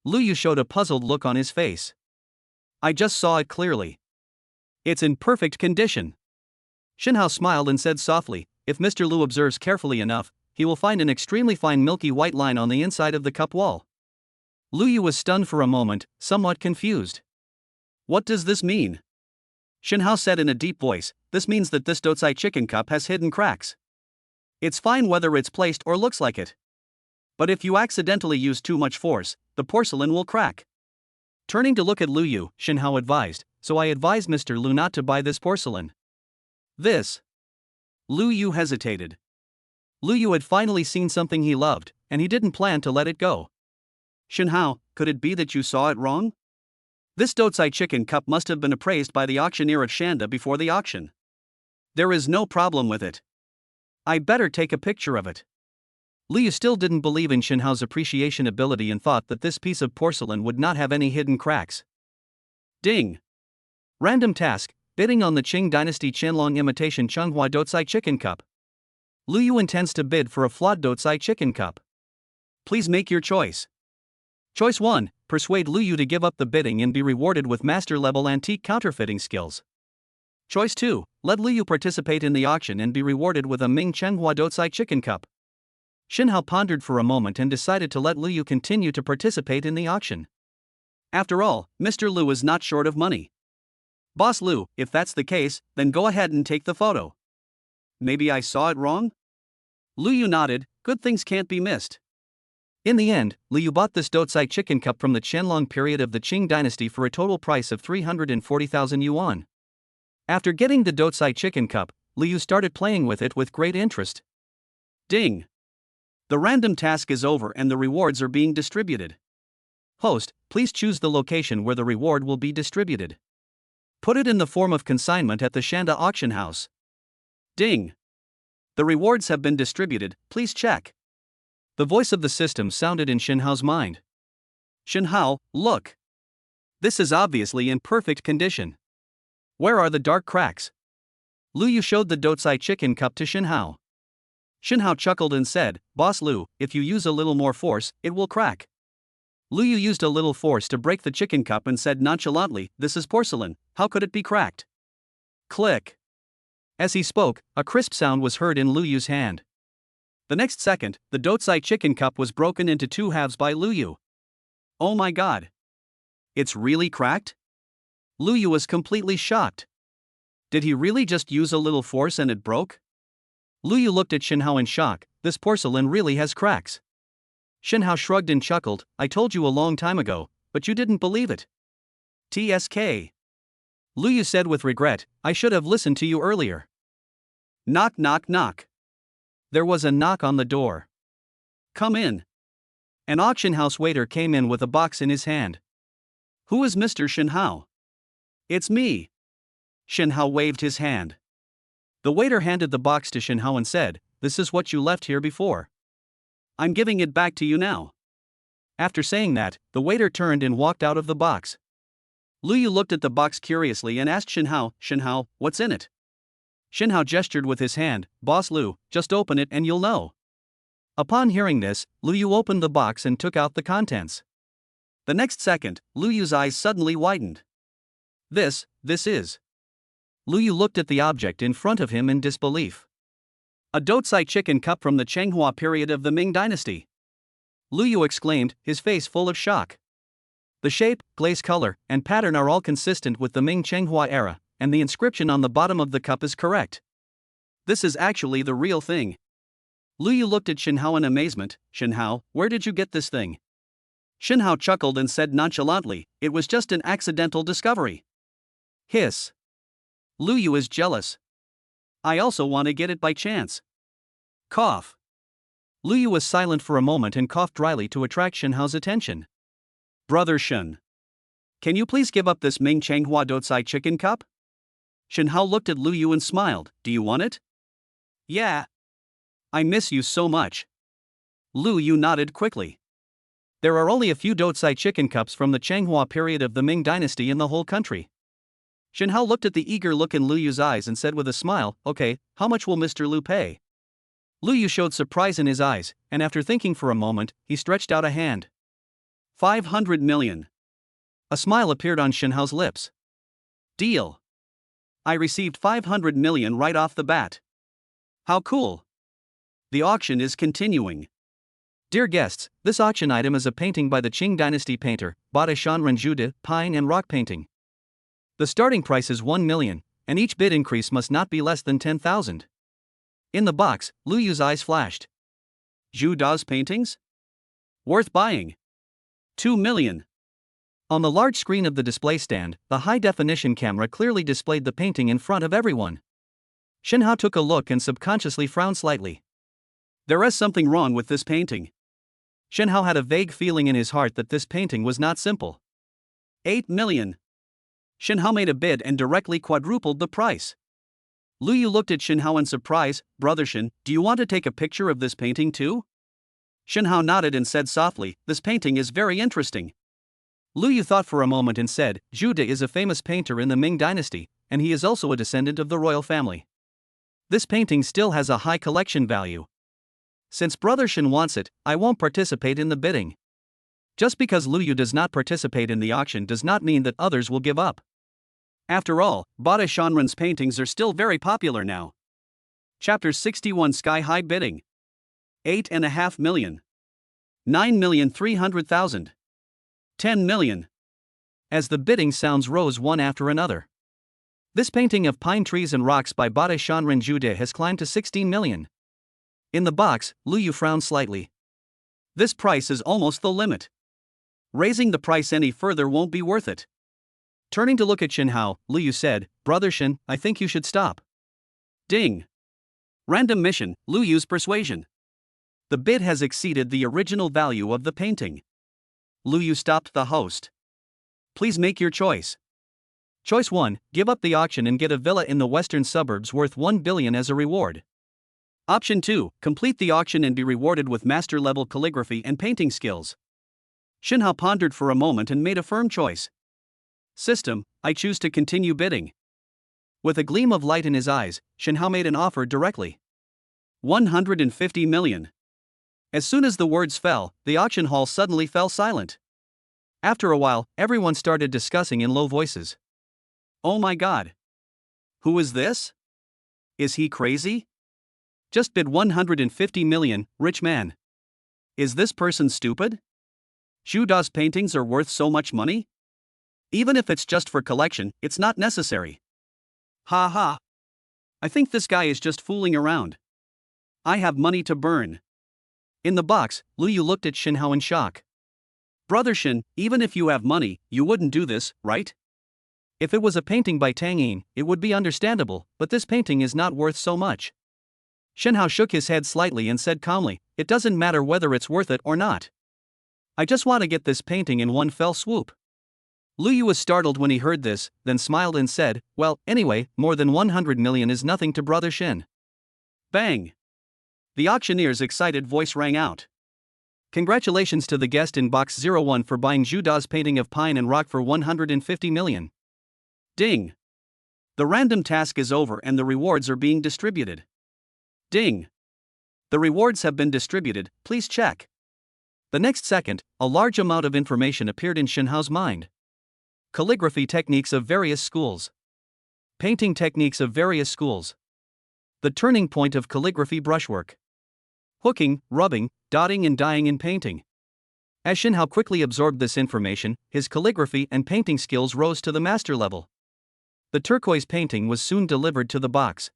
Lu Yu showed a puzzled look on his face. I just saw it clearly. It's in perfect condition. Shen Hao smiled and said softly, if Mr. Lu observes carefully enough, he will find an extremely fine milky white line on the inside of the cup wall. Lu Yu was stunned for a moment, somewhat confused. What does this mean? Shen Hao said in a deep voice, this means that this Dotsai chicken cup has hidden cracks. It's fine whether it's placed or looks like it. But if you accidentally use too much force, the porcelain will crack. Turning to look at Lu Yu, Shen Hao advised, so I advise Mr. Lu not to buy this porcelain. This. Lu Yu hesitated. Lu Yu had finally seen something he loved, and he didn't plan to let it go. Shen Hao, could it be that you saw it wrong? This Dotsai chicken cup must have been appraised by the auctioneer of Shanda before the auction. There is no problem with it. I better take a picture of it. Lu Yu still didn't believe in Shen Hao's appreciation ability and thought that this piece of porcelain would not have any hidden cracks. Ding! Random task, bidding on the Qing dynasty Qianlong imitation Changhua Dotsai chicken cup. Lu Yu intends to bid for a flawed Dotsai chicken cup. Please make your choice. Choice 1, persuade Lu Yu to give up the bidding and be rewarded with master-level antique counterfeiting skills. Choice 2, let Lu Yu participate in the auction and be rewarded with a Ming Changhua Dotsai chicken cup. Shen Hao pondered for a moment and decided to let Lu Yu continue to participate in the auction. After all, Mr. Lu is not short of money. Boss Lu, if that's the case, then go ahead and take the photo. Maybe I saw it wrong? Lu Yu nodded, good things can't be missed. In the end, Lu Yu bought this Dotsai chicken cup from the Qianlong period of the Qing dynasty for a total price of 340,000 yuan. After getting the Dotsai chicken cup, Lu Yu started playing with it with great interest. Ding! The random task is over and the rewards are being distributed. Host, please choose the location where the reward will be distributed. Put it in the form of consignment at the Shanda auction house. Ding! The rewards have been distributed, please check. The voice of the system sounded in Shen Hao's mind. Shen Hao, look. This is obviously in perfect condition. Where are the dark cracks? Lu Yu showed the Dotsai chicken cup to Shen Hao. Shen Hao chuckled and said, Boss Lu, if you use a little more force, it will crack. Lu Yu used a little force to break the chicken cup and said nonchalantly, this is porcelain, how could it be cracked? Click. As he spoke, a crisp sound was heard in Lu Yu's hand. The next second, the Dotsai chicken cup was broken into two halves by Lu Yu. Oh my god. It's really cracked? Lu Yu was completely shocked. Did he really just use a little force and it broke? Lu Yu looked at Shen Hao in shock, this porcelain really has cracks. Shen Hao shrugged and chuckled, I told you a long time ago, but you didn't believe it. TSK. Lu Yu said with regret, I should have listened to you earlier. Knock knock knock. There was a knock on the door. Come in. An auction house waiter came in with a box in his hand. Who is Mr. Shen Hao? It's me. Shen Hao waved his hand. The waiter handed the box to Shen Hao and said, this is what you left here before. I'm giving it back to you now. After saying that, the waiter turned and walked out of the box. Lu Yu looked at the box curiously and asked Shen Hao, what's in it? Shen Hao gestured with his hand, Boss Lu, just open it and you'll know. Upon hearing this, Lu Yu opened the box and took out the contents. The next second, Lu Yu's eyes suddenly widened. This is. Lu Yu looked at the object in front of him in disbelief. A Dotsai chicken cup from the Changhua period of the Ming dynasty. Lu Yu exclaimed, his face full of shock. The shape, glaze color, and pattern are all consistent with the Ming Changhua era, and the inscription on the bottom of the cup is correct. This is actually the real thing. Lu Yu looked at Shinhao in amazement. Shinhao, where did you get this thing? Shinhao chuckled and said nonchalantly, it was just an accidental discovery. Hiss. Lu Yu is jealous. I also want to get it by chance. Cough. Lu Yu was silent for a moment and coughed dryly to attract Shinhao's attention. Brother Shin. Can you please give up this Ming Changhua Dotsai chicken cup? Shinhao looked at Lu Yu and smiled. Do you want it? Yeah. I miss you so much. Lu Yu nodded quickly. There are only a few Dotsai chicken cups from the Changhua period of the Ming dynasty in the whole country. Shinhao looked at the eager look in Lu Yu's eyes and said with a smile, okay, how much will Mr. Lu pay? Lu Yu showed surprise in his eyes, and after thinking for a moment, he stretched out a hand. 500 million. A smile appeared on Shinhao's lips. Deal. I received 500 million right off the bat. How cool. The auction is continuing. Dear guests, this auction item is a painting by the Qing dynasty painter, Bada Shanren Zhude, pine and rock painting. The starting price is 1 million, and each bid increase must not be less than 10,000. In the box, Lu Yu's eyes flashed. Zhu Da's paintings? Worth buying. 2 million. On the large screen of the display stand, the high-definition camera clearly displayed the painting in front of everyone. Shinhao took a look and subconsciously frowned slightly. There is something wrong with this painting. Shinhao had a vague feeling in his heart that this painting was not simple. 8 million. Shinhao made a bid and directly quadrupled the price. Lu Yu looked at Shinhao in surprise. Brother Shin, do you want to take a picture of this painting too? Shinhao nodded and said softly, this painting is very interesting. Lu Yu thought for a moment and said, Zhude is a famous painter in the Ming dynasty, and he is also a descendant of the royal family. This painting still has a high collection value. Since Brother Shin wants it, I won't participate in the bidding. Just because Lu Yu does not participate in the auction does not mean that others will give up. After all, Bada Shanren's paintings are still very popular now. Chapter 61 Sky High Bidding. 8.5 million. 9,300,000. 10 million. As the bidding sounds rose one after another. This painting of pine trees and rocks by Bada Shanren Zhude has climbed to 16 million. In the box, Lu Yu frowned slightly. This price is almost the limit. Raising the price any further won't be worth it. Turning to look at Shinhao, Lu Yu said, Brother Shin, I think you should stop. Ding. Random mission, Lu Yu's persuasion. The bid has exceeded the original value of the painting. Lu Yu stopped the host. Please make your choice. Choice 1, give up the auction and get a villa in the western suburbs worth 1 billion as a reward. Option 2, complete the auction and be rewarded with master-level calligraphy and painting skills. Shinhao pondered for a moment and made a firm choice. System, I choose to continue bidding. With a gleam of light in his eyes, Shinhao made an offer directly. 150 million. As soon as the words fell, the auction hall suddenly fell silent. After a while, everyone started discussing in low voices. Oh my god. Who is this? Is he crazy? Just bid 150 million, rich man. Is this person stupid? Zhu Da's paintings are worth so much money? Even if it's just for collection, it's not necessary. Ha ha. I think this guy is just fooling around. I have money to burn. In the box, Lu Yu looked at Shinhao in shock. Brother Shin, even if you have money, you wouldn't do this, right? If it was a painting by Tang Yin, it would be understandable, but this painting is not worth so much. Shinhao shook his head slightly and said calmly, it doesn't matter whether it's worth it or not. I just want to get this painting in one fell swoop. Lu Yu was startled when he heard this, then smiled and said, well, anyway, more than 100 million is nothing to Brother Shin. Bang! The auctioneer's excited voice rang out. Congratulations to the guest in box 01 for buying Zhu Da's painting of pine and rock for 150 million. Ding! The random task is over and the rewards are being distributed. Ding! The rewards have been distributed, please check. The next second, a large amount of information appeared in Shinhao's mind. Calligraphy techniques of various schools. Painting techniques of various schools. The turning point of calligraphy brushwork. Hooking, rubbing, dotting and dyeing in painting. As Shinhao quickly absorbed this information, his calligraphy and painting skills rose to the master level. The turquoise painting was soon delivered to the box.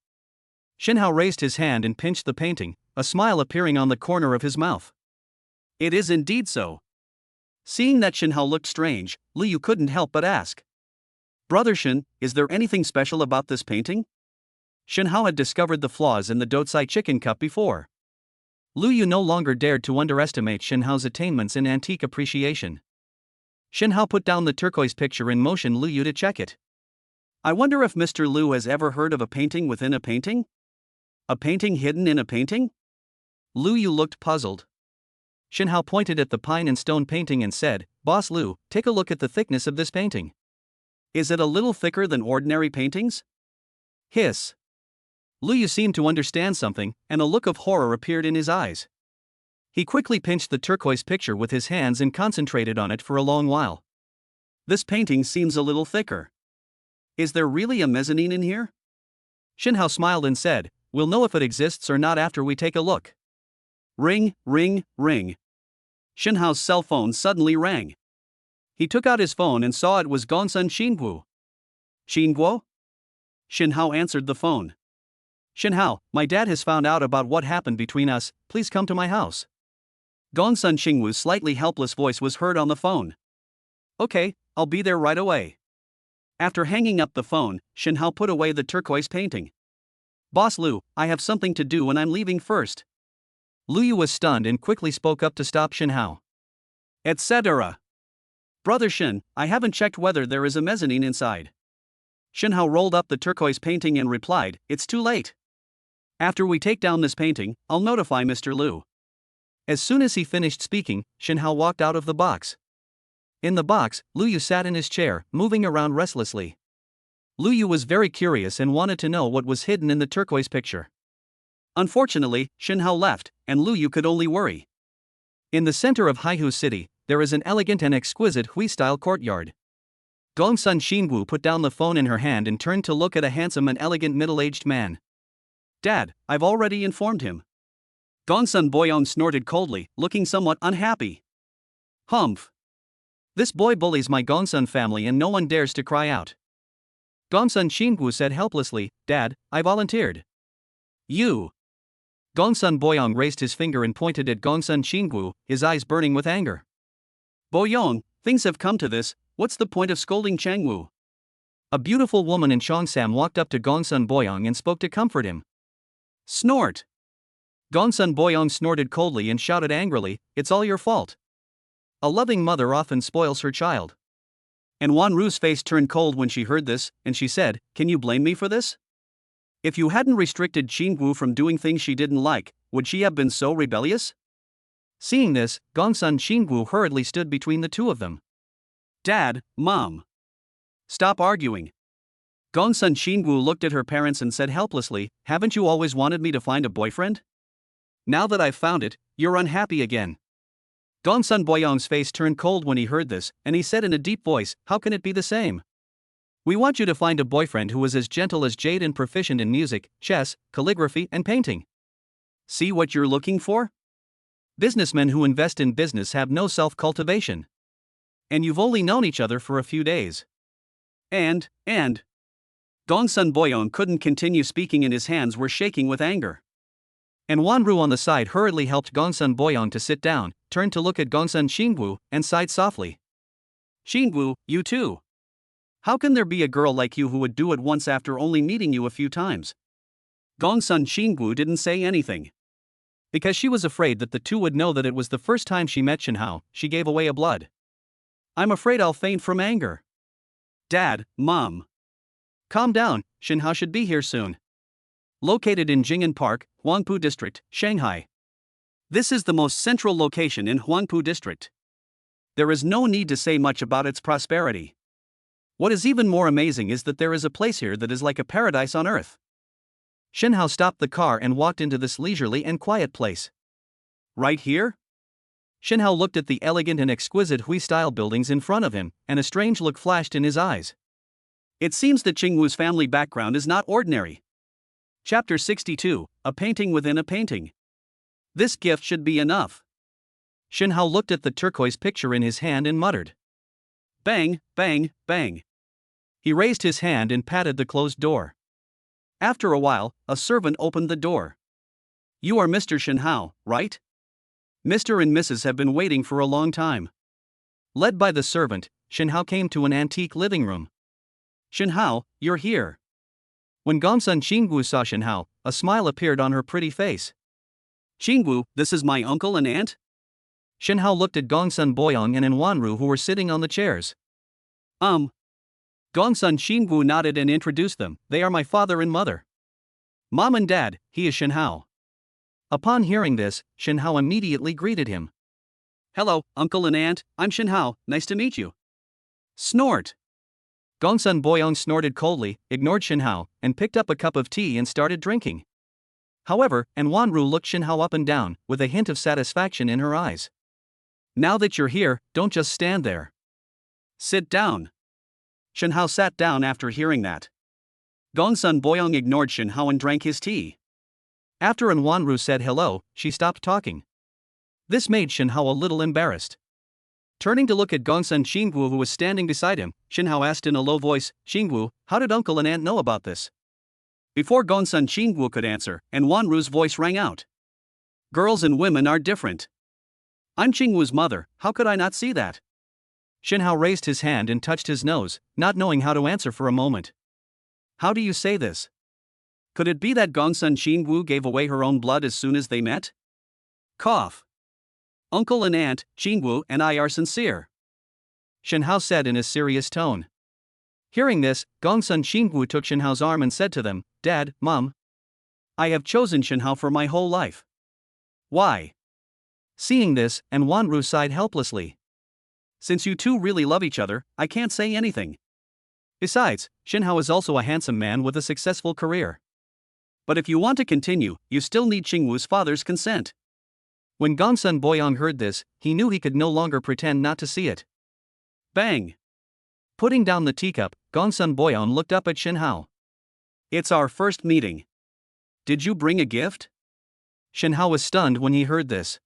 Shinhao raised his hand and pinched the painting, a smile appearing on the corner of his mouth. It is indeed so. Seeing that Shinhao looked strange, Liu couldn't help but ask. Brother Shin, is there anything special about this painting? Shinhao had discovered the flaws in the Dotsai chicken cup before. Liu no longer dared to underestimate Shinhao's attainments in antique appreciation. Shinhao put down the turquoise picture and motioned Liu to check it. I wonder if Mr. Liu has ever heard of a painting within a painting? A painting hidden in a painting? Liu looked puzzled. Shinhao pointed at the pine and stone painting and said, Boss Liu, take a look at the thickness of this painting. Is it a little thicker than ordinary paintings? Hiss. Liu seemed to understand something, and a look of horror appeared in his eyes. He quickly pinched the turquoise picture with his hands and concentrated on it for a long while. This painting seems a little thicker. Is there really a mezzanine in here? Shinhao smiled and said, We'll know if it exists or not after we take a look. Ring, ring, ring. Shinhao's cell phone suddenly rang. He took out his phone and saw it was Gongsun Xingguo. Xingguo? Shinhao answered the phone. Shinhao, my dad has found out about what happened between us, please come to my house. Gongsun Xingguo's slightly helpless voice was heard on the phone. Okay, I'll be there right away. After hanging up the phone, Shinhao put away the turquoise painting. Boss Liu, I have something to do and I'm leaving first. Liu was stunned and quickly spoke up to stop Shinhao. Etc. Brother Shin, I haven't checked whether there is a mezzanine inside. Shinhao rolled up the turquoise painting and replied, It's too late. After we take down this painting, I'll notify Mr. Liu. As soon as he finished speaking, Shinhao walked out of the box. In the box, Liu sat in his chair, moving around restlessly. Liu was very curious and wanted to know what was hidden in the turquoise picture. Unfortunately, Shinhao left, and Liu could only worry. In the center of Haihu City, there is an elegant and exquisite Hui-style courtyard. Gongsun Xingguo put down the phone in her hand and turned to look at a handsome and elegant middle-aged man. Dad, I've already informed him. Gongsun Boyong snorted coldly, looking somewhat unhappy. Humph. This boy bullies my Gongsun family and no one dares to cry out. Gongsun Xingguo said helplessly, Dad, I volunteered. You. Gongsun Boyong raised his finger and pointed at Gongsun Xingguo, his eyes burning with anger. Boyong, things have come to this, what's the point of scolding Changwu? A beautiful woman in Cheongsam walked up to Gongsun Boyong and spoke to comfort him. Snort. Gongsun Boyong snorted coldly and shouted angrily, It's all your fault. A loving mother often spoils her child. And Wan Ru's face turned cold when she heard this, and she said, Can you blame me for this? If you hadn't restricted Qingwu from doing things she didn't like, would she have been so rebellious? Seeing this, Gongsun Xingguo hurriedly stood between the two of them. Dad, Mom. Stop arguing. Gongsun Xingguo looked at her parents and said helplessly, Haven't you always wanted me to find a boyfriend? Now that I've found it, you're unhappy again. Gongsun Boyong's face turned cold when he heard this, and he said in a deep voice, How can it be the same? We want you to find a boyfriend who is as gentle as jade and proficient in music, chess, calligraphy, and painting. See what you're looking for? Businessmen who invest in business have no self-cultivation. And you've only known each other for a few days. And. Gongsun Boyong couldn't continue speaking and his hands were shaking with anger. And Wanru on the side hurriedly helped Gongsun Boyong to sit down, turned to look at Gongsun Xingguo, and sighed softly. Xingguo, you too. How can there be a girl like you who would do it once after only meeting you a few times? Gongsun Xingguo didn't say anything. Because she was afraid that the two would know that it was the first time she met Shinhao, she gave away a blood. I'm afraid I'll faint from anger. Dad, Mom. Calm down, Shinhao should be here soon. Located in Jing'an Park, Huangpu District, Shanghai. This is the most central location in Huangpu District. There is no need to say much about its prosperity. What is even more amazing is that there is a place here that is like a paradise on earth. Shinhao stopped the car and walked into this leisurely and quiet place. Right here? Shinhao looked at the elegant and exquisite Hui-style buildings in front of him, and a strange look flashed in his eyes. It seems that Qingwu's family background is not ordinary. Chapter 62, A Painting Within a Painting. This gift should be enough. Shinhao looked at the turquoise picture in his hand and muttered. Bang, bang, bang. He raised his hand and patted the closed door. After a while, a servant opened the door. You are Mr. Shinhao, right? Mr. and Mrs. have been waiting for a long time. Led by the servant, Shinhao came to an antique living room. Shinhao, you're here. When Gongsun Qingwu saw Shinhao, a smile appeared on her pretty face. Qingwu, this is my uncle and aunt? Shinhao looked at Gongsun Boyong and Wanru who were sitting on the chairs. Gongsun Qingwu nodded and introduced them. They are my father and mother. Mom and dad, he is Shinhao. Upon hearing this, Shinhao immediately greeted him. Hello, uncle and aunt, I'm Shinhao, nice to meet you. Snort. Gongsun Boyong snorted coldly, ignored Shinhao, and picked up a cup of tea and started drinking. However, Wanru looked Shinhao up and down, with a hint of satisfaction in her eyes. Now that you're here, don't just stand there. Sit down. Shinhao sat down after hearing that. Gongsun Boyong ignored Shinhao and drank his tea. After Wanru said hello, she stopped talking. This made Shinhao a little embarrassed. Turning to look at Gongsun Qingwu who was standing beside him, Shinhao asked in a low voice, Qingwu, how did uncle and aunt know about this? Before Gongsun Qingwu could answer, Wanru's voice rang out. Girls and women are different. I'm Qingwu's mother, how could I not see that? Shinhao raised his hand and touched his nose, not knowing how to answer for a moment. How do you say this? Could it be that Gongsun Qingwu gave away her own blood as soon as they met? Cough. Uncle and aunt, Qingwu and I are sincere. Shinhao said in a serious tone. Hearing this, Gongsun Qingwu took Shinhao's arm and said to them, Dad, Mom. I have chosen Shinhao for my whole life. Why? Seeing this, Wanru sighed helplessly. Since you two really love each other, I can't say anything. Besides, Shinhao is also a handsome man with a successful career. But if you want to continue, you still need Qingwu's father's consent. When Gongsun Boyong heard this, he knew he could no longer pretend not to see it. Bang! Putting down the teacup, Gongsun Boyong looked up at Shinhao. It's our first meeting. Did you bring a gift? Shinhao was stunned when he heard this.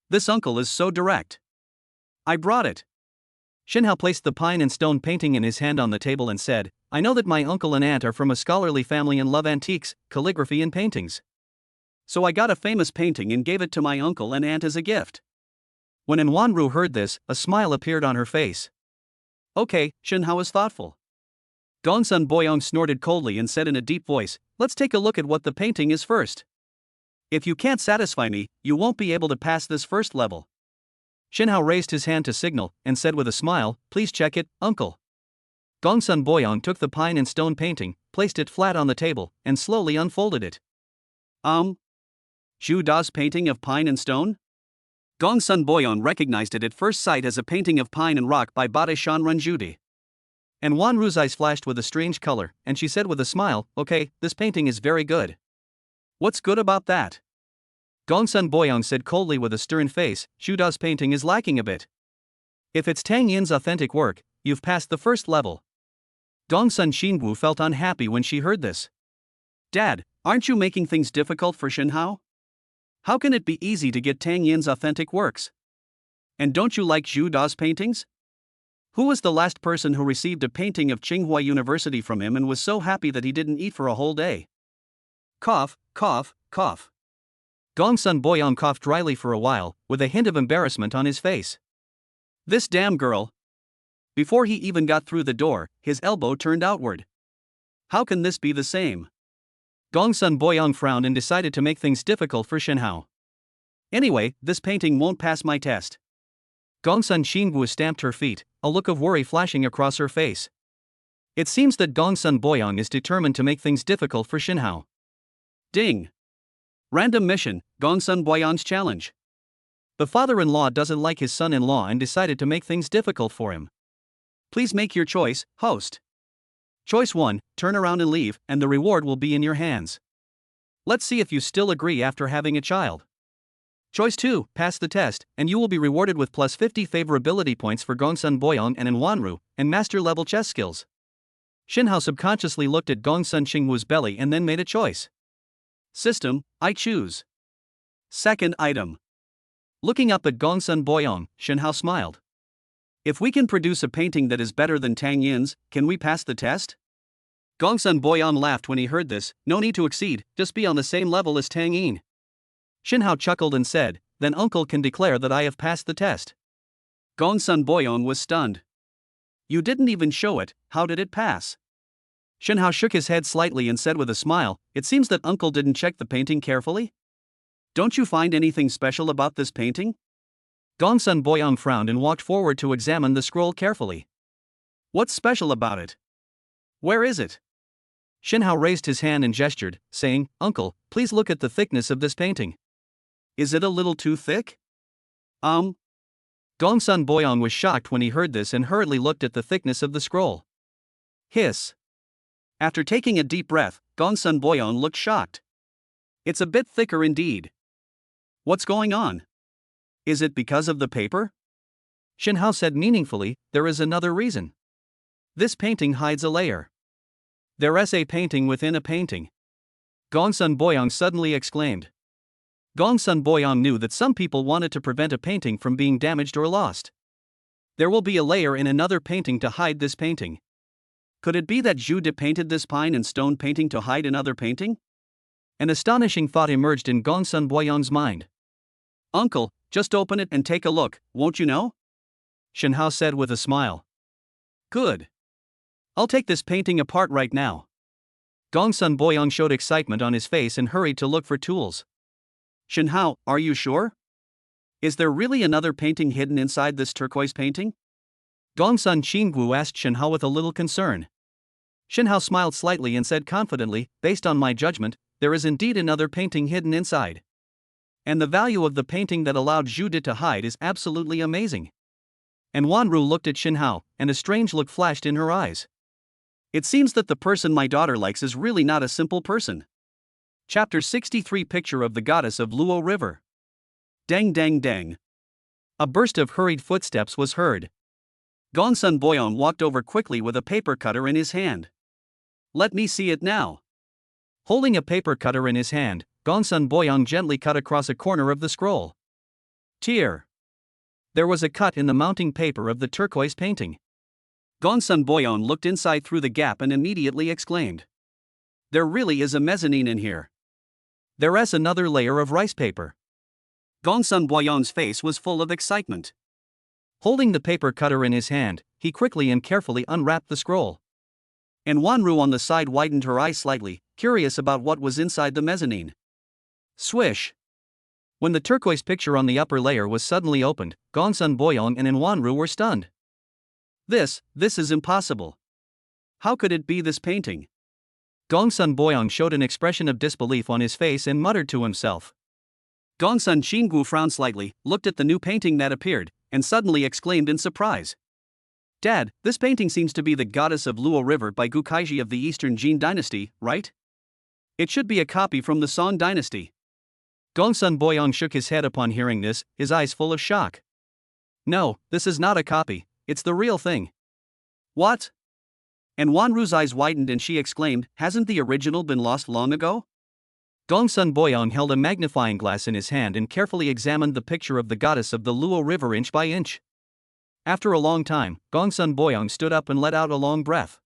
This uncle is so direct. I brought it. Shinhao placed the pine and stone painting in his hand on the table and said, I know that my uncle and aunt are from a scholarly family and love antiques, calligraphy and paintings. So I got a famous painting and gave it to my uncle and aunt as a gift. When Wanru heard this, a smile appeared on her face. Okay, Shinhao is thoughtful. Gongsun Boyong snorted coldly and said in a deep voice, let's take a look at what the painting is first. If you can't satisfy me, you won't be able to pass this first level. Shinhao raised his hand to signal, and said with a smile, please check it, uncle. Gongsun Boyong took the pine and stone painting, placed it flat on the table, and slowly unfolded it. Zhu Da's painting of pine and stone? Gongsun Boyong recognized it at first sight as a painting of pine and rock by Bade Shan Renjudi. Wanru's eyes flashed with a strange color, and she said with a smile, okay, this painting is very good. What's good about that? Gongsun Boyong said coldly with a stern face, Zhu Da's painting is lacking a bit. If it's Tang Yin's authentic work, you've passed the first level. Gongsun Qingwu felt unhappy when she heard this. Dad, aren't you making things difficult for Shinhao? How can it be easy to get Tang Yin's authentic works? And don't you like Zhu Da's paintings? Who was the last person who received a painting of Tsinghua University from him and was so happy that he didn't eat for a whole day? Cough, cough, cough. Gongsun Boyong coughed dryly for a while, with a hint of embarrassment on his face. This damn girl. Before he even got through the door, his elbow turned outward. How can this be the same? Gongsun Boyong frowned and decided to make things difficult for Shinhao. Anyway, this painting won't pass my test. Gongsun Qingwu stamped her feet, a look of worry flashing across her face. It seems that Gongsun Boyong is determined to make things difficult for Shinhao. Ding! Random mission, Gongsun Boyong's challenge. The father-in-law doesn't like his son-in-law and decided to make things difficult for him. Please make your choice, host. Choice 1, turn around and leave, and the reward will be in your hands. Let's see if you still agree after having a child. Choice 2, pass the test, and you will be rewarded with plus 50 favorability points for Gongsun Boyong and Wanru, and master-level chess skills. Shinhao subconsciously looked at Gongsun Qingwu's belly and then made a choice. System, I choose. Second item. Looking up at Gongsun Boyong, Shenhao smiled. If we can produce a painting that is better than Tang Yin's, can we pass the test? Gongsun Boyong laughed when he heard this. No need to exceed, just be on the same level as Tang Yin. Shenhao chuckled and said, then uncle can declare that I have passed the test. Gongsun Boyong was stunned. You didn't even show it, how did it pass? Shenhao shook his head slightly and said with a smile, it seems that uncle didn't check the painting carefully? Don't you find anything special about this painting? Gongsun Boyong frowned and walked forward to examine the scroll carefully. What's special about it? Where is it? Shenhao raised his hand and gestured, saying, Uncle, please look at the thickness of this painting. Is it a little too thick? Gongsun Boyong was shocked when he heard this and hurriedly looked at the thickness of the scroll. Hiss. After taking a deep breath, Gongsun Boyong looked shocked. It's a bit thicker indeed. What's going on? Is it because of the paper? Shenhao said meaningfully, there is another reason. This painting hides a layer. There's a painting within a painting. Gongsun Boyong suddenly exclaimed. Gongsun Boyong knew that some people wanted to prevent a painting from being damaged or lost. There will be a layer in another painting to hide this painting. Could it be that Zhu De painted this pine and stone painting to hide another painting? An astonishing thought emerged in Gongsun Boyong's mind. Uncle, just open it and take a look, won't you know? Shenhao said with a smile. Good. I'll take this painting apart right now. Gongsun Boyong showed excitement on his face and hurried to look for tools. Shenhao, are you sure? Is there really another painting hidden inside this turquoise painting? Gongsun Qinggu asked Shenhao with a little concern. Shenhao smiled slightly and said confidently, based on my judgment, there is indeed another painting hidden inside. And the value of the painting that allowed Zhu De to hide is absolutely amazing. And Wanru looked at Shenhao, and a strange look flashed in her eyes. It seems that the person my daughter likes is really not a simple person. Chapter 63 Picture of the Goddess of Luo River. Dang dang dang. A burst of hurried footsteps was heard. Gongsun Boyong walked over quickly with a paper cutter in his hand. Let me see it now. Holding a paper cutter in his hand, Gongsun Boyong gently cut across a corner of the scroll. Tear. There was a cut in the mounting paper of the turquoise painting. Gongsun Boyong looked inside through the gap and immediately exclaimed. There really is a mezzanine in here. There's another layer of rice paper. Gongsun Boyong's face was full of excitement. Holding the paper cutter in his hand, he quickly and carefully unwrapped the scroll. And Wanru on the side widened her eyes slightly, curious about what was inside the mezzanine. Swish! When the turquoise picture on the upper layer was suddenly opened, Gongsun Boyong and Wanru were stunned. This is impossible. How could it be this painting? Gongsun Boyong showed an expression of disbelief on his face and muttered to himself. Gongsun Qinggu frowned slightly, looked at the new painting that appeared, and suddenly exclaimed in surprise. Dad, this painting seems to be the Goddess of Luo River by Gukaiji of the Eastern Jin Dynasty, right? It should be a copy from the Song Dynasty. Gongsun Boyong shook his head upon hearing this, his eyes full of shock. No, this is not a copy, it's the real thing. What? And Wanru's eyes widened and she exclaimed, hasn't the original been lost long ago? Gongsun Boyong held a magnifying glass in his hand and carefully examined the picture of the goddess of the Luo River inch by inch. After a long time, Gongsun Boyong stood up and let out a long breath.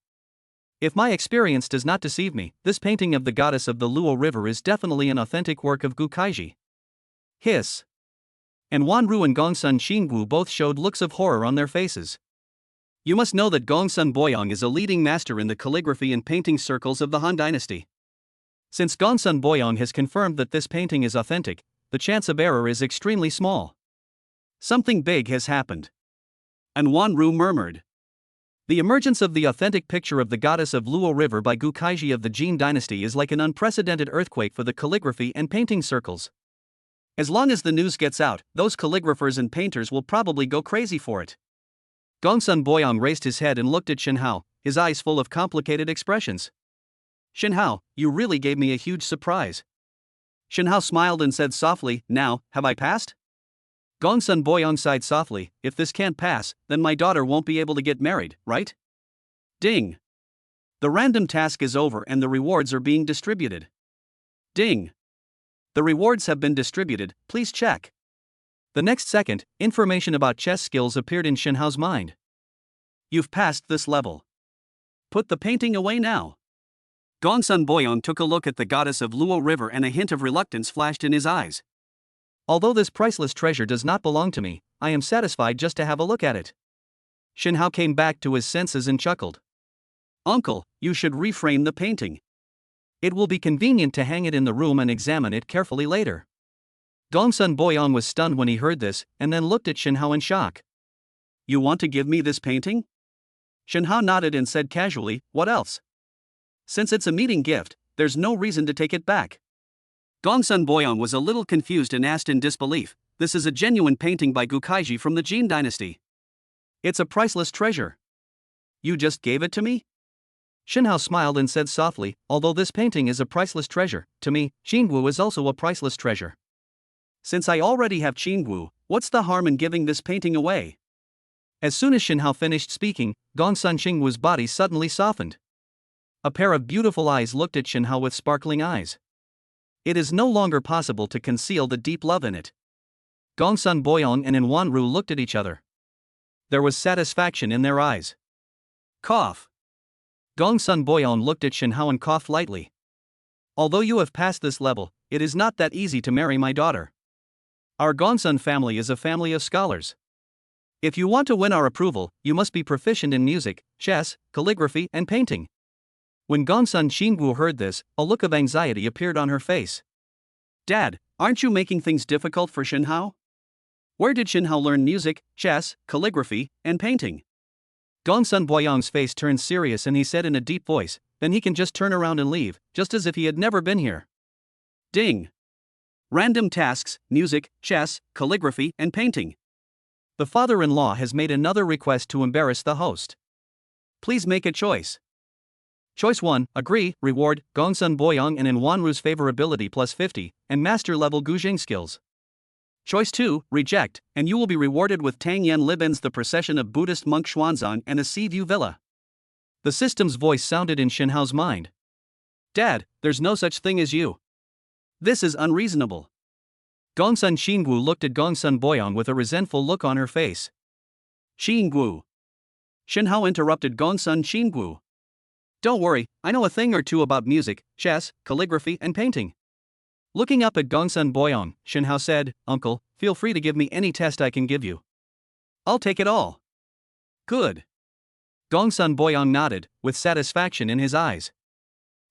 If my experience does not deceive me, this painting of the goddess of the Luo River is definitely an authentic work of Gukaiji. Hiss. And Wanru and Gongsun Qinggu both showed looks of horror on their faces. You must know that Gongsun Boyong is a leading master in the calligraphy and painting circles of the Han Dynasty. Since Gongsun Boyong has confirmed that this painting is authentic, the chance of error is extremely small. Something big has happened. And Wanru murmured. The emergence of the authentic picture of the goddess of Luo River by Gukaiji of the Jin Dynasty is like an unprecedented earthquake for the calligraphy and painting circles. As long as the news gets out, those calligraphers and painters will probably go crazy for it. Gongsun Boyong raised his head and looked at Shenhao, his eyes full of complicated expressions. Shenhao, you really gave me a huge surprise. Shenhao smiled and said softly, now, have I passed? Gongsun Boyong sighed softly, if this can't pass, then my daughter won't be able to get married, right? Ding. The random task is over and the rewards are being distributed. Ding. The rewards have been distributed, please check. The next second, information about chess skills appeared in Shinhao's mind. You've passed this level. Put the painting away now. Gongsun Boyong took a look at the goddess of Luo River and a hint of reluctance flashed in his eyes. Although this priceless treasure does not belong to me, I am satisfied just to have a look at it. Shinhao came back to his senses and chuckled. Uncle, you should reframe the painting. It will be convenient to hang it in the room and examine it carefully later. Gongsun Boyong was stunned when he heard this, and then looked at Shinhao in shock. You want to give me this painting? Shinhao nodded and said casually, what else? Since it's a meeting gift, there's no reason to take it back. Gongsun Boyong was a little confused and asked in disbelief, this is a genuine painting by Gukaiji from the Jin dynasty. It's a priceless treasure. You just gave it to me? Shinhao smiled and said softly, although this painting is a priceless treasure, to me, Qingwu is also a priceless treasure. Since I already have Qingwu, what's the harm in giving this painting away? As soon as Shinhao finished speaking, Gongsun Qingwu's body suddenly softened. A pair of beautiful eyes looked at Shinhao with sparkling eyes. It is no longer possible to conceal the deep love in it. Gongsun Boyong and Wanru looked at each other. There was satisfaction in their eyes. Cough. Gongsun Boyong looked at Shinhao and coughed lightly. Although you have passed this level, it is not that easy to marry my daughter. Our Gongsun family is a family of scholars. If you want to win our approval, you must be proficient in music, chess, calligraphy, and painting. When Gongsun Qingwu heard this, a look of anxiety appeared on her face. Dad, aren't you making things difficult for Shinhao? Where did Shinhao learn music, chess, calligraphy, and painting? Gongsun Boyong's face turned serious and he said in a deep voice, then he can just turn around and leave, just as if he had never been here. Ding. Random tasks, music, chess, calligraphy, and painting. The father-in-law has made another request to embarrass the host. Please make a choice. Choice 1, agree, reward, Gongsun Boyong and Wanru's favorability plus 50, and master-level Guzheng skills. Choice 2, reject, and you will be rewarded with Tang Yen Liben's The Procession of Buddhist Monk Xuanzang and a sea view villa. The system's voice sounded in Shinhao's mind. Dad, there's no such thing as you. This is unreasonable. Gongsun Qingwu looked at Gongsun Boyong with a resentful look on her face. Qingwu. Shinhao interrupted Gongsun Qingwu. Don't worry, I know a thing or two about music, chess, calligraphy, and painting. Looking up at Gongsun Boyong, Shinhao said, Uncle, feel free to give me any test I can give you. I'll take it all. Good. Gongsun Boyong nodded, with satisfaction in his eyes.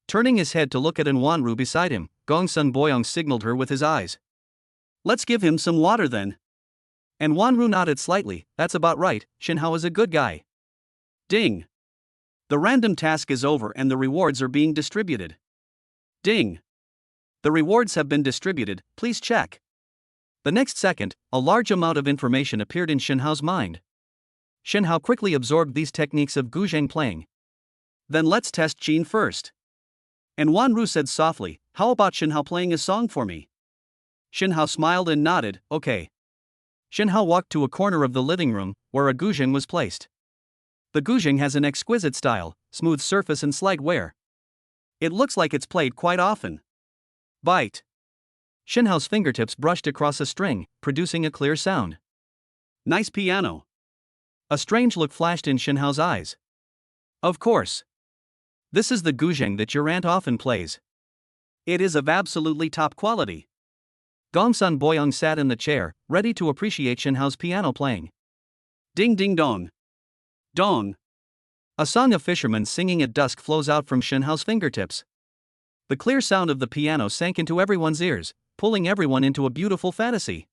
Turning his head to look at Wanru beside him, Gongsun Boyong signaled her with his eyes. Let's give him some water then. Wanru nodded slightly, that's about right, Shinhao is a good guy. Ding. The random task is over and the rewards are being distributed. Ding. The rewards have been distributed, please check. The next second, a large amount of information appeared in Shinhao's mind. Shinhao quickly absorbed these techniques of Guzheng playing. Then let's test Qin first. Wanru said softly, how about Shinhao playing a song for me? Shinhao smiled and nodded, okay. Shinhao walked to a corner of the living room, where a Guzheng was placed. The Guzheng has an exquisite style, smooth surface and slight wear. It looks like it's played quite often. Bite. Shinhao's fingertips brushed across a string, producing a clear sound. Nice piano. A strange look flashed in Shinhao's eyes. Of course. This is the Guzheng that your aunt often plays. It is of absolutely top quality. Gongsun Boyong sat in the chair, ready to appreciate Shinhao's piano playing. Ding ding dong. Dong. A song of fishermen singing at dusk flows out from Shinhao's fingertips. The clear sound of the piano sank into everyone's ears, pulling everyone into a beautiful fantasy.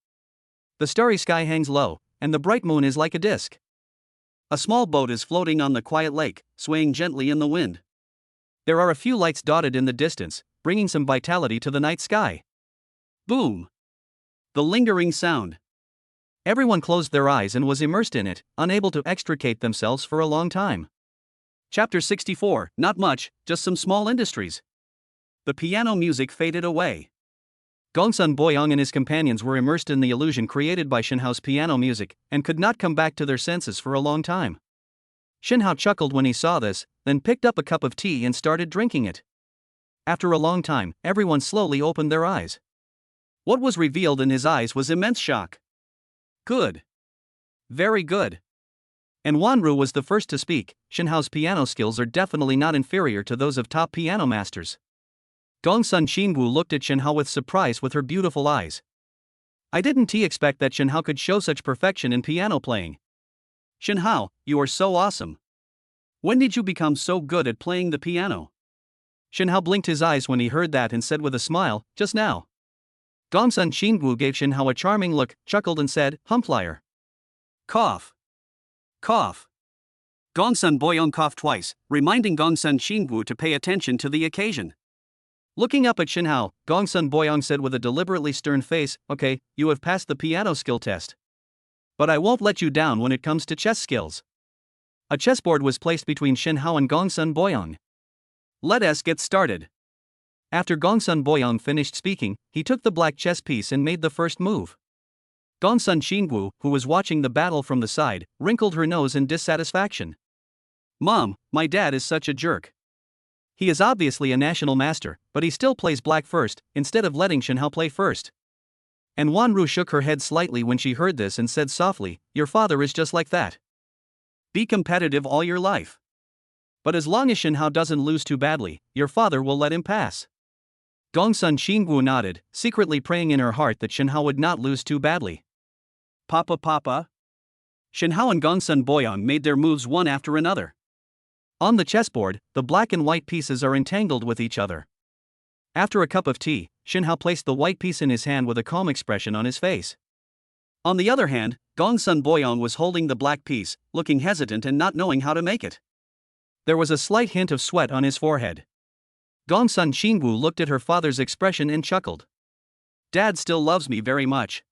The starry sky hangs low, and the bright moon is like a disk. A small boat is floating on the quiet lake, swaying gently in the wind. There are a few lights dotted in the distance, bringing some vitality to the night sky. Boom! The lingering sound. Everyone closed their eyes and was immersed in it, unable to extricate themselves for a long time. Chapter 64, not much, just some small industries. The piano music faded away. Gongsun Boyong and his companions were immersed in the illusion created by Shinhao's piano music, and could not come back to their senses for a long time. Shinhao chuckled when he saw this, then picked up a cup of tea and started drinking it. After a long time, everyone slowly opened their eyes. What was revealed in his eyes was immense shock. Good. Very good. And Wanru was the first to speak. Shinhao's piano skills are definitely not inferior to those of top piano masters. Gongsun Xinwu looked at Shinhao with surprise with her beautiful eyes. I didn't expect that Shinhao could show such perfection in piano playing. Shinhao, you are so awesome. When did you become so good at playing the piano? Shinhao blinked his eyes when he heard that and said with a smile, just now. Gongsun Xinwu gave Shinhao a charming look, chuckled and said, Humplier. Cough. Cough. Gongsun Boyong coughed twice, reminding Gongsun Xinwu to pay attention to the occasion. Looking up at Shinhao, Gongsun Boyong said with a deliberately stern face, okay, you have passed the piano skill test. But I won't let you down when it comes to chess skills. A chessboard was placed between Shinhao and Gongsun Boyong. Let us get started. After Gongsun Boyong finished speaking, he took the black chess piece and made the first move. Gongsun Xinwu, who was watching the battle from the side, wrinkled her nose in dissatisfaction. Mom, my dad is such a jerk. He is obviously a national master, but he still plays black first, instead of letting Shinhao play first. And Wanru shook her head slightly when she heard this and said softly, your father is just like that. Be competitive all your life. But as long as Shinhao doesn't lose too badly, your father will let him pass. Gongsun Xinwu nodded, secretly praying in her heart that Shinhao would not lose too badly. Papa. Shinhao and Gongsun Boyong made their moves one after another. On the chessboard, the black and white pieces are entangled with each other. After a cup of tea, Shinhao placed the white piece in his hand with a calm expression on his face. On the other hand, Gongsun Boyong was holding the black piece, looking hesitant and not knowing how to make it. There was a slight hint of sweat on his forehead. Gongsun Xinwu looked at her father's expression and chuckled. Dad still loves me very much.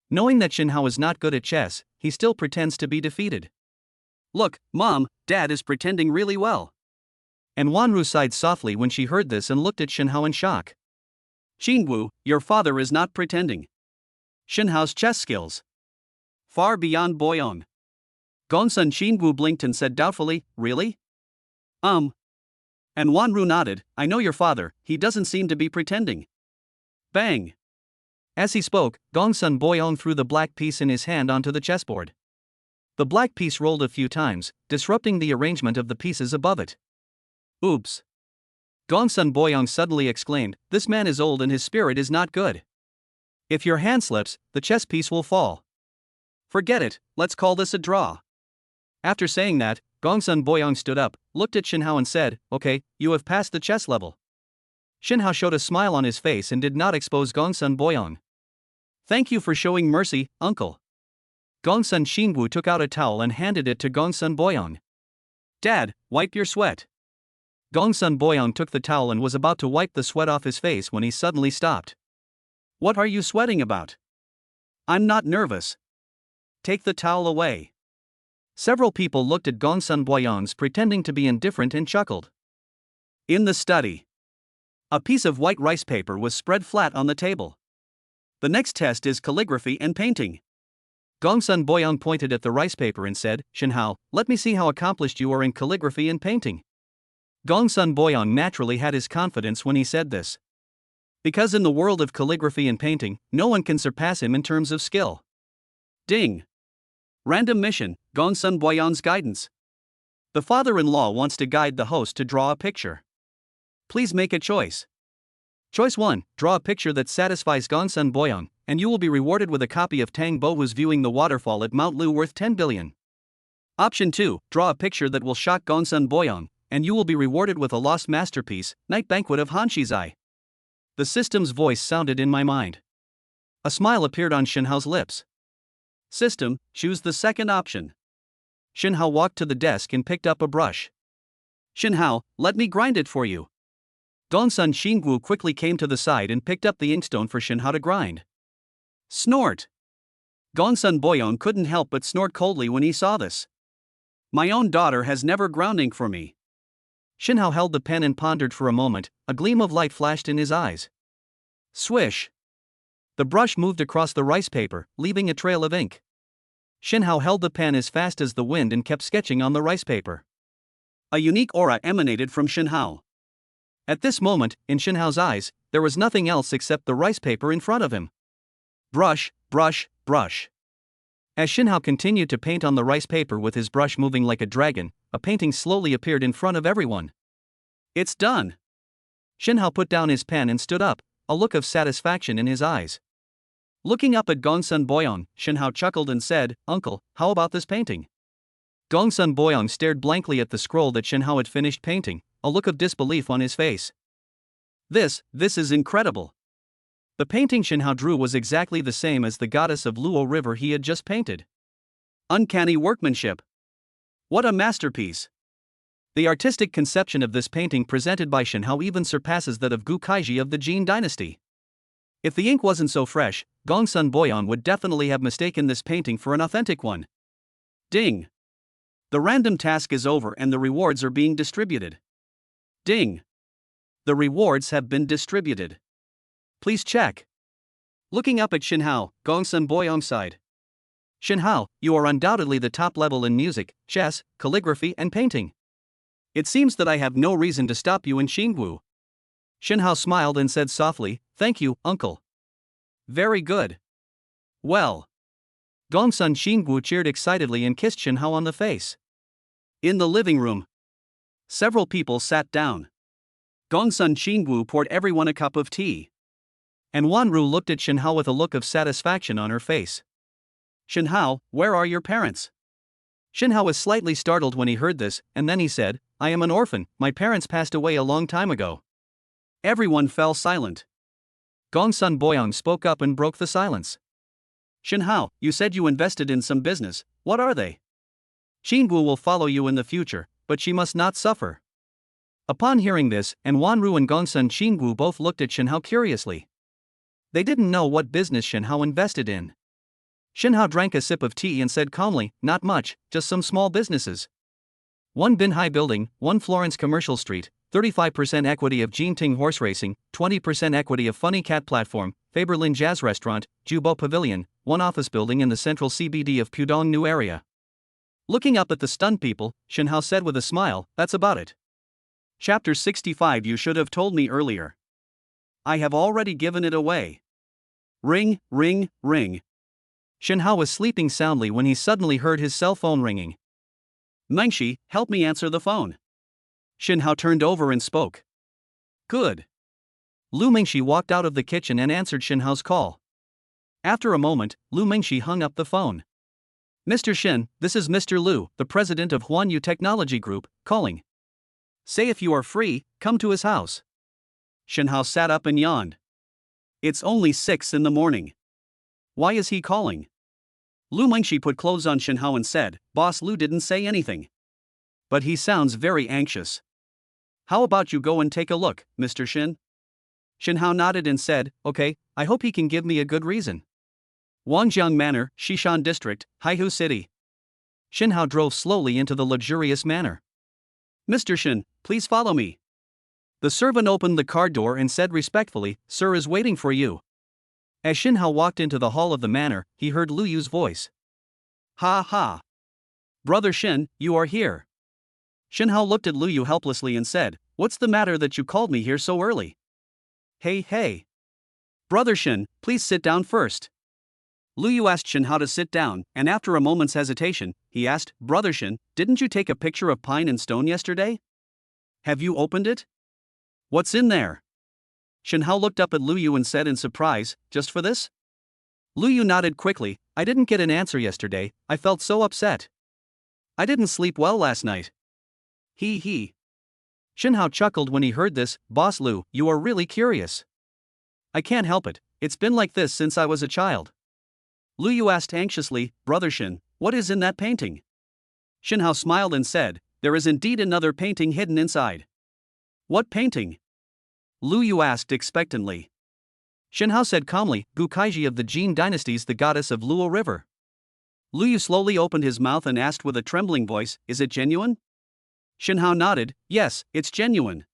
Knowing that Shinhao is not good at chess, he still pretends to be defeated. Look, Mom, Dad is pretending really well. And Wanru sighed softly when she heard this and looked at Shinhao in shock. Xinwu, your father is not pretending. Shinhao's chess skills. Far beyond Boyong. Gongsun Xinwu blinked and said doubtfully, really? And Wanru nodded, I know your father, he doesn't seem to be pretending. Bang! As he spoke, Gongsun Boyong threw the black piece in his hand onto the chessboard. The black piece rolled a few times, disrupting the arrangement of the pieces above it. Oops! Gongsun Boyong suddenly exclaimed, this man is old and his spirit is not good. If your hand slips, the chess piece will fall. Forget it, let's call this a draw. After saying that, Gongsun Boyong stood up, looked at Shinhao and said, okay, you have passed the chess level. Shinhao showed a smile on his face and did not expose Gongsun Boyong. Thank you for showing mercy, uncle. Gongsun Xinwu took out a towel and handed it to Gongsun Boyong. Dad, wipe your sweat. Gongsun Boyong took the towel and was about to wipe the sweat off his face when he suddenly stopped. What are you sweating about? I'm not nervous. Take the towel away. Several people looked at Gongsun Boyong pretending to be indifferent and chuckled. In the study, a piece of white rice paper was spread flat on the table. The next test is calligraphy and painting. Gongsun Boyong pointed at the rice paper and said, Shinhao, let me see how accomplished you are in calligraphy and painting. Gongsun Boyong naturally had his confidence when he said this. Because in the world of calligraphy and painting, no one can surpass him in terms of skill. Ding! Random mission, Gongsun Boyong's guidance. The father-in-law wants to guide the host to draw a picture. Please make a choice. Choice 1, draw a picture that satisfies Gongsun Boyong, and you will be rewarded with a copy of Tang Bo who's viewing the waterfall at Mount Lu worth 10 billion. Option 2, draw a picture that will shock Gongsun Boyong, and you will be rewarded with a lost masterpiece, Night Banquet of Han Shizai. The system's voice sounded in my mind. A smile appeared on Shinhao's lips. System, choose the second option. Shinhao walked to the desk and picked up a brush. Shinhao, let me grind it for you. Gongsun Xinwu quickly came to the side and picked up the inkstone for Shinhao to grind. Snort! Gongsun Boyong couldn't help but snort coldly when he saw this. My own daughter has never ground ink for me. Shinhao held the pen and pondered for a moment, a gleam of light flashed in his eyes. Swish! The brush moved across the rice paper, leaving a trail of ink. Shinhao held the pen as fast as the wind and kept sketching on the rice paper. A unique aura emanated from Shinhao. At this moment, in Shinhao's eyes, there was nothing else except the rice paper in front of him. Brush, brush, brush. As Shinhao continued to paint on the rice paper with his brush moving like a dragon, a painting slowly appeared in front of everyone. It's done. Shinhao put down his pen and stood up, a look of satisfaction in his eyes. Looking up at Gongsun Boyong, Shinhao chuckled and said, "Uncle, how about this painting?" Gongsun Boyong stared blankly at the scroll that Shinhao had finished painting, a look of disbelief on his face. This is incredible. The painting Shinhao drew was exactly the same as the goddess of Luo River he had just painted. Uncanny workmanship. What a masterpiece. The artistic conception of this painting presented by Shinhao even surpasses that of Gu Kaiji of the Jin dynasty. If the ink wasn't so fresh, Gongsun Boyong would definitely have mistaken this painting for an authentic one. Ding. The random task is over and the rewards are being distributed. Ding. The rewards have been distributed. Please check. Looking up at Shinhao, Gongsun Boyong sighed. Shinhao, you are undoubtedly the top level in music, chess, calligraphy and painting. It seems that I have no reason to stop you in Xingwu. Shinhao smiled and said softly, "Thank you, uncle." Very good. Well. Gongsun Xingwu cheered excitedly and kissed Shinhao on the face. In the living room, several people sat down. Gongsun Xingwu poured everyone a cup of tea. And Wanru looked at Shinhao with a look of satisfaction on her face. Shinhao, where are your parents? Shinhao was slightly startled when he heard this, and then he said, I am an orphan, my parents passed away a long time ago. Everyone fell silent. Gongsun Boyong spoke up and broke the silence. Shinhao, you said you invested in some business, what are they? Xingwu will follow you in the future, but she must not suffer. Upon hearing this, and Wanru and Gongsun Xingwu both looked at Shinhao curiously. They didn't know what business Shinhao invested in. Shinhao drank a sip of tea and said calmly, not much, just some small businesses. 1 Binhai Building, 1 Florence Commercial Street, 35% equity of Jinting Horse Racing, 20% equity of Funny Cat Platform, Faberlin Jazz Restaurant, Jubo Pavilion, 1 office building in the central CBD of Pudong New Area. Looking up at the stunned people, Shinhao said with a smile, that's about it. Chapter 65. You should have told me earlier. I have already given it away. Ring, ring, ring. Shinhao was sleeping soundly when he suddenly heard his cell phone ringing. Mengshi, help me answer the phone. Shinhao turned over and spoke. Good. Lu Mengshi walked out of the kitchen and answered Shinhao's call. After a moment, Lu Mengshi hung up the phone. Mr. Shin, this is Mr. Lu, the president of Huanyu Technology Group, calling. Say if you are free, come to his house. Shinhao sat up and yawned. It's only 6 in the morning. Why is he calling? Lu Mengshi put clothes on Shinhao and said, Boss Lu didn't say anything. But he sounds very anxious. How about you go and take a look, Mr. Shin? Shinhao nodded and said, okay, I hope he can give me a good reason. Wangjiang Manor, Xishan District, Haihu City. Shinhao drove slowly into the luxurious manor. Mr. Shin, please follow me. The servant opened the car door and said respectfully, Sir is waiting for you. As Shinhao walked into the hall of the manor, he heard Lu Yu's voice. Ha ha. Brother Shin, you are here. Shinhao looked at Lu Yu helplessly and said, what's the matter that you called me here so early? Hey. Brother Shin, please sit down first. Lu Yu asked Shinhao to sit down, and after a moment's hesitation, he asked, Brother Shin, didn't you take a picture of pine and stone yesterday? Have you opened it? What's in there? Shinhao looked up at Lu Yu and said in surprise, just for this? Lu Yu nodded quickly, I didn't get an answer yesterday, I felt so upset. I didn't sleep well last night. He. Shinhao chuckled when he heard this, Boss Lu, you are really curious. I can't help it, it's been like this since I was a child. Lu Yu asked anxiously, Brother Shin, what is in that painting? Shinhao smiled and said, there is indeed another painting hidden inside. What painting? Lu Yu asked expectantly. Shinhao said calmly, Gu Kaiji of the Jin dynasties, the goddess of Luo River. Lu Yu slowly opened his mouth and asked with a trembling voice, is it genuine? Shinhao nodded, yes, it's genuine.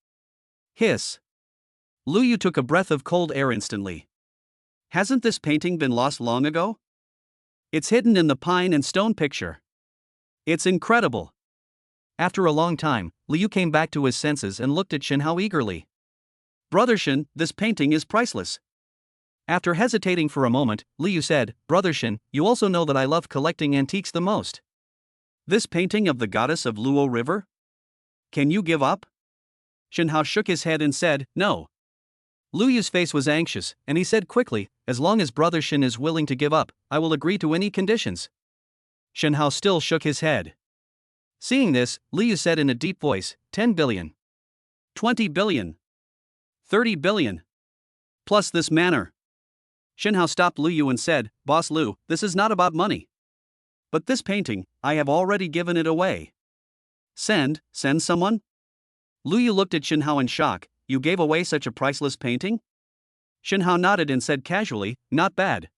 Hiss. Lu Yu took a breath of cold air instantly. Hasn't this painting been lost long ago? It's hidden in the pine and stone picture. It's incredible. After a long time, Lu Yu came back to his senses and looked at Shinhao eagerly. Brother Shin, this painting is priceless. After hesitating for a moment, Liu said, Brother Shin, you also know that I love collecting antiques the most. This painting of the goddess of Luo River? Can you give up? Shin Hao shook his head and said, no. Lu Yu's face was anxious, and he said quickly, as long as Brother Shin is willing to give up, I will agree to any conditions. Shin Hao still shook his head. Seeing this, Liu said in a deep voice, 10 billion. 20 billion. 30 billion. Plus this manor. Shin Hao stopped Liu and said, Boss Liu, this is not about money. But this painting, I have already given it away. Send someone? Liu looked at Shin Hao in shock. You gave away such a priceless painting? Shin Hao nodded and said casually, not bad.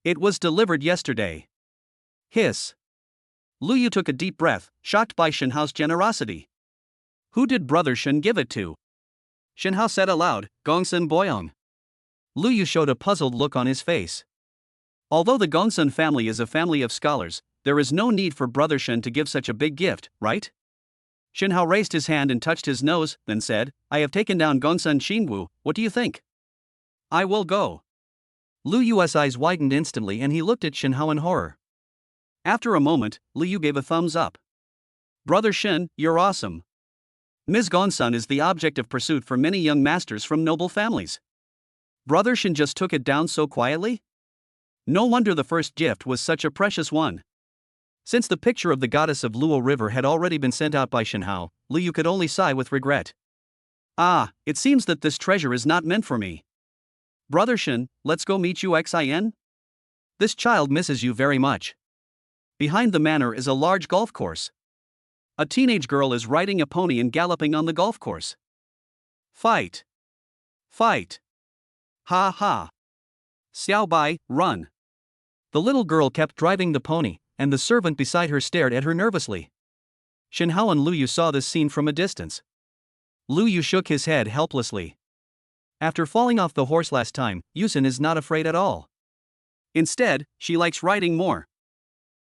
It was delivered yesterday. Hiss. Liu took a deep breath, shocked by Shin Hao's generosity. Who did Brother Shin give it to? Shin Hao said aloud, Gongsun Boyong. Liu showed a puzzled look on his face. Although the Gongsun family is a family of scholars, there is no need for Brother Shin to give such a big gift, right? Shin Hao raised his hand and touched his nose, then said, I have taken down Gongsun Xinwu, what do you think? I will go. Liu Yu's eyes widened instantly and he looked at Shin Hao in horror. After a moment, Liu gave a thumbs up. Brother Shin, you're awesome. Ms. Gongsun is the object of pursuit for many young masters from noble families. Brother Shin just took it down so quietly? No wonder the first gift was such a precious one. Since the picture of the goddess of Luo River had already been sent out by Shin Hao, Liu could only sigh with regret. Ah, it seems that this treasure is not meant for me. Brother Shin, let's go meet you Xin. This child misses you very much. Behind the manor is a large golf course. A teenage girl is riding a pony and galloping on the golf course. Fight. Fight. Ha ha. Xiao Bai, run. The little girl kept driving the pony, and the servant beside her stared at her nervously. Shin Hao and Liu saw this scene from a distance. Liu shook his head helplessly. After falling off the horse last time, Yusin is not afraid at all. Instead, she likes riding more.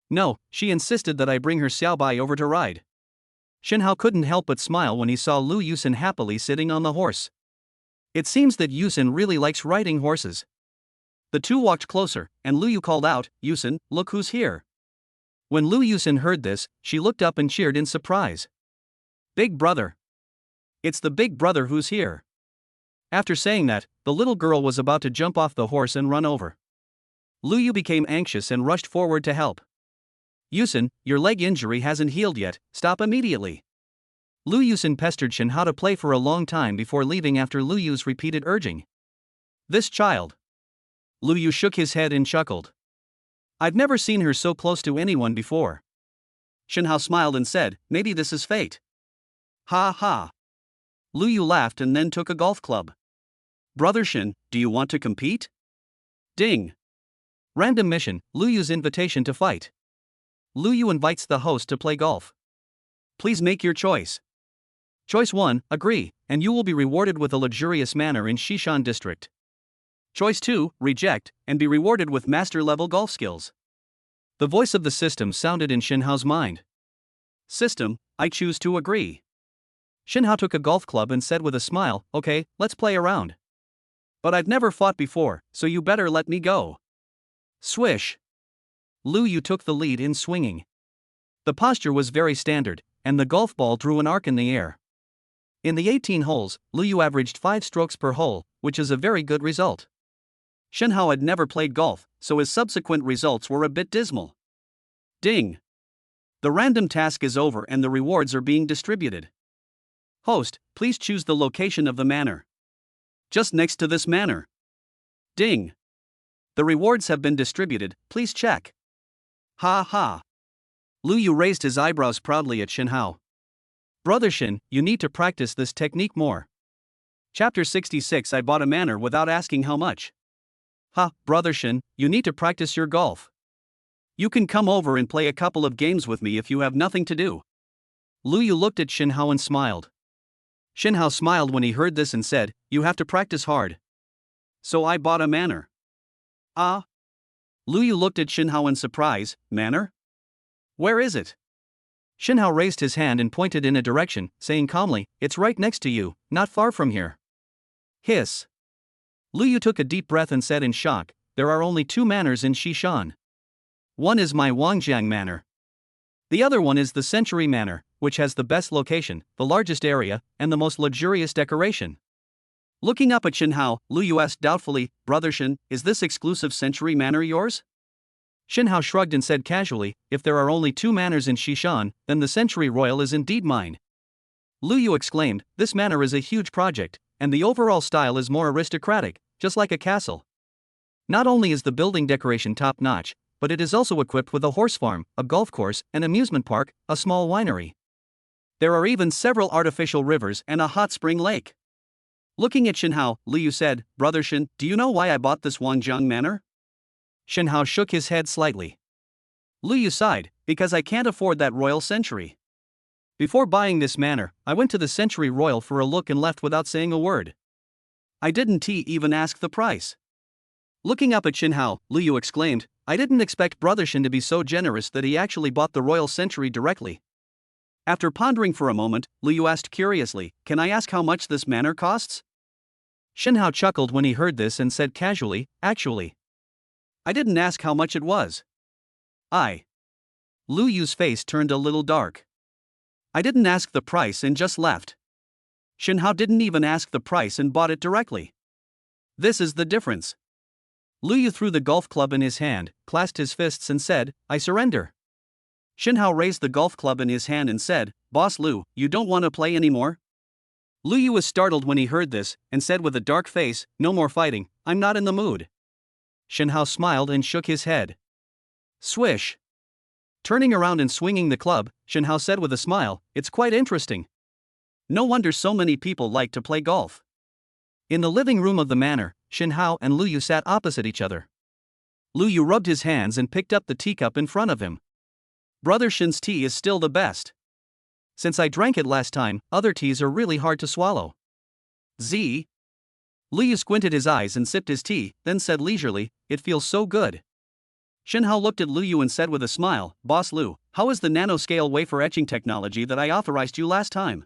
No, she insisted that I bring her Xiaobai over to ride. Shin Hao couldn't help but smile when he saw Liu Yusin happily sitting on the horse. It seems that Yusin really likes riding horses. The two walked closer, and Liu called out, Yusin, look who's here. When Liu Yusin heard this, she looked up and cheered in surprise. Big brother. It's the big brother who's here. After saying that, the little girl was about to jump off the horse and run over. Liu became anxious and rushed forward to help. Yusin, your leg injury hasn't healed yet, stop immediately. Liu Yusin pestered Shin Hao to play for a long time before leaving after Liu Yu's repeated urging. This child. Liu Yu shook his head and chuckled. I've never seen her so close to anyone before. Shin Hao smiled and said, maybe this is fate. Ha ha. Liu Yu laughed and then took a golf club. Brother Shin, do you want to compete? Ding. Random mission, Liu Yu's invitation to fight. Liu Yu invites the host to play golf. Please make your choice. Choice 1, agree, and you will be rewarded with a luxurious manor in Xishan district. Choice 2, reject, and be rewarded with master-level golf skills. The voice of the system sounded in Shin Hao's mind. System, I choose to agree. Shin Hao took a golf club and said with a smile, okay, let's play around. But I've never fought before, so you better let me go. Swish. Liu Yu took the lead in swinging. The posture was very standard, and the golf ball drew an arc in the air. In the 18 holes, Liu Yu averaged 5 strokes per hole, which is a very good result. Shin Hao had never played golf, so his subsequent results were a bit dismal. Ding. The random task is over and the rewards are being distributed. Host, please choose the location of the manor. Just next to this manor. Ding. The rewards have been distributed, please check. Ha ha. Liu Yu raised his eyebrows proudly at Shin Hao. Brother Shin, you need to practice this technique more. Chapter 66 I bought a manor without asking how much. Ha, Brother Shin, you need to practice your golf. You can come over and play a couple of games with me if you have nothing to do. Liu Yu looked at Shin Hao and smiled. Shin Hao smiled when he heard this and said, you have to practice hard. So I bought a manor. Ah? Liu Yu looked at Shin Hao in surprise, manor? Where is it? Shin Hao raised his hand and pointed in a direction, saying calmly, it's right next to you, not far from here. Hiss. Lu Yu took a deep breath and said in shock, there are only 2 manors in Xishan. One is my Wangjiang Manor. The other one is the Century Manor, which has the best location, the largest area, and the most luxurious decoration. Looking up at Xinhao, Lu Yu asked doubtfully, Brother Xin, is this exclusive Century Manor yours? Xinhao shrugged and said casually, if there are only 2 manors in Xishan, then the Century Royal is indeed mine. Lu Yu exclaimed, this manor is a huge project, and the overall style is more aristocratic, just like a castle. Not only is the building decoration top-notch, but it is also equipped with a horse farm, a golf course, an amusement park, a small winery. There are even several artificial rivers and a hot spring lake. Looking at Xinhao, Lu Yu said, Brother Xin, do you know why I bought this Wangjiang Manor? Xinhao shook his head slightly. Lu Yu sighed, because I can't afford that Royal Century. Before buying this manor, I went to the Century Royal for a look and left without saying a word. I didn't even ask the price. Looking up at Xinhao, Lu Yu exclaimed, I didn't expect Brother Xin to be so generous that he actually bought the Royal Century directly. After pondering for a moment, Lu Yu asked curiously, can I ask how much this manor costs? Xinhao chuckled when he heard this and said casually, actually. I didn't ask how much it was. Lu Yu's face turned a little dark. I didn't ask the price and just left. Xinhao didn't even ask the price and bought it directly. This is the difference. Lu Yu threw the golf club in his hand, clasped his fists and said, I surrender. Xinhao raised the golf club in his hand and said, Boss Lu, you don't want to play anymore? Lu Yu was startled when he heard this, and said with a dark face, no more fighting, I'm not in the mood. Xinhao smiled and shook his head. Swish. Turning around and swinging the club, Xinhao said with a smile, it's quite interesting. No wonder so many people like to play golf. In the living room of the manor, Xinhao and Lu Yu sat opposite each other. Lu Yu rubbed his hands and picked up the teacup in front of him. Brother Xin's tea is still the best. Since I drank it last time, other teas are really hard to swallow. Z. Lu Yu squinted his eyes and sipped his tea, then said leisurely, it feels so good. Xinhao looked at Lu Yu and said with a smile, Boss Lu, how is the nanoscale wafer etching technology that I authorized you last time?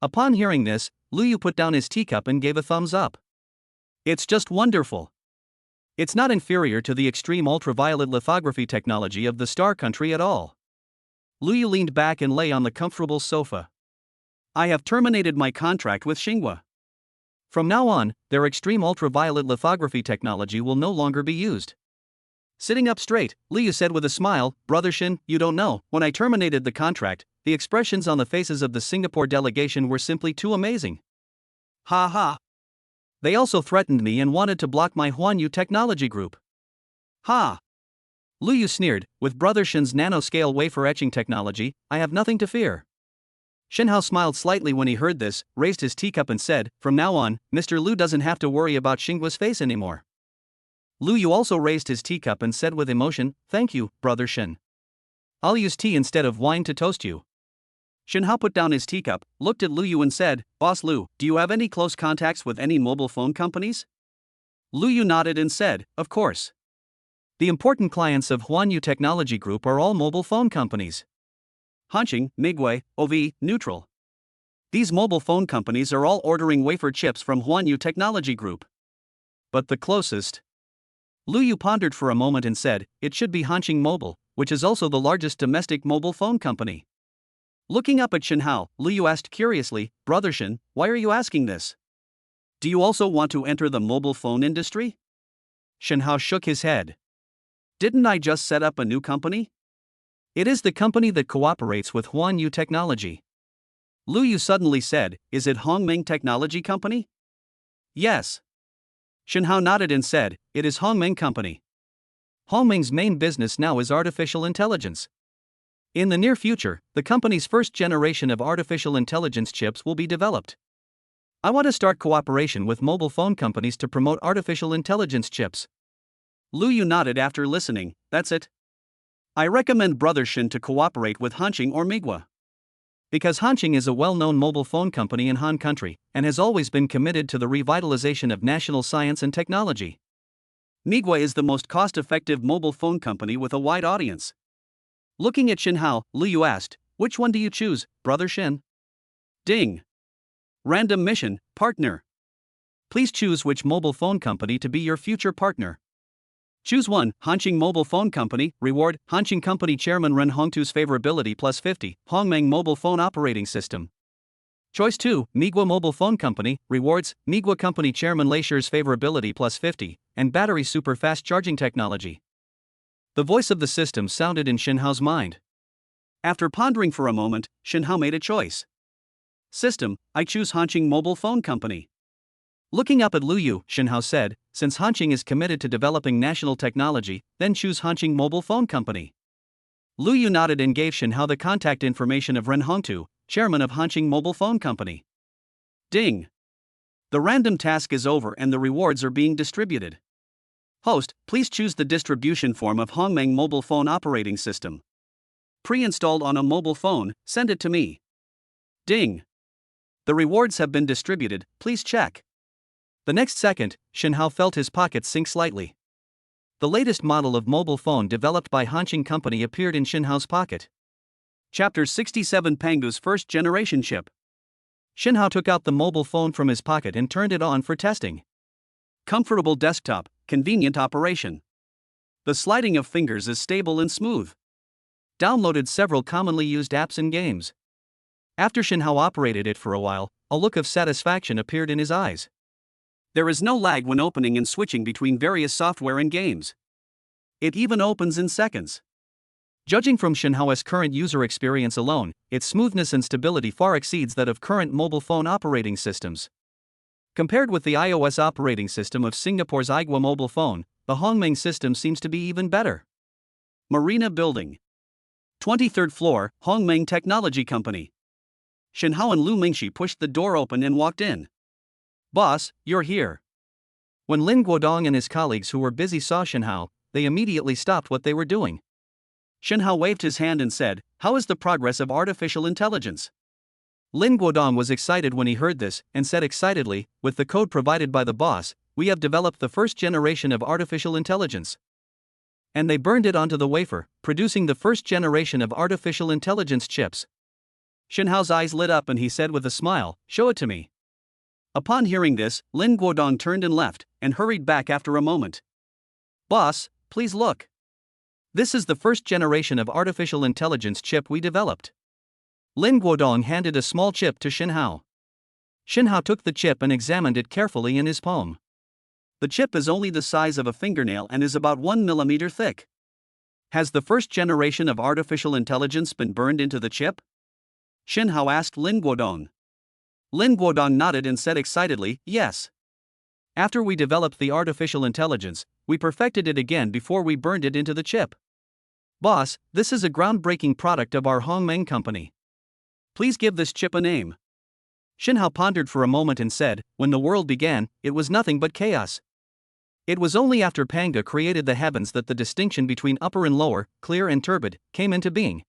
Upon hearing this, Lu Yu put down his teacup and gave a thumbs up. It's just wonderful. It's not inferior to the extreme ultraviolet lithography technology of the Star Country at all. Lu Yu leaned back and lay on the comfortable sofa. I have terminated my contract with Xinghua. From now on, their extreme ultraviolet lithography technology will no longer be used. Sitting up straight, Lu Yu said with a smile, Brother Xin, you don't know, when I terminated the contract, the expressions on the faces of the Singapore delegation were simply too amazing. Ha ha. They also threatened me and wanted to block my Huanyu technology group. Ha. Lu Yu sneered, with Brother Xin's nanoscale wafer etching technology, I have nothing to fear. Xinhao smiled slightly when he heard this, raised his teacup and said, from now on, Mr. Lu doesn't have to worry about Xinghua's face anymore. Lu Yu also raised his teacup and said with emotion, thank you, Brother Xin. I'll use tea instead of wine to toast you. Xinhao put down his teacup, looked at Lu Yu and said, Boss Lu, do you have any close contacts with any mobile phone companies? Lu Yu nodded and said, of course. The important clients of Huanyu Technology Group are all mobile phone companies. Hanxing, Migwei, OV, Neutral. These mobile phone companies are all ordering wafer chips from Huanyu Technology Group. But the closest. Lu Yu pondered for a moment and said, it should be Hanxing Mobile, which is also the largest domestic mobile phone company. Looking up at Xinhao, Lu Yu asked curiously, Brother Xin, why are you asking this? Do you also want to enter the mobile phone industry? Xinhao shook his head. Didn't I just set up a new company? It is the company that cooperates with Huanyu Technology. Lu Yu suddenly said, is it Hongmeng Technology Company? Yes. Xinhao nodded and said, it is Hongmeng Company. Hongmeng's main business now is artificial intelligence. In the near future, the company's first generation of artificial intelligence chips will be developed. I want to start cooperation with mobile phone companies to promote artificial intelligence chips. Lu Yu nodded after listening, that's it. I recommend Brother Xin to cooperate with Hanxing or Migwa. Because Hanxing is a well-known mobile phone company in Han Country, and has always been committed to the revitalization of national science and technology. Migwa is the most cost-effective mobile phone company with a wide audience. Looking at Xinhao, Lu Yu asked, which one do you choose, Brother Xin? Ding. Random mission, partner. Please choose which mobile phone company to be your future partner. Choose 1. Hanqing Mobile Phone Company. Reward: Hanqing Company Chairman Ren Hongtu's favorability plus 50. Hongmeng Mobile Phone Operating System. Choice 2. Migua Mobile Phone Company. Rewards: Migua Company Chairman Lei Shi's favorability plus 50, and battery super fast charging technology. The voice of the system sounded in Xinhao's mind. After pondering for a moment, Xinhao made a choice. System: I choose Hanqing Mobile Phone Company. Looking up at Lu Yu, Xinhao said, since Hanqing is committed to developing national technology, then choose Hanqing Mobile Phone Company. Lu Yu nodded and gave Xinhao the contact information of Ren Hongtu, chairman of Hanqing Mobile Phone Company. Ding! The random task is over and the rewards are being distributed. Host: please choose the distribution form of Hongmeng Mobile Phone Operating System. Pre-installed on a mobile phone, send it to me. Ding! The rewards have been distributed, please check. The next second, Xinhao felt his pockets sink slightly. The latest model of mobile phone developed by Hanqing Company appeared in Xinhao's pocket. Chapter 67: Pangu's first generation chip. Xinhao took out the mobile phone from his pocket and turned it on for testing. Comfortable desktop, convenient operation. The sliding of fingers is stable and smooth. Downloaded several commonly used apps and games. After Xinhao operated it for a while, a look of satisfaction appeared in his eyes. There is no lag when opening and switching between various software and games. It even opens in seconds. Judging from Xinhao's current user experience alone, its smoothness and stability far exceeds that of current mobile phone operating systems. Compared with the iOS operating system of Singapore's Igua mobile phone, the Hongmeng system seems to be even better. Marina Building. 23rd floor, Hongmeng Technology Company. Xinhao and Lu Mingxi pushed the door open and walked in. Boss, you're here. When Lin Guodong and his colleagues who were busy saw Xinhao, they immediately stopped what they were doing. Xinhao waved his hand and said, "How is the progress of artificial intelligence?" Lin Guodong was excited when he heard this, and said excitedly, "With the code provided by the boss, we have developed the first generation of artificial intelligence." And they burned it onto the wafer, producing the first generation of artificial intelligence chips. Xinhao's eyes lit up and he said with a smile, "Show it to me." Upon hearing this, Lin Guodong turned and left, and hurried back after a moment. "Boss, please look. This is the first generation of artificial intelligence chip we developed." Lin Guodong handed a small chip to Xinhao. Xinhao took the chip and examined it carefully in his palm. The chip is only the size of a fingernail and is about 1 millimeter thick. Has the first generation of artificial intelligence been burned into the chip? Xinhao asked Lin Guodong. Lin Guodong nodded and said excitedly, "Yes. After we developed the artificial intelligence, we perfected it again before we burned it into the chip. Boss, this is a groundbreaking product of our Hongmeng company. Please give this chip a name." Xinhao pondered for a moment and said, "When the world began, it was nothing but chaos. It was only after Panga created the heavens that the distinction between upper and lower, clear and turbid, came into being."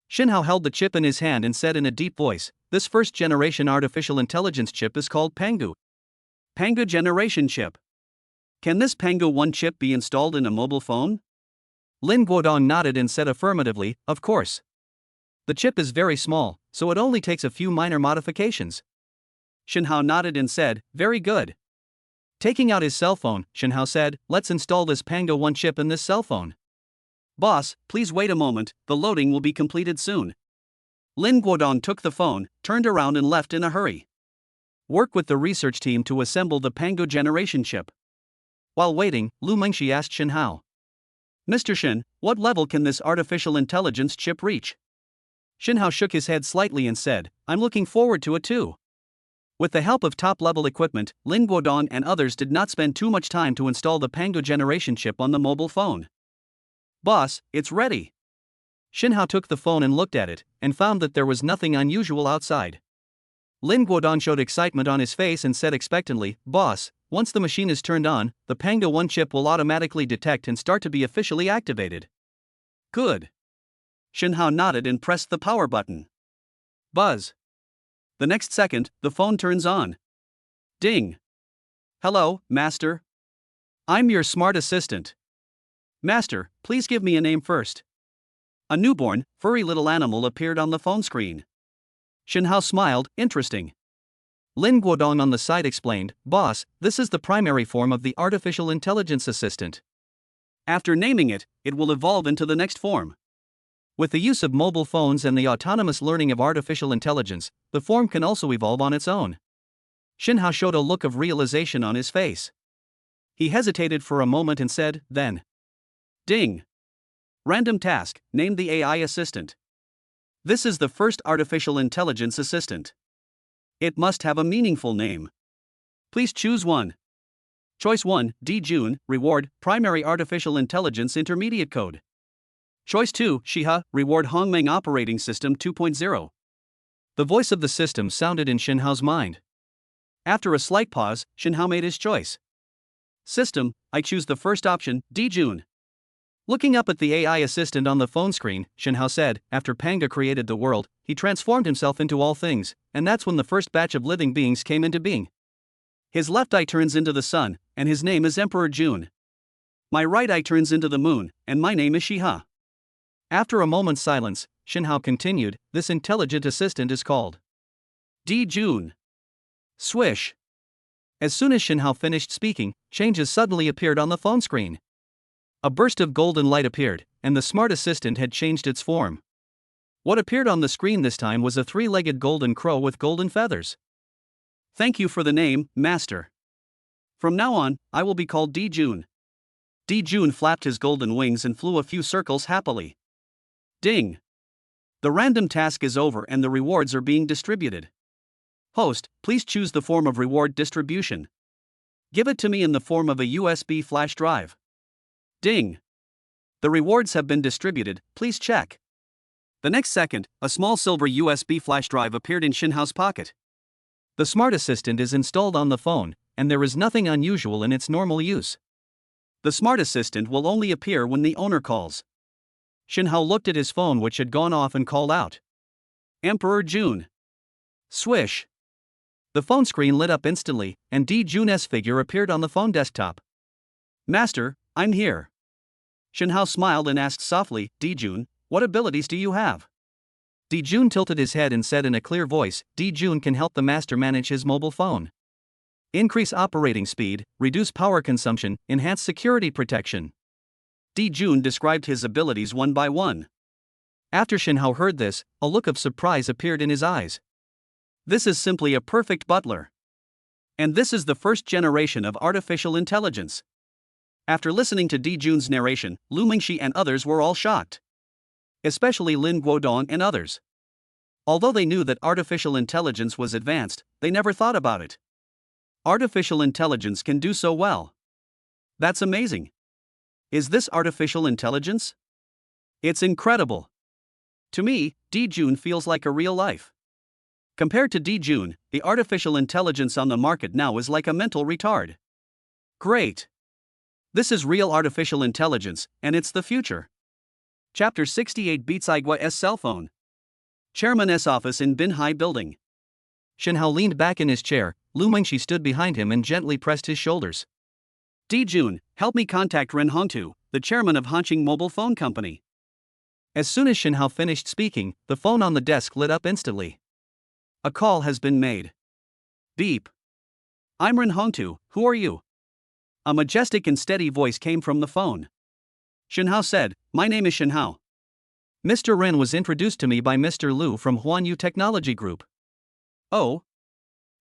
Xinhao held the chip in his hand and said in a deep voice, "This first generation artificial intelligence chip is called Pangu. Panga generation chip. Can this Pangu 1 chip be installed in a mobile phone?" Lin Guodong nodded and said affirmatively, "Of course. The chip is very small, so it only takes a few minor modifications." Xinhao nodded and said, "Very good." Taking out his cell phone, Xinhao said, "Let's install this Pango 1 chip in this cell phone." "Boss, please wait a moment, the loading will be completed soon." Lin Guodong took the phone, turned around and left in a hurry. Work with the research team to assemble the Pango generation chip. While waiting, Lu Mingxi asked Xinhao, "Mr. Xin, what level can this artificial intelligence chip reach?" Xinhao shook his head slightly and said, "I'm looking forward to it too." With the help of top-level equipment, Lin Guodong and others did not spend too much time to install the Pango generation chip on the mobile phone. "Boss, it's ready." Xinhao took the phone and looked at it, and found that there was nothing unusual outside. Lin Guodong showed excitement on his face and said expectantly, "Boss, once the machine is turned on, the Pango 1 chip will automatically detect and start to be officially activated." "Good." Xinhao nodded and pressed the power button. Buzz. The next second, the phone turns on. Ding. "Hello, Master. I'm your smart assistant." "Master, please give me a name first." A newborn, furry little animal appeared on the phone screen. Xinhao smiled, "Interesting. Lin Guodong on the side explained, "Boss, this is the primary form of the artificial intelligence assistant. After naming it, it will evolve into the next form. With the use of mobile phones and the autonomous learning of artificial intelligence, the form can also evolve on its own." Xinhao showed a look of realization on his face. He hesitated for a moment and said, then, "Ding! Random task, named the AI assistant. This is the first artificial intelligence assistant. It must have a meaningful name. Please choose one. Choice 1, D. June, reward, primary artificial intelligence intermediate code. Choice 2, Shiha, reward Hongmeng operating system 2.0. The voice of the system sounded in Xinhao's mind. After a slight pause, Xinhao made his choice. System, I choose the first option, D. June. Looking up at the AI assistant on the phone screen, Xinhao said, after Panga created the world, he transformed himself into all things, and that's when the first batch of living beings came into being. His left eye turns into the sun, and his name is Emperor June. My right eye turns into the moon, and my name is Shiha. After a moment's silence, Xinhao continued, this intelligent assistant is called D. June. Swish. As soon as Xinhao finished speaking, changes suddenly appeared on the phone screen. A burst of golden light appeared, and the smart assistant had changed its form. What appeared on the screen this time was a three-legged golden crow with golden feathers. Thank you for the name, Master. From now on, I will be called D. June. D. June flapped his golden wings and flew a few circles happily. Ding! The random task is over and the rewards are being distributed. Host, please choose the form of reward distribution. Give it to me in the form of a USB flash drive. Ding! The rewards have been distributed, please check. The next second, a small silver USB flash drive appeared in Xinhao's pocket. The smart assistant is installed on the phone, and there is nothing unusual in its normal use. The smart assistant will only appear when the owner calls. Xinhao looked at his phone, which had gone off, and called out, Emperor June. Swish. The phone screen lit up instantly, and D. June's figure appeared on the phone desktop. Master, I'm here. Xinhao smiled and asked softly, D. June, what abilities do you have? D. June tilted his head and said in a clear voice, D. June can help the master manage his mobile phone. Increase operating speed, reduce power consumption, enhance security protection. D. June described his abilities one by one. After Xinhao heard this, a look of surprise appeared in his eyes. This is simply a perfect butler. And this is the first generation of artificial intelligence. After listening to D. June's narration, Lu Mingxi and others were all shocked. Especially Lin Guodong and others. Although they knew that artificial intelligence was advanced, they never thought about it. Artificial intelligence can do so well. That's amazing. Is this artificial intelligence? It's incredible. To me, D. June feels like a real life. Compared to D. June, the artificial intelligence on the market now is like a mental retard. Great. This is real artificial intelligence, and it's the future. Chapter 68 Beats Igua S cell phone. Chairman S office in Binhai building. Xinhao leaned back in his chair, Lu Mingxi stood behind him and gently pressed his shoulders. D. June, help me contact Ren Hongtu, the chairman of Hanqing Mobile Phone Company. As soon as Xinhao finished speaking, the phone on the desk lit up instantly. A call has been made. Beep. I'm Ren Hongtu, who are you? A majestic and steady voice came from the phone. Xinhao said, my name is Xinhao. Mr. Ren was introduced to me by Mr. Lu from Huanyu Technology Group. Oh?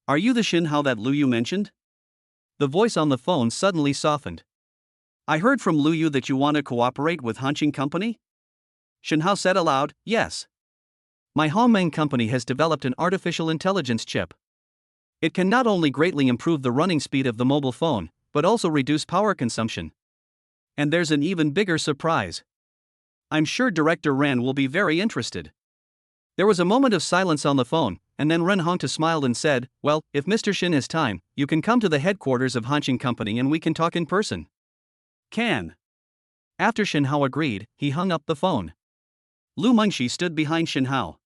Are you the Xinhao that Lu Yu mentioned? The voice on the phone suddenly softened. I heard from Lu Yu that you want to cooperate with Hanqing Company? Xinhao said aloud, yes. My Hongmeng company has developed an artificial intelligence chip. It can not only greatly improve the running speed of the mobile phone, but also reduce power consumption. And there's an even bigger surprise. I'm sure Director Ren will be very interested. There was a moment of silence on the phone, and then Ren Hongtu smiled and said, well, if Mr. Xin has time, you can come to the headquarters of Hanqing Company and we can talk in person. Can. After Xinhao agreed, he hung up the phone. Lu Mingxi stood behind Xinhao.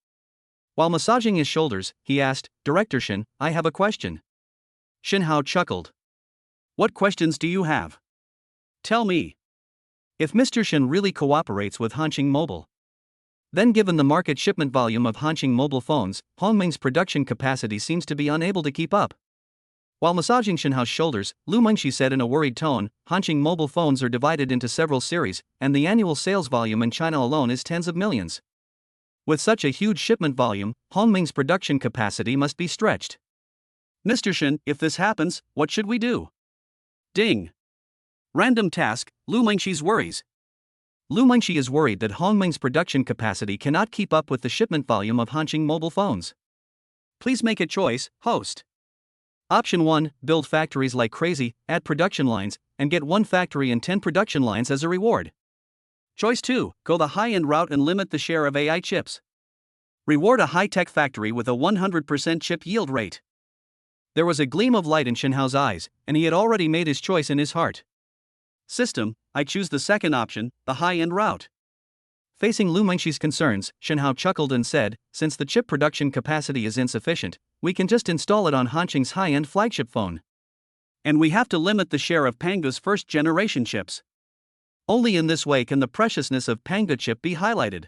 While massaging his shoulders, he asked, Director Xin, I have a question. Xinhao chuckled. What questions do you have? Tell me. If Mr. Xin really cooperates with Hanqing Mobile, Then, given the market shipment volume of Hanqing mobile phones, Hongmeng's production capacity seems to be unable to keep up. While massaging Shenhao's shoulders, Lu Mengxi said in a worried tone, Hanqing mobile phones are divided into several series, and the annual sales volume in China alone is tens of millions. With such a huge shipment volume, Hongmeng's production capacity must be stretched. Mr. Shen, if this happens, what should we do? Ding. Random task, Lu Mengxi's worries. Lu Mengxi is worried that Hongmeng's production capacity cannot keep up with the shipment volume of Hanqing mobile phones. Please make a choice, host. Option 1, build factories like crazy, add production lines, and get 1 factory and 10 production lines as a reward. Choice 2, go the high-end route and limit the share of AI chips. Reward a high-tech factory with a 100% chip yield rate. There was a gleam of light in Shenhao's eyes, and he had already made his choice in his heart. System, I choose the second option, the high-end route. Facing Lu Mengxi's concerns, Shenhao chuckled and said, since the chip production capacity is insufficient, we can just install it on Hanqing's high-end flagship phone. And we have to limit the share of Panga's first-generation chips. Only in this way can the preciousness of Panga chip be highlighted.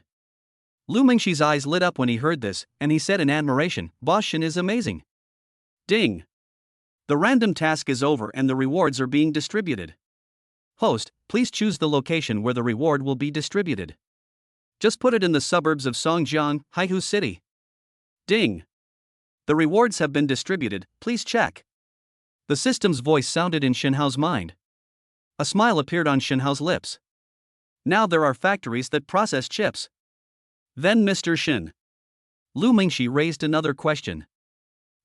Lu Mengxi's eyes lit up when he heard this, and he said in admiration, Boss Shen is amazing. Ding. The random task is over and the rewards are being distributed. Host, please choose the location where the reward will be distributed. Just put it in the suburbs of Songjiang, Haihu City. Ding. The rewards have been distributed, please check. The system's voice sounded in Shenhao's mind. A smile appeared on Shenhao's lips. Now there are factories that process chips. Then Mr. Shen. Lu Mengxi raised another question.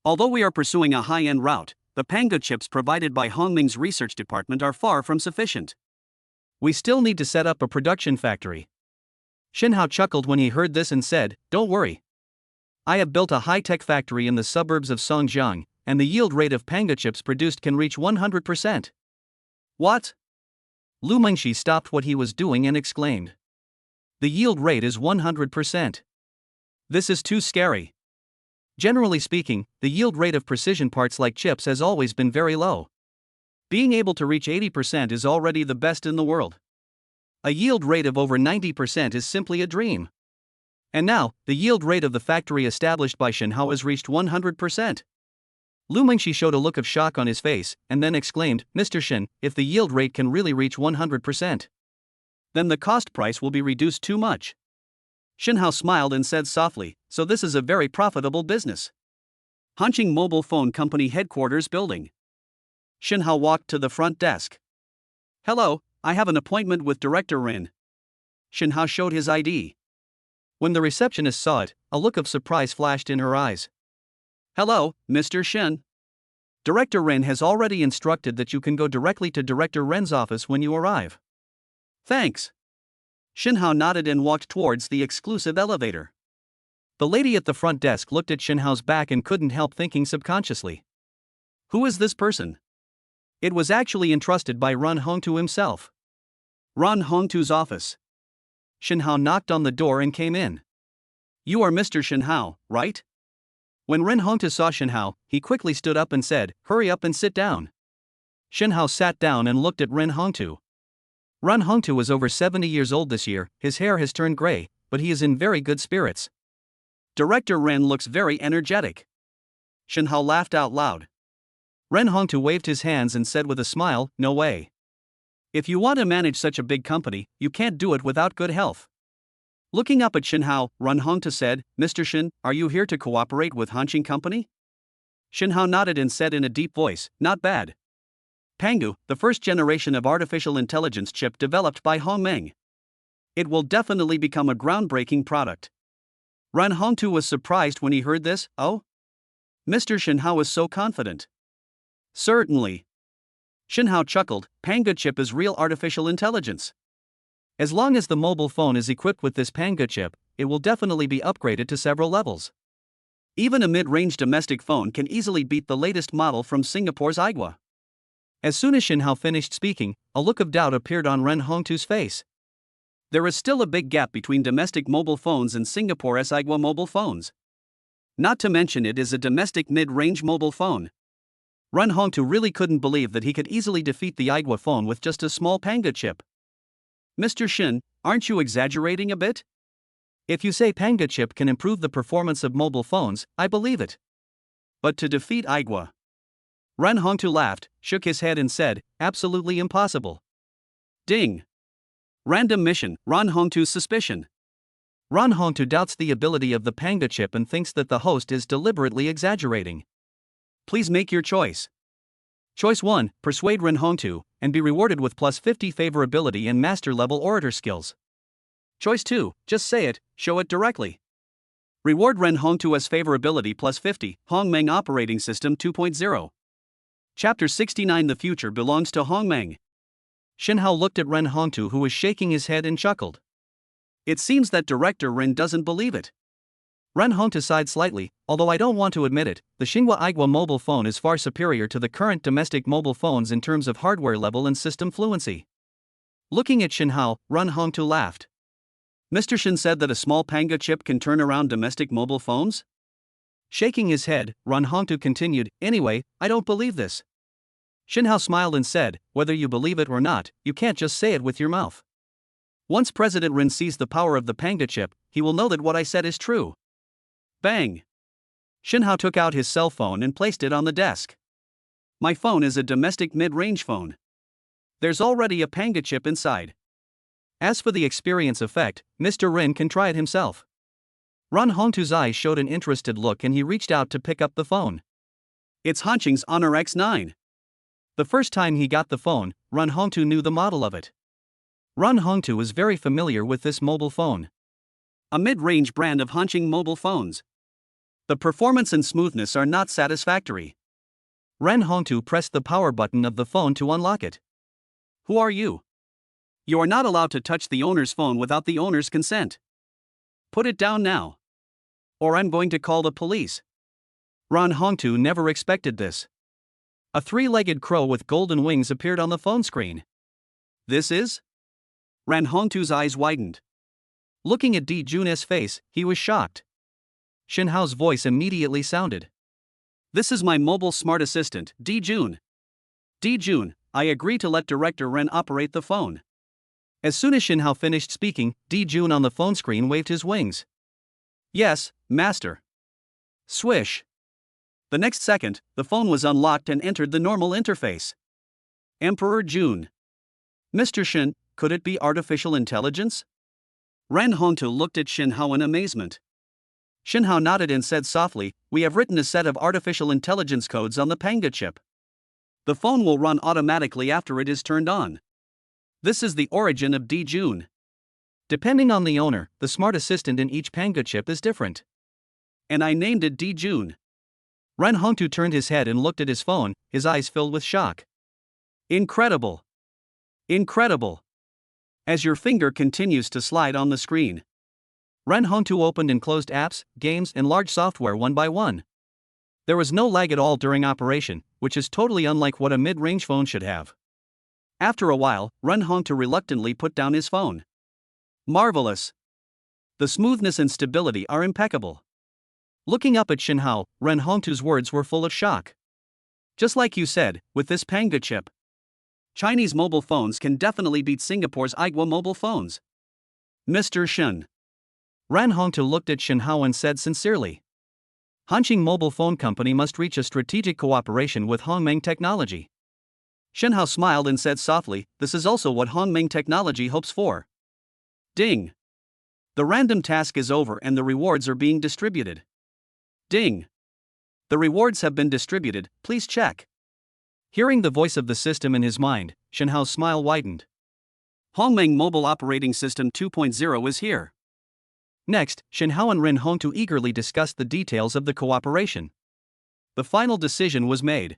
Although we are pursuing a high-end route, the Panga chips provided by Hongmeng's research department are far from sufficient. We still need to set up a production factory. Shenhao chuckled when he heard this and said, don't worry. I have built a high-tech factory in the suburbs of Songjiang, and the yield rate of Panga chips produced can reach 100%. What? Lu Mengxi stopped what he was doing and exclaimed. The yield rate is 100%. This is too scary. Generally speaking, the yield rate of precision parts like chips has always been very low. Being able to reach 80% is already the best in the world. A yield rate of over 90% is simply a dream. And now, the yield rate of the factory established by Shenhao has reached 100%. Lu Mengxi showed a look of shock on his face, and then exclaimed, Mr. Shen, if the yield rate can really reach 100%, then the cost price will be reduced too much. Shenhao smiled and said softly, so this is a very profitable business. Hanqing Mobile Phone Company Headquarters Building. Shenhao walked to the front desk. Hello, I have an appointment with Director Ren. Shenhao showed his ID. When the receptionist saw it, a look of surprise flashed in her eyes. Hello, Mr. Shen. Director Ren has already instructed that you can go directly to Director Ren's office when you arrive. Thanks. Shenhao nodded and walked towards the exclusive elevator. The lady at the front desk looked at Shenhao's back and couldn't help thinking subconsciously. Who is this person? It was actually entrusted by Ren Hongtu himself. Ren Hongtu's office. Shenhao knocked on the door and came in. You are Mr. Shenhao, right? When Ren Hongtu saw Shenhao, he quickly stood up and said, hurry up and sit down. Shenhao sat down and looked at Ren Hongtu. Ren Hongtu is over 70 years old this year, his hair has turned gray, but he is in very good spirits. Director Ren looks very energetic. Shenhao laughed out loud. Ren Hongtu waved his hands and said with a smile, no way. If you want to manage such a big company, you can't do it without good health. Looking up at Shenhao, Ren Hongtu said, Mr. Shen, are you here to cooperate with Hanqing Company? Shenhao nodded and said in a deep voice, not bad. Pangu, the first generation of artificial intelligence chip developed by Hongmeng. It will definitely become a groundbreaking product. Ren Hongtu was surprised when he heard this. Oh? Mr. Shenhao was so confident. Certainly. Shenhao chuckled, Panga chip is real artificial intelligence. As long as the mobile phone is equipped with this Panga chip, it will definitely be upgraded to several levels. Even a mid-range domestic phone can easily beat the latest model from Singapore's Aigua. As soon as Shenhao finished speaking, a look of doubt appeared on Ren Hongtu's face. There is still a big gap between domestic mobile phones and Singapore's Aigua mobile phones. Not to mention it is a domestic mid-range mobile phone. Ren Hongtu really couldn't believe that he could easily defeat the Aigua phone with just a small Panga chip. Mr. Shen, aren't you exaggerating a bit? If you say Panga chip can improve the performance of mobile phones, I believe it. But to defeat Igwa. Ren Hongtu laughed, shook his head and said, absolutely impossible. Ding. Random mission, Ren Hongtu's suspicion. Ren Hongtu doubts the ability of the Panga chip and thinks that the host is deliberately exaggerating. Please make your choice. Choice 1, persuade Ren Hongtu, and be rewarded with plus 50 favorability and master-level orator skills. Choice 2, just say it, show it directly. Reward Ren Hongtu as favorability plus 50, Hongmeng Operating System 2.0. Chapter 69. The future belongs to Hongmeng. Shinhao looked at Ren Hongtu, who was shaking his head, and chuckled. It seems that Director Ren doesn't believe it. Ren Hongtu sighed slightly. Although I don't want to admit it, the Xinhua Igwa mobile phone is far superior to the current domestic mobile phones in terms of hardware level and system fluency. Looking at Shinhao, Ren Hongtu laughed. Mr. Shin said that a small Panga chip can turn around domestic mobile phones? Shaking his head, Ren Hongtu continued, anyway, I don't believe this. Shinhao smiled and said, whether you believe it or not, you can't just say it with your mouth. Once President Ren sees the power of the Panga chip, he will know that what I said is true. Bang! Shinhao took out his cell phone and placed it on the desk. My phone is a domestic mid-range phone. There's already a Panga chip inside. As for the experience effect, Mr. Ren can try it himself. Ren Hongtu's eyes showed an interested look and he reached out to pick up the phone. It's Hanqing's Honor X9. The first time he got the phone, Ren Hongtu knew the model of it. Ren Hongtu was very familiar with this mobile phone. A mid-range brand of Hanqing mobile phones. The performance and smoothness are not satisfactory. Ren Hongtu pressed the power button of the phone to unlock it. Who are you? You are not allowed to touch the owner's phone without the owner's consent. Put it down now. Or I'm going to call the police. Ren Hongtu never expected this. A three-legged crow with golden wings appeared on the phone screen. This is? Ren Hongtu's eyes widened. Looking at Di Jun's face, he was shocked. Shinhao's voice immediately sounded. This is my mobile smart assistant, Di Jun. Di Jun, I agree to let Director Ren operate the phone. As soon as Shinhao finished speaking, Di Jun on the phone screen waved his wings. Yes, master. Swish. The next second, the phone was unlocked and entered the normal interface. Emperor Jun. Mr. Shin, could it be artificial intelligence? Ren Hongtu looked at Shinhao in amazement. Shinhao nodded and said softly, we have written a set of artificial intelligence codes on the Panga chip. The phone will run automatically after it is turned on. This is the origin of Di Jun. Depending on the owner, the smart assistant in each Panga chip is different. And I named it Di Jun. Ren Hongtu turned his head and looked at his phone, his eyes filled with shock. Incredible. Incredible. As your finger continues to slide on the screen, Ren Hongtu opened and closed apps, games, and large software one by one. There was no lag at all during operation, which is totally unlike what a mid-range phone should have. After a while, Ren Hongtu reluctantly put down his phone. Marvelous. The smoothness and stability are impeccable. Looking up at Shinhao, Ren Hongtu's words were full of shock. Just like you said, with this Panga chip, Chinese mobile phones can definitely beat Singapore's Igwa mobile phones. Mr. Shin. Ren Hongtu looked at Shinhao and said sincerely. Hanqing Mobile Phone Company must reach a strategic cooperation with Hongmeng Technology. Shinhao smiled and said softly, this is also what Hongmeng Technology hopes for. Ding. The random task is over and the rewards are being distributed. Ding. The rewards have been distributed, please check. Hearing the voice of the system in his mind, Shinhao's smile widened. Hongmeng Mobile Operating System 2.0 is here. Next, Shinhao and Ren Hongtu eagerly discussed the details of the cooperation. The final decision was made.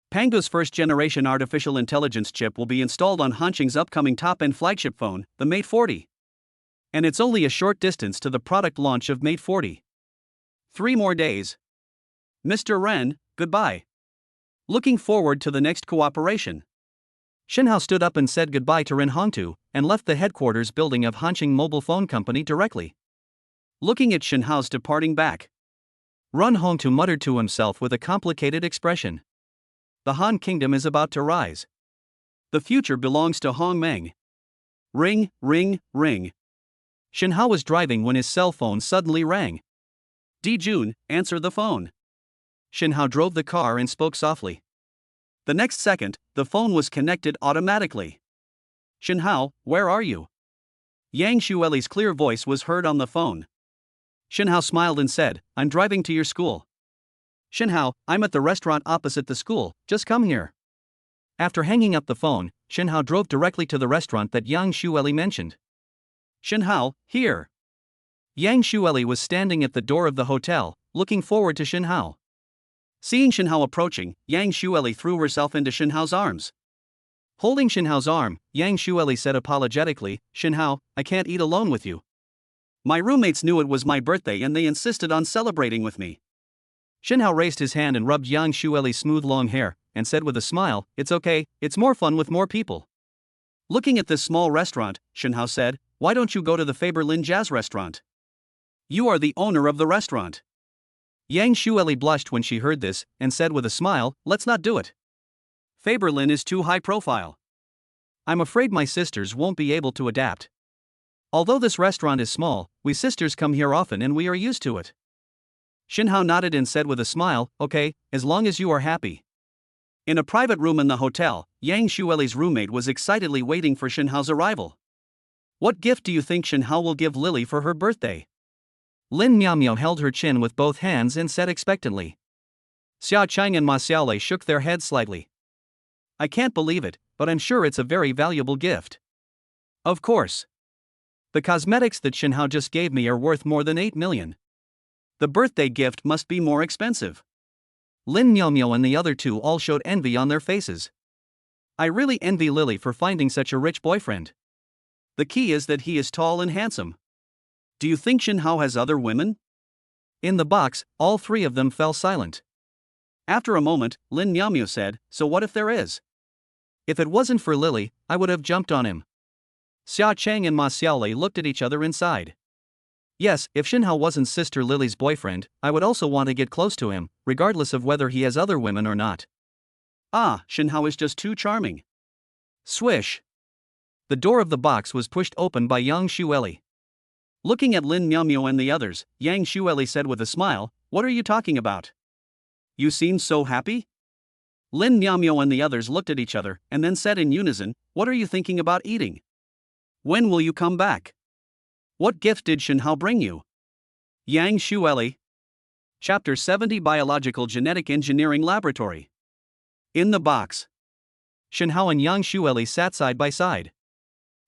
Panga's first-generation artificial intelligence chip will be installed on Hanqing's upcoming top-end flagship phone, the Mate 40. And it's only a short distance to the product launch of Mate 40. 3 more days. Mr. Ren, goodbye. Looking forward to the next cooperation. Shinhao stood up and said goodbye to Ren Hongtu, and left the headquarters building of Hanqing Mobile Phone Company directly. Looking at Shinhao's departing back, Ren Hongtu muttered to himself with a complicated expression. The Han Kingdom is about to rise. The future belongs to Hongmeng. Ring, ring, ring. Shinhao was driving when his cell phone suddenly rang. Jun, answer the phone. Shinhao drove the car and spoke softly. The next second, the phone was connected automatically. Shinhao, where are you? Yang Shueli's clear voice was heard on the phone. Shinhao smiled and said, I'm driving to your school. Shinhao, I'm at the restaurant opposite the school, just come here. After hanging up the phone, Shinhao drove directly to the restaurant that Yang Shueli mentioned. Shinhao, here. Yang Shueli was standing at the door of the hotel, looking forward to Shinhao. Seeing Shinhao approaching, Yang Shueli threw herself into Shinhao's arms. Holding Shinhao's arm, Yang Shueli said apologetically, Shinhao, I can't eat alone with you. My roommates knew it was my birthday and they insisted on celebrating with me. Shinhao raised his hand and rubbed Yang Shueli's smooth long hair, and said with a smile, it's okay, it's more fun with more people. Looking at this small restaurant, Shinhao said, why don't you go to the Faberlin Jazz restaurant? You are the owner of the restaurant. Yang Shueli blushed when she heard this, and said with a smile, let's not do it. Faberlin is too high profile. I'm afraid my sisters won't be able to adapt. Although this restaurant is small, we sisters come here often and we are used to it. Shinhao nodded and said with a smile, okay, as long as you are happy. In a private room in the hotel, Yang Shueli's roommate was excitedly waiting for Shinhao's arrival. What gift do you think Shinhao will give Lily for her birthday? Lin Miaomio held her chin with both hands and said expectantly. Xia Chang and Ma Xiaolei shook their heads slightly. I can't believe it, but I'm sure it's a very valuable gift. Of course. The cosmetics that Shinhao just gave me are worth more than 8 million. The birthday gift must be more expensive. Lin Miaomio and the other two all showed envy on their faces. I really envy Lily for finding such a rich boyfriend. The key is that he is tall and handsome. Do you think Shinhao has other women? In the box, all three of them fell silent. After a moment, Lin Miaomio said, so what if there is? If it wasn't for Lily, I would have jumped on him. Xia Chang and Ma Xiaolei looked at each other and sighed. Yes, if Shinhao wasn't Sister Lily's boyfriend, I would also want to get close to him, regardless of whether he has other women or not. Ah, Shinhao is just too charming. Swish. The door of the box was pushed open by Yang Shueli. Looking at Lin Miaomio and the others, Yang Shueli said with a smile, what are you talking about? You seem so happy? Lin Miaomio and the others looked at each other, and then said in unison, what are you thinking about eating? When will you come back? What gift did Shinhao bring you? Yang Shueli. Chapter 70 Biological Genetic Engineering Laboratory. In the box. Shinhao and Yang Shueli sat side by side.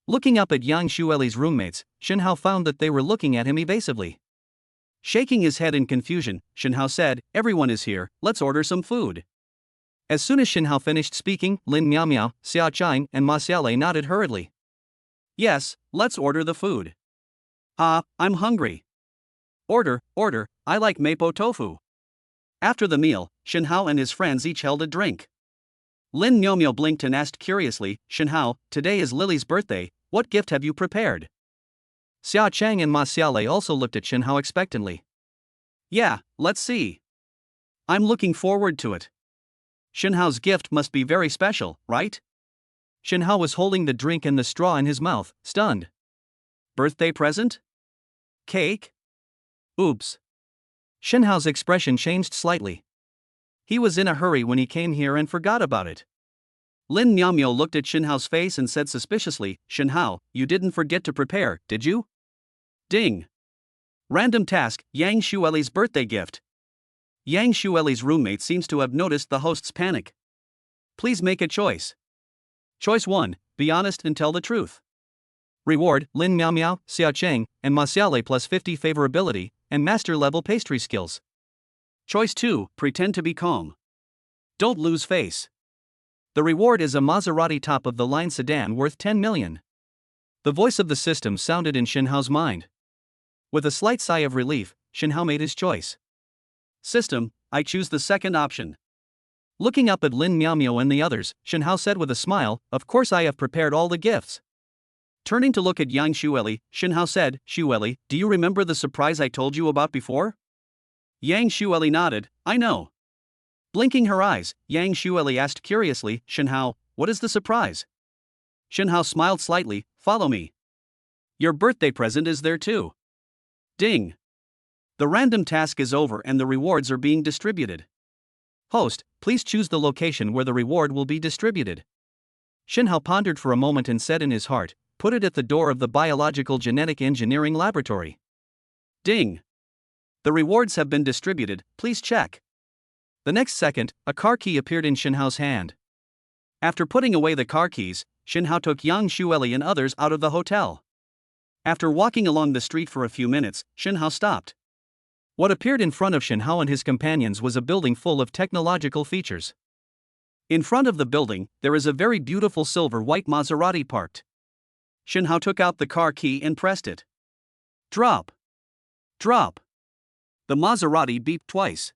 Looking up at Yang Shueli's roommates, Shinhao found that they were looking at him evasively. Shaking his head in confusion, Shinhao said, everyone is here, let's order some food. As soon as Shinhao finished speaking, Lin Miaomio, Xia Chang, and Ma Xiaolei nodded hurriedly. Yes, let's order the food. I'm hungry. Order, I like mapo tofu. After the meal, Shinhao and his friends each held a drink. Lin Miaomio blinked and asked curiously, Shinhao, today is Lily's birthday, what gift have you prepared? Xia Chang and Ma Xiaolei also looked at Shinhao expectantly. Yeah, let's see. I'm looking forward to it. Shinhao's gift must be very special, right? Shinhao was holding the drink and the straw in his mouth, stunned. Birthday present? Cake? Oops. Shinhao's expression changed slightly. He was in a hurry when he came here and forgot about it. Lin Miaomio looked at Shinhao's face and said suspiciously, Shinhao, you didn't forget to prepare, did you? Ding. Random task, Yang Shueli's birthday gift. Yang Shueli's roommate seems to have noticed the host's panic. Please make a choice. Choice 1, be honest and tell the truth. Reward, Lin Miaomio, Xia Chang, and Ma Xiaolei plus 50 favorability, and master-level pastry skills. Choice 2, pretend to be calm. Don't lose face. The reward is a Maserati top-of-the-line sedan worth 10 million. The voice of the system sounded in Shinhao's mind. With a slight sigh of relief, Shinhao made his choice. System, I choose the second option. Looking up at Lin Miaomio and the others, Shinhao said with a smile, of course I have prepared all the gifts. Turning to look at Yang Shueli, Shinhao said, Shueli, do you remember the surprise I told you about before? Yang Shueli nodded, I know. Blinking her eyes, Yang Shueli asked curiously, Shinhao, what is the surprise? Shinhao smiled slightly, follow me. Your birthday present is there too. Ding. The random task is over and the rewards are being distributed. Host, please choose the location where the reward will be distributed. Shinhao pondered for a moment and said in his heart, put it at the door of the biological genetic engineering laboratory. Ding. The rewards have been distributed, please check. The next second, a car key appeared in Shinhao's hand. After putting away the car keys, Shinhao took Yang Xueli and others out of the hotel. After walking along the street for a few minutes, Shinhao stopped. What appeared in front of Shinhao and his companions was a building full of technological features. In front of the building, there is a very beautiful silver-white Maserati parked. Shinhao took out the car key and pressed it. Drop. Drop. The Maserati beeped twice.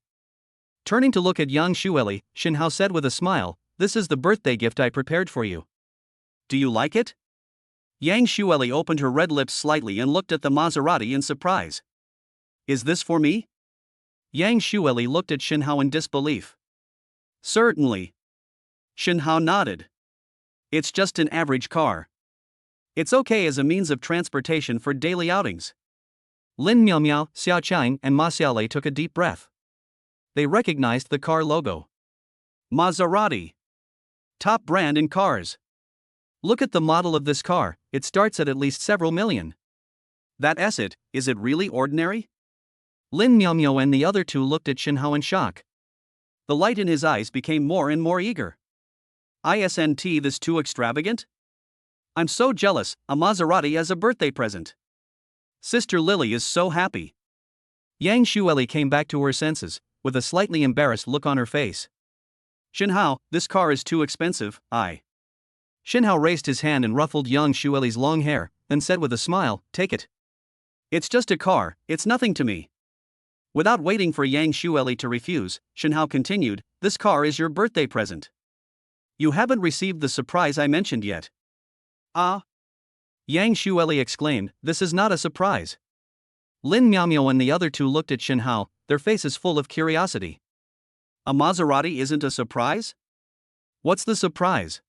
Turning to look at Yang Xueli, Shinhao said with a smile, "This is the birthday gift I prepared for you. Do you like it?" Yang Xueli opened her red lips slightly and looked at the Maserati in surprise. "Is this for me?" Yang Xueli looked at Shinhao in disbelief. "Certainly." Shinhao nodded. "It's just an average car. It's okay as a means of transportation for daily outings." Lin Miaomiao, Xiao Qiang, and Ma Xiaolei took a deep breath. They recognized the car logo. Maserati. Top brand in cars. Look at the model of this car, it starts at least several million. That's it, is it really ordinary? Lin Miaomiao and the other two looked at Shinhao in shock. The light in his eyes became more and more eager. Isn't this too extravagant? I'm so jealous, a Maserati as a birthday present. Sister Lily is so happy. Yang Xueli came back to her senses, with a slightly embarrassed look on her face. Shinhao, this car is too expensive, Shinhao raised his hand and ruffled Yang Xueli's long hair, then said with a smile, take it. It's just a car, it's nothing to me. Without waiting for Yang Xueli to refuse, Shinhao continued, this car is your birthday present. You haven't received the surprise I mentioned yet. Ah? Yang Xueli exclaimed, this is not a surprise. Lin Miaomiao and the other two looked at Shinhao, their faces full of curiosity. A Maserati isn't a surprise? What's the surprise?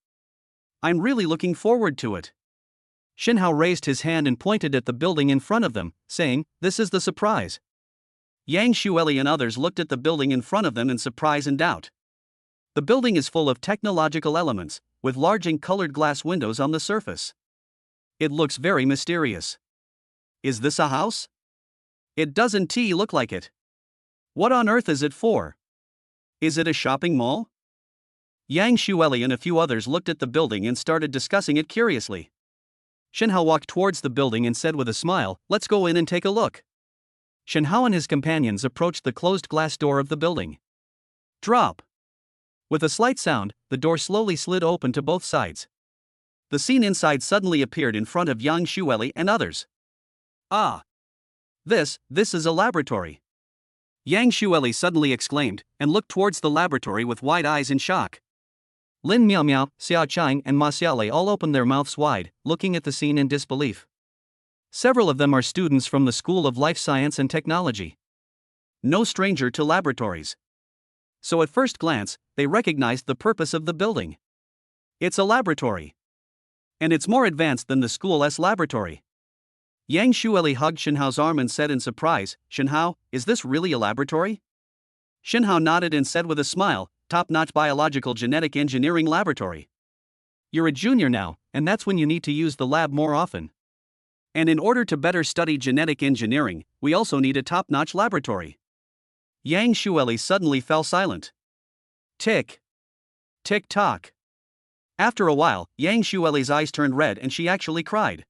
I'm really looking forward to it. Shinhao raised his hand and pointed at the building in front of them, saying, this is the surprise. Yang Xueli and others looked at the building in front of them in surprise and doubt. The building is full of technological elements, with large and colored glass windows on the surface. It looks very mysterious. Is this a house? It doesn't look like it. What on earth is it for? Is it a shopping mall? Yang Xueli and a few others looked at the building and started discussing it curiously. Shinhao walked towards the building and said with a smile, let's go in and take a look. Shinhao and his companions approached the closed glass door of the building. Drop. With a slight sound, the door slowly slid open to both sides. The scene inside suddenly appeared in front of Yang Xueli and others. Ah! This is a laboratory. Yang Xueli suddenly exclaimed, and looked towards the laboratory with wide eyes in shock. Lin Miaomiao, Xiao Qiang, and Ma Xiaolei all opened their mouths wide, looking at the scene in disbelief. Several of them are students from the School of Life Science and Technology. No stranger to laboratories. So at first glance, they recognized the purpose of the building. It's a laboratory. And it's more advanced than the school's laboratory. Yang Xueli hugged Shinhao's arm and said in surprise, Shinhao, is this really a laboratory? Shinhao nodded and said with a smile, top-notch biological genetic engineering laboratory. You're a junior now, and that's when you need to use the lab more often. And in order to better study genetic engineering, we also need a top-notch laboratory. Yang Xueli suddenly fell silent. Tick. Tick-tock. After a while, Yang Xueli's eyes turned red and she actually cried.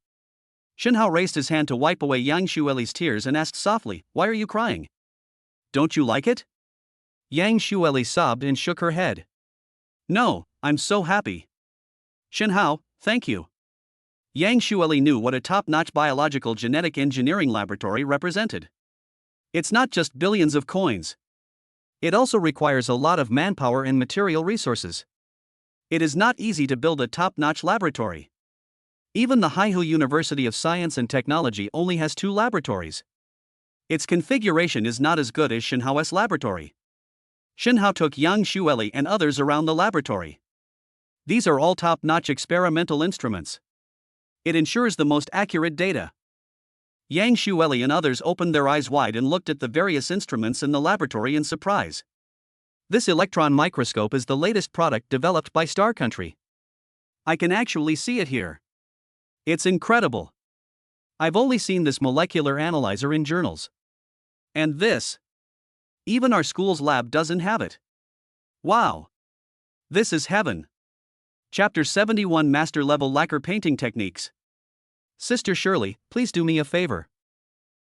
Shinhao raised his hand to wipe away Yang Xueli's tears and asked softly, why are you crying? Don't you like it? Yang Xueli sobbed and shook her head. No, I'm so happy. Shinhao, thank you. Yang Xueli knew what a top-notch biological genetic engineering laboratory represented. It's not just billions of coins. It also requires a lot of manpower and material resources. It is not easy to build a top-notch laboratory. Even the Haihu University of Science and Technology only has 2 laboratories. Its configuration is not as good as Shinhao's laboratory. Shinhao took Yang Xueli and others around the laboratory. These are all top-notch experimental instruments. It ensures the most accurate data. Yang Shueli and others opened their eyes wide and looked at the various instruments in the laboratory in surprise. This electron microscope is the latest product developed by Star Country. I can actually see it here. It's incredible. I've only seen this molecular analyzer in journals. And this. Even our school's lab doesn't have it. Wow. This is heaven. Chapter 71 Master Level Lacquer Painting Techniques. Sister Shirley, please do me a favor.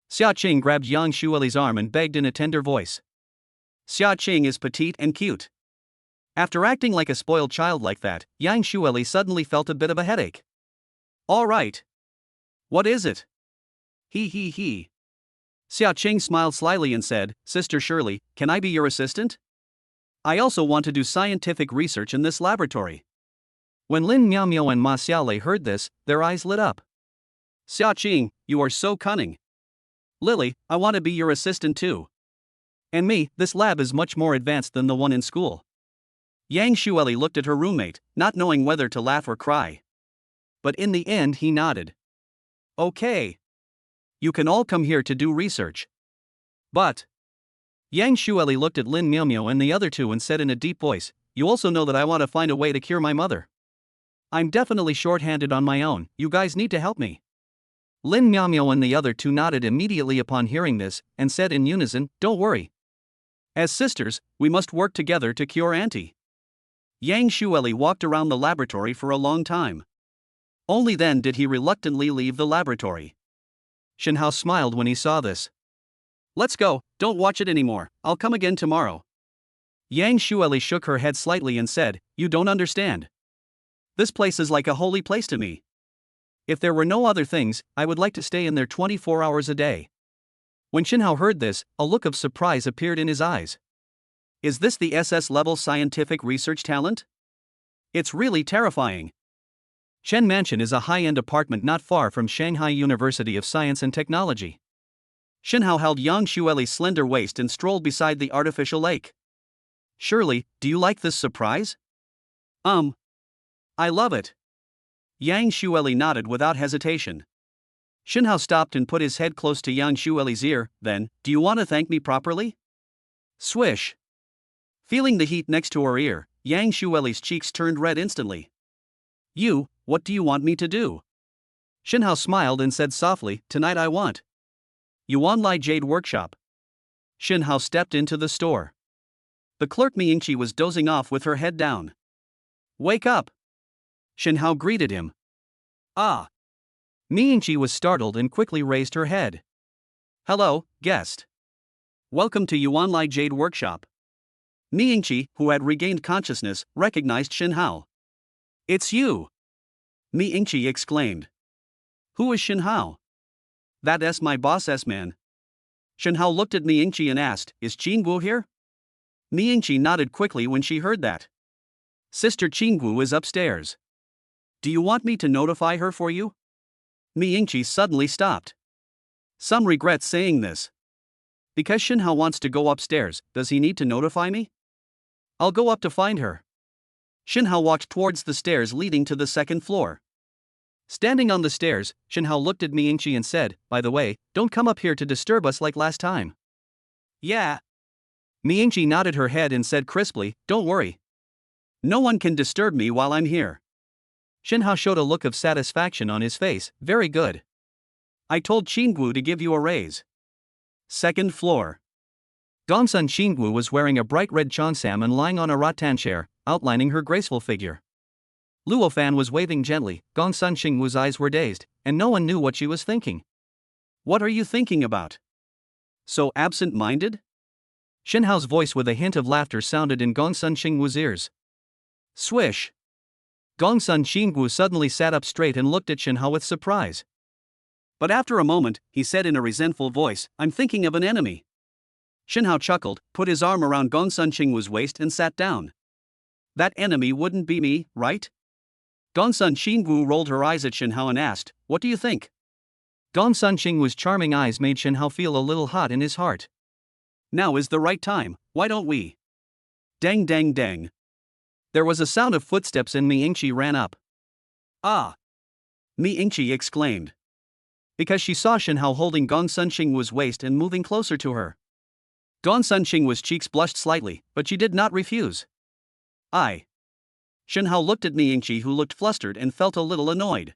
Xia Qing grabbed Yang Shueli's arm and begged in a tender voice. Xia Qing is petite and cute. After acting like a spoiled child like that, Yang Shueli suddenly felt a bit of a headache. All right. What is it? He. Xia Qing smiled slyly and said, Sister Shirley, can I be your assistant? I also want to do scientific research in this laboratory. When Lin Miaomio and Ma Xiaolei heard this, their eyes lit up. Xia Qing, you are so cunning. Lily, I want to be your assistant too. And me, this lab is much more advanced than the one in school. Yang Shueli looked at her roommate, not knowing whether to laugh or cry. But in the end he nodded. Okay. You can all come here to do research. But. Yang Shueli looked at Lin Miaomio and the other two and said in a deep voice, you also know that I want to find a way to cure my mother. I'm definitely short-handed on my own, you guys need to help me. Lin Miaomio and the other two nodded immediately upon hearing this, and said in unison, don't worry. As sisters, we must work together to cure Auntie. Yang Shueli walked around the laboratory for a long time. Only then did he reluctantly leave the laboratory. Shenhao smiled when he saw this. Let's go, don't watch it anymore, I'll come again tomorrow. Yang Shueli shook her head slightly and said, you don't understand. This place is like a holy place to me. If there were no other things, I would like to stay in there 24 hours a day. When Shenhao heard this, a look of surprise appeared in his eyes. Is this the SS-level scientific research talent? It's really terrifying. Chen Mansion is a high-end apartment not far from Shanghai University of Science and Technology. Shenhao held Yang Shueli's slender waist and strolled beside the artificial lake. Shirley, do you like this surprise? I love it. Yang Shueli nodded without hesitation. Shenhao stopped and put his head close to Yang Shueli's ear, then, do you want to thank me properly? Swish. Feeling the heat next to her ear, Yang Shueli's cheeks turned red instantly. What do you want me to do? Shenhao smiled and said softly, tonight I want. Yuanlai Jade Workshop. Shenhao stepped into the store. The clerk Miyingqi was dozing off with her head down. Wake up! Shenhao greeted him. Ah! Miyingqi was startled and quickly raised her head. Hello, guest. Welcome to Yuanlai Jade Workshop. Miyingqi, who had regained consciousness, recognized Shenhao. It's you! Miyingqi exclaimed. Who is Shenhao? That's my boss S-man. Shenhao looked at Miyingqi and asked, is Qinggu here? Miyingqi nodded quickly when she heard that. Sister Qinggu is upstairs. Do you want me to notify her for you? Miyingqi suddenly stopped. Some regret saying this. Because Shenhao wants to go upstairs, does he need to notify me? I'll go up to find her. Shenhao walked towards the stairs leading to the second floor. Standing on the stairs, Shenhao looked at Miyingqi and said, by the way, don't come up here to disturb us like last time. Yeah. Miyingqi nodded her head and said crisply, don't worry. No one can disturb me while I'm here. Shenhao showed a look of satisfaction on his face, very good. I told Qinggu to give you a raise. Second floor. Gongsun Qinggu was wearing a bright red cheongsam and lying on a rattan chair, outlining her graceful figure. Luo Fan was waving gently, Gongsun Qinggu's eyes were dazed, and no one knew what she was thinking. What are you thinking about? So absent-minded? Shenhao's voice with a hint of laughter sounded in Gongsun Qinggu's ears. Swish! Gongsun Qinggu suddenly sat up straight and looked at Shenhao with surprise. But after a moment, he said in a resentful voice, I'm thinking of an enemy. Shenhao chuckled, put his arm around Gongsun Qinggu's waist and sat down. That enemy wouldn't be me, right? Gongsun Qinggu rolled her eyes at Shenhao and asked, what do you think? Gongsun Qinggu's charming eyes made Shenhao feel a little hot in his heart. Now is the right time, why don't we? Dang dang dang. There was a sound of footsteps and Miyingqi ran up. Ah! Miyingqi exclaimed. because she saw Shen Hao holding Gong Sun Xingwu's waist and moving closer to her. Gong Sun Xingwu's cheeks blushed slightly, but she did not refuse. Shen Hao looked at Ningqi, who looked flustered and felt a little annoyed.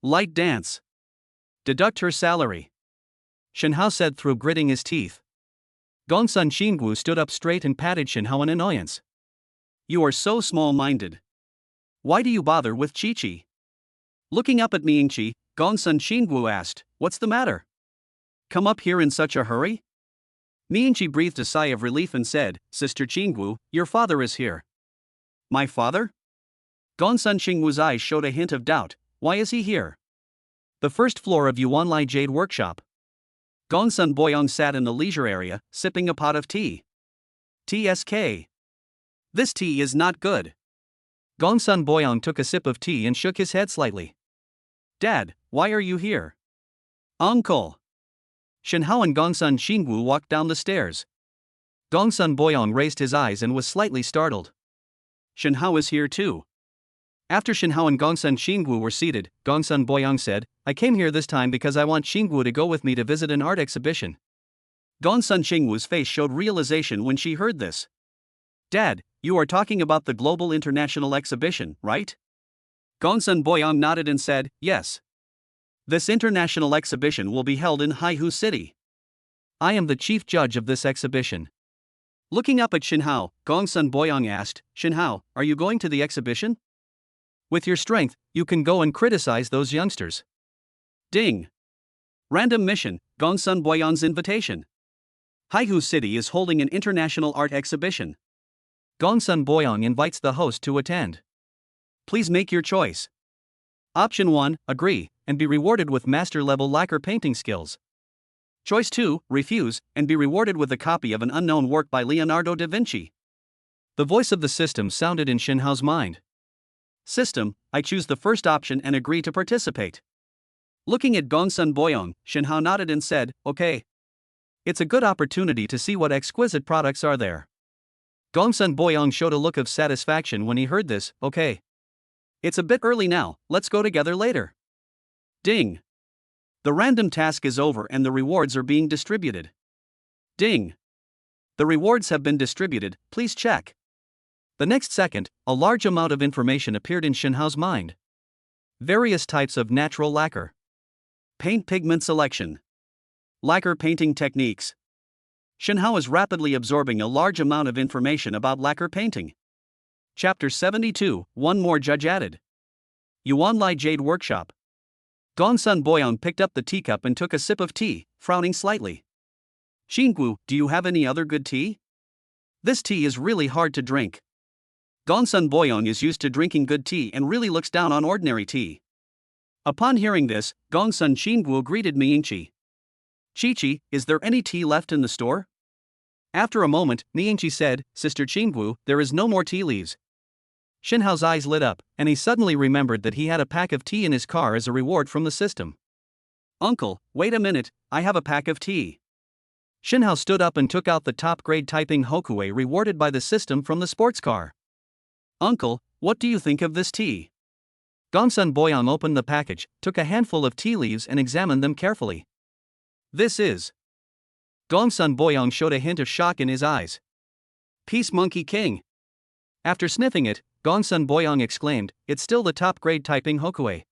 Light dance. Deduct her salary, Shen Hao said through gritting his teeth. Gong Sun Xingwu stood up straight and patted Shen Hao in annoyance. You are so small-minded. Why do you bother with Chi-Chi? Looking up at Ningqi, Gong Sun Xingwu asked, What's the matter? Come up here in such a hurry? Ningqi breathed a sigh of relief and said, Sister Xingwu, your father is here. My father? Gong Sun Xingwu's eyes showed a hint of doubt. Why is he here? The first floor of Yuanlai Jade Workshop. Gong Sun Boyong sat in the leisure area, sipping a pot of tea. TSK. This tea is not good. Gong Sun Boyong took a sip of tea and shook his head slightly. Dad, why are you here? Uncle. Shen Hao and Gong Sun Xingwu walked down the stairs. Gong Sun Boyong raised his eyes and was slightly startled. Shen Hao is here too. After Shen Hao and Gong Sun Xingwu were seated, Gong Sun Boyong said, I came here this time because I want Xingwu to go with me to visit an art exhibition. Gong Sun Xingwu's face showed realization when she heard this. Dad, you are talking about the Global International Exhibition, right? Gong Sun Boyong nodded and said, Yes. This international exhibition will be held in Haihu City. I am the chief judge of this exhibition. Looking up at Shen Hao, Gong Sun Boyong asked, Shen Hao, are you going to the exhibition? With your strength, you can go and criticize those youngsters. Ding. Random mission, Gong Sun Boyong's invitation. Haihu City is holding an international art exhibition. Gong Sun Boyong invites the host to attend. Please make your choice. Option 1, agree, and be rewarded with master-level lacquer painting skills. Choice 2, refuse, and be rewarded with a copy of an unknown work by Leonardo da Vinci. The voice of the system sounded in Shen Hao's mind. System, I choose the first option and agree to participate. Looking at Gong Sun Boyong, Shen Hao nodded and said, Okay. It's a good opportunity to see what exquisite products are there. Gong Sun Boyong showed a look of satisfaction when he heard this, okay. It's a bit early now, let's go together later. Ding. The random task is over and the rewards are being distributed. Ding. The rewards have been distributed, please check. The next second, a large amount of information appeared in Shen Hao's mind. Various types of natural lacquer. Paint pigment selection. Lacquer painting techniques. Shen Hao is rapidly absorbing a large amount of information about lacquer painting. Chapter 72, one more judge added. Yuanlai Jade Workshop. Gong Sun Boyong picked up the teacup and took a sip of tea, frowning slightly. Xingwu, do you have any other good tea? This tea is really hard to drink. Gong Sun Boyong is used to drinking good tea and really looks down on ordinary tea. Upon hearing this, Gong Sun Xingwu greeted Ningqi. Chi-Chi, is there any tea left in the store? After a moment, Ningqi said, Sister Xingwu, there is no more tea leaves. Shen Hao's eyes lit up, and he suddenly remembered that he had a pack of tea in his car as a reward from the system. Uncle, wait a minute, I have a pack of tea. Shen Hao stood up and took out the top-grade typing Hokue rewarded by the system from the sports car. Uncle, what do you think of this tea? Gong Sun Boyong opened the package, took a handful of tea leaves and examined them carefully. This is. Gong Sun Boyong showed a hint of shock in his eyes. Peace Monkey King. After sniffing it, Gong Sun Boyong exclaimed, It's still the top-grade typing Hokue.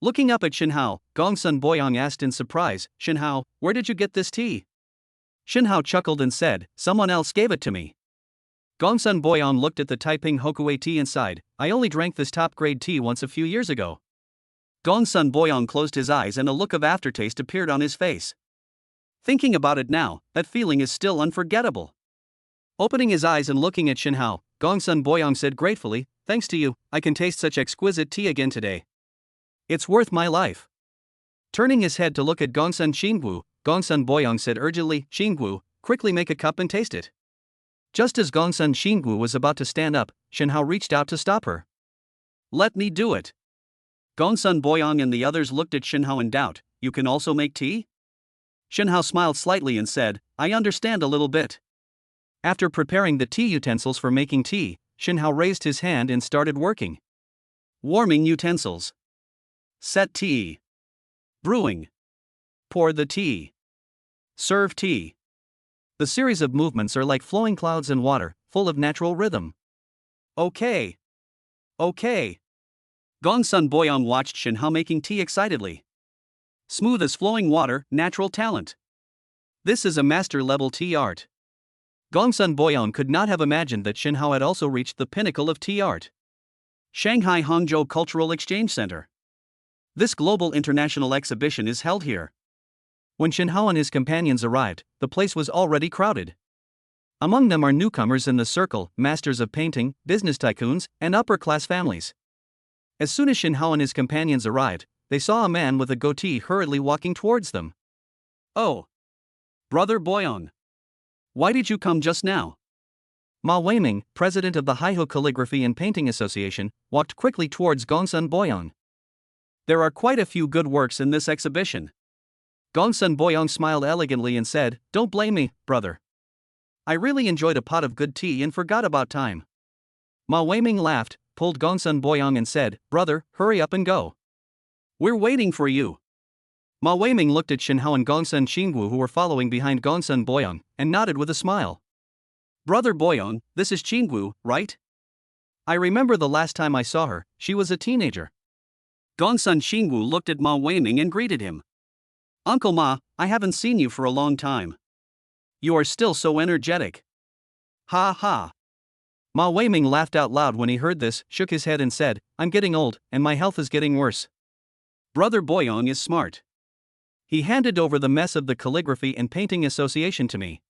Looking up at Shen Hao, Gong Sun Boyong asked in surprise, Shen Hao, where did you get this tea? Shen Hao chuckled and said, Someone else gave it to me. Gong Sun Boyong looked at the Taiping Hokue tea and sighed, I only drank this top-grade tea once a few years ago. Gong Sun Boyong closed his eyes and a look of aftertaste appeared on his face. Thinking about it now, that feeling is still unforgettable. Opening his eyes and looking at Shen Hao, Gong Sun Boyong said gratefully, Thanks to you, I can taste such exquisite tea again today. It's worth my life. Turning his head to look at Gong Sun Xingwu, Gong Sun Boyong said urgently, Xingwu, quickly make a cup and taste it. Just as Gong Sun Xingwu was about to stand up, Shen Hao reached out to stop her. Let me do it. Gong Sun Boyong and the others looked at Shen Hao in doubt, You can also make tea? Shen Hao smiled slightly and said, I understand a little bit. After preparing the tea utensils for making tea, Shen Hao raised his hand and started working. Warming utensils. Set tea. Brewing. Pour the tea. Serve tea. The series of movements are like flowing clouds in water, full of natural rhythm. Okay. Okay. Gongsun Boyong watched Shin Hao making tea excitedly. Smooth as flowing water, natural talent. This is a master-level tea art. Gongsun Boyong could not have imagined that Shin Hao had also reached the pinnacle of tea art. Shanghai Hangzhou Cultural Exchange Center. This global international exhibition is held here. When Shin Hao and his companions arrived, the place was already crowded. Among them are newcomers in the circle, masters of painting, business tycoons, and upper-class families. As soon as Shin Hao and his companions arrived, they saw a man with a goatee hurriedly walking towards them. Oh! Brother Boyong! Why did you come just now? Ma Weiming, president of the Haihu Calligraphy and Painting Association, walked quickly towards Gongsun Boyong. There are quite a few good works in this exhibition. Gongsun Boyong smiled elegantly and said, "Don't blame me, brother. I really enjoyed a pot of good tea and forgot about time." Ma Weiming laughed, pulled Gongsun Boyong and said, "Brother, hurry up and go. We're waiting for you." Ma Weiming looked at Shin Hao and Gongsun Xingwu, who were following behind Gongsun Boyong, and nodded with a smile. "Brother Boyong, this is Xingwu, right? I remember the last time I saw her, she was a teenager." Gongsun Xingwu looked at Ma Weiming and greeted him. "Uncle Ma, I haven't seen you for a long time. You are still so energetic." "Ha ha." Ma Weiming laughed out loud when he heard this, shook his head and said, "I'm getting old, and my health is getting worse. Brother Boyong is smart. He handed over the mess of the Calligraphy and Painting Association to me."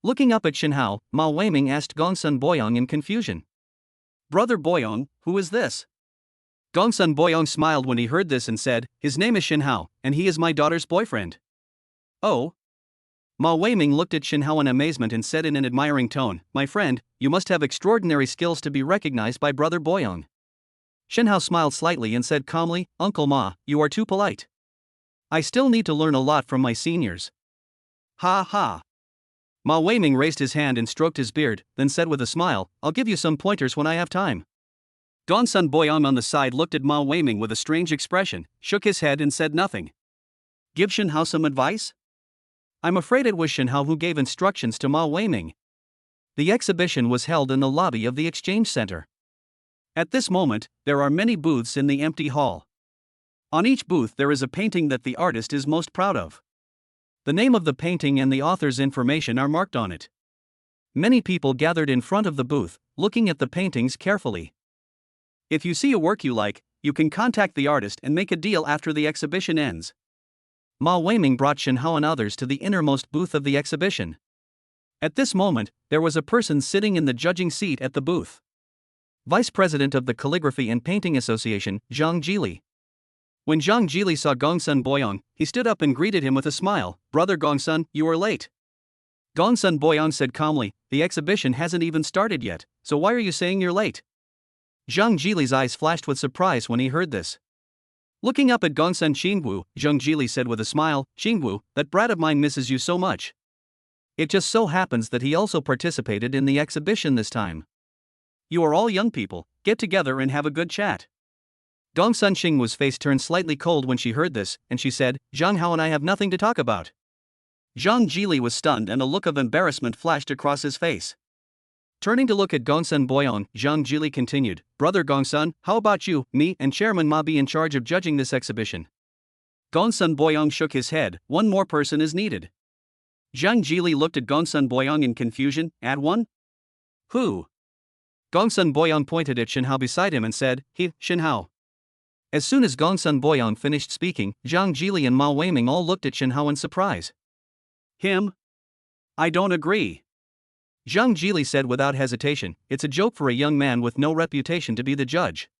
Looking up at Shin Hao, Ma Weiming asked Gongsun Boyong in confusion. "Brother Boyong, who is this?" Gongsun Boyong smiled when he heard this and said, "His name is Shin Hao, and he is my daughter's boyfriend." "Oh?" Ma Weiming looked at Shin Hao in amazement and said in an admiring tone, "My friend, you must have extraordinary skills to be recognized by Brother Boyong." Shin Hao smiled slightly and said calmly, "Uncle Ma, you are too polite. I still need to learn a lot from my seniors." "Ha ha." Ma Weiming raised his hand and stroked his beard, then said with a smile, "I'll give you some pointers when I have time." Gongsun Boyong on the side looked at Ma Weiming with a strange expression, shook his head and said nothing. Give Shin Hao some advice? I'm afraid it was Shin Hao who gave instructions to Ma Weiming. The exhibition was held in the lobby of the exchange center. At this moment, there are many booths in the empty hall. On each booth there is a painting that the artist is most proud of. The name of the painting and the author's information are marked on it. Many people gathered in front of the booth, looking at the paintings carefully. If you see a work you like, you can contact the artist and make a deal after the exhibition ends. Ma Weiming brought Shin Hao and others to the innermost booth of the exhibition. At this moment, there was a person sitting in the judging seat at the booth. Vice President of the Calligraphy and Painting Association, Zhang Jili. When Zhang Jili saw Gongsun Boyong, he stood up and greeted him with a smile. "Brother Gongsun, you are late." Gongsun Boyong said calmly, "The exhibition hasn't even started yet, so why are you saying you're late?" Zhang Jili's eyes flashed with surprise when he heard this. Looking up at Gongsun Xingwu, Zhang Jili said with a smile, "Xingwu, that brat of mine misses you so much. It just so happens that he also participated in the exhibition this time. You are all young people, get together and have a good chat." Gongsun Xingwu's face turned slightly cold when she heard this, and she said, "Zhang Hao and I have nothing to talk about." Zhang Jili was stunned and a look of embarrassment flashed across his face. Turning to look at Gongsun Boyong, Zhang Jili continued, "Brother Gongsun, how about you, me and Chairman Ma be in charge of judging this exhibition?" Gongsun Boyong shook his head. "One more person is needed." Zhang Jili looked at Gongsun Boyong in confusion. "Add one? Who?" Gongsun Boyong pointed at Shin Hao beside him and said, Shin Hao." As soon as Gongsun Boyong finished speaking, Zhang Jili and Ma Weiming all looked at Shin Hao in surprise. "Him? I don't agree." Zhang Jili said without hesitation, "It's a joke for a young man with no reputation to be the judge."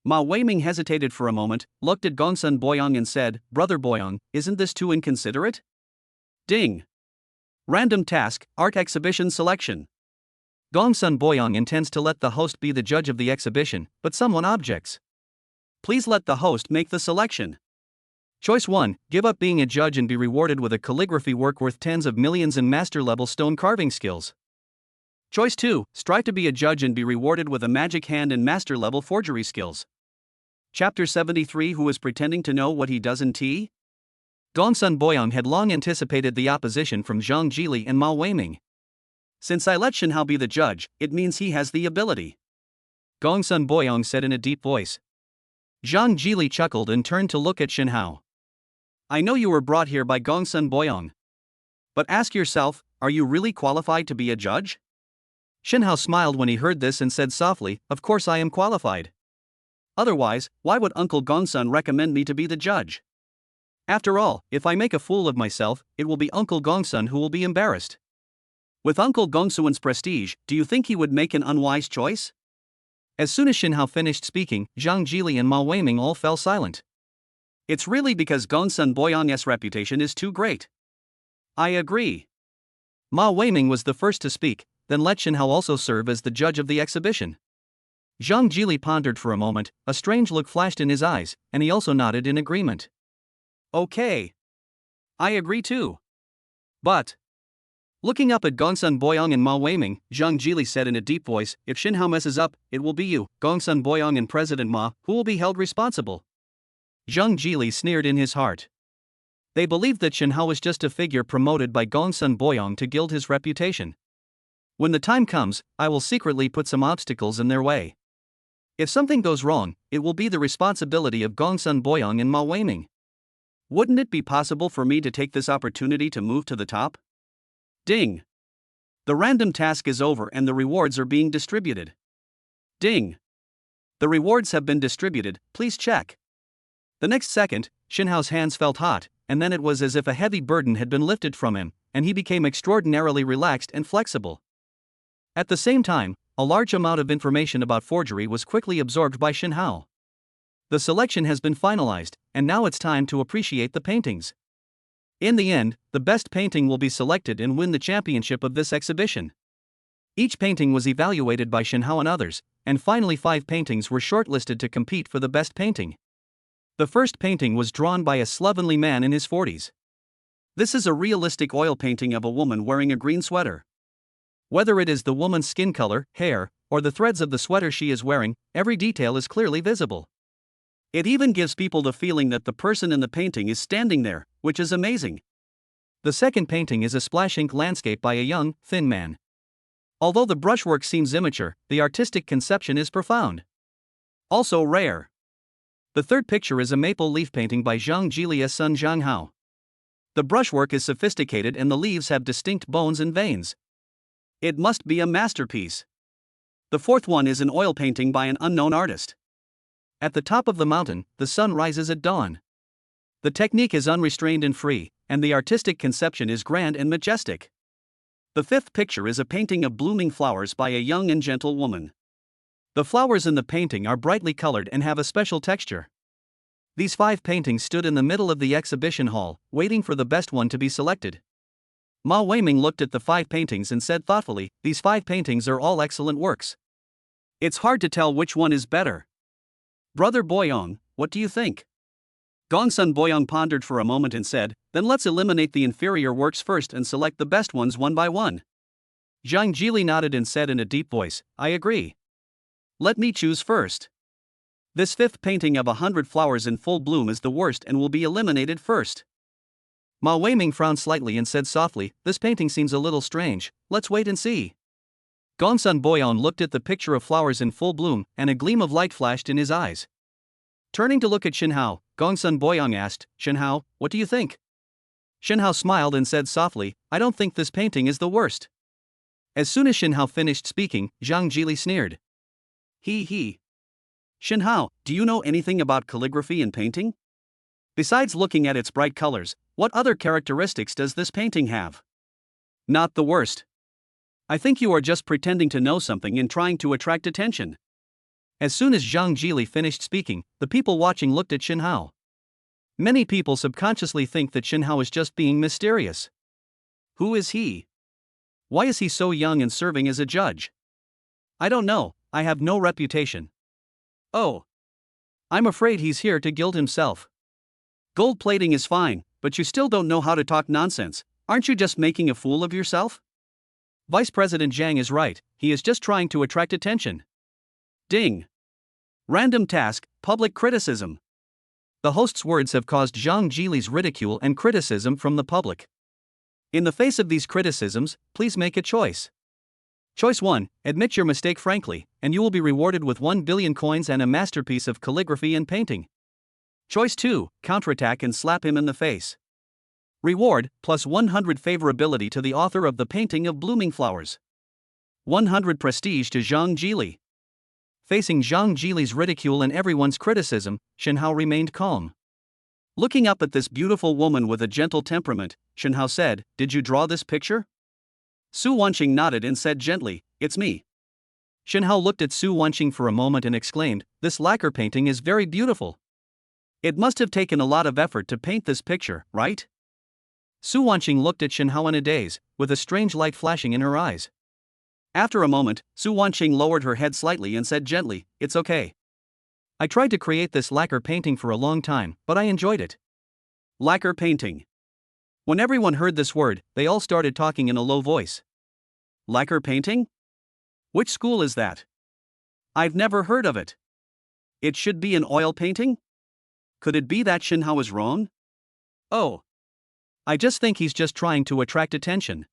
Ma Weiming hesitated for a moment, looked at Gongsun Boyong and said, "Brother Boyong, isn't this too inconsiderate?" Ding. Random task, art exhibition selection. Gongsun Boyong intends to let the host be the judge of the exhibition, but someone objects. Please let the host make the selection. Choice 1, give up being a judge and be rewarded with a calligraphy work worth tens of millions and master-level stone carving skills. Choice 2, strive to be a judge and be rewarded with a magic hand and master-level forgery skills. Chapter 73 Who is pretending to know what he doesn't? Gongsun Boyang had long anticipated the opposition from Zhang Jili and Mao Weiming. Since I let Shen Hao be the judge, it means he has the ability, Gongsun Boyang said in a deep voice. Zhang Jili chuckled and turned to look at Shen Hao. I know you were brought here by Gongsun Boyang. But ask yourself, are you really qualified to be a judge? Shen Hao smiled when he heard this and said softly, of course I am qualified. Otherwise, why would Uncle Gongsun recommend me to be the judge? After all, if I make a fool of myself, it will be Uncle Gongsun who will be embarrassed. With Uncle Gongsun's prestige, do you think he would make an unwise choice? As soon as Shen Hao finished speaking, Zhang Jili and Mao Weiming all fell silent. It's really because Gongsun Boyang's reputation is too great. I agree. Mao Weiming was the first to speak, then let Shen Hao also serve as the judge of the exhibition. Zhang Jili pondered for a moment, a strange look flashed in his eyes, and he also nodded in agreement. Okay. I agree too. But, looking up at Gongsun Boyang and Mao Weiming, Zhang Jili said in a deep voice, if Shen Hao messes up, it will be you, Gongsun Boyang and President Ma, who will be held responsible. Zhang Jili sneered in his heart. They believed that Shen Hao was just a figure promoted by Gongsun Boyang to gild his reputation. When the time comes, I will secretly put some obstacles in their way. If something goes wrong, it will be the responsibility of Gongsun Boyang and Mao Weiming. Wouldn't it be possible for me to take this opportunity to move to the top? Ding! The random task is over and the rewards are being distributed. Ding! The rewards have been distributed, please check. The next second, Shen Hao's hands felt hot, and then it was as if a heavy burden had been lifted from him, and he became extraordinarily relaxed and flexible. At the same time, a large amount of information about forgery was quickly absorbed by Shen Hao. The selection has been finalized, and now it's time to appreciate the paintings. In the end, the best painting will be selected and win the championship of this exhibition. Each painting was evaluated by Shen Hao and others, and finally 5 paintings were shortlisted to compete for the best painting. The first painting was drawn by a slovenly man in his 40s. This is a realistic oil painting of a woman wearing a green sweater. Whether it is the woman's skin color, hair, or the threads of the sweater she is wearing, every detail is clearly visible. It even gives people the feeling that the person in the painting is standing there, which is amazing. The second painting is a splash ink landscape by a young, thin man. Although the brushwork seems immature, the artistic conception is profound. Also rare. The third picture is a maple leaf painting by Zhang Jili's son Zhang Hao. The brushwork is sophisticated and the leaves have distinct bones and veins. It must be a masterpiece. The fourth one is an oil painting by an unknown artist. At the top of the mountain, the sun rises at dawn. The technique is unrestrained and free, and the artistic conception is grand and majestic. The fifth picture is a painting of blooming flowers by a young and gentle woman. The flowers in the painting are brightly colored and have a special texture. These 5 paintings stood in the middle of the exhibition hall, waiting for the best one to be selected. Mao Weiming looked at the 5 paintings and said thoughtfully, these 5 paintings are all excellent works. It's hard to tell which one is better. Brother Boyang, what do you think? Gongsun Boyang pondered for a moment and said, then let's eliminate the inferior works first and select the best ones one by one. Zhang Jili nodded and said in a deep voice, I agree. Let me choose first. This 5th painting of 100 flowers in full bloom is the worst and will be eliminated first. Mao Weiming frowned slightly and said softly, this painting seems a little strange, let's wait and see. Gongsun Boyang looked at the picture of flowers in full bloom, and a gleam of light flashed in his eyes. Turning to look at Shen Hao, Gongsun Boyang asked, Shen Hao, what do you think? Shen Hao smiled and said softly, I don't think this painting is the worst. As soon as Shen Hao finished speaking, Zhang Jili sneered. He. Shen Hao, do you know anything about calligraphy and painting? Besides looking at its bright colors, what other characteristics does this painting have? Not the worst. I think you are just pretending to know something and trying to attract attention. As soon as Zhang Jili finished speaking, the people watching looked at Shen Hao. Many people subconsciously think that Shen Hao is just being mysterious. Who is he? Why is he so young and serving as a judge? I don't know, I have no reputation. Oh. I'm afraid he's here to gild himself. Gold plating is fine, but you still don't know how to talk nonsense, aren't you just making a fool of yourself? Vice President Zhang is right, he is just trying to attract attention. Ding. Random task, public criticism. The host's words have caused Zhang Jili's ridicule and criticism from the public. In the face of these criticisms, please make a choice. Choice 1, admit your mistake frankly, and you will be rewarded with 1 billion coins and a masterpiece of calligraphy and painting. Choice 2, counterattack and slap him in the face. Reward, plus 100 favorability to the author of the painting of blooming flowers. 100 prestige to Zhang Jili. Facing Zhang Jili's ridicule and everyone's criticism, Shenhao remained calm. Looking up at this beautiful woman with a gentle temperament, Shenhao said, "Did you draw this picture?" Su Wanqing nodded and said gently, "It's me." Shenhao looked at Su Wanqing for a moment and exclaimed, "This lacquer painting is very beautiful. It must have taken a lot of effort to paint this picture, right?" Su Wanqing looked at Shenhao in a daze, with a strange light flashing in her eyes. After a moment, Su Wanqing lowered her head slightly and said gently, "It's okay. I tried to create this lacquer painting for a long time, but I enjoyed it." Lacquer painting. When everyone heard this word, they all started talking in a low voice. Lacquer painting? Which school is that? I've never heard of it. It should be an oil painting? Could it be that Shenhao is wrong? Oh. I just think he's just trying to attract attention.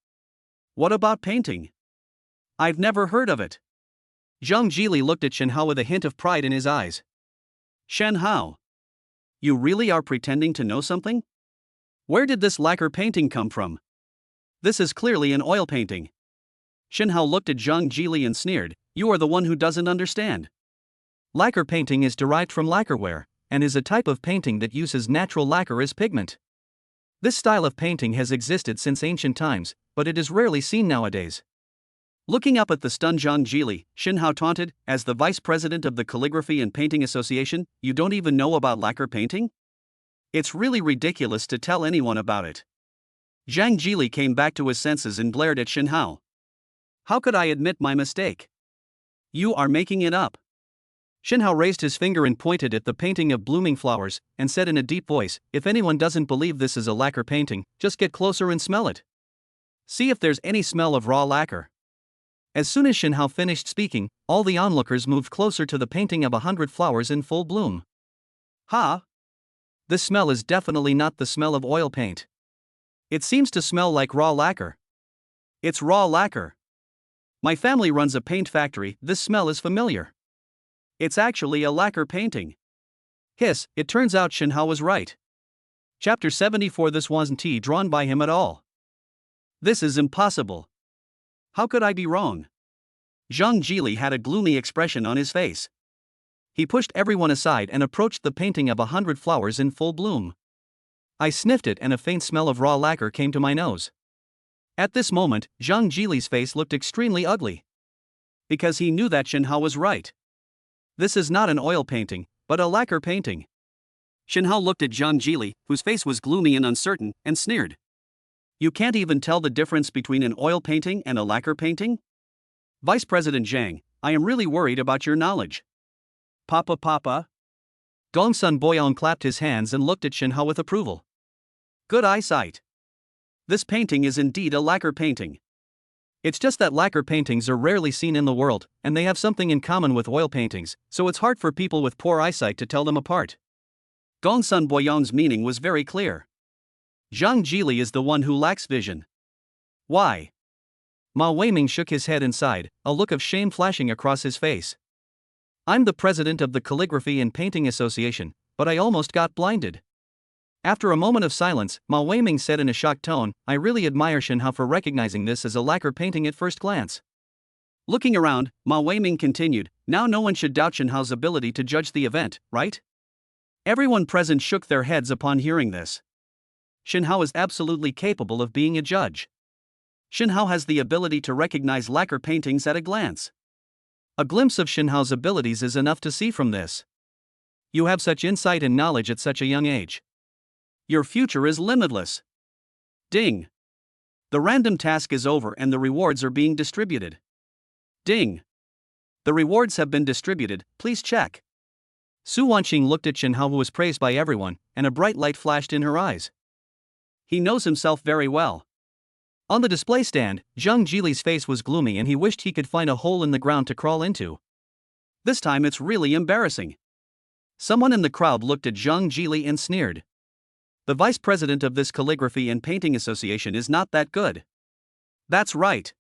What about painting? I've never heard of it. Zhang Jili looked at Shenhao with a hint of pride in his eyes. Shenhao, you really are pretending to know something? Where did this lacquer painting come from? This is clearly an oil painting. Shenhao looked at Zhang Jili and sneered, "You are the one who doesn't understand. Lacquer painting is derived from lacquerware, and is a type of painting that uses natural lacquer as pigment. This style of painting has existed since ancient times, but it is rarely seen nowadays." Looking up at the stunned Zhang Jili, Shenhao taunted, "As the vice president of the Calligraphy and Painting Association, you don't even know about lacquer painting? It's really ridiculous to tell anyone about it." Zhang Jili came back to his senses and glared at Shenhao. "How could I admit my mistake? You are making it up." Shenhao raised his finger and pointed at the painting of blooming flowers, and said in a deep voice, "If anyone doesn't believe this is a lacquer painting, just get closer and smell it. See if there's any smell of raw lacquer." As soon as Shenhao finished speaking, all the onlookers moved closer to the painting of 100 flowers in full bloom. "Ha! This smell is definitely not the smell of oil paint. It seems to smell like raw lacquer. It's raw lacquer. My family runs a paint factory, this smell is familiar. It's actually a lacquer painting." Hiss, it turns out Shenhao was right. Chapter 74. This wasn't drawn by him at all. This is impossible. How could I be wrong? Zhang Jili had a gloomy expression on his face. He pushed everyone aside and approached the painting of 100 flowers in full bloom. I sniffed it and a faint smell of raw lacquer came to my nose. At this moment, Zhang Jili's face looked extremely ugly. Because he knew that Shenhao was right. This is not an oil painting, but a lacquer painting. Shenhao looked at Zhang Jili, whose face was gloomy and uncertain, and sneered. "You can't even tell the difference between an oil painting and a lacquer painting? Vice President Zhang, I am really worried about your knowledge." Papa. Gongsun Boyong clapped his hands and looked at Shenhao with approval. "Good eyesight. This painting is indeed a lacquer painting. It's just that lacquer paintings are rarely seen in the world, and they have something in common with oil paintings, so it's hard for people with poor eyesight to tell them apart." Gongsun Boyong's meaning was very clear. Zhang Jili is the one who lacks vision. Why? Ma Weiming shook his head and sighed, a look of shame flashing across his face. "I'm the president of the Calligraphy and Painting Association, but I almost got blinded." After a moment of silence, Ma Weiming said in a shocked tone, "I really admire Shenhao for recognizing this as a lacquer painting at first glance." Looking around, Ma Weiming continued, "Now no one should doubt Shenhao's ability to judge the event, right?" Everyone present shook their heads upon hearing this. Shenhao is absolutely capable of being a judge. Shenhao has the ability to recognize lacquer paintings at a glance. A glimpse of Shenhao's abilities is enough to see from this. You have such insight and knowledge at such a young age. Your future is limitless. Ding. The random task is over and the rewards are being distributed. Ding. The rewards have been distributed, please check. Su Wanqing looked at Shenhao, who was praised by everyone, and a bright light flashed in her eyes. He knows himself very well. On the display stand, Zhang Jili's face was gloomy and he wished he could find a hole in the ground to crawl into. This time it's really embarrassing. Someone in the crowd looked at Zhang Jili and sneered. The vice president of this calligraphy and painting association is not that good. That's right.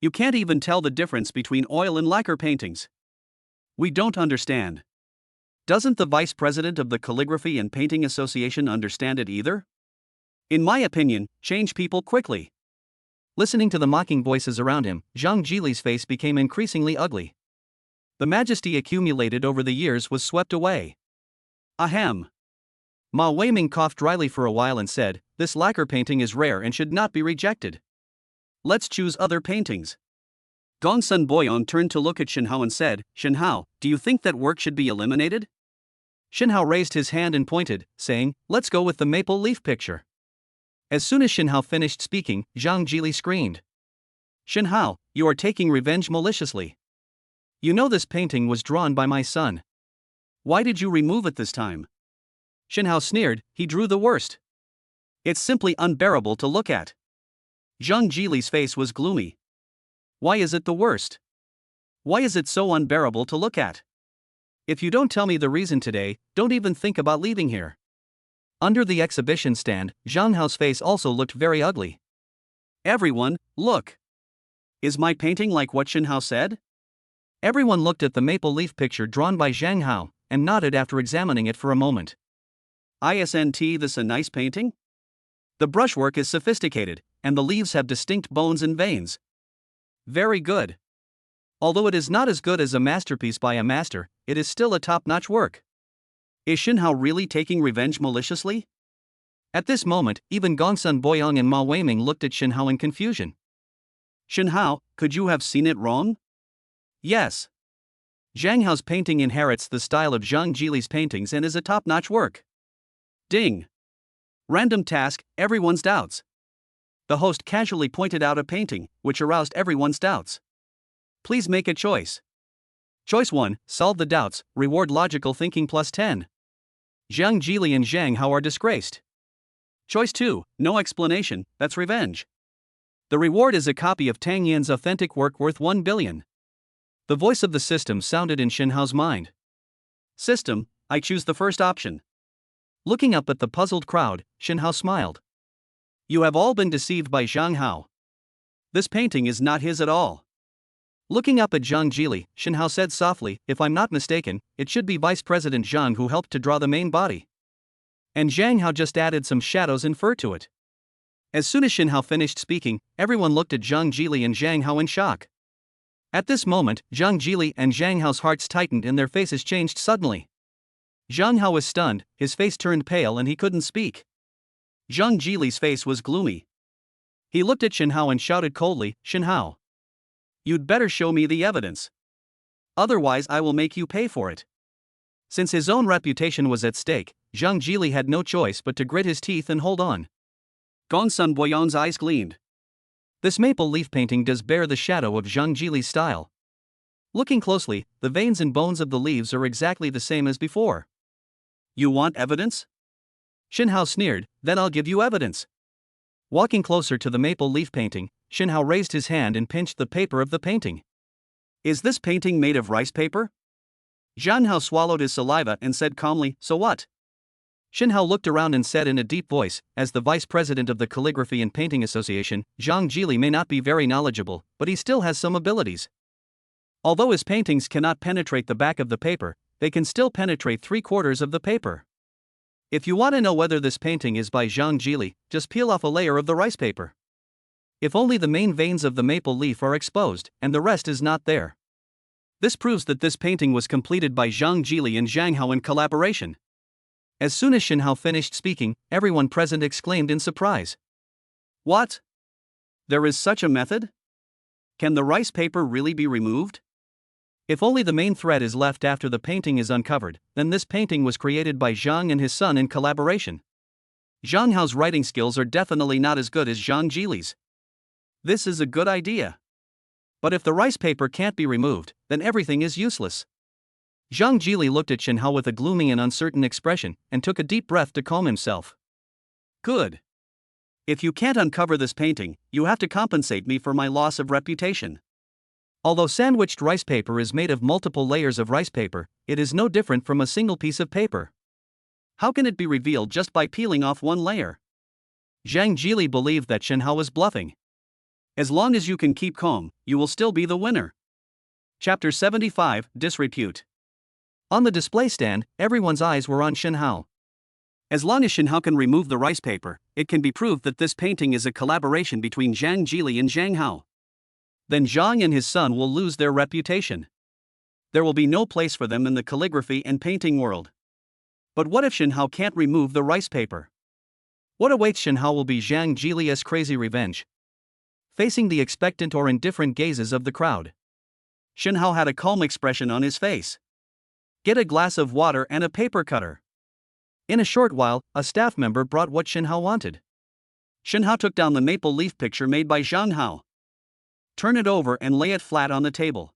You can't even tell the difference between oil and lacquer paintings. We don't understand. Doesn't the vice president of the Calligraphy and Painting Association understand it either? In my opinion, change people quickly. Listening to the mocking voices around him, Zhang Jili's face became increasingly ugly. The majesty accumulated over the years was swept away. Ahem. Ma Weiming coughed dryly for a while and said, "This lacquer painting is rare and should not be rejected. Let's choose other paintings." Gongsun Boyong turned to look at Shenhao and said, "Shenhao, do you think that work should be eliminated?" Shenhao raised his hand and pointed, saying, "Let's go with the maple leaf picture." As soon as Shenhao finished speaking, Zhang Jili screamed. "Shenhao, you are taking revenge maliciously. You know this painting was drawn by my son. Why did you remove it this time?" Shenhao sneered, "He drew the worst. It's simply unbearable to look at." Zhang Jili's face was gloomy. Why is it the worst? Why is it so unbearable to look at? If you don't tell me the reason today, don't even think about leaving here. Under the exhibition stand, Zhang Hao's face also looked very ugly. Everyone, look. Is my painting like what Shenhao said? Everyone looked at the maple leaf picture drawn by Zhang Hao, and nodded after examining it for a moment. Isn't this a nice painting? The brushwork is sophisticated, and the leaves have distinct bones and veins. Very good. Although it is not as good as a masterpiece by a master, it is still a top-notch work. Is Shenhao really taking revenge maliciously? At this moment, even Gongsun Boyong and Ma Weiming looked at Shenhao in confusion. Shenhao, could you have seen it wrong? Yes. Zhang Hao's painting inherits the style of Zhang Jili's paintings and is a top-notch work. Ding. Random task, everyone's doubts. The host casually pointed out a painting, which aroused everyone's doubts. Please make a choice. Choice 1, solve the doubts, reward logical thinking plus 10. Zhang Jili and Zhang Hao are disgraced. Choice 2, no explanation, that's revenge. The reward is a copy of Tang Yan's authentic work worth 1 billion. The voice of the system sounded in Shenhao's mind. System, I choose the first option. Looking up at the puzzled crowd, Shenhao smiled. You have all been deceived by Zhang Hao. This painting is not his at all. Looking up at Zhang Jili, Shenhao said softly, "If I'm not mistaken, it should be Vice President Zhang who helped to draw the main body. And Zhang Hao just added some shadows and fur to it." As soon as Shenhao finished speaking, everyone looked at Zhang Jili and Zhang Hao in shock. At this moment, Zhang Jili and Zhang Hao's hearts tightened and their faces changed suddenly. Zhang Hao was stunned, his face turned pale and he couldn't speak. Zhang Jili's face was gloomy. He looked at Shenhao and shouted coldly, "Shenhao, you'd better show me the evidence. Otherwise I will make you pay for it." Since his own reputation was at stake, Zhang Jili had no choice but to grit his teeth and hold on. Gongsun Boyong's eyes gleamed. This maple leaf painting does bear the shadow of Zhang Jili's style. Looking closely, the veins and bones of the leaves are exactly the same as before. You want evidence? Shenhao sneered, "Then I'll give you evidence." Walking closer to the maple leaf painting, Shenhao raised his hand and pinched the paper of the painting. Is this painting made of rice paper? Zhang Hao swallowed his saliva and said calmly, "So what?" Shenhao looked around and said in a deep voice, "As the vice president of the Calligraphy and Painting Association, Zhang Jili may not be very knowledgeable, but he still has some abilities. Although his paintings cannot penetrate the back of the paper, they can still penetrate 3/4 of the paper. If you want to know whether this painting is by Zhang Jili, just peel off a layer of the rice paper. If only the main veins of the maple leaf are exposed, and the rest is not there. This proves that this painting was completed by Zhang Jili and Zhang Hao in collaboration." As soon as Shenhao finished speaking, everyone present exclaimed in surprise. What? There is such a method? Can the rice paper really be removed? If only the main thread is left after the painting is uncovered, then this painting was created by Zhang and his son in collaboration. Zhang Hao's writing skills are definitely not as good as Zhang Jili's. This is a good idea. But if the rice paper can't be removed, then everything is useless. Zhang Jili looked at Shenhao with a gloomy and uncertain expression, and took a deep breath to calm himself. Good. If you can't uncover this painting, you have to compensate me for my loss of reputation. Although sandwiched rice paper is made of multiple layers of rice paper, it is no different from a single piece of paper. How can it be revealed just by peeling off one layer? Zhang Jili believed that Shen Hao was bluffing. As long as you can keep calm, you will still be the winner. Chapter 75, Disrepute. On the display stand, everyone's eyes were on Shen Hao. As long as Shen Hao can remove the rice paper, it can be proved that this painting is a collaboration between Zhang Jili and Zhang Hao. Then Zhang and his son will lose their reputation. There will be no place for them in the calligraphy and painting world. But what if Shen Hao can't remove the rice paper? What awaits Shen Hao will be Zhang Jili's crazy revenge. Facing the expectant or indifferent gazes of the crowd, Shen Hao had a calm expression on his face. Get a glass of water and a paper cutter. In a short while, a staff member brought what Shen Hao wanted. Shen Hao took down the maple leaf picture made by Zhang Hao. Turn it over and lay it flat on the table.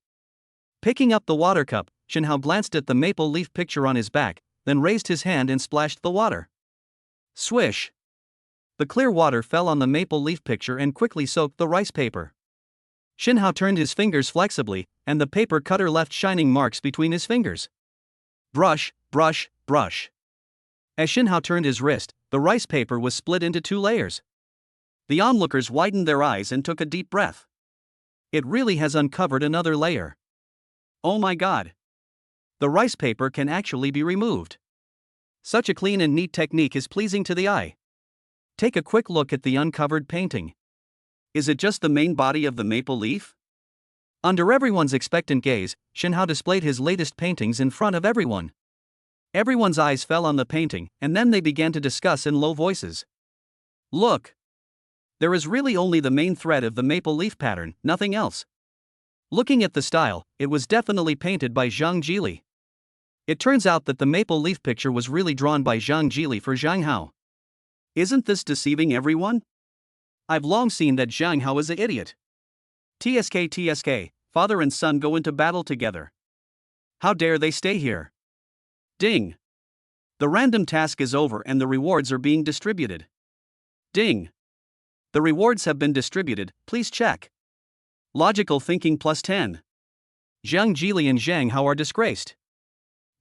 Picking up the water cup, Shen Hao glanced at the maple leaf picture on his back, then raised his hand and splashed the water. Swish! The clear water fell on the maple leaf picture and quickly soaked the rice paper. Shen Hao turned his fingers flexibly, and the paper cutter left shining marks between his fingers. Brush, brush, brush. As Shen Hao turned his wrist, the rice paper was split into 2 layers. The onlookers widened their eyes and took a deep breath. It really has uncovered another layer. Oh my god! The rice paper can actually be removed. Such a clean and neat technique is pleasing to the eye. Take a quick look at the uncovered painting. Is it just the main body of the maple leaf? Under everyone's expectant gaze, Shen Hao displayed his latest paintings in front of everyone. Everyone's eyes fell on the painting, and then they began to discuss in low voices. Look! There is really only the main thread of the maple leaf pattern, nothing else. Looking at the style, it was definitely painted by Zhang Jili. It turns out that the maple leaf picture was really drawn by Zhang Jili for Zhang Hao. Isn't this deceiving everyone? I've long seen that Zhang Hao is an idiot. TSK, father and son go into battle together. How dare they stay here? Ding! The random task is over and the rewards are being distributed. Ding! The rewards have been distributed, please check. Logical thinking plus 10. Zhang Jili and Zhang Hao are disgraced.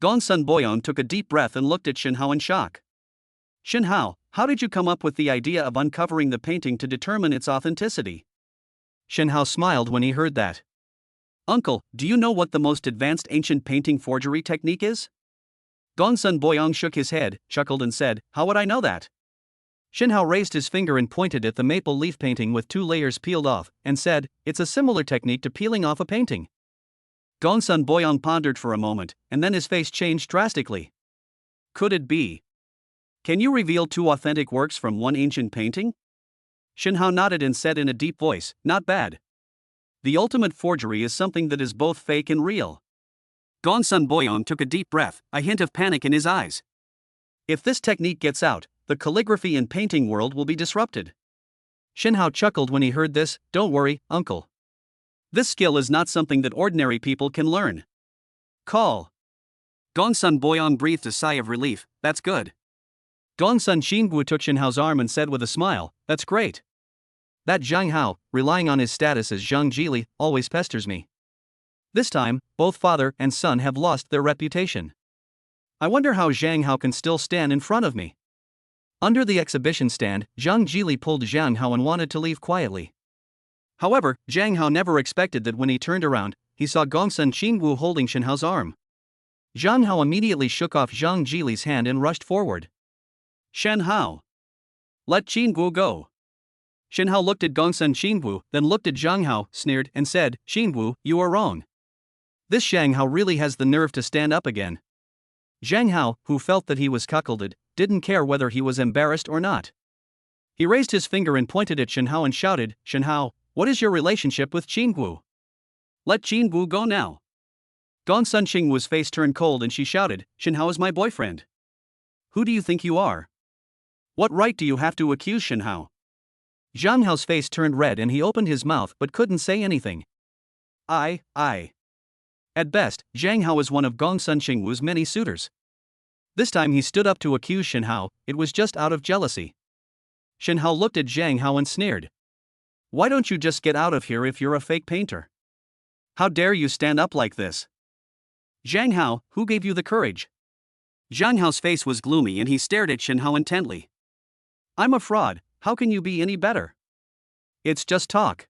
Gongsun Boyong took a deep breath and looked at Shen Hao in shock. Shen Hao, how did you come up with the idea of uncovering the painting to determine its authenticity? Shen Hao smiled when he heard that. Uncle, do you know what the most advanced ancient painting forgery technique is? Gongsun Boyong shook his head, chuckled and said, how would I know that? Shen Hao raised his finger and pointed at the maple leaf painting with 2 layers peeled off, and said, it's a similar technique to peeling off a painting. Gongsun Boyong pondered for a moment, and then his face changed drastically. Could it be? Can you reveal 2 authentic works from one ancient painting? Shen Hao nodded and said in a deep voice, not bad. The ultimate forgery is something that is both fake and real. Gongsun Boyong took a deep breath, a hint of panic in his eyes. If this technique gets out, the calligraphy and painting world will be disrupted. Shen Hao chuckled when he heard this, don't worry, uncle. This skill is not something that ordinary people can learn. Call. Gongsun Boyong breathed a sigh of relief, that's good. Gongsun Xingwu took Shen Hao's arm and said with a smile, that's great. That Zhang Hao, relying on his status as Zhang Jili, always pesters me. This time, both father and son have lost their reputation. I wonder how Zhang Hao can still stand in front of me. Under the exhibition stand, Zhang Jili pulled Zhang Hao and wanted to leave quietly. However, Zhang Hao never expected that when he turned around, he saw Gongsun Xingwu holding Shen Hao's arm. Zhang Hao immediately shook off Zhang Jili's hand and rushed forward. Shen Hao. Let Xingwu go. Shen Hao looked at Gongsun Xingwu, then looked at Zhang Hao, sneered, and said, Xingwu, you are wrong. This Zhang Hao really has the nerve to stand up again. Zhang Hao, who felt that he was cuckolded, didn't care whether he was embarrassed or not. He raised his finger and pointed at Shen Hao and shouted, Shen Hao, what is your relationship with Xingwu? Let Xingwu go now. Gongsun Xingwu's face turned cold and she shouted, Shen Hao is my boyfriend. Who do you think you are? What right do you have to accuse Shen Hao? Zhang Hao's face turned red and he opened his mouth but couldn't say anything. I. At best, Zhang Hao is one of Gongsun Xingwu's many suitors. This time he stood up to accuse Shen Hao, it was just out of jealousy. Shen Hao looked at Zhang Hao and sneered. Why don't you just get out of here if you're a fake painter? How dare you stand up like this? Zhang Hao, who gave you the courage? Zhang Hao's face was gloomy and he stared at Shen Hao intently. I'm a fraud, how can you be any better? It's just talk.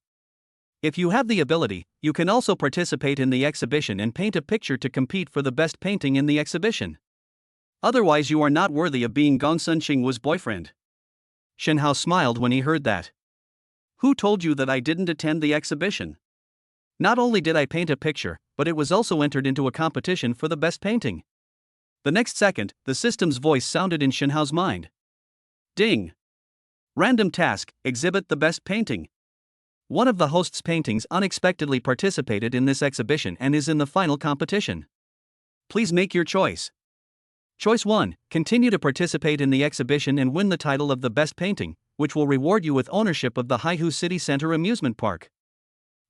If you have the ability, you can also participate in the exhibition and paint a picture to compete for the best painting in the exhibition. Otherwise you are not worthy of being Gongsun Xingwu's boyfriend. Shen Hao smiled when he heard that. Who told you that I didn't attend the exhibition? Not only did I paint a picture, but it was also entered into a competition for the best painting. The next second, the system's voice sounded in Shen Hao's mind. Ding! Random task, exhibit the best painting. One of the host's paintings unexpectedly participated in this exhibition and is in the final competition. Please make your choice. Choice 1, continue to participate in the exhibition and win the title of the best painting, which will reward you with ownership of the Haihu City Center amusement park.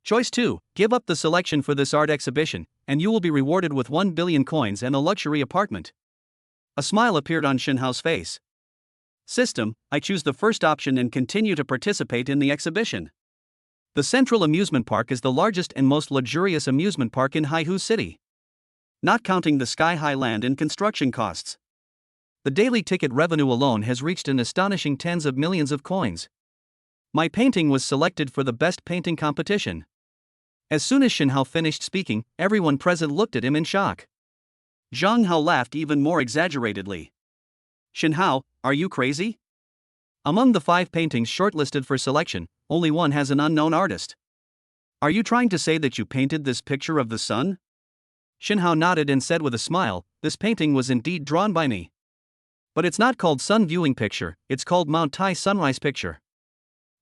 Choice 2, give up the selection for this art exhibition, and you will be rewarded with 1 billion coins and a luxury apartment. A smile appeared on Shen Hao's face. System, I choose the first option and continue to participate in the exhibition. The Central Amusement Park is the largest and most luxurious amusement park in Haihu City. Not counting the sky-high land and construction costs. The daily ticket revenue alone has reached an astonishing tens of millions of coins. My painting was selected for the best painting competition. As soon as Shen Hao finished speaking, everyone present looked at him in shock. Zhang Hao laughed even more exaggeratedly. Shen Hao, are you crazy? Among the 5 paintings shortlisted for selection, only one has an unknown artist. Are you trying to say that you painted this picture of the sun? Shen Hao nodded and said with a smile, this painting was indeed drawn by me. But it's not called sun viewing picture, it's called Mount Tai sunrise picture.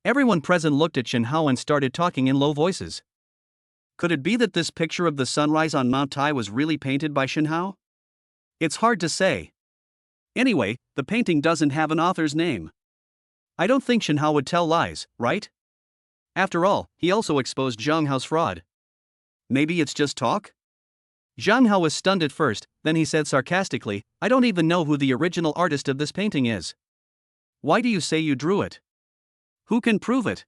Everyone present looked at Shen Hao and started talking in low voices. Could it be that this picture of the sunrise on Mount Tai was really painted by Shen Hao? It's hard to say. Anyway, the painting doesn't have an author's name. I don't think Shen Hao would tell lies, right? After all, he also exposed Zhang Hao's fraud. Maybe it's just talk? Zhang Hao was stunned at first, then he said sarcastically, I don't even know who the original artist of this painting is. Why do you say you drew it? Who can prove it?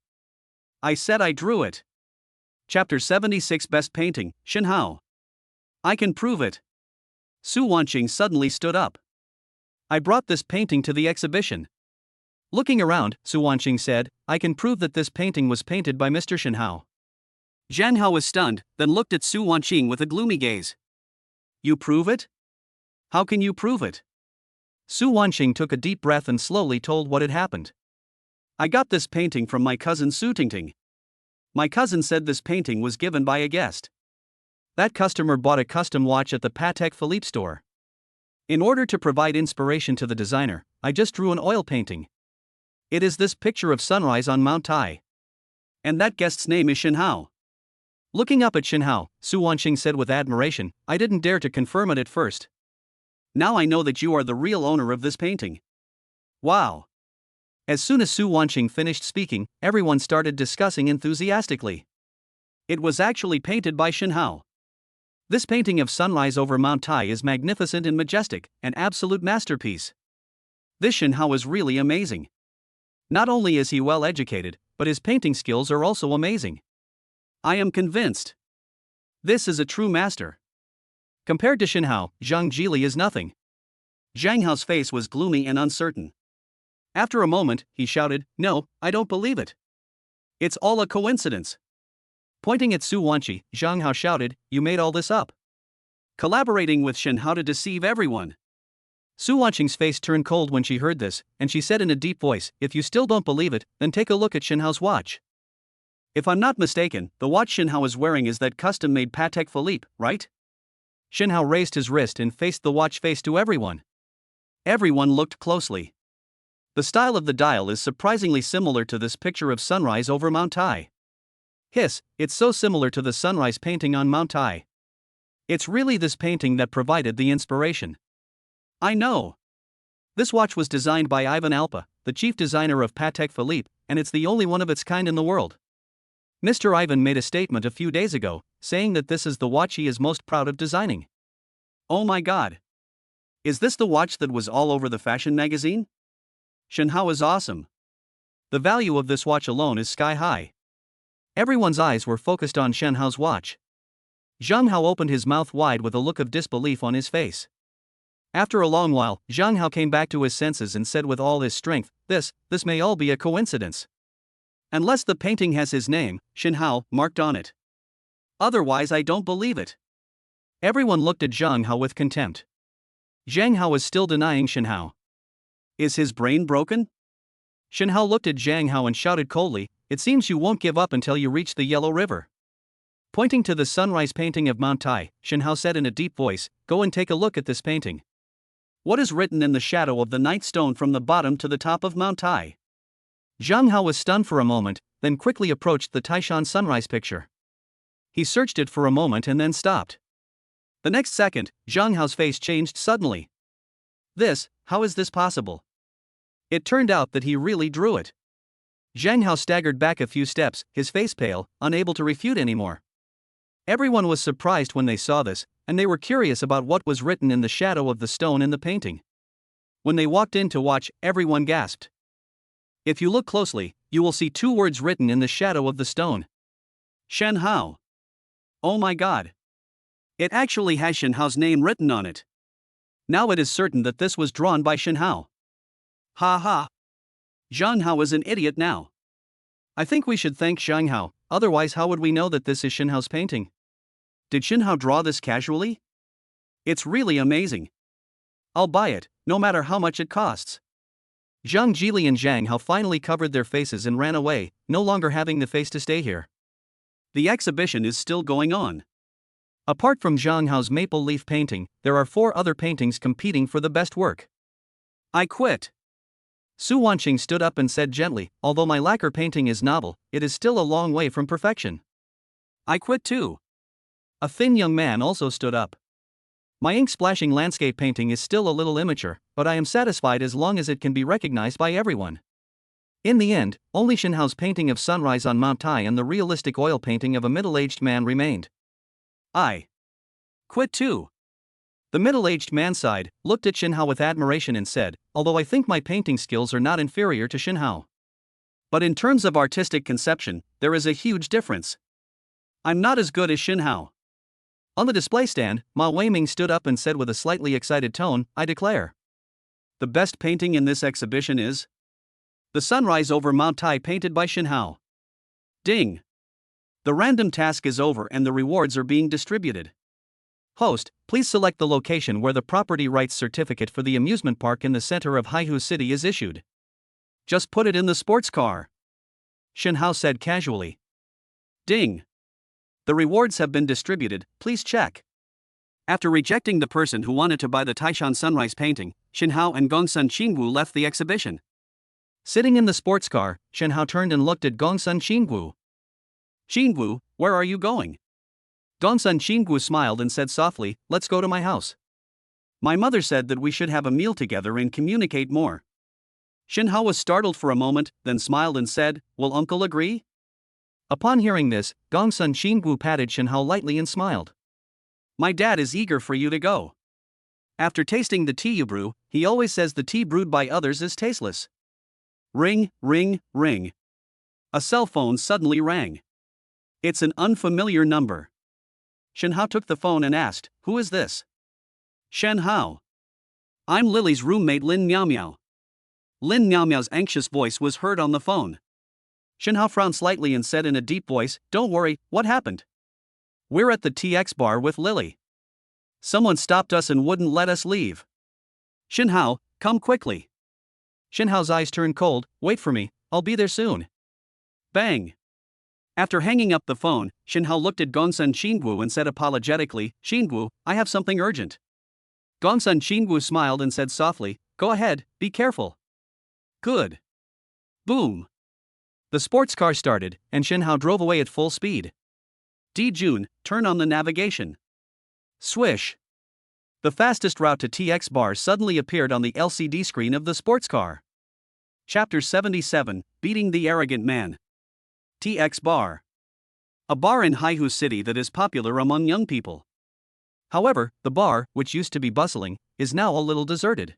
I said I drew it. Chapter 76 Best Painting, Shen Hao. I can prove it. Su Wanqing suddenly stood up. I brought this painting to the exhibition. Looking around, Su Wanqing said, I can prove that this painting was painted by Mr. Shen Hao. Zhang Hao was stunned, then looked at Su Wanqing with a gloomy gaze. You prove it? How can you prove it? Su Wanqing took a deep breath and slowly told what had happened. I got this painting from my cousin Su Tingting. My cousin said this painting was given by a guest. That customer bought a custom watch at the Patek Philippe store. In order to provide inspiration to the designer, I just drew an oil painting. It is this picture of sunrise on Mount Tai. And that guest's name is Shen Hao. Looking up at Shen Hao, Su Wanqing said with admiration, I didn't dare to confirm it at first. Now I know that you are the real owner of this painting. Wow. As soon as Su Wanqing finished speaking, everyone started discussing enthusiastically. It was actually painted by Shen Hao. This painting of sunrise over Mount Tai is magnificent and majestic, an absolute masterpiece. This Shen Hao is really amazing. Not only is he well educated, but his painting skills are also amazing. I am convinced. This is a true master. Compared to Shen Hao, Zhang Jili is nothing. Zhang Hao's face was gloomy and uncertain. After a moment, he shouted, No, I don't believe it. It's all a coincidence. Pointing at Su Wanqing, Zhang Hao shouted, You made all this up. Collaborating with Shen Hao to deceive everyone. Su Wanqing's face turned cold when she heard this, and she said in a deep voice, If you still don't believe it, then take a look at Shen Hao's watch. If I'm not mistaken, the watch Shen Hao is wearing is that custom-made Patek Philippe, right? Shen Hao raised his wrist and faced the watch face to everyone. Everyone looked closely. The style of the dial is surprisingly similar to this picture of sunrise over Mount Tai. Hiss, it's so similar to the sunrise painting on Mount Tai. It's really this painting that provided the inspiration. I know. This watch was designed by Ivan Alpa, the chief designer of Patek Philippe, and it's the only one of its kind in the world. Mr. Ivan made a statement a few days ago, saying that this is the watch he is most proud of designing. Oh my god. Is this the watch that was all over the fashion magazine? Shen Hao is awesome. The value of this watch alone is sky high. Everyone's eyes were focused on Shen Hao's watch. Zhang Hao opened his mouth wide with a look of disbelief on his face. After a long while, Zhang Hao came back to his senses and said with all his strength, this may all be a coincidence. Unless the painting has his name, Xin Hao, marked on it. Otherwise I don't believe it. Everyone looked at Zhang Hao with contempt. Zhang Hao was still denying Xin Hao. Is his brain broken? Xin Hao looked at Zhang Hao and shouted coldly, it seems you won't give up until you reach the Yellow River. Pointing to the sunrise painting of Mount Tai, Xin Hao said in a deep voice, go and take a look at this painting. What is written in the shadow of the ninth stone from the bottom to the top of Mount Tai? Zhang Hao was stunned for a moment, then quickly approached the Taishan sunrise picture. He searched it for a moment and then stopped. The next second, Zhang Hao's face changed suddenly. How is this possible? It turned out that he really drew it. Zhang Hao staggered back a few steps, his face pale, unable to refute anymore. Everyone was surprised when they saw this, and they were curious about what was written in the shadow of the stone in the painting. When they walked in to watch, everyone gasped. If you look closely, you will see two words written in the shadow of the stone. Shen Hao. Oh my god. It actually has Shen Hao's name written on it. Now it is certain that this was drawn by Shen Hao. Ha ha. Zhang Hao is an idiot now. I think we should thank Zhang Hao, otherwise how would we know that this is Shen Hao's painting? Did Shen Hao draw this casually? It's really amazing. I'll buy it, no matter how much it costs. Zhang Jili and Zhang Hao finally covered their faces and ran away, no longer having the face to stay here. The exhibition is still going on. Apart from Zhang Hao's maple leaf painting, there are 4 other paintings competing for the best work. I quit. Su Wanqing stood up and said gently, although my lacquer painting is novel, it is still a long way from perfection. I quit too. A thin young man also stood up. My ink-splashing landscape painting is still a little immature, but I am satisfied as long as it can be recognized by everyone. In the end, only Shen Hao's painting of sunrise on Mount Tai and the realistic oil painting of a middle-aged man remained. I quit too. The middle-aged man sighed, looked at Shen Hao with admiration and said, although I think my painting skills are not inferior to Shen Hao. But in terms of artistic conception, there is a huge difference. I'm not as good as Shen Hao. On the display stand, Ma Weiming stood up and said with a slightly excited tone, I declare. The best painting in this exhibition is the sunrise over Mount Tai painted by Shen Hao. Ding! The random task is over and the rewards are being distributed. Host, please select the location where the property rights certificate for the amusement park in the center of Haihu City is issued. Just put it in the sports car. Shen Hao said casually. Ding! The rewards have been distributed, please check. After rejecting the person who wanted to buy the Taishan sunrise painting, Shen Hao and Gongsun Qingwu left the exhibition. Sitting in the sports car, Shen Hao turned and looked at Gongsun Qingwu. Qingwu, where are you going? Gongsun Qingwu smiled and said softly, let's go to my house. My mother said that we should have a meal together and communicate more. Shen Hao was startled for a moment, then smiled and said, will uncle agree? Upon hearing this, Gongsun Qingwu patted Shen Hao lightly and smiled. My dad is eager for you to go. After tasting the tea you brew, he always says the tea brewed by others is tasteless. Ring, ring, ring. A cell phone suddenly rang. It's an unfamiliar number. Shen Hao took the phone and asked, who is this? Shen Hao. I'm Lily's roommate Lin Miao Miao. Lin Miao Miao's anxious voice was heard on the phone. Shen Hao frowned slightly and said in a deep voice, don't worry, what happened? We're at the TX bar with Lily. Someone stopped us and wouldn't let us leave. Shen Hao, come quickly. Shen Hao's eyes turned cold, wait for me, I'll be there soon. Bang. After hanging up the phone, Shen Hao looked at Gongsun Qingwu and said apologetically, Qingwu, I have something urgent. Gongsun Qingwu smiled and said softly, go ahead, be careful. Good. Boom. The sports car started, and Shen Hao drove away at full speed. Di Jun, turn on the navigation. Swish. The fastest route to TX bar suddenly appeared on the LCD screen of the sports car. Chapter 77, Beating the Arrogant Man. TX bar. A bar in Haihu City that is popular among young people. However, the bar, which used to be bustling, is now a little deserted.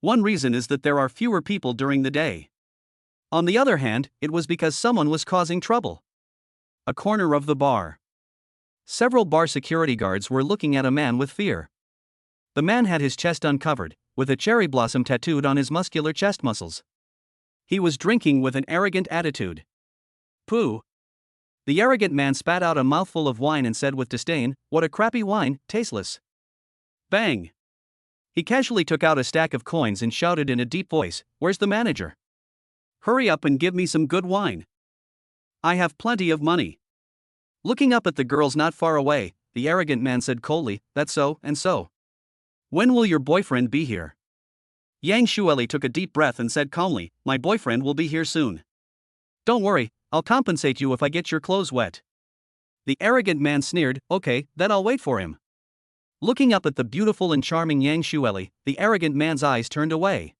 One reason is that there are fewer people during the day. On the other hand, it was because someone was causing trouble. A corner of the bar. Several bar security guards were looking at a man with fear. The man had his chest uncovered, with a cherry blossom tattooed on his muscular chest muscles. He was drinking with an arrogant attitude. Pooh! The arrogant man spat out a mouthful of wine and said with disdain, "What a crappy wine, tasteless." Bang! He casually took out a stack of coins and shouted in a deep voice, "Where's the manager? Hurry up and give me some good wine. I have plenty of money." Looking up at the girls not far away, the arrogant man said coldly, "That's so and so. When will your boyfriend be here?" Yang Shueli took a deep breath and said calmly, "My boyfriend will be here soon. Don't worry, I'll compensate you if I get your clothes wet." The arrogant man sneered, "Okay, then I'll wait for him." Looking up at the beautiful and charming Yang Shueli, the arrogant man's eyes turned away.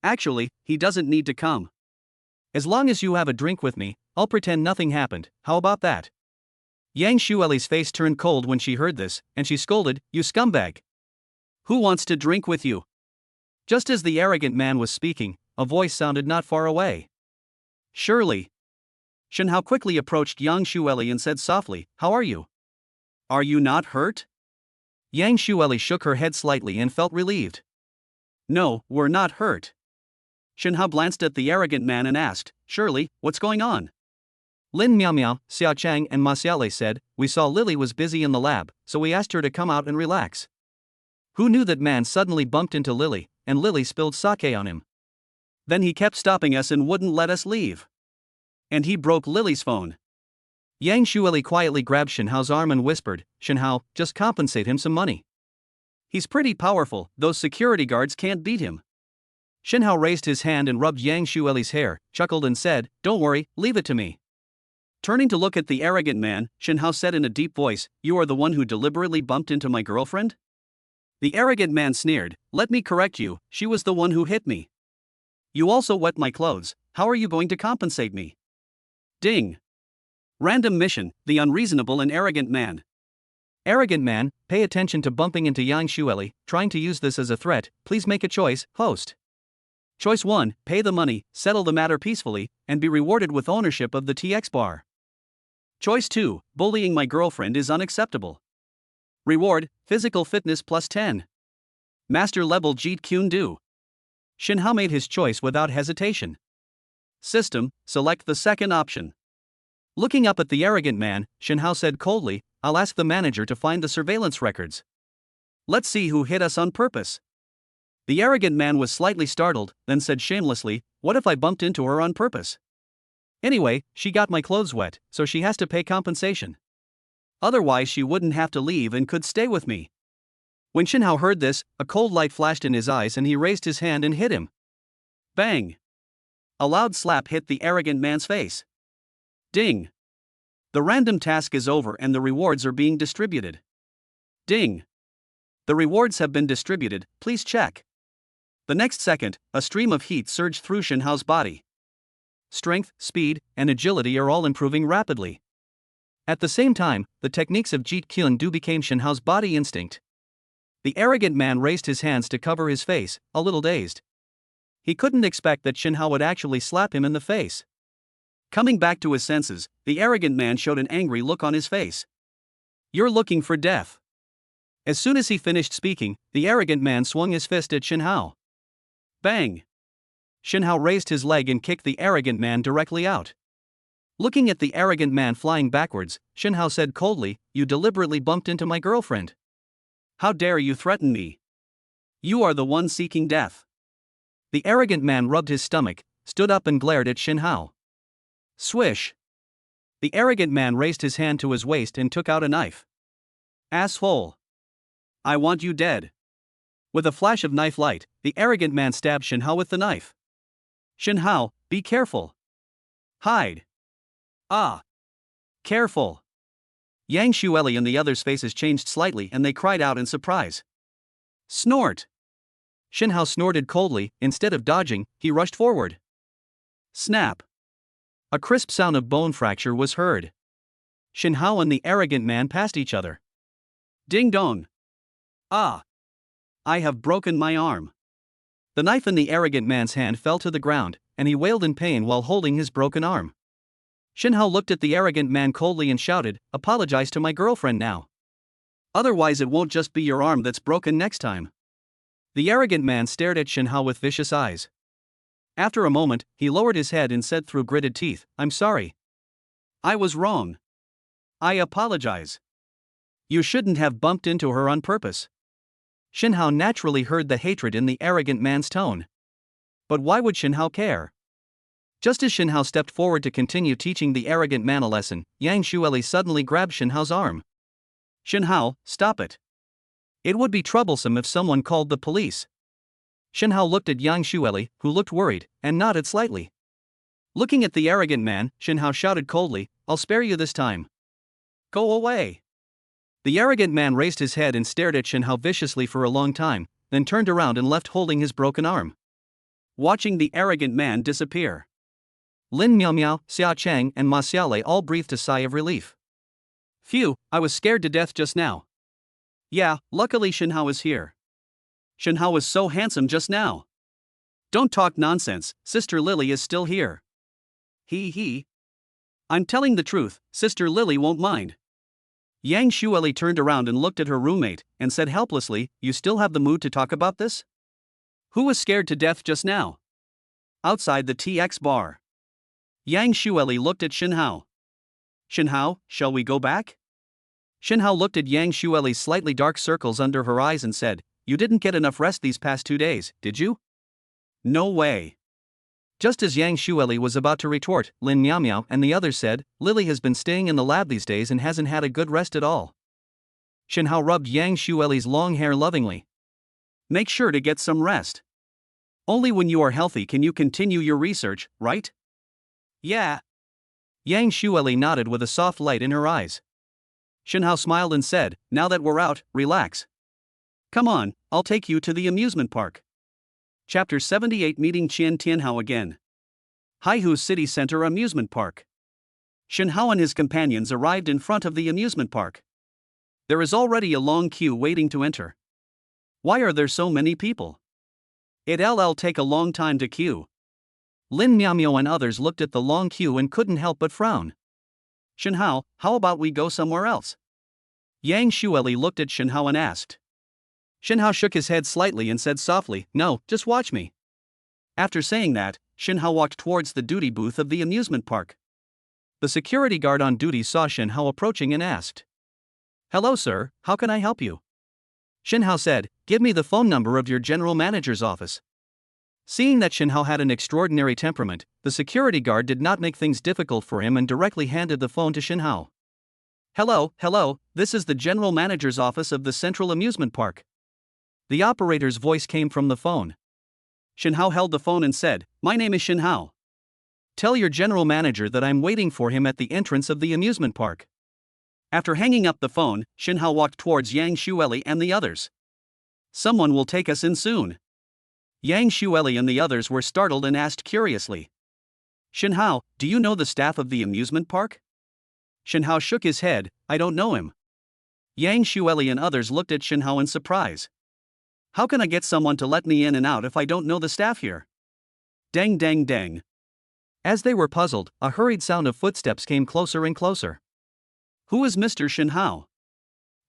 "Actually, he doesn't need to come. As long as you have a drink with me, I'll pretend nothing happened, how about that?" Yang Shueli's face turned cold when she heard this, and she scolded, "You scumbag! Who wants to drink with you?" Just as the arrogant man was speaking, a voice sounded not far away. "Surely." Shen Hao quickly approached Yang Shueli and said softly, "How are you? Are you not hurt?" Yang Shueli shook her head slightly and felt relieved. "No, we're not hurt." Shen Hao glanced at the arrogant man and asked, "Surely, what's going on?" Lin Miao Miao, Xiao Chang and Ma Xiaolei said, "We saw Lily was busy in the lab, so we asked her to come out and relax." Who knew that man suddenly bumped into Lily, and Lily spilled sake on him. Then he kept stopping us and wouldn't let us leave. And he broke Lily's phone. Yang Shueli quietly grabbed Shen Hao's arm and whispered, "Shen Hao, just compensate him some money. He's pretty powerful, those security guards can't beat him." Shen Hao raised his hand and rubbed Yang Shueli's hair, chuckled and said, "Don't worry, leave it to me." Turning to look at the arrogant man, Shen Hao said in a deep voice, "You are the one who deliberately bumped into my girlfriend?" The arrogant man sneered, "Let me correct you, she was the one who hit me. You also wet my clothes, how are you going to compensate me?" Ding! Random mission, the unreasonable and arrogant man. Arrogant man, pay attention to bumping into Yang Shueli, trying to use this as a threat, please make a choice, host. Choice 1, pay the money, settle the matter peacefully, and be rewarded with ownership of the TX bar. Choice 2, bullying my girlfriend is unacceptable. Reward, physical fitness plus 10. Master level Jeet Kune Do. Shen Hao made his choice without hesitation. System, select the second option. Looking up at the arrogant man, Shen Hao said coldly, "I'll ask the manager to find the surveillance records. Let's see who hit us on purpose." The arrogant man was slightly startled, then said shamelessly, "What if I bumped into her on purpose? Anyway, she got my clothes wet, so she has to pay compensation. Otherwise she wouldn't have to leave and could stay with me." When Shen Hao heard this, a cold light flashed in his eyes and he raised his hand and hit him. Bang! A loud slap hit the arrogant man's face. Ding! The random task is over and the rewards are being distributed. Ding! The rewards have been distributed, please check. The next second, a stream of heat surged through Shen Hao's body. Strength, speed, and agility are all improving rapidly. At the same time, the techniques of Jeet Kune Do became Shen Hao's body instinct. The arrogant man raised his hands to cover his face, a little dazed. He couldn't expect that Shen Hao would actually slap him in the face. Coming back to his senses, the arrogant man showed an angry look on his face. "You're looking for death." As soon as he finished speaking, the arrogant man swung his fist at Shen Hao. Bang! Shen Hao raised his leg and kicked the arrogant man directly out. Looking at the arrogant man flying backwards, Shen Hao said coldly, "You deliberately bumped into my girlfriend. How dare you threaten me? You are the one seeking death." The arrogant man rubbed his stomach, stood up and glared at Shen Hao. Swish! The arrogant man raised his hand to his waist and took out a knife. Asshole! I want you dead. With a flash of knife light, the arrogant man stabbed Shen Hao with the knife. Shen Hao, be careful. Hide. Ah! Careful. Yang Shueli and the others' faces changed slightly and they cried out in surprise. Snort! Shen Hao snorted coldly, instead of dodging, he rushed forward. Snap! A crisp sound of bone fracture was heard. Shen Hao and the arrogant man passed each other. Ding dong! Ah! I have broken my arm. The knife in the arrogant man's hand fell to the ground, and he wailed in pain while holding his broken arm. Shinhao looked at the arrogant man coldly and shouted, "Apologize to my girlfriend now. Otherwise it won't just be your arm that's broken next time." The arrogant man stared at Shinhao with vicious eyes. After a moment, he lowered his head and said through gritted teeth, "I'm sorry. I was wrong. I apologize. You shouldn't have bumped into her on purpose." Shinhao naturally heard the hatred in the arrogant man's tone. But why would Shinhao care? Just as Shinhao stepped forward to continue teaching the arrogant man a lesson, Yang Xueli suddenly grabbed Shinhao's arm. "Shinhao, stop it. It would be troublesome if someone called the police." Shinhao looked at Yang Xueli, who looked worried, and nodded slightly. Looking at the arrogant man, Shinhao shouted coldly, "I'll spare you this time. Go away." The arrogant man raised his head and stared at Shinhao viciously for a long time, then turned around and left holding his broken arm. Watching the arrogant man disappear, Lin Miaomiao, Xia Cheng, and Ma Xiaolei all breathed a sigh of relief. "Phew, I was scared to death just now. Yeah, luckily Shinhao is here. Shinhao was so handsome just now. Don't talk nonsense, Sister Lily is still here. He. I'm telling the truth, Sister Lily won't mind." Yang Xueli turned around and looked at her roommate, and said helplessly, "You still have the mood to talk about this? Who was scared to death just now?" Outside the TX bar, Yang Xueli looked at Shinhao. "Shinhao, shall we go back?" Shinhao looked at Yang Xueli's slightly dark circles under her eyes and said, "You didn't get enough rest these past 2 days, did you?" "No way." Just as Yang Xueli was about to retort, Lin Miaomiao and the others said, "Lily has been staying in the lab these days and hasn't had a good rest at all." Shinhao rubbed Yang Xueli's long hair lovingly. "Make sure to get some rest. Only when you are healthy can you continue your research, right?" "Yeah." Yang Xueli nodded with a soft light in her eyes. Shinhao smiled and said, "Now that we're out, relax. Come on, I'll take you to the amusement park." Chapter 78, Meeting Qian Tianhao again. Haihu City Center Amusement Park. Shinhao and his companions arrived in front of the amusement park. There is already a long queue waiting to enter. Why are there so many people? It'll take a long time to queue. Lin Miaomiao and others looked at the long queue and couldn't help but frown. "Shinhao, how about we go somewhere else?" Yang Xueli looked at Shinhao and asked. Shinhao shook his head slightly and said softly, "No, just watch me." After saying that, Shinhao walked towards the duty booth of the amusement park. The security guard on duty saw Shinhao approaching and asked, "Hello sir, how can I help you?" Shinhao said, "Give me the phone number of your general manager's office." Seeing that Shinhao had an extraordinary temperament, the security guard did not make things difficult for him and directly handed the phone to Shinhao. Hello, this is the general manager's office of the Central Amusement Park." The operator's voice came from the phone. Shinhao held the phone and said, "My name is Shinhao. Tell your general manager that I'm waiting for him at the entrance of the amusement park." After hanging up the phone, Shinhao walked towards Yang Xueli and the others. "Someone will take us in soon." Yang Xueli and the others were startled and asked curiously, "Shinhao, do you know the staff of the amusement park?" Shinhao shook his head, "I don't know him." Yang Xueli and others looked at Shinhao in surprise. "How can I get someone to let me in and out if I don't know the staff here?" Dang dang dang. As they were puzzled, a hurried sound of footsteps came closer and closer. "Who is Mr. Shinhao?"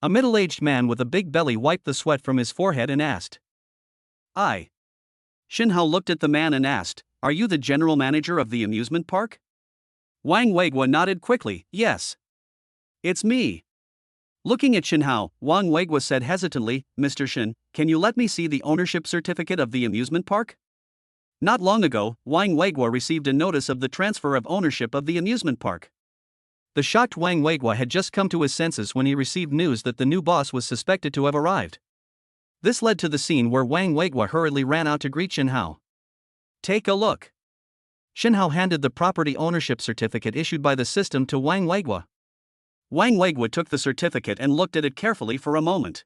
A middle-aged man with a big belly wiped the sweat from his forehead and asked. "I." Shinhao looked at the man and asked, "Are you the general manager of the amusement park?" Wang Weiguo nodded quickly, "Yes. It's me." Looking at Shinhao, Wang Weiguo said hesitantly, "Mr. Shin, can you let me see the ownership certificate of the amusement park?" Not long ago, Wang Weiguo received a notice of the transfer of ownership of the amusement park. The shocked Wang Weiguo had just come to his senses when he received news that the new boss was suspected to have arrived. This led to the scene where Wang Weiguo hurriedly ran out to greet Shinhao. "Take a look." Shinhao handed the property ownership certificate issued by the system to Wang Weiguo. Wang Weiguo took the certificate and looked at it carefully for a moment.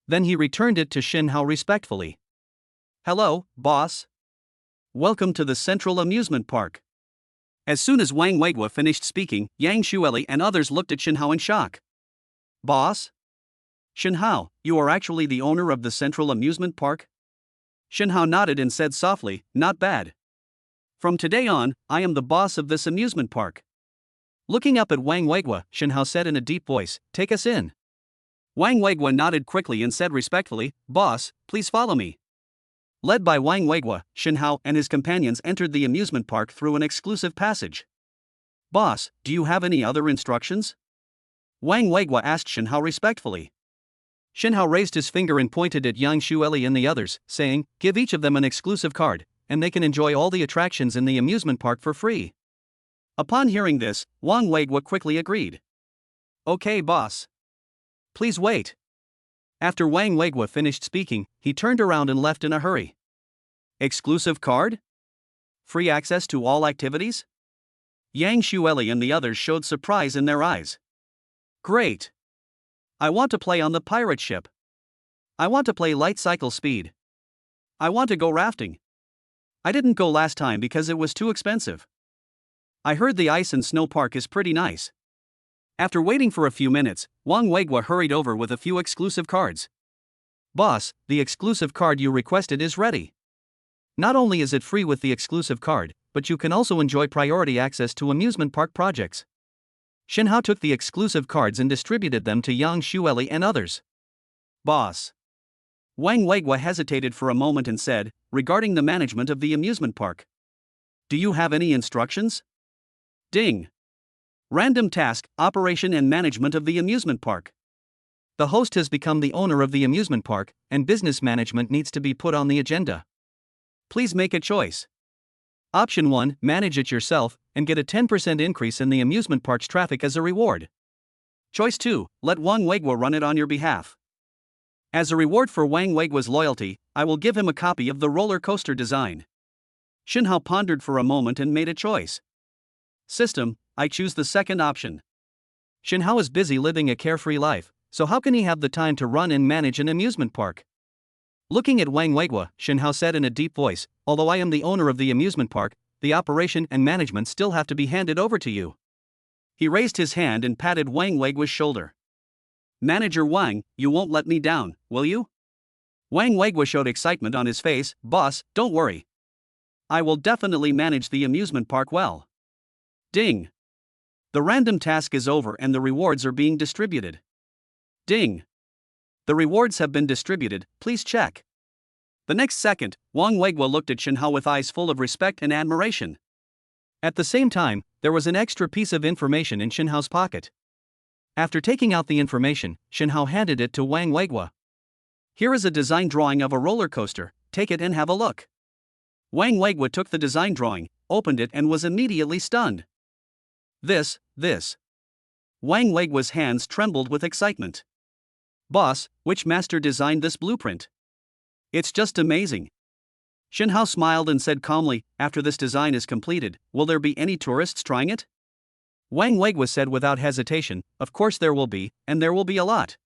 Then he returned it to Shinhao respectfully. "Hello, boss. Welcome to the Central Amusement Park." As soon as Wang Weiguo finished speaking, Yang Xueli and others looked at Shinhao in shock. "Boss? Shinhao, you are actually the owner of the Central Amusement Park?" Shinhao nodded and said softly, "Not bad. From today on, I am the boss of this amusement park." Looking up at Wang Weiguo, Shenhao said in a deep voice, "Take us in." Wang Weiguo nodded quickly and said respectfully, "Boss, please follow me." Led by Wang Weiguo, Shenhao and his companions entered the amusement park through an exclusive passage. "Boss, do you have any other instructions?" Wang Weiguo asked Shenhao respectfully. Shenhao raised his finger and pointed at Yang Xueli and the others, saying, "Give each of them an exclusive card, and they can enjoy all the attractions in the amusement park for free." Upon hearing this, Wang Weiguo quickly agreed. "Okay, boss. Please wait." After Wang Weiguo finished speaking, he turned around and left in a hurry. Exclusive card? Free access to all activities? Yang Xueli and the others showed surprise in their eyes. Great! I want to play on the pirate ship. I want to play light cycle speed. I want to go rafting. I didn't go last time because it was too expensive. I heard the ice and snow park is pretty nice. After waiting for a few minutes, Wang Weiguo hurried over with a few exclusive cards. "Boss, the exclusive card you requested is ready. Not only is it free with the exclusive card, but you can also enjoy priority access to amusement park projects." Shenhao took the exclusive cards and distributed them to Yang Xueli and others. "Boss." Wang Weiguo hesitated for a moment and said, "Regarding the management of the amusement park, do you have any instructions?" Ding. Random task, operation and management of the amusement park. The host has become the owner of the amusement park, and business management needs to be put on the agenda. Please make a choice. Option 1, manage it yourself, and get a 10% increase in the amusement park's traffic as a reward. Choice 2, let Wang Weiguo run it on your behalf. As a reward for Wang Weiguo's loyalty, I will give him a copy of the roller coaster design. Shenhao pondered for a moment and made a choice. System, I choose the second option. Shenhao is busy living a carefree life, so how can he have the time to run and manage an amusement park? Looking at Wang Weiguo, Shenhao said in a deep voice, "Although I am the owner of the amusement park, the operation and management still have to be handed over to you." He raised his hand and patted Wang Weiguo's shoulder. "Manager Wang, you won't let me down, will you?" Wang Weiguo showed excitement on his face. "Boss, don't worry. I will definitely manage the amusement park well." Ding. The random task is over and the rewards are being distributed. Ding. The rewards have been distributed, please check. The next second, Wang Weiguo looked at Shenhao with eyes full of respect and admiration. At the same time, there was an extra piece of information in Shenhao's pocket. After taking out the information, Shenhao handed it to Wang Weiguo. "Here is a design drawing of a roller coaster, take it and have a look." Wang Weiguo took the design drawing, opened it and was immediately stunned. This. Wang Weiguo's hands trembled with excitement. "Boss, which master designed this blueprint? It's just amazing." Shenhao smiled and said calmly, "After this design is completed, will there be any tourists trying it?" Wang Weiguo said without hesitation, "Of course there will be, and there will be a lot."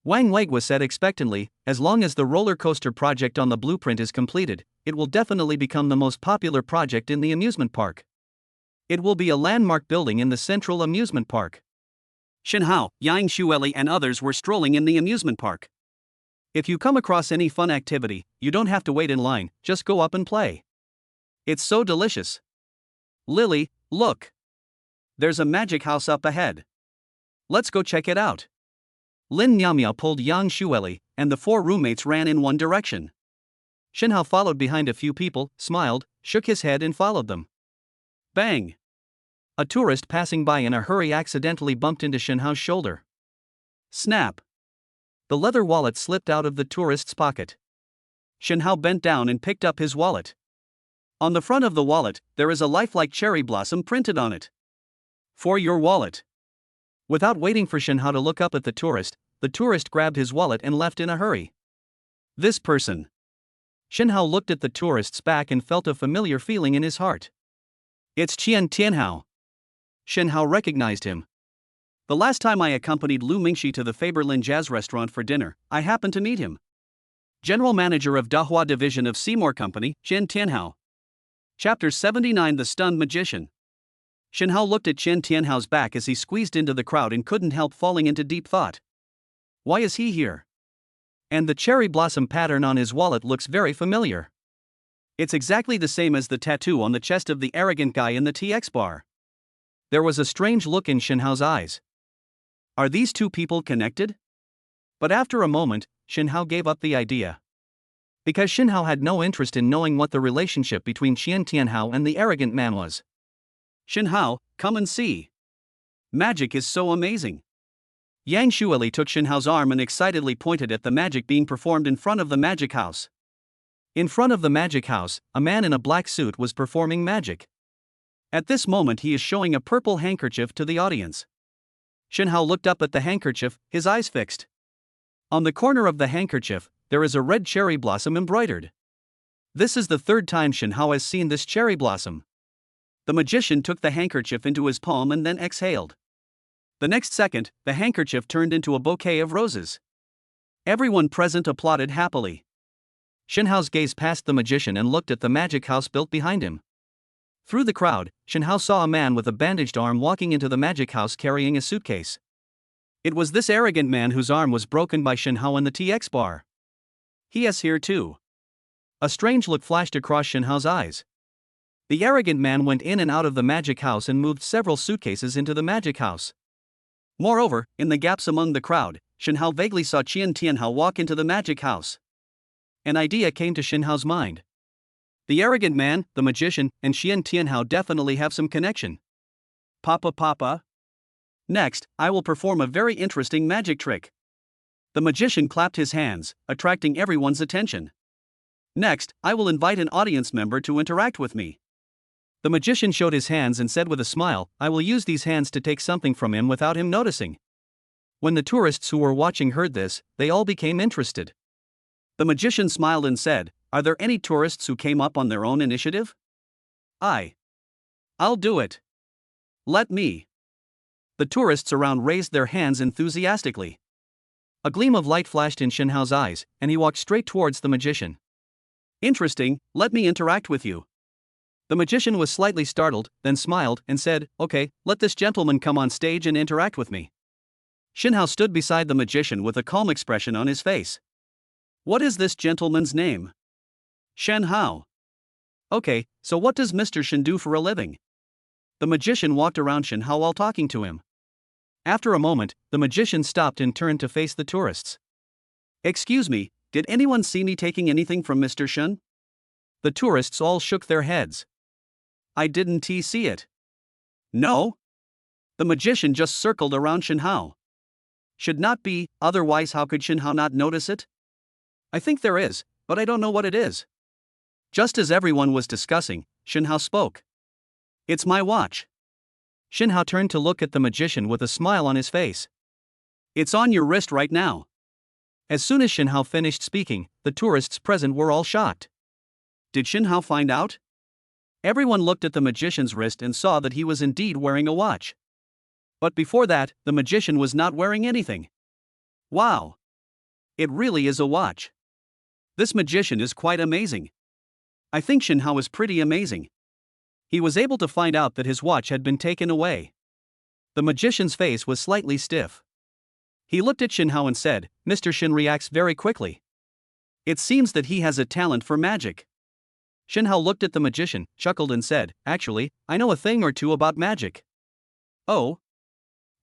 Wang Weiguo said expectantly, "As long as the roller coaster project on the blueprint is completed, it will definitely become the most popular project in the amusement park. It will be a landmark building in the central amusement park." Shenhao, Yang Xueli and others were strolling in the amusement park. If you come across any fun activity, you don't have to wait in line, just go up and play. It's so delicious. Lily, look. There's a magic house up ahead. Let's go check it out. Lin Miao pulled Yang Xueli, and the four roommates ran in one direction. Shenhao followed behind a few people, smiled, shook his head and followed them. Bang! A tourist passing by in a hurry accidentally bumped into Shenhao's shoulder. Snap! The leather wallet slipped out of the tourist's pocket. Shenhao bent down and picked up his wallet. On the front of the wallet, there is a lifelike cherry blossom printed on it. "For your wallet." Without waiting for Shenhao to look up at the tourist grabbed his wallet and left in a hurry. This person. Shenhao looked at the tourist's back and felt a familiar feeling in his heart. It's Qian Tianhao. Shenhao recognized him. The last time I accompanied Lu Mingxi to the Faberlin Jazz restaurant for dinner, I happened to meet him. General Manager of Dahua Division of Seymour Company, Qian Tianhao. Chapter 79 The Stunned Magician. Shenhao looked at Qian Tianhao's back as he squeezed into the crowd and couldn't help falling into deep thought. Why is he here? And the cherry blossom pattern on his wallet looks very familiar. It's exactly the same as the tattoo on the chest of the arrogant guy in the TX bar. There was a strange look in Shinhao's eyes. Are these two people connected? But after a moment, Shinhao gave up the idea. Because Shinhao had no interest in knowing what the relationship between Qian Tianhao and the arrogant man was. Shinhao, come and see. Magic is so amazing. Yang Shueli took Shinhao's arm and excitedly pointed at the magic being performed in front of the magic house. In front of the magic house, a man in a black suit was performing magic. At this moment he is showing a purple handkerchief to the audience. Shinhao looked up at the handkerchief, his eyes fixed. On the corner of the handkerchief, there is a red cherry blossom embroidered. This is the third time Shinhao has seen this cherry blossom. The magician took the handkerchief into his palm and then exhaled. The next second, the handkerchief turned into a bouquet of roses. Everyone present applauded happily. Shinhao's gaze passed the magician and looked at the magic house built behind him. Through the crowd, Shinhao saw a man with a bandaged arm walking into the magic house carrying a suitcase. It was this arrogant man whose arm was broken by Shinhao in the TX bar. He is here too. A strange look flashed across Shinhao's eyes. The arrogant man went in and out of the magic house and moved several suitcases into the magic house. Moreover, in the gaps among the crowd, Shinhao vaguely saw Qian Tianhao walk into the magic house. An idea came to Shinhao's mind. The arrogant man, the magician, and Qian Tianhao definitely have some connection. Papa. Next, I will perform a very interesting magic trick. The magician clapped his hands, attracting everyone's attention. Next, I will invite an audience member to interact with me. The magician showed his hands and said with a smile, I will use these hands to take something from him without him noticing. When the tourists who were watching heard this, they all became interested. The magician smiled and said, Are there any tourists who came up on their own initiative? I'll do it. Let me. The tourists around raised their hands enthusiastically. A gleam of light flashed in Shinhao's eyes, and he walked straight towards the magician. Interesting, let me interact with you. The magician was slightly startled, then smiled and said, Okay, let this gentleman come on stage and interact with me. Shinhao stood beside the magician with a calm expression on his face. What is this gentleman's name? Shen Hao. Okay, so what does Mr. Shen do for a living? The magician walked around Shen Hao while talking to him. After a moment, the magician stopped and turned to face the tourists. Excuse me, did anyone see me taking anything from Mr. Shen? The tourists all shook their heads. I didn't see it. No? The magician just circled around Shinhao. Should not be, otherwise how could Shinhao not notice it? I think there is, but I don't know what it is. Just as everyone was discussing, Shinhao spoke. It's my watch. Shinhao turned to look at the magician with a smile on his face. It's on your wrist right now. As soon as Shinhao finished speaking, the tourists present were all shocked. Did Shinhao find out? Everyone looked at the magician's wrist and saw that he was indeed wearing a watch. But before that, the magician was not wearing anything. Wow! It really is a watch. This magician is quite amazing. I think Shinhao is pretty amazing. He was able to find out that his watch had been taken away. The magician's face was slightly stiff. He looked at Shinhao and said, Mr. Shin reacts very quickly. It seems that he has a talent for magic. Shinhao looked at the magician, chuckled and said, Actually, I know a thing or two about magic. Oh?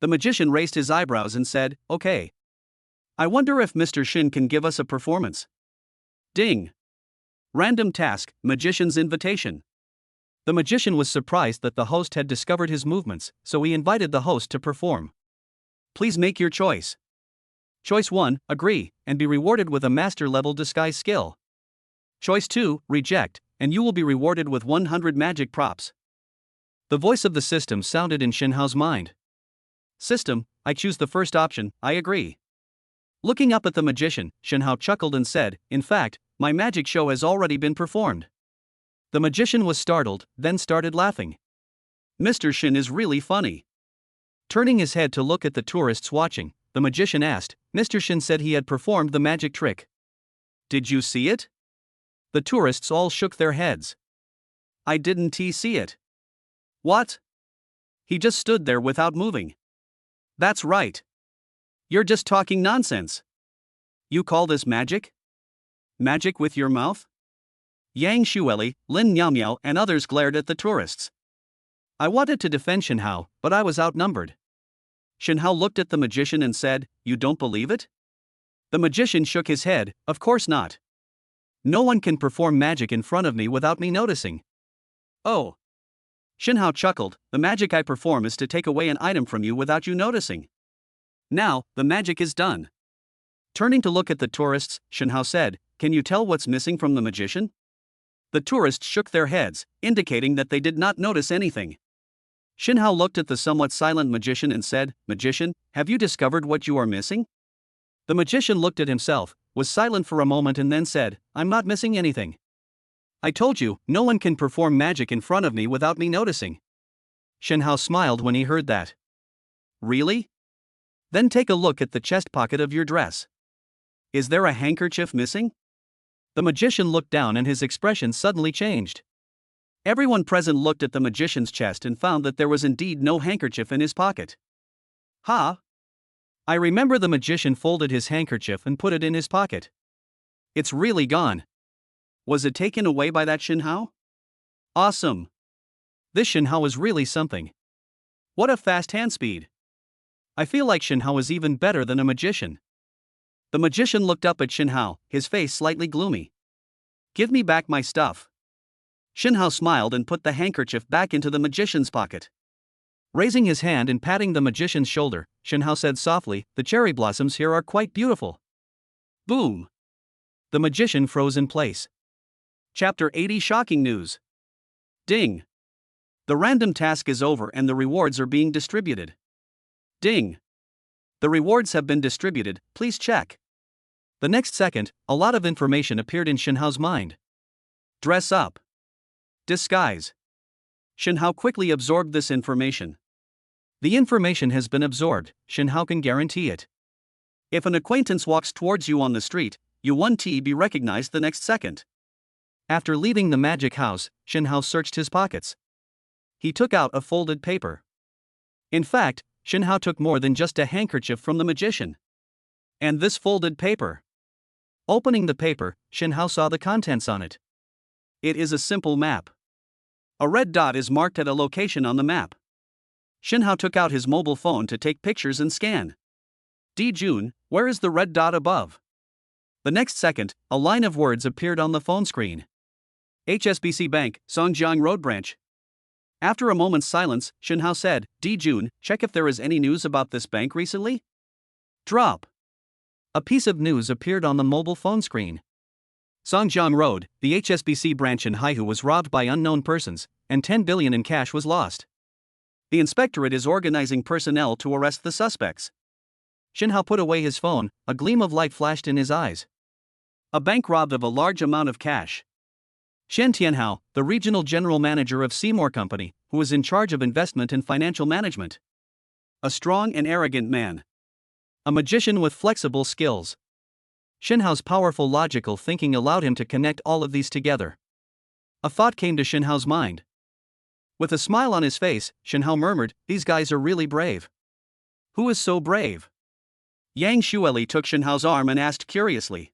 The magician raised his eyebrows and said, Okay. I wonder if Mr. Shin can give us a performance. Ding. Random task, magician's invitation. The magician was surprised that the host had discovered his movements, so he invited the host to perform. Please make your choice. Choice 1, agree, and be rewarded with a master-level disguise skill. Choice 2, reject, and you will be rewarded with 100 magic props. The voice of the system sounded in Shinhao's mind. System, I choose the first option, I agree. Looking up at the magician, Shinhao chuckled and said, In fact, my magic show has already been performed. The magician was startled, then started laughing. Mr. Shin is really funny. Turning his head to look at the tourists watching, the magician asked, Mr. Shin said he had performed the magic trick. Did you see it? The tourists all shook their heads. I didn't see it. What? He just stood there without moving. That's right. You're just talking nonsense. You call this magic? Magic with your mouth? Yang Shueli, Lin Miao and others glared at the tourists. I wanted to defend Shin Hao, but I was outnumbered. Shin Hao looked at the magician and said, "You don't believe it?" The magician shook his head, "Of course not. No one can perform magic in front of me without me noticing." "Oh." Shin Hao chuckled, "The magic I perform is to take away an item from you without you noticing. Now, the magic is done." Turning to look at the tourists, Shin Hao said, "Can you tell what's missing from the magician?" The tourists shook their heads, indicating that they did not notice anything. Shin Hao looked at the somewhat silent magician and said, "Magician, have you discovered what you are missing?" The magician looked at himself, was silent for a moment and then said, "I'm not missing anything. I told you, no one can perform magic in front of me without me noticing." Shin Hao smiled when he heard that. "Really? Then take a look at the chest pocket of your dress. Is there a handkerchief missing?" The magician looked down and his expression suddenly changed. Everyone present looked at the magician's chest and found that there was indeed no handkerchief in his pocket. "Ha! I remember." The magician folded his handkerchief and put it in his pocket. "It's really gone. Was it taken away by that Shin Hao? Awesome. This Shin Hao is really something. What a fast hand speed. I feel like Shin Hao is even better than a magician." The magician looked up at Shin Hao, his face slightly gloomy. "Give me back my stuff." Shin Hao smiled and put the handkerchief back into the magician's pocket. Raising his hand and patting the magician's shoulder, Shin Hao said softly, "The cherry blossoms here are quite beautiful." Boom! The magician froze in place. Chapter 80 Shocking News. Ding! The random task is over and the rewards are being distributed. Ding! The rewards have been distributed, please check. The next second, a lot of information appeared in Shin Hao's mind. Dress up. Disguise. Shin Hao quickly absorbed this information. The information has been absorbed, Shin Hao can guarantee it. If an acquaintance walks towards you on the street, you won't be recognized the next second. After leaving the magic house, Shin Hao searched his pockets. He took out a folded paper. In fact, Shin Hao took more than just a handkerchief from the magician. And this folded paper. Opening the paper, Shin Hao saw the contents on it. It is a simple map. A red dot is marked at a location on the map. Shin Hao took out his mobile phone to take pictures and scan. Jun, where is the red dot above? The next second, a line of words appeared on the phone screen. HSBC Bank, Songjiang Road Branch. After a moment's silence, Shin Hao said, Jun, check if there is any news about this bank recently? Drop. A piece of news appeared on the mobile phone screen. Songjiang Road, the HSBC branch in Haihu was robbed by unknown persons, and 10 billion in cash was lost. The inspectorate is organizing personnel to arrest the suspects. Shin Hao put away his phone, a gleam of light flashed in his eyes. A bank robbed of a large amount of cash. Shen Tianhao, the regional general manager of Seymour Company, who was in charge of investment and financial management. A strong and arrogant man. A magician with flexible skills. Shin Hao's powerful logical thinking allowed him to connect all of these together. A thought came to Shin Hao's mind. With a smile on his face, Shin Hao murmured, "These guys are really brave." "Who is so brave?" Yang Xueli took Shin Hao's arm and asked curiously.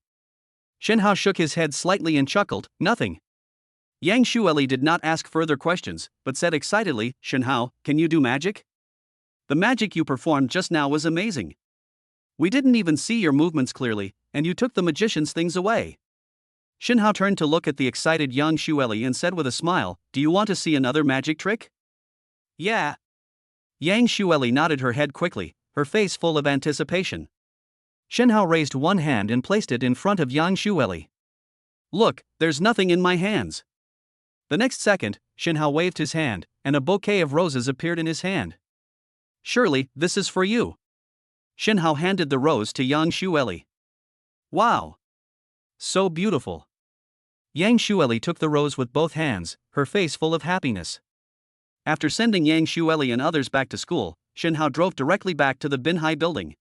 Shin Hao shook his head slightly and chuckled, "Nothing." Yang Xueli did not ask further questions, but said excitedly, "Shin Hao, can you do magic? The magic you performed just now was amazing. We didn't even see your movements clearly, and you took the magician's things away." Shin Hao turned to look at the excited Yang Xueli and said with a smile, "Do you want to see another magic trick?" "Yeah." Yang Xueli nodded her head quickly, her face full of anticipation. Shin Hao raised one hand and placed it in front of Yang Xueli. "Look, there's nothing in my hands." The next second, Shin Hao waved his hand, and a bouquet of roses appeared in his hand. "Surely, this is for you." Shin Hao handed the rose to Yang Xueli. "Wow! So beautiful." Yang Xueli took the rose with both hands, her face full of happiness. After sending Yang Xueli and others back to school, Shin Hao drove directly back to the Binhai building.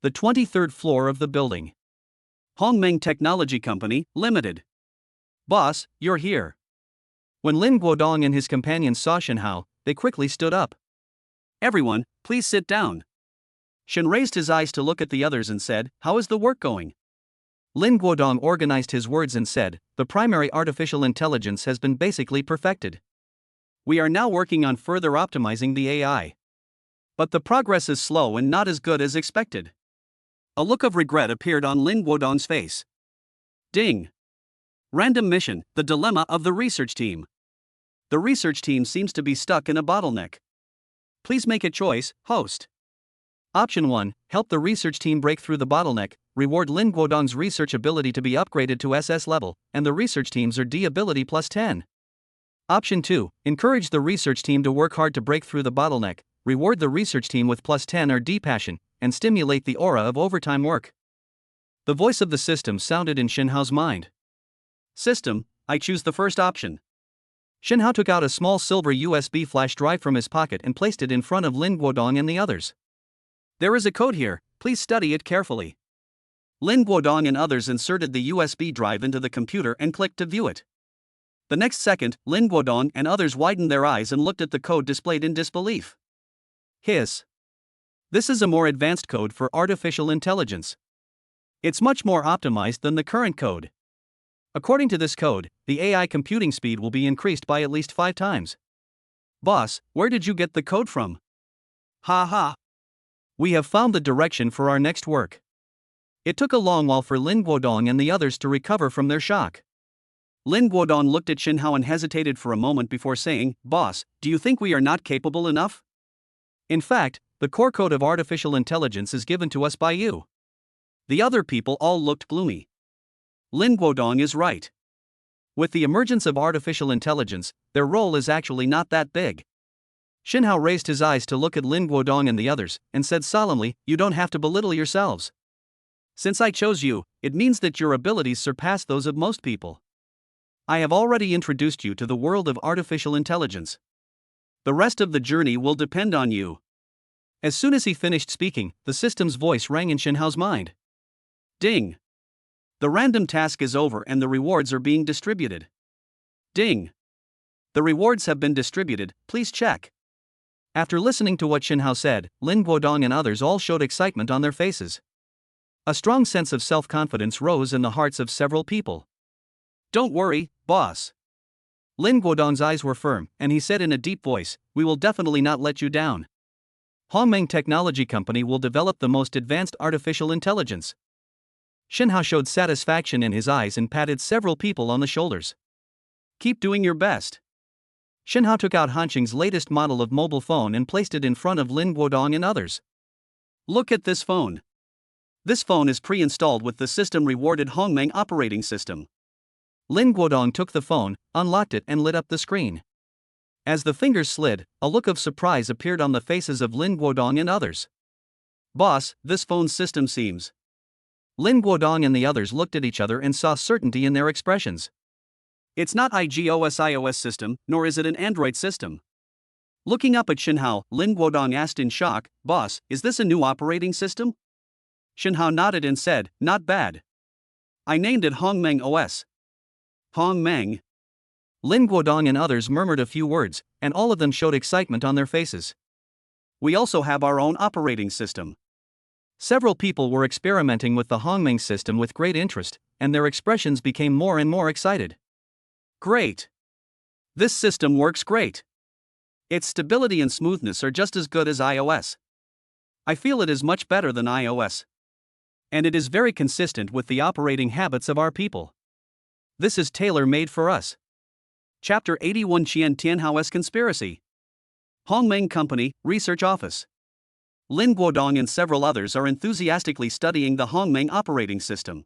The 23rd floor of the building. Hongmeng Technology Company, Limited. "Boss, you're here." When Lin Guodong and his companions saw Shin Hao, they quickly stood up. "Everyone, please sit down." Shin raised his eyes to look at the others and said, "How is the work going?" Lin Guodong organized his words and said, "The primary artificial intelligence has been basically perfected. We are now working on further optimizing the AI. But the progress is slow and not as good as expected. A look of regret appeared on Lin Guodong's face. Ding. Random mission, the dilemma of the research team. The research team seems to be stuck in a bottleneck. Please make a choice, host. Option 1, help the research team break through the bottleneck, reward Lin Guodong's research ability to be upgraded to SS level, and the research team's or D ability plus 10. Option 2, encourage the research team to work hard to break through the bottleneck, reward the research team with plus 10 or D passion, and stimulate the aura of overtime work. The voice of the system sounded in Xinhao's mind. System, I choose the first option. Xinhao took out a small silver USB flash drive from his pocket and placed it in front of Lin Guodong and the others. There is a code here, please study it carefully. Lin Guodong and others inserted the USB drive into the computer and clicked to view it. The next second, Lin Guodong and others widened their eyes and looked at the code displayed in disbelief. Hiss. This is a more advanced code for artificial intelligence. It's much more optimized than the current code. According to this code, the AI computing speed will be increased by at least 5 times. Boss, where did you get the code from? Ha ha. We have found the direction for our next work. It took a long while for Lin Guodong and the others to recover from their shock. Lin Guodong looked at Xinhao and hesitated for a moment before saying, Boss, do you think we are not capable enough? In fact, the core code of artificial intelligence is given to us by you. The other people all looked gloomy. Lin Guodong is right. With the emergence of artificial intelligence, their role is actually not that big. Xinhao raised his eyes to look at Lin Guodong and the others, and said solemnly, You don't have to belittle yourselves. Since I chose you, it means that your abilities surpass those of most people. I have already introduced you to the world of artificial intelligence. The rest of the journey will depend on you. As soon as he finished speaking, the system's voice rang in Xinhao's mind. Ding. The random task is over and the rewards are being distributed. Ding. The rewards have been distributed, please check. After listening to what Xinhao said, Lin Guodong and others all showed excitement on their faces. A strong sense of self-confidence rose in the hearts of several people. Don't worry, boss. Lin Guodong's eyes were firm, and he said in a deep voice, We will definitely not let you down. Hongmeng Technology Company will develop the most advanced artificial intelligence. Xinhao showed satisfaction in his eyes and patted several people on the shoulders. Keep doing your best. Xinhao took out Hanqing's latest model of mobile phone and placed it in front of Lin Guodong and others. Look at this phone. This phone is pre-installed with the system-rewarded Hongmeng operating system. Lin Guodong took the phone, unlocked it and lit up the screen. As the fingers slid, a look of surprise appeared on the faces of Lin Guodong and others. Boss, this phone's system seems. Lin Guodong and the others looked at each other and saw certainty in their expressions. It's not iOS system, nor is it an Android system. Looking up at Xinhao, Lin Guodong asked in shock, Boss, is this a new operating system? Xinhao nodded and said, Not bad. I named it Hongmeng OS. Hongmeng. Lin Guodong and others murmured a few words, and all of them showed excitement on their faces. We also have our own operating system. Several people were experimenting with the Hongmeng system with great interest, and their expressions became more and more excited. Great. This system works great. Its stability and smoothness are just as good as iOS. I feel it is much better than iOS. And it is very consistent with the operating habits of our people. This is tailor-made for us. Chapter 81 Qian Tianhao's Conspiracy. Hongmeng Company, Research Office. Lin Guodong and several others are enthusiastically studying the Hongmeng operating system.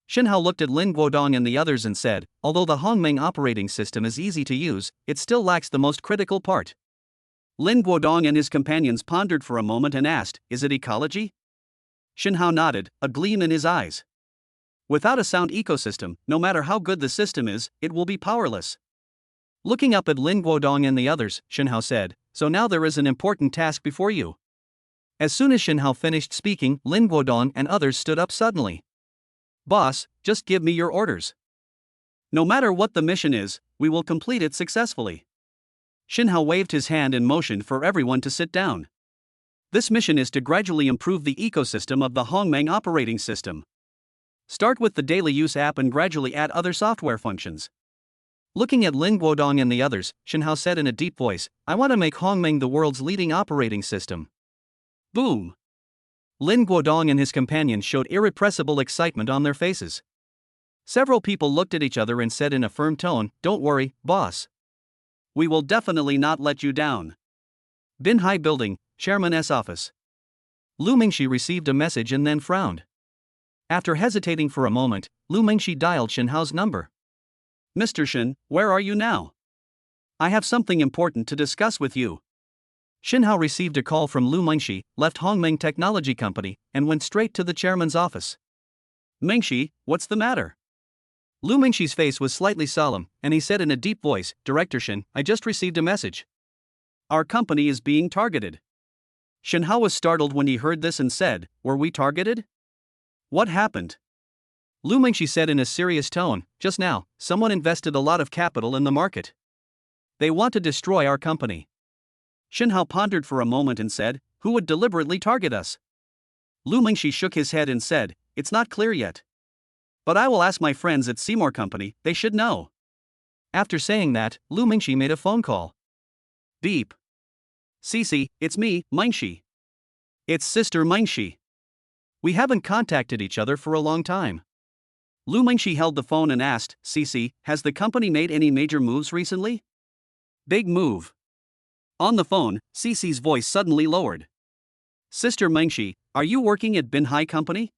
Xinhao looked at Lin Guodong and the others and said, Although the Hongmeng operating system is easy to use, it still lacks the most critical part. Lin Guodong and his companions pondered for a moment and asked, Is it ecology? Xinhao nodded, a gleam in his eyes. Without a sound ecosystem, no matter how good the system is, it will be powerless. Looking up at Lin Guodong and the others, Xinhao said, So now there is an important task before you. As soon as Xinhao finished speaking, Lin Guodong and others stood up suddenly. Boss, just give me your orders. No matter what the mission is, we will complete it successfully. Xinhao waved his hand in motion for everyone to sit down. This mission is to gradually improve the ecosystem of the Hongmeng operating system. Start with the daily use app and gradually add other software functions. Looking at Lin Guodong and the others, Shen Hao said in a deep voice, I want to make Hongmeng the world's leading operating system. Boom! Lin Guodong and his companions showed irrepressible excitement on their faces. Several people looked at each other and said in a firm tone, Don't worry, boss. We will definitely not let you down. Binhai Building, Chairman's office. Lu Mingxi received a message and then frowned. After hesitating for a moment, Lu Mingxi dialed Shen Hao's number. Mr. Shen, where are you now? I have something important to discuss with you. Shen Hao received a call from Lu Mingxi, left Hongmeng Technology Company, and went straight to the chairman's office. Mingxi, what's the matter? Lu Mingxi's face was slightly solemn, and he said in a deep voice, Director Shen, I just received a message. Our company is being targeted. Shen Hao was startled when he heard this and said, Were we targeted? What happened? Lu Mingxi said in a serious tone, Just now, someone invested a lot of capital in the market. They want to destroy our company. Shen Hao pondered for a moment and said, Who would deliberately target us? Lu Mingxi shook his head and said, It's not clear yet. But I will ask my friends at Seymour Company, they should know. After saying that, Lu Mingxi made a phone call. Beep. Cici, it's me, Mingxi. It's Sister Mingxi. We haven't contacted each other for a long time. Lu Mingxi held the phone and asked, Cici, has the company made any major moves recently? Big move. On the phone, Cici's voice suddenly lowered. Sister Mingxi, are you working at Binhai Company?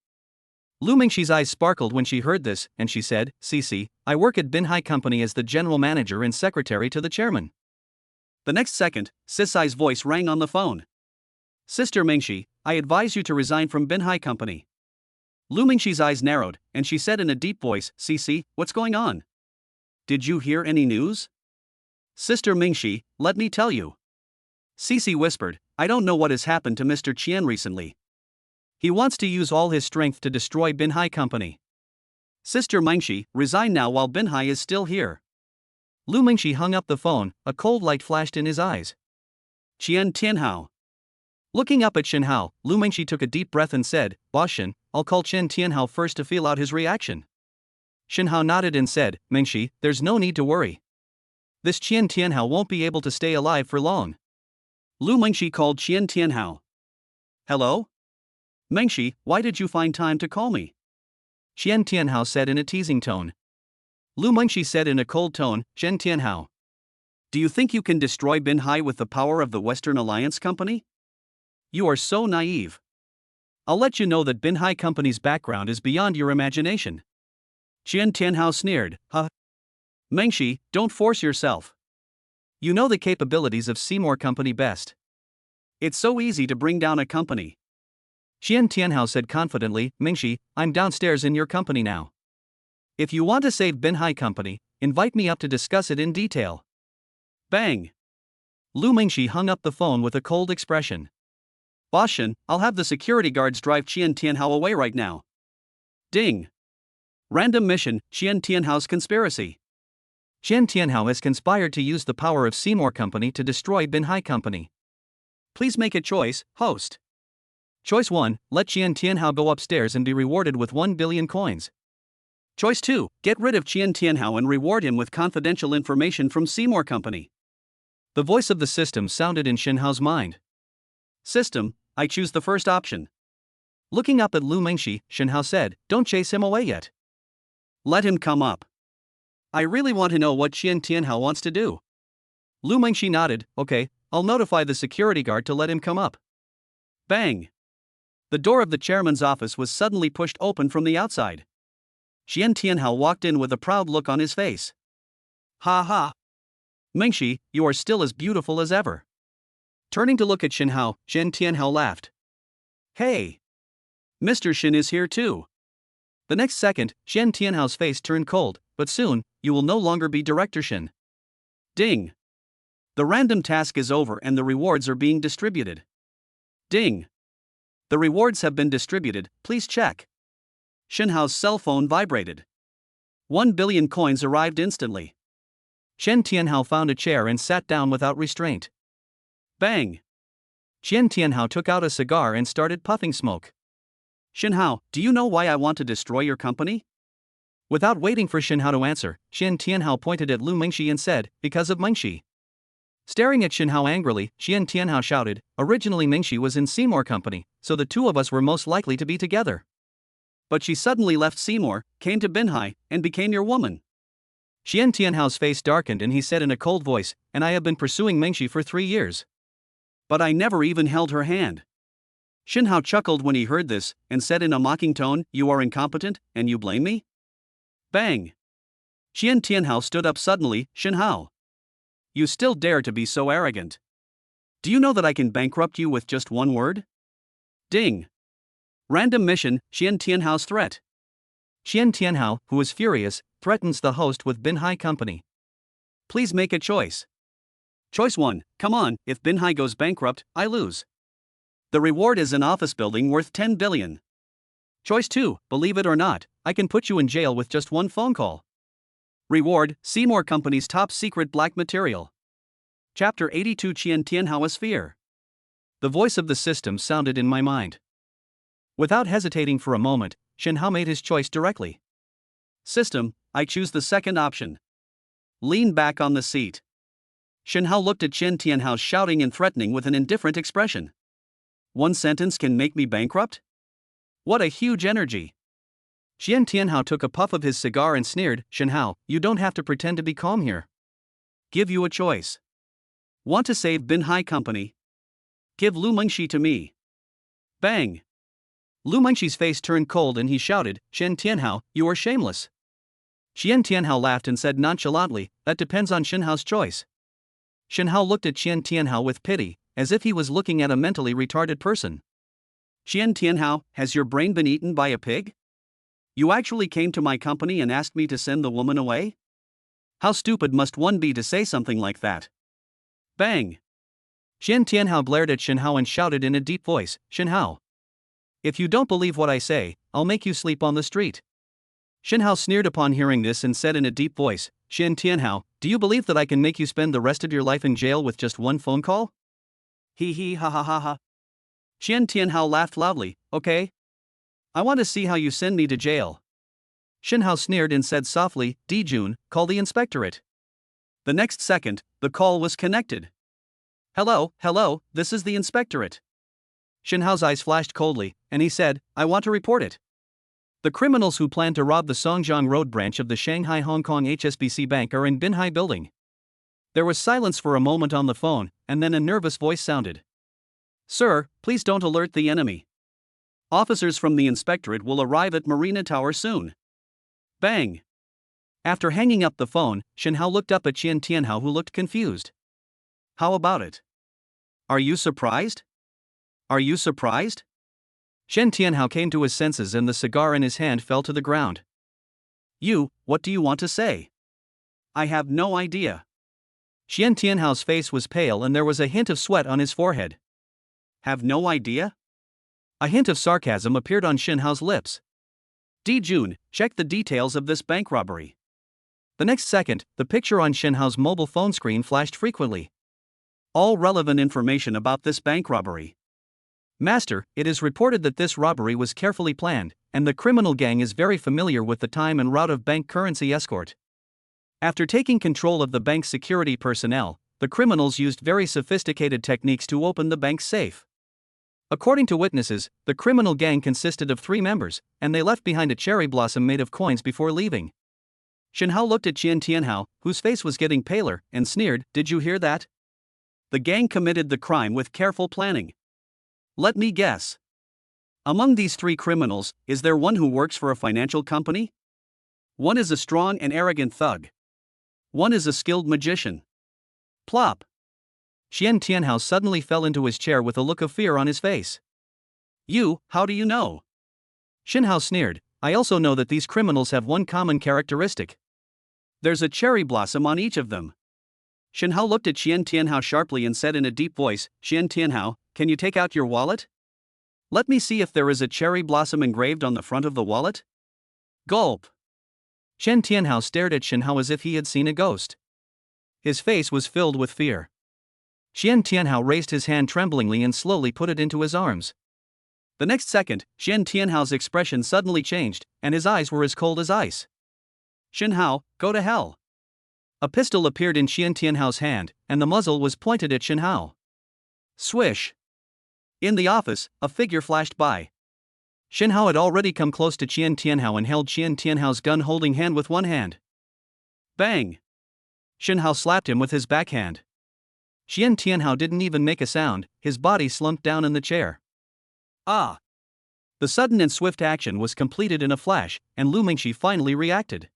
Lu Mingxi's eyes sparkled when she heard this, and she said, Cici, I work at Binhai Company as the general manager and secretary to the chairman. The next second, Cici's voice rang on the phone. Sister Mingxi, I advise you to resign from Binhai Company. Lu Mingxi's eyes narrowed, and she said in a deep voice, Cici, what's going on? Did you hear any news? Sister Mingxi, let me tell you. Cici whispered, I don't know what has happened to Mr. Qian recently. He wants to use all his strength to destroy Binhai Company. Sister Mingxi, resign now while Binhai is still here. Lu Mingxi hung up the phone, a cold light flashed in his eyes. Qian Tianhao. Looking up at Shen Hao, Lu Mingxi took a deep breath and said, Boss Shen, I'll call Qian Tianhao first to feel out his reaction. Shen Hao nodded and said, Mingxi, there's no need to worry. This Qian Tianhao won't be able to stay alive for long. Lu Mingxi called Qian Tianhao. Hello? Mingxi, why did you find time to call me? Qian Tianhao said in a teasing tone. Lu Mingxi said in a cold tone, Qian Tianhao. Do you think you can destroy Binhai with the power of the Western Alliance Company? You are so naive. I'll let you know that Binhai Company's background is beyond your imagination. Qian Tianhao sneered, Huh? Mingxi, don't force yourself. You know the capabilities of Seymour Company best. It's so easy to bring down a company. Qian Tianhao said confidently, Mingxi, I'm downstairs in your company now. If you want to save Binhai Company, invite me up to discuss it in detail. Bang! Lu Mingxi hung up the phone with a cold expression. Boss Shen, I'll have the security guards drive Qian Tianhao away right now. Ding! Random mission, Qian Tianhao's conspiracy. Qian Tianhao has conspired to use the power of Seymour Company to destroy Binhai Company. Please make a choice, host. Choice 1, let Qian Tianhao go upstairs and be rewarded with 1 billion coins. Choice 2, get rid of Qian Tianhao and reward him with confidential information from Seymour Company. The voice of the system sounded in Shen Hao's mind. System, I choose the first option. Looking up at Lu Mingxi, Shen Hao said, Don't chase him away yet. Let him come up. I really want to know what Qian Tianhao wants to do. Lu Mingxi nodded, Okay, I'll notify the security guard to let him come up. Bang! The door of the chairman's office was suddenly pushed open from the outside. Qian Tianhao walked in with a proud look on his face. Ha ha! Mingxi, you are still as beautiful as ever. Turning to look at Shen Hao, Qian Tianhao laughed. Hey! Mr. Shen is here too. The next second, Qian Tianhao's face turned cold, but soon, you will no longer be Director Shen. Ding! The random task is over and the rewards are being distributed. Ding! The rewards have been distributed, please check. Shen Hao's cell phone vibrated. 1 billion coins arrived instantly. Qian Tianhao found a chair and sat down without restraint. Bang! Qian Tianhao took out a cigar and started puffing smoke. Shen Hao, do you know why I want to destroy your company? Without waiting for Shin Hao to answer, Xian Tianhao pointed at Lu Mingxi and said, "Because of Mingxi." Staring at Shin Hao angrily, Xian Tianhao shouted, "Originally Mingxi was in Seymour Company, so the two of us were most likely to be together. But she suddenly left Seymour, came to Binhai, and became your woman." Xian Tianhao's face darkened and he said in a cold voice, "And I have been pursuing Mingxi for 3 years. But I never even held her hand." Shin Hao chuckled when he heard this, and said in a mocking tone, "You are incompetent, and you blame me?" Bang! Xian Tianhao stood up suddenly. "Shin Hao, you still dare to be so arrogant? Do you know that I can bankrupt you with just one word?" Ding! Random mission, Xian Tianhao's threat. Xian Tianhao, who is furious, threatens the host with Binhai Company. Please make a choice. Choice 1, come on, if Binhai goes bankrupt, I lose. The reward is an office building worth 10 billion. Choice 2, believe it or not, I can put you in jail with just one phone call. Reward, Seymour Company's top secret black material. Chapter 82 Xian Tianhao's Fear. The voice of the system sounded in my mind. Without hesitating for a moment, Shin Hao made his choice directly. System, I choose the second option. Lean back on the seat. Shin Hao looked at Xian Tianhao shouting and threatening with an indifferent expression. One sentence can make me bankrupt? What a huge energy. Xian Tianhao took a puff of his cigar and sneered, "Shin Hao, you don't have to pretend to be calm here. Give you a choice. Want to save Binhai Company? Give Lu Mingxi to me." Bang! Lu Mingxi's face turned cold and he shouted, "Xian Tianhao, you are shameless." Xian Tianhao laughed and said nonchalantly, "That depends on Shin Hao's choice." Shin Hao looked at Xian Tianhao with pity, as if he was looking at a mentally retarded person. "Xian Tianhao, has your brain been eaten by a pig? You actually came to my company and asked me to send the woman away? How stupid must one be to say something like that?" Bang! Xian Tianhao glared at Shin Hao and shouted in a deep voice, "Shin Hao, if you don't believe what I say, I'll make you sleep on the street." Shin Hao sneered upon hearing this and said in a deep voice, "Xian Tianhao, do you believe that I can make you spend the rest of your life in jail with just one phone call?" Hee ha ha ha ha. Xian Tianhao laughed loudly, "Okay. I want to see how you send me to jail." Shin Hao sneered and said softly, "Dijun, call the inspectorate." The next second, the call was connected. Hello, this is the inspectorate." Shin Hao's eyes flashed coldly, and he said, "I want to report it. The criminals who plan to rob the Songjiang Road branch of the Shanghai-Hong Kong HSBC Bank are in Binhai Building." There was silence for a moment on the phone, and then a nervous voice sounded. "Sir, please don't alert the enemy. Officers from the inspectorate will arrive at Marina Tower soon." Bang! After hanging up the phone, Shin Hao looked up at Xian Tianhao, who looked confused. "How about it? Are you surprised? Are you surprised?" Xian Tianhao came to his senses and the cigar in his hand fell to the ground. What do you want to say?" "I have no idea." Xian Tianhao's face was pale and there was a hint of sweat on his forehead. "Have no idea?" A hint of sarcasm appeared on Shin Hao's lips. "Dijun, check the details of this bank robbery." The next second, the picture on Shin Hao's mobile phone screen flashed frequently. All relevant information about this bank robbery. "Master, it is reported that this robbery was carefully planned, and the criminal gang is very familiar with the time and route of bank currency escort. After taking control of the bank's security personnel, the criminals used very sophisticated techniques to open the bank's safe. According to witnesses, the criminal gang consisted of 3 members, and they left behind a cherry blossom made of coins before leaving." Shin Hao looked at Xian Tianhao, whose face was getting paler, and sneered, "Did you hear that? The gang committed the crime with careful planning. Let me guess. Among these 3 criminals, is there one who works for a financial company? One is a strong and arrogant thug. One is a skilled magician." Plop! Xian Tianhao suddenly fell into his chair with a look of fear on his face. How do you know?" Shin Hao sneered, "I also know that these criminals have one common characteristic. There's a cherry blossom on each of them." Shin Hao looked at Xian Tianhao sharply and said in a deep voice, "Xian Tianhao, can you take out your wallet? Let me see if there is a cherry blossom engraved on the front of the wallet." Gulp! Xian Tianhao stared at Shin Hao as if he had seen a ghost. His face was filled with fear. Xian Tianhao raised his hand tremblingly and slowly put it into his arms. The next second, Xian Tianhao's expression suddenly changed, and his eyes were as cold as ice. Shin Hao, go to hell. A pistol appeared in Qian Tianhao's hand, and the muzzle was pointed at Shin Hao. Swish! In the office, a figure flashed by. Shin Hao had already come close to Qian Tianhao and held Qian Tianhao's gun-holding hand with one hand. Bang! Shin Hao slapped him with his backhand. Qian Tianhao didn't even make a sound, his body slumped down in the chair. Ah! The sudden and swift action was completed in a flash, and Lu Mingxi finally reacted.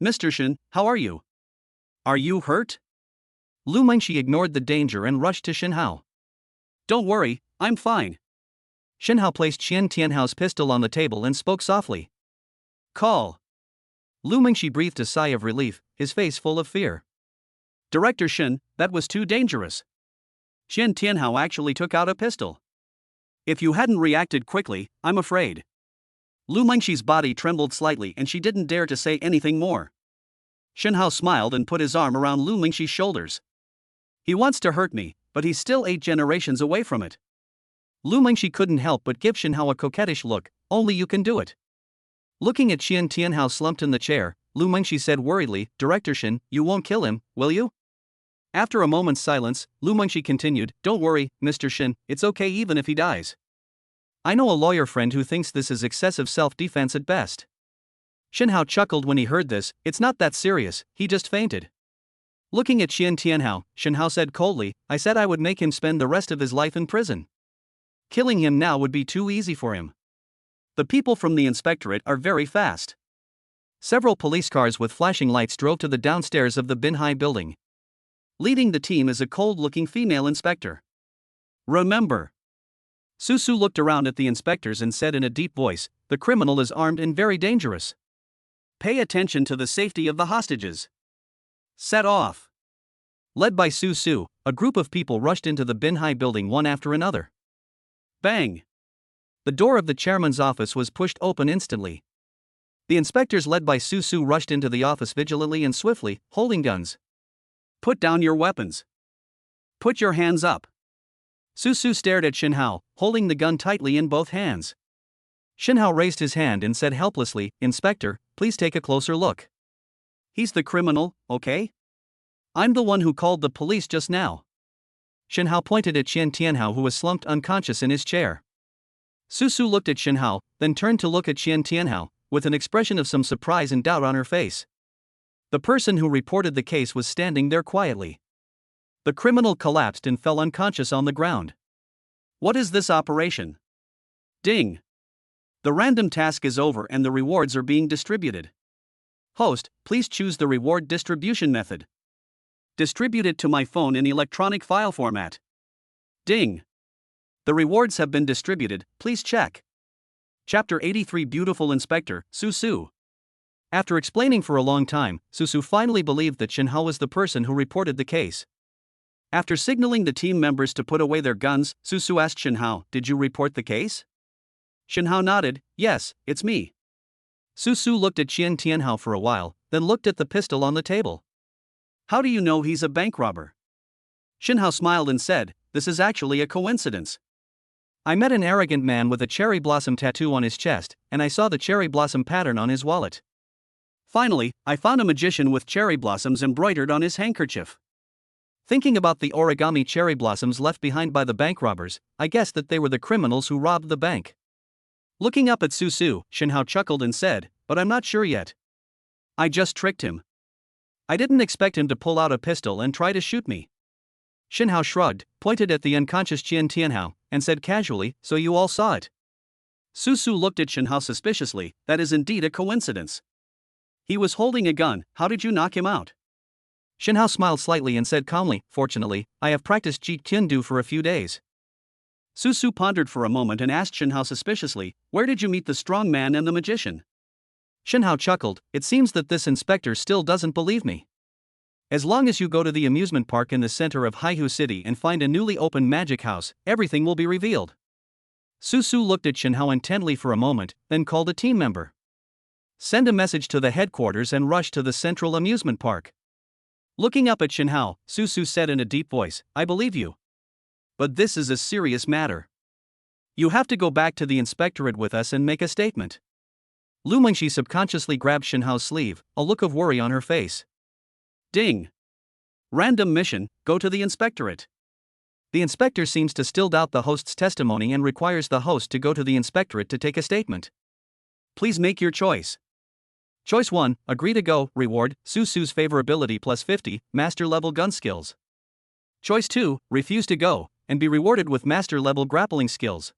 Mr. Shin, how are you? Are you hurt? Lu Mingxi ignored the danger and rushed to Shin Hao. Don't worry, I'm fine. Shin Hao placed Qian Tianhao's pistol on the table and spoke softly. Call. Lu Mingxi breathed a sigh of relief, his face full of fear. Director Shin, that was too dangerous. Qian Tianhao actually took out a pistol. If you hadn't reacted quickly, I'm afraid. Lu Mingxi's body trembled slightly and she didn't dare to say anything more. Shin Hao smiled and put his arm around Lu Mingxi's shoulders. He wants to hurt me, but he's still 8 generations away from it. Lu Mingxi couldn't help but give Shin Hao a coquettish look, only you can do it. Looking at Qian Tianhao slumped in the chair, Lu Mingxi said worriedly, Director Shin, you won't kill him, will you? After a moment's silence, Lu Mingxi continued, Don't worry, Mr. Shin, it's okay even if he dies. I know a lawyer friend who thinks this is excessive self-defense at best. Shin Hao chuckled when he heard this, it's not that serious, he just fainted. Looking at Qian Tianhao, Shin Hao said coldly, I said I would make him spend the rest of his life in prison. Killing him now would be too easy for him. The people from the inspectorate are very fast. Several police cars with flashing lights drove to the downstairs of the Binhai building. Leading the team is a cold-looking female inspector. Remember. Su looked around at the inspectors and said in a deep voice, the criminal is armed and very dangerous. Pay attention to the safety of the hostages. Set off. Led by Su, a group of people rushed into the Binhai building one after another. Bang! The door of the chairman's office was pushed open instantly. The inspectors led by Su rushed into the office vigilantly and swiftly, holding guns. Put down your weapons. Put your hands up. Su stared at Shin Hao, holding the gun tightly in both hands. Shin Hao raised his hand and said helplessly, Inspector, please take a closer look. He's the criminal, okay? I'm the one who called the police just now. Shin Hao pointed at Qian Tianhao who was slumped unconscious in his chair. Su looked at Shin Hao, then turned to look at Qian Tianhao, with an expression of some surprise and doubt on her face. The person who reported the case was standing there quietly. The criminal collapsed and fell unconscious on the ground. What is this operation? Ding! The random task is over and the rewards are being distributed. Host, please choose the reward distribution method. Distribute it to my phone in electronic file format. Ding! The rewards have been distributed, please check. Chapter 83 Beautiful Inspector, Su. After explaining for a long time, Su finally believed that Shin Hao was the person who reported the case. After signaling the team members to put away their guns, Su asked Shin Hao, Did you report the case? Shin Hao nodded, Yes, it's me. Su looked at Qian Tianhao for a while, then looked at the pistol on the table. How do you know he's a bank robber? Shin Hao smiled and said, This is actually a coincidence. I met an arrogant man with a cherry blossom tattoo on his chest, and I saw the cherry blossom pattern on his wallet. Finally, I found a magician with cherry blossoms embroidered on his handkerchief. Thinking about the origami cherry blossoms left behind by the bank robbers, I guessed that they were the criminals who robbed the bank. Looking up at Su, Shin Hao chuckled and said, But I'm not sure yet. I just tricked him. I didn't expect him to pull out a pistol and try to shoot me. Shin Hao shrugged, pointed at the unconscious Qian Tianhao, and said casually, So you all saw it. Su looked at Shin Hao suspiciously, That is indeed a coincidence. He was holding a gun, how did you knock him out? Shin Hao smiled slightly and said calmly, Fortunately, I have practiced Jeet Kune Do for a few days. Su pondered for a moment and asked Shin Hao suspiciously, Where did you meet the strong man and the magician? Shin Hao chuckled, It seems that this inspector still doesn't believe me. As long as you go to the amusement park in the center of Haihu City and find a newly opened magic house, everything will be revealed. Su looked at Shin Hao intently for a moment, then called a team member. Send a message to the headquarters and rush to the central amusement park. Looking up at Shin Hao, Su said in a deep voice, I believe you. But this is a serious matter. You have to go back to the inspectorate with us and make a statement. Lu Mengxi subconsciously grabbed Shenhao's sleeve, a look of worry on her face. Ding! Random mission, go to the inspectorate. The inspector seems to still doubt the host's testimony and requires the host to go to the inspectorate to take a statement. Please make your choice. Choice 1, agree to go, reward, Susu's favorability plus 50, master level gun skills. Choice 2, refuse to go, and be rewarded with master level grappling skills.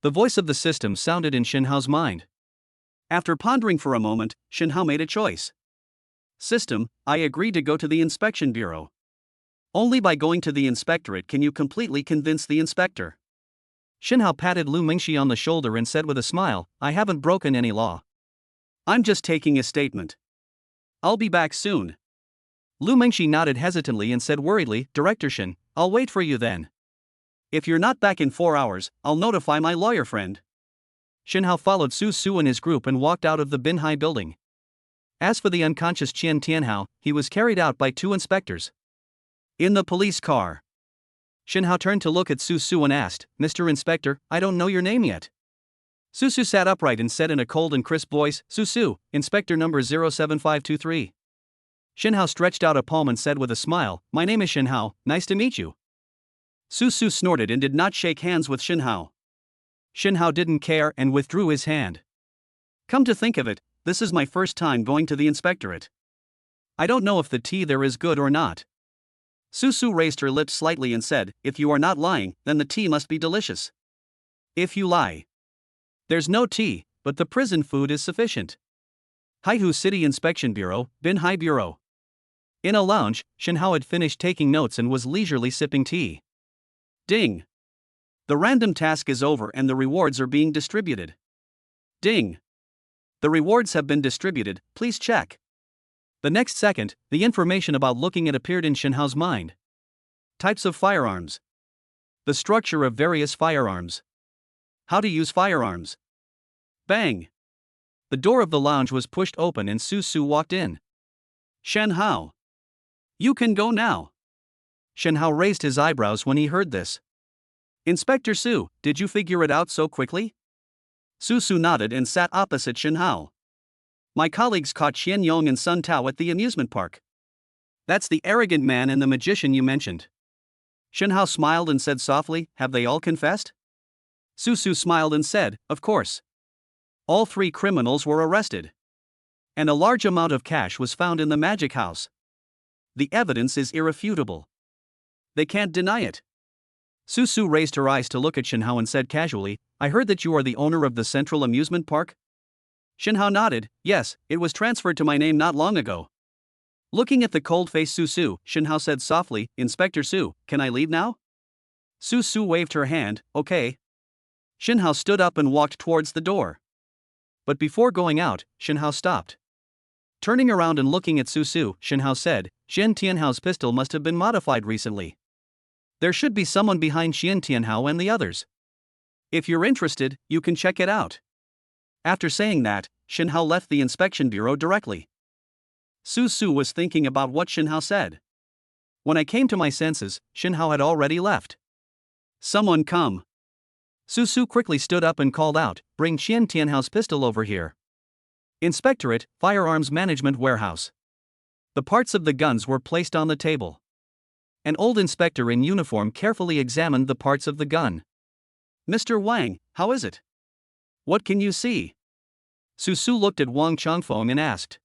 The voice of the system sounded in Shenhao's mind. After pondering for a moment, Shenhao made a choice. System, I agree to go to the inspection bureau. Only by going to the inspectorate can you completely convince the inspector. Shenhao patted Lu Mengxi on the shoulder and said with a smile, I haven't broken any law. I'm just taking a statement. I'll be back soon. Lu Mengxi nodded hesitantly and said worriedly, Director Shen, I'll wait for you then. If you're not back in 4 hours, I'll notify my lawyer friend. Shenhao followed Su Su and his group and walked out of the Binhai building. As for the unconscious Qian Tianhao, he was carried out by 2 inspectors. In the police car, Shenhao turned to look at Su Su and asked, Mr. Inspector, I don't know your name yet. Su Su sat upright and said in a cold and crisp voice, Su Su, Inspector number 07523. Shenhao stretched out a palm and said with a smile, My name is Shenhao, nice to meet you. Su Su snorted and did not shake hands with Shenhao. Shenhao didn't care and withdrew his hand. Come to think of it, this is my first time going to the inspectorate. I don't know if the tea there is good or not. Su Su raised her lips slightly and said, If you are not lying, then the tea must be delicious. If you lie, there's no tea, but the prison food is sufficient. Haihu City Inspection Bureau, Binhai Bureau. In a lounge, Shenhao had finished taking notes and was leisurely sipping tea. Ding! The random task is over and the rewards are being distributed. Ding! The rewards have been distributed, please check. The next second, the information about looking at appeared in Shenhao's mind. Types of firearms. The structure of various firearms. How to use firearms. Bang! The door of the lounge was pushed open and Su Su walked in. Shenhao! You can go now. Shenhao raised his eyebrows when he heard this. Inspector Su, did you figure it out so quickly? Su Su nodded and sat opposite Shenhao. My colleagues caught Xian Yong and Sun Tao at the amusement park. That's the arrogant man and the magician you mentioned. Shenhao smiled and said softly, Have they all confessed? Su Su smiled and said, Of course. All 3 criminals were arrested. And a large amount of cash was found in the magic house. The evidence is irrefutable. They can't deny it. Su Su raised her eyes to look at Shenhao and said casually, I heard that you are the owner of the Central Amusement Park? Shenhao nodded, Yes, it was transferred to my name not long ago. Looking at the cold-faced Su Su, Shenhao said softly, Inspector Su, can I leave now? Su Su waved her hand, Okay. Shenhao stood up and walked towards the door. But before going out, Shenhao stopped. Turning around and looking at Su Su, Shenhao said, Xian Tianhao's pistol must have been modified recently. There should be someone behind Xian Tianhao and the others. If you're interested, you can check it out. After saying that, Shenhao left the inspection bureau directly. Su Su was thinking about what Shenhao said. When I came to my senses, Shenhao had already left. Someone come. Su Su quickly stood up and called out, Bring Xian Tianhao's pistol over here. Inspectorate, Firearms Management Warehouse. The parts of the guns were placed on the table. An old inspector in uniform carefully examined the parts of the gun. Mr. Wang, how is it? What can you see? Su Su looked at Wang Changfeng and asked.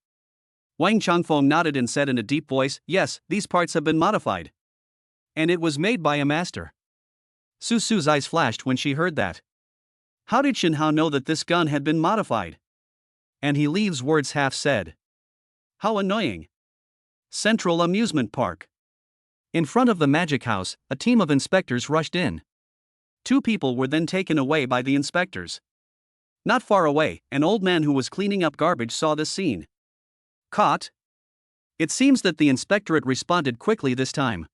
Wang Changfeng nodded and said in a deep voice, Yes, these parts have been modified. And it was made by a master. Su Su's eyes flashed when she heard that. How did Shenhao know that this gun had been modified? And he leaves words half said. How annoying. Central Amusement Park. In front of the magic house, a team of inspectors rushed in. 2 people were then taken away by the inspectors. Not far away, an old man who was cleaning up garbage saw this scene. Caught? It seems that the inspectorate responded quickly this time.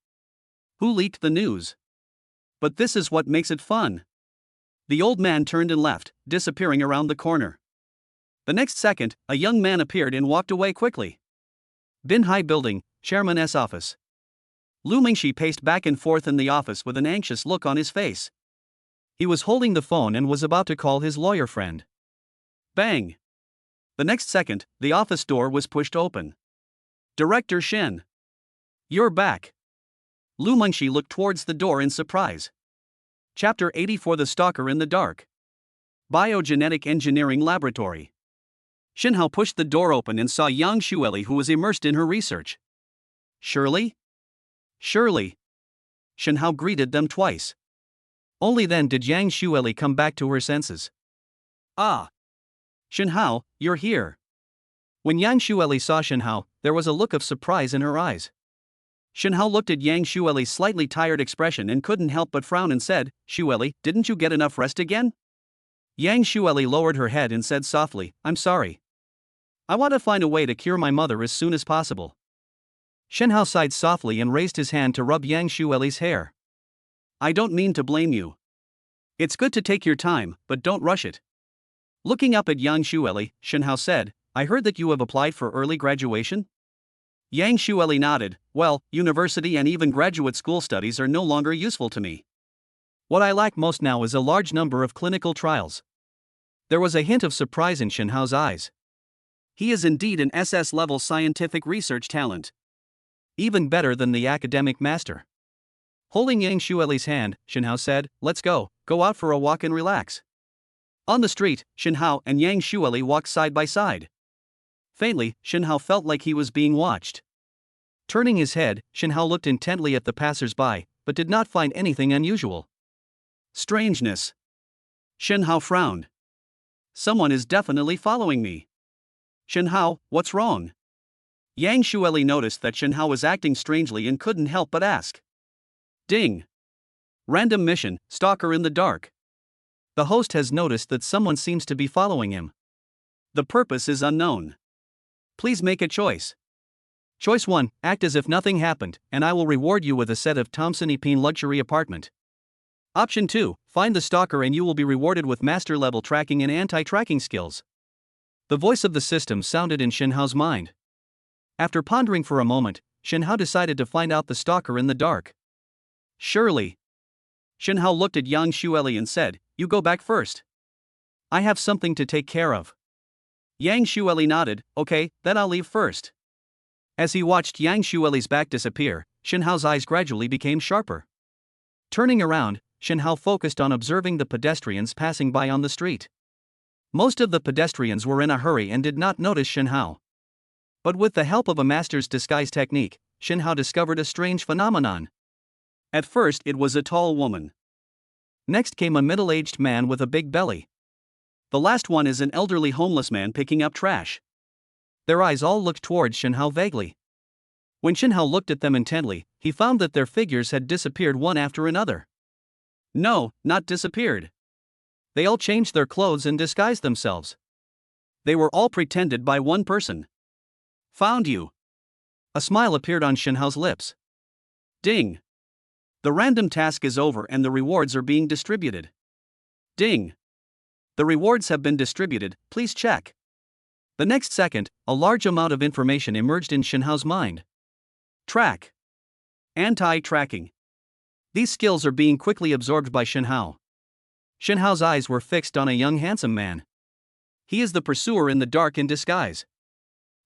Who leaked the news? But this is what makes it fun. The old man turned and left, disappearing around the corner. The next second, a young man appeared and walked away quickly. Binhai Building, Chairman's office. Lu Mengxi paced back and forth in the office with an anxious look on his face. He was holding the phone and was about to call his lawyer friend. Bang! The next second, the office door was pushed open. Director Shin. You're back. Lu Mengshi looked towards the door in surprise. Chapter 84: The Stalker in the Dark. Biogenetic Engineering Laboratory. Shinhao pushed the door open and saw Yang Xueli, who was immersed in her research. Shirley? Shirley. Shinhao greeted them twice. Only then did Yang Xueli come back to her senses. Ah! Shinhao, you're here. When Yang Xueli saw Shinhao, there was a look of surprise in her eyes. Shinhao looked at Yang Xueli's slightly tired expression and couldn't help but frown and said, Xueli, didn't you get enough rest again? Yang Xueli lowered her head and said softly, I'm sorry. I want to find a way to cure my mother as soon as possible. Shinhao sighed softly and raised his hand to rub Yang Xueli's hair. I don't mean to blame you. It's good to take your time, but don't rush it. Looking up at Yang Xueli, Shinhao said, I heard that you have applied for early graduation? Yang Xueli nodded. Well, university and even graduate school studies are no longer useful to me. What I lack most now is a large number of clinical trials. There was a hint of surprise in Shinhao's eyes. He is indeed an SS-level scientific research talent. Even better than the academic master. Holding Yang Xueli's hand, Shinhao said, Let's go out for a walk and relax. On the street, Shinhao and Yang Xueli walked side by side. Faintly, Shinhao felt like he was being watched. Turning his head, Shinhao looked intently at the passers-by, but did not find anything unusual. Strangeness. Shinhao frowned. Someone is definitely following me. Shinhao, what's wrong? Yang Xueli noticed that Shinhao was acting strangely and couldn't help but ask. Ding. Random mission, stalker in the dark. The host has noticed that someone seems to be following him. The purpose is unknown. Please make a choice. Choice 1, act as if nothing happened, and I will reward you with a set of Thompson Epine luxury apartment. Option 2, find the stalker and you will be rewarded with master-level tracking and anti-tracking skills. The voice of the system sounded in Shinhao's mind. After pondering for a moment, Shinhao decided to find out the stalker in the dark. Surely. Shinhao looked at Yang Xueli and said, You go back first. I have something to take care of. Yang Xueli nodded, Okay, then I'll leave first. As he watched Yang Xueli's back disappear, Shinhao's eyes gradually became sharper. Turning around, Shinhao focused on observing the pedestrians passing by on the street. Most of the pedestrians were in a hurry and did not notice Shinhao. But with the help of a master's disguise technique, Shinhao discovered a strange phenomenon. At first it was a tall woman. Next came a middle-aged man with a big belly. The last one is an elderly homeless man picking up trash. Their eyes all looked towards Shinhao vaguely. When Shinhao looked at them intently, he found that their figures had disappeared one after another. No, not disappeared. They all changed their clothes and disguised themselves. They were all pretended by one person. Found you. A smile appeared on Shinhao's lips. Ding. The random task is over and the rewards are being distributed. Ding. The rewards have been distributed, please check. The next second, a large amount of information emerged in Shinhao's mind. Track. Anti-tracking. These skills are being quickly absorbed by Shinhao. Shinhao's eyes were fixed on a young handsome man. He is the pursuer in the dark in disguise.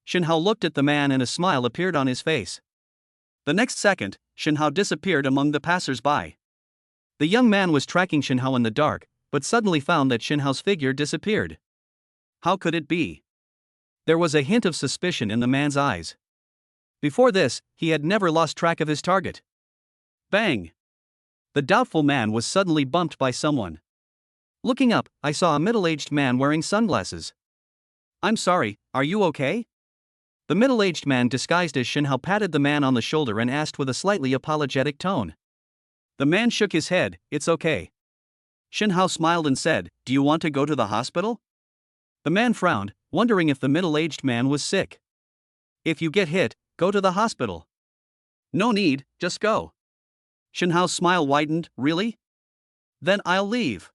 Shinhao looked at the man and a smile appeared on his face. The next second, Shinhao disappeared among the passers-by. The young man was tracking Shinhao in the dark, but suddenly found that Shinhao's figure disappeared. How could it be? There was a hint of suspicion in the man's eyes. Before this, he had never lost track of his target. Bang! The doubtful man was suddenly bumped by someone. Looking up, I saw a middle-aged man wearing sunglasses. I'm sorry, are you okay? The middle-aged man disguised as Shinhao patted the man on the shoulder and asked with a slightly apologetic tone. The man shook his head, It's okay. Shinhao smiled and said, Do you want to go to the hospital? The man frowned, wondering if the middle-aged man was sick. If you get hit, go to the hospital. No need, just go. Shinhao's smile widened, Really? Then I'll leave.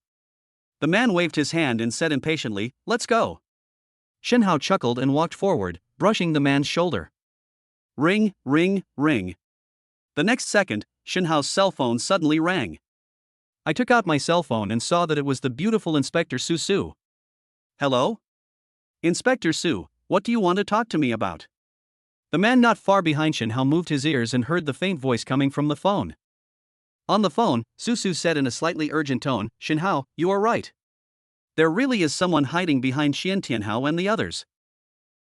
The man waved his hand and said impatiently, Let's go. Shinhao chuckled and walked forward, brushing the man's shoulder. Ring, ring, ring. The next second, Shinhao's cell phone suddenly rang. I took out my cell phone and saw that it was the beautiful Inspector Susu. Hello? Inspector Su, what do you want to talk to me about? The man not far behind Shin Hao moved his ears and heard the faint voice coming from the phone. On the phone, Su said in a slightly urgent tone, Shin Hao, you are right. There really is someone hiding behind Xian Tianhao and the others.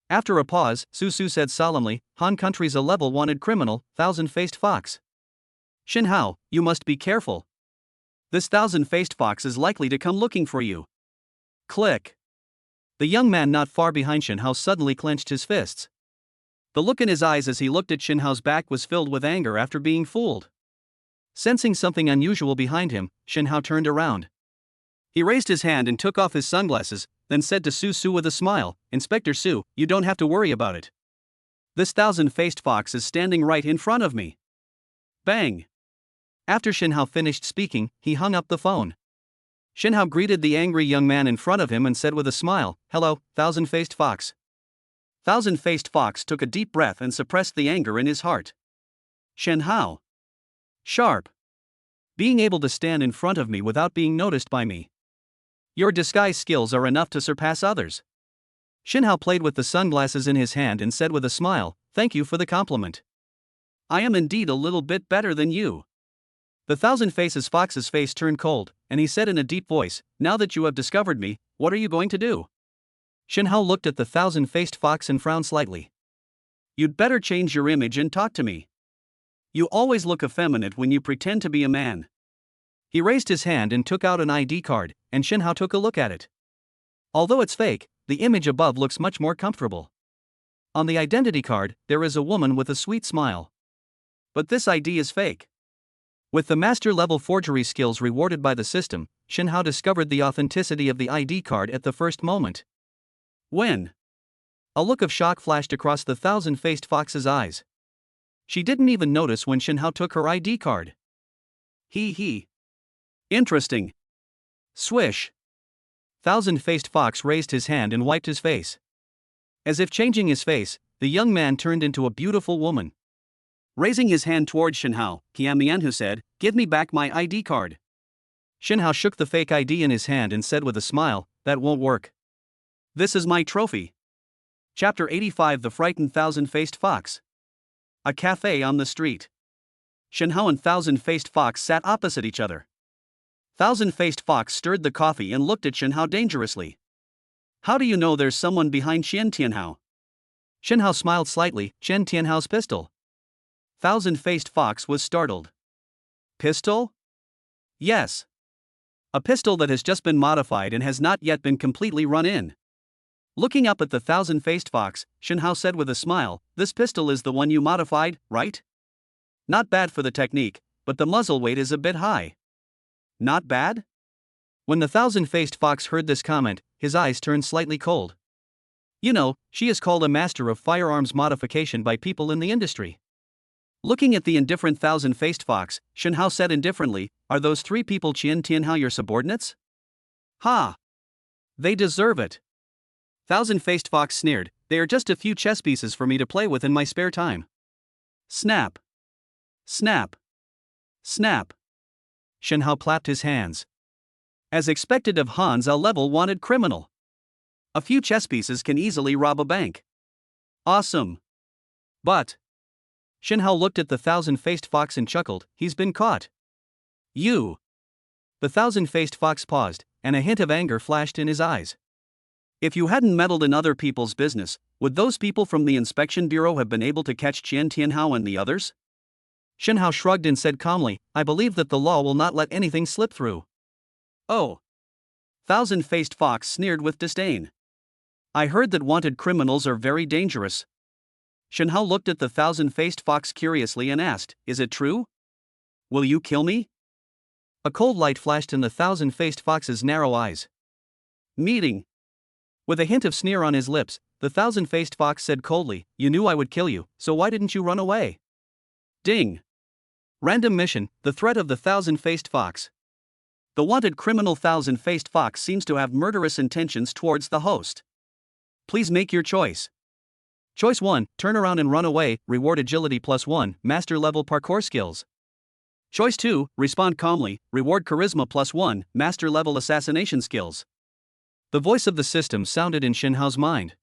After a pause, Su said solemnly, Han Country's a level-wanted criminal, thousand-faced fox. Shin Hao, you must be careful. This thousand-faced fox is likely to come looking for you. Click. The young man not far behind Shin Hao suddenly clenched his fists. The look in his eyes as he looked at Shin Hao's back was filled with anger after being fooled. Sensing something unusual behind him, Shin Hao turned around. He raised his hand and took off his sunglasses, then said to Su with a smile, Inspector Su, you don't have to worry about it. This thousand-faced fox is standing right in front of me. Bang! After Shin Hao finished speaking, he hung up the phone. Shin Hao greeted the angry young man in front of him and said with a smile, Hello, thousand-faced fox. Thousand-faced fox took a deep breath and suppressed the anger in his heart. Shin Hao. Sharp. Being able to stand in front of me without being noticed by me. Your disguise skills are enough to surpass others. Shin Hao played with the sunglasses in his hand and said with a smile, Thank you for the compliment. I am indeed a little bit better than you. The thousand-faces fox's face turned cold, and he said in a deep voice, Now that you have discovered me, what are you going to do? Shin Hao looked at the thousand-faced fox and frowned slightly. You'd better change your image and talk to me. You always look effeminate when you pretend to be a man. He raised his hand and took out an ID card, and Shin Hao took a look at it. Although it's fake, the image above looks much more comfortable. On the identity card, there is a woman with a sweet smile. But this ID is fake. With the master-level forgery skills rewarded by the system, Shin Hao discovered the authenticity of the ID card at the first moment. When? A look of shock flashed across the thousand-faced fox's eyes. She didn't even notice when Shin Hao took her ID card. He. Interesting. Swish. Thousand-faced fox raised his hand and wiped his face. As if changing his face, the young man turned into a beautiful woman. Raising his hand toward Shin Hao, Qiamianhu said, Give me back my ID card. Shin Hao shook the fake ID in his hand and said with a smile, That won't work. This is my trophy. Chapter 85 The Frightened Thousand-Faced Fox. A cafe on the street. Shin Hao and Thousand-Faced Fox sat opposite each other. Thousand-Faced Fox stirred the coffee and looked at Shin Hao dangerously. How do you know there's someone behind Xian Tianhao? Shin Hao smiled slightly, Xian Tianhao's pistol. Thousand-Faced Fox was startled. Pistol? Yes. A pistol that has just been modified and has not yet been completely run in. Looking up at the thousand-faced fox, Shin Hao said with a smile, This pistol is the one you modified, right? Not bad for the technique, but the muzzle weight is a bit high. Not bad? When the thousand-faced fox heard this comment, his eyes turned slightly cold. You know, she is called a master of firearms modification by people in the industry. Looking at the indifferent thousand-faced fox, Shin Hao said indifferently, Are those three people Qian Tianhao your subordinates? Ha! They deserve it. Thousand-faced fox sneered, They are just a few chess pieces for me to play with in my spare time. Snap. Snap. Snap. Shin Hao clapped his hands. As expected of Han's a level-wanted criminal. A few chess pieces can easily rob a bank. Awesome. But Shin Hao looked at the thousand-faced fox and chuckled, He's been caught. You. The thousand-faced fox paused, and a hint of anger flashed in his eyes. If you hadn't meddled in other people's business, would those people from the inspection bureau have been able to catch Qian Tianhao and the others? Shin Hao shrugged and said calmly, I believe that the law will not let anything slip through. Oh. Thousand-faced fox sneered with disdain. I heard that wanted criminals are very dangerous. Shin Hao looked at the thousand-faced fox curiously and asked, Is it true? Will you kill me? A cold light flashed in the thousand-faced fox's narrow eyes. Meeting. With a hint of sneer on his lips, the thousand-faced fox said coldly, You knew I would kill you, so why didn't you run away? Ding. Random mission, the threat of the thousand-faced fox. The wanted criminal thousand-faced fox seems to have murderous intentions towards the host. Please make your choice. Choice 1, turn around and run away, reward agility +1, master level parkour skills. Choice 2, respond calmly, reward charisma +1, master level assassination skills. The voice of the system sounded in Shinhao's mind.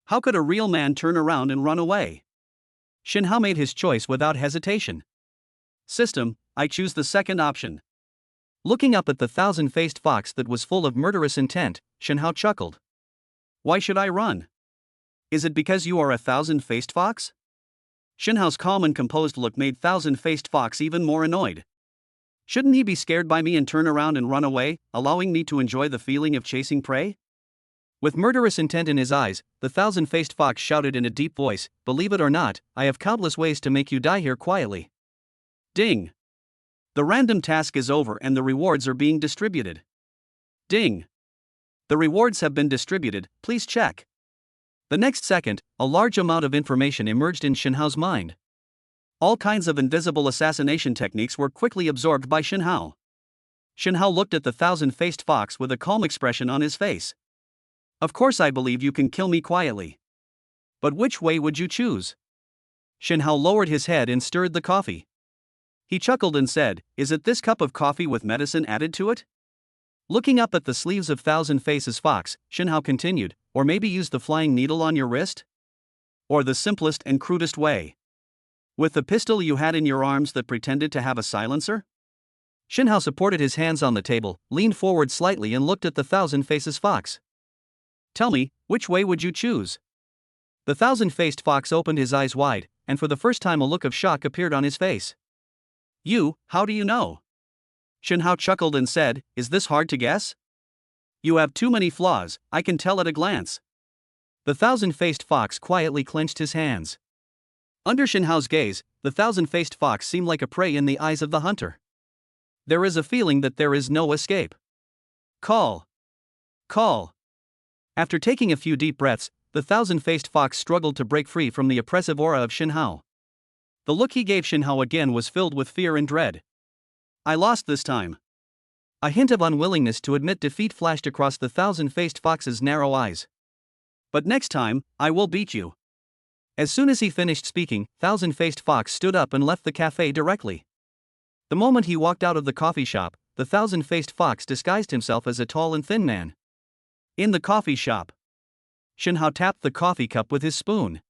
How could a real man turn around and run away? Shinhao made his choice without hesitation. System, I choose the second option. Looking up at the thousand-faced fox that was full of murderous intent, Shinhao chuckled. Why should I run? Is it because you are a thousand-faced fox? Shinhao's calm and composed look made thousand-faced fox even more annoyed. Shouldn't he be scared by me and turn around and run away, allowing me to enjoy the feeling of chasing prey? With murderous intent in his eyes, the thousand-faced fox shouted in a deep voice, Believe it or not, I have countless ways to make you die here quietly. Ding! The random task is over and the rewards are being distributed. Ding! The rewards have been distributed, please check. The next second, a large amount of information emerged in Shinhao's mind. All kinds of invisible assassination techniques were quickly absorbed by Shinhao. Shinhao looked at the thousand-faced fox with a calm expression on his face. Of course I believe you can kill me quietly. But which way would you choose? Shinhao lowered his head and stirred the coffee. He chuckled and said, Is it this cup of coffee with medicine added to it? Looking up at the sleeves of Thousand Faces Fox, Shinhao continued, Or maybe use the flying needle on your wrist? Or the simplest and crudest way. With the pistol you had in your arms that pretended to have a silencer? Shinhao supported his hands on the table, leaned forward slightly and looked at the Thousand Faces Fox. Tell me, which way would you choose? The thousand-faced fox opened his eyes wide, and for the first time a look of shock appeared on his face. How do you know? Shinhao chuckled and said, Is this hard to guess? You have too many flaws, I can tell at a glance. The thousand-faced fox quietly clenched his hands. Under Shinhao's gaze, the thousand-faced fox seemed like a prey in the eyes of the hunter. There is a feeling that there is no escape. Call. Call. After taking a few deep breaths, the thousand-faced fox struggled to break free from the oppressive aura of Shinhao. The look he gave Shinhao again was filled with fear and dread. I lost this time. A hint of unwillingness to admit defeat flashed across the thousand-faced fox's narrow eyes. But next time, I will beat you. As soon as he finished speaking, Thousand-Faced Fox stood up and left the cafe directly. The moment he walked out of the coffee shop, the Thousand-Faced Fox disguised himself as a tall and thin man. In the coffee shop, Shinhao tapped the coffee cup with his spoon.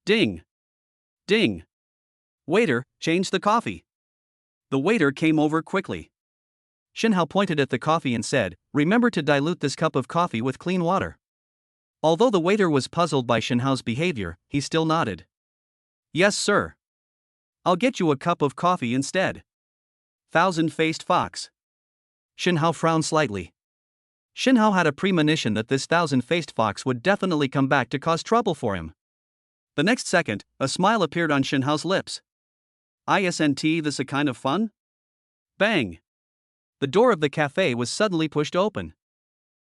Ding! Ding! Waiter, change the coffee. The waiter came over quickly. Shinhao pointed at the coffee and said, Remember to dilute this cup of coffee with clean water. Although the waiter was puzzled by Shinhao's behavior, he still nodded. Yes, sir. I'll get you a cup of coffee instead. Thousand-Faced Fox. Shinhao frowned slightly. Shinhao had a premonition that this thousand-faced fox would definitely come back to cause trouble for him. The next second, a smile appeared on Shinhao's lips. Isn't this a kind of fun? Bang! The door of the cafe was suddenly pushed open.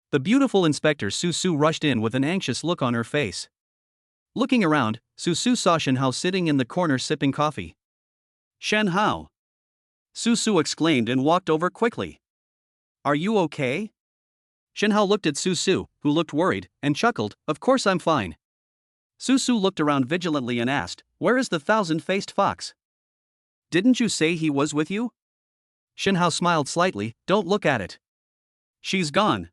The beautiful Inspector Su rushed in with an anxious look on her face. Looking around, Su saw Shinhao sitting in the corner sipping coffee. Shinhao! Su exclaimed and walked over quickly. Are you okay? Shinhao looked at Su, who looked worried, and chuckled, Of course I'm fine. Su looked around vigilantly and asked, Where is the thousand-faced fox? Didn't you say he was with you? Shinhao smiled slightly, Don't look at it. She's gone.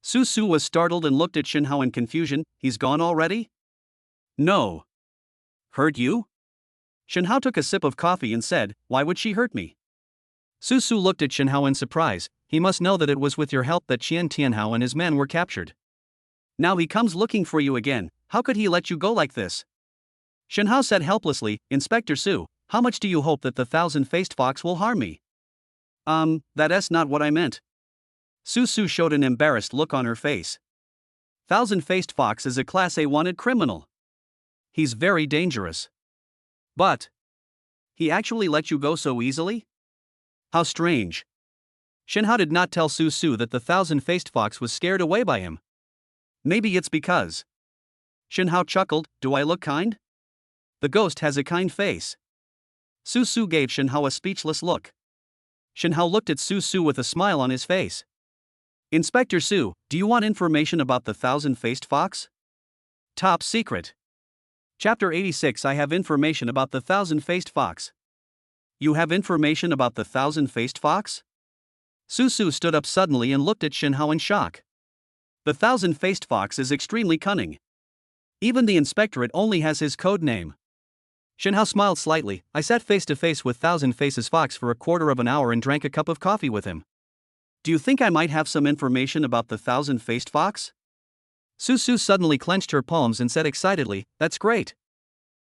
Su was startled and looked at Shinhao in confusion, He's gone already? No. Hurt you? Shinhao took a sip of coffee and said, Why would she hurt me? Su looked at Shinhao in surprise, He must know that it was with your help that Tianhao and his men were captured. Now he comes looking for you again, how could he let you go like this? Shinhao said helplessly, Inspector Su, how much do you hope that the thousand-faced fox will harm me? That's not what I meant. Su showed an embarrassed look on her face. Thousand-faced fox is a Class A wanted criminal. He's very dangerous. But he actually let you go so easily? How strange. Shinhao did not tell Su that the thousand-faced fox was scared away by him. Maybe it's because. Shinhao chuckled, Do I look kind? The ghost has a kind face. Su gave Shinhao a speechless look. Shinhao looked at Su with a smile on his face. Inspector Su, do you want information about the thousand-faced fox? Top secret. Chapter 86 I have information about the thousand-faced fox. You have information about the thousand-faced fox? Su stood up suddenly and looked at Shinhao in shock. The thousand-faced fox is extremely cunning. Even the inspectorate only has his code name. Shinhao smiled slightly. I sat face to face with Thousand Faces Fox for a quarter of an hour and drank a cup of coffee with him. Do you think I might have some information about the thousand-faced fox? Susu suddenly clenched her palms and said excitedly, that's great.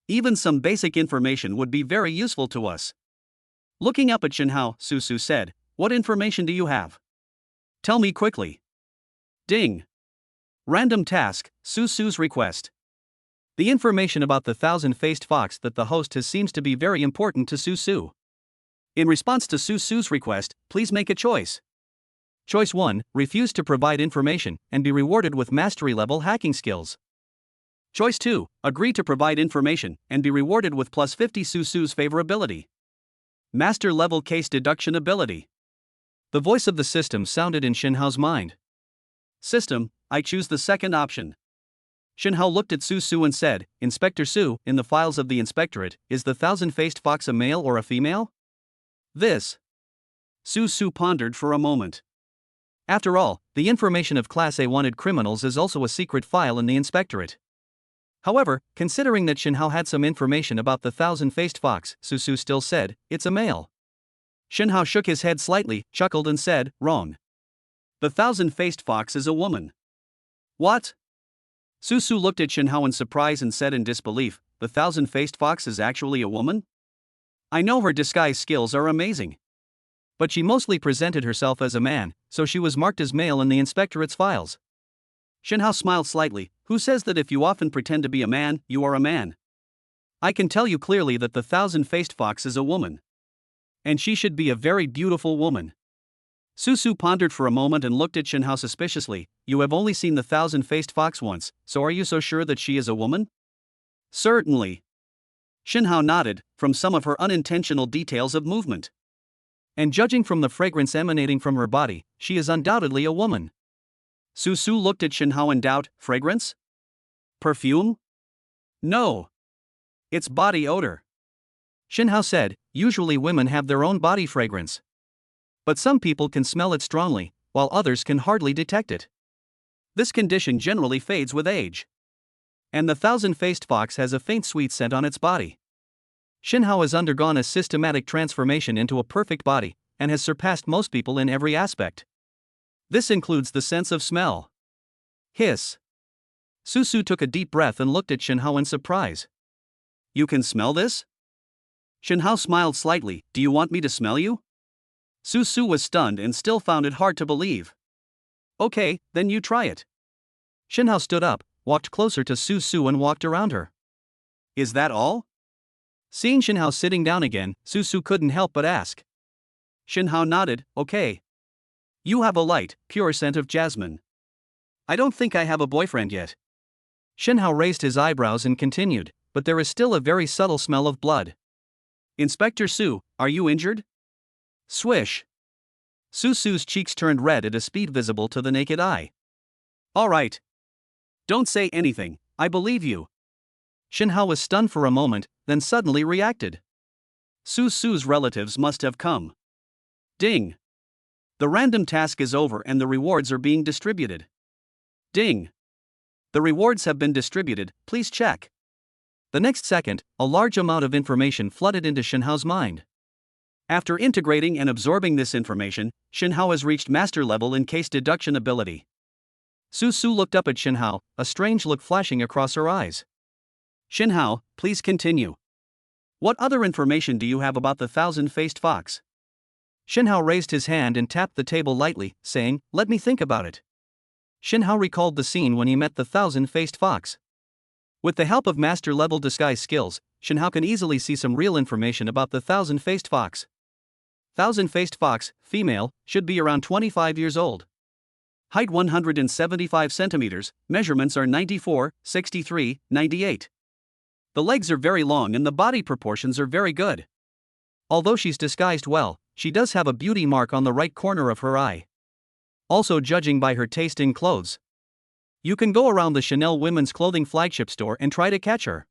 Even some basic information would be very useful to us. Looking up at Shinhao, Susu said, what information do you have? Tell me quickly. Ding. Random task, Susu's request. The information about the thousand-faced fox that the host has seems to be very important to Susu. In response to Susu's request, please make a choice. Choice 1, refuse to provide information and be rewarded with mastery-level hacking skills. Choice 2, agree to provide information and be rewarded with plus 50 Susu's favorability. Master-level case deduction ability. The voice of the system sounded in Shinhao's mind. System, I choose the second option. Shinhao looked at Susu and said, Inspector Su, in the files of the inspectorate, is the thousand-faced fox a male or a female? This. Susu pondered for a moment. After all, the information of Class A wanted criminals is also a secret file in the inspectorate. However, considering that Shinhao had some information about the thousand-faced fox, Susu still said, it's a male. Shinhao shook his head slightly, chuckled and said, wrong. The thousand-faced fox is a woman. What? Susu looked at Shinhao in surprise and said in disbelief, the thousand-faced fox is actually a woman? I know her disguise skills are amazing. But she mostly presented herself as a man, so she was marked as male in the inspectorate's files. Shinhao smiled slightly, who says that if you often pretend to be a man, you are a man? I can tell you clearly that the thousand-faced fox is a woman. And she should be a very beautiful woman. Susu pondered for a moment and looked at Shinhao suspiciously. You have only seen the thousand-faced fox once, so are you so sure that she is a woman? Certainly. Shinhao nodded, from some of her unintentional details of movement. And judging from the fragrance emanating from her body, she is undoubtedly a woman. Susu looked at Shinhao in doubt. Fragrance? Perfume? No. It's body odor. Shinhao said, usually women have their own body fragrance. But some people can smell it strongly, while others can hardly detect it. This condition generally fades with age. And the thousand-faced fox has a faint sweet scent on its body. Shinhao has undergone a systematic transformation into a perfect body, and has surpassed most people in every aspect. This includes the sense of smell. Hiss. Susu took a deep breath and looked at Shinhao in surprise. You can smell this? Shinhao smiled slightly. Do you want me to smell you? Susu was stunned and still found it hard to believe. Okay, then you try it. Shinhao stood up, walked closer to Susu and walked around her. Is that all? Seeing Shinhao sitting down again, Susu couldn't help but ask. Shinhao nodded, okay. You have a light, pure scent of jasmine. I don't think I have a boyfriend yet. Shinhao raised his eyebrows and continued, but there is still a very subtle smell of blood. Inspector Su, are you injured? Swish. Susu's cheeks turned red at a speed visible to the naked eye. All right. Don't say anything, I believe you. Shinhao was stunned for a moment, then suddenly reacted. Susu's relatives must have come. Ding. The random task is over and the rewards are being distributed. Ding. The rewards have been distributed, please check. The next second, a large amount of information flooded into Shinhao's mind. After integrating and absorbing this information, Shinhao has reached master level in case deduction ability. Susu looked up at Shinhao, a strange look flashing across her eyes. Shinhao, please continue. What other information do you have about the thousand-faced fox? Shinhao raised his hand and tapped the table lightly, saying, let me think about it. Shinhao recalled the scene when he met the thousand-faced fox. With the help of master-level disguise skills, Shinhao can easily see some real information about the thousand-faced fox. Thousand-faced fox, female, should be around 25 years old. Height 175 centimeters, measurements are 94, 63, 98. The legs are very long and the body proportions are very good. Although she's disguised well, she does have a beauty mark on the right corner of her eye. Also, judging by her taste in clothes, you can go around the Chanel women's clothing flagship store and try to catch her.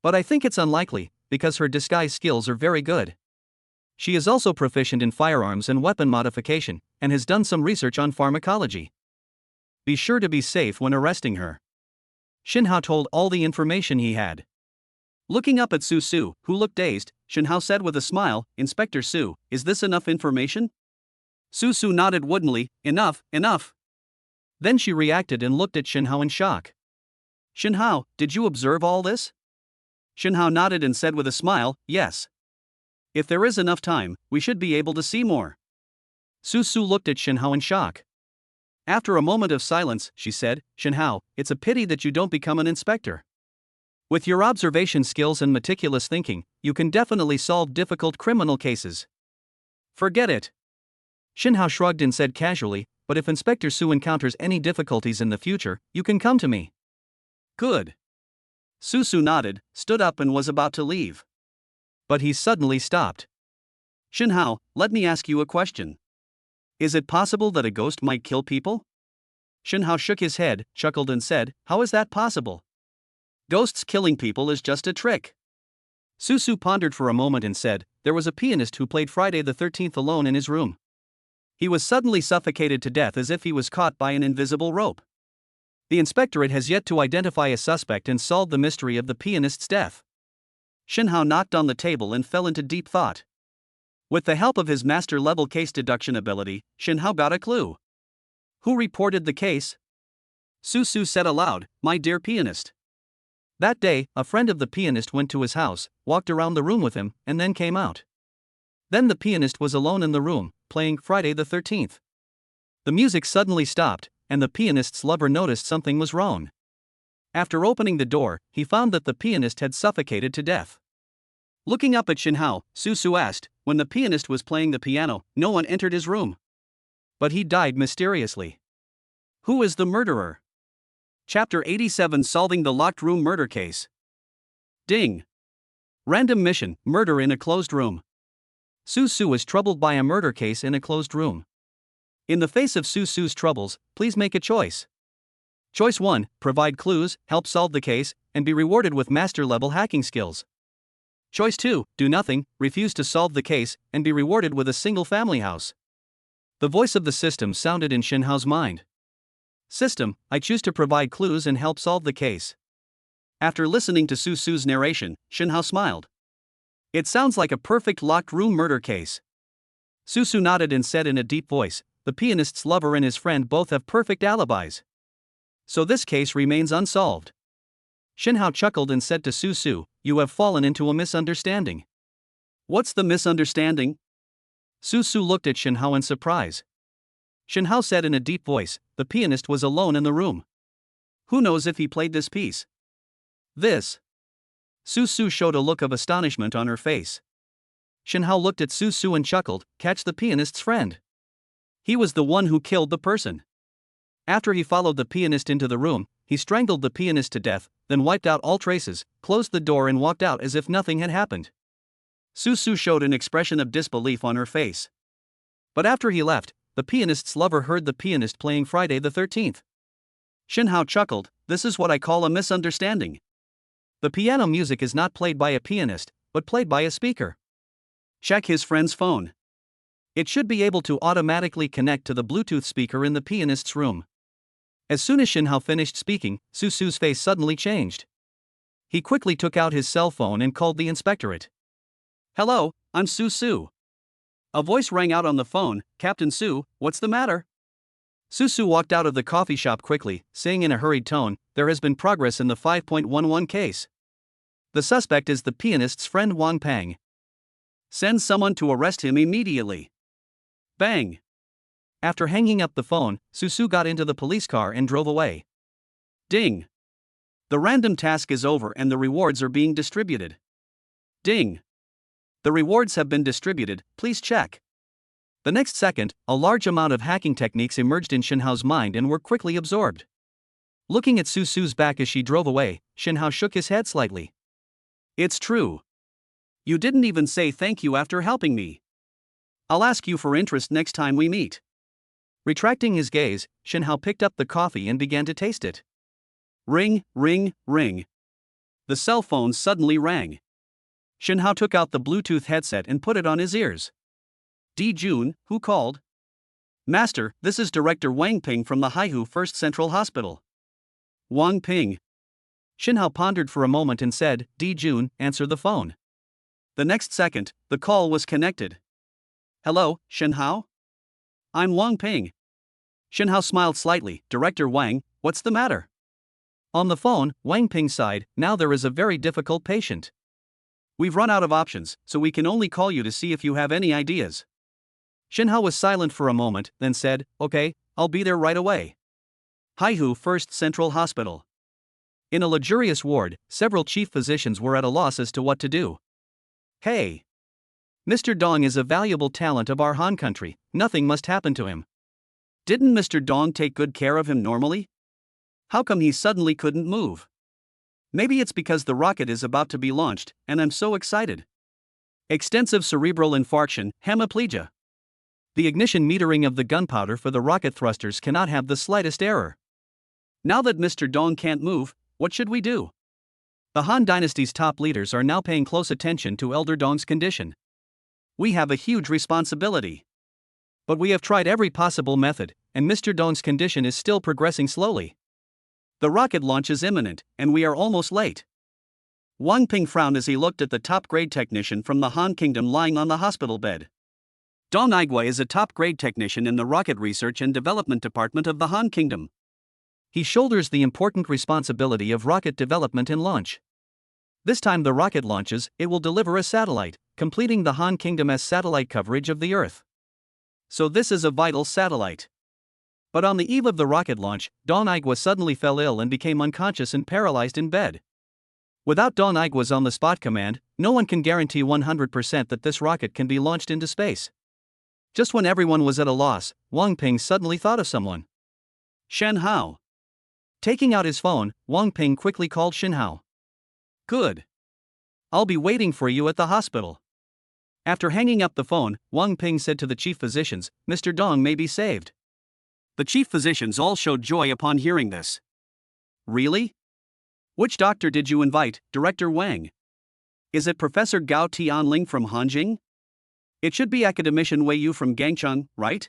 But I think it's unlikely, because her disguise skills are very good. She is also proficient in firearms and weapon modification, and has done some research on pharmacology. Be sure to be safe when arresting her. Shinhao told all the information he had. Looking up at Su Su, who looked dazed, Shinhao said with a smile, Inspector Su, is this enough information? Su Su nodded woodenly, enough, enough. Then she reacted and looked at Shinhao in shock. Shinhao, did you observe all this? Shinhao nodded and said with a smile, yes. If there is enough time, we should be able to see more. Su Su looked at Shinhao in shock. After a moment of silence, she said, Shinhao, it's a pity that you don't become an inspector. With your observation skills and meticulous thinking, you can definitely solve difficult criminal cases. Forget it. Shinhao shrugged and said casually, but if Inspector Su encounters any difficulties in the future, you can come to me. Good. Su Su nodded, stood up and was about to leave. But he suddenly stopped. Shinhao, let me ask you a question. Is it possible that a ghost might kill people? Shinhao shook his head, chuckled and said, how is that possible? Ghosts killing people is just a trick. Su Su pondered for a moment and said, there was a pianist who played Friday the 13th alone in his room. He was suddenly suffocated to death as if he was caught by an invisible rope. The inspectorate has yet to identify a suspect and solve the mystery of the pianist's death. Shinhao knocked on the table and fell into deep thought. With the help of his master-level case deduction ability, Shinhao got a clue. Who reported the case? Su Su said aloud, my dear pianist. That day, a friend of the pianist went to his house, walked around the room with him, and then came out. Then the pianist was alone in the room, playing Friday the 13th. The music suddenly stopped, and the pianist's lover noticed something was wrong. After opening the door, he found that the pianist had suffocated to death. Looking up at Shinhao, Su Su asked, when the pianist was playing the piano, no one entered his room. But he died mysteriously. Who is the murderer? Chapter 87 Solving the Locked Room Murder Case. Ding. Random mission, murder in a closed room. Su Su is troubled by a murder case in a closed room. In the face of Su Su's troubles, please make a choice. Choice 1, provide clues, help solve the case, and be rewarded with master-level hacking skills. Choice 2, do nothing, refuse to solve the case, and be rewarded with a single family house. The voice of the system sounded in Shinhao's mind. System, I choose to provide clues and help solve the case. After listening to Su Su's narration, Shinhao smiled. It sounds like a perfect locked room murder case. Su Su nodded and said in a deep voice, the pianist's lover and his friend both have perfect alibis. So this case remains unsolved. Shinhao chuckled and said to Su Su, you have fallen into a misunderstanding. What's the misunderstanding? Su Su looked at Shinhao in surprise. Shinhao said in a deep voice, the pianist was alone in the room. Who knows if he played this piece? This. Su Su showed a look of astonishment on her face. Shinhao looked at Su Su and chuckled, catch the pianist's friend. He was the one who killed the person. After he followed the pianist into the room, he strangled the pianist to death, then wiped out all traces, closed the door and walked out as if nothing had happened. Su Su showed an expression of disbelief on her face. But after he left, the pianist's lover heard the pianist playing Friday the 13th. Shinhao chuckled, this is what I call a misunderstanding. The piano music is not played by a pianist, but played by a speaker. Check his friend's phone. It should be able to automatically connect to the Bluetooth speaker in the pianist's room. As soon as Shinhao finished speaking, Su Su's face suddenly changed. He quickly took out his cell phone and called the inspectorate. Hello, I'm Su Su. A voice rang out on the phone, Captain Su, what's the matter? Su Su walked out of the coffee shop quickly, saying in a hurried tone, there has been progress in the 5.11 case. The suspect is the pianist's friend Wang Pang. Send someone to arrest him immediately. Bang. After hanging up the phone, Su Su got into the police car and drove away. Ding. The random task is over and the rewards are being distributed. Ding. The rewards have been distributed, please check. The next second, a large amount of hacking techniques emerged in Shinhao's mind and were quickly absorbed. Looking at Su Su's back as she drove away, Shinhao shook his head slightly. It's true. You didn't even say thank you after helping me. I'll ask you for interest next time we meet. Retracting his gaze, Shinhao picked up the coffee and began to taste it. Ring, ring, ring. The cell phone suddenly rang. Shinhao took out the Bluetooth headset and put it on his ears. D. Jun, who called? Master, this is Director Wang Ping from the Haihu First Central Hospital. Wang Ping. Shinhao pondered for a moment and said, Jun, answer the phone. The next second, the call was connected. Hello, Shinhao? I'm Wang Ping. Shinhao smiled slightly. Director Wang, what's the matter? On the phone, Wang Ping sighed. Now there is a very difficult patient. We've run out of options, so we can only call you to see if you have any ideas. Shinhao was silent for a moment, then said, Okay, I'll be there right away. Haihu First Central Hospital. In a luxurious ward, several chief physicians were at a loss as to what to do. Hey! Mr. Dong is a valuable talent of our Han country, nothing must happen to him. Didn't Mr. Dong take good care of him normally? How come he suddenly couldn't move? Maybe it's because the rocket is about to be launched, and I'm so excited. Extensive cerebral infarction, hemiplegia. The ignition metering of the gunpowder for the rocket thrusters cannot have the slightest error. Now that Mr. Dong can't move, what should we do? The Han dynasty's top leaders are now paying close attention to Elder Dong's condition. We have a huge responsibility. But we have tried every possible method, and Mr. Dong's condition is still progressing slowly. The rocket launch is imminent, and we are almost late. Wang Ping frowned as he looked at the top-grade technician from the Han Kingdom lying on the hospital bed. Dong Aigua is a top-grade technician in the Rocket Research and Development Department of the Han Kingdom. He shoulders the important responsibility of rocket development and launch. This time the rocket launches, it will deliver a satellite, completing the Han Kingdom's satellite coverage of the Earth. So this is a vital satellite. But on the eve of the rocket launch, Dong Aigua suddenly fell ill and became unconscious and paralyzed in bed. Without Dong Aigua's on-the-spot command, no one can guarantee 100% that this rocket can be launched into space. Just when everyone was at a loss, Wang Ping suddenly thought of someone. Shinhao. Taking out his phone, Wang Ping quickly called Shinhao. Good. I'll be waiting for you at the hospital. After hanging up the phone, Wang Ping said to the chief physicians, Mr. Dong may be saved. The chief physicians all showed joy upon hearing this. Really? Which doctor did you invite, Director Wang? Is it Professor Gao Tianling from Hanjing? It should be Academician Wei Yu from Gangcheng, right?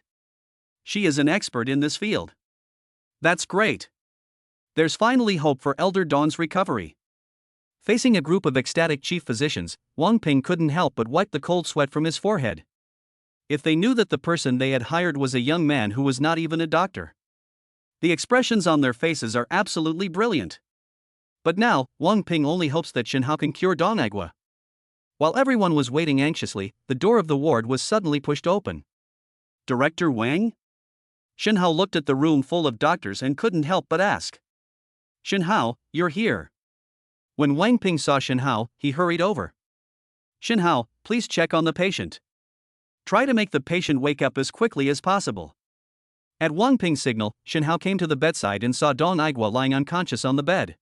She is an expert in this field. That's great. There's finally hope for Elder Dong's recovery. Facing a group of ecstatic chief physicians, Wang Ping couldn't help but wipe the cold sweat from his forehead. If they knew that the person they had hired was a young man who was not even a doctor. The expressions on their faces are absolutely brilliant. But now, Wang Ping only hopes that Shinhao can cure Dong Aigua. While everyone was waiting anxiously, the door of the ward was suddenly pushed open. Director Wang? Shinhao looked at the room full of doctors and couldn't help but ask. Shinhao, you're here. When Wang Ping saw Shinhao, he hurried over. Shinhao, please check on the patient. Try to make the patient wake up as quickly as possible. At Wang Ping's signal, Shinhao came to the bedside and saw Dong Aigua lying unconscious on the bed.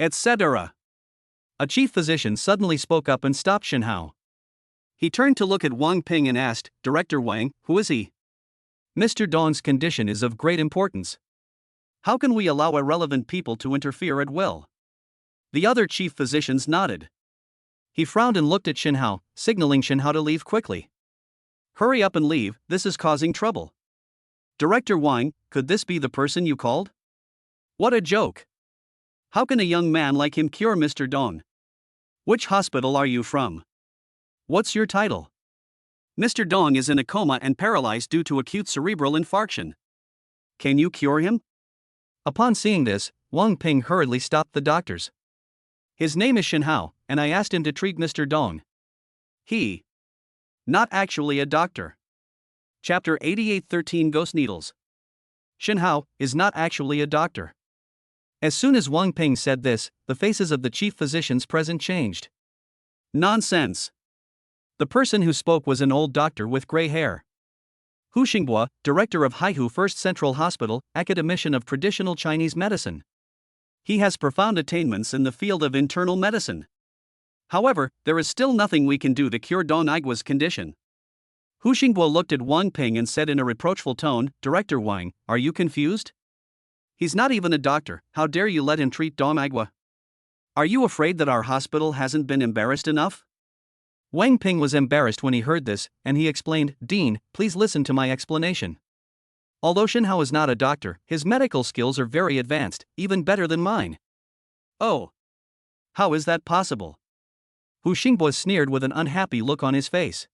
Etc. A chief physician suddenly spoke up and stopped Shinhao. He turned to look at Wang Ping and asked, Director Wang, who is he? Mr. Dong's condition is of great importance. How can we allow irrelevant people to interfere at will? The other chief physicians nodded. He frowned and looked at Shinhao, signaling Shinhao to leave quickly. Hurry up and leave, this is causing trouble. Director Wang, could this be the person you called? What a joke. How can a young man like him cure Mr. Dong? Which hospital are you from? What's your title? Mr. Dong is in a coma and paralyzed due to acute cerebral infarction. Can you cure him? Upon seeing this, Wang Ping hurriedly stopped the doctors. His name is Shinhao, and I asked him to treat Mr. Dong. He. Not actually a doctor. Chapter 88:13 Ghost Needles. Shinhao is not actually a doctor. As soon as Wang Ping said this, the faces of the chief physicians present changed. Nonsense. The person who spoke was an old doctor with gray hair. Hu Xinghua, director of Haihu First Central Hospital, academician of traditional Chinese medicine. He has profound attainments in the field of internal medicine. However, there is still nothing we can do to cure Dong Aigua's condition. Hu Xinghua looked at Wang Ping and said in a reproachful tone, Director Wang, are you confused? He's not even a doctor, how dare you let him treat Dong Aigua? Are you afraid that our hospital hasn't been embarrassed enough? Wang Ping was embarrassed when he heard this, and he explained, Dean, please listen to my explanation. Although Shin Hao is not a doctor, his medical skills are very advanced, even better than mine. Oh. How is that possible? Hu Xingbo sneered with an unhappy look on his face.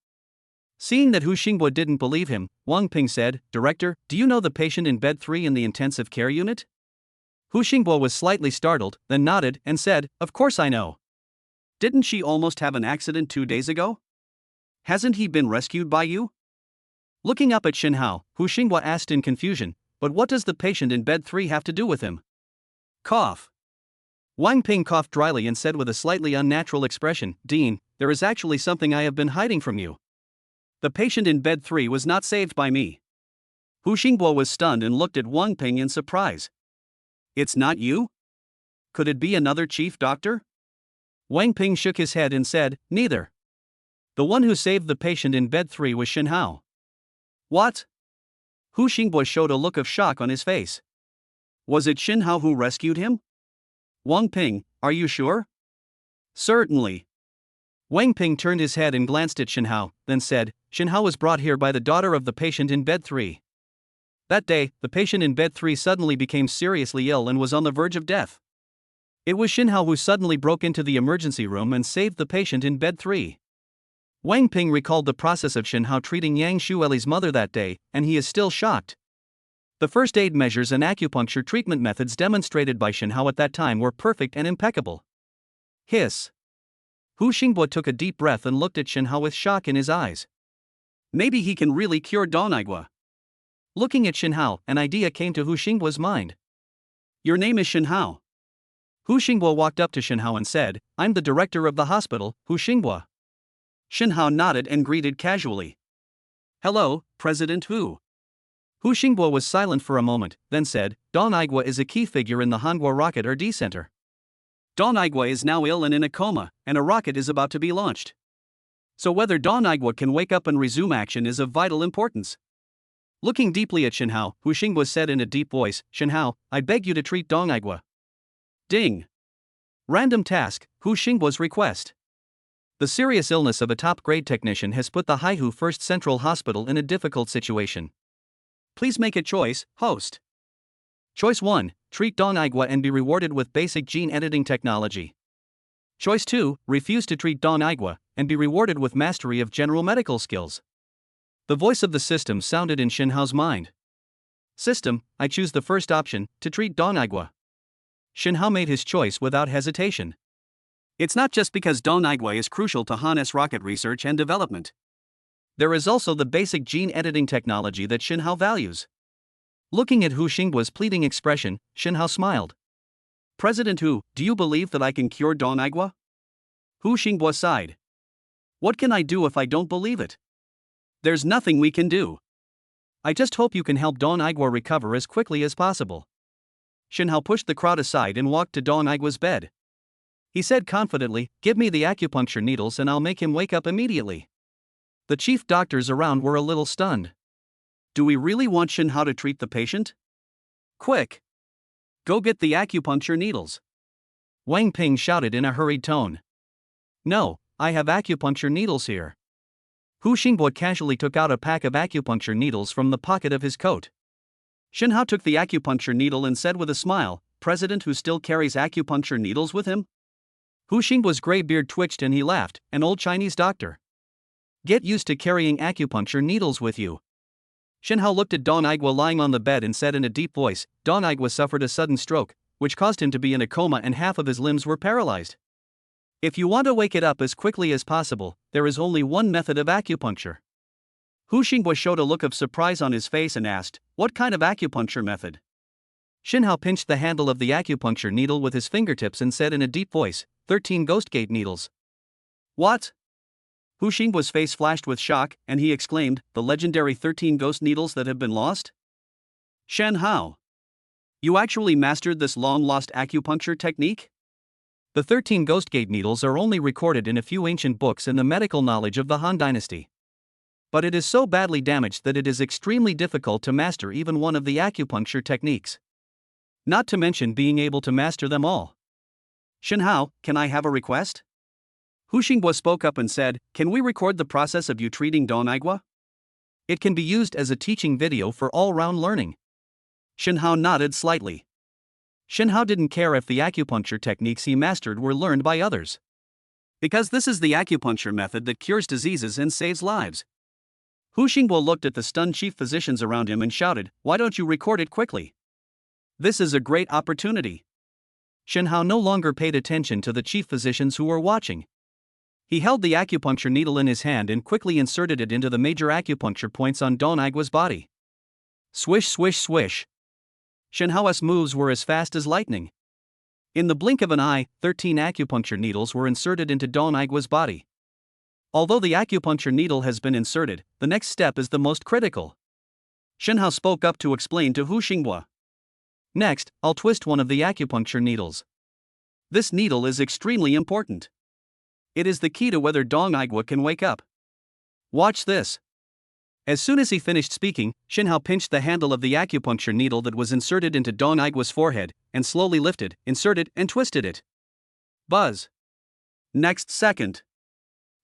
Seeing that Hu Xingbo didn't believe him, Wang Ping said, "Director, do you know the patient in bed 3 in the intensive care unit?" Hu Xingbo was slightly startled, then nodded and said, "Of course I know. Didn't she almost have an accident 2 days ago? Hasn't he been rescued by you?" Looking up at Shin Hao, Hu Xingbo asked in confusion, "But what does the patient in bed 3 have to do with him?" Cough. Wang Ping coughed dryly and said with a slightly unnatural expression, "Dean, there is actually something I have been hiding from you. The patient in bed 3 was not saved by me." Hu Xingbo was stunned and looked at Wang Ping in surprise. "It's not you? Could it be another chief doctor?" Wang Ping shook his head and said, "Neither. The one who saved the patient in bed 3 was Shin Hao." "What?" Hu Xingbo showed a look of shock on his face. "Was it Shin Hao who rescued him?" "Wang Ping, are you sure?" "Certainly." Wang Ping turned his head and glanced at Shin Hao, then said, "Shin Hao was brought here by the daughter of the patient in bed 3. That day, the patient in bed 3 suddenly became seriously ill and was on the verge of death. It was Shin Hao who suddenly broke into the emergency room and saved the patient in bed 3. Wang Ping recalled the process of Shin Hao treating Yang Shueli's mother that day, and he is still shocked. The first aid measures and acupuncture treatment methods demonstrated by Shin Hao at that time were perfect and impeccable. Hiss. Hu Xingbo took a deep breath and looked at Shin Hao with shock in his eyes. Maybe he can really cure Donaigua. Looking at Shin Hao, an idea came to Hu Xingbo's mind. "Your name is Shin Hao." Hu Xingbo walked up to Shin Hao and said, "I'm the director of the hospital, Hu Xingbo." Shin Hao nodded and greeted casually. "Hello, President Hu." Hu Xingbo was silent for a moment, then said, "Donaigua is a key figure in the Hanguo Rocket R&D Center. Donaigua is now ill and in a coma, and a rocket is about to be launched. So whether Donaigua can wake up and resume action is of vital importance." Looking deeply at Shin Hao, Hu Xingbo said in a deep voice, "Shin Hao, I beg you to treat Donaigua." Ding. Random task, Hu Xingbo's request. The serious illness of a top-grade technician has put the Haihu First Central Hospital in a difficult situation. Please make a choice, host. Choice 1, treat Donaigua and be rewarded with basic gene editing technology. Choice 2, refuse to treat Donaigua and be rewarded with mastery of general medical skills. The voice of the system sounded in Shin Hao's mind. System, I choose the first option, to treat Donaigua. Shin Hao made his choice without hesitation. It's not just because Donaigua is crucial to Han's rocket research and development. There is also the basic gene editing technology that Shin Hao values. Looking at Hu Xingbo's pleading expression, Shin Hao smiled. "President Hu, do you believe that I can cure Donaigua?" Hu Xingbo sighed. "What can I do if I don't believe it? There's nothing we can do. I just hope you can help Donaigua recover as quickly as possible." Shin Hao pushed the crowd aside and walked to Donaigua's bed. He said confidently, "Give me the acupuncture needles and I'll make him wake up immediately." The chief doctors around were a little stunned. Do we really want Shin Hao to treat the patient? Quick! Go get the acupuncture needles. Wang Ping shouted in a hurried tone. "No, I have acupuncture needles here." Hu Xingbo casually took out a pack of acupuncture needles from the pocket of his coat. Shin Hao took the acupuncture needle and said with a smile, "President Hu still carries acupuncture needles with him?" Hu Xingbo's gray beard twitched and he laughed, "An old Chinese doctor. Get used to carrying acupuncture needles with you." Shin Hao looked at Donaigua lying on the bed and said in a deep voice, "Donaigua suffered a sudden stroke, which caused him to be in a coma and half of his limbs were paralyzed. If you want to wake it up as quickly as possible, there is only one method of acupuncture." Hu Xingbo showed a look of surprise on his face and asked, "What kind of acupuncture method?" Shin Hao pinched the handle of the acupuncture needle with his fingertips and said in a deep voice, 13 Ghost Gate needles." What? Hu Xingbo's face flashed with shock, and he exclaimed, "The legendary 13 ghost needles that have been lost? Shen Hao, you actually mastered this long-lost acupuncture technique?" The 13 Ghost Gate needles are only recorded in a few ancient books in the medical knowledge of the Han Dynasty. But it is so badly damaged that it is extremely difficult to master even one of the acupuncture techniques. Not to mention being able to master them all. "Shin Hao, can I have a request?" Hu Xingbo spoke up and said, "Can we record the process of you treating Donaigua? It can be used as a teaching video for all-round learning. Shinhao nodded slightly. Shinhao didn't care if the acupuncture techniques he mastered were learned by others, because this is the acupuncture method that cures diseases and saves lives. Hu Xingbo looked at the stunned chief physicians around him and shouted, "Why don't you record it quickly? This is a great opportunity." Shinhao no longer paid attention to the chief physicians who were watching. He held the acupuncture needle in his hand and quickly inserted it into the major acupuncture points on Don Aigua's body. Swish, swish, swish. Shinhao's moves were as fast as lightning. In the blink of an eye, 13 acupuncture needles were inserted into Don Aigua's body. Although the acupuncture needle has been inserted, the next step is the most critical. Shinhao spoke up to explain to Hu Xingbo. Next, I'll twist one of the acupuncture needles. This needle is extremely important. It is the key to whether Dong Aigua can wake up. Watch this. As soon as he finished speaking, Shinhao pinched the handle of the acupuncture needle that was inserted into Dong Aigua's forehead, and slowly lifted, inserted, and twisted it. Buzz. Next second,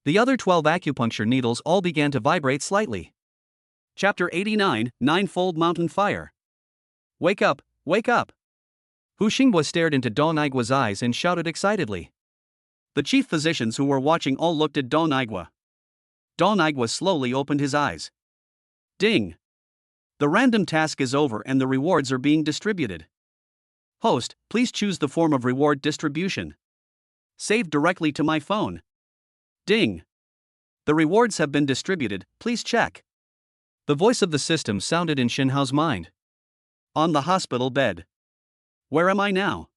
the other 12 acupuncture needles all began to vibrate slightly. Chapter 89, Ninefold Mountain Fire. Wake up, wake up! Hu Xingbo stared into Dong Aigua's eyes and shouted excitedly. The chief physicians who were watching all looked at Dong Aigua. Dong Aigua slowly opened his eyes. Ding! The random task is over and the rewards are being distributed. Host, please choose the form of reward distribution. Save directly to my phone. Ding! The rewards have been distributed, please check. The voice of the system sounded in Shinhao's mind. On the hospital bed. Where am I now?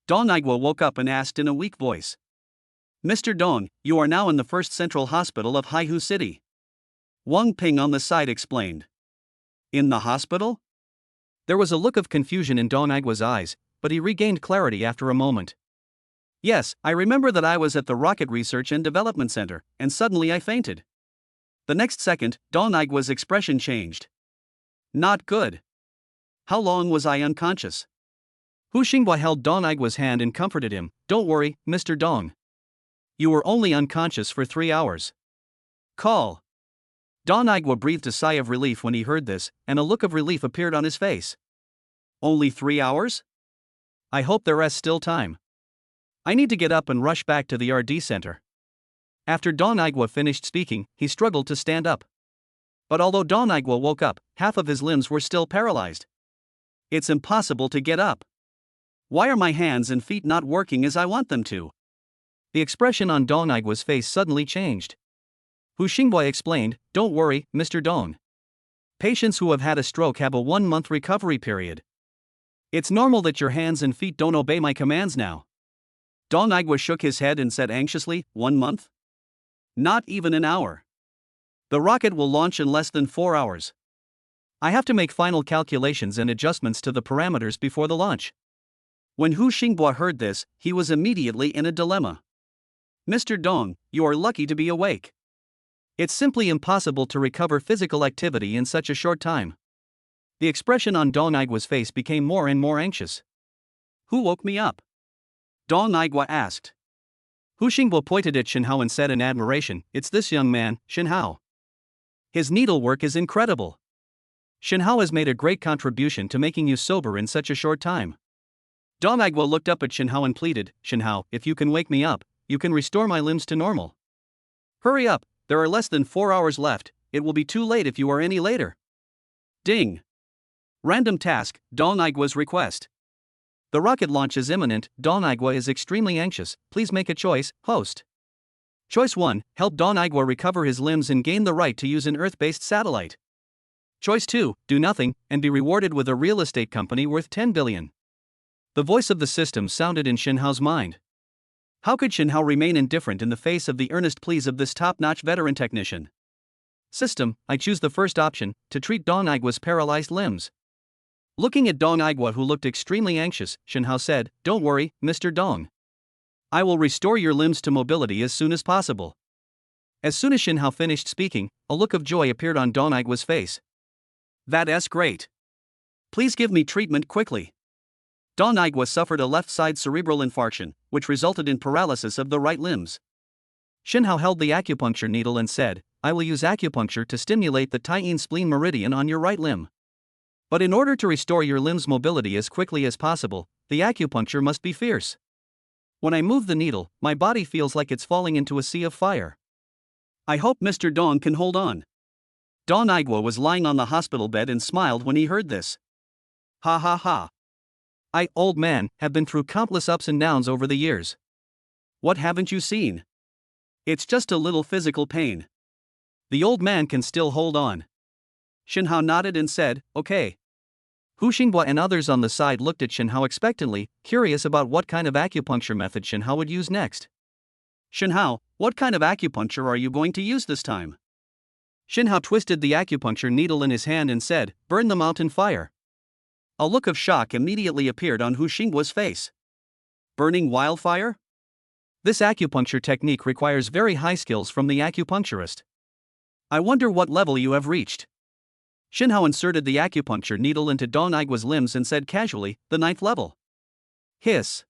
Dong Aigua woke up and asked in a weak voice. Mr. Dong, you are now in the first central hospital of Haihu City. Wang Ping on the side explained. In the hospital? There was a look of confusion in Dong Aigua's eyes, but he regained clarity after a moment. Yes, I remember that I was at the Rocket Research and Development Center, and suddenly I fainted. The next second, Dong Aigua's expression changed. Not good. How long was I unconscious? Hu Xingbo held Dong Aigua's hand and comforted him. Don't worry, Mr. Dong. You were only unconscious for 3 hours. Call. Dong Aigua breathed a sigh of relief when he heard this, and a look of relief appeared on his face. Only 3 hours? I hope there is still time. I need to get up and rush back to the RD center. After Dong Aigua finished speaking, he struggled to stand up. But although Dong Aigua woke up, half of his limbs were still paralyzed. It's impossible to get up. Why are my hands and feet not working as I want them to? The expression on Dong Aigua's face suddenly changed. Hu Xingbo explained, Don't worry, Mr. Dong. Patients who have had a stroke have a 1-month recovery period. It's normal that your hands and feet don't obey my commands now. Dong Aigua shook his head and said anxiously, 1 month? Not even an hour. The rocket will launch in less than 4 hours. I have to make final calculations and adjustments to the parameters before the launch. When Hu Xingbo heard this, he was immediately in a dilemma. Mr. Dong, you are lucky to be awake. It's simply impossible to recover physical activity in such a short time. The expression on Dong Aigua's face became more and more anxious. Who woke me up? Dong Aigua asked. Hu Xingbo pointed at Shinhao and said in admiration, It's this young man, Shinhao. His needlework is incredible. Shinhao has made a great contribution to making you sober in such a short time. Dong Aigua looked up at Shinhao and pleaded, Shinhao, if you can wake me up, you can restore my limbs to normal. Hurry up, there are less than 4 hours left, it will be too late if you are any later. Ding. Random task, Dong Aigua's request. The rocket launch is imminent, Dong Aigua is extremely anxious, please make a choice, host. Choice 1, help Dong Aigua recover his limbs and gain the right to use an Earth-based satellite. Choice 2, do nothing, and be rewarded with a real estate company worth 10 billion. The voice of the system sounded in Shinhao's mind. How could Shinhao remain indifferent in the face of the earnest pleas of this top-notch veteran technician? System, I choose the first option, to treat Dong Aigua's paralyzed limbs. Looking at Dong Aigua, who looked extremely anxious, Shinhao said, Don't worry, Mr. Dong. I will restore your limbs to mobility as soon as possible. As soon as Shinhao finished speaking, a look of joy appeared on Dong Aigua's face. That's great. Please give me treatment quickly. Dong Aigua suffered a left-side cerebral infarction, which resulted in paralysis of the right limbs. Shinhao held the acupuncture needle and said, I will use acupuncture to stimulate the Taiyin spleen meridian on your right limb. But in order to restore your limb's mobility as quickly as possible, the acupuncture must be fierce. When I move the needle, my body feels like it's falling into a sea of fire. I hope Mr. Dong can hold on. Don Igwa was lying on the hospital bed and smiled when he heard this. Ha ha ha. I, old man, have been through countless ups and downs over the years. What haven't you seen? It's just a little physical pain. The old man can still hold on. Shinhao nodded and said, okay. Hu Xinghua and others on the side looked at Shinhao expectantly, curious about what kind of acupuncture method Shinhao would use next. Shinhao, what kind of acupuncture are you going to use this time? Shinhao twisted the acupuncture needle in his hand and said, burn the mountain fire. A look of shock immediately appeared on Hu Xinghua's face. Burning wildfire? This acupuncture technique requires very high skills from the acupuncturist. I wonder what level you have reached. Shinhao inserted the acupuncture needle into Don Igwa's limbs and said casually, the 9th level. Hiss.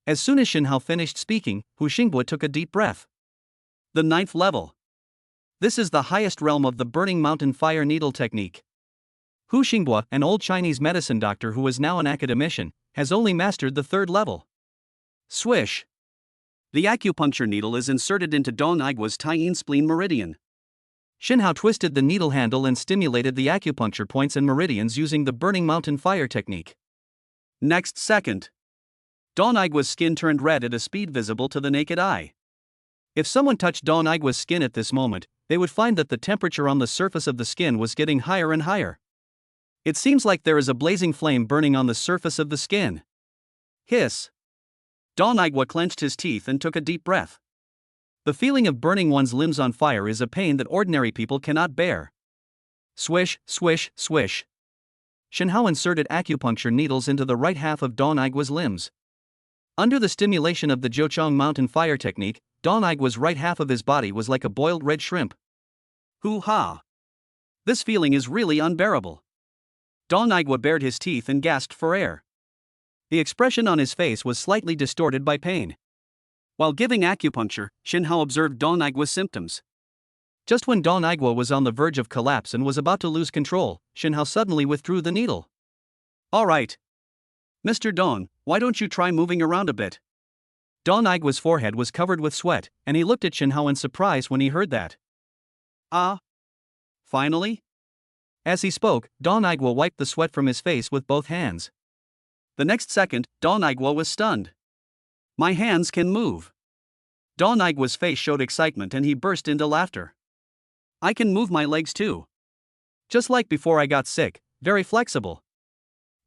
As soon as Shinhao finished speaking, Hu Xinghua took a deep breath. The 9th level. This is the highest realm of the burning mountain fire needle technique. Hu Xinghua, an old Chinese medicine doctor who is now an academician, has only mastered the 3rd level. Swish. The acupuncture needle is inserted into Don Igwa's Taiyin spleen meridian. Shinhao twisted the needle handle and stimulated the acupuncture points and meridians using the burning mountain fire technique. Next second, Don Igwa's skin turned red at a speed visible to the naked eye. If someone touched Don Igwa's skin at this moment, they would find that the temperature on the surface of the skin was getting higher and higher. It seems like there is a blazing flame burning on the surface of the skin. Hiss. Don Igwa clenched his teeth and took a deep breath. The feeling of burning one's limbs on fire is a pain that ordinary people cannot bear. Swish, swish, swish. Shinhao inserted acupuncture needles into the right half of Don Igwa's limbs. Under the stimulation of the Zhochang mountain fire technique, Don Igwa's right half of his body was like a boiled red shrimp. Hoo-ha! This feeling is really unbearable. Don Igwa bared his teeth and gasped for air. The expression on his face was slightly distorted by pain. While giving acupuncture, Shinhao observed Don Igwa's symptoms. Just when Don Igwa was on the verge of collapse and was about to lose control, Shinhao suddenly withdrew the needle. All right. Mr. Don, why don't you try moving around a bit? Don Igwa's forehead was covered with sweat, and he looked at Shinhao in surprise when he heard that. Ah. Finally? As he spoke, Don Igwa wiped the sweat from his face with both hands. The next second, Don Igwa was stunned. My hands can move. Don Igwa's face showed excitement and he burst into laughter. I can move my legs too. Just like before I got sick, very flexible.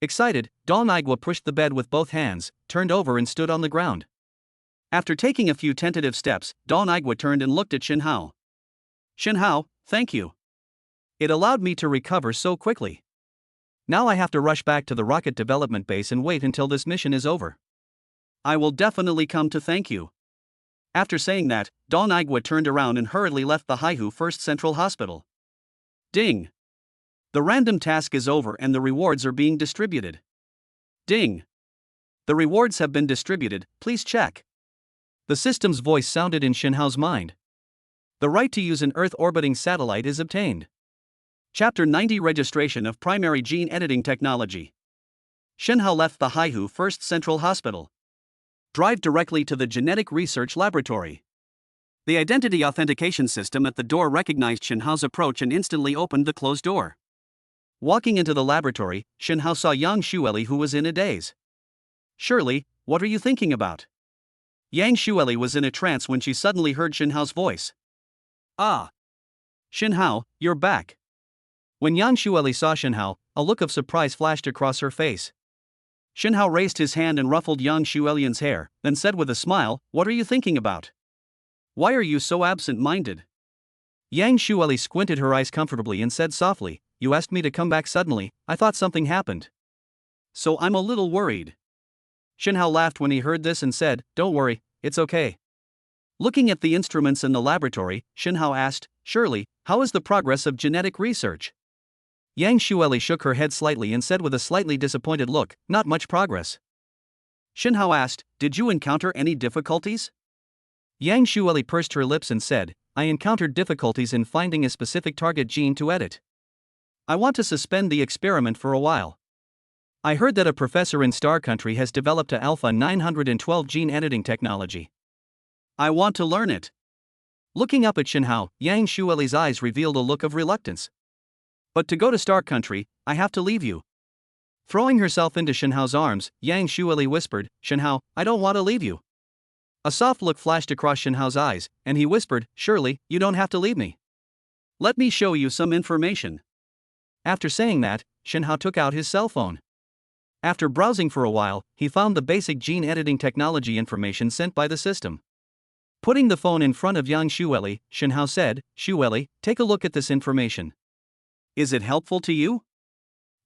Excited, Don Igwa pushed the bed with both hands, turned over and stood on the ground. After taking a few tentative steps, Don Igwa turned and looked at Shinhao. Shinhao, thank you. It allowed me to recover so quickly. Now I have to rush back to the rocket development base and wait until this mission is over. I will definitely come to thank you. After saying that, Don Igwa turned around and hurriedly left the Haihu First Central Hospital. Ding! The random task is over and the rewards are being distributed. Ding! The rewards have been distributed, please check. The system's voice sounded in Shinhao's mind. The right to use an Earth-orbiting satellite is obtained. Chapter 90 Registration of Primary Gene Editing Technology. Shinhao left the Haihu First Central Hospital. Drive directly to the Genetic Research Laboratory. The identity authentication system at the door recognized Shinhao's approach and instantly opened the closed door. Walking into the laboratory, Shinhao saw Yang Xueli, who was in a daze. Shirley, what are you thinking about? Yang Xueli was in a trance when she suddenly heard Shinhao's voice. Ah! Shinhao, you're back. When Yang Xueli saw Shinhao, a look of surprise flashed across her face. Shinhao raised his hand and ruffled Yang Xuelian's hair, then said with a smile, what are you thinking about? Why are you so absent-minded? Yang Xueli squinted her eyes comfortably and said softly, you asked me to come back suddenly, I thought something happened. So I'm a little worried. Shinhao laughed when he heard this and said, don't worry, it's okay. Looking at the instruments in the laboratory, Shinhao asked, Shirley, how is the progress of genetic research? Yang Xueli shook her head slightly and said with a slightly disappointed look, not much progress. Shinhao asked, did you encounter any difficulties? Yang Xueli pursed her lips and said, I encountered difficulties in finding a specific target gene to edit. I want to suspend the experiment for a while. I heard that a professor in Star Country has developed a Alpha 912 gene editing technology. I want to learn it. Looking up at Xinhao, Yang Shueli's eyes revealed a look of reluctance. But to go to Star Country, I have to leave you. Throwing herself into Xinhao's arms, Yang Shueli whispered, Xinhao, I don't want to leave you. A soft look flashed across Xinhao's eyes, and he whispered, surely, you don't have to leave me. Let me show you some information. After saying that, Xinhao took out his cell phone. After browsing for a while, he found the basic gene editing technology information sent by the system. Putting the phone in front of Yang Shueli, Xinhao said, Shueli, take a look at this information. Is it helpful to you?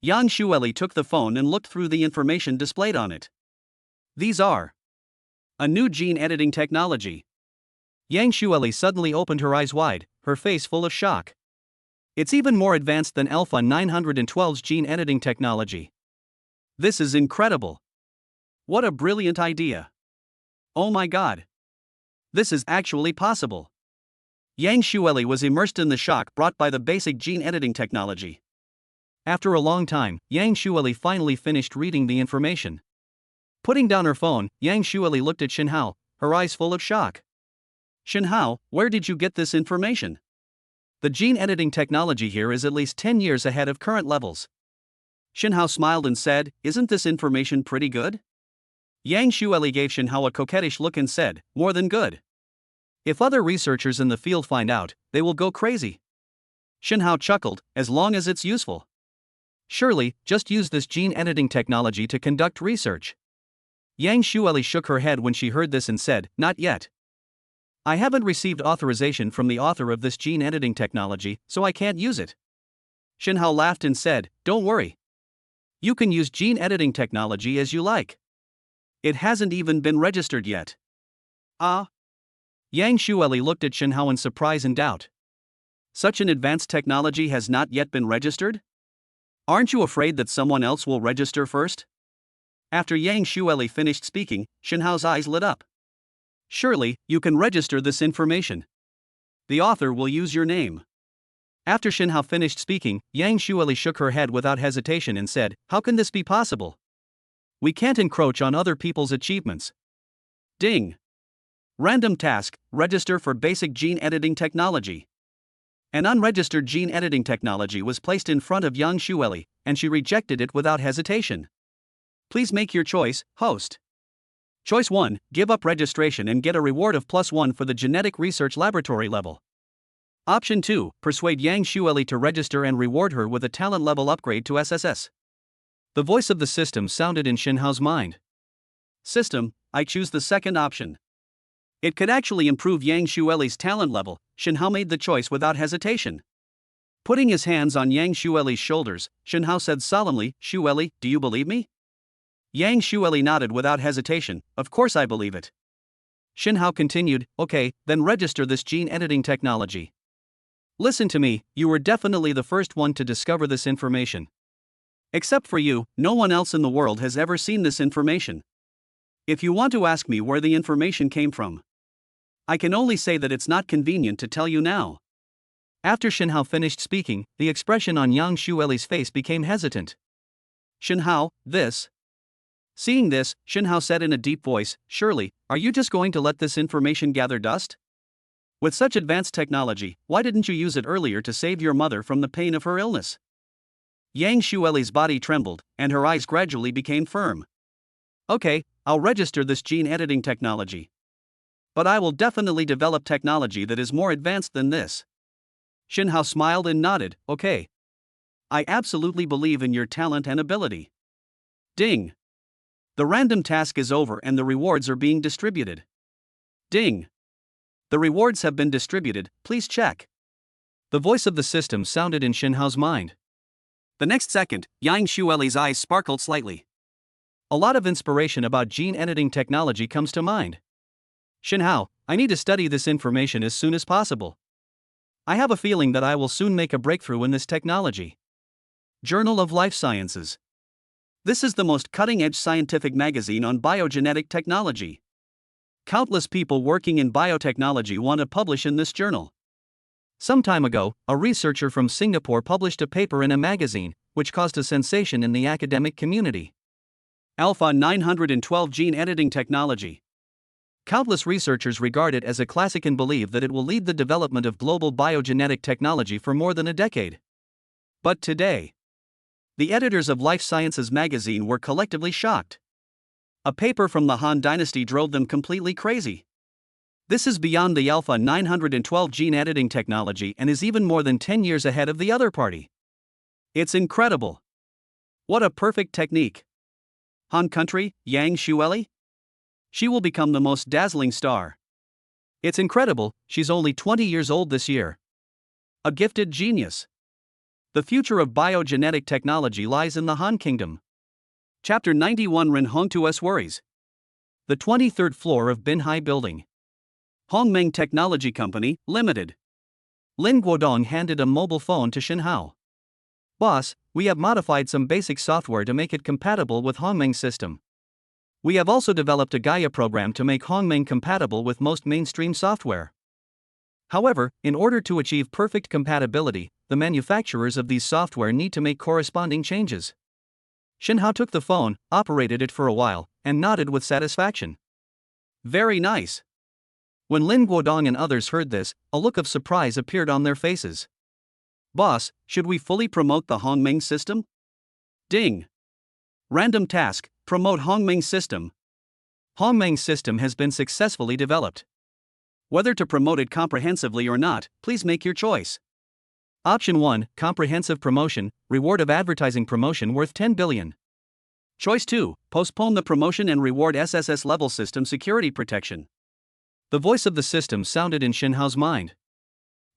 Yang Shueli took the phone and looked through the information displayed on it. These are a new gene editing technology. Yang Shueli suddenly opened her eyes wide, her face full of shock. It's even more advanced than Alpha 912's gene editing technology. This is incredible. What a brilliant idea. Oh my god. This is actually possible. Yang Shueli was immersed in the shock brought by the basic gene editing technology. After a long time, Yang Shueli finally finished reading the information. Putting down her phone, Yang Shueli looked at Xinhao, her eyes full of shock. Xinhao, where did you get this information? The gene editing technology here is at least 10 years ahead of current levels. Xinhao smiled and said, isn't this information pretty good? Yang Shueli gave Xinhao a coquettish look and said, more than good. If other researchers in the field find out, they will go crazy. Xinhao chuckled, as long as it's useful. Surely, just use this gene editing technology to conduct research. Yang Shueli shook her head when she heard this and said, not yet. I haven't received authorization from the author of this gene editing technology, so I can't use it. Xinhao laughed and said, don't worry. You can use gene editing technology as you like. It hasn't even been registered yet. Ah? Yang Shueli looked at Xinhao in surprise and doubt. Such an advanced technology has not yet been registered? Aren't you afraid that someone else will register first? After Yang Shueli finished speaking, Xinhao's eyes lit up. Surely, you can register this information. The author will use your name. After Xinhao finished speaking, Yang Shueli shook her head without hesitation and said, how can this be possible? We can't encroach on other people's achievements. Ding. Random task, register for basic gene editing technology. An unregistered gene editing technology was placed in front of Yang Shueli, and she rejected it without hesitation. Please make your choice, host. Choice 1, give up registration and get a reward of +1 for the genetic research laboratory level. Option 2, persuade Yang Shueli to register and reward her with a talent level upgrade to SSS. The voice of the system sounded in Xinhao's mind. System, I choose the second option. It could actually improve Yang Shueli's talent level. Xinhao made the choice without hesitation. Putting his hands on Yang Shueli's shoulders, Xinhao said solemnly, Shueli, do you believe me? Yang Shueli nodded without hesitation, of course I believe it. Xinhao continued, okay, then register this gene editing technology. Listen to me, you were definitely the first one to discover this information. Except for you, no one else in the world has ever seen this information. If you want to ask me where the information came from, I can only say that it's not convenient to tell you now. After Xinhao finished speaking, the expression on Yang Shueli's face became hesitant. Xinhao, this. Seeing this, Xinhao said in a deep voice, surely, are you just going to let this information gather dust? With such advanced technology, why didn't you use it earlier to save your mother from the pain of her illness? Yang Shueli's body trembled, and her eyes gradually became firm. Okay, I'll register this gene editing technology. But I will definitely develop technology that is more advanced than this. Xinhao smiled and nodded, okay. I absolutely believe in your talent and ability. Ding. The random task is over and the rewards are being distributed. Ding. The rewards have been distributed, please check. The voice of the system sounded in Xinhao's mind. The next second, Yang Shueli's eyes sparkled slightly. A lot of inspiration about gene editing technology comes to mind. Xinhao, I need to study this information as soon as possible. I have a feeling that I will soon make a breakthrough in this technology. Journal of Life Sciences. This is the most cutting-edge scientific magazine on biogenetic technology. Countless people working in biotechnology want to publish in this journal. Some time ago, a researcher from Singapore published a paper in a magazine, which caused a sensation in the academic community. Alpha 912 gene editing technology. Countless researchers regard it as a classic and believe that it will lead the development of global biogenetic technology for more than a decade. But today, the editors of Life Sciences magazine were collectively shocked. A paper from the Han Dynasty drove them completely crazy. This is beyond the Alpha 912 gene editing technology and is even more than 10 years ahead of the other party. It's incredible. What a perfect technique. Han country, Yang Xueli? She will become the most dazzling star. It's incredible, she's only 20 years old this year. A gifted genius. The future of biogenetic technology lies in the Han Kingdom. Chapter 91 Ren Hongtu's Worries. The 23rd floor of Binhai Building. Hongmeng Technology Company, Limited. Lin Guodong handed a mobile phone to Shen Hao. Boss, we have modified some basic software to make it compatible with Hongmeng's system. We have also developed a Gaia program to make Hongmeng compatible with most mainstream software. However, in order to achieve perfect compatibility, the manufacturers of these software need to make corresponding changes. Shen Hao took the phone, operated it for a while, and nodded with satisfaction. Very nice. When Lin Guodong and others heard this, a look of surprise appeared on their faces. Boss, should we fully promote the Hongmeng system? Ding. Random task, promote Hongmeng system. Hongmeng system has been successfully developed. Whether to promote it comprehensively or not, please make your choice. Option 1, comprehensive promotion, reward of advertising promotion worth 10 billion. Choice 2, postpone the promotion and reward SSS level system security protection. The voice of the system sounded in Shen Hao's mind.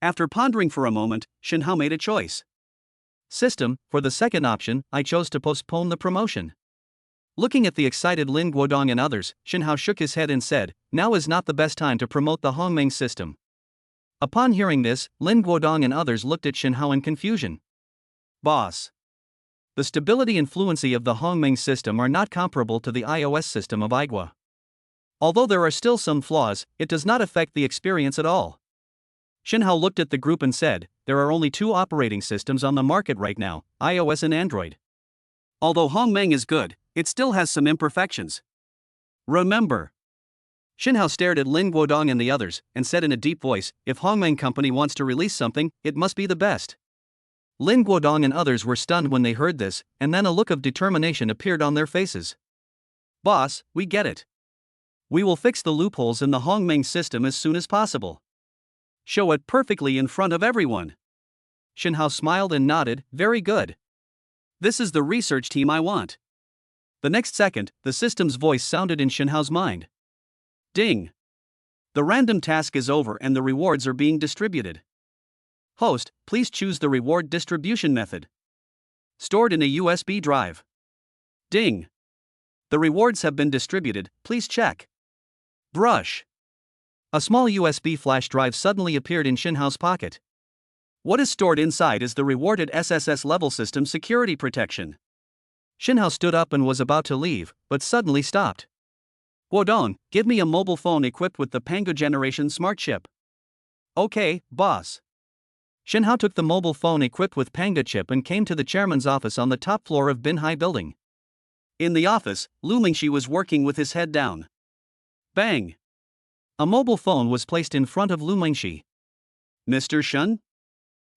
After pondering for a moment, Shen Hao made a choice. System, for the second option, I chose to postpone the promotion. Looking at the excited Lin Guodong and others, Shen Hao shook his head and said, now is not the best time to promote the Hongmeng system. Upon hearing this, Lin Guodong and others looked at Shen Hao in confusion. Boss. The stability and fluency of the Hongmeng system are not comparable to the iOS system of Igua. Although there are still some flaws, it does not affect the experience at all. Shen Hao looked at the group and said, there are only 2 operating systems on the market right now, iOS and Android. Although Hongmeng is good, it still has some imperfections. Remember. Shen Hao stared at Lin Guodong and the others, and said in a deep voice, if Hongmeng Company wants to release something, it must be the best. Lin Guodong and others were stunned when they heard this, and then a look of determination appeared on their faces. Boss, we get it. We will fix the loopholes in the Hongmeng system as soon as possible. Show it perfectly in front of everyone. Shen Hao smiled and nodded, very good. This is the research team I want. The next second, the system's voice sounded in Shen Hao's mind. Ding. The random task is over and the rewards are being distributed. Host, please choose the reward distribution method. Stored in a USB drive. Ding. The rewards have been distributed, please check. Brush. A small USB flash drive suddenly appeared in Shen Hao's pocket. What is stored inside is the rewarded SSS level system security protection. Shen Hao stood up and was about to leave, but suddenly stopped. Guodong, give me a mobile phone equipped with the Pango Generation Smart Chip. Okay, boss. Shen Hao took the mobile phone equipped with Pango chip and came to the chairman's office on the top floor of Binhai Building. In the office, Lu Mingxi was working with his head down. Bang! A mobile phone was placed in front of Lu Mingxi. Mr. Shen?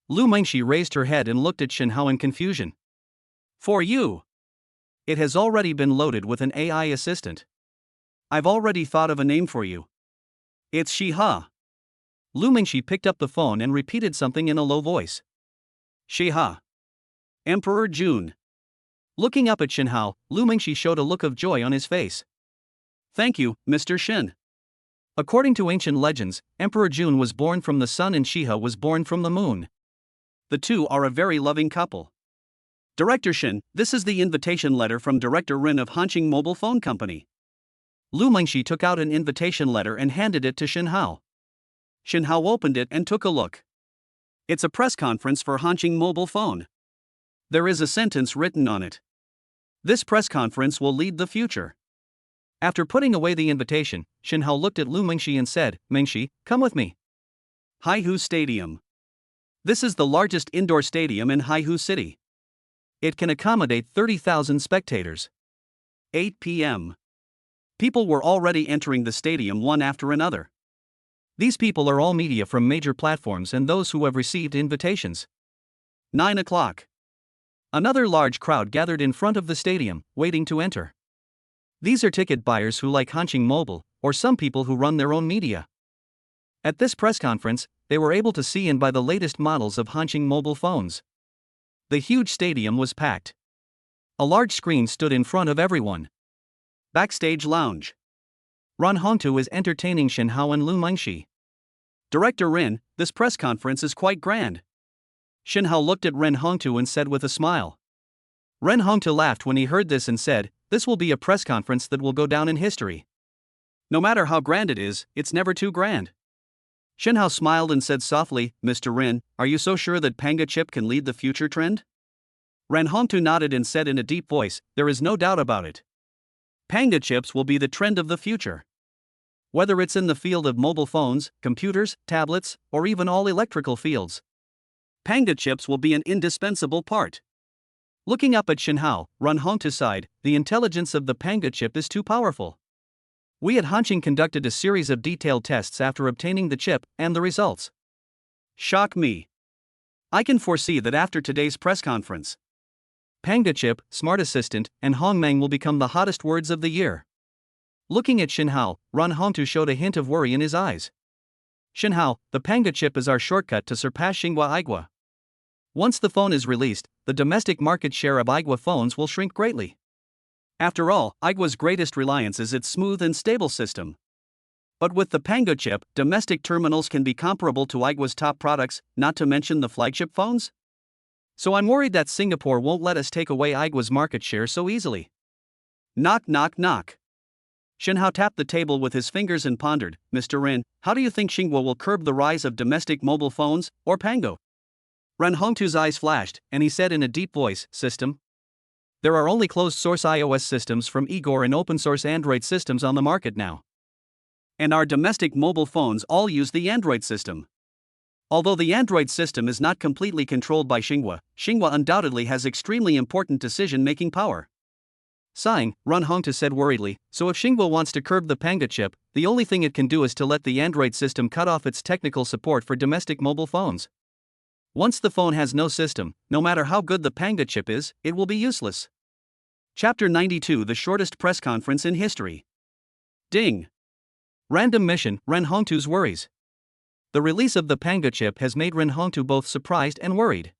Lu Mingxi raised her head and looked at Shen Hao in confusion. For you. It has already been loaded with an AI assistant. I've already thought of a name for you. It's Shiha. Lu Mingxi picked up the phone and repeated something in a low voice. Shiha. Emperor Jun. Looking up at Shen Hao, Lu Mingxi showed a look of joy on his face. Thank you, Mr. Shen. According to ancient legends, Emperor Jun was born from the sun and Shiha was born from the moon. The two are a very loving couple. Director Shen, this is the invitation letter from Director Rin of Hanqing Mobile Phone Company. Lu Mingxi took out an invitation letter and handed it to Shen Hao. Shen Hao opened it and took a look. It's a press conference for Hanqing Mobile Phone. There is a sentence written on it. This press conference will lead the future. After putting away the invitation, Shen Hao looked at Lu Mingxi and said, Mingxi, come with me. Haihu Stadium. This is the largest indoor stadium in Haihu City. It can accommodate 30,000 spectators. 8 p.m. People were already entering the stadium one after another. These people are all media from major platforms and those who have received invitations. 9 o'clock. Another large crowd gathered in front of the stadium, waiting to enter. These are ticket buyers who like Hanxing Mobile, or some people who run their own media. At this press conference, they were able to see and buy the latest models of Hanxing Mobile phones. The huge stadium was packed. A large screen stood in front of everyone. Backstage lounge. Ran Hongtu is entertaining Shen Hao and Lu Mengxi. Director Rin, this press conference is quite grand. Shen Hao looked at Ren Hongtu and said with a smile. Ren Hongtu laughed when he heard this and said, "This will be a press conference that will go down in history. No matter how grand it is, it's never too grand." Shen Hao smiled and said softly, "Mr. Rin, are you so sure that Panga chip can lead the future trend?" Ren Hongtu nodded and said in a deep voice, "There is no doubt about it. Panga chips will be the trend of the future. Whether it's in the field of mobile phones, computers, tablets, or even all electrical fields, Panga chips will be an indispensable part." Looking up at Shen Hao, Ran Hongtu sighed, "The intelligence of the Panga chip is too powerful. We at Hanxing conducted a series of detailed tests after obtaining the chip, and the results shock me. I can foresee that after today's press conference, Panga chip, smart assistant, and Hongmeng will become the hottest words of the year." Looking at Shen Hao, Ran Hongtu showed a hint of worry in his eyes. "Shen Hao, the Panga chip is our shortcut to surpass Xinghua Aigua. Once the phone is released, the domestic market share of Aigua phones will shrink greatly. After all, Aigua's greatest reliance is its smooth and stable system. But with the Panga chip, domestic terminals can be comparable to Aigua's top products, not to mention the flagship phones. So I'm worried that Singapore won't let us take away Aigua's market share so easily." Knock knock knock. Shen Hao tapped the table with his fingers and pondered, "Mr. Rin, how do you think Xinghua will curb the rise of domestic mobile phones, or Pango?" Ran Hongtu's eyes flashed, and he said in a deep voice, "System. There are only closed-source iOS systems from Igor and open-source Android systems on the market now. And our domestic mobile phones all use the Android system. Although the Android system is not completely controlled by Xinghua, Xinghua undoubtedly has extremely important decision-making power." Sighing, Ran Hongtu said worriedly, "So if Xinghua wants to curb the Panga chip, the only thing it can do is to let the Android system cut off its technical support for domestic mobile phones. Once the phone has no system, no matter how good the Panga chip is, it will be useless." Chapter 92, the shortest press conference in history. Ding. Random mission, Ren Hongtu's worries. The release of the Panga chip has made Ren Hongtu both surprised and worried.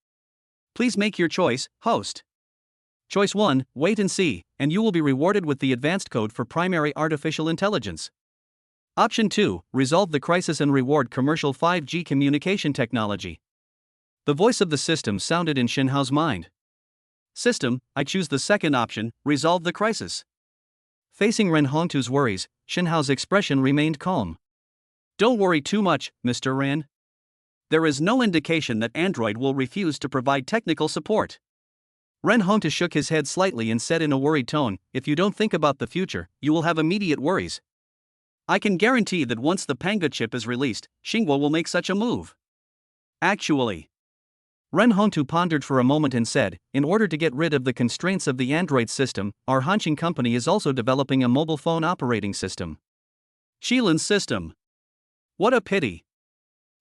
Please make your choice, host. Choice 1, wait and see, and you will be rewarded with the advanced code for primary artificial intelligence. Option 2, resolve the crisis and reward commercial 5G communication technology. The voice of the system sounded in Shen Hao's mind. System, I choose the second option, resolve the crisis. Facing Ren Hongtu's worries, Shen Hao's expression remained calm. Don't worry too much, Mr. Ren. There is no indication that Android will refuse to provide technical support. Ren Hongtu shook his head slightly and said in a worried tone, if you don't think about the future, you will have immediate worries. I can guarantee that once the Panga chip is released, Xinghua will make such a move. Actually, Ren Hongtu pondered for a moment and said, in order to get rid of the constraints of the Android system, our Hanxing company is also developing a mobile phone operating system. Xilin's system. What a pity.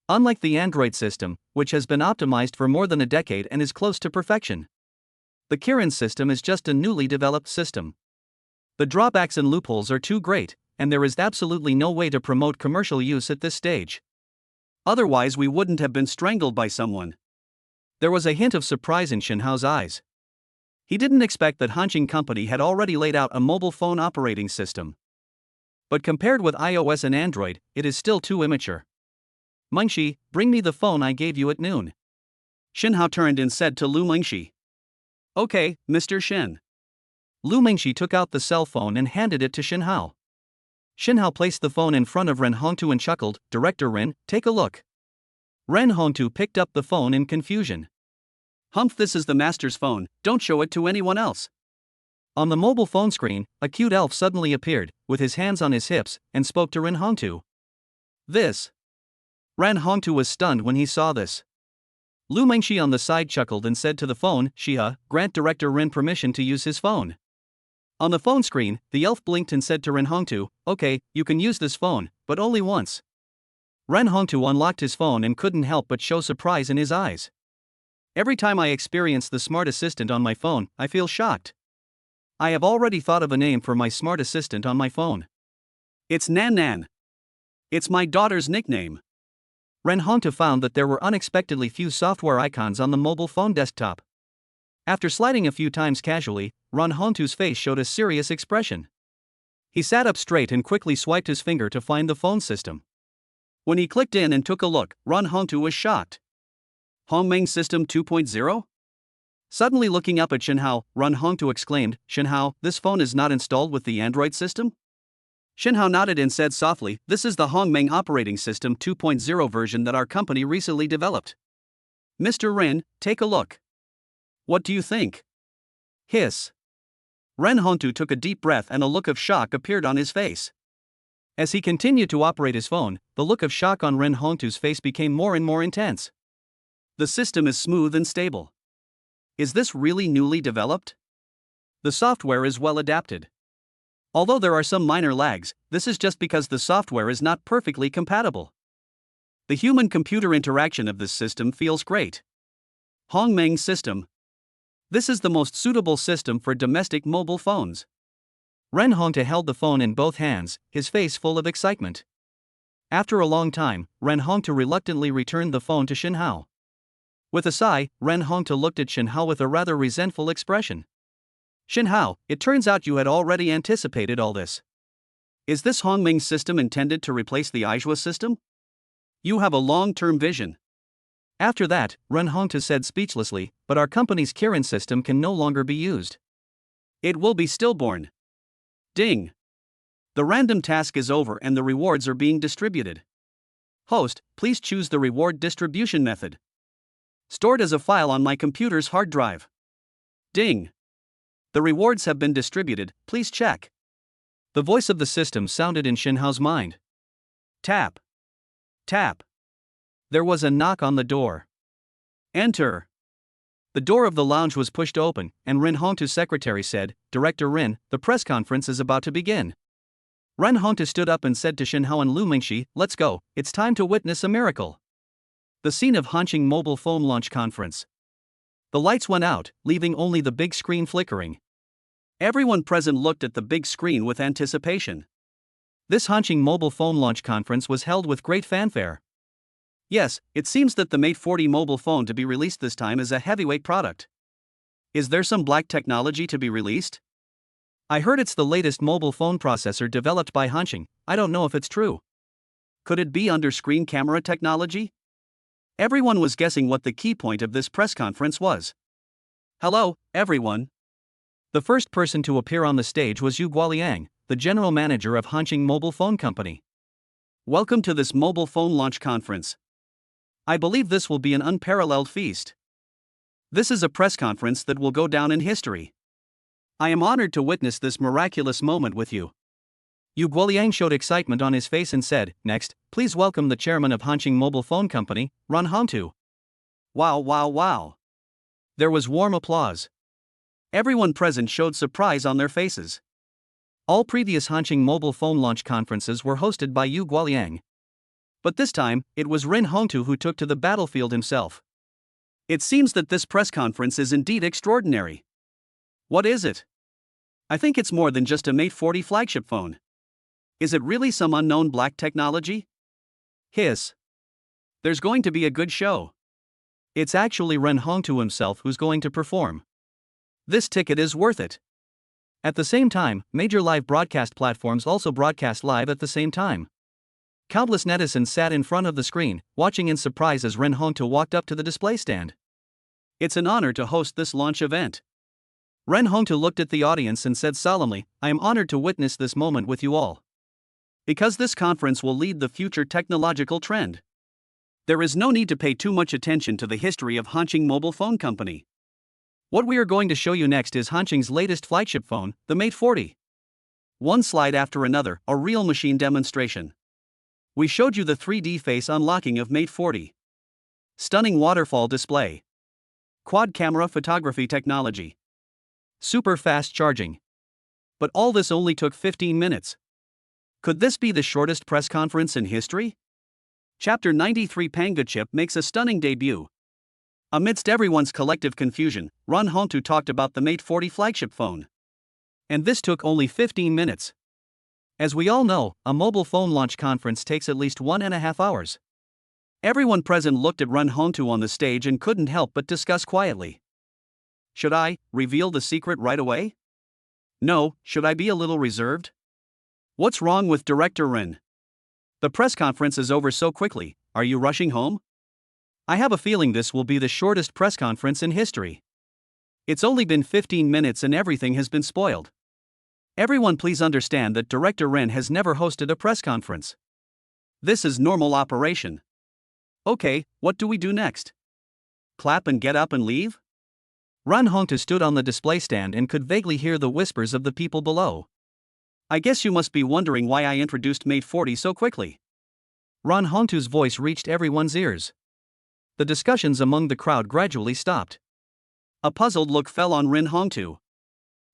Unlike the Android system, which has been optimized for more than a decade and is close to perfection, the Kirin system is just a newly developed system. The drawbacks and loopholes are too great, and there is absolutely no way to promote commercial use at this stage. Otherwise we wouldn't have been strangled by someone. There was a hint of surprise in Shen Hao's eyes. He didn't expect that Hanxing company had already laid out a mobile phone operating system. But compared with iOS and Android, it is still too immature. Mengxi, bring me the phone I gave you at noon. Shen Hao turned and said to Lu Mengxi. Okay, Mr. Shen. Lu Mengxi took out the cell phone and handed it to Shen Hao. Shen Hao placed the phone in front of Ren Hongtu and chuckled, Director Ren, take a look. Ren Hongtu picked up the phone in confusion. Humph, this is the master's phone, don't show it to anyone else. On the mobile phone screen, a cute elf suddenly appeared, with his hands on his hips, and spoke to Ren Hongtu. This. Ren Hongtu was stunned when he saw this. Lu Mengxi on the side chuckled and said to the phone, grant Director Ren permission to use his phone. On the phone screen, the elf blinked and said to Ren Hongtu, okay, you can use this phone, but only once. Ren Hongtu unlocked his phone and couldn't help but show surprise in his eyes. Every time I experience the smart assistant on my phone, I feel shocked. I have already thought of a name for my smart assistant on my phone. It's Nan Nan. It's my daughter's nickname. Ren Hongtu found that there were unexpectedly few software icons on the mobile phone desktop. After sliding a few times casually, Ren Hongtu's face showed a serious expression. He sat up straight and quickly swiped his finger to find the phone system. When he clicked in and took a look, Ren Hongtu was shocked. Hongmeng System 2.0? Suddenly looking up at Shenhao, Ren Hongtu exclaimed, Shenhao, this phone is not installed with the Android system? Shenhao nodded and said softly, this is the Hongmeng Operating System 2.0 version that our company recently developed. Mr. Ren, take a look. What do you think? Hiss. Ren Hongtu took a deep breath and a look of shock appeared on his face. As he continued to operate his phone, the look of shock on Ren Hongtu's face became more and more intense. The system is smooth and stable. Is this really newly developed? The software is well adapted. Although there are some minor lags, this is just because the software is not perfectly compatible. The human-computer interaction of this system feels great. Hongmeng System. This is the most suitable system for domestic mobile phones. Ren Hongtu held the phone in both hands, his face full of excitement. After a long time, Ren Hongtu reluctantly returned the phone to Shenhao. With a sigh, Ren Hongtu looked at Shenhao with a rather resentful expression. Shenhao, it turns out you had already anticipated all this. Is this Hongmeng system intended to replace the Aizhua system? You have a long-term vision. After that, Ren Hongtu said speechlessly, but our company's Kirin system can no longer be used. It will be stillborn. Ding. The random task is over and the rewards are being distributed. Host, please choose the reward distribution method. Stored as a file on my computer's hard drive. Ding. The rewards have been distributed, please check. The voice of the system sounded in Shenhao's mind. Tap. Tap. There was a knock on the door. Enter. The door of the lounge was pushed open, and Ren Hongtu's secretary said, Director Ren, the press conference is about to begin. Ren Hongtu stood up and said to Shenhao and Lu Mengxi, let's go, it's time to witness a miracle. The scene of Hanqing Mobile Phone Launch Conference. The lights went out, leaving only the big screen flickering. Everyone present looked at the big screen with anticipation. This Hanqing Mobile Phone Launch Conference was held with great fanfare. Yes, it seems that the Mate 40 mobile phone to be released this time is a heavyweight product. Is there some black technology to be released? I heard it's the latest mobile phone processor developed by Hanqing, I don't know if it's true. Could it be under-screen camera technology? Everyone was guessing what the key point of this press conference was. Hello, everyone. The first person to appear on the stage was Yu Guoliang, the general manager of Hanqing Mobile Phone Company. Welcome to this mobile phone launch conference. I believe this will be an unparalleled feast. This is a press conference that will go down in history. I am honored to witness this miraculous moment with you. Yu Guoliang showed excitement on his face and said, next, please welcome the chairman of Hanqing Mobile Phone Company, Ren Hongtu. Wow, wow, wow. There was warm applause. Everyone present showed surprise on their faces. All previous Hanqing Mobile Phone launch conferences were hosted by Yu Guoliang. But this time, it was Ren Hongtu who took to the battlefield himself. It seems that this press conference is indeed extraordinary. What is it? I think it's more than just a Mate 40 flagship phone. Is it really some unknown black technology? Hiss. There's going to be a good show. It's actually Ren Hongtu himself who's going to perform. This ticket is worth it. At the same time, major live broadcast platforms also broadcast live at the same time. Countless netizens sat in front of the screen, watching in surprise as Ren Hongtu walked up to the display stand. It's an honor to host this launch event. Ren Hongtu looked at the audience and said solemnly, I am honored to witness this moment with you all. Because this conference will lead the future technological trend. There is no need to pay too much attention to the history of Hanqing Mobile Phone Company. What we are going to show you next is Hanqing's latest flagship phone, the Mate 40. One slide after another, a real machine demonstration. We showed you the 3D face unlocking of Mate 40. Stunning waterfall display. Quad camera photography technology. Super fast charging. But all this only took 15 minutes. Could this be the shortest press conference in history? Chapter 93 Panga chip makes a stunning debut. Amidst everyone's collective confusion, Ron Hontu talked about the Mate 40 flagship phone. And this took only 15 minutes. As we all know, a mobile phone launch conference takes at least 1.5 hours. Everyone present looked at Ron Hontu on the stage and couldn't help but discuss quietly. Should I reveal the secret right away? No, should I be a little reserved? What's wrong with Director Rin? The press conference is over so quickly, are you rushing home? I have a feeling this will be the shortest press conference in history. It's only been 15 minutes and everything has been spoiled. Everyone please understand that Director Ren has never hosted a press conference. This is normal operation. Okay, what do we do next? Clap and get up and leave? Ron Hontu stood on the display stand and could vaguely hear the whispers of the people below. I guess you must be wondering why I introduced Mate 40 so quickly. Ron Hontu's voice reached everyone's ears. The discussions among the crowd gradually stopped. A puzzled look fell on Ron Hontu.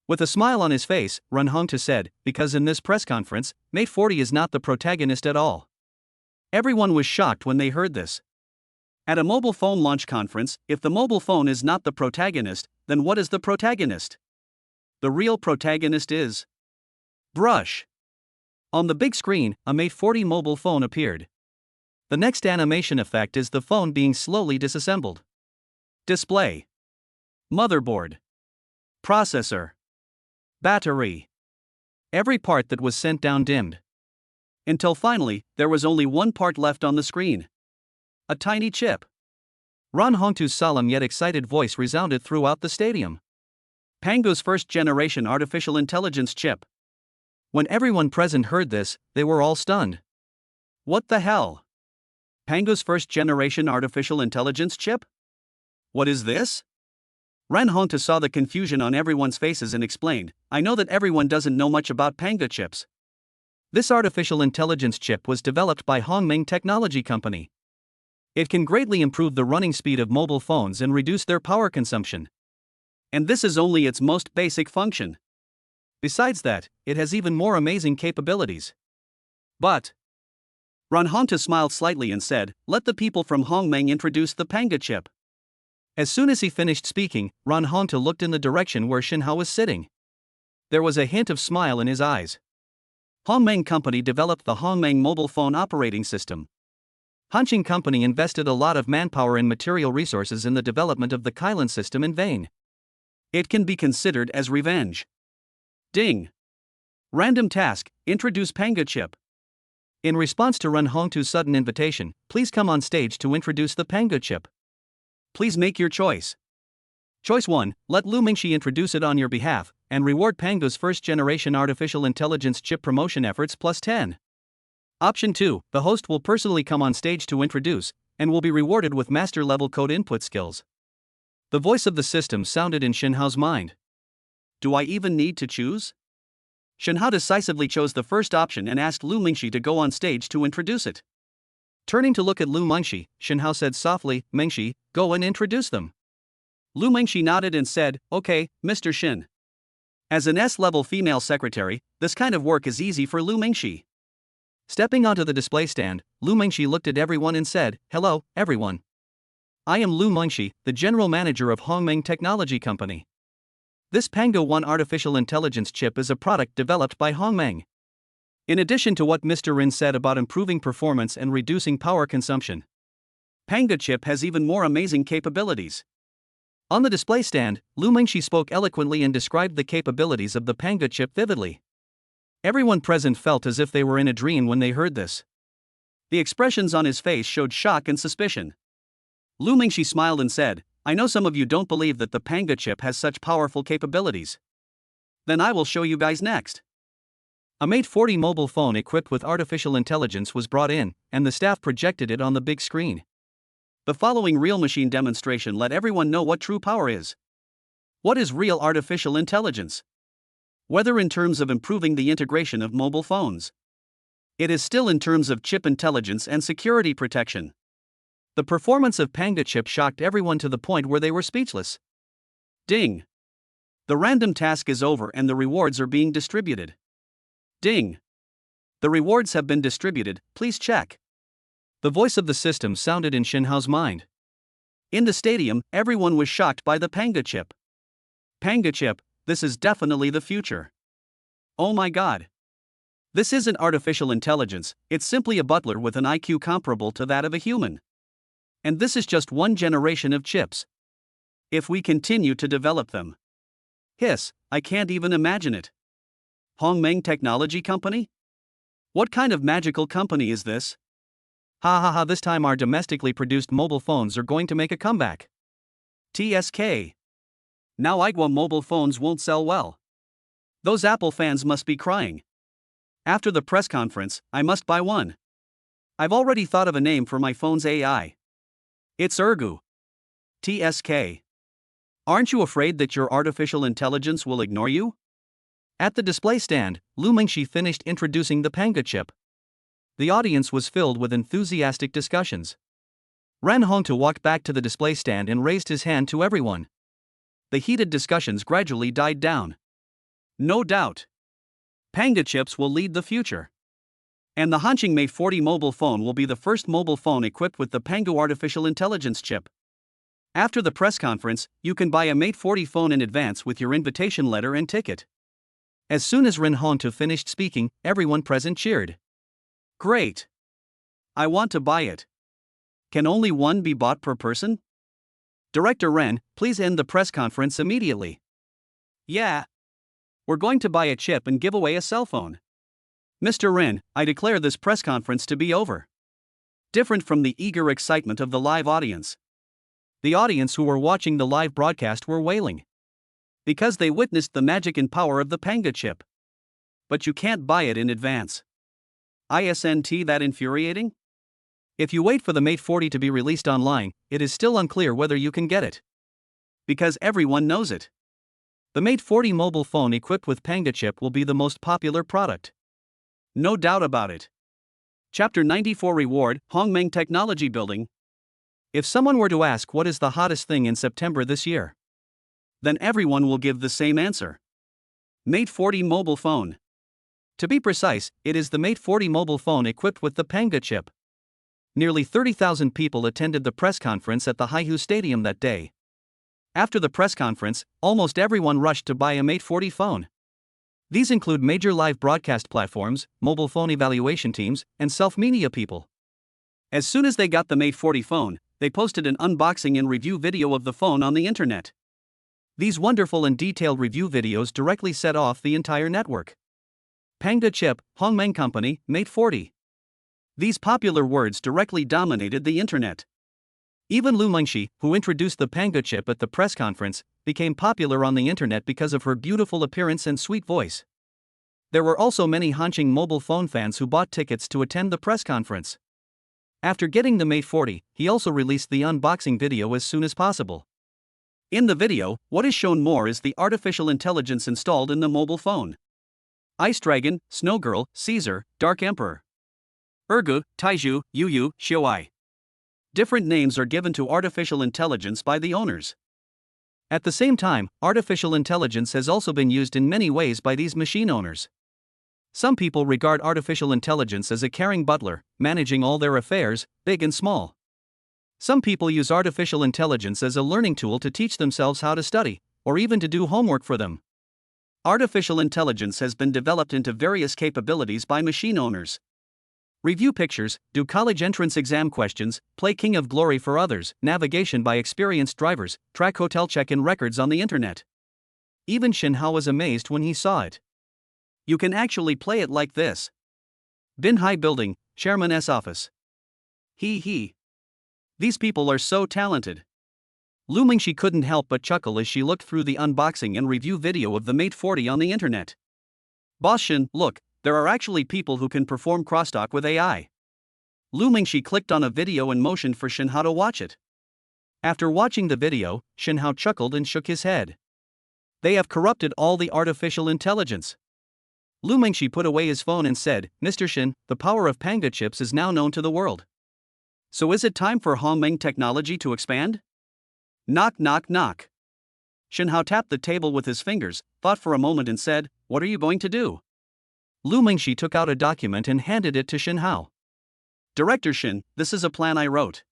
With a smile on his face, Ron Hontu said, because in this press conference, Mate 40 is not the protagonist at all. Everyone was shocked when they heard this. At a mobile phone launch conference, if the mobile phone is not the protagonist, then what is the protagonist? The real protagonist is Brush. On the big screen, a Mate 40 mobile phone appeared. The next animation effect is the phone being slowly disassembled. Display. Motherboard. Processor. Battery. Every part that was sent down dimmed. Until finally, there was only one part left on the screen. A tiny chip. Ron Hontu's solemn yet excited voice resounded throughout the stadium. Pango's first-generation artificial intelligence chip. When everyone present heard this, they were all stunned. What the hell? Pango's first-generation artificial intelligence chip? What is this? Ron Hontu saw the confusion on everyone's faces and explained, I know that everyone doesn't know much about Panga chips. This artificial intelligence chip was developed by Hongmeng Technology Company. It can greatly improve the running speed of mobile phones and reduce their power consumption. And this is only its most basic function. Besides that, it has even more amazing capabilities. But Ron Hontu smiled slightly and said, let the people from Hongmeng introduce the Panga chip. As soon as he finished speaking, Ron Hontu looked in the direction where Shinhao was sitting. There was a hint of smile in his eyes. Hongmeng Company developed the Hongmeng mobile phone operating system. Hanxing Company invested a lot of manpower and material resources in the development of the Kylin system in vain. It can be considered as revenge. Ding. Random task, introduce Panga chip. In response to Ron Hontu's sudden invitation, please come on stage to introduce the Panga chip. Please make your choice. Choice 1, let Lu Mingxi introduce it on your behalf, and reward Pango's first-generation artificial intelligence chip promotion efforts plus 10. Option 2, the host will personally come on stage to introduce, and will be rewarded with master-level code input skills. The voice of the system sounded in Shinhao's mind. Do I even need to choose? Shinhao decisively chose the first option and asked Lu Mingxi to go on stage to introduce it. Turning to look at Lu Mingxi, Shinhao said softly, Mingxi, go and introduce them. Lu Mingxi nodded and said, okay, Mr. Shin. As an S-level female secretary, this kind of work is easy for Lu Mingxi. Stepping onto the display stand, Lu Mingxi looked at everyone and said, hello, everyone. I am Lu Mingxi, the general manager of Hongmeng Technology Company. This Pango 1 artificial intelligence chip is a product developed by Hongmeng. In addition to what Mr. Rin said about improving performance and reducing power consumption, Panga chip has even more amazing capabilities. On the display stand, Lu Mingxi spoke eloquently and described the capabilities of the Panga chip vividly. Everyone present felt as if they were in a dream when they heard this. The expressions on his face showed shock and suspicion. Lu Mingxi smiled and said, I know some of you don't believe that the Panga chip has such powerful capabilities. Then I will show you guys next. A Mate 40 mobile phone equipped with artificial intelligence was brought in, and the staff projected it on the big screen. The following real machine demonstration let everyone know what true power is. What is real artificial intelligence? Whether in terms of improving the integration of mobile phones, it is still in terms of chip intelligence and security protection. The performance of Panga chip shocked everyone to the point where they were speechless. Ding! The random task is over and the rewards are being distributed. Ding! The rewards have been distributed, please check. The voice of the system sounded in Shinhao's mind. In the stadium, everyone was shocked by the Panga chip. Panga chip, this is definitely the future. Oh my god. This isn't artificial intelligence, it's simply a butler with an IQ comparable to that of a human. And this is just one generation of chips. If we continue to develop them. Hiss, I can't even imagine it. Hongmeng Technology Company? What kind of magical company is this? Ha ha ha, this time our domestically produced mobile phones are going to make a comeback. TSK. Now Igwa mobile phones won't sell well. Those Apple fans must be crying. After the press conference, I must buy one. I've already thought of a name for my phone's AI. It's Ergu. TSK. Aren't you afraid that your artificial intelligence will ignore you? At the display stand, Lu Mingxi finished introducing the Panga chip. The audience was filled with enthusiastic discussions. Ran Hongtu walked back to the display stand and raised his hand to everyone. The heated discussions gradually died down. No doubt. Panga chips will lead the future. And the Hanqing Mate 40 mobile phone will be the first mobile phone equipped with the Panga artificial intelligence chip. After the press conference, you can buy a Mate 40 phone in advance with your invitation letter and ticket. As soon as Ren Hongtu finished speaking, everyone present cheered. Great! I want to buy it. Can only one be bought per person? Director Ren, please end the press conference immediately. Yeah. We're going to buy a chip and give away a cell phone. Mr. Ren, I declare this press conference to be over. Different from the eager excitement of the live audience. The audience who were watching the live broadcast were wailing. Because they witnessed the magic and power of the Panga chip. But you can't buy it in advance. Isn't that infuriating? If you wait for the Mate 40 to be released online, it is still unclear whether you can get it. Because everyone knows it. The Mate 40 mobile phone equipped with Panga chip will be the most popular product. No doubt about it. Chapter 94 Reward, Hongmeng Technology Building. If someone were to ask what is the hottest thing in September this year, then everyone will give the same answer. Mate 40 mobile phone. To be precise, it is the Mate 40 mobile phone equipped with the Panga chip. Nearly 30,000 people attended the press conference at the Haihu Stadium that day. After the press conference, almost everyone rushed to buy a Mate 40 phone. These include major live broadcast platforms, mobile phone evaluation teams, and self-media people. As soon as they got the Mate 40 phone, they posted an unboxing and review video of the phone on the internet. These wonderful and detailed review videos directly set off the entire network. Panga chip, Hongmeng Company, Mate 40. These popular words directly dominated the internet. Even Lu Mingxi, who introduced the Panga chip at the press conference, became popular on the internet because of her beautiful appearance and sweet voice. There were also many Hanqing mobile phone fans who bought tickets to attend the press conference. After getting the Mate 40, he also released the unboxing video as soon as possible. In the video, what is shown more is the artificial intelligence installed in the mobile phone. Ice Dragon, Snow Girl, Caesar, Dark Emperor. Ergu, Taiju, Yu, Xiuai. Different names are given to artificial intelligence by the owners. At the same time, artificial intelligence has also been used in many ways by these machine owners. Some people regard artificial intelligence as a caring butler, managing all their affairs, big and small. Some people use artificial intelligence as a learning tool to teach themselves how to study, or even to do homework for them. Artificial intelligence has been developed into various capabilities by machine owners. Review pictures, do college entrance exam questions, play King of Glory for others, navigation by experienced drivers, track hotel check-in records on the internet. Even Shinhao was amazed when he saw it. You can actually play it like this. Binhai Building, Chairman's office. He. These people are so talented. Lu Mingxi couldn't help but chuckle as she looked through the unboxing and review video of the Mate 40 on the internet. Boss Shin, look, there are actually people who can perform crosstalk with AI. Lu Mingxi clicked on a video and motioned for Shinhao to watch it. After watching the video, Shinhao chuckled and shook his head. They have corrupted all the artificial intelligence. Lu Mingxi put away his phone and said, Mr. Shin, the power of Panga chips is now known to the world. So is it time for Hongmeng Technology to expand? Knock knock knock. Shinhao tapped the table with his fingers, thought for a moment and said, "What are you going to do?" Lu Mingxi took out a document and handed it to Shinhao. "Director Shin, this is a plan I wrote.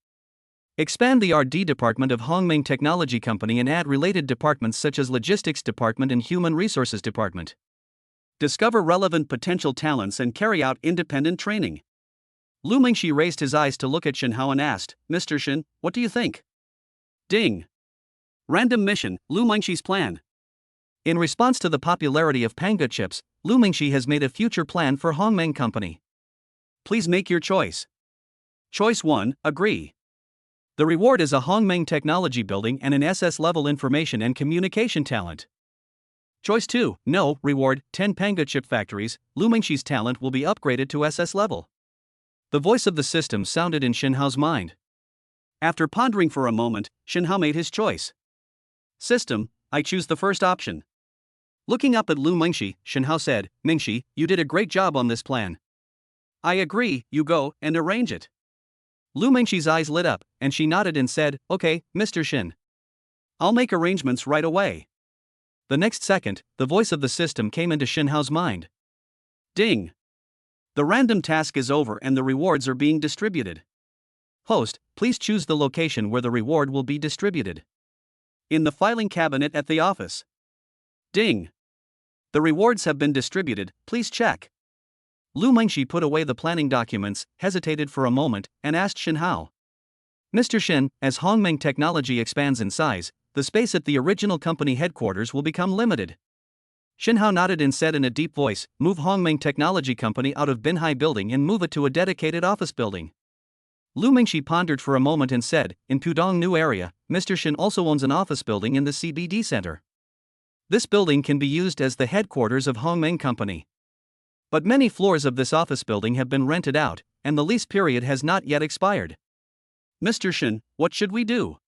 Expand the R&D department of Hongmeng Technology Company and add related departments such as Logistics Department and Human Resources Department. Discover relevant potential talents and carry out independent training." Lu Mingxi raised his eyes to look at Shinhao and asked, "Mr. Shin, what do you think?" Ding. Random mission, Lu Mingxi's plan. In response to the popularity of Panga chips, Lu Mingxi has made a future plan for Hongmeng Company. Please make your choice. Choice 1, agree. The reward is a Hongmeng Technology Building and an SS-level information and communication talent. Choice 2, no, reward, 10 Panga chip factories, Lu Mingxi's talent will be upgraded to SS level. The voice of the system sounded in Shinhao's mind. After pondering for a moment, Shinhao made his choice. System, I choose the first option. Looking up at Lu Mingxi, Shinhao said, "Mingxi, you did a great job on this plan. I agree, you go and arrange it." Lu Mingxi's eyes lit up, and she nodded and said, "Okay, Mr. Shin. I'll make arrangements right away." The next second, the voice of the system came into Shinhao's mind. Ding. The random task is over and the rewards are being distributed. Host, please choose the location where the reward will be distributed. In the filing cabinet at the office. Ding. The rewards have been distributed, please check. Lu Mingxi put away the planning documents, hesitated for a moment, and asked Shinhao. "Mr. Shin, as Hongmeng Technology expands in size, the space at the original company headquarters will become limited." Shinhao nodded and said in a deep voice, "Move Hongmeng Technology Company out of Binhai Building and move it to a dedicated office building." Lu Mingxi pondered for a moment and said, "In Pudong New Area, Mr. Shin also owns an office building in the CBD Center. This building can be used as the headquarters of Hongmeng Company. But many floors of this office building have been rented out, and the lease period has not yet expired. Mr. Shin, what should we do?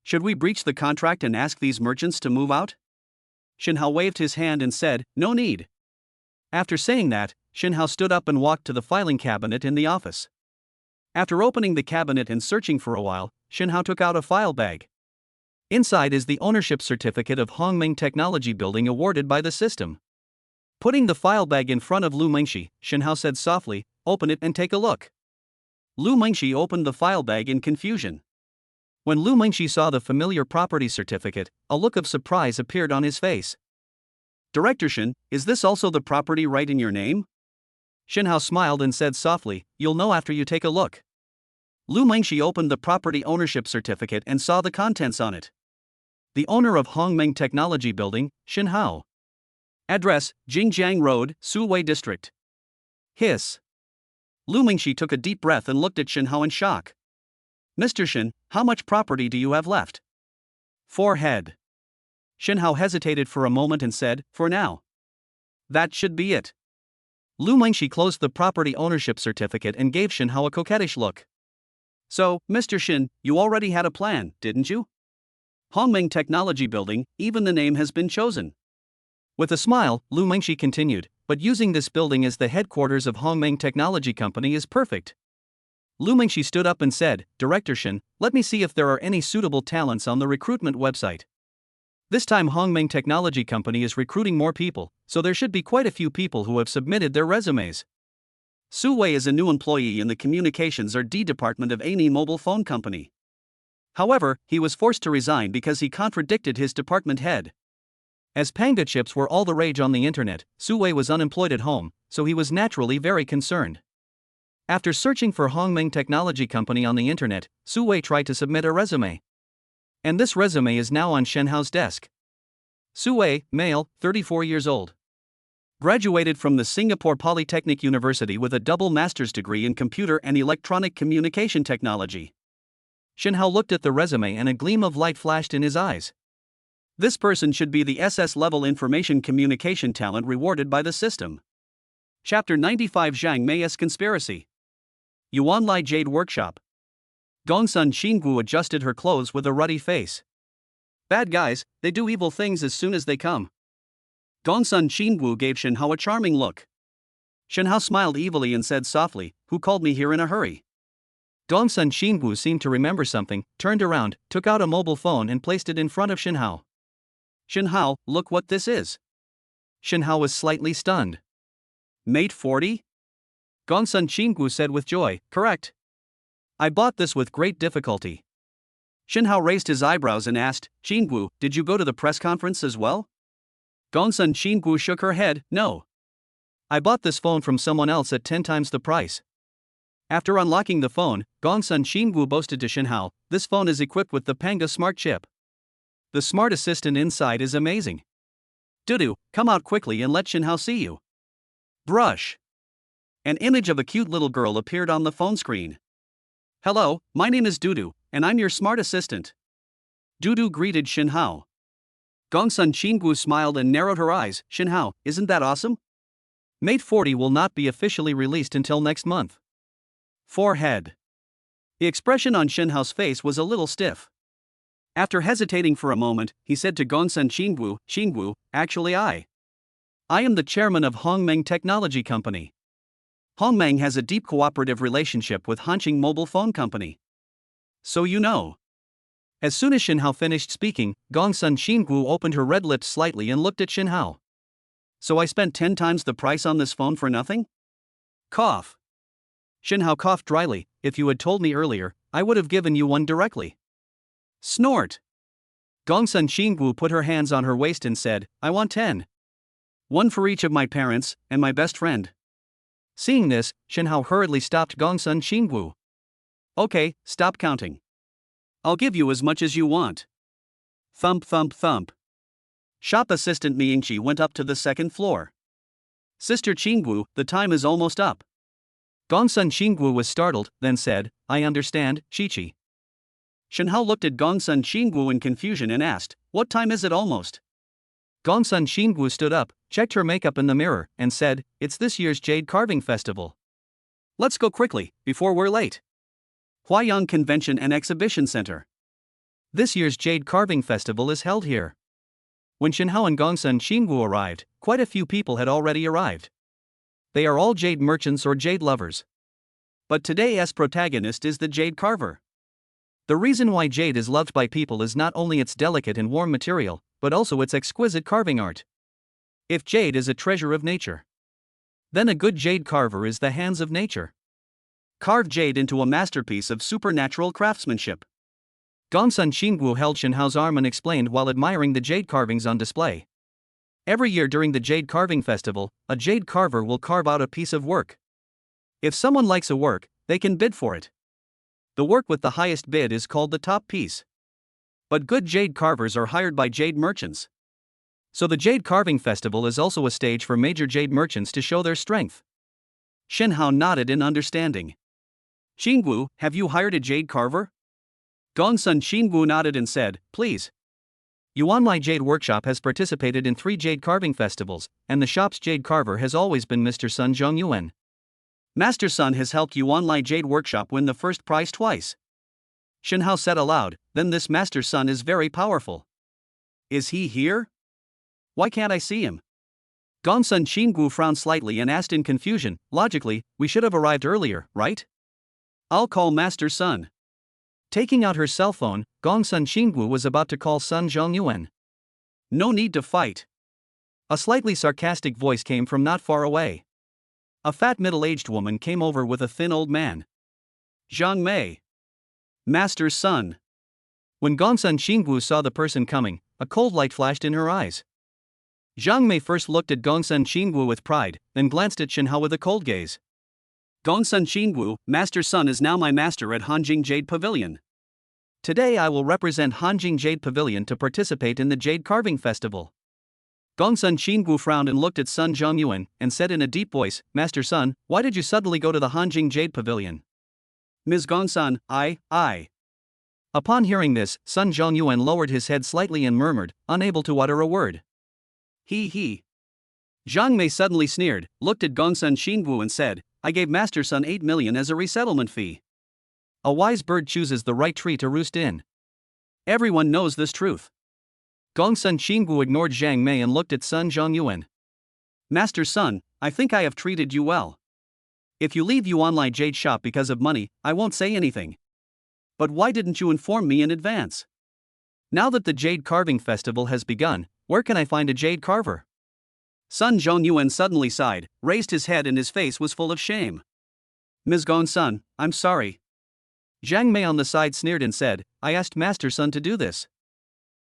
Should we breach the contract and ask these merchants to move out?" Shinhao waved his hand and said, "No need." After saying that, Shinhao stood up and walked to the filing cabinet in the office. After opening the cabinet and searching for a while, Shinhao took out a file bag. Inside is the ownership certificate of Hongmeng Technology Building awarded by the system. Putting the file bag in front of Lu Mingxi, Shinhao said softly, "Open it and take a look." Lu Mingxi opened the file bag in confusion. When Lu Mingxi saw the familiar property certificate, a look of surprise appeared on his face. "Director Shin, is this also the property right in your name?" Shinhao smiled and said softly, "You'll know after you take a look." Lu Mingxi opened the property ownership certificate and saw the contents on it. The owner of Hongmeng Technology Building, Shinhao. Address, Jingjiang Road, Suwei District. Hiss. Lu Mingxi took a deep breath and looked at Shinhao in shock. "Mr. Shin, how much property do you have left?" Forehead. Shinhao hesitated for a moment and said, "For now. That should be it." Lu Mingxi closed the property ownership certificate and gave Shinhao a coquettish look. "So, Mr. Shin, you already had a plan, didn't you? Hongmeng Technology Building, even the name has been chosen." With a smile, Lu Mingxi continued, "But using this building as the headquarters of Hongmeng Technology Company is perfect." Lu Mingxi stood up and said, "Director Shin, let me see if there are any suitable talents on the recruitment website. This time Hongmeng Technology Company is recruiting more people, so there should be quite a few people who have submitted their resumes." Su Wei is a new employee in the Communications R&D department of Ani Mobile Phone Company. However, he was forced to resign because he contradicted his department head. As Panga chips were all the rage on the internet, Su Wei was unemployed at home, so he was naturally very concerned. After searching for Hongmeng Technology Company on the internet, Su Wei tried to submit a resume. And this resume is now on Shinhao's desk. Su Wei, male, 34 years old. Graduated from the Singapore Polytechnic University with a double master's degree in computer and electronic communication technology. Shinhao looked at the resume and a gleam of light flashed in his eyes. This person should be the SS-level information communication talent rewarded by the system. Chapter 95 Zhang Mei's Conspiracy. Yuan Lai Jade Workshop. Gongsun Xinggu adjusted her clothes with a ruddy face. "Bad guys, they do evil things as soon as they come." Gongsun Xinggu gave Shinhao a charming look. Shinhao smiled evilly and said softly, "Who called me here in a hurry?" Gongsun Xingwu seemed to remember something, turned around, took out a mobile phone and placed it in front of Shinhao. Shinhao, look what this is. Shinhao was slightly stunned. Mate 40? Gongsun Xingwu said with joy, correct. I bought this with great difficulty. Shinhao raised his eyebrows and asked, Xingwu, did you go to the press conference as well? Gongsun Xingwu shook her head, no. I bought this phone from someone else at 10 times the price. After unlocking the phone, Gongsun Xingwu boasted to Shinhao, this phone is equipped with the Panga Smart Chip. The smart assistant inside is amazing. Dudu, come out quickly and let Shinhao see you. Brush. An image of a cute little girl appeared on the phone screen. Hello, my name is Dudu, and I'm your smart assistant. Dudu greeted Shinhao. Gongsun Xingwu smiled and narrowed her eyes. Shinhao, isn't that awesome? Mate 40 will not be officially released until next month. Forehead. The expression on Shinhao's face was a little stiff. After hesitating for a moment, he said to Gongsun Xingwu, Xingwu, actually I am the chairman of Hongmeng Technology Company. Hongmeng has a deep cooperative relationship with Hanqing Mobile Phone Company. So you know. As soon as Shinhao finished speaking, Gongsun Xingwu opened her red lips slightly and looked at Shinhao. So I spent 10 times the price on this phone for nothing? Cough. Shinhao coughed dryly. If you had told me earlier, I would have given you one directly. Snort. Gongsun Xingwu put her hands on her waist and said, I want 10. One for each of my parents, and my best friend. Seeing this, Shinhao hurriedly stopped Gongsun Xingwu. Okay, stop counting. I'll give you as much as you want. Thump thump thump. Shop assistant Miyingqi went up to the second floor. Sister Xingwu, the time is almost up. Gongsun Xingwu was startled, then said, I understand, Shichi. Shinhao looked at Gongsun Xingwu in confusion and asked, what time is it almost? Gongsun Xingwu stood up, checked her makeup in the mirror, and said, it's this year's Jade Carving Festival. Let's go quickly, before we're late. Huayang Convention and Exhibition Center. This year's Jade Carving Festival is held here. When Shinhao and Gongsun Xingwu arrived, quite a few people had already arrived. They are all jade merchants or jade lovers. But today's protagonist is the jade carver. The reason why jade is loved by people is not only its delicate and warm material, but also its exquisite carving art. If jade is a treasure of nature, then a good jade carver is the hands of nature. Carve jade into a masterpiece of supernatural craftsmanship. Gongsun Xingwu held Shinhao's arm and explained while admiring the jade carvings on display. Every year during the Jade Carving Festival, a jade carver will carve out a piece of work. If someone likes a work, they can bid for it. The work with the highest bid is called the top piece. But good jade carvers are hired by jade merchants. So the Jade Carving Festival is also a stage for major jade merchants to show their strength. Shinhao nodded in understanding. Xingwu, have you hired a jade carver? Gongsun Xingwu nodded and said, please. Yuanlai Jade Workshop has participated in 3 jade carving festivals, and the shop's jade carver has always been Mr. Sun Zhongyuan. Master Sun has helped Yuanlai Jade Workshop win the first prize twice. Shinhao said aloud, then this Master Sun is very powerful. Is he here? Why can't I see him? Gongsun Xingwu frowned slightly and asked in confusion, logically, we should have arrived earlier, right? I'll call Master Sun. Taking out her cell phone, Gongsun Xingwu was about to call Sun Zhongyuan. No need to fight. A slightly sarcastic voice came from not far away. A fat middle-aged woman came over with a thin old man. Zhang Mei. Master Sun. When Gongsun Xingwu saw the person coming, a cold light flashed in her eyes. Zhang Mei first looked at Gongsun Xingwu with pride, then glanced at Shinhao with a cold gaze. Gongsun Xingwu, Master Sun is now my master at Hanjing Jade Pavilion. Today I will represent Hanjing Jade Pavilion to participate in the Jade Carving Festival. Gongsun Xingwu frowned and looked at Sun Zhongyuan, and said in a deep voice, Master Sun, why did you suddenly go to the Hanjing Jade Pavilion? Ms. Gongsun, I. Upon hearing this, Sun Zhongyuan lowered his head slightly and murmured, unable to utter a word. He. Zhang Mei suddenly sneered, looked at Gongsun Xingwu and said, I gave Master Sun 8 million as a resettlement fee. A wise bird chooses the right tree to roost in. Everyone knows this truth. Gongsun Xingwu ignored Zhang Mei and looked at Sun Zhongyuan. Master Sun, I think I have treated you well. If you leave Yuanlai Jade shop because of money, I won't say anything. But why didn't you inform me in advance? Now that the Jade Carving Festival has begun, where can I find a jade carver? Sun Zhongyuan suddenly sighed, raised his head, and his face was full of shame. Ms. Gong-sun, I'm sorry. Zhang Mei on the side sneered and said, I asked Master Sun to do this.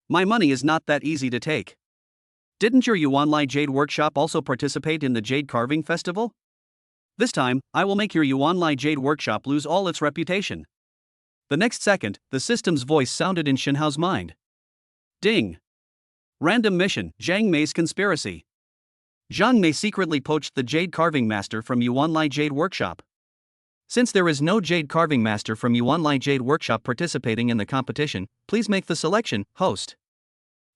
My money is not that easy to take. Didn't your Yuanlai Jade Workshop also participate in the Jade Carving Festival? This time, I will make your Yuanlai Jade Workshop lose all its reputation. The next second, the system's voice sounded in Shenhao's mind. Ding! Random mission, Zhang Mei's conspiracy. Zhang Mei secretly poached the Jade Carving Master from Yuanlai Jade Workshop. Since there is no Jade Carving Master from Yuanlai Jade Workshop participating in the competition, please make the selection, host.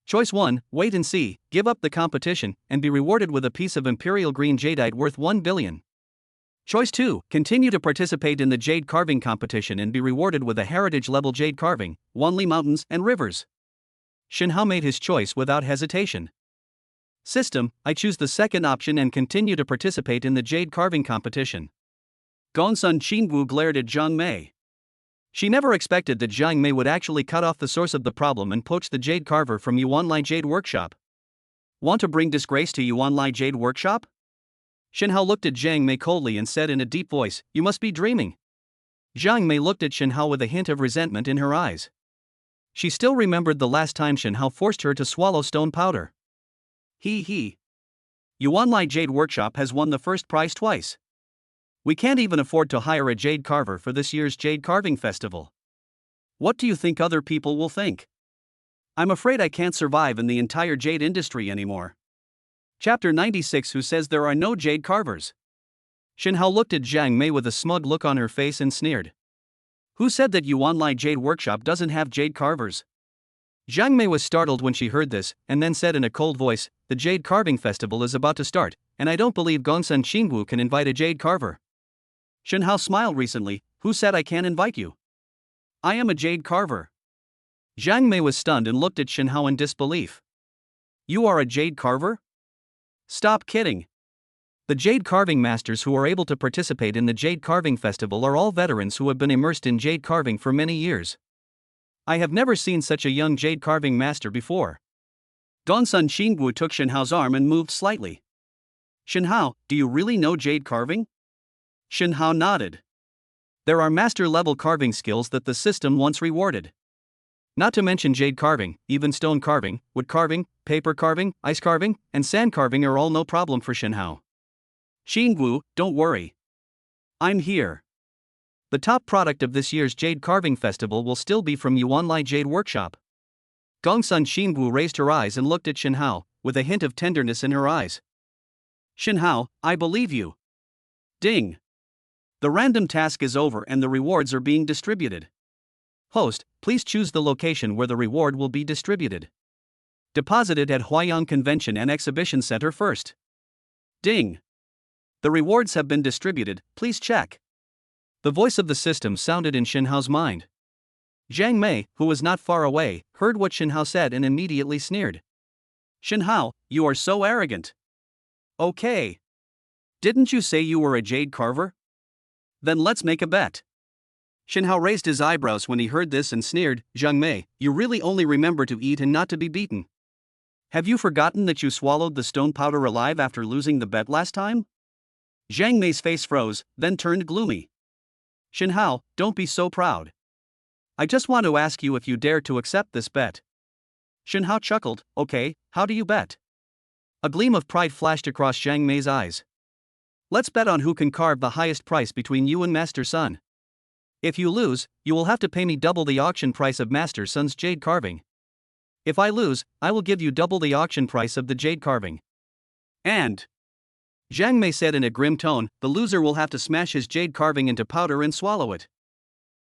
Choice 1, wait and see, give up the competition, and be rewarded with a piece of Imperial Green Jadeite worth 1 billion. Choice 2, continue to participate in the Jade Carving competition and be rewarded with a heritage-level Jade Carving, Wanli Mountains and Rivers. Shenhao made his choice without hesitation. System, I choose the second option and continue to participate in the Jade Carving competition. Gongsun Qingwu glared at Zhang Mei. She never expected that Zhang Mei would actually cut off the source of the problem and poach the Jade Carver from Yuanlai Jade Workshop. Want to bring disgrace to Yuanlai Jade Workshop? Shenhao looked at Zhang Mei coldly and said in a deep voice, You must be dreaming. Zhang Mei looked at Shenhao with a hint of resentment in her eyes. She still remembered the last time Shenhao forced her to swallow stone powder. He. Yuanlai Jade Workshop has won the first prize twice. We can't even afford to hire a jade carver for this year's Jade Carving Festival. What do you think other people will think? I'm afraid I can't survive in the entire jade industry anymore. Chapter 96 Who says there are no jade carvers? Shenhao looked at Zhang Mei with a smug look on her face and sneered. Who said that Yuanlai Jade Workshop doesn't have jade carvers? Zhang Mei was startled when she heard this, and then said in a cold voice, The Jade Carving Festival is about to start, and I don't believe Gongsun Qingwu can invite a jade carver. Shenhao smiled recently, Who said I can't invite you? I am a jade carver. Zhang Mei was stunned and looked at Shenhao in disbelief. You are a jade carver? Stop kidding. The jade carving masters who are able to participate in the Jade Carving Festival are all veterans who have been immersed in jade carving for many years. I have never seen such a young jade carving master before. Gongsun Qingwu took Shenhao's arm and moved slightly. Shenhao, do you really know jade carving? Shenhao nodded. There are master-level carving skills that the system once rewarded. Not to mention jade carving, even stone carving, wood carving, paper carving, ice carving, and sand carving are all no problem for Shenhao. Qingwu, don't worry. I'm here. The top product of this year's Jade Carving Festival will still be from Yuanlai Jade Workshop. Gongsun Qingwu raised her eyes and looked at Shenhao, with a hint of tenderness in her eyes. Shenhao, I believe you. Ding. The random task is over and the rewards are being distributed. Host, please choose the location where the reward will be distributed. Deposited at Huayang Convention and Exhibition Center first. Ding. The rewards have been distributed, please check. The voice of the system sounded in Shenhao's mind. Zhang Mei, who was not far away, heard what Shenhao said and immediately sneered. Shenhao, you are so arrogant. Okay. Didn't you say you were a jade carver? Then let's make a bet. Shenhao raised his eyebrows when he heard this and sneered, Zhang Mei, you really only remember to eat and not to be beaten. Have you forgotten that you swallowed the stone powder alive after losing the bet last time? Zhang Mei's face froze, then turned gloomy. Shenhao, don't be so proud. I just want to ask you if you dare to accept this bet. Shenhao chuckled, Okay, how do you bet? A gleam of pride flashed across Zhang Mei's eyes. Let's bet on who can carve the highest price between you and Master Sun. If you lose, you will have to pay me double the auction price of Master Sun's jade carving. If I lose, I will give you double the auction price of the jade carving. And Zhang Mei said in a grim tone, the loser will have to smash his jade carving into powder and swallow it.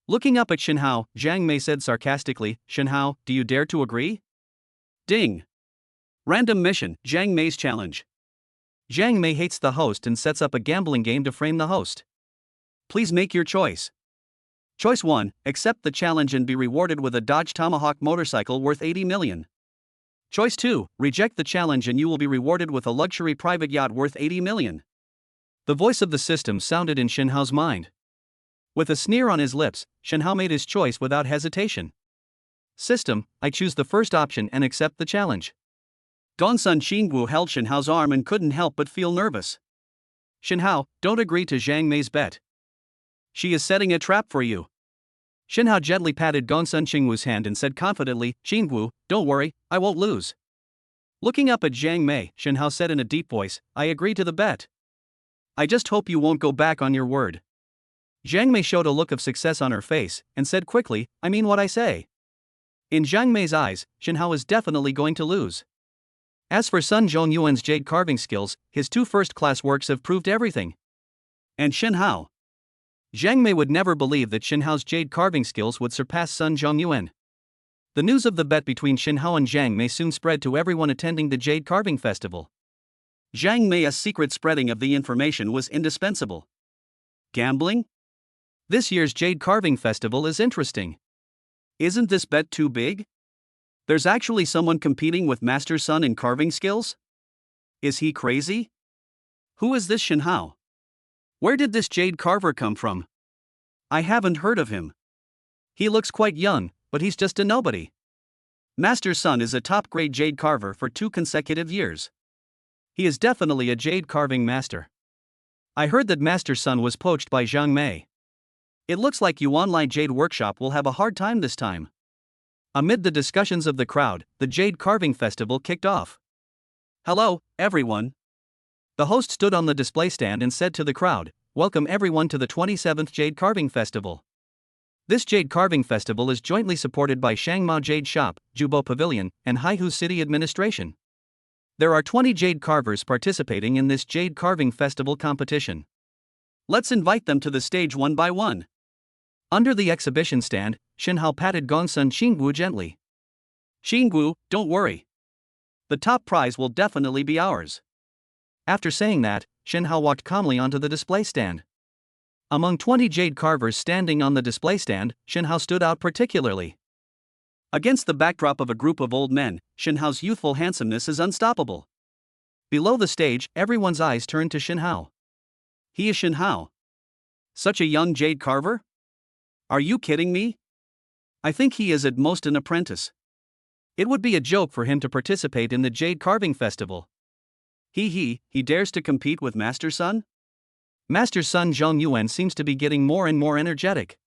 Looking up at Shenhao, Zhang Mei said sarcastically, Shenhao, do you dare to agree? Ding. Random mission, Zhang Mei's challenge. Zhang Mei hates the host and sets up a gambling game to frame the host. Please make your choice. Choice 1, accept the challenge and be rewarded with a Dodge Tomahawk motorcycle worth 80 million. Choice 2, reject the challenge and you will be rewarded with a luxury private yacht worth 80 million. The voice of the system sounded in Shenhao's mind. With a sneer on his lips, Shenhao made his choice without hesitation. System, I choose the first option and accept the challenge. Gongsun Xingwu held Shenhao's arm and couldn't help but feel nervous. Shenhao, don't agree to Zhang Mei's bet. She is setting a trap for you. Shenhao gently patted Gongsun Xingwu's hand and said confidently, Xingwu, don't worry, I won't lose. Looking up at Zhang Mei, Shenhao said in a deep voice, I agree to the bet. I just hope you won't go back on your word. Zhang Mei showed a look of success on her face and said quickly, I mean what I say. In Zhang Mei's eyes, Shenhao is definitely going to lose. As for Sun Zhongyuan's jade carving skills, his 2 first-class works have proved everything. And Shenhao. Zhang Mei would never believe that Shenhao's jade carving skills would surpass Sun Zhongyuan. The news of the bet between Shenhao and Zhang Mei soon spread to everyone attending the Jade Carving Festival. Zhang Mei's secret spreading of the information was indispensable. Gambling? This year's Jade Carving Festival is interesting. Isn't this bet too big? There's actually someone competing with Master Sun in carving skills? Is he crazy? Who is this Shenhao? Where did this jade carver come from? I haven't heard of him. He looks quite young, but he's just a nobody. Master Sun is a top-grade jade carver for 2 consecutive years. He is definitely a jade carving master. I heard that Master Sun was poached by Zhang Mei. It looks like Yuanlai Jade Workshop will have a hard time this time. Amid the discussions of the crowd, the Jade Carving Festival kicked off. Hello, everyone. The host stood on the display stand and said to the crowd, welcome everyone to the 27th Jade Carving Festival. This Jade Carving Festival is jointly supported by Shangmao Jade Shop, Jubo Pavilion, and Haihu City Administration. There are 20 jade carvers participating in this Jade Carving Festival competition. Let's invite them to the stage one by one. Under the exhibition stand, Shenhao patted Gongsun Xingwu gently. Xingwu, don't worry. The top prize will definitely be ours. After saying that, Shenhao walked calmly onto the display stand. Among 20 jade carvers standing on the display stand, Shenhao stood out particularly. Against the backdrop of a group of old men, Shenhao's youthful handsomeness is unstoppable. Below the stage, everyone's eyes turned to Shenhao. He is Shenhao. Such a young jade carver? Are you kidding me? I think he is at most an apprentice. It would be a joke for him to participate in the Jade Carving Festival. He dares to compete with Master Sun? Master Sun Zhongyuan seems to be getting more and more energetic.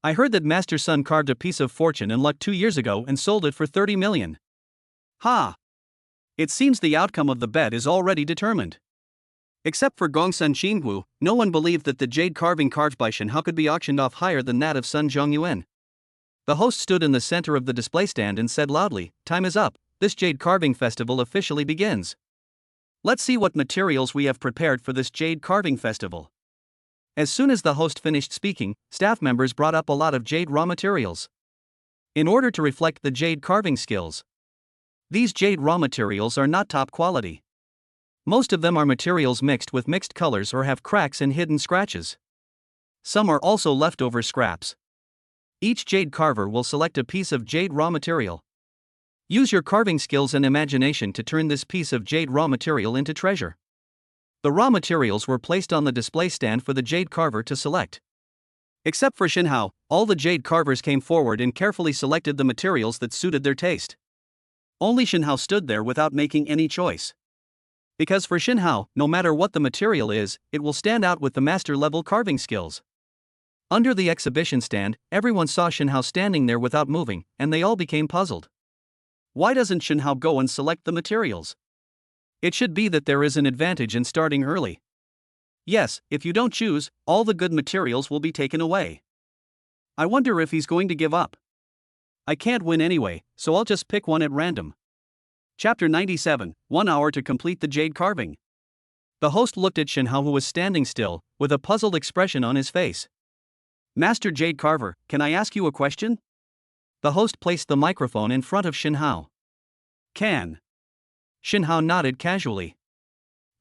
I heard that Master Sun carved a piece of fortune and luck 2 years ago and sold it for 30 million. Ha! It seems the outcome of the bet is already determined. Except for Gongsun Xingwu, no one believed that the jade carving carved by Shenhao could be auctioned off higher than that of Sun Zhongyuan. The host stood in the center of the display stand and said loudly, time is up, this jade carving festival officially begins. Let's see what materials we have prepared for this jade carving festival. As soon as the host finished speaking, staff members brought up a lot of jade raw materials. In order to reflect the jade carving skills. These jade raw materials are not top quality. Most of them are materials mixed with mixed colors or have cracks and hidden scratches. Some are also leftover scraps. Each jade carver will select a piece of jade raw material. Use your carving skills and imagination to turn this piece of jade raw material into treasure. The raw materials were placed on the display stand for the jade carver to select. Except for Shenhao, all the jade carvers came forward and carefully selected the materials that suited their taste. Only Shenhao stood there without making any choice. Because for Shenhao, no matter what the material is, it will stand out with the master-level carving skills. Under the exhibition stand, everyone saw Shenhao standing there without moving, and they all became puzzled. Why doesn't Shenhao go and select the materials? It should be that there is an advantage in starting early. Yes, if you don't choose, all the good materials will be taken away. I wonder if he's going to give up. I can't win anyway, so I'll just pick one at random. Chapter 97, 1 hour to complete the jade carving. The host looked at Shenhao, who was standing still, with a puzzled expression on his face. Master Jade Carver, can I ask you a question? The host placed the microphone in front of Shenhao. Can. Shenhao nodded casually.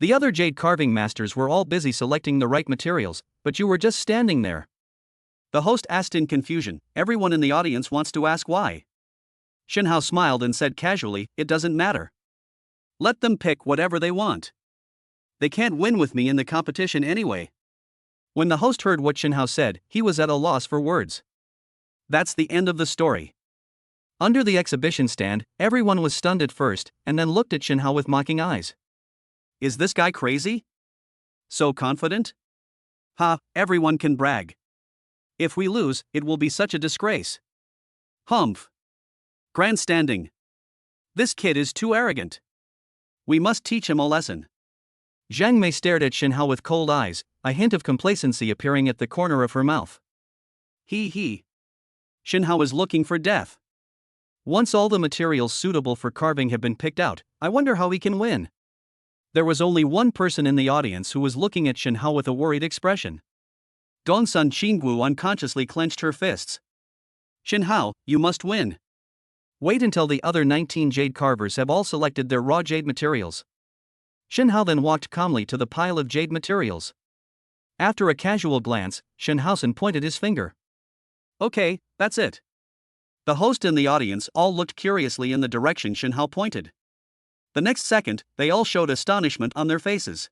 The other jade carving masters were all busy selecting the right materials, but you were just standing there. The host asked in confusion. Everyone in the audience wants to ask why. Shenhao smiled and said casually, it doesn't matter. Let them pick whatever they want. They can't win with me in the competition anyway. When the host heard what Shinhao said, he was at a loss for words. That's the end of the story. Under the exhibition stand, everyone was stunned at first, and then looked at Shinhao with mocking eyes. Is this guy crazy? So confident? Ha, everyone can brag. If we lose, it will be such a disgrace. Humph. Grandstanding. This kid is too arrogant. We must teach him a lesson. Zhang Mei stared at Shinhao with cold eyes, a hint of complacency appearing at the corner of her mouth. He. Shinhao is looking for death. Once all the materials suitable for carving have been picked out, I wonder how he can win. There was only one person in the audience who was looking at Shinhao with a worried expression. Dongsun Qinggu unconsciously clenched her fists. Shinhao, you must win. Wait until the other 19 jade carvers have all selected their raw jade materials. Shinhao then walked calmly to the pile of jade materials. After a casual glance, Shinhao pointed his finger. Okay, that's it. The host and the audience all looked curiously in the direction Shinhao pointed. The next second, they all showed astonishment on their faces.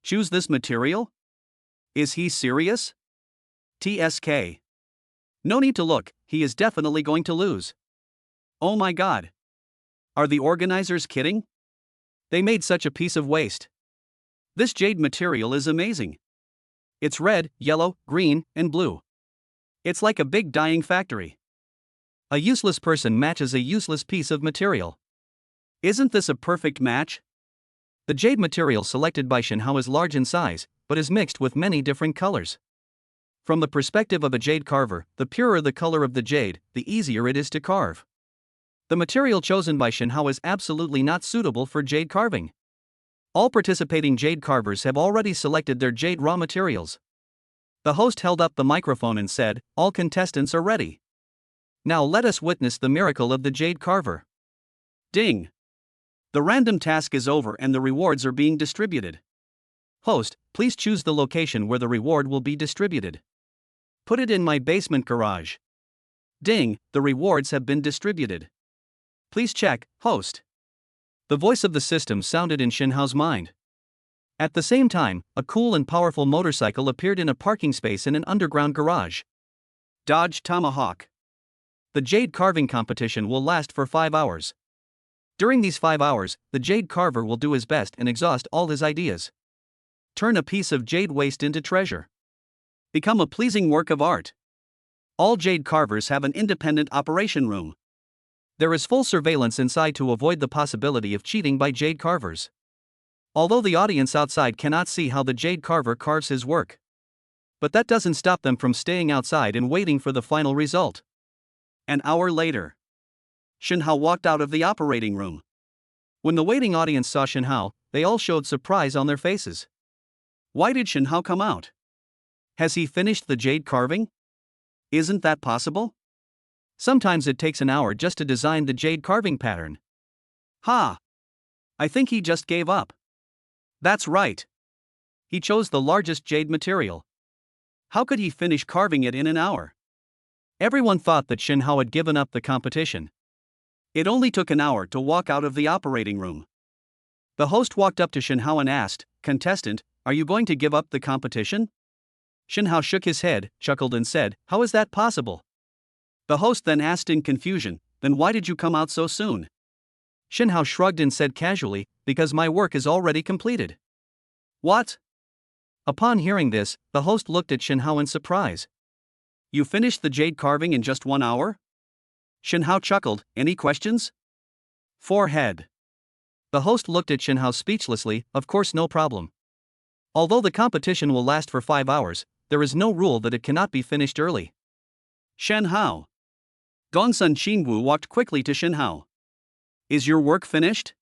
Choose this material? Is he serious? TSK. No need to look, he is definitely going to lose. Oh my god. Are the organizers kidding? They made such a piece of waste. This jade material is amazing. It's red, yellow, green, and blue. It's like a big dyeing factory. A useless person matches a useless piece of material. Isn't this a perfect match? The jade material selected by Shinhao is large in size, but is mixed with many different colors. From the perspective of a jade carver, the purer the color of the jade, the easier it is to carve. The material chosen by Shinhao is absolutely not suitable for jade carving. All participating jade carvers have already selected their jade raw materials. The host held up the microphone and said, "All contestants are ready. Now let us witness the miracle of the jade carver." Ding! The random task is over and the rewards are being distributed. Host, please choose the location where the reward will be distributed. Put it in my basement garage. Ding, the rewards have been distributed. Please check, host. The voice of the system sounded in Shinhao's mind. At the same time, a cool and powerful motorcycle appeared in a parking space in an underground garage. Dodge Tomahawk. The jade carving competition will last for 5 hours. During these 5 hours, the jade carver will do his best and exhaust all his ideas. Turn a piece of jade waste into treasure. Become a pleasing work of art. All jade carvers have an independent operation room. There is full surveillance inside to avoid the possibility of cheating by jade carvers. Although the audience outside cannot see how the jade carver carves his work. But that doesn't stop them from staying outside and waiting for the final result. An hour later, Shinhao walked out of the operating room. When the waiting audience saw Shinhao, they all showed surprise on their faces. Why did Shinhao come out? Has he finished the jade carving? Isn't that possible? Sometimes it takes an hour just to design the jade carving pattern. Ha! I think he just gave up. That's right. He chose the largest jade material. How could he finish carving it in an hour? Everyone thought that Shinhao had given up the competition. It only took an hour to walk out of the operating room. The host walked up to Shinhao and asked, "Contestant, are you going to give up the competition?" Shinhao shook his head, chuckled and said, "How is that possible?" The host then asked in confusion, "Then why did you come out so soon?" Shinhao shrugged and said casually, "Because my work is already completed." What? Upon hearing this, the host looked at Shinhao in surprise. You finished the jade carving in just 1 hour? Shinhao chuckled, "Any questions?" Forehead. The host looked at Shinhao speechlessly, "Of course, no problem. Although the competition will last for 5 hours, there is no rule that it cannot be finished early." Shinhao. Dongsun Qingwu walked quickly to Shinhao. Is your work finished?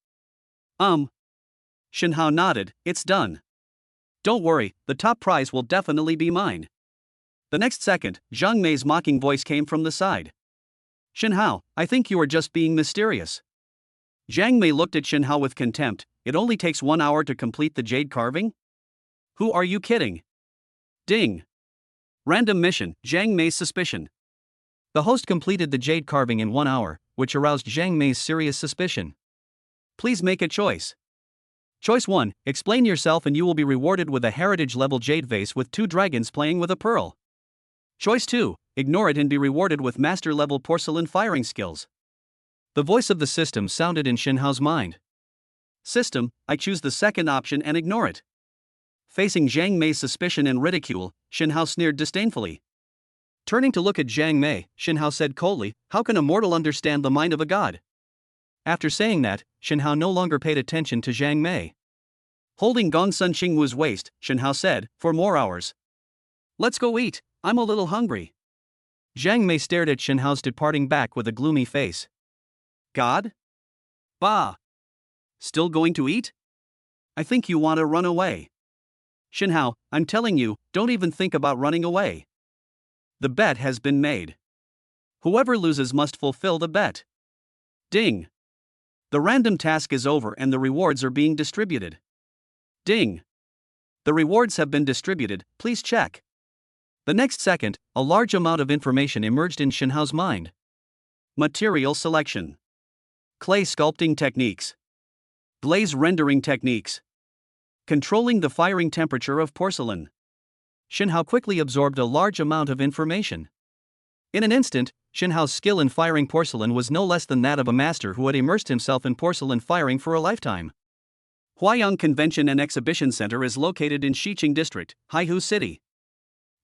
Shinhao nodded, "It's done. Don't worry, the top prize will definitely be mine." The next second, Zhang Mei's mocking voice came from the side. Shinhao, I think you are just being mysterious. Zhang Mei looked at Shinhao with contempt. It only takes 1 hour to complete the jade carving? Who are you kidding? Ding. Random mission, Zhang Mei's suspicion. The host completed the jade carving in 1 hour, which aroused Zhang Mei's serious suspicion. Please make a choice. Choice 1. Explain yourself and you will be rewarded with a heritage-level jade vase with 2 dragons playing with a pearl. Choice 2. Ignore it and be rewarded with master-level porcelain firing skills. The voice of the system sounded in Xinhao's mind. System, I choose the second option and ignore it. Facing Zhang Mei's suspicion and ridicule, Xinhao sneered disdainfully. Turning to look at Zhang Mei, Xinhao said coldly, how can a mortal understand the mind of a god? After saying that, Xinhao no longer paid attention to Zhang Mei. Holding Gongsun Xingwu's waist, Xinhao said, for more hours. Let's go eat, I'm a little hungry. Zhang Mei stared at Xinhao's departing back with a gloomy face. God? Bah! Still going to eat? I think you want to run away. Xinhao, I'm telling you, don't even think about running away. The bet has been made. Whoever loses must fulfill the bet. Ding. The random task is over and the rewards are being distributed. Ding. The rewards have been distributed, please check. The next second, a large amount of information emerged in Xinhao's mind. Material selection. Clay sculpting techniques. Glaze rendering techniques. Controlling the firing temperature of porcelain. Xinhao quickly absorbed a large amount of information. In an instant, Xinhao's skill in firing porcelain was no less than that of a master who had immersed himself in porcelain firing for a lifetime. Huayang Convention and Exhibition Center is located in Xiqing District, Haihu City.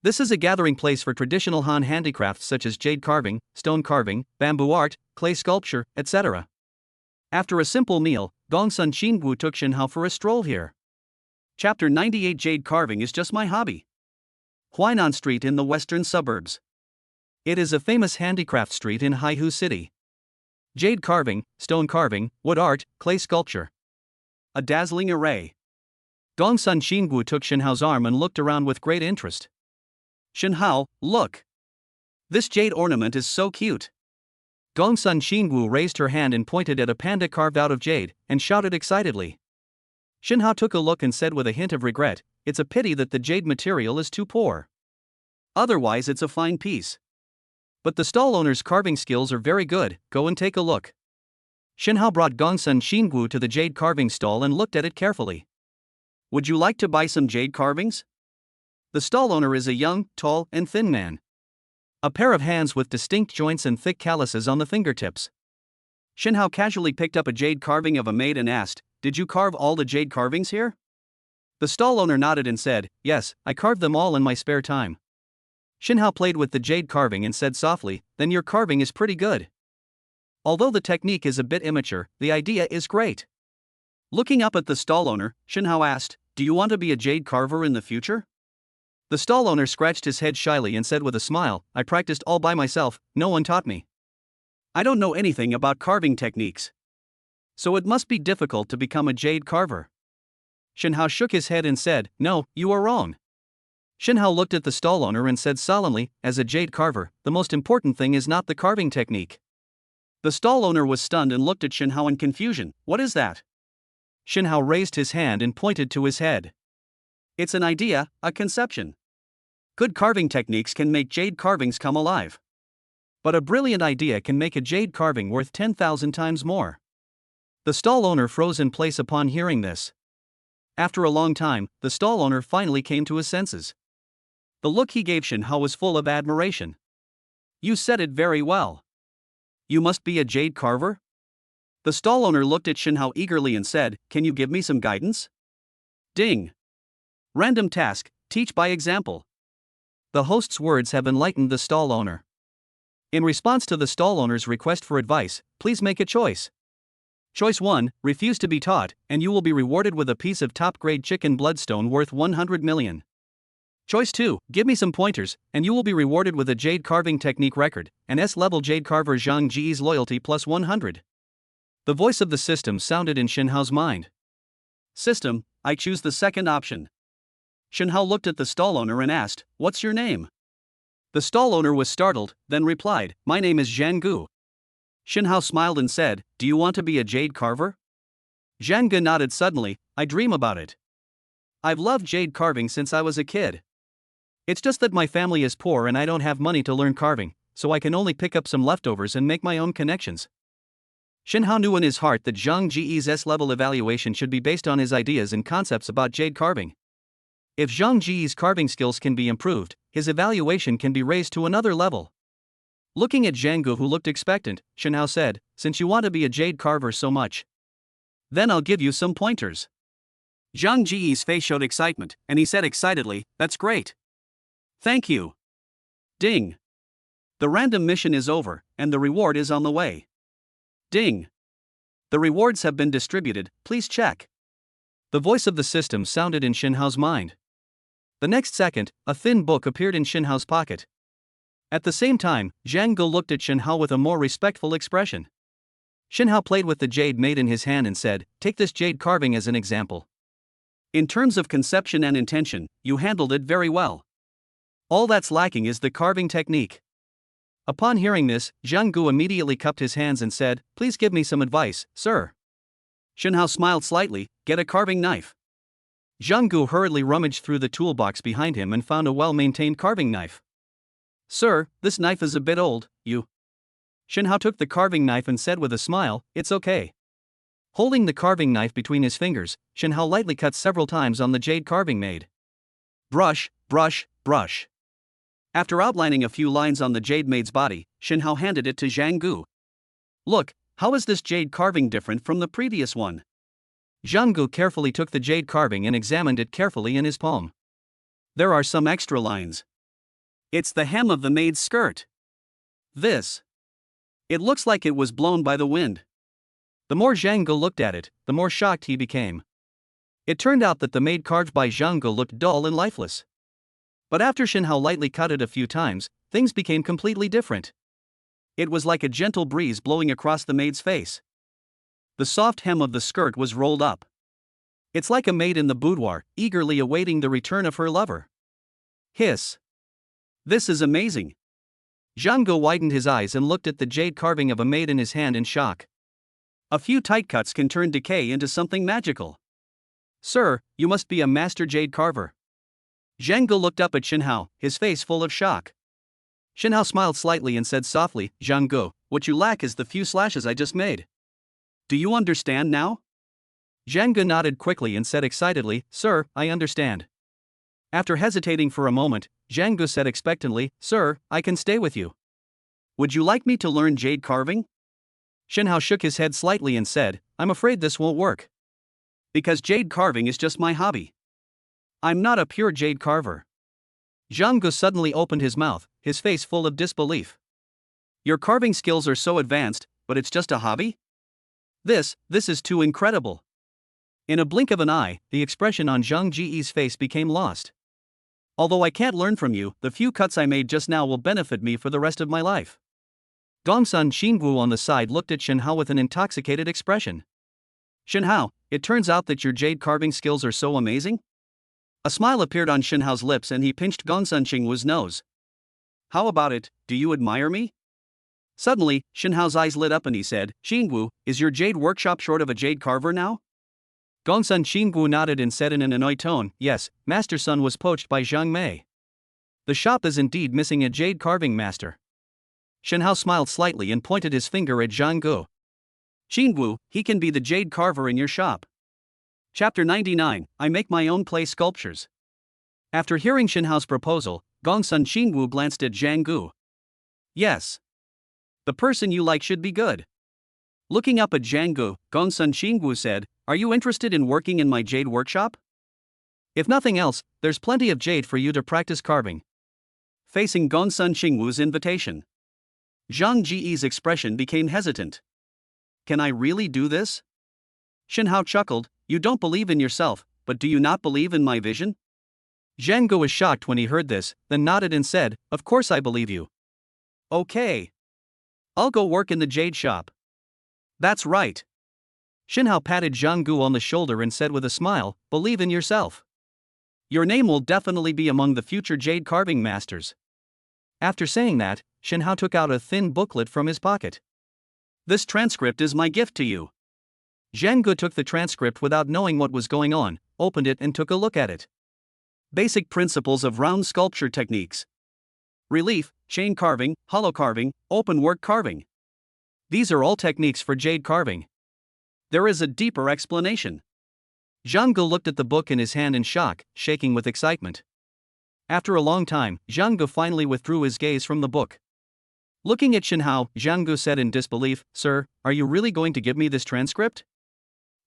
This is a gathering place for traditional Han handicrafts such as jade carving, stone carving, bamboo art, clay sculpture, etc. After a simple meal, Gongsun Xingwu took Xinhao for a stroll here. Chapter 98 Jade carving is just my hobby. Huainan Street in the western suburbs. It is a famous handicraft street in Haihu City. Jade carving, stone carving, wood art, clay sculpture. A dazzling array. Gongsun Xingwu took Xinhao's arm and looked around with great interest. Xinhao, look! This jade ornament is so cute. Gongsun Xingwu raised her hand and pointed at a panda carved out of jade, and shouted excitedly. Xinhao took a look and said with a hint of regret, it's a pity that the jade material is too poor. Otherwise it's a fine piece. But the stall owner's carving skills are very good, go and take a look. Xinhao brought Gongsun Xingwu to the jade carving stall and looked at it carefully. Would you like to buy some jade carvings? The stall owner is a young, tall, and thin man. A pair of hands with distinct joints and thick calluses on the fingertips. Xinhao casually picked up a jade carving of a maid and asked, did you carve all the jade carvings here? The stall owner nodded and said, yes, I carved them all in my spare time. Xinhao played with the jade carving and said softly, then your carving is pretty good. Although the technique is a bit immature, the idea is great. Looking up at the stall owner, Xinhao asked, do you want to be a jade carver in the future? The stall owner scratched his head shyly and said with a smile, I practiced all by myself, no one taught me. I don't know anything about carving techniques. So it must be difficult to become a jade carver. Xinhao shook his head and said, no, you are wrong. Xinhao looked at the stall owner and said solemnly, as a jade carver, the most important thing is not the carving technique. The stall owner was stunned and looked at Xinhao in confusion, what is that? Xinhao raised his hand and pointed to his head. It's an idea, a conception. Good carving techniques can make jade carvings come alive. But a brilliant idea can make a jade carving worth 10,000 times more. The stall owner froze in place upon hearing this. After a long time, the stall owner finally came to his senses. The look he gave Xinhao was full of admiration. You said it very well. You must be a jade carver? The stall owner looked at Xinhao eagerly and said, can you give me some guidance? Ding. Random task, teach by example. The host's words have enlightened the stall owner. In response to the stall owner's request for advice, please make a choice. Choice 1, refuse to be taught, and you will be rewarded with a piece of top-grade chicken bloodstone worth 100 million. Choice 2, give me some pointers, and you will be rewarded with a jade carving technique record, and S-level jade carver Zhang Ji's loyalty plus 100. The voice of the system sounded in Xinhao's mind. System, I choose the second option. Xinhao looked at the stall owner and asked, what's your name? The stall owner was startled, then replied, my name is Zhang Gu. Xinhao smiled and said, do you want to be a jade carver? Zhang Gu nodded suddenly, I dream about it. I've loved jade carving since I was a kid. It's just that my family is poor and I don't have money to learn carving, so I can only pick up some leftovers and make my own connections. Shinhao knew in his heart that Zhang Ji's S-level evaluation should be based on his ideas and concepts about jade carving. If Zhang Ji's carving skills can be improved, his evaluation can be raised to another level. Looking at Zhang Gu, who looked expectant, Shinhao said, "Since you want to be a jade carver so much, then I'll give you some pointers." Zhang Ji's face showed excitement, and he said excitedly, "That's great. Thank you." Ding. The random mission is over, and the reward is on the way. Ding. The rewards have been distributed, please check. The voice of the system sounded in Shinhao's mind. The next second, a thin book appeared in Shinhao's pocket. At the same time, Zhang Gu looked at Shinhao with a more respectful expression. Shinhao played with the jade made in his hand and said, "Take this jade carving as an example. In terms of conception and intention, you handled it very well. All that's lacking is the carving technique." Upon hearing this, Zhang Gu immediately cupped his hands and said, "Please give me some advice, sir." Shinhao smiled slightly, "Get a carving knife." Zhang Gu hurriedly rummaged through the toolbox behind him and found a well-maintained carving knife. "Sir, this knife is a bit old, you." Shinhao took the carving knife and said with a smile, "It's okay." Holding the carving knife between his fingers, Shinhao lightly cut several times on the jade carving made. Brush, brush, brush. After outlining a few lines on the jade maid's body, Shinhao handed it to Zhang Gu. "Look, how is this jade carving different from the previous one?" Zhang Gu carefully took the jade carving and examined it carefully in his palm. "There are some extra lines. It's the hem of the maid's skirt. This. It looks like it was blown by the wind." The more Zhang Gu looked at it, the more shocked he became. It turned out that the maid carved by Zhang Gu looked dull and lifeless. But after Shinhao lightly cut it a few times, things became completely different. It was like a gentle breeze blowing across the maid's face. The soft hem of the skirt was rolled up. It's like a maid in the boudoir, eagerly awaiting the return of her lover. Hiss. This is amazing. Zhang Gu widened his eyes and looked at the jade carving of a maid in his hand in shock. A few tight cuts can turn decay into something magical. "Sir, you must be a master jade carver." Zhang Gu looked up at Shinhao, his face full of shock. Shinhao smiled slightly and said softly, "Zhang Gu, what you lack is the few slashes I just made. Do you understand now?" Zhang Gu nodded quickly and said excitedly, "Sir, I understand." After hesitating for a moment, Zhang Gu said expectantly, "Sir, I can stay with you. Would you like me to learn jade carving?" Shinhao shook his head slightly and said, "I'm afraid this won't work. Because jade carving is just my hobby. I'm not a pure jade carver." Zhang Gu suddenly opened his mouth, his face full of disbelief. "Your carving skills are so advanced, but it's just a hobby? This is too incredible." In a blink of an eye, the expression on Zhang Ji's face became lost. "Although I can't learn from you, the few cuts I made just now will benefit me for the rest of my life." Gongsun Xingwu on the side looked at Shinhao with an intoxicated expression. "Shinhao, it turns out that your jade carving skills are so amazing?" A smile appeared on Shinhao's lips and he pinched Gongsun Xingwu's nose. "How about it, do you admire me?" Suddenly, Shinhao's eyes lit up and he said, "Xingwu, is your jade workshop short of a jade carver now?" Gongsun Xingwu nodded and said in an annoyed tone, "Yes, Master Sun was poached by Zhang Mei. The shop is indeed missing a jade carving master." Shinhao smiled slightly and pointed his finger at Zhang Gu. "Xingwu, he can be the jade carver in your shop." Chapter 99, I make my own clay sculptures. After hearing Shinhao's proposal, Gongsun Xingwu glanced at Zhang Gu. "Yes. The person you like should be good." Looking up at Zhang Gu, Gongsun Xingwu said, "Are you interested in working in my jade workshop? If nothing else, there's plenty of jade for you to practice carving." Facing Gongsun Xingwu's invitation, Zhang Ji's expression became hesitant. "Can I really do this?" Shinhao chuckled, "You don't believe in yourself, but do you not believe in my vision?" Zhang Gu was shocked when he heard this, then nodded and said, "Of course I believe you. Okay. I'll go work in the jade shop." "That's right." Shinhao patted Zhang Gu on the shoulder and said with a smile, "Believe in yourself. Your name will definitely be among the future jade carving masters." After saying that, Shinhao took out a thin booklet from his pocket. "This transcript is my gift to you." Zhang Gu took the transcript without knowing what was going on, opened it and took a look at it. Basic principles of round sculpture techniques. Relief, chain carving, hollow carving, open work carving. These are all techniques for jade carving. There is a deeper explanation. Zhang Ge looked at the book in his hand in shock, shaking with excitement. After a long time, Zhang Ge finally withdrew his gaze from the book. Looking at Shenhao, Zhang Ge said in disbelief, "Sir, are you really going to give me this transcript?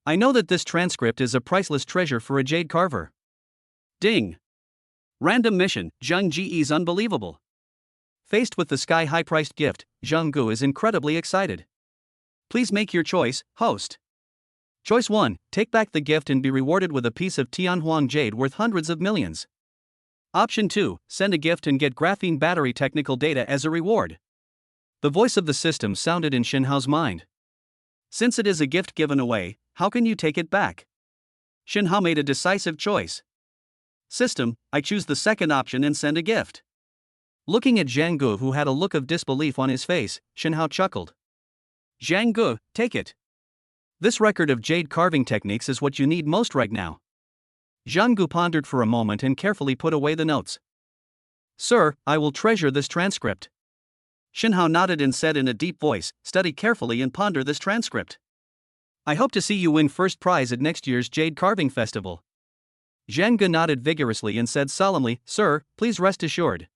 I know that this transcript is a priceless treasure for a jade carver." Ding! Random mission, Zhang Ji is unbelievable. Faced with the sky-high priced gift, Zhang Ge is incredibly excited. Please make your choice, host. Choice 1, take back the gift and be rewarded with a piece of Tianhuang jade worth hundreds of millions. Option 2, send a gift and get graphene battery technical data as a reward. The voice of the system sounded in Shenhao's mind. Since it is a gift given away, how can you take it back? Shenhao made a decisive choice. System, I choose the second option and send a gift. Looking at Zhang Ge, who had a look of disbelief on his face, Shenhao chuckled. Zhang Ge, take it. This record of jade carving techniques is what you need most right now. Zhang Ge pondered for a moment and carefully put away the notes. Sir, I will treasure this transcript. Shenhao nodded and said in a deep voice, study carefully and ponder this transcript. I hope to see you win first prize at next year's Jade Carving Festival. Zhang Ge nodded vigorously and said solemnly, Sir, please rest assured.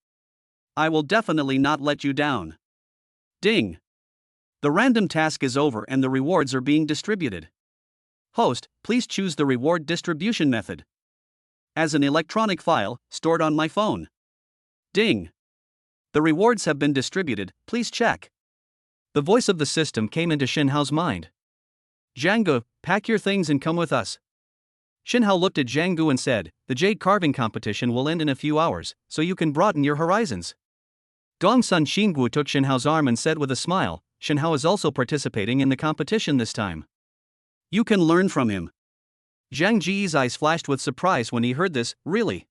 I will definitely not let you down. Ding! The random task is over and the rewards are being distributed. Host, please choose the reward distribution method. As an electronic file, stored on my phone. Ding! The rewards have been distributed, please check. The voice of the system came into Shenhao's mind. Zhang Ge, pack your things and come with us. Shenhao looked at Zhang Ge and said, the jade carving competition will end in a few hours, so you can broaden your horizons. Gongsun Xingwu took Shenhao's arm and said with a smile, Shenhao is also participating in the competition this time. You can learn from him. Zhang Ji's eyes flashed with surprise when he heard this, really?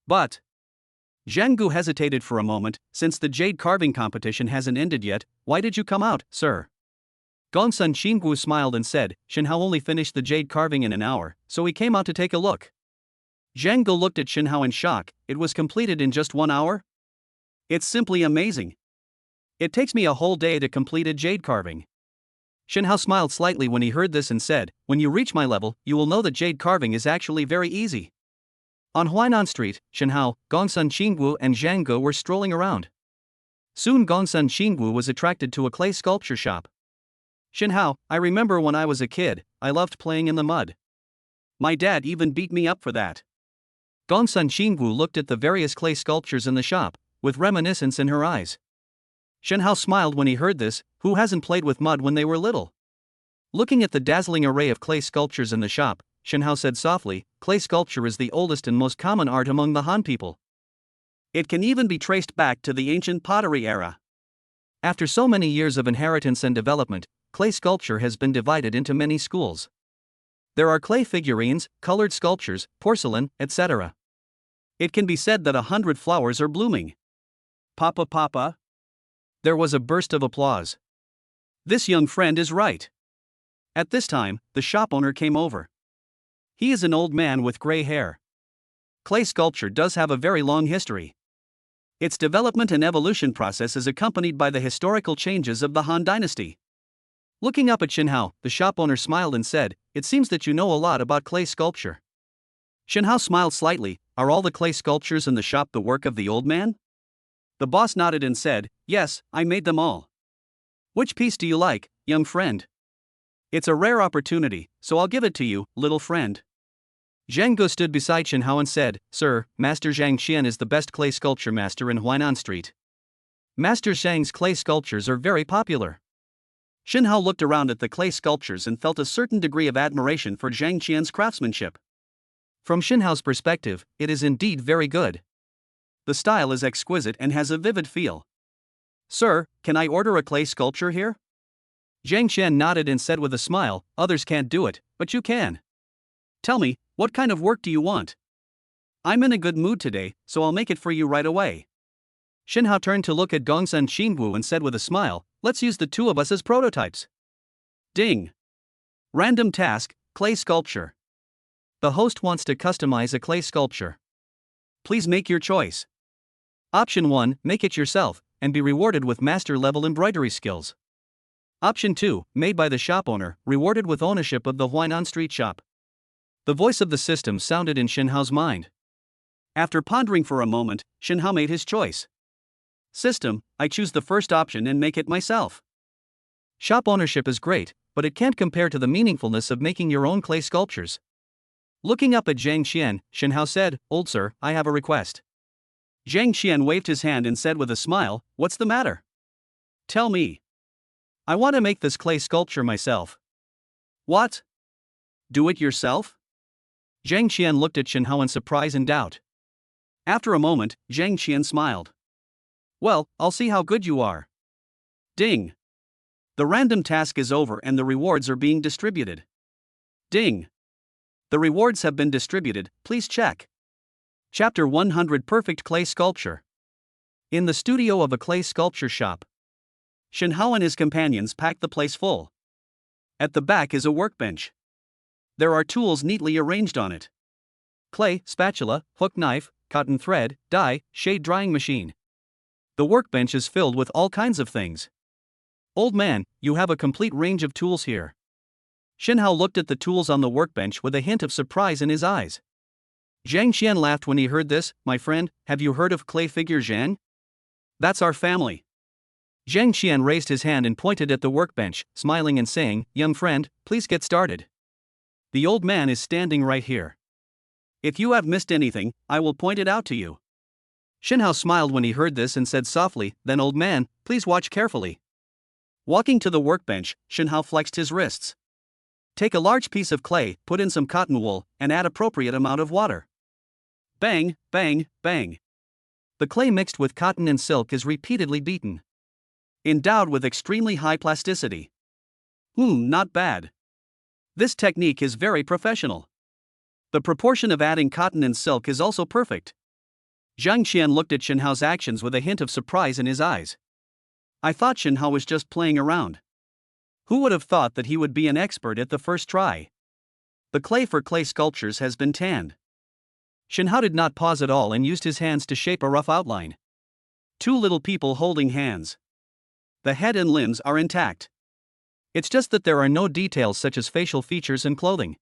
But Zhang Ge hesitated for a moment, since the jade carving competition hasn't ended yet, why did you come out, sir? Gongsun Xingwu smiled and said, Shenhao only finished the jade carving in an hour, so he came out to take a look. Zhang Ge looked at Shenhao in shock, it was completed in just 1 hour? It's simply amazing. It takes me a whole day to complete a jade carving. Shenhao smiled slightly when he heard this and said, when you reach my level, you will know that jade carving is actually very easy. On Huainan Street, Shenhao, Gongsun Xingwu and Zhang Ge were strolling around. Soon Gongsun Xingwu was attracted to a clay sculpture shop. Shenhao, I remember when I was a kid, I loved playing in the mud. My dad even beat me up for that. Gongsun Xingwu looked at the various clay sculptures in the shop, with reminiscence in her eyes. Shenhao smiled when he heard this, who hasn't played with mud when they were little? Looking at the dazzling array of clay sculptures in the shop, Shenhao said softly, clay sculpture is the oldest and most common art among the Han people. It can even be traced back to the ancient pottery era. After so many years of inheritance and development, clay sculpture has been divided into many schools. There are clay figurines, colored sculptures, porcelain, etc. It can be said that 100 flowers are blooming. Papa. There was a burst of applause. This young friend is right. At this time, the shop owner came over. He is an old man with gray hair. Clay sculpture does have a very long history. Its development and evolution process is accompanied by the historical changes of the Han dynasty. Looking up at Shenhao, the shop owner smiled and said, it seems that you know a lot about clay sculpture. Shenhao smiled slightly, are all the clay sculptures in the shop the work of the old man? The boss nodded and said, yes, I made them all. Which piece do you like, young friend? It's a rare opportunity, so I'll give it to you, little friend. Zhang Ge stood beside Shenhao and said, Sir, Master Zhang Qian is the best clay sculpture master in Huainan Street. Master Zhang's clay sculptures are very popular. Shenhao looked around at the clay sculptures and felt a certain degree of admiration for Zhang Qian's craftsmanship. From Shenhao's perspective, it is indeed very good. The style is exquisite and has a vivid feel. Sir, can I order a clay sculpture here? Zhang Qian nodded and said with a smile, others can't do it, but you can. Tell me, what kind of work do you want? I'm in a good mood today, so I'll make it for you right away. Shenhao turned to look at Gongsun Xingwu and said with a smile, let's use the two of us as prototypes. Ding! Random task, clay sculpture. The host wants to customize a clay sculpture. Please make your choice. Option 1, make it yourself, and be rewarded with master-level embroidery skills. Option 2, made by the shop owner, rewarded with ownership of the Huainan street shop. The voice of the system sounded in Shenhao's mind. After pondering for a moment, Shenhao made his choice. System, I choose the first option and make it myself. Shop ownership is great, but it can't compare to the meaningfulness of making your own clay sculptures. Looking up at Zhang Qian, Shenhao said, "Old sir, I have a request." Zhang Qian waved his hand and said with a smile, "What's the matter? Tell me. I want to make this clay sculpture myself." What? Do it yourself? Zhang Qian looked at Shenhao in surprise and doubt. After a moment, Zhang Qian smiled. Well, I'll see how good you are. Ding. The random task is over and the rewards are being distributed. Ding. The rewards have been distributed, please check. Chapter 100 Perfect Clay Sculpture. In the studio of a clay sculpture shop, Shenhao and his companions packed the place full. At the back is a workbench. There are tools neatly arranged on it. Clay, spatula, hook knife, cotton thread, dye, shade drying machine. The workbench is filled with all kinds of things. Old man, you have a complete range of tools here. Shenhao looked at the tools on the workbench with a hint of surprise in his eyes. Zhang Qian laughed when he heard this. My friend, have you heard of clay figure Zhang? That's our family. Zhang Qian raised his hand and pointed at the workbench, smiling and saying, young friend, please get started. The old man is standing right here. If you have missed anything, I will point it out to you. Shenhao smiled when he heard this and said softly, then old man, please watch carefully. Walking to the workbench, Shenhao flexed his wrists. Take a large piece of clay, put in some cotton wool, and add appropriate amount of water. Bang, bang, bang. The clay mixed with cotton and silk is repeatedly beaten. Endowed with extremely high plasticity. Not bad. This technique is very professional. The proportion of adding cotton and silk is also perfect. Zhang Qian looked at Shenhao's actions with a hint of surprise in his eyes. I thought Shenhao was just playing around. Who would have thought that he would be an expert at the first try? The clay for clay sculptures has been tanned. Shenhao did not pause at all and used his hands to shape a rough outline. Two little people holding hands. The head and limbs are intact. It's just that there are no details such as facial features and clothing.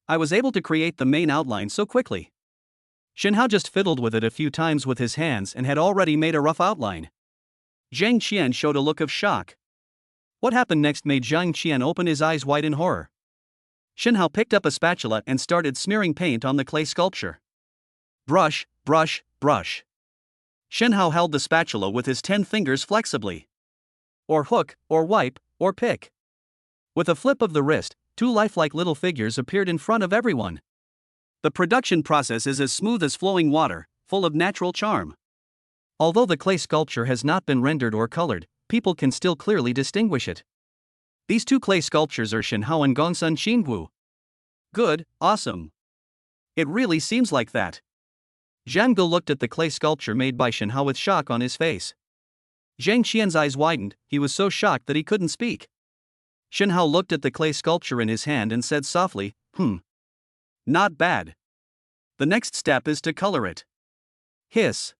I was able to create the main outline so quickly. Shenhao just fiddled with it a few times with his hands and had already made a rough outline. Zhang Qian showed a look of shock. What happened next made Zhang Qian open his eyes wide in horror. Shenhao picked up a spatula and started smearing paint on the clay sculpture. Brush, brush, brush. Shenhao held the spatula with his 10 fingers flexibly. Or hook, or wipe, or pick. With a flip of the wrist, two lifelike little figures appeared in front of everyone. The production process is as smooth as flowing water, full of natural charm. Although the clay sculpture has not been rendered or colored, people can still clearly distinguish it. These two clay sculptures are Shenhao and Gongsun Xingwu. Good, awesome. It really seems like that. Zhang Ge looked at the clay sculpture made by Shenhao with shock on his face. Zhang Qian's eyes widened, he was so shocked that he couldn't speak. Shenhao looked at the clay sculpture in his hand and said softly, Not bad. The next step is to color it. Hiss.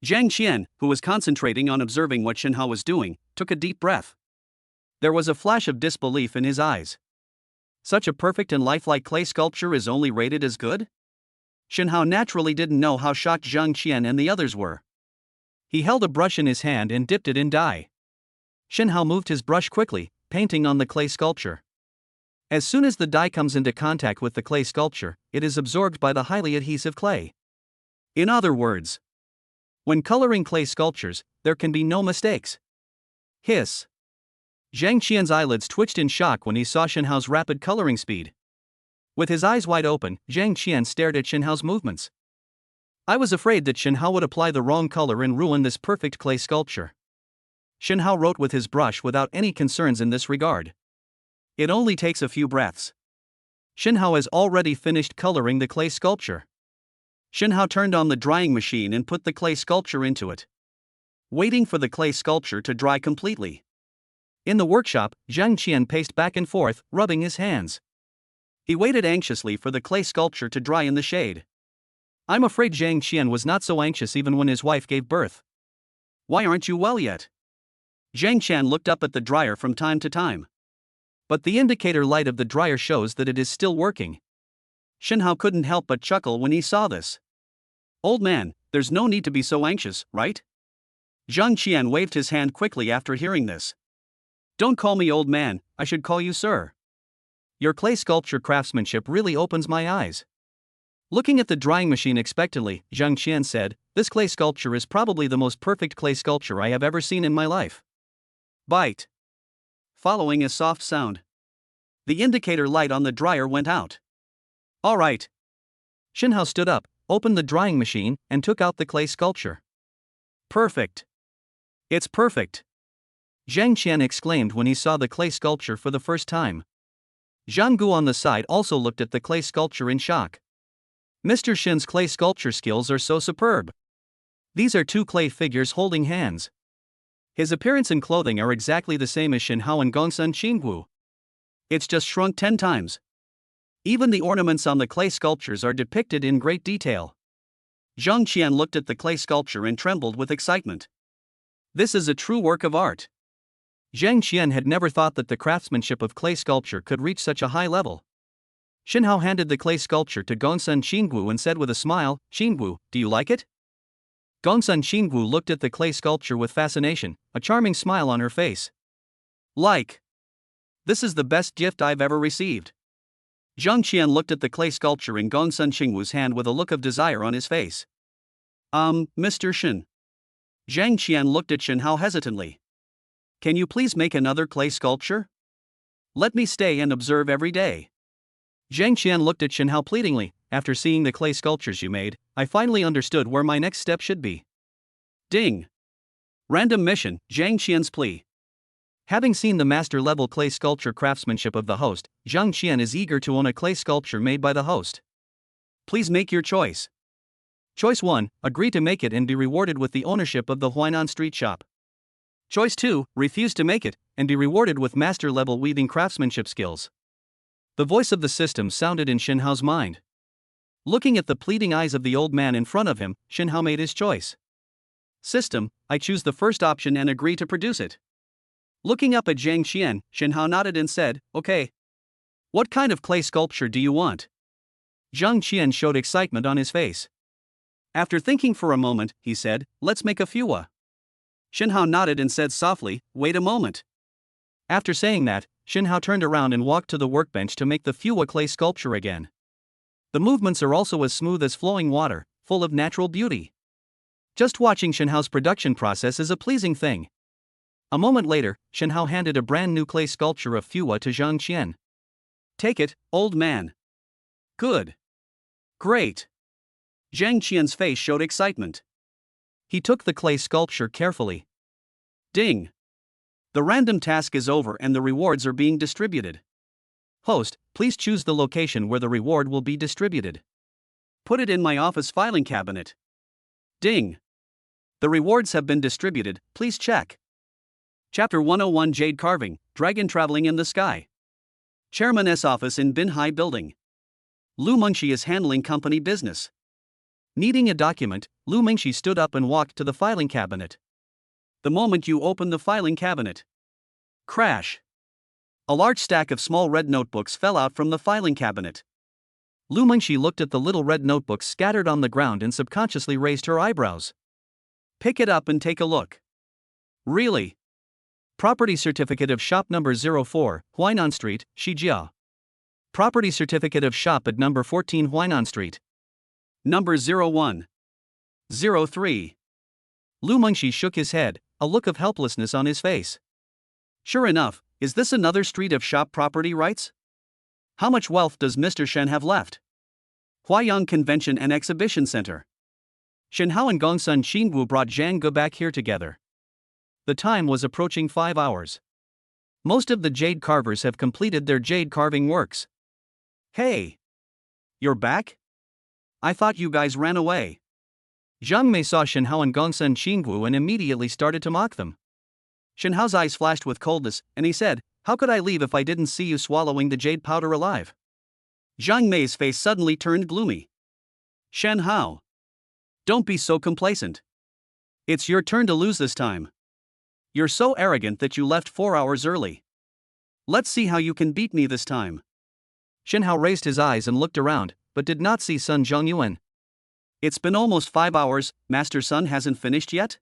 Zhang Qian, who was concentrating on observing what Shenhao was doing, took a deep breath. There was a flash of disbelief in his eyes. Such a perfect and lifelike clay sculpture is only rated as good? Shenhao naturally didn't know how shocked Zhang Qian and the others were. He held a brush in his hand and dipped it in dye. Shenhao moved his brush quickly, painting on the clay sculpture. As soon as the dye comes into contact with the clay sculpture, it is absorbed by the highly adhesive clay. In other words, when coloring clay sculptures, there can be no mistakes. Hiss. Zhang Qian's eyelids twitched in shock when he saw Shenhao's rapid coloring speed. With his eyes wide open, Zhang Qian stared at Shenhao's movements. I was afraid that Shenhao would apply the wrong color and ruin this perfect clay sculpture. Shenhao wrote with his brush without any concerns in this regard. It only takes a few breaths. Shenhao has already finished coloring the clay sculpture. Shenhao turned on the drying machine and put the clay sculpture into it, waiting for the clay sculpture to dry completely. In the workshop, Zhang Qian paced back and forth, rubbing his hands. He waited anxiously for the clay sculpture to dry in the shade. I'm afraid Zhang Qian was not so anxious even when his wife gave birth. Why aren't you well yet? Zhang Qian looked up at the dryer from time to time. But the indicator light of the dryer shows that it is still working. Shen Hao couldn't help but chuckle when he saw this. Old man, there's no need to be so anxious, right? Zhang Qian waved his hand quickly after hearing this. Don't call me old man, I should call you sir. Your clay sculpture craftsmanship really opens my eyes. Looking at the drying machine expectantly, Zhang Qian said, this clay sculpture is probably the most perfect clay sculpture I have ever seen in my life. Bite. Following a soft sound. The indicator light on the dryer went out. All right. Shen Hao stood up, opened the drying machine, and took out the clay sculpture. Perfect. It's perfect. Zhang Qian exclaimed when he saw the clay sculpture for the first time. Zhang Gu on the side also looked at the clay sculpture in shock. Mr. Shen's clay sculpture skills are so superb. These are two clay figures holding hands. His appearance and clothing are exactly the same as Shen Hao and Gongsun Qingwu. It's just shrunk 10 times. Even the ornaments on the clay sculptures are depicted in great detail. Zhang Qian looked at the clay sculpture and trembled with excitement. This is a true work of art. Zhang Qian had never thought that the craftsmanship of clay sculpture could reach such a high level. Shen Hao handed the clay sculpture to Gongsun Qingwu and said with a smile, Qingwu, do you like it? Gongsun Qingwu looked at the clay sculpture with fascination, a charming smile on her face. Like. This is the best gift I've ever received. Zhang Qian looked at the clay sculpture in Gongsun Qingwu's hand with a look of desire on his face. Mr. Shen. Zhang Qian looked at Shen Hao hesitantly. Can you please make another clay sculpture? Let me stay and observe every day. Zhang Qian looked at Shen Hao pleadingly. After seeing the clay sculptures you made, I finally understood where my next step should be. Ding. Random mission, Zhang Qian's plea. Having seen the master-level clay sculpture craftsmanship of the host, Zhang Qian is eager to own a clay sculpture made by the host. Please make your choice. Choice 1, agree to make it and be rewarded with the ownership of the Huainan street shop. Choice 2, refuse to make it, and be rewarded with master-level weaving craftsmanship skills. The voice of the system sounded in Shen Hao's mind. Looking at the pleading eyes of the old man in front of him, Shen Hao made his choice. System, I choose the first option and agree to produce it. Looking up at Zhang Qian, Shen Hao nodded and said, okay. What kind of clay sculpture do you want? Zhang Qian showed excitement on his face. After thinking for a moment, he said, let's make a fuwa. Shen Hao nodded and said softly, wait a moment. After saying that, Shen Hao turned around and walked to the workbench to make the fuwa clay sculpture again. The movements are also as smooth as flowing water, full of natural beauty. Just watching Shen Hao's production process is a pleasing thing. A moment later, Shen Hao handed a brand new clay sculpture of fuwa to Zhang Qian. Take it, old man. Good. Great. Zhang Qian's face showed excitement. He took the clay sculpture carefully. Ding. The random task is over and the rewards are being distributed. Host, please choose the location where the reward will be distributed. Put it in my office filing cabinet. Ding. The rewards have been distributed, please check. Chapter 101 Jade Carving, Dragon Traveling in the Sky. Chairman's office in Binhai Building. Lu Mengshi is handling company business. Needing a document, Lu Mengshi stood up and walked to the filing cabinet. The moment you open the filing cabinet. Crash. A large stack of small red notebooks fell out from the filing cabinet. Lu Mengshi looked at the little red notebooks scattered on the ground and subconsciously raised her eyebrows. Pick it up and take a look. Really? Property Certificate of Shop Number 04, Huainan Street, Shijia. Property Certificate of Shop at Number 14 Huainan Street. Number 01. 03. Lu Mengshi shook his head, a look of helplessness on his face. Sure enough, is this another street of shop property rights? How much wealth does Mr. Shen have left? Huayang Convention and Exhibition Center. Shen Hao and Gongsun Qingwu brought Zhang Ge back here together. The time was approaching 5 hours. Most of the jade carvers have completed their jade carving works. Hey! You're back? I thought you guys ran away. Zhang Mei saw Shen Hao and Gongsun Qingwu and immediately started to mock them. Shen Hao's eyes flashed with coldness, and he said, how could I leave if I didn't see you swallowing the jade powder alive? Zhang Mei's face suddenly turned gloomy. Shen Hao. Don't be so complacent. It's your turn to lose this time. You're so arrogant that you left 4 hours early. Let's see how you can beat me this time. Shinhao raised his eyes and looked around, but did not see Sun Zhongyuan. It's been almost 5 hours, Master Sun hasn't finished yet?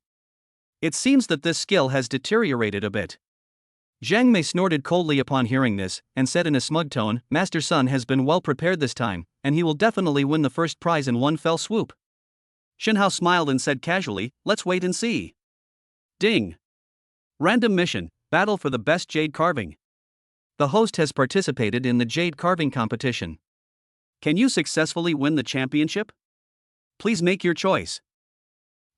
It seems that this skill has deteriorated a bit. Zhang Mei snorted coldly upon hearing this, and said in a smug tone, Master Sun has been well prepared this time, and he will definitely win the first prize in one fell swoop. Shinhao smiled and said casually, let's wait and see. Ding. Random mission, battle for the best jade carving. The host has participated in the jade carving competition. Can you successfully win the championship? Please make your choice.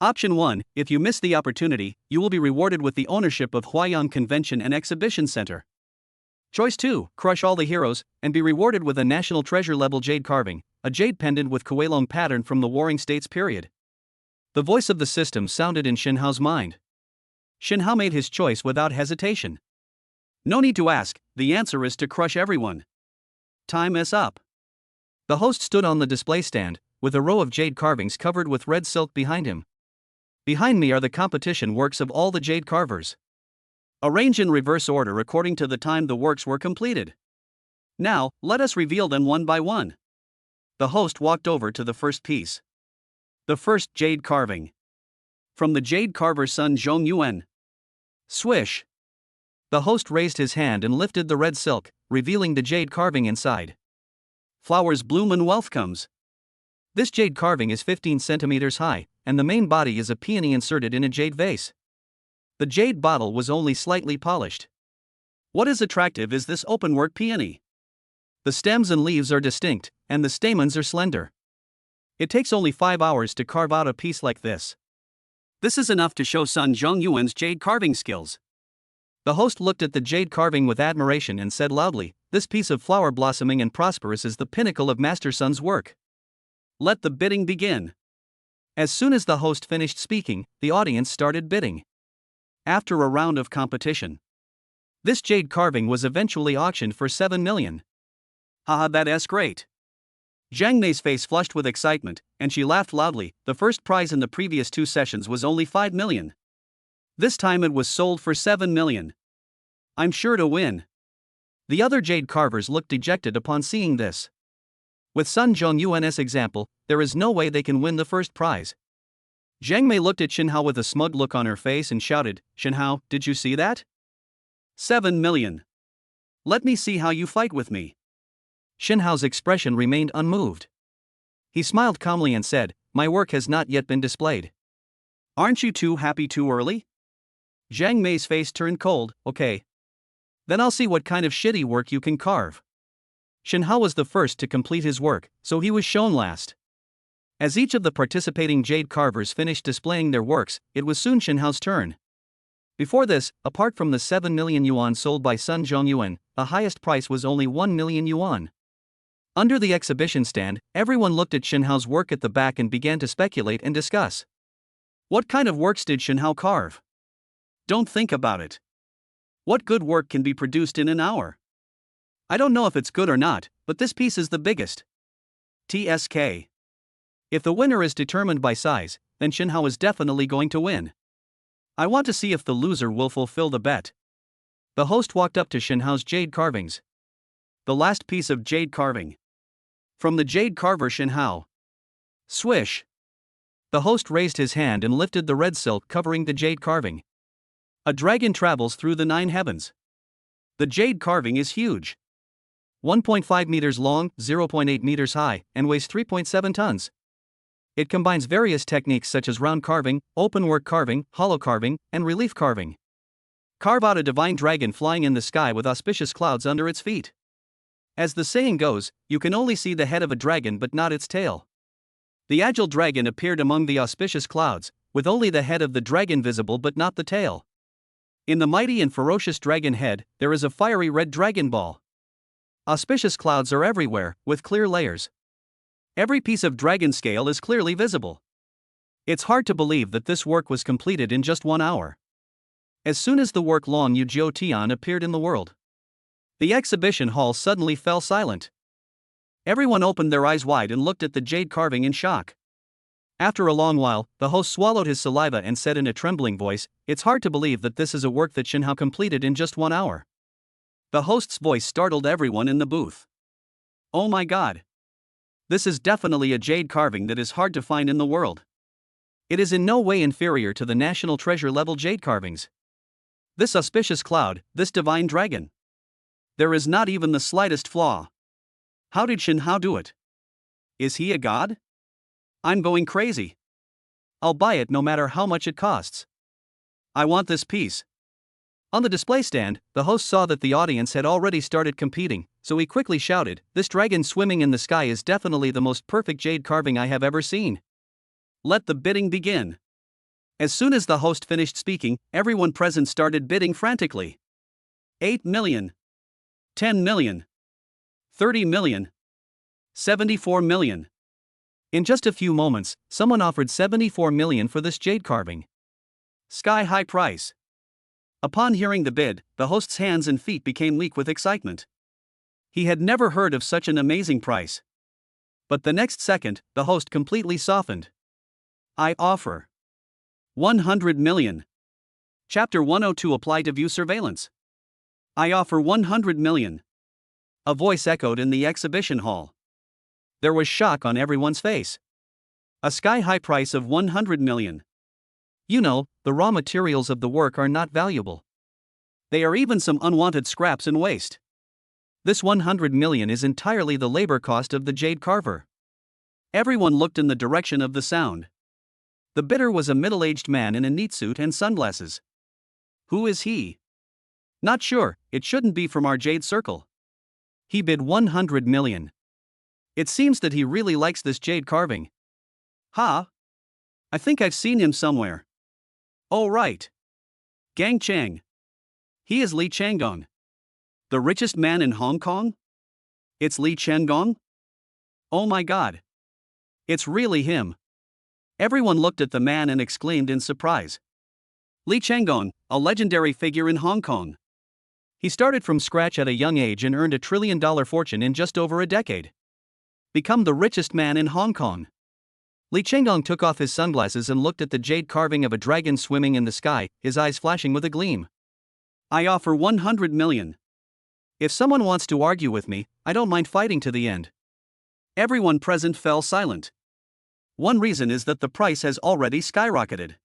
Option 1, if you miss the opportunity, you will be rewarded with the ownership of Huaiyang Convention and Exhibition Center. Choice 2, crush all the heroes, and be rewarded with a national treasure level jade carving, a jade pendant with Kuelong pattern from the Warring States period. The voice of the system sounded in Shinhao's mind. Shinhao made his choice without hesitation. No need to ask, the answer is to crush everyone. Time is up. The host stood on the display stand, with a row of jade carvings covered with red silk behind him. Behind me are the competition works of all the jade carvers. Arrange in reverse order according to the time the works were completed. Now, let us reveal them one by one. The host walked over to the first piece. The first jade carving. From the jade carver Sun Zhongyuan. Swish. The host raised his hand and lifted the red silk, revealing the jade carving inside. Flowers bloom and wealth comes. This jade carving is 15 centimeters high, and the main body is a peony inserted in a jade vase. The jade bottle was only slightly polished. What is attractive is this openwork peony. The stems and leaves are distinct, and the stamens are slender. It takes only 5 hours to carve out a piece like this. This is enough to show Sun Zhongyuan's jade carving skills. The host looked at the jade carving with admiration and said loudly, this piece of flower blossoming and prosperous is the pinnacle of Master Sun's work. Let the bidding begin. As soon as the host finished speaking, the audience started bidding. After a round of competition, this jade carving was eventually auctioned for 7 million. Haha, that's great. Zhang Mei's face flushed with excitement, and she laughed loudly. The first prize in the previous 2 sessions was only 5 million. This time it was sold for 7 million. I'm sure to win. The other jade carvers looked dejected upon seeing this. With Sun Zhongyuan's example, there is no way they can win the first prize. Zhang Mei looked at Shinhao with a smug look on her face and shouted, Shinhao, did you see that? 7 million. Let me see how you fight with me. Shinhao's expression remained unmoved. He smiled calmly and said, my work has not yet been displayed. Aren't you too happy too early? Zhang Mei's face turned cold. Okay. Then I'll see what kind of shitty work you can carve. Shinhao was the first to complete his work, so he was shown last. As each of the participating jade carvers finished displaying their works, it was soon Shinhao's turn. Before this, apart from the 7 million yuan sold by Sun Zhongyuan, the highest price was only 1 million yuan. Under the exhibition stand, everyone looked at Shinhao's work at the back and began to speculate and discuss. What kind of works did Shinhao carve? Don't think about it. What good work can be produced in an hour? I don't know if it's good or not, but this piece is the biggest. TSK. If the winner is determined by size, then Shinhao is definitely going to win. I want to see if the loser will fulfill the bet. The host walked up to Shinhao's jade carvings. The last piece of jade carving. From the jade carver Shinhao. Swish. The host raised his hand and lifted the red silk covering the jade carving. A dragon travels through the 9 heavens. The jade carving is huge. 1.5 meters long, 0.8 meters high, and weighs 3.7 tons. It combines various techniques such as round carving, openwork carving, hollow carving, and relief carving. Carve out a divine dragon flying in the sky with auspicious clouds under its feet. As the saying goes, you can only see the head of a dragon but not its tail. The agile dragon appeared among the auspicious clouds, with only the head of the dragon visible but not the tail. In the mighty and ferocious dragon head, there is a fiery red dragon ball. Auspicious clouds are everywhere, with clear layers. Every piece of dragon scale is clearly visible. It's hard to believe that this work was completed in just 1 hour. As soon as the work Long Yu Jiu Tian appeared in the world, the exhibition hall suddenly fell silent. Everyone opened their eyes wide and looked at the jade carving in shock. After a long while, the host swallowed his saliva and said in a trembling voice, "It's hard to believe that this is a work that Shinhao completed in just 1 hour." The host's voice startled everyone in the booth. "Oh my god! This is definitely a jade carving that is hard to find in the world. It is in no way inferior to the national treasure level jade carvings. This auspicious cloud, this divine dragon. There is not even the slightest flaw. How did Shinhao do it? Is he a god? I'm going crazy. I'll buy it no matter how much it costs. I want this piece." On the display stand, the host saw that the audience had already started competing, so he quickly shouted, "This dragon swimming in the sky is definitely the most perfect jade carving I have ever seen. Let the bidding begin." As soon as the host finished speaking, everyone present started bidding frantically. 8 million. 10 million. 30 million. 74 million. In just a few moments, someone offered 74 million for this jade carving. Sky-high price. Upon hearing the bid, the host's hands and feet became weak with excitement. He had never heard of such an amazing price. But the next second, the host completely softened. "I offer 100 million. Chapter 102 Apply to view surveillance. I offer 100 million. A voice echoed in the exhibition hall. There was shock on everyone's face. A sky-high price of 100 million. You know, the raw materials of the work are not valuable. They are even some unwanted scraps and waste. This 100 million is entirely the labor cost of the jade carver." Everyone looked in the direction of the sound. The bidder was a middle-aged man in a neat suit and sunglasses. Who is he? Not sure, it shouldn't be from our jade circle. He bid 100 million. It seems that he really likes this jade carving. Ha! I think I've seen him somewhere. Oh right. Gang Chang. He is Li Changgong. The richest man in Hong Kong? It's Li Changgong? Oh my god. It's really him. Everyone looked at the man and exclaimed in surprise. Li Changgong, a legendary figure in Hong Kong. He started from scratch at a young age and earned a $1 trillion fortune in just over a decade. Become the richest man in Hong Kong. Li Changgong took off his sunglasses and looked at the jade carving of a dragon swimming in the sky, his eyes flashing with a gleam. "I offer 100 million. If someone wants to argue with me, I don't mind fighting to the end." Everyone present fell silent. One reason is that the price has already skyrocketed.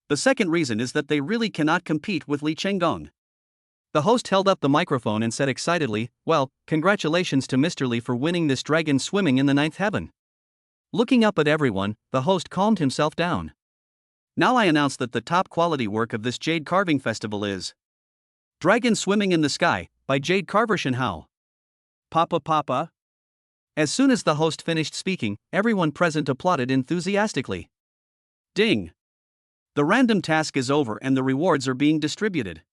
The second reason is that they really cannot compete with Li Changgong. The host held up the microphone and said excitedly, "Well, congratulations to Mr. Li for winning this dragon swimming in the ninth heaven." Looking up at everyone, the host calmed himself down. "Now I announce that the top quality work of this jade carving festival is Dragon Swimming in the Sky, by Jade Carver Shinhao. Papa Papa." As soon as the host finished speaking, everyone present applauded enthusiastically. Ding! The random task is over and the rewards are being distributed.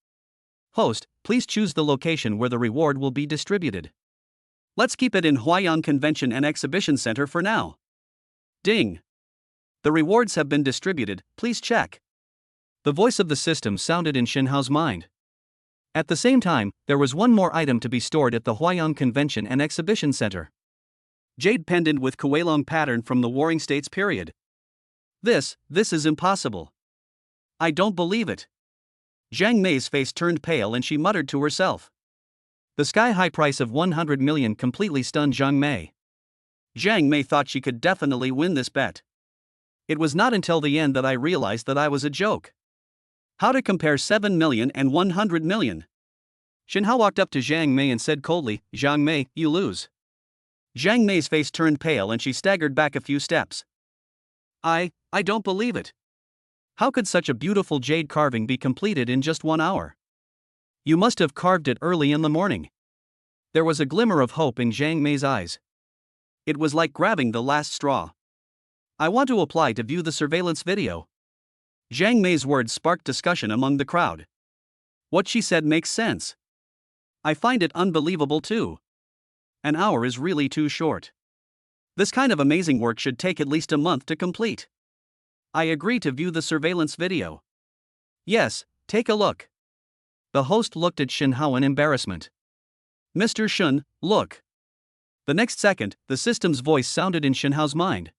Host, please choose the location where the reward will be distributed. Let's keep it in Huaiyang Convention and Exhibition Center for now. Ding! The rewards have been distributed, please check. The voice of the system sounded in Shinhao's mind. At the same time, there was one more item to be stored at the Huaiyang Convention and Exhibition Center. Jade pendant with Kuelong pattern from the Warring States period. This is impossible. I don't believe it. Zhang Mei's face turned pale and she muttered to herself. The sky-high price of 100 million completely stunned Zhang Mei. Zhang Mei thought she could definitely win this bet. It was not until the end that I realized that I was a joke. How to compare 7 million and 100 million? Shinhao walked up to Zhang Mei and said coldly, "Zhang Mei, you lose." Zhang Mei's face turned pale and she staggered back a few steps. I don't believe it. How could such a beautiful jade carving be completed in just 1 hour? You must have carved it early in the morning. There was a glimmer of hope in Zhang Mei's eyes. It was like grabbing the last straw. I want to apply to view the surveillance video. Zhang Mei's words sparked discussion among the crowd. What she said makes sense. I find it unbelievable too. An hour is really too short. This kind of amazing work should take at least a month to complete. I agree to view the surveillance video. Yes, take a look. The host looked at Shinhao in embarrassment. Mr. Shun, look. The next second, the system's voice sounded in Shinhao's mind.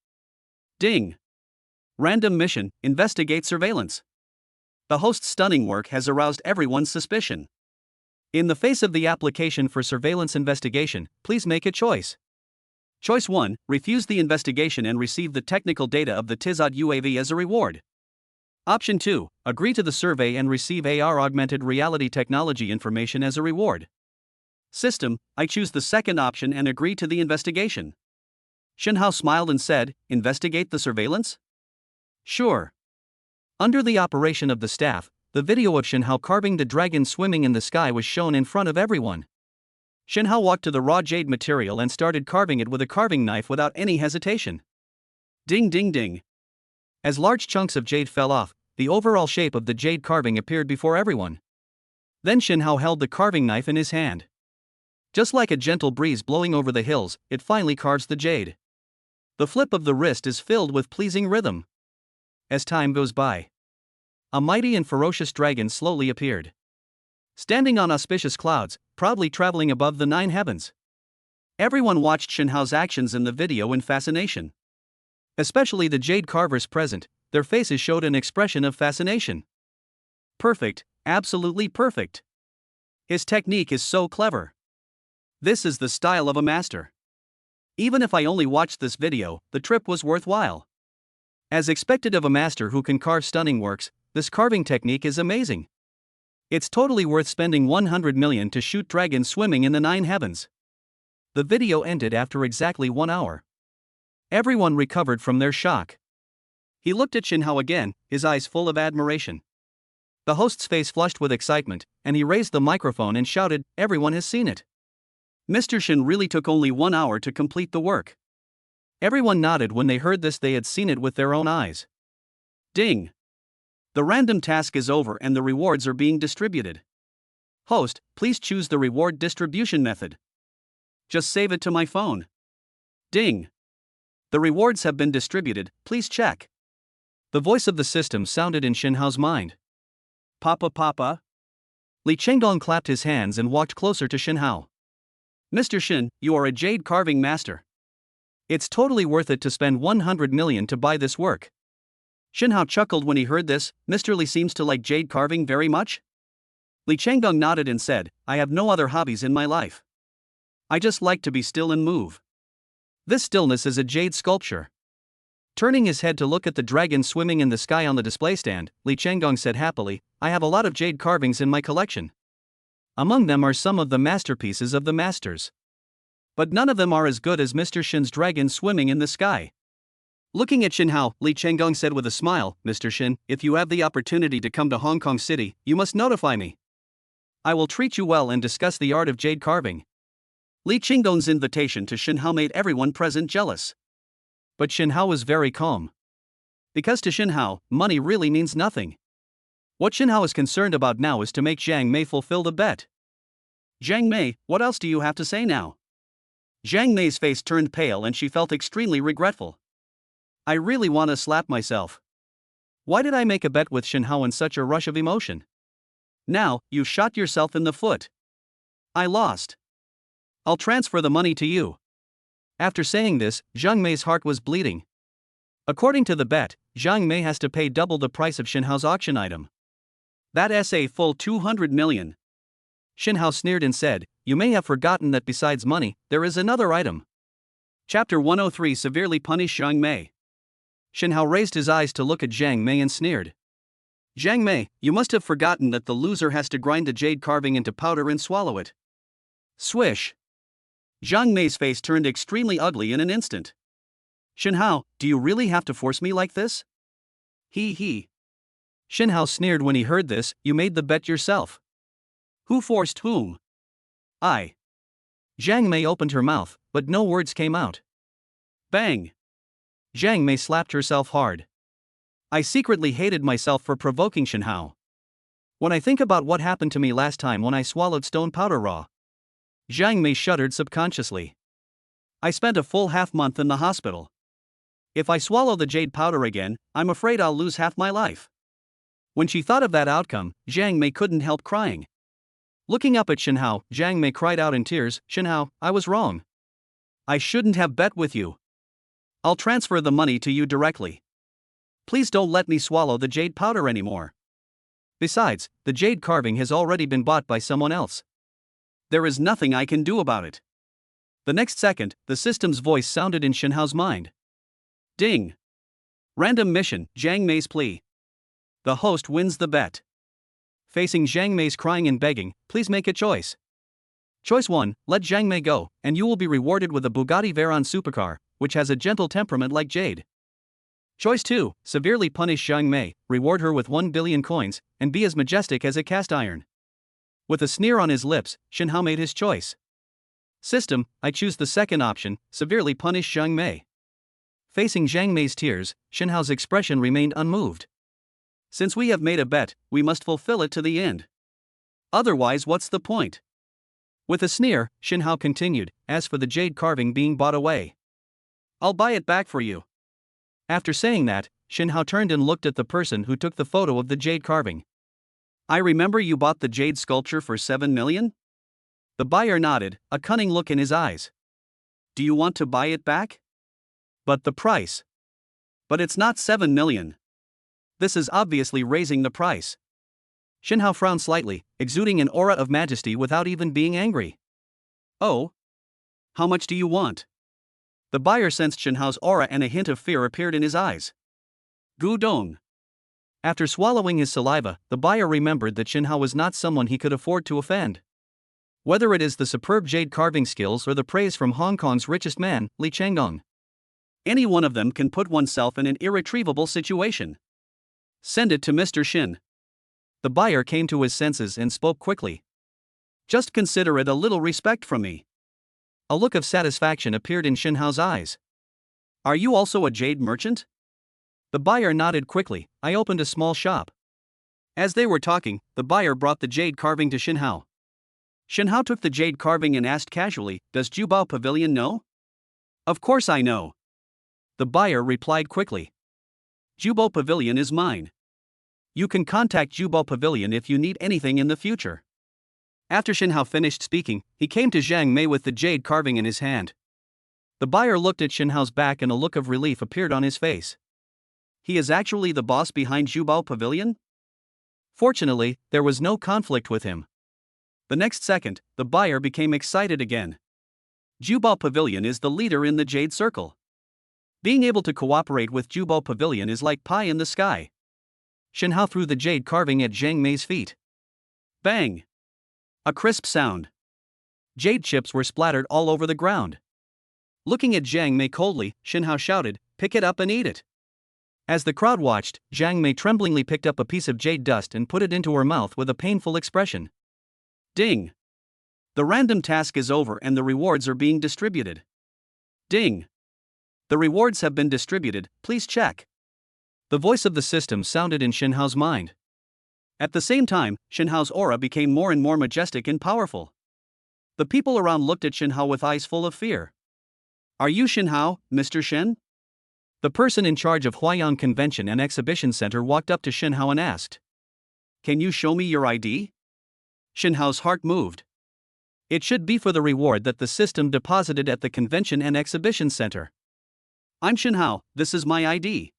Ding! Random mission, investigate surveillance. The host's stunning work has aroused everyone's suspicion. In the face of the application for surveillance investigation, please make a choice. Choice 1, refuse the investigation and receive the technical data of the Tizot UAV as a reward. Option 2, agree to the survey and receive AR augmented reality technology information as a reward. System, I choose the second option and agree to the investigation. Shinhao smiled and said, investigate the surveillance? Sure. Under the operation of the staff, the video of Shinhao carving the dragon swimming in the sky was shown in front of everyone. Shinhao walked to the raw jade material and started carving it with a carving knife without any hesitation. Ding ding ding. As large chunks of jade fell off, the overall shape of the jade carving appeared before everyone. Then Shinhao held the carving knife in his hand. Just like a gentle breeze blowing over the hills, it finally carves the jade. The flip of the wrist is filled with pleasing rhythm. As time goes by, a mighty and ferocious dragon slowly appeared, standing on auspicious clouds, proudly traveling above the 9 heavens. Everyone watched Shinhao's actions in the video in fascination. Especially the jade carvers present, their faces showed an expression of fascination. Perfect, absolutely perfect. His technique is so clever. This is the style of a master. Even if I only watched this video, the trip was worthwhile. As expected of a master who can carve stunning works, this carving technique is amazing. It's totally worth spending 100 million to shoot dragons swimming in the 9 heavens. The video ended after exactly 1 hour. Everyone recovered from their shock. He looked at Shinhao again, his eyes full of admiration. The host's face flushed with excitement, and he raised the microphone and shouted, everyone has seen it. Mr. Shin really took only 1 hour to complete the work. Everyone nodded when they heard this. They had seen it with their own eyes. Ding! The random task is over and the rewards are being distributed. Host, please choose the reward distribution method. Just save it to my phone. Ding! The rewards have been distributed, please check. The voice of the system sounded in Shinhao's mind. Papa Papa? Li Chengdong clapped his hands and walked closer to Shinhao. Mr. Shin, you are a jade carving master. It's totally worth it to spend 100 million to buy this work. Shinhao chuckled when he heard this. Mr. Li seems to like jade carving very much. Li Chengdong nodded and said, I have no other hobbies in my life. I just like to be still and move. This stillness is a jade sculpture. Turning his head to look at the dragon swimming in the sky on the display stand, Li Chengdong said happily, I have a lot of jade carvings in my collection. Among them are some of the masterpieces of the masters. But none of them are as good as Mr. Shin's dragon swimming in the sky. Looking at Shinhao, Li Chengdong said with a smile, Mr. Shin, if you have the opportunity to come to Hong Kong City, you must notify me. I will treat you well and discuss the art of jade carving. Li Chengdong's invitation to Shinhao made everyone present jealous. But Shinhao was very calm. Because to Shinhao, money really means nothing. What Shinhao is concerned about now is to make Zhang Mei fulfill the bet. Zhang Mei, what else do you have to say now? Zhang Mei's face turned pale and she felt extremely regretful. I really want to slap myself. Why did I make a bet with Shinhao in such a rush of emotion? Now, you shot yourself in the foot. I lost. I'll transfer the money to you. After saying this, Zhang Mei's heart was bleeding. According to the bet, Zhang Mei has to pay double the price of Shinhao's auction item. That's a full 200 million. Shinhao sneered and said, you may have forgotten that besides money, there is another item. Chapter 103 Severely Punish Zhang Mei. Shinhao raised his eyes to look at Zhang Mei and sneered. Zhang Mei, you must have forgotten that the loser has to grind the jade carving into powder and swallow it. Swish. Zhang Mei's face turned extremely ugly in an instant. Shinhao, do you really have to force me like this? He. Shinhao sneered when he heard this, you made the bet yourself. Who forced whom? I. Zhang Mei opened her mouth, but no words came out. Bang! Zhang Mei slapped herself hard. I secretly hated myself for provoking Shinhao. When I think about what happened to me last time when I swallowed stone powder raw. Zhang Mei shuddered subconsciously. I spent a full half-month in the hospital. If I swallow the jade powder again, I'm afraid I'll lose half my life. When she thought of that outcome, Zhang Mei couldn't help crying. Looking up at Shinhao, Zhang Mei cried out in tears, Shinhao, I was wrong. I shouldn't have bet with you. I'll transfer the money to you directly. Please don't let me swallow the jade powder anymore. Besides, the jade carving has already been bought by someone else. There is nothing I can do about it. The next second, the system's voice sounded in Shinhao's mind. Ding! Random mission, Jiang Mei's plea. The host wins the bet. Facing Jiang Mei's crying and begging, please make a choice. Choice 1, let Jiang Mei go, and you will be rewarded with a Bugatti Veyron supercar, which has a gentle temperament like jade. Choice 2, severely punish Jiang Mei, reward her with 1 billion coins, and be as majestic as a cast iron. With a sneer on his lips, Shinhao made his choice. System, I choose the second option, severely punish Jiang Mei. Facing Jiang Mei's tears, Shinhao's expression remained unmoved. Since we have made a bet, we must fulfill it to the end. Otherwise, what's the point? With a sneer, Shinhao continued, as for the jade carving being bought away, I'll buy it back for you. After saying that, Shinhao turned and looked at the person who took the photo of the jade carving. I remember you bought the jade sculpture for 7 million? The buyer nodded, a cunning look in his eyes. Do you want to buy it back? But the price. But it's not 7 million. This is obviously raising the price. Shinhao frowned slightly, exuding an aura of majesty without even being angry. Oh? How much do you want? The buyer sensed Shinhao's aura and a hint of fear appeared in his eyes. Gudong. After swallowing his saliva, the buyer remembered that Shinhao was not someone he could afford to offend. Whether it is the superb jade carving skills or the praise from Hong Kong's richest man, Li Changdong, any one of them can put oneself in an irretrievable situation. Send it to Mr. Shin. The buyer came to his senses and spoke quickly. Just consider it a little respect from me. A look of satisfaction appeared in Shinhao's eyes. Are you also a jade merchant? The buyer nodded quickly. I opened a small shop. As they were talking, the buyer brought the jade carving to Shinhao. Shinhao took the jade carving and asked casually, does Jubao Pavilion know? Of course I know. The buyer replied quickly. Jubao Pavilion is mine. You can contact Jubao Pavilion if you need anything in the future. After Shinhao finished speaking, he came to Jiang Mei with the jade carving in his hand. The buyer looked at Shinhao's back and a look of relief appeared on his face. He is actually the boss behind Jubao Pavilion? Fortunately, there was no conflict with him. The next second, the buyer became excited again. Jubao Pavilion is the leader in the Jade Circle. Being able to cooperate with Jubao Pavilion is like pie in the sky. Shinhao threw the jade carving at Jiang Mei's feet. Bang! A crisp sound. Jade chips were splattered all over the ground. Looking at Jiang Mei coldly, Shinhao shouted, pick it up and eat it. As the crowd watched, Jiang Mei tremblingly picked up a piece of jade dust and put it into her mouth with a painful expression. Ding! The random task is over and the rewards are being distributed. Ding! The rewards have been distributed, please check. The voice of the system sounded in Shinhao's mind. At the same time, Shinhao's aura became more and more majestic and powerful. The people around looked at Shinhao with eyes full of fear. Are you Shinhao, Mr. Shen? The person in charge of Huaiyang Convention and Exhibition Center walked up to Shinhao and asked. Can you show me your ID? Shinhao's heart moved. It should be for the reward that the system deposited at the Convention and Exhibition Center. I'm Shinhao, this is my ID.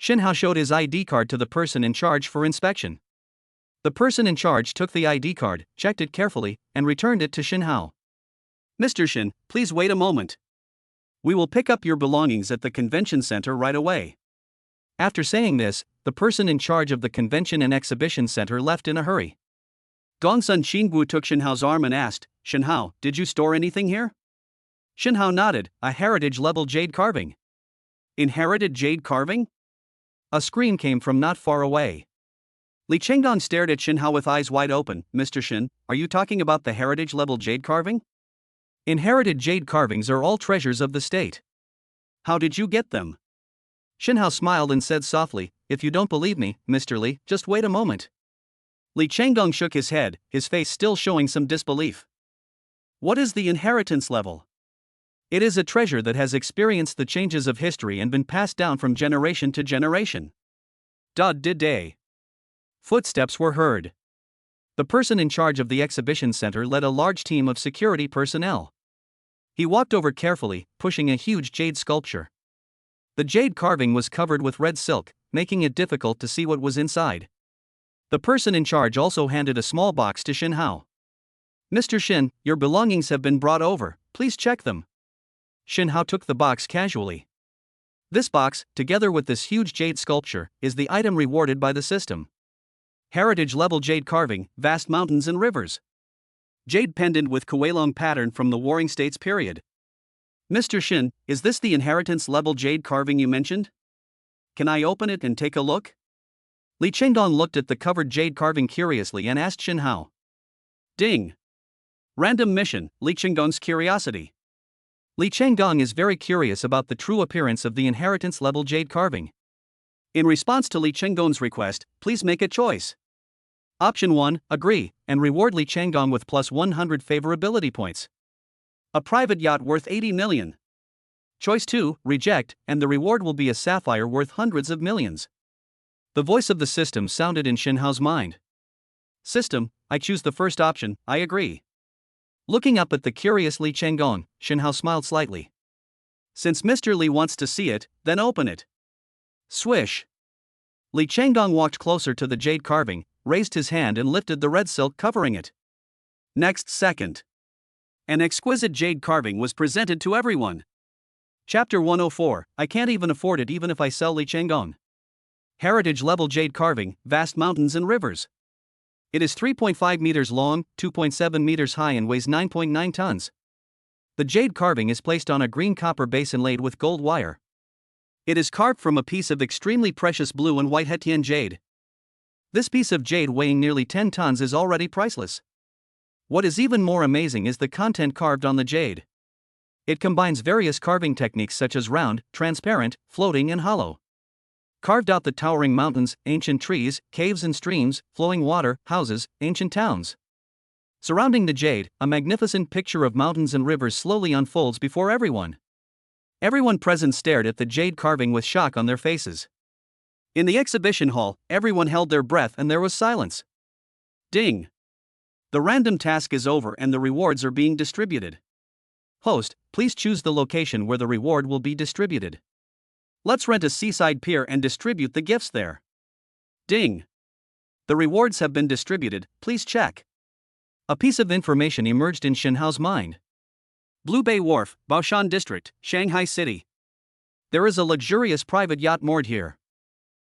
Shinhao showed his ID card to the person in charge for inspection. The person in charge took the ID card, checked it carefully, and returned it to Shinhao. Mr. Shin, please wait a moment. We will pick up your belongings at the convention center right away. After saying this, the person in charge of the convention and exhibition center left in a hurry. Gongsun Xinggu took Shinhao's arm and asked, Shinhao, did you store anything here? Shinhao nodded, a heritage-level jade carving. Inherited jade carving? A scream came from not far away. Li Chengdong stared at Shinhao with eyes wide open. Mr. Shin, are you talking about the heritage-level jade carving? Inherited jade carvings are all treasures of the state. How did you get them? Shinhao smiled and said softly, if you don't believe me, Mr. Li, just wait a moment. Li Chengdong shook his head, his face still showing some disbelief. What is the inheritance level? It is a treasure that has experienced the changes of history and been passed down from generation to generation. Day. Footsteps were heard. The person in charge of the exhibition center led a large team of security personnel. He walked over carefully, pushing a huge jade sculpture. The jade carving was covered with red silk, making it difficult to see what was inside. The person in charge also handed a small box to Shin Hao. "Mr. Shin, your belongings have been brought over, please check them." Shin Hao took the box casually. This box, together with this huge jade sculpture, is the item rewarded by the system. Heritage-level jade carving, vast mountains and rivers. Jade pendant with Kuelong pattern from the Warring States period. "Mr. Shin, is this the inheritance-level jade carving you mentioned? Can I open it and take a look?" Li Chenggong looked at the covered jade carving curiously and asked Shin Hao. Ding! Random mission, Li Chenggong's curiosity. Li Chenggong is very curious about the true appearance of the inheritance-level jade carving. In response to Li Chenggong's request, please make a choice. Option 1, agree, and reward Li Chenggong with plus 100 favorability points. A private yacht worth 80 million. Choice 2, reject, and the reward will be a sapphire worth hundreds of millions. The voice of the system sounded in Shin Hao's mind. System, I choose the first option, I agree. Looking up at the curious Li Chenggong, Shin Hao smiled slightly. Since Mr. Li wants to see it, then open it. Swish. Li Chenggong walked closer to the jade carving, raised his hand and lifted the red silk covering it. Next second, an exquisite jade carving was presented to everyone. Chapter 104, I can't even afford it even if I sell Li Chenggong. Heritage-level jade carving, vast mountains and rivers. It is 3.5 meters long, 2.7 meters high and weighs 9.9 tons. The jade carving is placed on a green copper base inlaid with gold wire. It is carved from a piece of extremely precious blue and white Hetian jade. This piece of jade weighing nearly 10 tons is already priceless. What is even more amazing is the content carved on the jade. It combines various carving techniques such as round, transparent, floating and hollow. Carved out the towering mountains, ancient trees, caves and streams, flowing water, houses, ancient towns. Surrounding the jade, a magnificent picture of mountains and rivers slowly unfolds before everyone. Everyone present stared at the jade carving with shock on their faces. In the exhibition hall, everyone held their breath and there was silence. Ding! The random task is over and the rewards are being distributed. Host, please choose the location where the reward will be distributed. Let's rent a seaside pier and distribute the gifts there. Ding! The rewards have been distributed, please check. A piece of information emerged in Shin Hao's mind. Blue Bay Wharf, Baoshan District, Shanghai City. There is a luxurious private yacht moored here.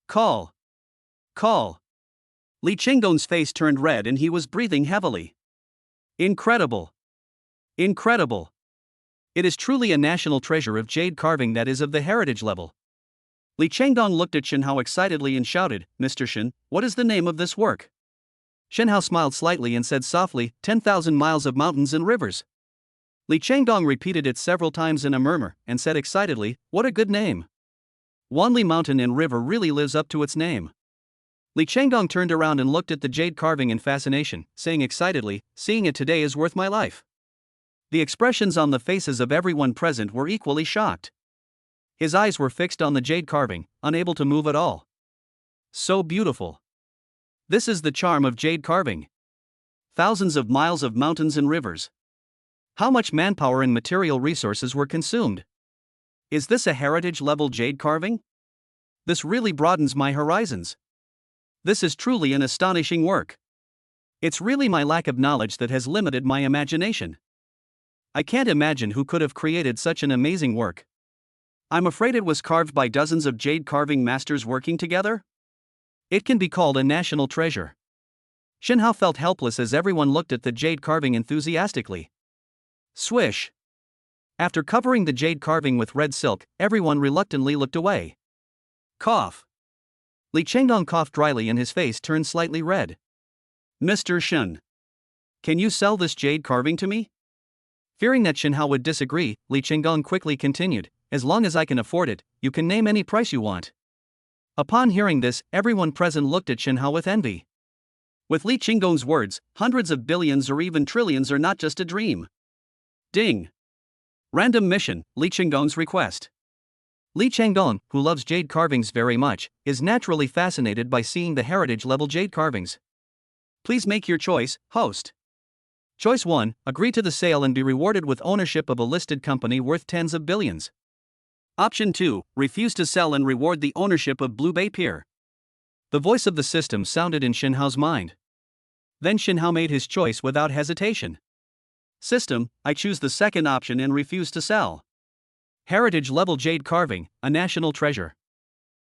Call. Call. Li Chenggong's face turned red and he was breathing heavily. Incredible. Incredible. It is truly a national treasure of jade carving that is of the heritage level. Li Chenggong looked at Shin Hao excitedly and shouted, Mr. Shin, what is the name of this work? Shin Hao smiled slightly and said softly, 10,000 miles of mountains and rivers. Li Chenggong repeated it several times in a murmur, and said excitedly, what a good name. Wanli Mountain and River really lives up to its name. Li Chenggong turned around and looked at the jade carving in fascination, saying excitedly, seeing it today is worth my life. The expressions on the faces of everyone present were equally shocked. His eyes were fixed on the jade carving, unable to move at all. So beautiful. This is the charm of jade carving. Thousands of miles of mountains and rivers. How much manpower and material resources were consumed? Is this a heritage-level jade carving? This really broadens my horizons. This is truly an astonishing work. It's really my lack of knowledge that has limited my imagination. I can't imagine who could have created such an amazing work. I'm afraid it was carved by dozens of jade carving masters working together? It can be called a national treasure. Shin Hao felt helpless as everyone looked at the jade carving enthusiastically. Swish! After covering the jade carving with red silk, everyone reluctantly looked away. Cough! Li Chenggong coughed dryly and his face turned slightly red. Mr. Shin, can you sell this jade carving to me? Fearing that Shin Hao would disagree, Li Chenggong quickly continued, as long as I can afford it, you can name any price you want. Upon hearing this, everyone present looked at Shin Hao with envy. With Li Chenggong's words, hundreds of billions or even trillions are not just a dream. Ding! Random mission, Li Chenggong's request. Li Chenggong, who loves jade carvings very much, is naturally fascinated by seeing the heritage-level jade carvings. Please make your choice, host. Choice 1, agree to the sale and be rewarded with ownership of a listed company worth tens of billions. Option 2, refuse to sell and reward the ownership of Blue Bay Pier. The voice of the system sounded in Shinhao's mind. Then Shinhao made his choice without hesitation. System, I choose the second option and refuse to sell. Heritage level jade carving, a national treasure.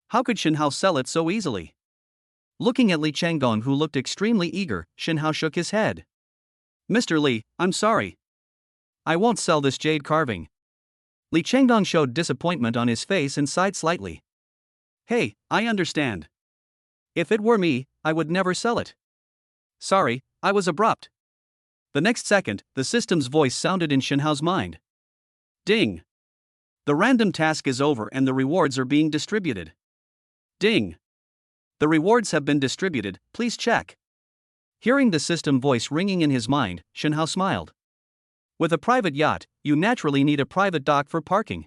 How could Shinhao sell it so easily? Looking at Li Changgong, who looked extremely eager, Shinhao shook his head. Mr. Li, I'm sorry. I won't sell this jade carving. Li Changgong showed disappointment on his face and sighed slightly. Hey, I understand. If it were me, I would never sell it. Sorry, I was abrupt. The next second, the system's voice sounded in Shinhao's mind. Ding. The random task is over and the rewards are being distributed. Ding. The rewards have been distributed, please check. Hearing the system voice ringing in his mind, Shinhao smiled. With a private yacht, you naturally need a private dock for parking.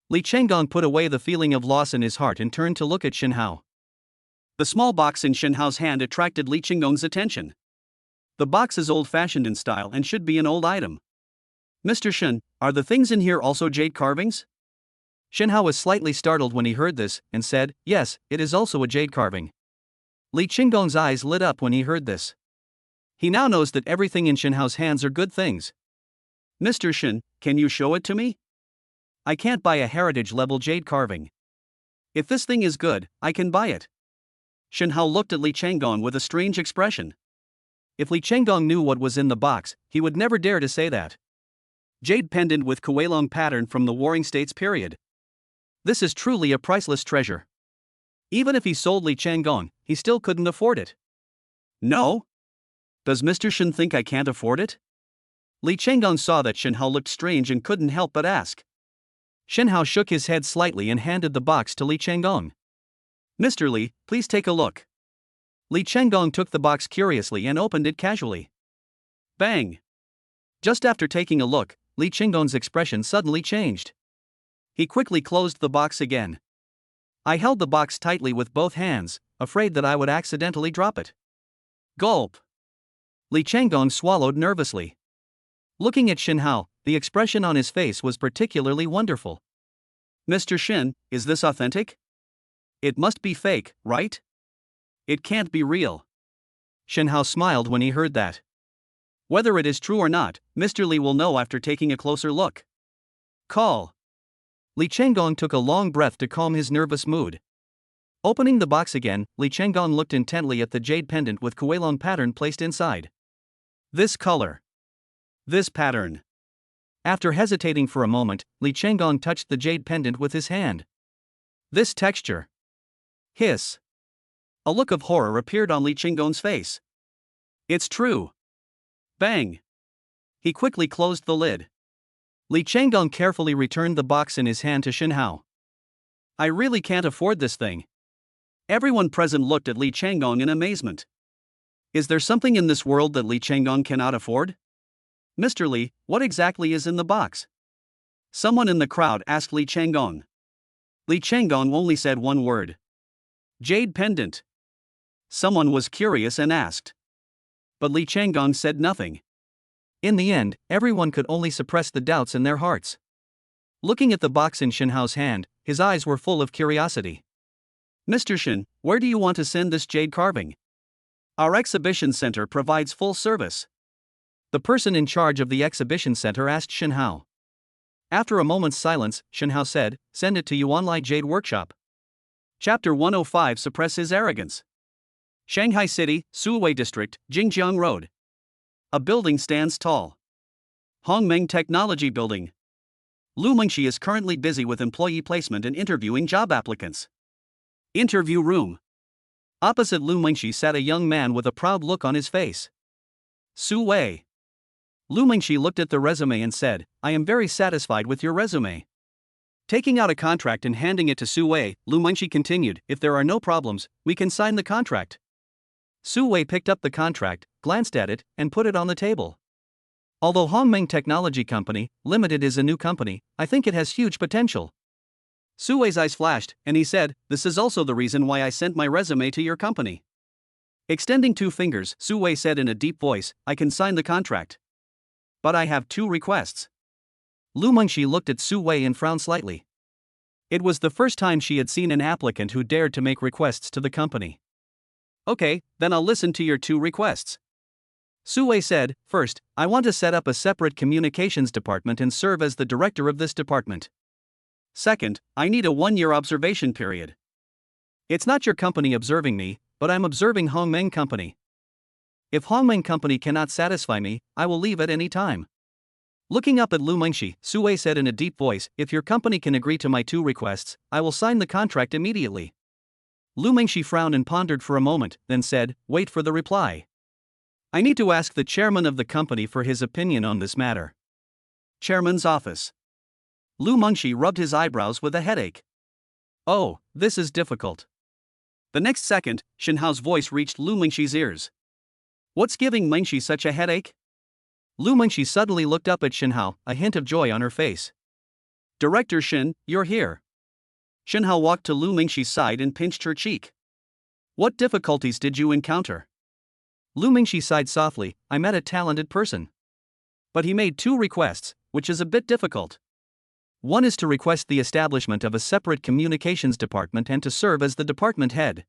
Li Changgong put away the feeling of loss in his heart and turned to look at Shinhao. The small box in Shinhao's hand attracted Li Changgong's attention. The box is old-fashioned in style and should be an old item. Mr. Shin, are the things in here also jade carvings? Shinhao was slightly startled when he heard this, and said, yes, it is also a jade carving. Li Changgong's eyes lit up when he heard this. He now knows that everything in Shinhao's hands are good things. Mr. Shin, can you show it to me? I can't buy a heritage-level jade carving. If this thing is good, I can buy it. Shinhao looked at Li Changgong with a strange expression. If Li Changgong knew what was in the box, he would never dare to say that. Jade pendant with Kuelong pattern from the Warring States period. This is truly a priceless treasure. Even if he sold Li Changgong, he still couldn't afford it. No? Does Mr. Shin think I can't afford it? Li Changgong saw that Shinhao looked strange and couldn't help but ask. Shinhao shook his head slightly and handed the box to Li Changgong. Mr. Li, please take a look. Li Changgong took the box curiously and opened it casually. Bang! Just after taking a look, Li Changgong's expression suddenly changed. He quickly closed the box again. I held the box tightly with both hands, afraid that I would accidentally drop it. Gulp! Li Changgong swallowed nervously. Looking at Shinhao, the expression on his face was particularly wonderful. Mr. Shin, is this authentic? It must be fake, right? It can't be real. Shinhao smiled when he heard that. Whether it is true or not, Mr. Li will know after taking a closer look. Call. Li Changgong took a long breath to calm his nervous mood. Opening the box again, Li Changgong looked intently at the jade pendant with Kuelong pattern placed inside. This color. This pattern. After hesitating for a moment, Li Changgong touched the jade pendant with his hand. This texture. Hiss. A look of horror appeared on Li Changgong's face. It's true. Bang. He quickly closed the lid. Li Changgong carefully returned the box in his hand to Shinhao. I really can't afford this thing. Everyone present looked at Li Changgong in amazement. Is there something in this world that Li Changgong cannot afford? Mr. Li, what exactly is in the box? Someone in the crowd asked Li Changgong. Li Changgong only said one word. Jade pendant. Someone was curious and asked. But Li Changgong said nothing. In the end, everyone could only suppress the doubts in their hearts. Looking at the box in Shinhao's hand, his eyes were full of curiosity. Mr. Shin, where do you want to send this jade carving? Our exhibition center provides full service. The person in charge of the exhibition center asked Shinhao. After a moment's silence, Shinhao said, send it to Yuanlai Jade Workshop. Chapter 105 Suppress his arrogance. Shanghai City, Suwei District, Jingjiang Road. A building stands tall. Hongmeng Technology Building. Lu Mengshi is currently busy with employee placement and interviewing job applicants. Interview room. Opposite Lu Mengshi sat a young man with a proud look on his face. Su Wei. Lu Mengshi looked at the resume and said, I am very satisfied with your resume. Taking out a contract and handing it to Su Wei, Lu Mengshi continued, if there are no problems, we can sign the contract. Su Wei picked up the contract, glanced at it, and put it on the table. Although Hongmeng Technology Company, Limited is a new company, I think it has huge potential. Su Wei's eyes flashed, and he said, this is also the reason why I sent my resume to your company. Extending 2 fingers, Su Wei said in a deep voice, I can sign the contract. But I have 2 requests. Lu Mengshi looked at Su Wei and frowned slightly. It was the first time she had seen an applicant who dared to make requests to the company. Okay, then I'll listen to your 2 requests. Sue said, first, I want to set up a separate communications department and serve as the director of this department. Second, I need a 1-year observation period. It's not your company observing me, but I'm observing Hongmeng Company. If Hongmeng Company cannot satisfy me, I will leave at any time. Looking up at Lu Mengxi, Sue said in a deep voice, if your company can agree to my 2 requests, I will sign the contract immediately. Lu Mengxi frowned and pondered for a moment, then said, wait for the reply. I need to ask the chairman of the company for his opinion on this matter. Chairman's office. Lu Mengxi rubbed his eyebrows with a headache. Oh, this is difficult. The next second, Shen Hao's voice reached Lu Mengxi's ears. What's giving Mengxi such a headache? Lu Mengxi suddenly looked up at Shen Hao, a hint of joy on her face. Director Shen, you're here. Shen Hao walked to Lu Mengxi's side and pinched her cheek. What difficulties did you encounter? Lu Mengxi sighed softly, I met a talented person. But he made 2 requests, which is a bit difficult. One is to request the establishment of a separate communications department and to serve as the department head.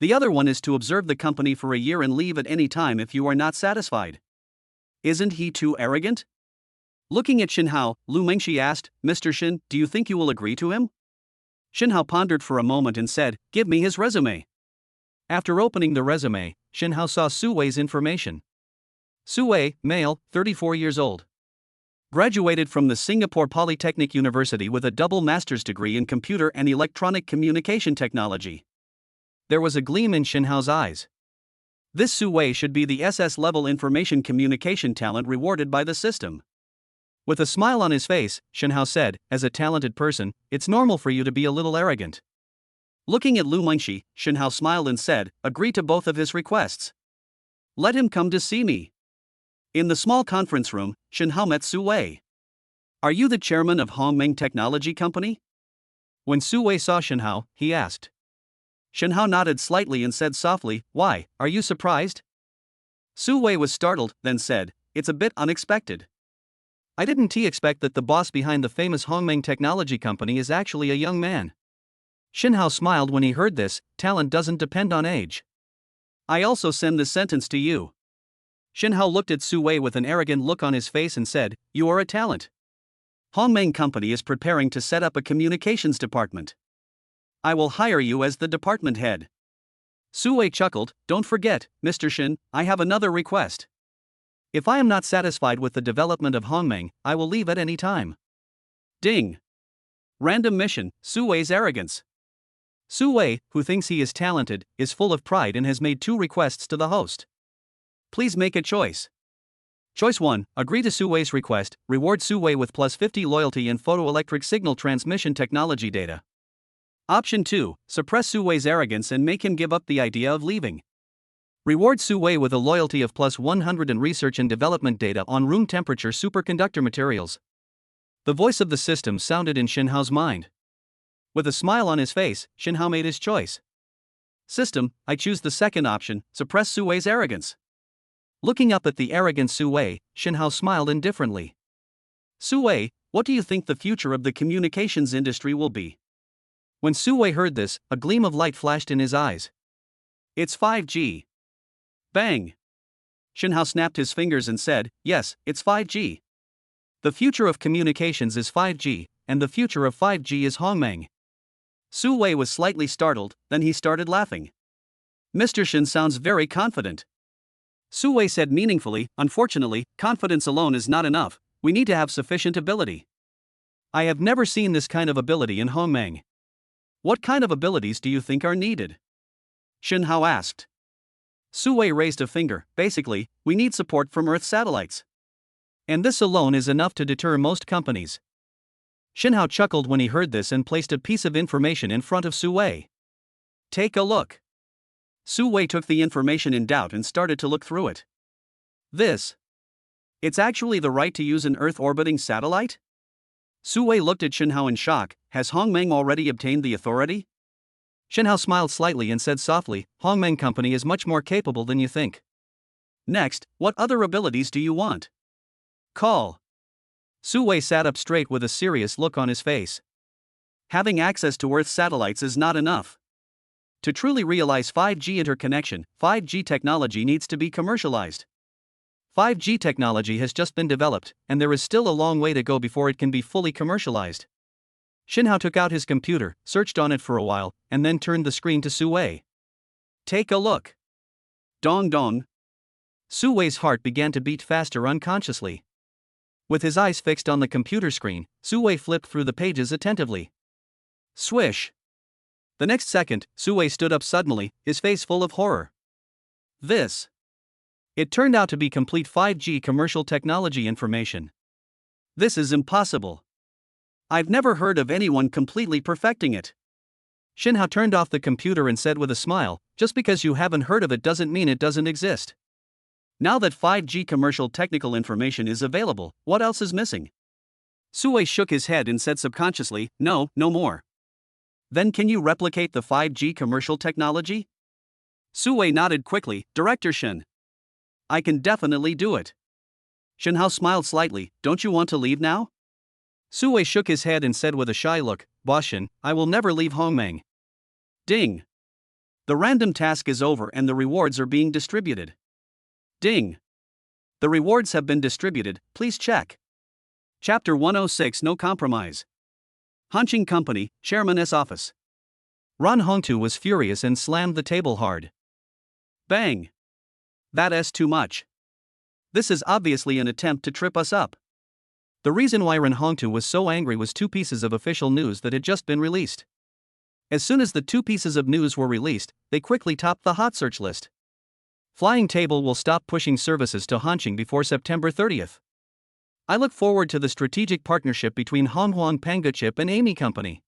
The other one is to observe the company for a year and leave at any time if you are not satisfied. Isn't he too arrogant? Looking at Shen Hao, Lu Mengxi asked, Mr. Shen, do you think you will agree to him? Shen Hao pondered for a moment and said, give me his resume. After opening the resume, Shen Hao saw Sue's information. Sue, male, 34 years old. Graduated from the Singapore Polytechnic University with a double master's degree in computer and electronic communication technology. There was a gleam in Shen Hao's eyes. This Sue should be the SS-level information communication talent rewarded by the system. With a smile on his face, Shen Hao said, as a talented person, it's normal for you to be a little arrogant. Looking at Lu Mengxi, Shen Hao smiled and said, agree to both of his requests. Let him come to see me. In the small conference room, Shen Hao met Sue. Are you the chairman of Hongmeng Technology Company? When Sue saw Shen Hao, he asked. Shen Hao nodded slightly and said softly, why, are you surprised? Sue was startled, then said, it's a bit unexpected. I didn't expect that the boss behind the famous Hongmeng Technology Company is actually a young man. Shen Hao smiled when he heard this, talent doesn't depend on age. I also send this sentence to you. Shen Hao looked at Sue with an arrogant look on his face and said, you are a talent. Hongmeng Company is preparing to set up a communications department. I will hire you as the department head. Sue chuckled, don't forget, Mr. Shen, I have another request. If I am not satisfied with the development of Hongmeng, I will leave at any time. Ding. Random mission, Sue's arrogance. Sue, who thinks he is talented, is full of pride and has made 2 requests to the host. Please make a choice. Choice 1, agree to Sue's request, reward Sue with plus 50 loyalty and photoelectric signal transmission technology data. Option 2, suppress Sue's arrogance and make him give up the idea of leaving. Reward Sue with a loyalty of plus 100 and research and development data on room temperature superconductor materials. The voice of the system sounded in Shen Hao's mind. With a smile on his face, Shen Hao made his choice. System, I choose the second option, suppress Sue's arrogance. Looking up at the arrogant Sue, Shen Hao smiled indifferently. Sue, what do you think the future of the communications industry will be? When Sue heard this, a gleam of light flashed in his eyes. It's 5G. Bang! Shen Hao snapped his fingers and said, yes, it's 5G. The future of communications is 5G, and the future of 5G is Hongmeng. Sue was slightly startled, then he started laughing. Mr. Shen sounds very confident. Sue said meaningfully, unfortunately, confidence alone is not enough, we need to have sufficient ability. I have never seen this kind of ability in Hongmeng. What kind of abilities do you think are needed? Shen Hao asked. Sue raised a finger, basically, we need support from Earth satellites. And this alone is enough to deter most companies. Shen Hao chuckled when he heard this and placed a piece of information in front of Sue. Take a look. Sue took the information in doubt and started to look through it. It's actually the right to use an Earth-orbiting satellite? Sue looked at Shen Hao in shock, has Hongmeng already obtained the authority? Shen Hao smiled slightly and said softly, Hongmeng Company is much more capable than you think. Next, what other abilities do you want? Call. Sue sat up straight with a serious look on his face. Having access to Earth's satellites is not enough. To truly realize 5G interconnection, 5G technology needs to be commercialized. 5G technology has just been developed, and there is still a long way to go before it can be fully commercialized. Shinhao took out his computer, searched on it for a while, and then turned the screen to Su Wei. Take a look. Dong dong. Su Wei's heart began to beat faster unconsciously. With his eyes fixed on the computer screen, Su Wei flipped through the pages attentively. Swish. The next second, Su Wei stood up suddenly, his face full of horror. This. It turned out to be complete 5G commercial technology information. This is impossible. I've never heard of anyone completely perfecting it. Shinhao turned off the computer and said with a smile, just because you haven't heard of it doesn't mean it doesn't exist. Now that 5G commercial technical information is available, what else is missing? Su Wei shook his head and said subconsciously, no more. Then can you replicate the 5G commercial technology? Su Wei nodded quickly, Director Shin. I can definitely do it. Shinhao smiled slightly, don't you want to leave now? Su Wei shook his head and said with a shy look, Boss Shin, I will never leave Hongmeng. Ding. The random task is over and the rewards are being distributed. Ding. The rewards have been distributed, please check. Chapter 106 No Compromise. Hanqing Company, Chairman's Office. Ran Hongtu was furious and slammed the table hard. Bang. That's too much. This is obviously an attempt to trip us up. The reason why Ran Hongtu was so angry was two pieces of official news that had just been released. As soon as the two pieces of news were released, they quickly topped the hot search list. Flying Table will stop pushing services to Hanqing before September 30th. I look forward to the strategic partnership between Honghuang Pangachip and Amy Company.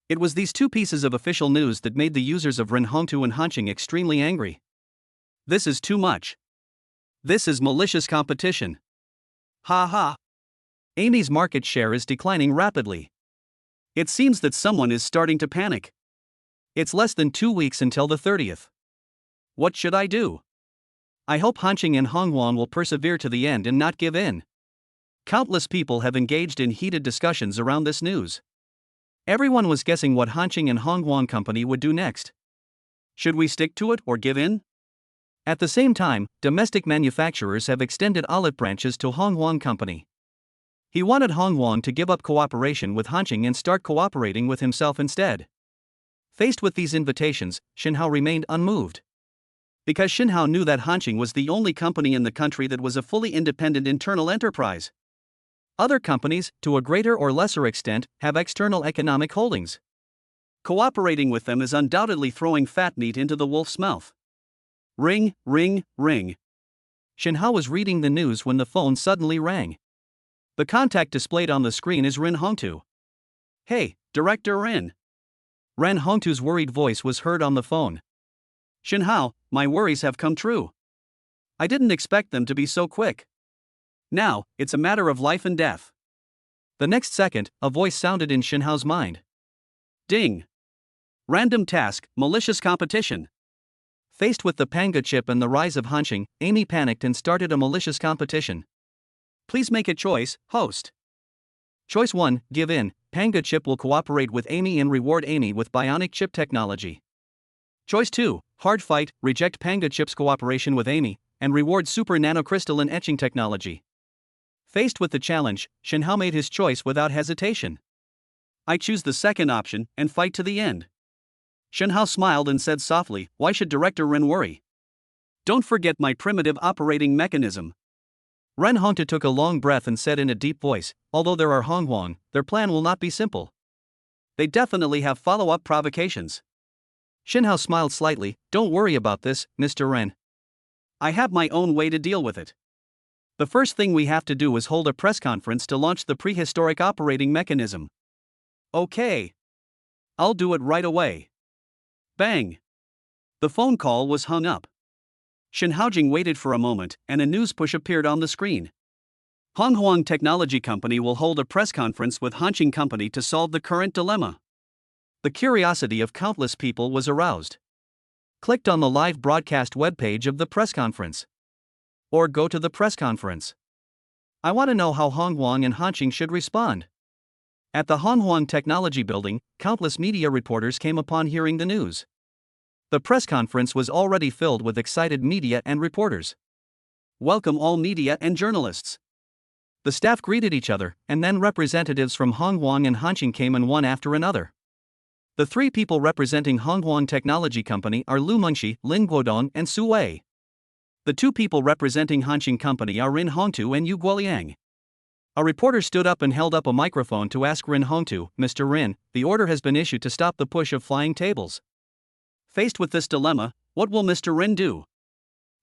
It was these two pieces of official news that made the users of Ran Hongtu and Hanqing extremely angry. This is too much. This is malicious competition. Ha ha. Amy's market share is declining rapidly. It seems that someone is starting to panic. It's less than 2 weeks until the 30th. What should I do? I hope Hanqing and Honghuang will persevere to the end and not give in. Countless people have engaged in heated discussions around this news. Everyone was guessing what Hanqing and Honghuang Company would do next. Should we stick to it or give in? At the same time, domestic manufacturers have extended olive branches to Honghuang Company. He wanted Honghuang to give up cooperation with Hanqing and start cooperating with himself instead. Faced with these invitations, Shinhao remained unmoved. Because Shinhao knew that Hanqing was the only company in the country that was a fully independent internal enterprise. Other companies, to a greater or lesser extent, have external economic holdings. Cooperating with them is undoubtedly throwing fat meat into the wolf's mouth. Ring, ring, ring. Shinhao was reading the news when the phone suddenly rang. The contact displayed on the screen is Ran Hongtu. Hey, Director Rin. Ran Hongtu's worried voice was heard on the phone. Shinhao, my worries have come true. I didn't expect them to be so quick. Now, it's a matter of life and death. The next second, a voice sounded in Shinhao's mind. Ding. Random task, malicious competition. Faced with the Panga chip and the rise of Hanqing, Amy panicked and started a malicious competition. Please make a choice, host. Choice 1, give in. Panga chip will cooperate with Amy and reward Amy with bionic chip technology. Choice 2, hard fight, reject Panga chip's cooperation with Amy, and reward super nanocrystalline etching technology. Faced with the challenge, Shinhao made his choice without hesitation. I choose the second option and fight to the end. Shinhao smiled and said softly, why should Director Ren worry? Don't forget my primitive operating mechanism. Ran Hongtu took a long breath and said in a deep voice, although there are Honghuang, their plan will not be simple. They definitely have follow-up provocations. Shinhao smiled slightly, don't worry about this, Mr. Ren. I have my own way to deal with it. The first thing we have to do is hold a press conference to launch the prehistoric operating mechanism. Okay. I'll do it right away. Bang. The phone call was hung up. Shin Haojing waited for a moment, and a news push appeared on the screen. Honghuang Technology Company will hold a press conference with Hanqing Company to solve the current dilemma. The curiosity of countless people was aroused. Clicked on the live broadcast webpage of the press conference. Or go to the press conference. I want to know how Honghuang and Hanqing should respond. At the Honghuang Technology Building, countless media reporters came upon hearing the news. The press conference was already filled with excited media and reporters. Welcome all media and journalists. The staff greeted each other, and then representatives from Honghuang and Hanqing came in one after another. The three people representing Honghuang Technology Company are Lu Mengxi, Lin Guodong, and Su Wei. The two people representing Hanqing Company are Rin Hongtu and Yu Guoliang. A reporter stood up and held up a microphone to ask Rin Hongtu, "Mr. Rin, the order has been issued to stop the push of flying tables." Faced with this dilemma, what will Mr. Rin do?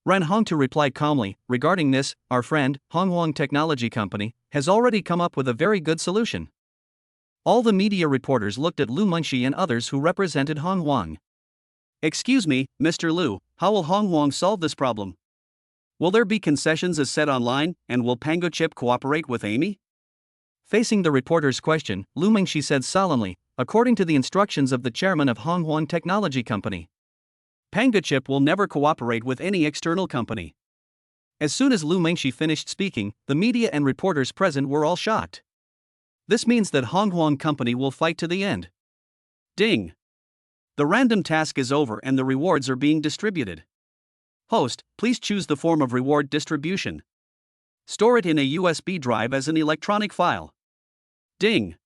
Ren Hongtu replied calmly, "Regarding this, our friend, Honghuang Technology Company, has already come up with a very good solution." All the media reporters looked at Lu Mengxi and others who represented Honghuang. "Excuse me, Mr. Lu, how will Honghuang solve this problem? Will there be concessions as said online, and will Pango Chip cooperate with Amy?" Facing the reporter's question, Lu Mengxi said solemnly, "According to the instructions of the chairman of Honghuang Technology Company, Pango Chip will never cooperate with any external company." As soon as Lu Mengxi finished speaking, the media and reporters present were all shocked. This means that Honghuang Company will fight to the end. Ding! The random task is over and the rewards are being distributed. Host, please choose the form of reward distribution. Store it in a USB drive as an electronic file. Ding!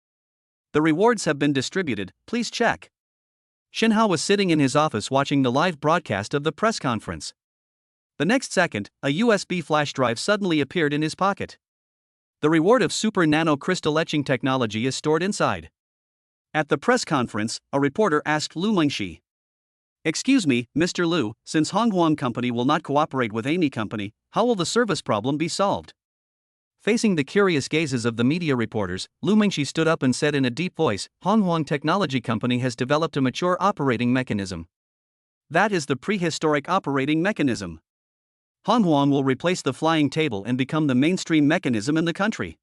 The rewards have been distributed, please check. Xinhao was sitting in his office watching the live broadcast of the press conference. The next second, a USB flash drive suddenly appeared in his pocket. The reward of super nano crystal etching technology is stored inside. At the press conference, a reporter asked Lu Mengxi, "Excuse me, Mr. Lu, since Honghuang Company will not cooperate with Amy Company, how will the service problem be solved?" Facing the curious gazes of the media reporters, Lu Mengxi stood up and said in a deep voice, "Honghuang Technology Company has developed a mature operating mechanism. That is the prehistoric operating mechanism. Honghuang will replace the flying table and become the mainstream mechanism in the country.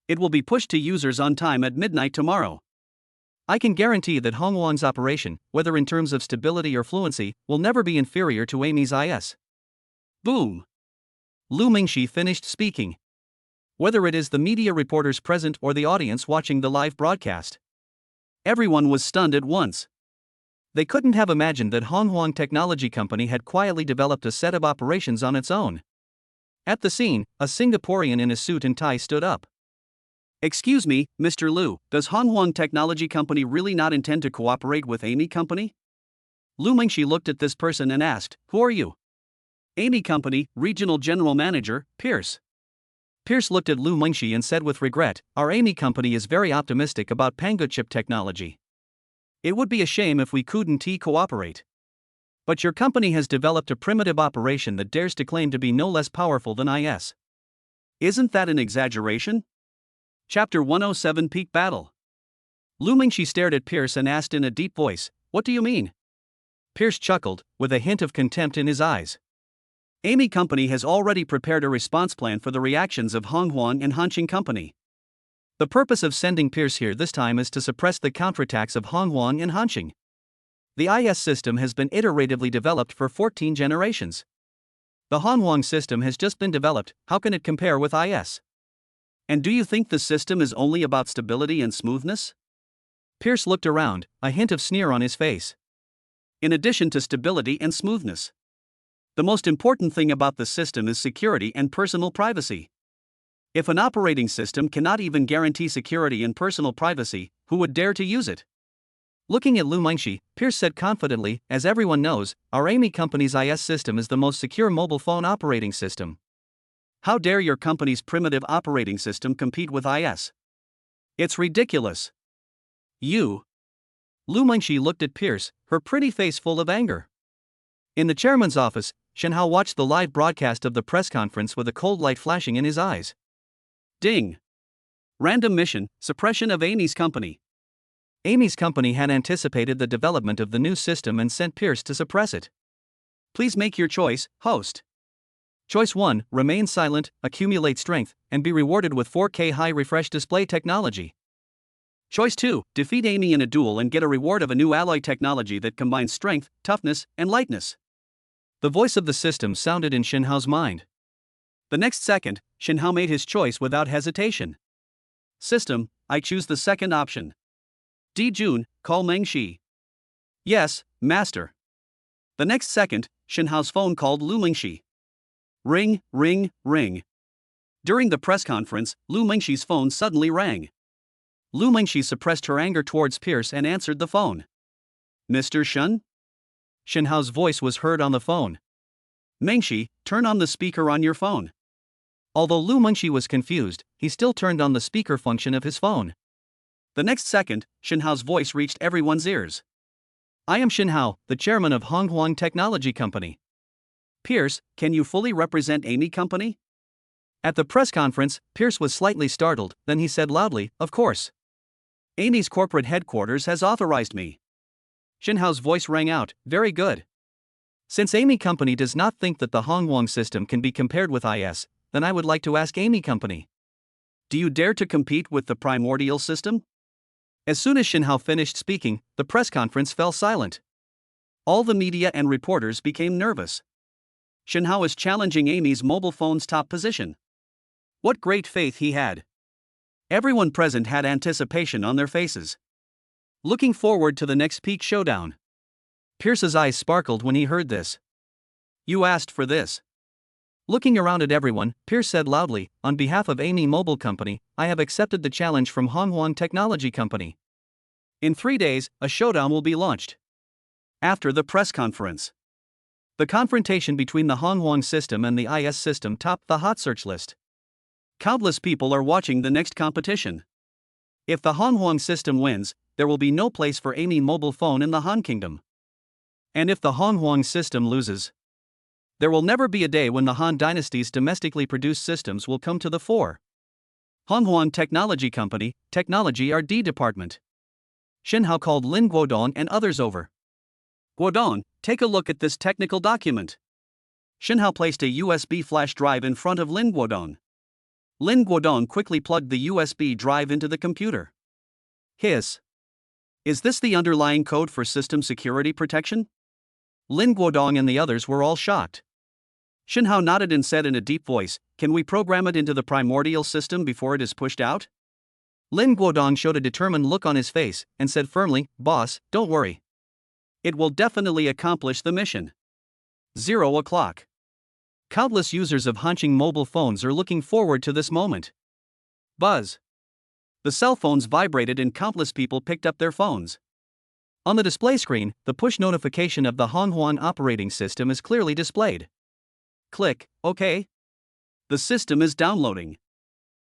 It will be pushed to users on time at midnight tomorrow. I can guarantee that Honghuang's operation, whether in terms of stability or fluency, will never be inferior to Amy's IS." Boom! Lu Mengxi finished speaking. Whether it is the media reporters present or the audience watching the live broadcast, everyone was stunned at once. They couldn't have imagined that Honghuang Technology Company had quietly developed a set of operations on its own. At the scene, a Singaporean in a suit and tie stood up. "Excuse me, Mr. Lu, does Honghuang Technology Company really not intend to cooperate with Amy Company?" Lu Mengxi looked at this person and asked, "Who are you?" "Amy Company, Regional General Manager, Pierce." Pierce looked at Lu Mengxi and said with regret, "Our Amy Company is very optimistic about Pango Chip technology. It would be a shame if we couldn't cooperate. But your company has developed a primitive operation that dares to claim to be no less powerful than IS. Isn't that an exaggeration?" Chapter 107 Peak Battle. Lu Mengxi stared at Pierce and asked in a deep voice, "What do you mean?" Pierce chuckled, with a hint of contempt in his eyes. "Amy Company has already prepared a response plan for the reactions of Honghuang and Hanqing Company. The purpose of sending Pierce here this time is to suppress the counterattacks of Honghuang and Hanqing. The IS system has been iteratively developed for 14 generations. The Honghuang system has just been developed, how can it compare with IS? And do you think the system is only about stability and smoothness?" Pierce looked around, a hint of sneer on his face. "In addition to stability and smoothness, the most important thing about the system is security and personal privacy. If an operating system cannot even guarantee security and personal privacy, who would dare to use it?" Looking at Lu Mengxi, Pierce said confidently, "As everyone knows, our Amy Company's IS system is the most secure mobile phone operating system. How dare your company's primitive operating system compete with IS? It's ridiculous. You." Lu Mengxi looked at Pierce, her pretty face full of anger. In the chairman's office, Xinhao watched the live broadcast of the press conference with a cold light flashing in his eyes. Ding! Random mission, suppression of Amy's company. Amy's company had anticipated the development of the new system and sent Pierce to suppress it. Please make your choice, host. Choice 1, remain silent, accumulate strength, and be rewarded with 4K high refresh display technology. Choice 2, defeat Amy in a duel and get a reward of a new alloy technology that combines strength, toughness, and lightness. The voice of the system sounded in Xinhao's mind. The next second, Xinhao made his choice without hesitation. System, I choose the second option. D. Jun, call Meng Shi. Yes, master. The next second, Shen Hao's phone called Lu Mengshi. Ring, ring, ring. During the press conference, Lu Mengshi's phone suddenly rang. Lu Mengshi suppressed her anger towards Pierce and answered the phone. Mr. Shen? Shen Hao's voice was heard on the phone. Mengshi, turn on the speaker on your phone. Although Lu Mengshi was confused, he still turned on the speaker function of his phone. The next second, Shen Hao's voice reached everyone's ears. I am Shen Hao, the chairman of Honghuang Technology Company. Pierce, can you fully represent Amy Company? At the press conference, Pierce was slightly startled, then he said loudly, of course. Amy's corporate headquarters has authorized me. Shen Hao's voice rang out, very good. Since Amy Company does not think that the Honghuang system can be compared with IS, then I would like to ask Amy Company. Do you dare to compete with the primordial system? As soon as Shen Hao finished speaking, the press conference fell silent. All the media and reporters became nervous. Shen Hao is challenging Amy's mobile phone's top position. What great faith he had. Everyone present had anticipation on their faces. Looking forward to the next peak showdown. Pierce's eyes sparkled when he heard this. You asked for this. Looking around at everyone, Pierce said loudly, on behalf of Amy Mobile Company, I have accepted the challenge from Honghuang Technology Company. In 3 days, a showdown will be launched. After the press conference, the confrontation between the Honghuang system and the IS system topped the hot search list. Countless people are watching the next competition. If the Honghuang system wins, there will be no place for Amy Mobile Phone in the Han Kingdom. And if the Honghuang system loses, there will never be a day when the Han dynasty's domestically produced systems will come to the fore. Honghuang Technology Company, Technology R&D Department. Shen Hao called Lin Guodong and others over. Guodong, take a look at this technical document. Shen Hao placed a USB flash drive in front of Lin Guodong. Lin Guodong quickly plugged the USB drive into the computer. Hiss. Is this the underlying code for system security protection? Lin Guodong and the others were all shocked. Shen Hao nodded and said in a deep voice, can we program it into the primordial system before it is pushed out? Lin Guodong showed a determined look on his face and said firmly, boss, don't worry. It will definitely accomplish the mission. 0 o'clock. Countless users of Hanqing mobile phones are looking forward to this moment. Buzz. The cell phones vibrated and countless people picked up their phones. On the display screen, the push notification of the Honghuang operating system is clearly displayed. Click OK. The system is downloading.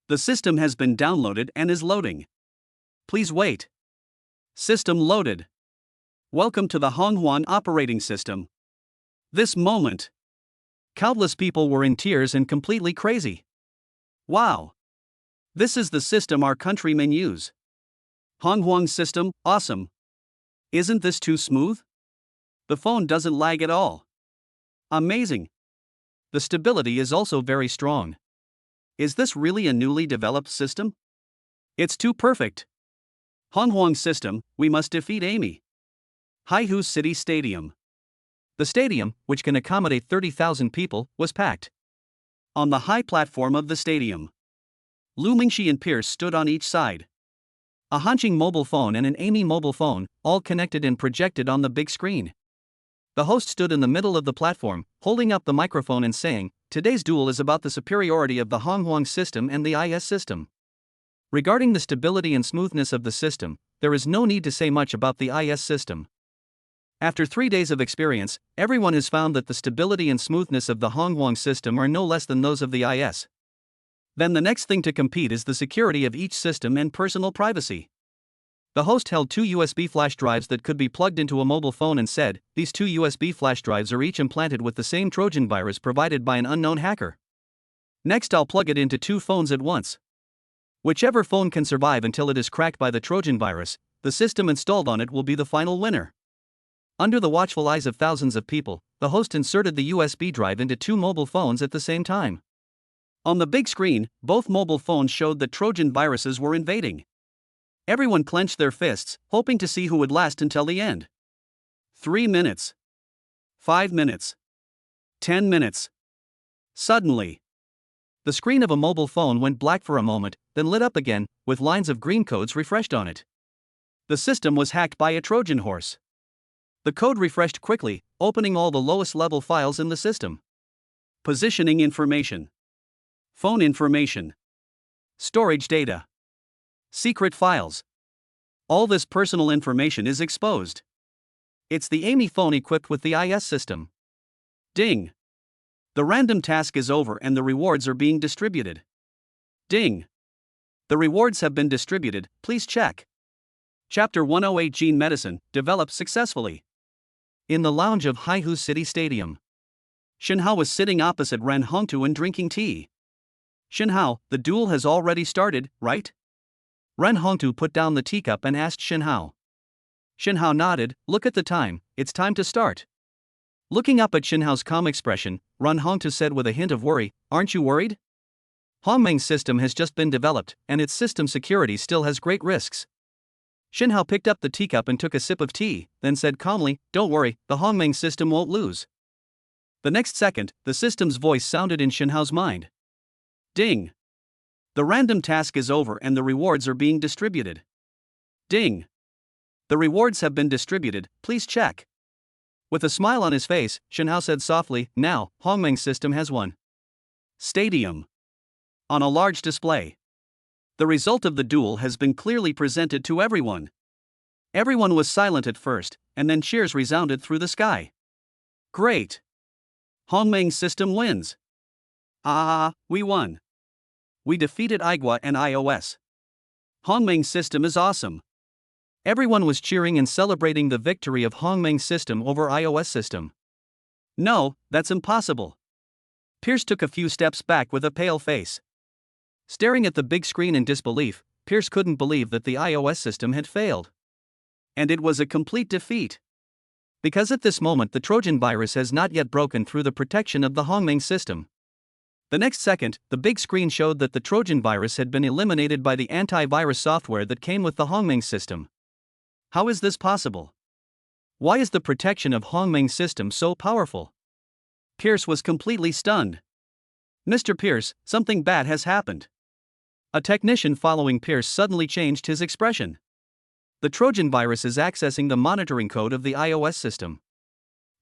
The system has been downloaded and is loading. Please wait. System loaded. Welcome to the Honghuang operating system. This moment. Countless people were in tears and completely crazy. Wow. This is the system our countrymen use. Honghuang system, awesome. Isn't this too smooth? The phone doesn't lag at all. Amazing. The stability is also very strong. Is this really a newly developed system? It's too perfect. Honghuang system, we must defeat Amy. Haihu City Stadium. The stadium, which can accommodate 30,000 people, was packed. On the high platform of the stadium, Lu Mengshi and Pierce stood on each side. A Hanqing mobile phone and an Amy mobile phone, all connected and projected on the big screen. The host stood in the middle of the platform, holding up the microphone and saying, today's duel is about the superiority of the Honghuang system and the IS system. Regarding the stability and smoothness of the system, there is no need to say much about the IS system. After 3 days of experience, everyone has found that the stability and smoothness of the Honghuang system are no less than those of the IS. Then the next thing to compete is the security of each system and personal privacy. The host held 2 USB flash drives that could be plugged into a mobile phone and said, these 2 USB flash drives are each implanted with the same Trojan virus provided by an unknown hacker. Next I'll plug it into 2 phones at once. Whichever phone can survive until it is cracked by the Trojan virus, the system installed on it will be the final winner. Under the watchful eyes of thousands of people, the host inserted the USB drive into 2 mobile phones at the same time. On the big screen, both mobile phones showed that Trojan viruses were invading. Everyone clenched their fists, hoping to see who would last until the end. 3 minutes. 5 minutes. 10 minutes. Suddenly, the The screen of a mobile phone went black for a moment, then lit up again, with lines of green codes refreshed on it. The system was hacked by a Trojan horse. The code refreshed quickly, opening all the lowest level files in the system. Positioning information. Phone information. Storage data. Secret files. All this personal information is exposed. It's the Amy phone equipped with the IS system. Ding. The random task is over and the rewards are being distributed. Ding. The rewards have been distributed, please check. Chapter 108 Gene Medicine, developed successfully. In the lounge of Haihu City Stadium. Shinhao was sitting opposite Ren Hongtu and drinking tea. Shinhao, the duel has already started, right? Ren Hongtu put down the teacup and asked Shinhao. Shinhao nodded. Look at the time, it's time to start. Looking up at Shinhao's calm expression, Ren Hongtu said with a hint of worry, aren't you worried? Hongmeng's system has just been developed, and its system security still has great risks. Shinhao picked up the teacup and took a sip of tea, then said calmly, don't worry, the Hongmeng system won't lose. The next second, the system's voice sounded in Shinhao's mind. Ding. The random task is over and the rewards are being distributed. Ding. The rewards have been distributed, please check. With a smile on his face, Shinhao said softly, now, Hongmeng's system has won. Stadium. On a large display. The result of the duel has been clearly presented to everyone. Everyone was silent at first, and then cheers resounded through the sky. Great! Hongmeng's system wins. We won. We defeated Igwa and iOS. Hongmeng's system is awesome. Everyone was cheering and celebrating the victory of Hongmeng's system over iOS system. No, that's impossible. Pierce took a few steps back with a pale face. Staring at the big screen in disbelief, Pierce couldn't believe that the iOS system had failed. And it was a complete defeat. Because at this moment the Trojan virus has not yet broken through the protection of the Hongmeng system. The next second, the big screen showed that the Trojan virus had been eliminated by the antivirus software that came with the Hongmeng system. How is this possible? Why is the protection of Hongmeng's system so powerful? Pierce was completely stunned. Mr. Pierce, something bad has happened. A technician following Pierce suddenly changed his expression. The Trojan virus is accessing the monitoring code of the iOS system.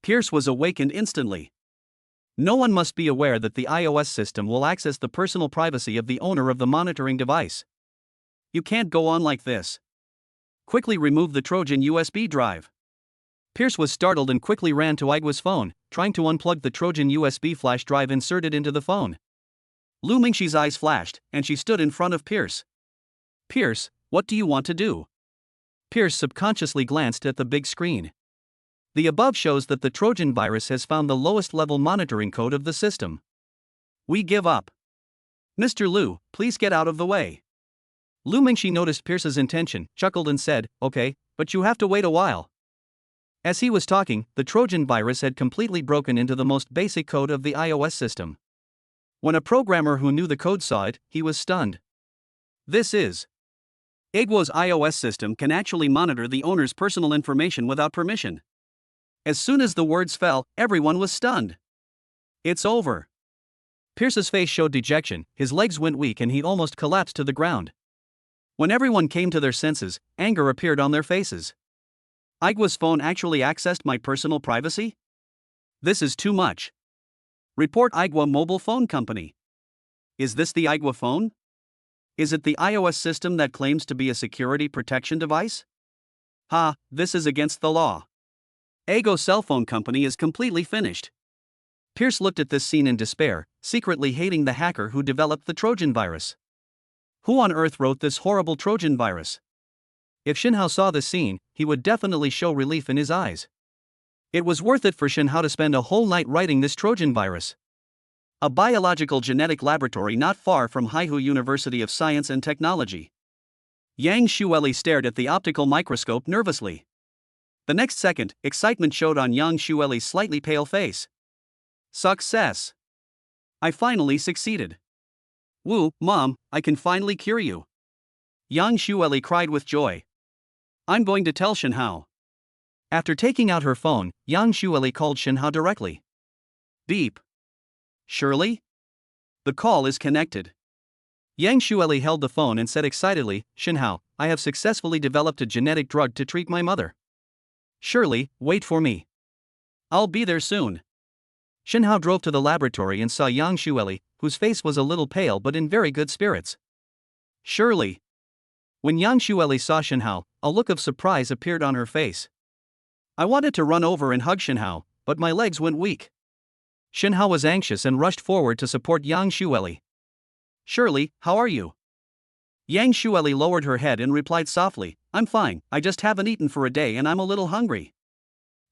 Pierce was awakened instantly. No one must be aware that the iOS system will access the personal privacy of the owner of the monitoring device. You can't go on like this. Quickly remove the Trojan USB drive. Pierce was startled and quickly ran to Igwa's phone, trying to unplug the Trojan USB flash drive inserted into the phone. Lu Mingxi's eyes flashed, and she stood in front of Pierce. Pierce, what do you want to do? Pierce subconsciously glanced at the big screen. The above shows that the Trojan virus has found the lowest level monitoring code of the system. We give up. Mr. Lu, please get out of the way. Lu Mingxi noticed Pierce's intention, chuckled and said, okay, but you have to wait a while. As he was talking, the Trojan virus had completely broken into the most basic code of the iOS system. When a programmer who knew the code saw it, he was stunned. This is. Igwa's iOS system can actually monitor the owner's personal information without permission. As soon as the words fell, everyone was stunned. It's over. Pierce's face showed dejection, his legs went weak and he almost collapsed to the ground. When everyone came to their senses, anger appeared on their faces. Igwa's phone actually accessed my personal privacy? This is too much. Report Igwa Mobile Phone Company. Is this the Igwa phone? Is it the iOS system that claims to be a security protection device? This is against the law. Igwa Cell Phone Company is completely finished. Pierce looked at this scene in despair, secretly hating the hacker who developed the Trojan virus. Who on earth wrote this horrible Trojan virus? If Shinhao saw this scene, he would definitely show relief in his eyes. It was worth it for Shinhao to spend a whole night writing this Trojan virus. A biological genetic laboratory not far from Haihu University of Science and Technology. Yang Shueli stared at the optical microscope nervously. The next second, excitement showed on Yang Shueli's slightly pale face. Success! I finally succeeded. Woo, Mom, I can finally cure you. Yang Shueli cried with joy. I'm going to tell Shinhao. After taking out her phone, Yang Shueli called Shinhao directly. Beep. Shirley? The call is connected. Yang Shueli held the phone and said excitedly, Shinhao, I have successfully developed a genetic drug to treat my mother. Surely, wait for me. I'll be there soon. Shinhao drove to the laboratory and saw Yang Shueli, whose face was a little pale but in very good spirits. Surely. When Yang Shueli saw Shinhao, a look of surprise appeared on her face. I wanted to run over and hug Shinhao, but my legs went weak. Shinhao was anxious and rushed forward to support Yang Shueli. Surely, how are you? Yang Shueli lowered her head and replied softly, I'm fine, I just haven't eaten for a day and I'm a little hungry.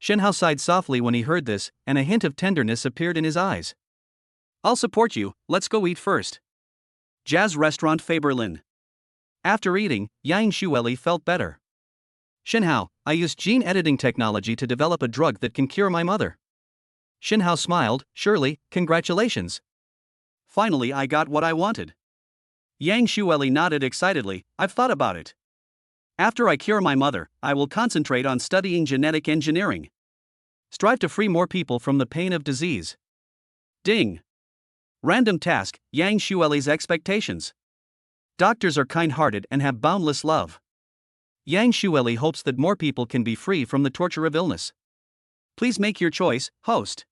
Shinhao sighed softly when he heard this, and a hint of tenderness appeared in his eyes. I'll support you, let's go eat first. Jazz Restaurant Faberlin. After eating, Yang Shueli felt better. Shinhao, I used gene editing technology to develop a drug that can cure my mother. Shinhao smiled, surely, congratulations. Finally I got what I wanted. Yang Shueli nodded excitedly, I've thought about it. After I cure my mother, I will concentrate on studying genetic engineering. Strive to free more people from the pain of disease. Ding. Random task, Yang Shueli's expectations. Doctors are kind-hearted and have boundless love. Yang Shueli hopes that more people can be free from the torture of illness. Please make your choice, host.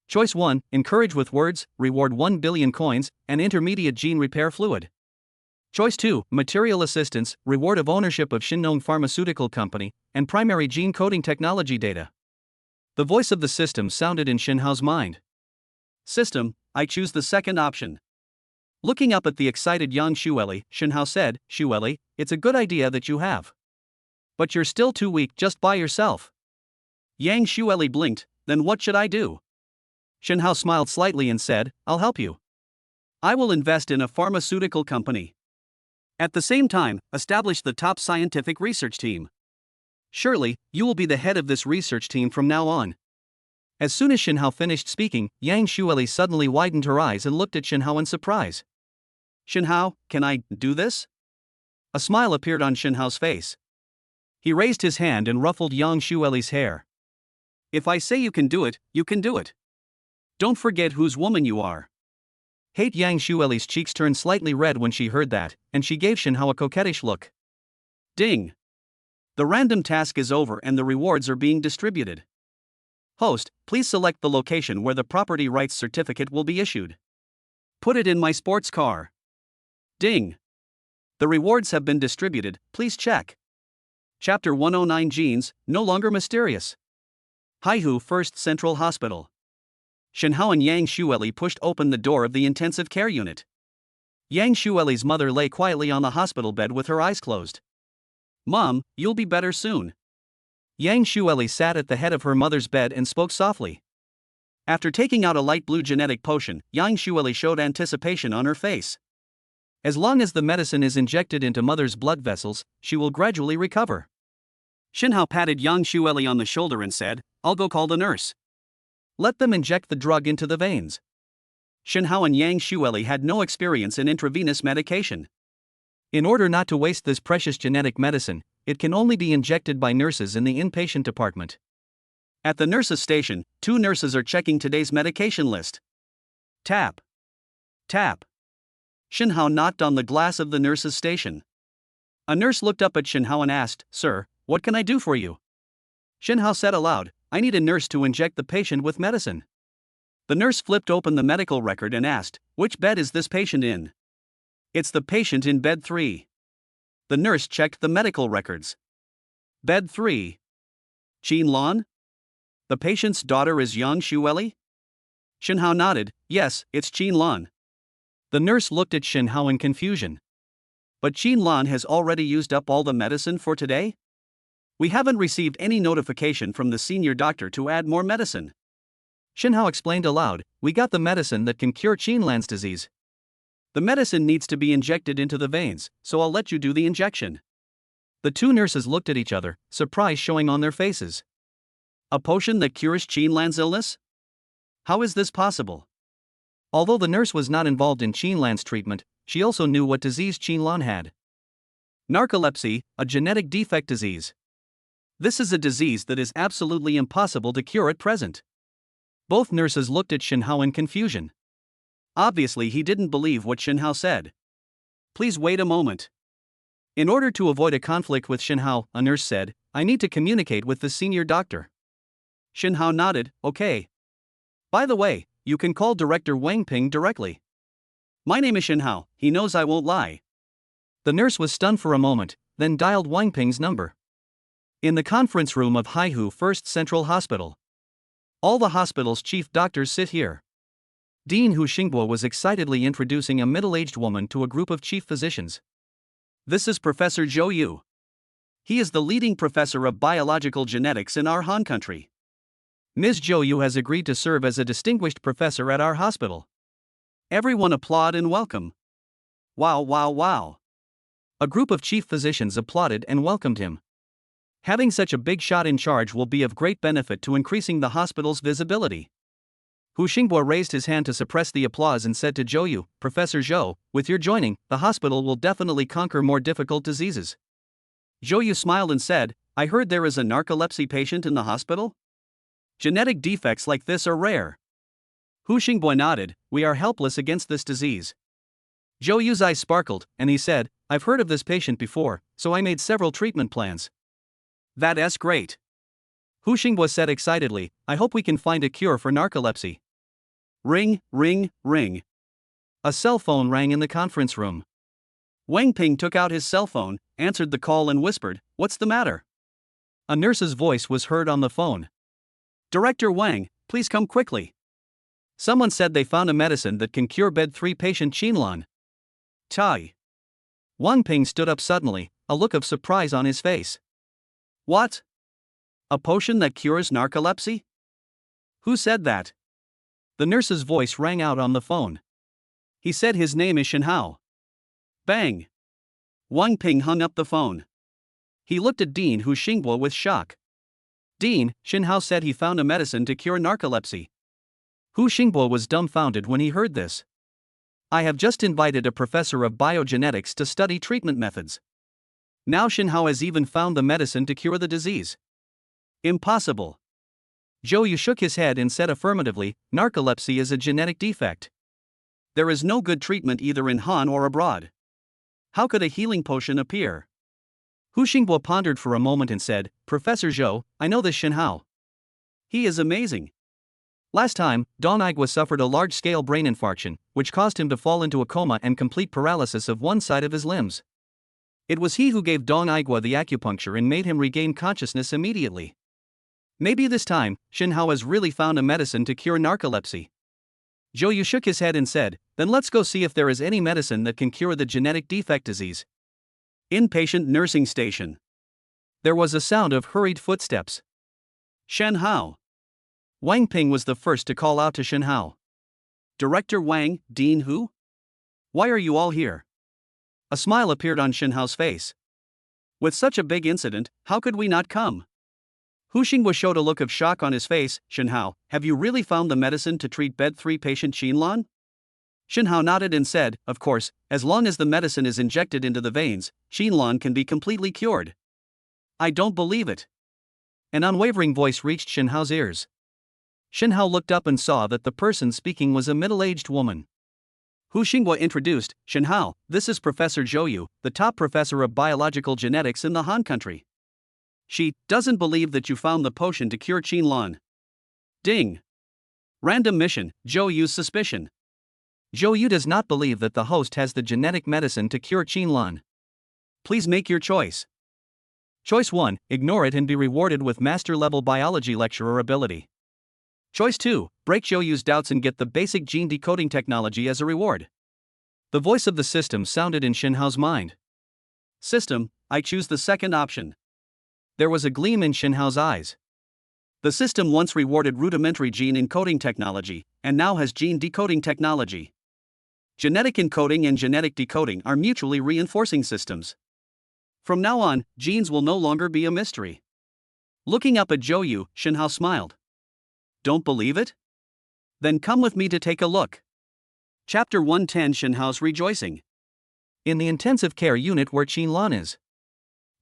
Choice 1, encourage with words, reward 1 billion coins, and intermediate gene repair fluid. Choice 2, material assistance, reward of ownership of Shinnong Pharmaceutical Company, and primary gene coding technology data. The voice of the system sounded in Shinhao's mind. System, I choose the second option. Looking up at the excited Yang Shueli, Shinhao said, Shueli, it's a good idea that you have. But you're still too weak just by yourself. Yang Shueli blinked, then what should I do? Shinhao smiled slightly and said, I'll help you. I will invest in a pharmaceutical company. At the same time, establish the top scientific research team. Surely, you will be the head of this research team from now on. As soon as Shinhao finished speaking, Yang Shueli suddenly widened her eyes and looked at Shinhao in surprise. Shinhao, can I do this? A smile appeared on Shinhao's face. He raised his hand and ruffled Yang Shueli's hair. If I say you can do it, you can do it. Don't forget whose woman you are. Yang Shueli's cheeks turned slightly red when she heard that, and she gave Shinhao a coquettish look. Ding. The random task is over and the rewards are being distributed. Host, please select the location where the property rights certificate will be issued. Put it in my sports car. Ding. The rewards have been distributed, please check. Chapter 109 Genes, no longer mysterious. Haihu First Central Hospital. Shinhao and Yang Shueli pushed open the door of the intensive care unit. Yang Shueli's mother lay quietly on the hospital bed with her eyes closed. Mom, you'll be better soon. Yang Shueli sat at the head of her mother's bed and spoke softly. After taking out a light blue genetic potion, Yang Shueli showed anticipation on her face. As long as the medicine is injected into mother's blood vessels, she will gradually recover. Shinhao patted Yang Shueli on the shoulder and said, I'll go call the nurse. Let them inject the drug into the veins. Shinhao and Yang Shueli had no experience in intravenous medication. In order not to waste this precious genetic medicine, it can only be injected by nurses in the inpatient department. At the nurses' station, 2 nurses are checking today's medication list. Tap. Tap. Shinhao knocked on the glass of the nurses' station. A nurse looked up at Shinhao and asked, Sir, what can I do for you? Shinhao said aloud, I need a nurse to inject the patient with medicine. The nurse flipped open the medical record and asked, which bed is this patient in? It's the patient in bed 3. The nurse checked the medical records. Bed 3. Qin Lan? The patient's daughter is Yang Shueli? Shinhao nodded, yes, it's Qin Lan. The nurse looked at Shinhao in confusion. But Qin Lan has already used up all the medicine for today? We haven't received any notification from the senior doctor to add more medicine. Shinhao explained aloud, we got the medicine that can cure Qin Lan's disease. The medicine needs to be injected into the veins, so I'll let you do the injection. The 2 nurses looked at each other, surprise showing on their faces. A potion that cures Qin Lan's illness? How is this possible? Although the nurse was not involved in Qin Lan's treatment, she also knew what disease Qin Lan had. Narcolepsy, a genetic defect disease. This is a disease that is absolutely impossible to cure at present. Both nurses looked at Shinhao in confusion. Obviously, he didn't believe what Shinhao said. Please wait a moment. In order to avoid a conflict with Shinhao, a nurse said, I need to communicate with the senior doctor. Shinhao nodded, okay. By the way, you can call Director Wang Ping directly. My name is Shinhao, he knows I won't lie. The nurse was stunned for a moment, then dialed Wang Ping's number. In the conference room of Haihu First Central Hospital. All the hospital's chief doctors sit here. Dean Hu Xingbo was excitedly introducing a middle-aged woman to a group of chief physicians. This is Professor Zhou Yu. He is the leading professor of biological genetics in our Han country. Ms. Zhou Yu has agreed to serve as a distinguished professor at our hospital. Everyone applaud and welcome. Wow, wow, wow. A group of chief physicians applauded and welcomed him. Having such a big shot in charge will be of great benefit to increasing the hospital's visibility. Hu Xingbo raised his hand to suppress the applause and said to Zhou Yu, Professor Zhou, with your joining, the hospital will definitely conquer more difficult diseases. Zhou Yu smiled and said, I heard there is a narcolepsy patient in the hospital? Genetic defects like this are rare. Hu Xingbo nodded, we are helpless against this disease. Zhou Yu's eyes sparkled, and he said, I've heard of this patient before, so I made several treatment plans. That's great. Hu Xingbo said excitedly, I hope we can find a cure for narcolepsy. Ring, ring, ring. A cell phone rang in the conference room. Wang Ping took out his cell phone, answered the call and whispered, What's the matter? A nurse's voice was heard on the phone. Director Wang, please come quickly. Someone said they found a medicine that can cure bed 3 patient Qinlan. Tai. Wang Ping stood up suddenly, a look of surprise on his face. What? A potion that cures narcolepsy? Who said that? The nurse's voice rang out on the phone. He said his name is Shinhao. Bang! Wang Ping hung up the phone. He looked at Dean Hu Xingbo with shock. Dean, Shinhao said he found a medicine to cure narcolepsy. Hu Xingbo was dumbfounded when he heard this. I have just invited a professor of biogenetics to study treatment methods. Now Shinhao has even found the medicine to cure the disease. Impossible. Zhou Yu shook his head and said affirmatively, narcolepsy is a genetic defect. There is no good treatment either in Han or abroad. How could a healing potion appear? Hu Xingbo pondered for a moment and said, Professor Zhou, I know this Shinhao. He is amazing. Last time, Dong Aigua suffered a large-scale brain infarction, which caused him to fall into a coma and complete paralysis of one side of his limbs. It was he who gave Dong Aigua the acupuncture and made him regain consciousness immediately. Maybe this time, Shinhao has really found a medicine to cure narcolepsy. Zhou Yu shook his head and said, Then let's go see if there is any medicine that can cure the genetic defect disease. Inpatient nursing station. There was a sound of hurried footsteps. Shinhao. Wang Ping was the first to call out to Shinhao. Director Wang, Dean Hu? Why are you all here? A smile appeared on Shinhao's face. With such a big incident, how could we not come? Hu Xingbo showed a look of shock on his face. Shinhao, have you really found the medicine to treat bed 3 patient Qinlan? Shinhao nodded and said, Of course, as long as the medicine is injected into the veins, Qinlan can be completely cured. I don't believe it. An unwavering voice reached Shinhao's ears. Shinhao looked up and saw that the person speaking was a middle-aged woman. Hu Xingbo introduced, Shinhao, this is Professor Zhou Yu, the top professor of biological genetics in the Han country. She doesn't believe that you found the potion to cure Qinlan. Ding. Random mission, Zhou Yu's suspicion. Zhou Yu does not believe that the host has the genetic medicine to cure Qinlan. Please make your choice. Choice 1, ignore it and be rewarded with master-level biology lecturer ability. Choice 2, break Zhou Yu's doubts and get the basic gene decoding technology as a reward. The voice of the system sounded in Shinhao's mind. System, I choose the second option. There was a gleam in Shinhao's eyes. The system once rewarded rudimentary gene encoding technology, and now has gene decoding technology. Genetic encoding and genetic decoding are mutually reinforcing systems. From now on, genes will no longer be a mystery. Looking up at Zhou Yu, Shinhao smiled. Don't believe it? Then come with me to take a look. Chapter 110 Shinhao's rejoicing. In the intensive care unit where Qinlan is.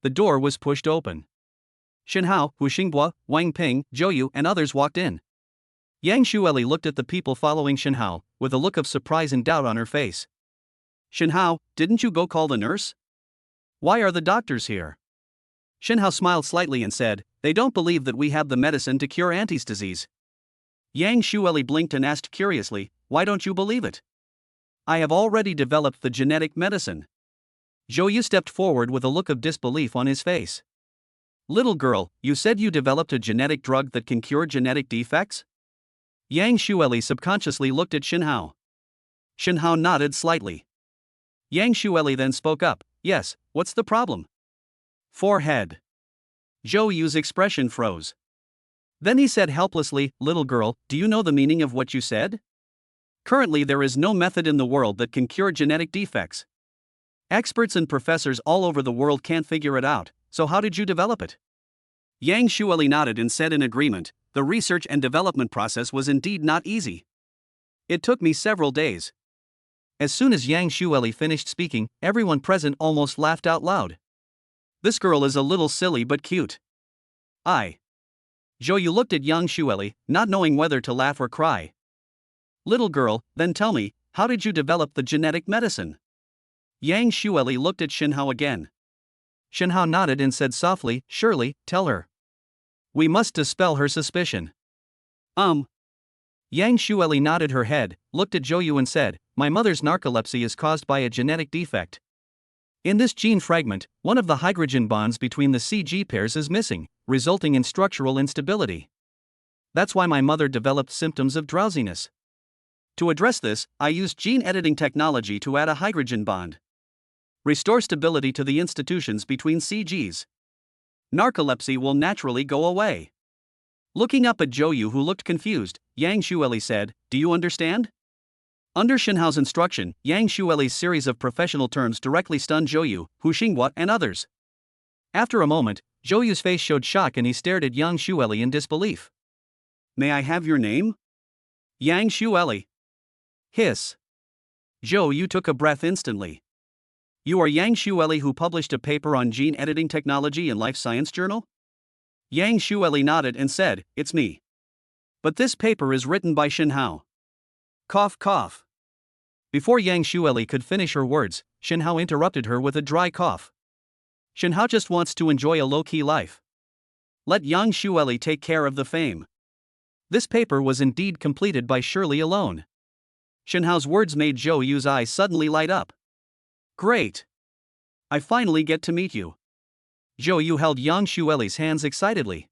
The door was pushed open. Shinhao, Hu Xingbo, Wang Ping, Zhou Yu and others walked in. Yang Shueli looked at the people following Shenhao, with a look of surprise and doubt on her face. Shenhao, didn't you go call the nurse? Why are the doctors here? Shenhao smiled slightly and said, they don't believe that we have the medicine to cure Auntie's disease. Yang Shueli blinked and asked curiously, why don't you believe it? I have already developed the genetic medicine. Zhou Yu stepped forward with a look of disbelief on his face. Little girl, you said you developed a genetic drug that can cure genetic defects? Yang Shueli subconsciously looked at Shenhao. Shenhao nodded slightly. Yang Shueli then spoke up, yes, what's the problem? Forehead. Zhou Yu's expression froze. Then he said helplessly, little girl, do you know the meaning of what you said? Currently there is no method in the world that can cure genetic defects. Experts and professors all over the world can't figure it out, so how did you develop it? Yang Shueli nodded and said in agreement, the research and development process was indeed not easy. It took me several days. As soon as Yang Shueli finished speaking, everyone present almost laughed out loud. This girl is a little silly but cute. Zhou Yu looked at Yang Shueli, not knowing whether to laugh or cry. Little girl, then tell me, how did you develop the genetic medicine? Yang Shueli looked at Shenhao again. Shenhao nodded and said softly, surely, tell her. We must dispel her suspicion. Yang Shueli nodded her head, looked at Zhou Yu and said, my mother's narcolepsy is caused by a genetic defect. In this gene fragment, one of the hydrogen bonds between the CG pairs is missing, resulting in structural instability. That's why my mother developed symptoms of drowsiness. To address this, I used gene editing technology to add a hydrogen bond. Restore stability to the institutions between CGs. Narcolepsy will naturally go away. Looking up at Zhou Yu, who looked confused, Yang Shueli said, do you understand? Under Shenhao's instruction, Yang Shueli's series of professional terms directly stunned Zhou Yu, Hu Xinghua, and others. After a moment, Zhou Yu's face showed shock and he stared at Yang Shueli in disbelief. May I have your name? Yang Shueli. Hiss. Zhou Yu took a breath instantly. You are Yang Shueli who published a paper on gene editing technology in Life Science Journal? Yang Shueli nodded and said, it's me. But this paper is written by Shenhao. Cough cough. Before Yang Shueli could finish her words, Shenhao interrupted her with a dry cough. Shenhao just wants to enjoy a low-key life. Let Yang Shueli take care of the fame. This paper was indeed completed by Shirley alone. Shenhao's words made Zhou Yu's eyes suddenly light up. Great! I finally get to meet you. Zhou Yu held Yang Shueli's hands excitedly.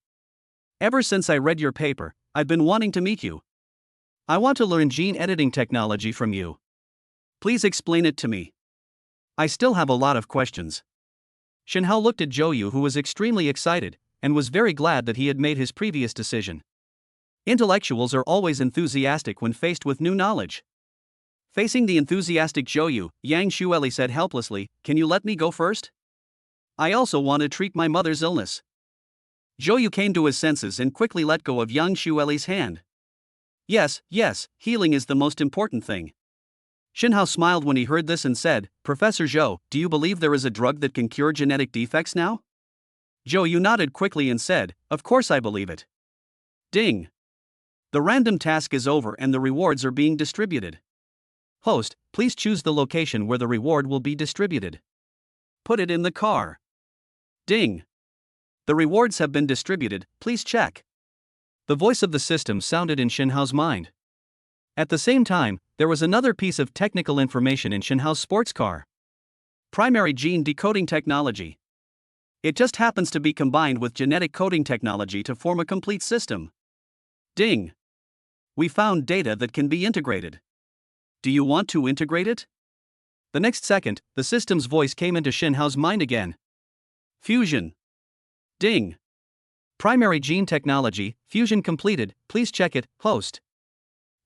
Ever since I read your paper, I've been wanting to meet you. I want to learn gene editing technology from you. Please explain it to me. I still have a lot of questions. Shenhao looked at Zhou Yu, who was extremely excited, and was very glad that he had made his previous decision. Intellectuals are always enthusiastic when faced with new knowledge. Facing the enthusiastic Zhou Yu, Yang Shueli said helplessly, can you let me go first? I also want to treat my mother's illness. Zhou Yu came to his senses and quickly let go of Yang Shueli's hand. Yes, healing is the most important thing. Shenhao smiled when he heard this and said, Professor Zhou, do you believe there is a drug that can cure genetic defects now? Zhou Yu nodded quickly and said, of course I believe it. Ding! The random task is over and the rewards are being distributed. Host, please choose the location where the reward will be distributed. Put it in the car. Ding! The rewards have been distributed, please check. The voice of the system sounded in Shenhao's mind. At the same time, there was another piece of technical information in Shenhao's sports car. Primary gene decoding technology. It just happens to be combined with genetic coding technology to form a complete system. Ding! We found data that can be integrated. Do you want to integrate it? The next second, the system's voice came into Shenhao's mind again. Fusion. Ding! Primary gene technology, fusion completed, please check it, host.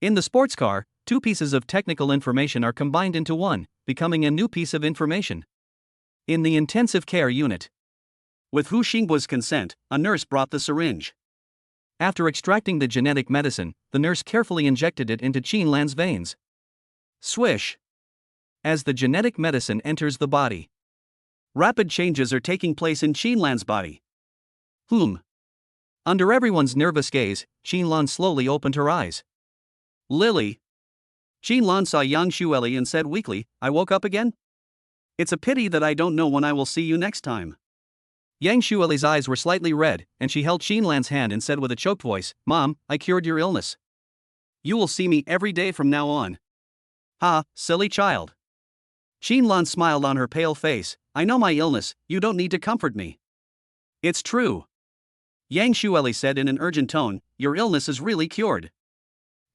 In the sports car, two pieces of technical information are combined into one, becoming a new piece of information. In the intensive care unit. With Hu Xinghua's consent, a nurse brought the syringe. After extracting the genetic medicine, the nurse carefully injected it into Qin Lan's veins. Swish! As the genetic medicine enters the body, rapid changes are taking place in Qin Lan's body. Under everyone's nervous gaze, Qinlan slowly opened her eyes. Lily. Qinlan saw Yang Shueli and said weakly, I woke up again? It's a pity that I don't know when I will see you next time. Yang Shueli's eyes were slightly red, and she held Qinlan's hand and said with a choked voice, Mom, I cured your illness. You will see me every day from now on. Ha, silly child. Qinlan smiled on her pale face, I know my illness, you don't need to comfort me. It's true. Yang Shueli said in an urgent tone, your illness is really cured.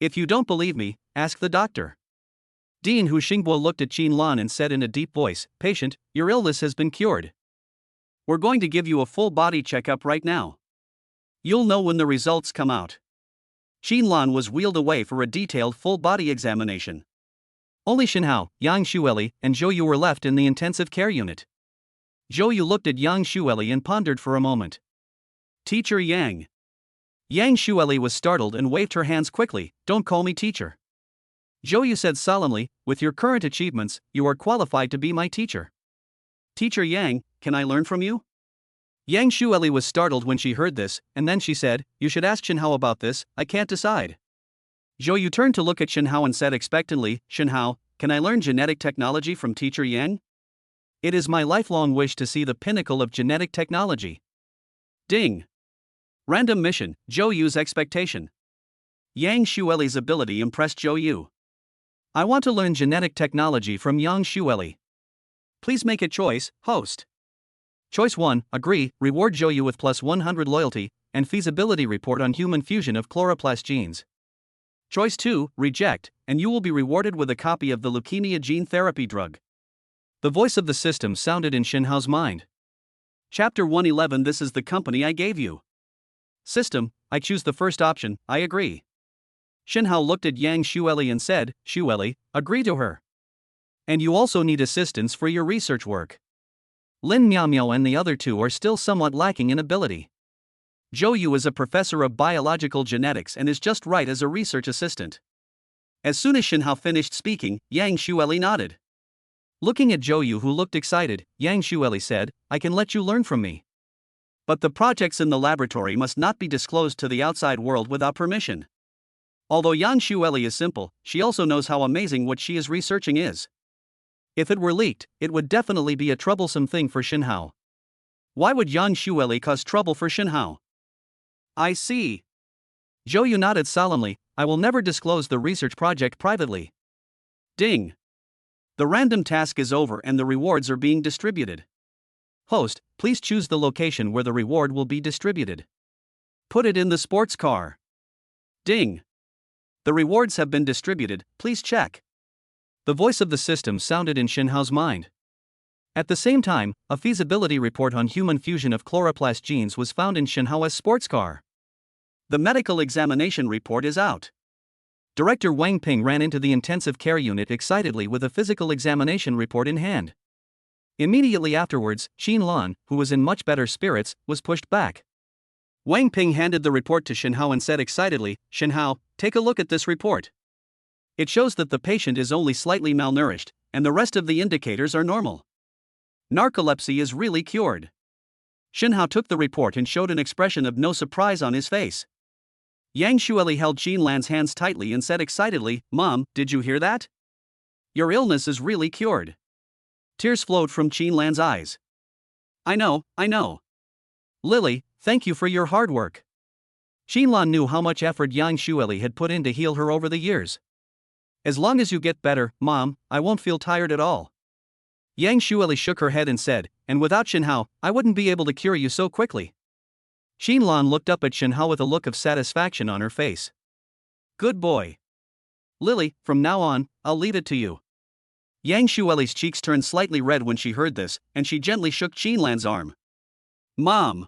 If you don't believe me, ask the doctor. Dean Hu Xingbo looked at Qinlan and said in a deep voice, Patient, your illness has been cured. We're going to give you a full body checkup right now. You'll know when the results come out. Qinlan was wheeled away for a detailed full body examination. Only Shinhao, Yang Shueli, and Zhou Yu were left in the intensive care unit. Zhou Yu looked at Yang Shueli and pondered for a moment. Teacher Yang. Yang Shueli was startled and waved her hands quickly, don't call me teacher. Zhou Yu said solemnly, with your current achievements, you are qualified to be my teacher. Teacher Yang, can I learn from you? Yang Shueli was startled when she heard this, and then she said, you should ask Shinhao about this, I can't decide. Zhou Yu turned to look at Shinhao and said expectantly, Shinhao, can I learn genetic technology from Teacher Yang? It is my lifelong wish to see the pinnacle of genetic technology. Ding. Random mission, Zhou Yu's expectation. Yang Shueli's ability impressed Zhou Yu. I want to learn genetic technology from Yang Shueli. Please make a choice, host. Choice 1, agree, reward Zhou Yu with plus 100 loyalty, and feasibility report on human fusion of chloroplast genes. Choice 2, reject, and you will be rewarded with a copy of the leukemia gene therapy drug. The voice of the system sounded in Shinhao's mind. Chapter 111 This is the company I gave you. System, I choose the first option, I agree. Shinhao looked at Yang Shueli and said, Shueli, agree to her. And you also need assistance for your research work. Lin Miao and the other two are still somewhat lacking in ability. Zhou Yu is a professor of biological genetics and is just right as a research assistant. As soon as Shinhao finished speaking, Yang Shueli nodded. Looking at Zhou Yu who looked excited, Yang Shueli said, I can let you learn from me. But the projects in the laboratory must not be disclosed to the outside world without permission. Although Yang Shueli is simple, she also knows how amazing what she is researching is. If it were leaked, it would definitely be a troublesome thing for Shinhao. Why would Yang Shueli cause trouble for Shinhao? I see. Zhou Yu nodded solemnly, I will never disclose the research project privately. Ding. The random task is over and the rewards are being distributed. Host, please choose the location where the reward will be distributed. Put it in the sports car. Ding. The rewards have been distributed, please check. The voice of the system sounded in Shinhao's mind. At the same time, a feasibility report on human fusion of chloroplast genes was found in Shinhao's sports car. The medical examination report is out. Director Wang Ping ran into the intensive care unit excitedly with a physical examination report in hand. Immediately afterwards, Qinlan, who was in much better spirits, was pushed back. Wang Ping handed the report to Shinhao and said excitedly, Shinhao, take a look at this report. It shows that the patient is only slightly malnourished, and the rest of the indicators are normal. Narcolepsy is really cured. Shinhao took the report and showed an expression of no surprise on his face. Yang Shueli held Qinlan's hands tightly and said excitedly, Mom, did you hear that? Your illness is really cured. Tears flowed from Qinlan's eyes. I know. Lily, thank you for your hard work. Qinlan knew how much effort Yang Shueli had put in to heal her over the years. As long as you get better, Mom, I won't feel tired at all. Yang Shueli shook her head and said, and without Shinhao, I wouldn't be able to cure you so quickly. Qinlan looked up at Shinhao with a look of satisfaction on her face. Good boy. Lily, from now on, I'll leave it to you. Yang Shueli's cheeks turned slightly red when she heard this, and she gently shook Qinlan's arm. Mom.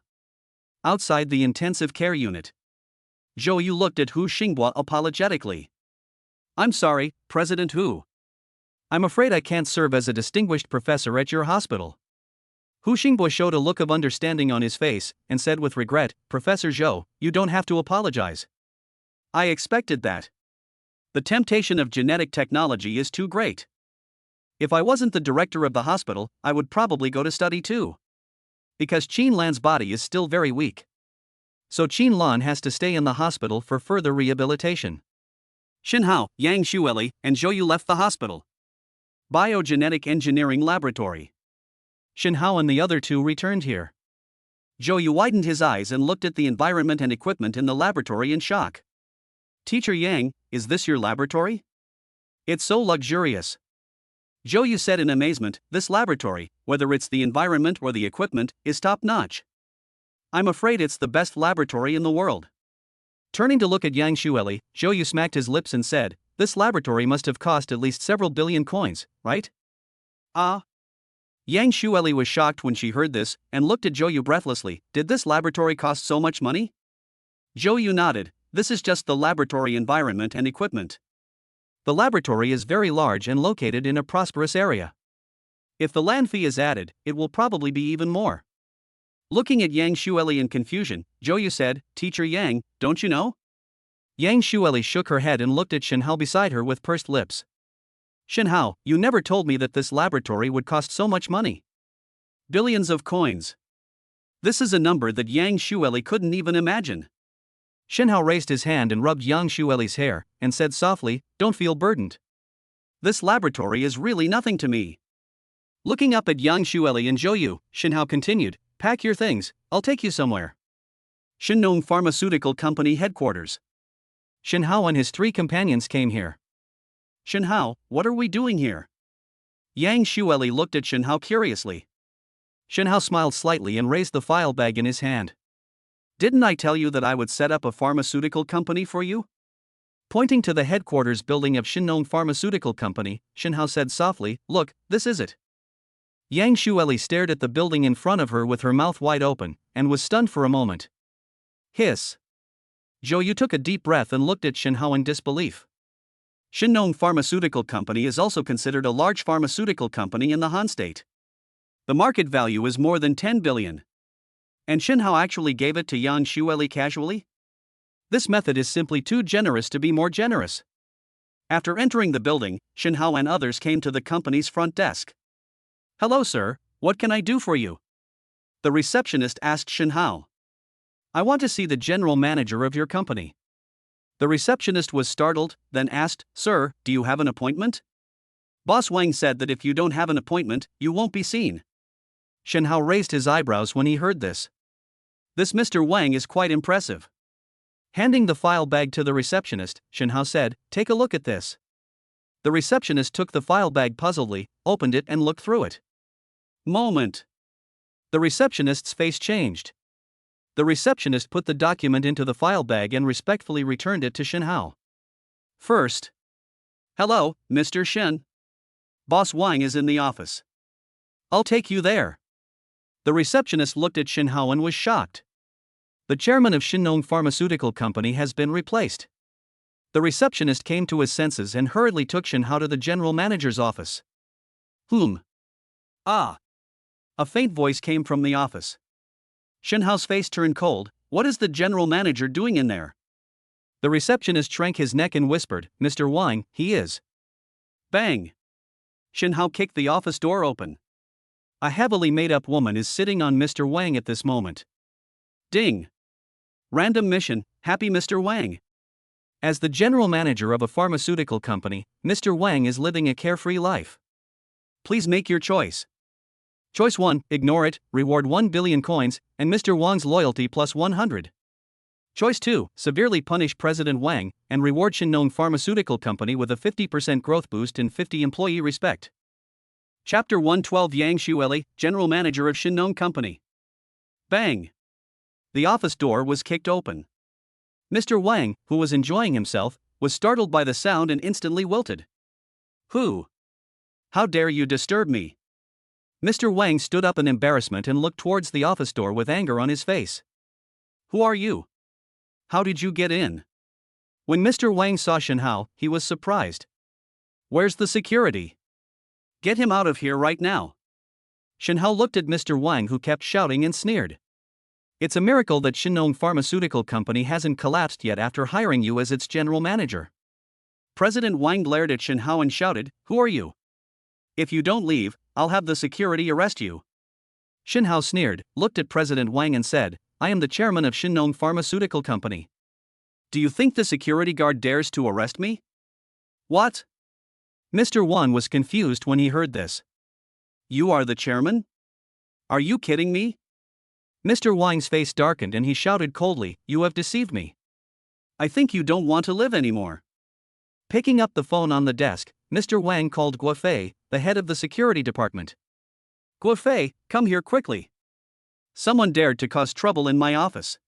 Outside the intensive care unit. Zhou Yu looked at Hu Xingbo apologetically. I'm sorry, President Hu. I'm afraid I can't serve as a distinguished professor at your hospital. Hu Xingbo showed a look of understanding on his face, and said with regret, Professor Zhou, you don't have to apologize. I expected that. The temptation of genetic technology is too great. If I wasn't the director of the hospital, I would probably go to study too. Because Qinlan's body is still very weak. So Qin Lan has to stay in the hospital for further rehabilitation. Xinhao, Yang Xueli, and Zhou left the hospital. Biogenetic Engineering Laboratory. Xinhao and the other two returned here. Zhou widened his eyes and looked at the environment and equipment in the laboratory in shock. Teacher Yang, is this your laboratory? It's so luxurious. Zhou said in amazement, this laboratory, whether it's the environment or the equipment, is top-notch. I'm afraid it's the best laboratory in the world. Turning to look at Yang Xueli, Zhou smacked his lips and said, this laboratory must have cost at least several billion coins, right? Ah. Yang Xueli was shocked when she heard this, and looked at Zhou breathlessly. Did this laboratory cost so much money? Zhou nodded. This is just the laboratory environment and equipment. The laboratory is very large and located in a prosperous area. If the land fee is added, it will probably be even more. Looking at Yang Xueli in confusion, Zhou said, Teacher Yang, don't you know? Yang Xueli shook her head and looked at Xinhao beside her with pursed lips. Xinhao, you never told me that this laboratory would cost so much money. Billions of coins. This is a number that Yang Xueli couldn't even imagine. Xinhao raised his hand and rubbed Yang Xueli's hair, and said softly, don't feel burdened. This laboratory is really nothing to me. Looking up at Yang Xueli and Zhou, Xinhao continued, pack your things, I'll take you somewhere. Shinong Pharmaceutical Company headquarters. Xinhao and his three companions came here. Xinhao, what are we doing here? Yang Xueli looked at Xinhao curiously. Xinhao smiled slightly and raised the file bag in his hand. Didn't I tell you that I would set up a pharmaceutical company for you? Pointing to the headquarters building of Shinong Pharmaceutical Company, Xinhao said softly, look, this is it. Yang Xueli stared at the building in front of her with her mouth wide open, and was stunned for a moment. Hiss. Zhou took a deep breath and looked at Xinhao in disbelief. Shinong Pharmaceutical Company is also considered a large pharmaceutical company in the Han State. The market value is more than 10 billion. And Xinhao actually gave it to Yang Xueli casually? This method is simply too generous to be more generous. After entering the building, Xinhao and others came to the company's front desk. Hello sir, what can I do for you? The receptionist asked Xinhao. I want to see the general manager of your company. The receptionist was startled, then asked, Sir, do you have an appointment? Boss Wang said that if you don't have an appointment, you won't be seen. Xinhao raised his eyebrows when he heard this. This Mr. Wang is quite impressive. Handing the file bag to the receptionist, Xinhao said, take a look at this. The receptionist took the file bag puzzledly, opened it and looked through it. Moment. The receptionist's face changed. The receptionist put the document into the file bag and respectfully returned it to Xinhao. First. Hello, Mr. Shen. Boss Wang is in the office. I'll take you there. The receptionist looked at Xinhao and was shocked. The chairman of Shinong Pharmaceutical Company has been replaced. The receptionist came to his senses and hurriedly took Xinhao to the general manager's office. Ah. A faint voice came from the office. Xinhao's face turned cold. What is the general manager doing in there? The receptionist shrank his neck and whispered, Mr. Wang, he is. Bang. Xinhao kicked the office door open. A heavily made-up woman is sitting on Mr. Wang at this moment. Ding. Random mission, happy Mr. Wang. As the general manager of a pharmaceutical company, Mr. Wang is living a carefree life. Please make your choice. Choice 1, ignore it, reward 1 billion coins, and Mr. Wang's loyalty plus 100. Choice 2, severely punish President Wang, and reward Shinong Pharmaceutical Company with a 50% growth boost and 50 employee respect. Chapter 112 Yang Xueli, General Manager of Shinong Company. Bang! The office door was kicked open. Mr. Wang, who was enjoying himself, was startled by the sound and instantly wilted. Who? How dare you disturb me? Mr. Wang stood up in embarrassment and looked towards the office door with anger on his face. Who are you? How did you get in? When Mr. Wang saw Xinhao, he was surprised. Where's the security? Get him out of here right now. Xinhao looked at Mr. Wang, who kept shouting and sneered. It's a miracle that Shinong Pharmaceutical Company hasn't collapsed yet after hiring you as its general manager. President Wang glared at Xinhao and shouted, Who are you? If you don't leave, I'll have the security arrest you. Xinhao sneered, looked at President Wang and said, I am the chairman of Shinong Pharmaceutical Company. Do you think the security guard dares to arrest me? What? Mr. Wang was confused when he heard this. You are the chairman? Are you kidding me? Mr. Wang's face darkened and he shouted coldly, You have deceived me. I think you don't want to live anymore. Picking up the phone on the desk, Mr. Wang called Guofei, the head of the security department. Guofei, come here quickly. Someone dared to cause trouble in my office.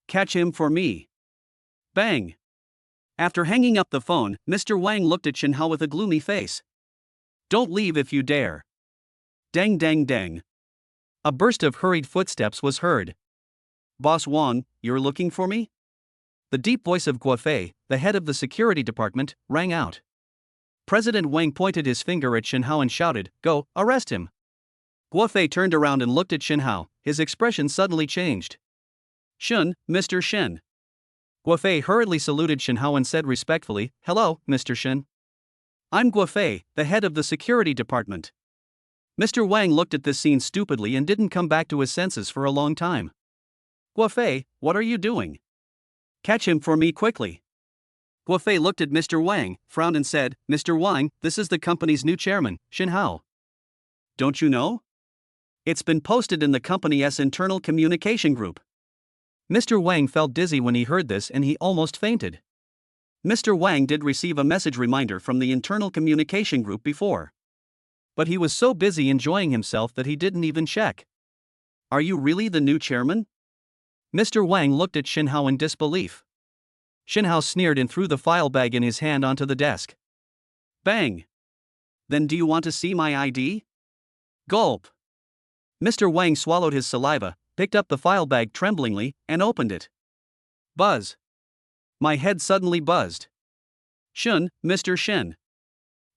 Catch him for me. Bang. After hanging up the phone, Mr. Wang looked at Shinhao with a gloomy face. Don't leave if you dare. Dang dang dang. A burst of hurried footsteps was heard. Boss Wang, you're looking for me? The deep voice of Guofei, the head of the security department, rang out. President Wang pointed his finger at Shinhao and shouted, Go, arrest him. Guofei turned around and looked at Shinhao, his expression suddenly changed. Shun, Mr. Shin. Guofei hurriedly saluted Shinhao and said respectfully, Hello, Mr. Shin. I'm Guofei, the head of the security department. Mr. Wang looked at this scene stupidly and didn't come back to his senses for a long time. Guofei, what are you doing? Catch him for me quickly. Guofei looked at Mr. Wang, frowned and said, Mr. Wang, this is the company's new chairman, Shinhao. Don't you know? It's been posted in the company's internal communication group. Mr. Wang felt dizzy when he heard this and he almost fainted. Mr. Wang did receive a message reminder from the internal communication group before. But he was so busy enjoying himself that he didn't even check. Are you really the new chairman? Mr. Wang looked at Shinhao in disbelief. Shinhao sneered and threw the file bag in his hand onto the desk. Bang! Then do you want to see my ID? Gulp! Mr. Wang swallowed his saliva, picked up the file bag tremblingly, and opened it. Buzz! My head suddenly buzzed. Shun, Mr. Shin.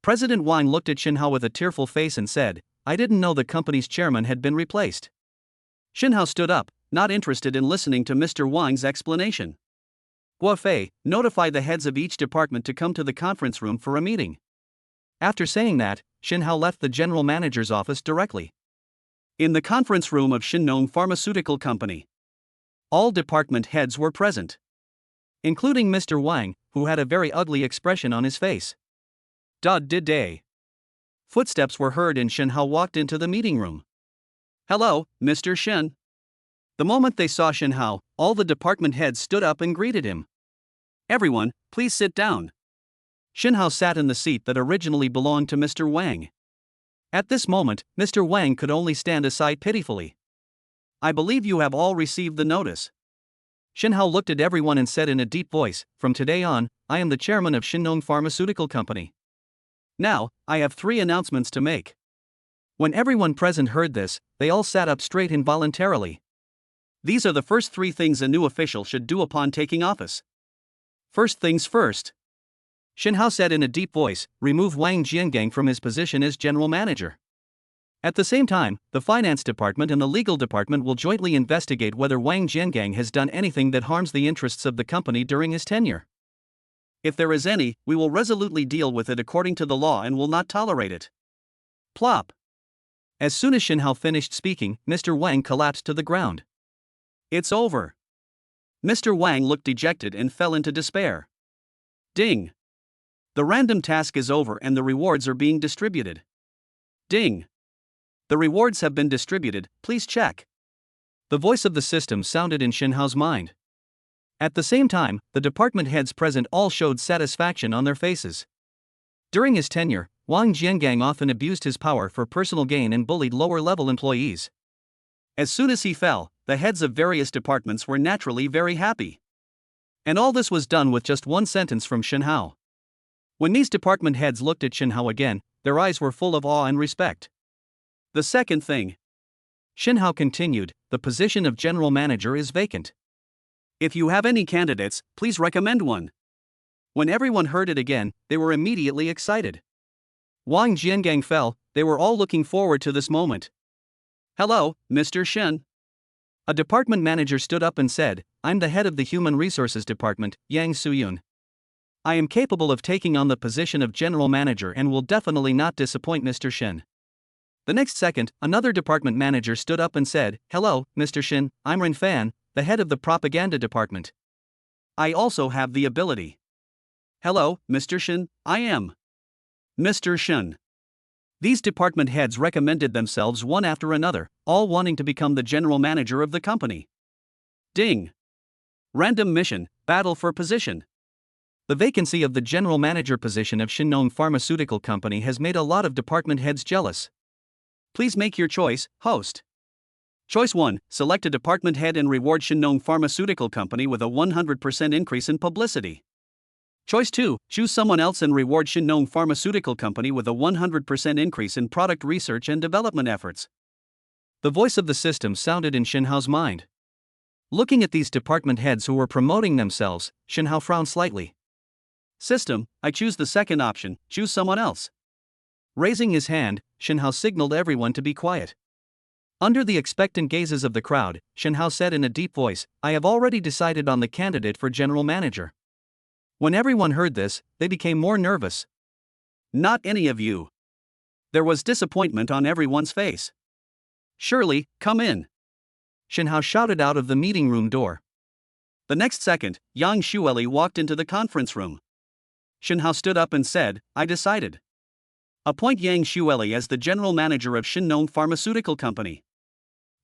President Wang looked at Shinhao with a tearful face and said, I didn't know the company's chairman had been replaced. Shinhao stood up, not interested in listening to Mr. Wang's explanation. Guofei, notify the heads of each department to come to the conference room for a meeting. After saying that, Shinhao left the general manager's office directly. In the conference room of Shinong Pharmaceutical Company, all department heads were present, including Mr. Wang, who had a very ugly expression on his face. Day. Footsteps were heard and Shinhao walked into the meeting room. Hello, Mr. Shin. The moment they saw Shinhao, all the department heads stood up and greeted him. Everyone, please sit down. Shinhao sat in the seat that originally belonged to Mr. Wang. At this moment, Mr. Wang could only stand aside pitifully. I believe you have all received the notice. Shinhao looked at everyone and said in a deep voice, From today on, I am the chairman of Shinong Pharmaceutical Company. Now, I have 3 announcements to make. When everyone present heard this, they all sat up straight involuntarily. These are the first 3 things a new official should do upon taking office. First things first. Shinhao said in a deep voice, remove Wang Jiangang from his position as general manager. At the same time, the finance department and the legal department will jointly investigate whether Wang Jiangang has done anything that harms the interests of the company during his tenure. If there is any, we will resolutely deal with it according to the law and will not tolerate it. Plop. As soon as Shinhao finished speaking, Mr. Wang collapsed to the ground. It's over. Mr. Wang looked dejected and fell into despair. Ding. The random task is over and the rewards are being distributed. Ding. The rewards have been distributed, please check. The voice of the system sounded in Shinhao's mind. At the same time, the department heads present all showed satisfaction on their faces. During his tenure, Wang Jiangang often abused his power for personal gain and bullied lower-level employees. As soon as he fell, the heads of various departments were naturally very happy. And all this was done with just one sentence from Shinhao. When these department heads looked at Shinhao again, their eyes were full of awe and respect. The second thing. Shinhao continued, the position of general manager is vacant. If you have any candidates, please recommend one. When everyone heard it again, they were immediately excited. Wang Jiangang fell, they were all looking forward to this moment. Hello, Mr. Shin. A department manager stood up and said, I'm the head of the Human Resources Department, Yang Suyun. I am capable of taking on the position of general manager and will definitely not disappoint Mr. Shin. The next second, another department manager stood up and said, Hello, Mr. Shin, I'm Ren Fan, the head of the propaganda department. I also have the ability. Hello, Mr. Shin, I am Mr. Shin. These department heads recommended themselves one after another, all wanting to become the general manager of the company. Ding. Random mission, battle for position. The vacancy of the general manager position of Shinnon Pharmaceutical Company has made a lot of department heads jealous. Please make your choice, host. Choice 1, select a department head and reward Shinnon Pharmaceutical Company with a 100% increase in publicity. Choice 2, choose someone else and reward Shinnon Pharmaceutical Company with a 100% increase in product research and development efforts. The voice of the system sounded in Shinhao's mind. Looking at these department heads who were promoting themselves, Shinhao frowned slightly. System, I choose the second option, choose someone else. Raising his hand, Shinhao signaled everyone to be quiet. Under the expectant gazes of the crowd, Shinhao said in a deep voice, I have already decided on the candidate for general manager. When everyone heard this, they became more nervous. Not any of you. There was disappointment on everyone's face. Surely, come in. Shinhao shouted out of the meeting room door. The next second, Yang Shueli walked into the conference room. Shinhao stood up and said, I decided. Appoint Yang Shueli as the general manager of Shinnon Pharmaceutical Company.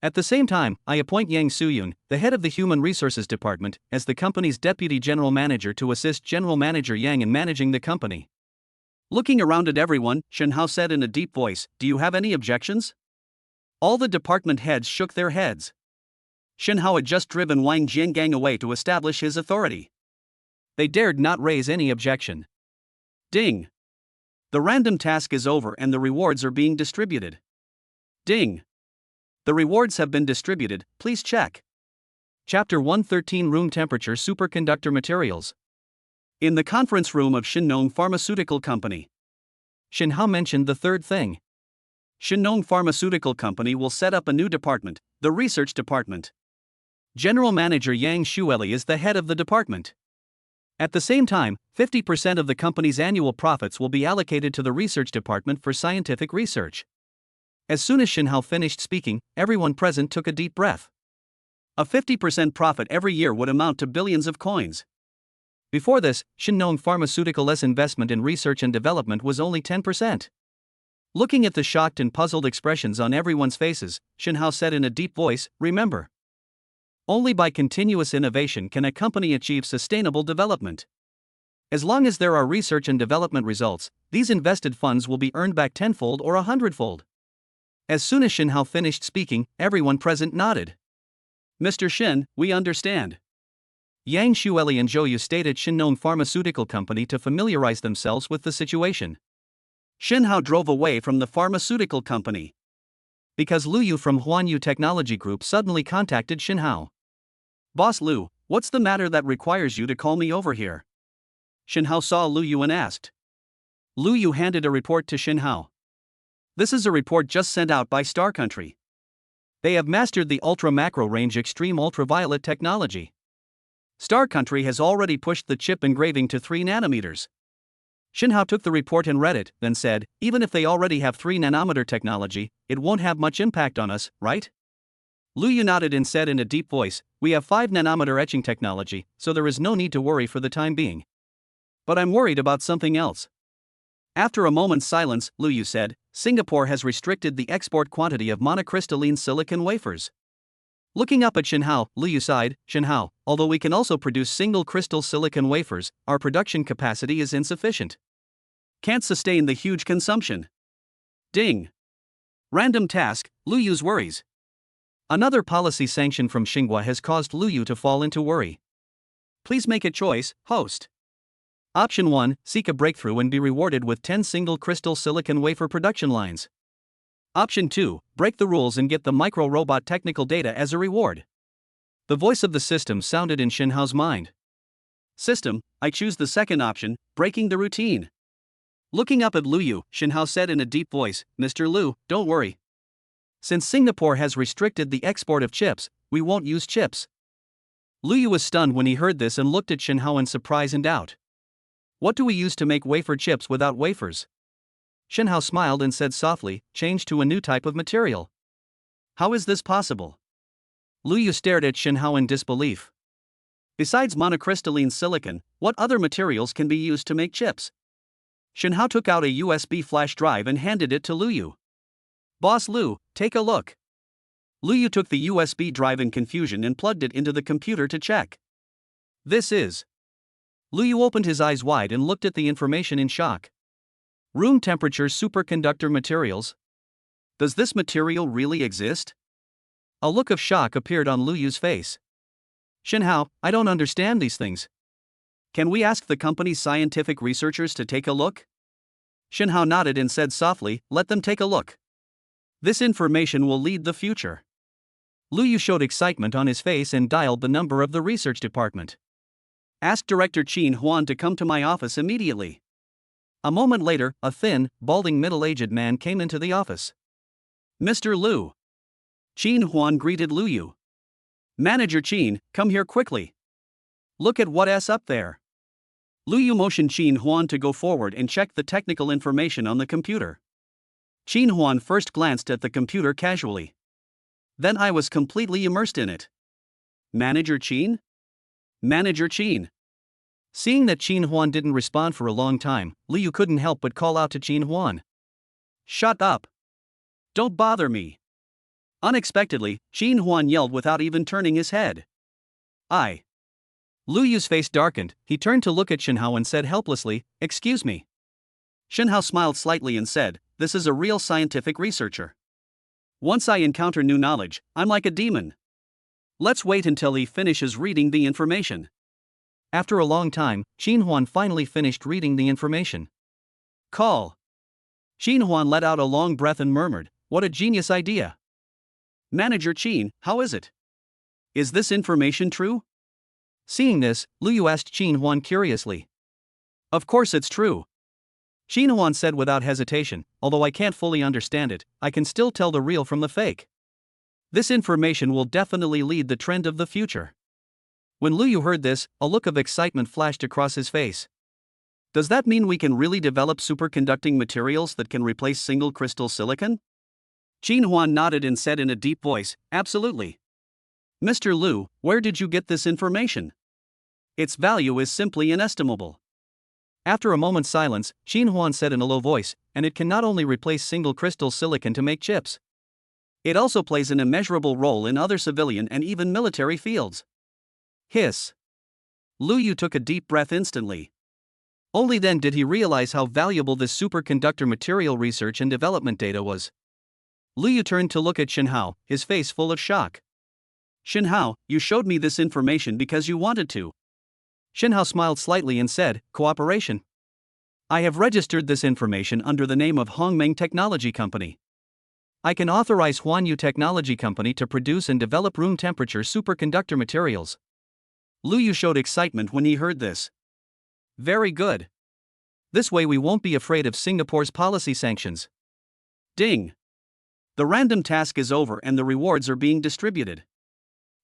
At the same time, I appoint Yang Suyun, the head of the Human Resources Department, as the company's deputy general manager to assist General Manager Yang in managing the company. Looking around at everyone, Shinhao said in a deep voice, Do you have any objections? All the department heads shook their heads. Shinhao had just driven Wang Jiangang away to establish his authority. They dared not raise any objection. Ding. The random task is over and the rewards are being distributed. Ding. The rewards have been distributed, please check. Chapter 113 Room Temperature Superconductor Materials. In the conference room of Shinnon Pharmaceutical Company. Shinhao mentioned the third thing. Shinnon Pharmaceutical Company will set up a new department, the Research Department. General Manager Yang Shueli is the head of the department. At the same time, 50% of the company's annual profits will be allocated to the Research Department for scientific research. As soon as Shinhao finished speaking, everyone present took a deep breath. A 50% profit every year would amount to billions of coins. Before this, Shinnon Pharmaceutical's investment in research and development was only 10%. Looking at the shocked and puzzled expressions on everyone's faces, Shinhao said in a deep voice, Remember. Only by continuous innovation can a company achieve sustainable development. As long as there are research and development results, these invested funds will be earned back tenfold or 100-fold. As soon as Shinhao finished speaking, everyone present nodded. Mr. Shin, we understand. Yang Shueli and Zhou Yu stayed at Shinnon Pharmaceutical Company to familiarize themselves with the situation. Shinhao drove away from the pharmaceutical company. Because Lu Yu from Huanyu Technology Group suddenly contacted Shinhao. Boss Lu, what's the matter that requires you to call me over here? Shinhao saw Lu Yu and asked. Lu Yu handed a report to Shinhao. This is a report just sent out by Star Country. They have mastered the ultra-macro-range extreme ultraviolet technology. Star Country has already pushed the chip engraving to 3 nanometers. Shinhao took the report and read it, then said, Even if they already have 3 nanometer technology, it won't have much impact on us, right? Lu Yu nodded and said in a deep voice, We have 5 nanometer etching technology, so there is no need to worry for the time being. But I'm worried about something else. After a moment's silence, Lu Yu said, Singapore has restricted the export quantity of monocrystalline silicon wafers. Looking up at Shinhao, Lu Yu sighed, Shinhao, although we can also produce single crystal silicon wafers, our production capacity is insufficient. Can't sustain the huge consumption. Ding. Random task, Lu Yu's worries. Another policy sanction from Xinhua has caused Lu Yu to fall into worry. Please make a choice, host. Option 1, seek a breakthrough and be rewarded with 10 single crystal silicon wafer production lines. Option 2, break the rules and get the micro-robot technical data as a reward. The voice of the system sounded in Shinhao's mind. System, I choose the second option, breaking the routine. Looking up at Lu Yu, Shinhao said in a deep voice, Mr. Lu, don't worry. Since Singapore has restricted the export of chips, we won't use chips. Lu Yu was stunned when he heard this and looked at Shinhao in surprise and doubt. What do we use to make wafer chips without wafers? Shinhao smiled and said softly, change to a new type of material. How is this possible? Lu Yu stared at Shen Hao in disbelief. Besides monocrystalline silicon, what other materials can be used to make chips? Shen Hao took out a USB flash drive and handed it to Lu Yu. Boss Lu, take a look. Lu Yu took the USB drive in confusion and plugged it into the computer to check. This is. Lu Yu opened his eyes wide and looked at the information in shock. Room temperature superconductor materials? Does this material really exist? A look of shock appeared on Lu Yu's face. Shen Hao, I don't understand these things. Can we ask the company's scientific researchers to take a look? Shen Hao nodded and said softly, let them take a look. This information will lead the future. Lu Yu showed excitement on his face and dialed the number of the research department. Ask Director Qin Huan to come to my office immediately. A moment later, a thin, balding middle-aged man came into the office. Mr. Lu. Qin Huan greeted Lu Yu. Manager Qin, come here quickly. Look at what's up there. Lu Yu motioned Qin Huan to go forward and check the technical information on the computer. Qin Huan first glanced at the computer casually. Then I was completely immersed in it. Manager Qin? Manager Qin. Seeing that Qin Huan didn't respond for a long time, Lu Yu couldn't help but call out to Qin Huan. Shut up. Don't bother me. Unexpectedly, Qin Huan yelled without even turning his head. Lu Yu's face darkened. He turned to look at Shen Hao and said helplessly, excuse me. Shen Hao smiled slightly and said, this is a real scientific researcher. Once I encounter new knowledge, I'm like a demon. Let's wait until he finishes reading the information. After a long time, Qin Huan finally finished reading the information. Call. Qin Huan let out a long breath and murmured, what a genius idea. Manager Qin, how is it? Is this information true? Seeing this, Lu Yu asked Qin Huan curiously. Of course it's true. Qin Huan said without hesitation, although I can't fully understand it, I can still tell the real from the fake. This information will definitely lead the trend of the future. When Lu Yu heard this, a look of excitement flashed across his face. Does that mean we can really develop superconducting materials that can replace single crystal silicon? Qin Huan nodded and said in a deep voice, absolutely. Mr. Lu, where did you get this information? Its value is simply inestimable. After a moment's silence, Qin Huan said in a low voice, and it can not only replace single crystal silicon to make chips. It also plays an immeasurable role in other civilian and even military fields. Hiss. Lu Yu took a deep breath instantly. Only then did he realize how valuable this superconductor material research and development data was. Lu Yu turned to look at Shen Hao, his face full of shock. Shen Hao, you showed me this information because you wanted to. Shen Hao smiled slightly and said, cooperation. I have registered this information under the name of Hongmeng Technology Company. I can authorize Huanyu Technology Company to produce and develop room temperature superconductor materials. Lu Yu showed excitement when he heard this. Very good. This way we won't be afraid of Singapore's policy sanctions. Ding. The random task is over and the rewards are being distributed.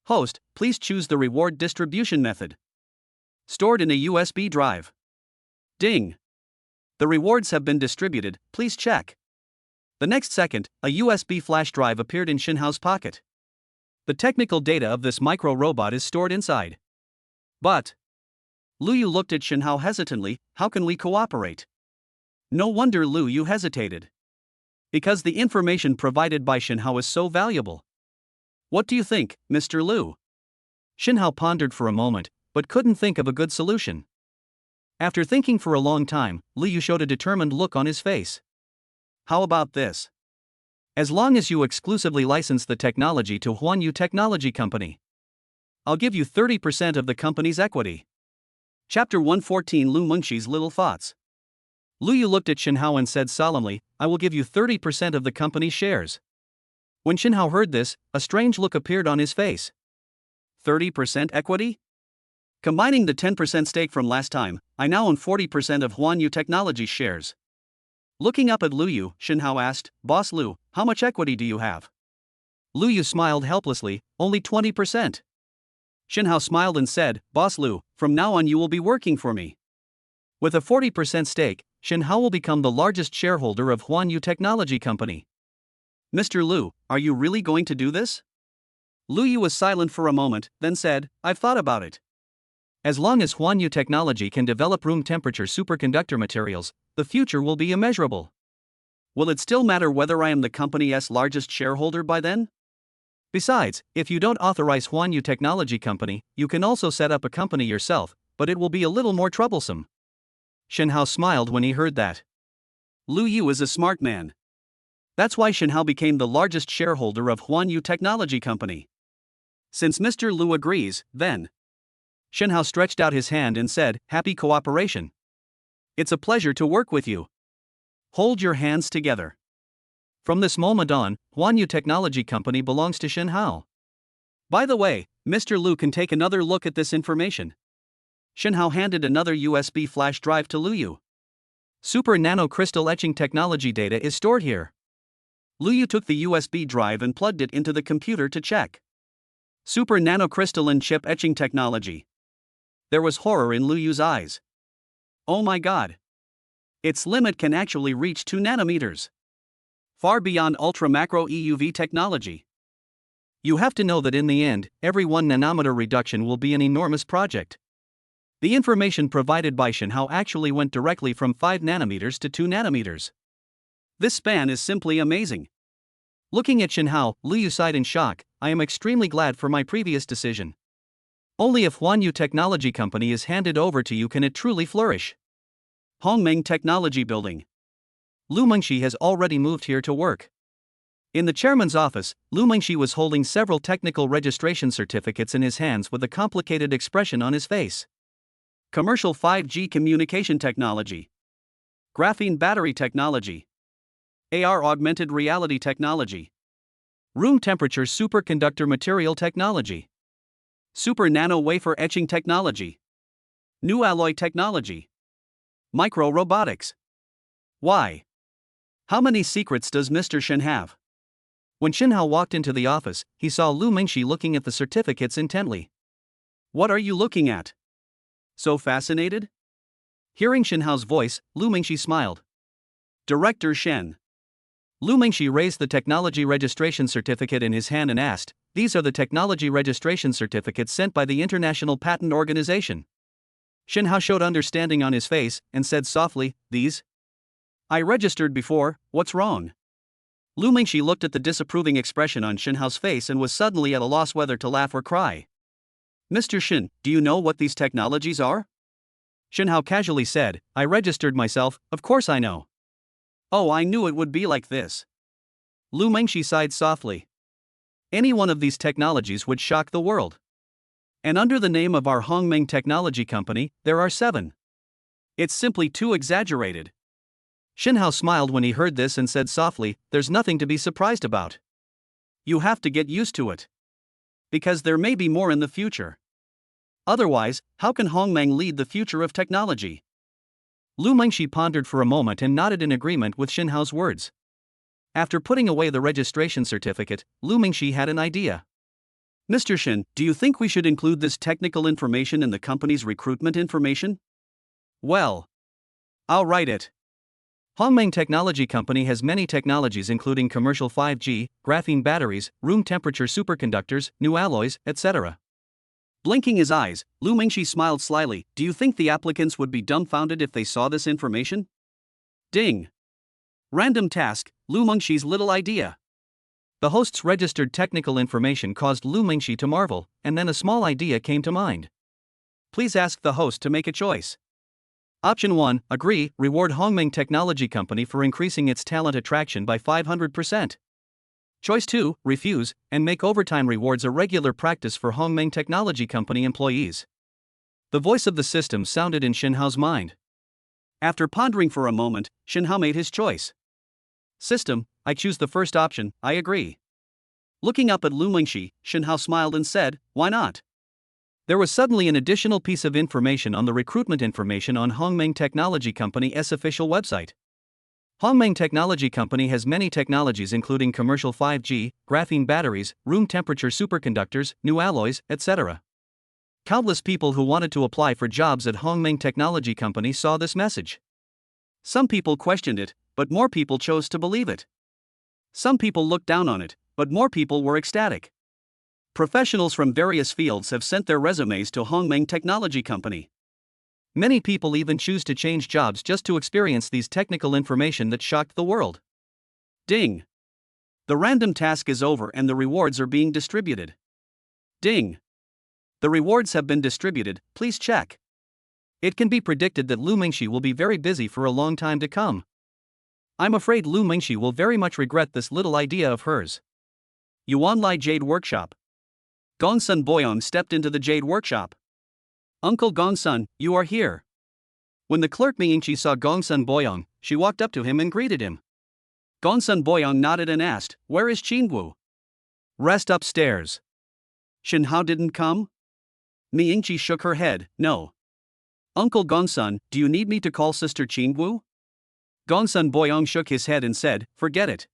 Host, please choose the reward distribution method. Stored in a USB drive. Ding. The rewards have been distributed, please check. The next second, a USB flash drive appeared in Shen Hao's pocket. The technical data of this micro-robot is stored inside. But. Lu Yu looked at Shen Hao hesitantly, how can we cooperate? No wonder Lu Yu hesitated. Because the information provided by Shen Hao is so valuable. What do you think, Mr. Lu? Shen Hao pondered for a moment, but couldn't think of a good solution. After thinking for a long time, Lu Yu showed a determined look on his face. How about this? As long as you exclusively license the technology to Huanyu Technology Company, I'll give you 30% of the company's equity. Chapter 114 Lu Mengxi's Little Thoughts. Lu Yu looked at Shen Hao and said solemnly, I will give you 30% of the company's shares. When Shen Hao heard this, a strange look appeared on his face. 30% equity? Combining the 10% stake from last time, I now own 40% of Huanyu Technology's shares. Looking up at Lu Yu, Shen Hao asked, Boss Lu, how much equity do you have? Lu Yu smiled helplessly, only 20%. Shen Hao smiled and said, Boss Lu, from now on you will be working for me. With a 40% stake, Shen Hao will become the largest shareholder of Huanyu Technology Company. Mr. Lu, are you really going to do this? Lu Yu was silent for a moment, then said, I've thought about it. As long as Huanyu Technology can develop room temperature superconductor materials, the future will be immeasurable. Will it still matter whether I am the company's largest shareholder by then? Besides, if you don't authorize Huanyu Technology Company, you can also set up a company yourself, but it will be a little more troublesome. Shenhao smiled when he heard that. Lu Yu is a smart man. That's why Shenhao became the largest shareholder of Huanyu Technology Company. Since Mr. Lu agrees, then. Shenhao stretched out his hand and said, Happy cooperation. It's a pleasure to work with you. Hold your hands together. From this moment on, Huanyu Technology Company belongs to Shenhao. By the way, Mr. Lu can take another look at this information. Shenhao handed another USB flash drive to Lu Yu. Super nano crystal etching technology data is stored here. Lu Yu took the USB drive and plugged it into the computer to check. Super nanocrystalline chip etching technology. There was horror in Lu Yu's eyes. Oh my god. Its limit can actually reach 2 nanometers. Far beyond ultra-macro EUV technology. You have to know that in the end, every 1 nanometer reduction will be an enormous project. The information provided by Shenhao actually went directly from 5 nanometers to 2 nanometers. This span is simply amazing. Looking at Shenhao, Lu Yu sighed in shock. I am extremely glad for my previous decision. Only if Huanyu Technology Company is handed over to you can it truly flourish. Hongmeng Technology Building. Lu Mengshi has already moved here to work. In the chairman's office, Lu Mengshi was holding several technical registration certificates in his hands with a complicated expression on his face. Commercial 5G communication technology. Graphene battery technology. AR augmented reality technology. Room temperature superconductor material technology. Super nano wafer etching technology. New alloy technology. Micro robotics. Why? How many secrets does Mr. Shen have? When Shenhao walked into the office, he saw Lu Mengshi looking at the certificates intently. What are you looking at? So fascinated? Hearing Shenhao's voice, Lu Mengshi smiled. Director Shen. Lu Mengshi raised the technology registration certificate in his hand and asked, These are the technology registration certificates sent by the International Patent Organization. Shenhao showed understanding on his face and said softly, These? I registered before, what's wrong? Lu Mengshi looked at the disapproving expression on Shenhao's face and was suddenly at a loss whether to laugh or cry. Mr. Shen, do you know what these technologies are? Shenhao casually said, I registered myself, of course I know. Oh, I knew it would be like this. Lu Mengshi sighed softly. Any one of these technologies would shock the world. And under the name of our Hongmeng Technology Company, there are 7. It's simply too exaggerated. Shenhao smiled when he heard this and said softly, There's nothing to be surprised about. You have to get used to it. Because there may be more in the future. Otherwise, how can Hongmeng lead the future of technology? Lu Mengshi pondered for a moment and nodded in agreement with Shenhao's words. After putting away the registration certificate, Lu Mengshi had an idea. Mr. Shen, do you think we should include this technical information in the company's recruitment information? Well, I'll write it. Hongmeng Technology Company has many technologies including commercial 5G, graphene batteries, room temperature superconductors, new alloys, etc. Blinking his eyes, Lu Mengshi smiled slyly. Do you think the applicants would be dumbfounded if they saw this information? Ding. Random task, Lu Mengshi's little idea. The host's registered technical information caused Lu Mengshi to marvel, and then a small idea came to mind. Please ask the host to make a choice. Option 1, agree, reward Hongmeng Technology Company for increasing its talent attraction by 500%. Choice 2, refuse, and make overtime rewards a regular practice for Hongmeng Technology Company employees. The voice of the system sounded in Shenhao's mind. After pondering for a moment, Shenhao made his choice. System, I choose the first option, I agree. Looking up at Lu Mengshi, Shenhao smiled and said, Why not? There was suddenly an additional piece of information on the recruitment information on Hongmeng Technology Company's official website. Hongmeng Technology Company has many technologies including commercial 5G, graphene batteries, room temperature superconductors, new alloys, etc. Countless people who wanted to apply for jobs at Hongmeng Technology Company saw this message. Some people questioned it, but more people chose to believe it. Some people looked down on it, but more people were ecstatic. Professionals from various fields have sent their resumes to Hongmeng Technology Company. Many people even choose to change jobs just to experience these technical information that shocked the world. Ding! The random task is over and the rewards are being distributed. Ding! The rewards have been distributed, please check. It can be predicted that Lu Mingxi will be very busy for a long time to come. I'm afraid Lu Mingxi will very much regret this little idea of hers. Yuanlai Jade Workshop. Gongsun Boyong stepped into the Jade Workshop. Uncle Gongsun, you are here. When the clerk Mingxi saw Gongsun Boyong, she walked up to him and greeted him. Gongsun Boyong nodded and asked, "Where is Qingwu?" "Rest upstairs." "Shen Hao didn't come?" Mingxi shook her head, "No." "Uncle Gongsun, do you need me to call Sister Qingwu?" Gongsun Boyong shook his head and said, "Forget it.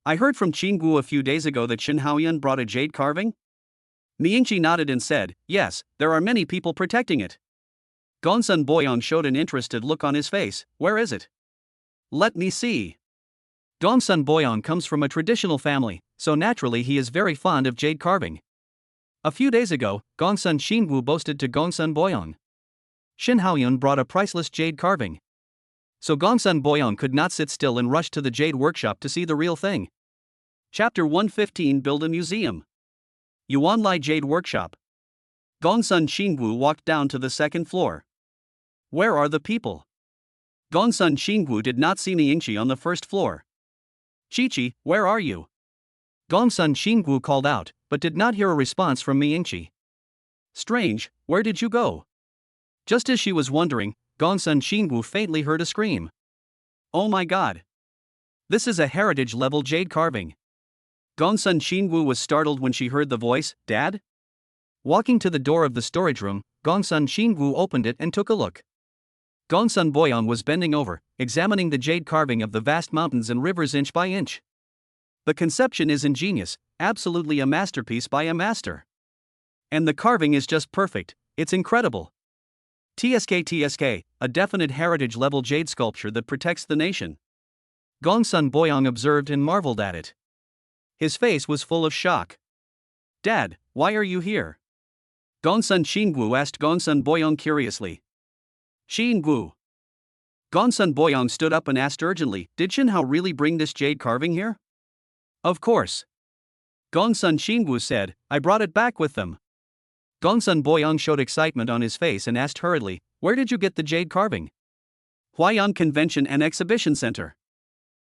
I heard from Qingwu a few days ago that Shen Haoyan brought a jade carving?" Mingxi nodded and said, "Yes, there are many people protecting it." Gongsun Boyong showed an interested look on his face. "Where is it?" "Let me see." Gongsun Boyong comes from a traditional family, so naturally he is very fond of jade carving. A few days ago, Gongsun Qingwu boasted to Gongsun Boyong. Shen Haoyan brought a priceless jade carving. So Gongsun Boyong could not sit still and rushed to the jade workshop to see the real thing. Chapter 115 Build a Museum. Yuanlai Jade Workshop. Gongsun Qingwu walked down to the second floor. "Where are the people?" Gongsun Qingwu did not see Mingxi on the first floor. "Chi-Chi, where are you?" Gongsun Qingwu called out, but did not hear a response from Mingxi. "Strange, where did you go?" Just as she was wondering, Gongsun Qingwu faintly heard a scream. "Oh my god! This is a heritage-level jade carving." Gongsun Qingwu was startled when she heard the voice, "Dad?" Walking to the door of the storage room, Gongsun Qingwu opened it and took a look. Gongsun Boyong was bending over, examining the jade carving of the vast mountains and rivers inch by inch. The conception is ingenious, absolutely a masterpiece by a master. And the carving is just perfect, it's incredible. TSK, a definite heritage-level jade sculpture that protects the nation. Gongsun Boyong observed and marveled at it. His face was full of shock. "Dad, why are you here?" Gongsun Qingwu asked Gongsun Boyong curiously. "Qingwu." Gongsun Boyong stood up and asked urgently, "Did Shen Hao really bring this jade carving here?" "Of course." Gongsun Qingwu said, "I brought it back with them." Gongsun Boyong showed excitement on his face and asked hurriedly, "Where did you get the jade carving?" "Huayan Convention and Exhibition Center."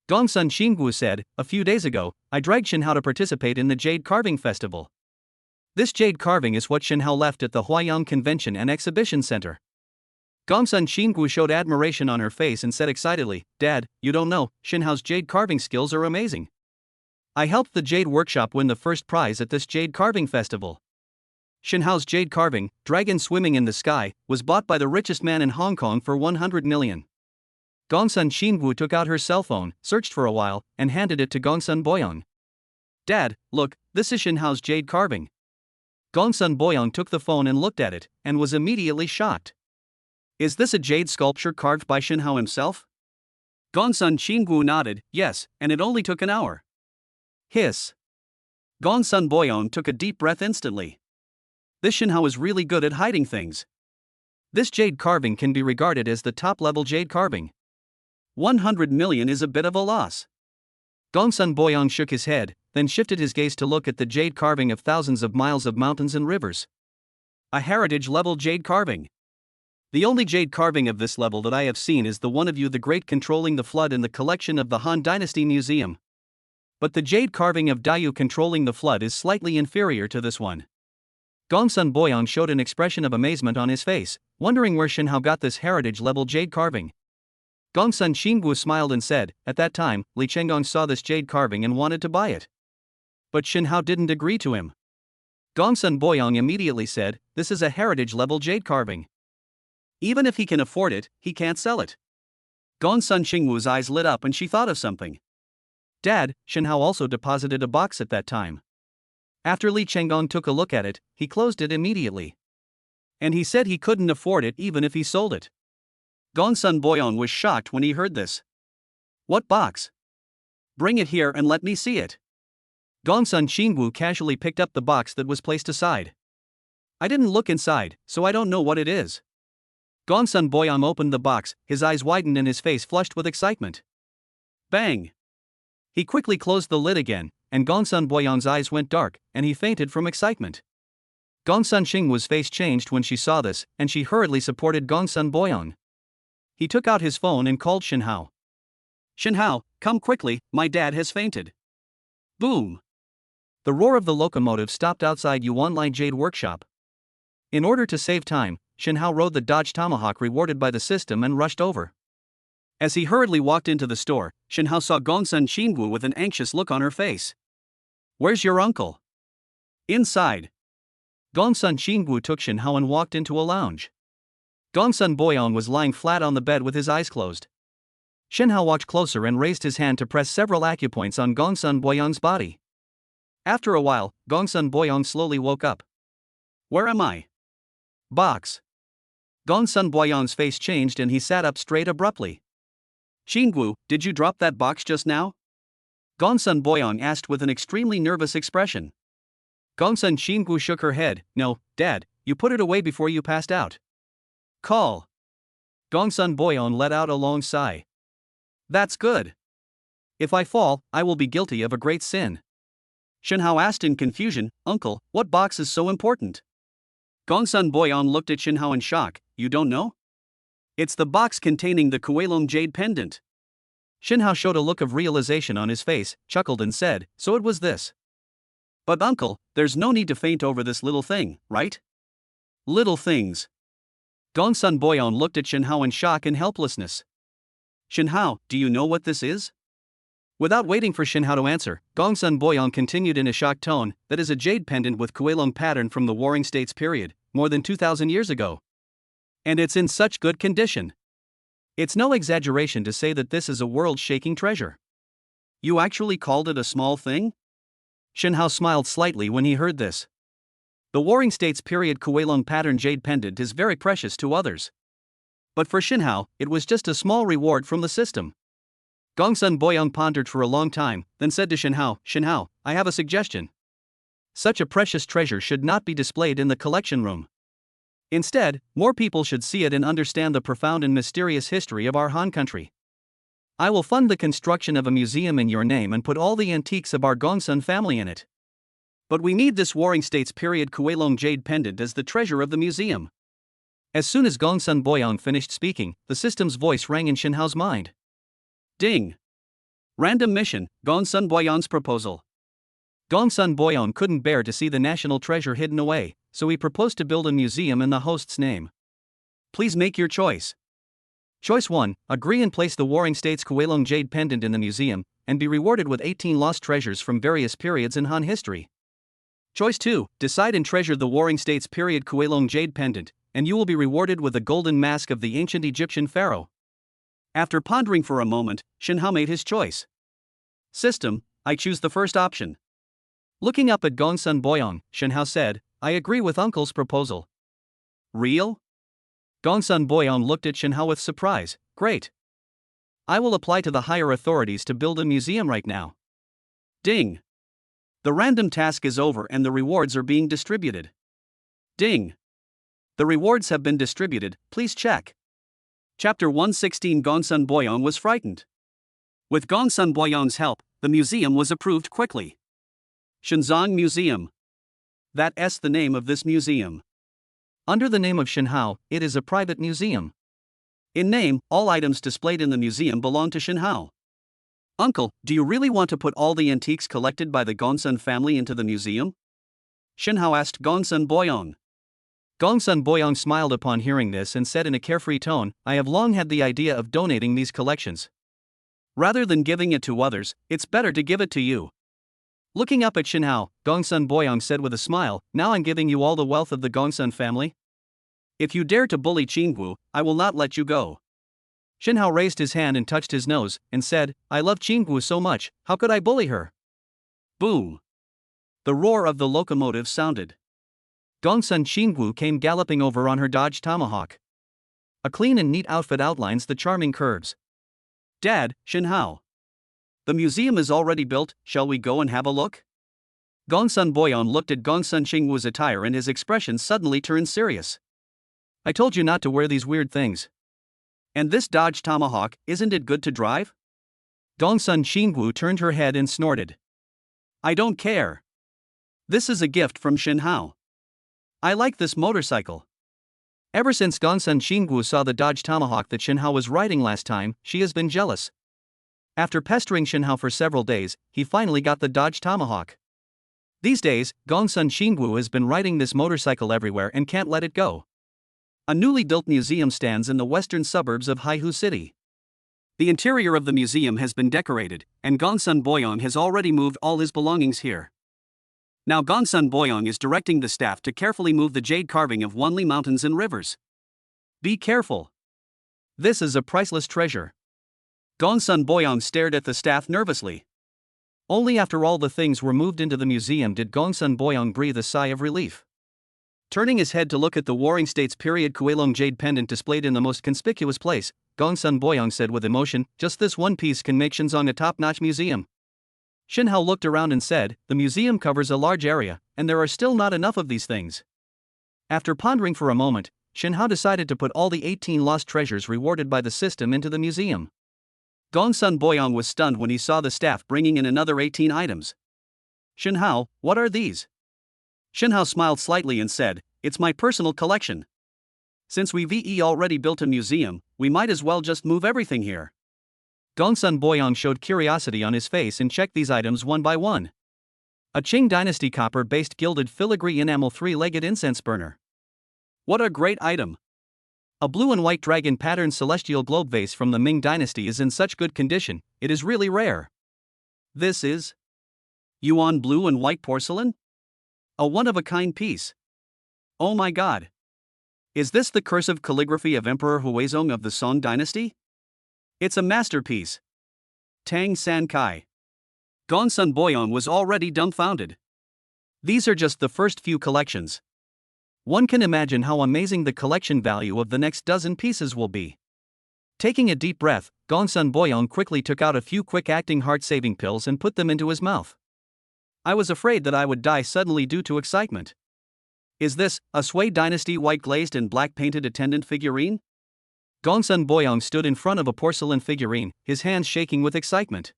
Gongsun Qingwu said, "A few days ago, I dragged Shen Hao to participate in the Jade Carving Festival. This jade carving is what Shen Hao left at the Huayan Convention and Exhibition Center." Gongsun Qingwu showed admiration on her face and said excitedly, "Dad, you don't know, Shen Hao's jade carving skills are amazing. I helped the Jade Workshop win the first prize at this Jade Carving Festival. Shen Hao's jade carving, Dragon Swimming in the Sky, was bought by the richest man in Hong Kong for 100 million. Gongsun Qingwu took out her cell phone, searched for a while, and handed it to Gongsun Boyong. "Dad, look, this is Shen Hao's jade carving." Gongsun Boyong took the phone and looked at it, and was immediately shocked. "Is this a jade sculpture carved by Shen Hao himself?" Gongsun Qingwu nodded, "Yes, and it only took an hour." Hiss. Gongsun Boyong took a deep breath instantly. This Shen Hao is really good at hiding things. This jade carving can be regarded as the top-level jade carving. 100 million is a bit of a loss. Gongsun Boyong shook his head, then shifted his gaze to look at the jade carving of thousands of miles of mountains and rivers. A heritage-level jade carving. The only jade carving of this level that I have seen is the one of Yu the Great controlling the flood in the collection of the Han Dynasty Museum. But the jade carving of Dayu controlling the flood is slightly inferior to this one. Gongsun Boyong showed an expression of amazement on his face, wondering where Shen Hao got this heritage-level jade carving. Gongsun Qingwu smiled and said, "At that time, Li Chenggong saw this jade carving and wanted to buy it. But Shen Hao didn't agree to him." Gongsun Boyong immediately said, "This is a heritage-level jade carving. Even if he can afford it, he can't sell it." Gongsun Qingwu's eyes lit up and she thought of something. "Dad, Shen Hao also deposited a box at that time. After Li Chenggong took a look at it, he closed it immediately. And he said he couldn't afford it even if he sold it." Gongsun Boyong was shocked when he heard this. "What box? Bring it here and let me see it." Gongsun Xingwu casually picked up the box that was placed aside. I didn't look inside, so I don't know what it is. Gongsun Boyang opened the box, his eyes widened and his face flushed with excitement. Bang! He quickly closed the lid again, and Gongsun Boyang's eyes went dark, and he fainted from excitement. Gongsun Xingwu's face changed when she saw this, and she hurriedly supported Gongsun Boyang. He took out his phone and called Shinhao. Shinhao, come quickly, my dad has fainted. Boom! The roar of the locomotive stopped outside Yuanlai Jade Workshop. In order to save time, Shinhao rode the Dodge Tomahawk rewarded by the system and rushed over. As he hurriedly walked into the store, Shinhao saw Gongsun Xingwu with an anxious look on her face. Where's your uncle? Inside. Gongsun Xingwu took Shinhao and walked into a lounge. Gongsun Boyang was lying flat on the bed with his eyes closed. Shinhao watched closer and raised his hand to press several acupoints on Gongsun Boyang's body. After a while, Gongsun Boyang slowly woke up. Where am I? Box. Gongsun Boyang's face changed and he sat up straight abruptly. Xingwu, did you drop that box just now? Gongsun Boyang asked with an extremely nervous expression. Gongsun Xingwu shook her head. No, Dad, you put it away before you passed out. Call. Gongsun Boyang let out a long sigh. That's good. If I fall, I will be guilty of a great sin. Shinhao asked in confusion, Uncle, what box is so important? Gongsun Boyang looked at Shinhao in shock. You don't know? It's the box containing the Kuelong jade pendant. Shinhao showed a look of realization on his face, chuckled and said, so it was this. But uncle, there's no need to faint over this little thing, right? Little things. Gongsun Boyang looked at Shinhao in shock and helplessness. Shinhao, do you know what this is? Without waiting for Shinhao to answer, Gongsun Boyang continued in a shocked tone, that is a jade pendant with Kuelong pattern from the Warring States period, more than 2,000 years ago. And it's in such good condition. It's no exaggeration to say that this is a world-shaking treasure. You actually called it a small thing? Shinhao smiled slightly when he heard this. The Warring States period Kuelong pattern jade pendant is very precious to others. But for Shinhao, it was just a small reward from the system. Gongsun Boyang pondered for a long time, then said to Shinhao, Shinhao, I have a suggestion. Such a precious treasure should not be displayed in the collection room. Instead, more people should see it and understand the profound and mysterious history of our Han country. I will fund the construction of a museum in your name and put all the antiques of our Gongsun family in it. But we need this Warring States period Kuelong jade pendant as the treasure of the museum. As soon as Gongsun Boyang finished speaking, the system's voice rang in Shinhao's mind. Ding! Random mission, Gongsun Boyang's proposal. Gongsun Boyang couldn't bear to see the national treasure hidden away, so he proposed to build a museum in the host's name. Please make your choice. Choice 1, agree and place the Warring States Kuelong jade pendant in the museum, and be rewarded with 18 lost treasures from various periods in Han history. Choice 2, decide and treasure the Warring States period Kuelong jade pendant, and you will be rewarded with the golden mask of the ancient Egyptian pharaoh. After pondering for a moment, Shinhao made his choice. System, I choose the first option. Looking up at Gongsun Boyang, Shinhao said, I agree with uncle's proposal. Real? Gongsun Boyang looked at Shinhao with surprise. Great. I will apply to the higher authorities to build a museum right now. Ding. The random task is over and the rewards are being distributed. Ding. The rewards have been distributed, please check. Chapter 116 Gongsun Boyang was frightened. With Gongsun Boyang's help, the museum was approved quickly. Shenzong Museum. That's the name of this museum. Under the name of Shinhao, it is a private museum. In name, all items displayed in the museum belong to Shinhao. Uncle, do you really want to put all the antiques collected by the Gongsun family into the museum? Shinhao asked Gongsun Boyang. Gongsun Boyang smiled upon hearing this and said in a carefree tone, I have long had the idea of donating these collections. Rather than giving it to others, it's better to give it to you. Looking up at Shinhao, Gongsun Boyang said with a smile, now I'm giving you all the wealth of the Gongsun family. If you dare to bully Qingwu, I will not let you go. Shinhao raised his hand and touched his nose, and said, I love Qingwu so much, how could I bully her? Boom! The roar of the locomotive sounded. Gongsun Qingwu came galloping over on her Dodge Tomahawk. A clean and neat outfit outlines the charming curves. Dad, Shinhao. The museum is already built, shall we go and have a look? Gongsun Boyong looked at Gongsun Xingwu's attire and his expression suddenly turned serious. I told you not to wear these weird things. And this Dodge Tomahawk, isn't it good to drive? Gongsun Xingwu turned her head and snorted. I don't care. This is a gift from Xinhao. I like this motorcycle. Ever since Gongsun Xingwu saw the Dodge Tomahawk that Xinhao was riding last time, she has been jealous. After pestering Xinhao for several days, he finally got the Dodge Tomahawk. These days, Gongsun Xingwu has been riding this motorcycle everywhere and can't let it go. A newly built museum stands in the western suburbs of Haihu City. The interior of the museum has been decorated, and Gongsun Boyong has already moved all his belongings here. Now Gongsun Boyong is directing the staff to carefully move the jade carving of Wanli mountains and rivers. Be careful. This is a priceless treasure. Gongsun Boyong stared at the staff nervously. Only after all the things were moved into the museum did Gongsun Boyong breathe a sigh of relief. Turning his head to look at the Warring States period Kuelong jade pendant displayed in the most conspicuous place, Gongsun Boyong said with emotion, just this one piece can make Shenzong a top-notch museum. Xinhao looked around and said, the museum covers a large area, and there are still not enough of these things. After pondering for a moment, Xinhao decided to put all the 18 lost treasures rewarded by the system into the museum. Gongsun Boyong was stunned when he saw the staff bringing in another 18 items. Xinhao, what are these? Xinhao smiled slightly and said, it's my personal collection. Since we've already built a museum, we might as well just move everything here. Gongsun Boyong showed curiosity on his face and checked these items one by one. A Qing Dynasty copper-based gilded filigree enamel 3-legged incense burner. What a great item! A blue and white dragon patterned celestial globe vase from the Ming Dynasty is in such good condition, it is really rare. This is Yuan blue and white porcelain? A one-of-a-kind piece. Oh my god! Is this the cursive calligraphy of Emperor Huizong of the Song Dynasty? It's a masterpiece. Tang San Kai. Gongsun Boyong was already dumbfounded. These are just the first few collections. One can imagine how amazing the collection value of the next dozen pieces will be. Taking a deep breath, Gongsun Boyong quickly took out a few quick-acting heart-saving pills and put them into his mouth. I was afraid that I would die suddenly due to excitement. Is this a Sui Dynasty white-glazed and black-painted attendant figurine? Gongsun Boyong stood in front of a porcelain figurine, his hands shaking with excitement.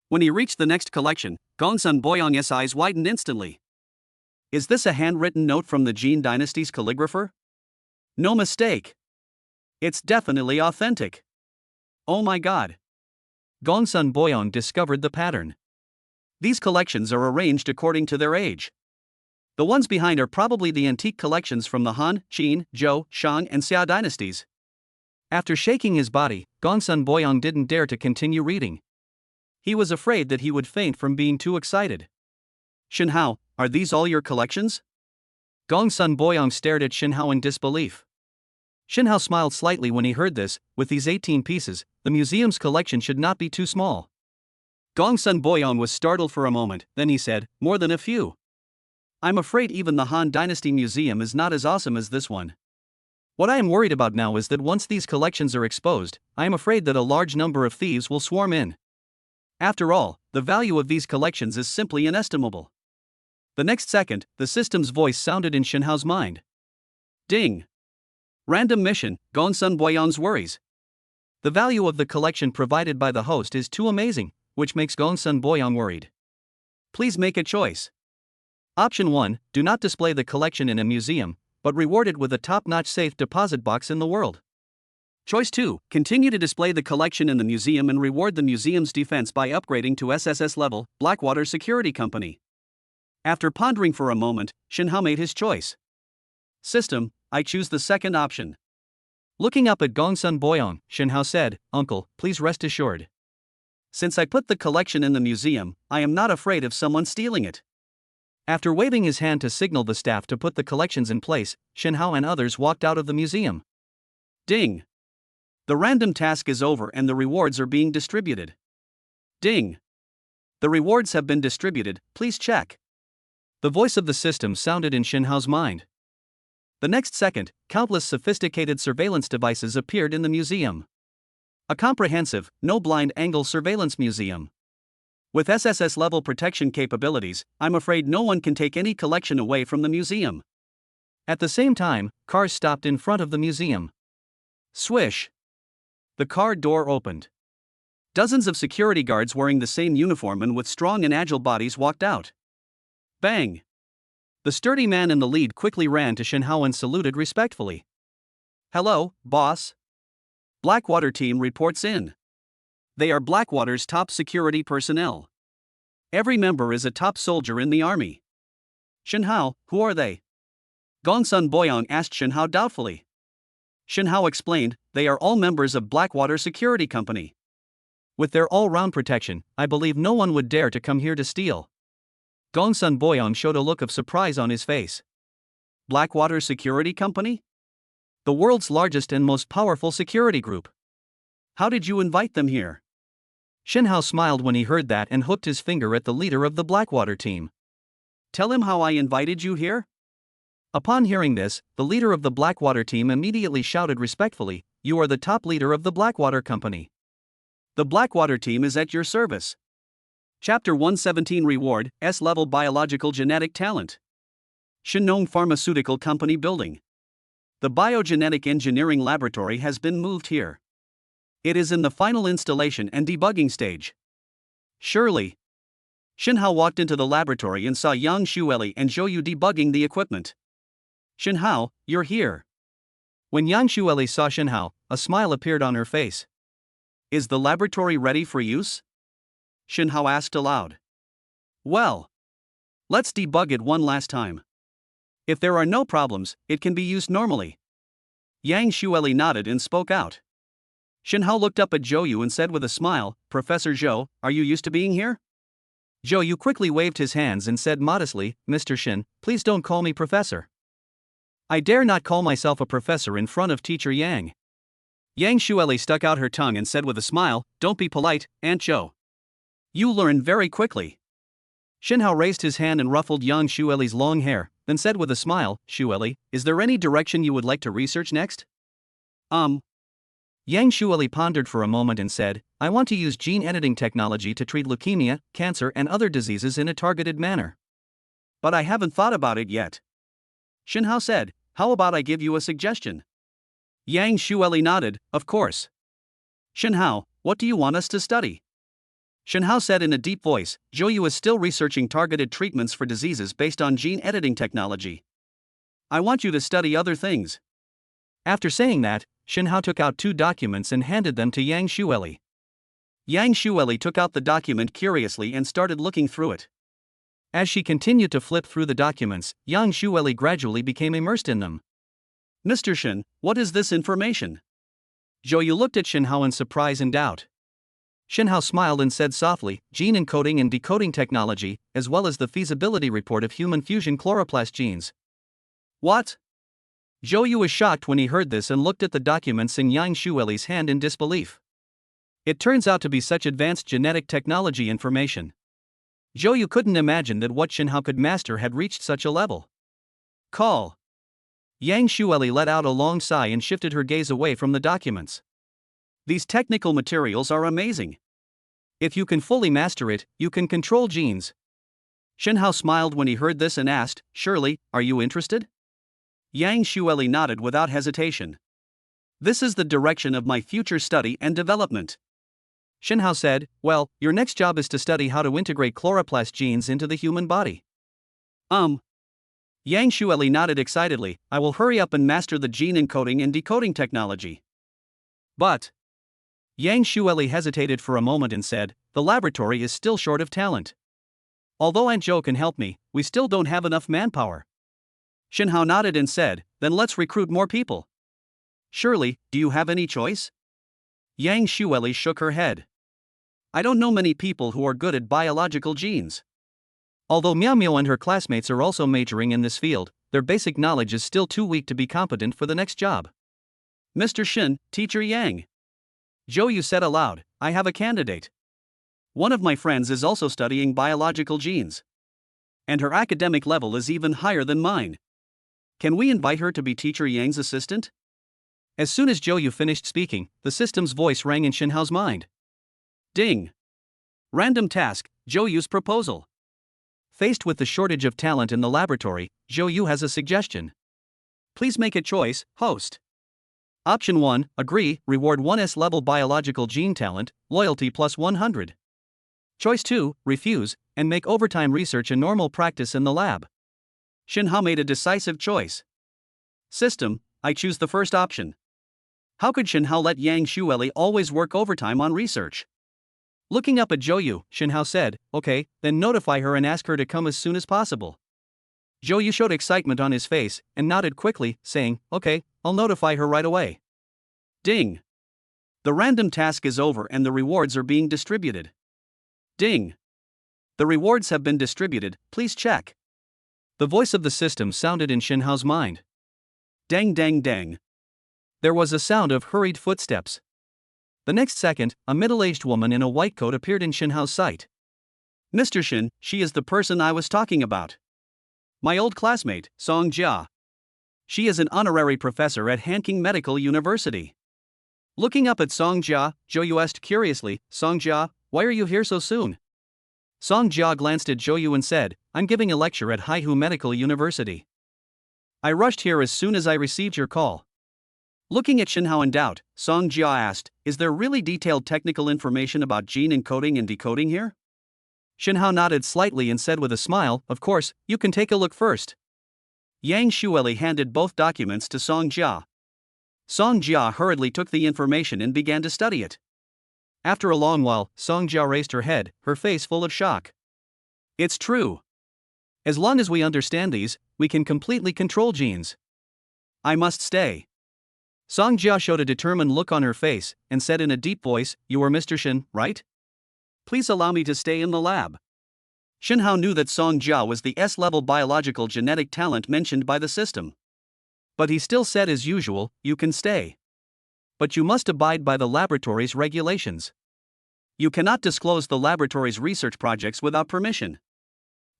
When he reached the next collection, Gongsun Boyong's eyes widened instantly. Is this a handwritten note from the Jin Dynasty's calligrapher? No mistake. It's definitely authentic. Oh my god. Gongsun Boyong discovered the pattern. These collections are arranged according to their age. The ones behind are probably the antique collections from the Han, Qin, Zhou, Shang, and Xia dynasties. After shaking his body, Gongsun Boyong didn't dare to continue reading. He was afraid that he would faint from being too excited. Xinhao, are these all your collections? Gongsun Boyong stared at Xinhao in disbelief. Xinhao smiled slightly when he heard this. With these 18 pieces, the museum's collection should not be too small. Gongsun Boyong was startled for a moment, then he said, more than a few. I'm afraid even the Han Dynasty Museum is not as awesome as this one. What I am worried about now is that once these collections are exposed, I am afraid that a large number of thieves will swarm in. After all, the value of these collections is simply inestimable. The next second, the system's voice sounded in Xinhao's mind. Ding! Random mission, Gongsun Boyong's worries. The value of the collection provided by the host is too amazing, which makes Gongsun Boyong worried. Please make a choice. Option 1, do not display the collection in a museum, but reward it with a top-notch safe deposit box in the world. Choice 2, continue to display the collection in the museum and reward the museum's defense by upgrading to SSS level, Blackwater Security Company. After pondering for a moment, Xinhao made his choice. System, I choose the second option. Looking up at Gongsun Boyong, Xinhao said, Uncle, please rest assured. Since I put the collection in the museum, I am not afraid of someone stealing it. After waving his hand to signal the staff to put the collections in place, Xinhao and others walked out of the museum. Ding! The random task is over and the rewards are being distributed. Ding! The rewards have been distributed, please check. The voice of the system sounded in Xinhao's mind. The next second, countless sophisticated surveillance devices appeared in the museum. A comprehensive, no blind angle surveillance museum. With SSS-level protection capabilities, I'm afraid no one can take any collection away from the museum. At the same time, cars stopped in front of the museum. Swish! The car door opened. Dozens of security guards wearing the same uniform and with strong and agile bodies walked out. Bang! The sturdy man in the lead quickly ran to Shenhao and saluted respectfully. "Hello, boss. Blackwater team reports in. They are Blackwater's top security personnel. Every member is a top soldier in the army." "Shenhao, who are they?" Gongsun Boyong asked Shenhao doubtfully. Shenhao explained, "They are all members of Blackwater Security Company. With their all-round protection, I believe no one would dare to come here to steal." Gongsun Boyong showed a look of surprise on his face. Blackwater Security Company? The world's largest and most powerful security group. How did you invite them here? Shenhao smiled when he heard that and hooked his finger at the leader of the Blackwater team. "Tell him how I invited you here?" Upon hearing this, the leader of the Blackwater team immediately shouted respectfully, "You are the top leader of the Blackwater Company. The Blackwater team is at your service." Chapter 117 Reward, S-Level Biological Genetic Talent. Shinong Pharmaceutical Company Building. The Biogenetic Engineering Laboratory has been moved here. It is in the final installation and debugging stage. Surely. Shenhao walked into the laboratory and saw Yang Shueli and Zhou debugging the equipment. "Shenhao, you're here." When Yang Shueli saw Shenhao, a smile appeared on her face. "Is the laboratory ready for use?" Shenhao asked aloud. "Well, let's debug it one last time. If there are no problems, it can be used normally." Yang Shueli nodded and spoke out. Shenhao looked up at Zhou and said with a smile, "Professor Zhou, are you used to being here?" Zhou quickly waved his hands and said modestly, "Mr. Shin, please don't call me professor. I dare not call myself a professor in front of Teacher Yang." Yang Shueli stuck out her tongue and said with a smile, "Don't be polite, Aunt Zhou. You learn very quickly." Shenhao raised his hand and ruffled Yang Shueli's long hair, then said with a smile, "Shueli, is there any direction you would like to research next?" Yang Shueli pondered for a moment and said, "I want to use gene editing technology to treat leukemia, cancer and other diseases in a targeted manner. But I haven't thought about it yet." Shenhao said, "How about I give you a suggestion?" Yang Shueli nodded, "Of course." "Shenhao, what do you want us to study?" Shenhao said in a deep voice, "Zhou is still researching targeted treatments for diseases based on gene editing technology. I want you to study other things." After saying that, Shenhao took out 2 documents and handed them to Yang Shueli. Yang Shueli took out the document curiously and started looking through it. As she continued to flip through the documents, Yang Shueli gradually became immersed in them. "Mr. Shin, what is this information?" Zhou looked at Shenhao in surprise and doubt. Shenhao smiled and said softly, "Gene encoding and decoding technology, as well as the feasibility report of human fusion chloroplast genes." "What?" Zhou was shocked when he heard this and looked at the documents in Yang Shueli's hand in disbelief. It turns out to be such advanced genetic technology information. Zhou couldn't imagine that what Shenhao could master had reached such a level. "Call." Yang Shueli let out a long sigh and shifted her gaze away from the documents. "These technical materials are amazing. If you can fully master it, you can control genes." Shenhao smiled when he heard this and asked, "Surely, are you interested?" Yang Shueli nodded without hesitation. "This is the direction of my future study and development." Shenhao said, "Well, your next job is to study how to integrate chloroplast genes into the human body." Yang Shueli nodded excitedly, "I will hurry up and master the gene encoding and decoding technology." "But..." Yang Shueli hesitated for a moment and said, "The laboratory is still short of talent. Although Aunt Zhou can help me, we still don't have enough manpower." Shenhao nodded and said, "Then let's recruit more people." "Surely, do you have any choice?" Yang Shueli shook her head. "I don't know many people who are good at biological genes." Although Miao Miao and her classmates are also majoring in this field, their basic knowledge is still too weak to be competent for the next job. "Mr. Shin, Teacher Yang." Zhou said aloud, "I have a candidate. One of my friends is also studying biological genes. And her academic level is even higher than mine. Can we invite her to be Teacher Yang's assistant?" As soon as Zhou finished speaking, the system's voice rang in Shenhao's mind. Ding! Random task, Zhou Yu's proposal. Faced with the shortage of talent in the laboratory, Zhou Yu has a suggestion. Please make a choice, host. Option 1, agree, reward 1S level biological gene talent, loyalty plus 100. Choice 2, refuse, and make overtime research a normal practice in the lab. Xinhao made a decisive choice. System, I choose the first option. How could Xinhao let Yang Xueli always work overtime on research? Looking up at Zhou Yu, Xinhao said, okay, then notify her and ask her to come as soon as possible. Zhou Yu showed excitement on his face and nodded quickly, saying, okay, I'll notify her right away. Ding. The random task is over and the rewards are being distributed. Ding. The rewards have been distributed, please check. The voice of the system sounded in Xinhao's mind. Dang dang dang. There was a sound of hurried footsteps. The next second, a middle-aged woman in a white coat appeared in Xinhao's sight. Mr. Xin, she is the person I was talking about. My old classmate, Song Jia. She is an honorary professor at Hanking Medical University. Looking up at Song Jia, Zhou Yu asked curiously, Song Jia, why are you here so soon? Song Jia glanced at Zhou Yu and said, I'm giving a lecture at Haihu Medical University. I rushed here as soon as I received your call. Looking at Xinhao in doubt, Song Jia asked, is there really detailed technical information about gene encoding and decoding here? Xinhao nodded slightly and said with a smile, of course, you can take a look first. Yang Xueli handed both documents to Song Jia. Song Jia hurriedly took the information and began to study it. After a long while, Song Jia raised her head, her face full of shock. It's true. As long as we understand these, we can completely control genes. I must stay. Song Jia showed a determined look on her face and said in a deep voice, you are Mr. Xin, right? Please allow me to stay in the lab. Xinhao knew that Song Jia was the S-level biological genetic talent mentioned by the system. But he still said as usual, you can stay. But you must abide by the laboratory's regulations. You cannot disclose the laboratory's research projects without permission.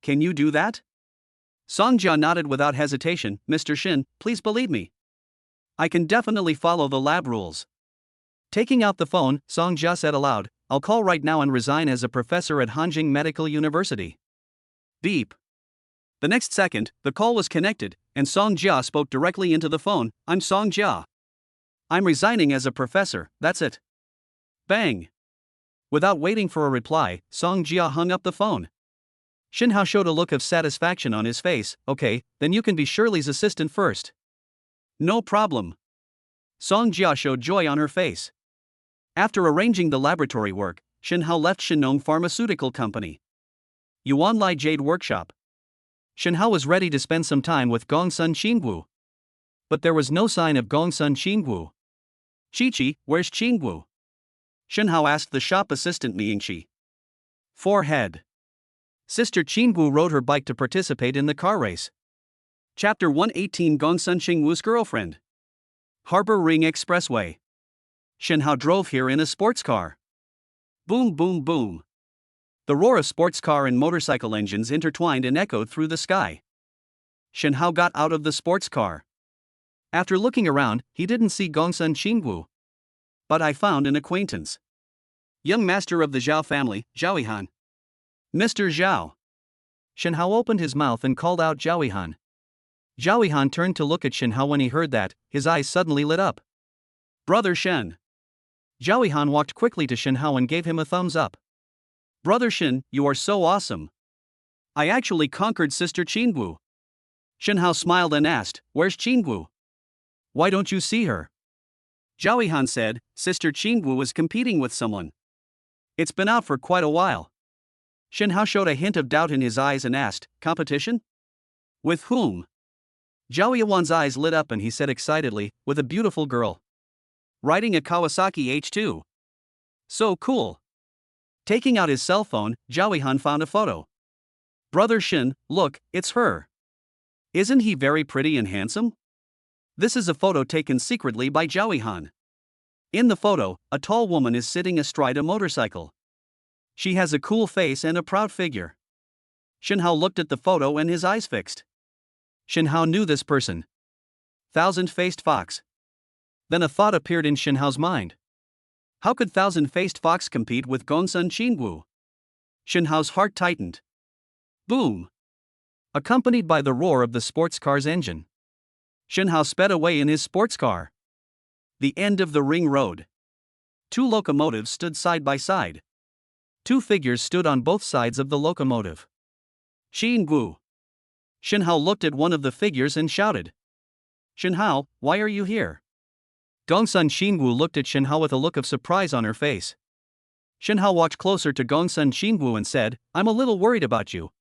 Can you do that? Song Jia nodded without hesitation, Mr. Xin, please believe me. I can definitely follow the lab rules. Taking out the phone, Song Jia said aloud, I'll call right now and resign as a professor at Hanjing Medical University. Beep. The next second, the call was connected, and Song Jia spoke directly into the phone, I'm Song Jia. I'm resigning as a professor, that's it. Bang. Without waiting for a reply, Song Jia hung up the phone. Xinhao showed a look of satisfaction on his face, okay, then you can be Shirley's assistant first. No problem. Song Jia showed joy on her face. After arranging the laboratory work, Xinhao left Shinong Pharmaceutical Company. Yuanlai Jade Workshop. Xinhao was ready to spend some time with Gongsun Qingwu. But there was no sign of Gongsun Qingwu. Chi-Chi, where's Qingwu? Xinhao asked the shop assistant Miyingqi. Forehead. Sister Qingwu rode her bike to participate in the car race. Chapter 118 Gongsun Qingwu's girlfriend. Harbor Ring Expressway. Xinhao drove here in a sports car. Boom boom boom. The roar of sports car and motorcycle engines intertwined and echoed through the sky. Xinhao got out of the sports car. After looking around, he didn't see Gongsun Qingwu. But I found an acquaintance. Young master of the Zhao family, Zhaoyihan. Mr. Zhao. Xinhao opened his mouth and called out Zhaoyihan. Zhaoyihan turned to look at Xinhao when he heard that, his eyes suddenly lit up. Brother Shen. Zhaoyihan walked quickly to Xinhao and gave him a thumbs up. Brother Shen, you are so awesome. I actually conquered Sister Qingwu. Xinhao smiled and asked, where's Qingwu? Why don't you see her? Zhaoyihan said, Sister Qingwu was competing with someone. It's been out for quite a while. Xinhao showed a hint of doubt in his eyes and asked, competition? With whom? Zhaoyihan's eyes lit up and he said excitedly, with a beautiful girl. Riding a Kawasaki H2. So cool. Taking out his cell phone, Zhaoyihan found a photo. Brother Shen, look, it's her. Isn't he very pretty and handsome? This is a photo taken secretly by Zhaoyihan. In the photo, a tall woman is sitting astride a motorcycle. She has a cool face and a proud figure. Xinhao looked at the photo and his eyes fixed. Xinhao knew this person. Thousand-faced fox. Then a thought appeared in Xinhao's mind. How could thousand-faced fox compete with Gongsun Qingwu? Shin Hao's heart tightened. Boom! Accompanied by the roar of the sports car's engine, Shin Hao sped away in his sports car. The end of the ring road. Two locomotives stood side by side. Two figures stood on both sides of the locomotive. Xin Gu. Shin Hao looked at one of the figures and shouted, "Shin Hao, why are you here?" Gongsun Xingwu looked at Shin Hao with a look of surprise on her face. Shin Hao walked closer to Gongsun Xingwu and said, "I'm a little worried about you."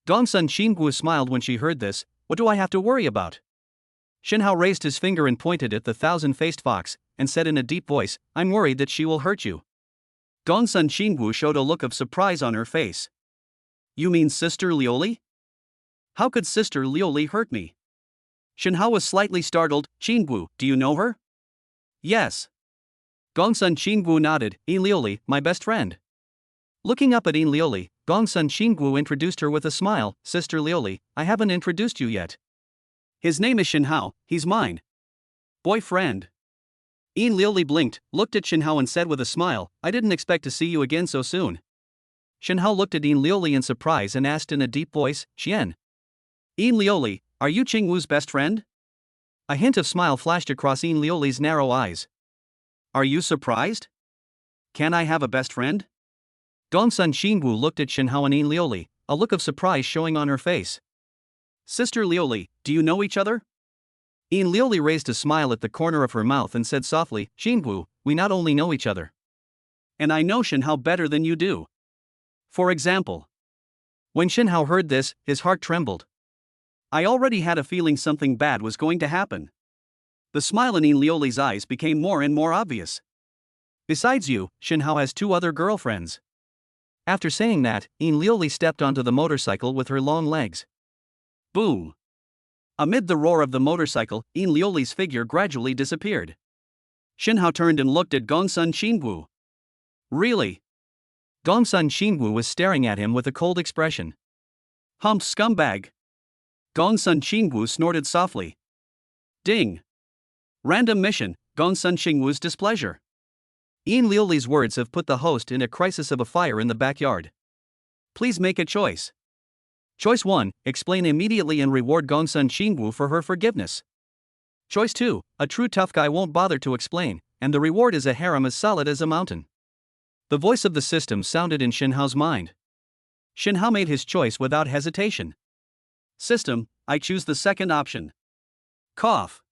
Gongsun Xingwu smiled when she heard this. "What do I have to worry about?" Shin Hao raised his finger and pointed at the thousand-faced fox, and said in a deep voice, "I'm worried that she will hurt you." Gongsun Xingwu showed a look of surprise on her face. "You mean Sister Liuli? How could Sister Liuli hurt me?" Shin Hao was slightly startled. "Xingwu, do you know her?" "Yes." Gongsun Xingwu nodded. "In Liuli, my best friend." Looking up at In Liuli, Gongsun Xingwu introduced her with a smile. "Sister Liuli, I haven't introduced you yet. His name is Shin Hao, he's mine boyfriend." In Liuli blinked, looked at Shin Hao and said with a smile, "I didn't expect to see you again so soon." Shin Hao looked at In Liuli in surprise and asked in a deep voice, "Qian. In Liuli, are you Qingwu's best friend?" A hint of smile flashed across In Liuli's narrow eyes. "Are you surprised? Can I have a best friend?" Gongsun Xingwu looked at Shin Hao and In Liuli, a look of surprise showing on her face. "Sister Liuli, do you know each other?" In Liuli raised a smile at the corner of her mouth and said softly, "Xingwu, we not only know each other. And I know Shin Hao better than you do. For example." When Shin Hao heard this, his heart trembled. "I already had a feeling something bad was going to happen." The smile in Liuli's eyes became more and more obvious. "Besides you, Shin Hao has two other girlfriends." After saying that, In Liuli stepped onto the motorcycle with her long legs. Boom! Amid the roar of the motorcycle, In Liuli's figure gradually disappeared. Shin Hao turned and looked at Gongsun Xingwu. "Really?" Gongsun Xingwu was staring at him with a cold expression. "Hump scumbag." Gongsun Xingwu snorted softly. Ding! Random mission, Gongsun Xingwu's displeasure. In Liuli's words have put the host in a crisis of a fire in the backyard. Please make a choice. Choice 1, explain immediately and reward Gongsun Xingwu for her forgiveness. Choice 2, a true tough guy won't bother to explain, and the reward is a harem as solid as a mountain. The voice of the system sounded in Shin Hao's mind. Shin Hao made his choice without hesitation. "System, I choose the second option." Cough.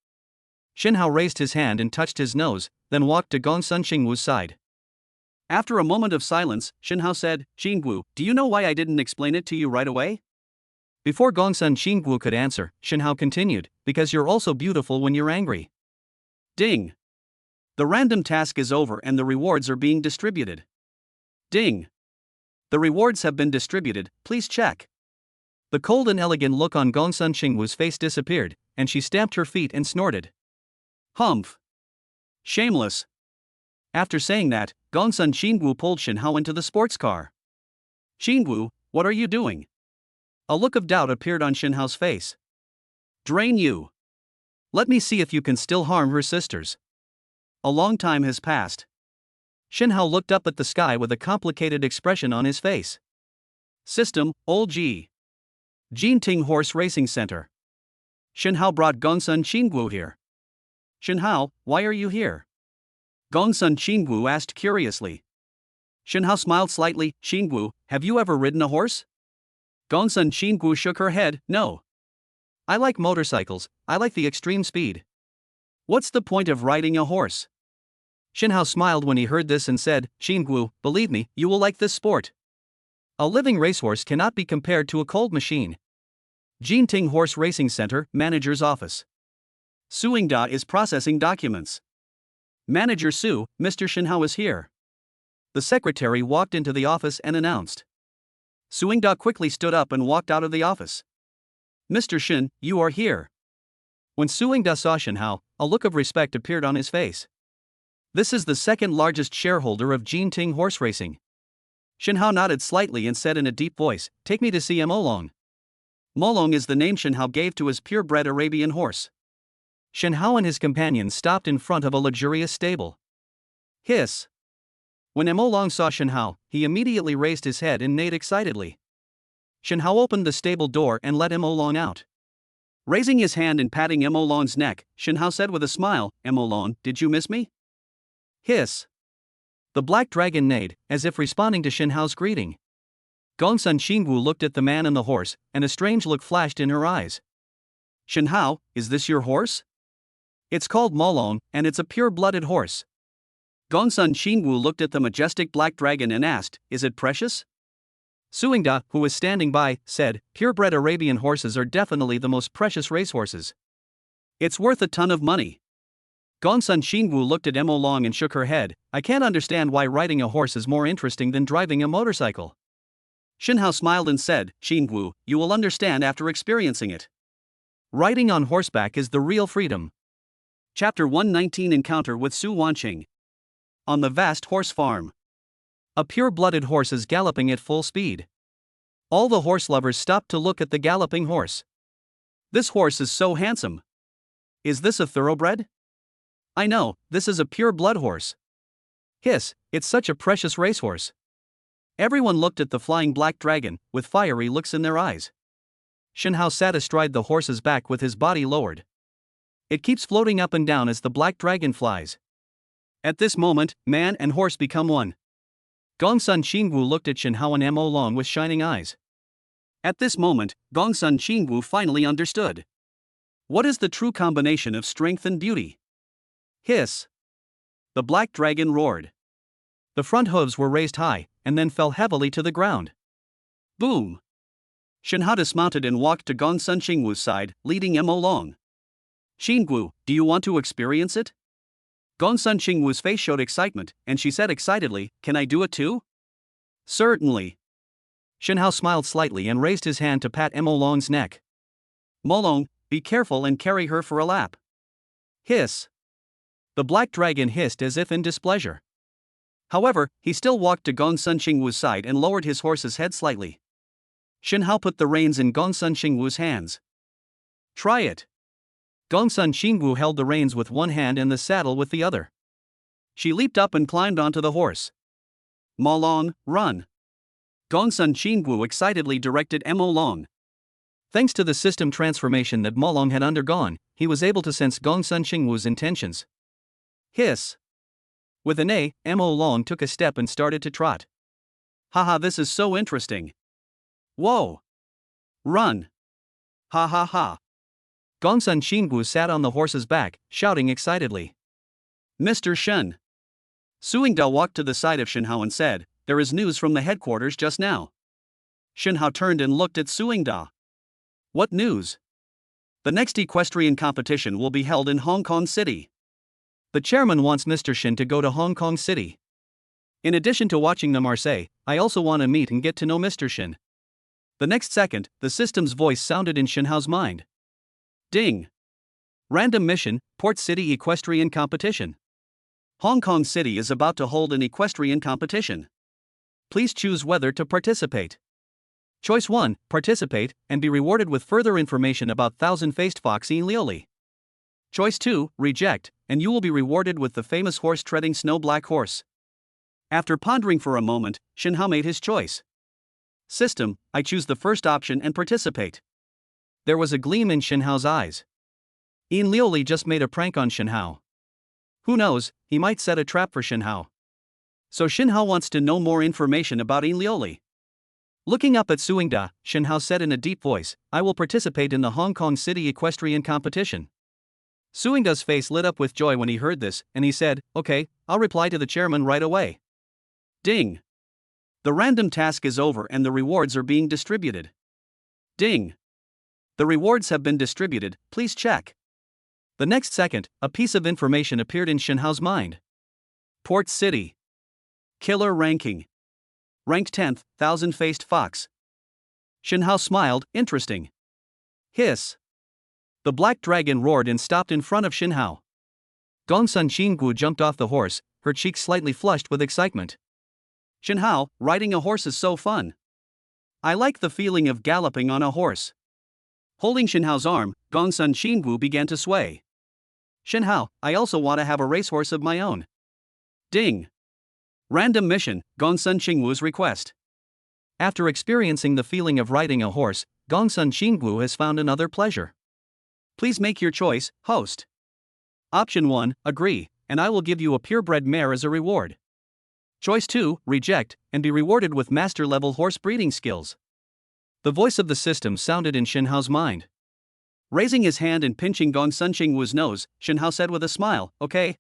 Shin Hao raised his hand and touched his nose, then walked to Gongsun Xingwu's side. After a moment of silence, Shin Hao said, "Xingwu, do you know why I didn't explain it to you right away?" Before Gongsun Xingwu could answer, Shin Hao continued, "Because you're also beautiful when you're angry." Ding! The random task is over and the rewards are being distributed. Ding! The rewards have been distributed, please check. The cold and elegant look on Gongsun Xingwu's face disappeared, and she stamped her feet and snorted. Humph! Shameless! After saying that, Gongsun Xingwu pulled Shin Hao into the sports car. "Xingwu, what are you doing?" A look of doubt appeared on Shin Hao's face. "Drain you. Let me see if you can still harm her sisters." A long time has passed. Shin Hao looked up at the sky with a complicated expression on his face. System, Old G. Jinting Horse Racing Center. Shin Hao brought Gongsun Xingwu here. "Shin Hao, why are you here?" Gongsun Xingwu asked curiously. Shin Hao smiled slightly. "Xingwu, have you ever ridden a horse?" Gongsun Xingwu shook her head. "No. I like motorcycles, I like the extreme speed. What's the point of riding a horse?" Shin Hao smiled when he heard this and said, "Xingwu, believe me, you will like this sport. A living racehorse cannot be compared to a cold machine." Jinting Horse Racing Center, Manager's Office. Suingda is processing documents. "Manager Su, Mr. Shin Hao is here." The secretary walked into the office and announced. Suingda quickly stood up and walked out of the office. "Mr. Shin, you are here." When Suingda saw Shin Hao, a look of respect appeared on his face. This is the second largest shareholder of Jinting Horse Racing. Shin Hao nodded slightly and said in a deep voice, "Take me to see Molong." Molong is the name Shin Hao gave to his purebred Arabian horse. Shin Hao and his companions stopped in front of a luxurious stable. Hiss! When Mo Long saw Shen Hao, he immediately raised his head and neighed excitedly. Shen Hao opened the stable door and let Mo Long out. Raising his hand and patting Mo Long's neck, Shen Hao said with a smile, "Mo Long, did you miss me?" Hiss. The black dragon neighed, as if responding to Shen Hao's greeting. Gongsun Xingwu looked at the man and the horse, and a strange look flashed in her eyes. "Shen Hao, is this your horse?" "It's called Mo Long, and it's a pure-blooded horse." Gongsun Xingwu looked at the majestic black dragon and asked, "Is it precious?" Suingda, who was standing by, said, "Purebred Arabian horses are definitely the most precious racehorses. It's worth a ton of money." Gongsun Xingwu looked at Mo Long and shook her head. "I can't understand why riding a horse is more interesting than driving a motorcycle." Shen Hao smiled and said, "Xingwu, you will understand after experiencing it. Riding on horseback is the real freedom." Chapter 119 Encounter with Su Wanqing. On the vast horse farm. A pure-blooded horse is galloping at full speed. All the horse lovers stopped to look at the galloping horse. "This horse is so handsome. Is this a thoroughbred?" "I know, this is a pure-blood horse." "Hiss, it's such a precious racehorse." Everyone looked at the flying black dragon, with fiery looks in their eyes. Shen Hao sat astride the horse's back with his body lowered. It keeps floating up and down as the black dragon flies. At this moment, man and horse become one. Gongsun Xingwu looked at Shen Hao and Mo Long with shining eyes. At this moment, Gongsun Xingwu finally understood. What is the true combination of strength and beauty? Hiss. The black dragon roared. The front hooves were raised high, and then fell heavily to the ground. Boom! Shen Hao dismounted and walked to Gongsun Xingwu's side, leading Mo Long. "Xingwu, do you want to experience it?" Gongsun Xingwu's face showed excitement, and she said excitedly, "Can I do it too?" "Certainly." Shen Hao smiled slightly and raised his hand to pat Mo Long's neck. "Mo Long, be careful and carry her for a lap." Hiss. The black dragon hissed as if in displeasure. However, he still walked to Gongsun Xingwu's side and lowered his horse's head slightly. Shen Hao put the reins in Gongsun Xingwu's hands. "Try it." Gongsun Xingwu held the reins with one hand and the saddle with the other. She leaped up and climbed onto the horse. "Mo Long, run." Gongsun Xingwu excitedly directed Mo Long. Thanks to the system transformation that Mo Long had undergone, he was able to sense Gongsun Xingwu's intentions. Hiss. With a neigh, Mo Long took a step and started to trot. "Haha, this is so interesting. Whoa! Run! Ha ha ha!" Gongsun Xingwu sat on the horse's back, shouting excitedly. "Mr. Shen." Suingda walked to the side of Shen Hao and said, "There is news from the headquarters just now." Shen Hao turned and looked at Suingda. "What news?" "The next equestrian competition will be held in Hong Kong City. The chairman wants Mr. Shen to go to Hong Kong City. In addition to watching the Marseille, I also want to meet and get to know Mr. Shen." The next second, the system's voice sounded in Shen Hao's mind. Ding! Random mission, Port City Equestrian Competition. Hong Kong City is about to hold an equestrian competition. Please choose whether to participate. Choice 1, participate, and be rewarded with further information about thousand-faced fox in Lioli. Choice 2, reject, and you will be rewarded with the famous horse-treading snow black horse. After pondering for a moment, Shen Hao made his choice. System, I choose the first option and participate. There was a gleam in Shen Hao's eyes. Ian Lioli just made a prank on Shen Hao. Who knows, he might set a trap for Shen Hao. So Shen Hao wants to know more information about Ian Lioli. Looking up at Suingda, Shen Hao said in a deep voice, "I will participate in the Hong Kong City Equestrian Competition." Suingda's face lit up with joy when he heard this, and he said, "Okay, I'll reply to the chairman right away." Ding! The random task is over and the rewards are being distributed. Ding! The rewards have been distributed, please check. The next second, a piece of information appeared in Shen Hao's mind. Port City. Killer ranking. Ranked 10th, thousand-faced fox. Shen Hao smiled, interesting. Hiss. The black dragon roared and stopped in front of Shen Hao. Gongsun Xingwu jumped off the horse, her cheeks slightly flushed with excitement. "Shen Hao, riding a horse is so fun. I like the feeling of galloping on a horse." Holding Shen Hao's arm, Gongsun Xingwu began to sway. "Shen Hao, I also want to have a racehorse of my own." Ding! Random mission, Gongsun Qingwu's request. After experiencing the feeling of riding a horse, Gongsun Qingwu has found another pleasure. Please make your choice, host. Option 1, agree, and I will give you a purebred mare as a reward. Choice 2, reject, and be rewarded with master-level horse breeding skills. The voice of the system sounded in Shenhao's mind. Raising his hand and pinching Gongsun Qingwu's nose, Shenhao said with a smile, okay.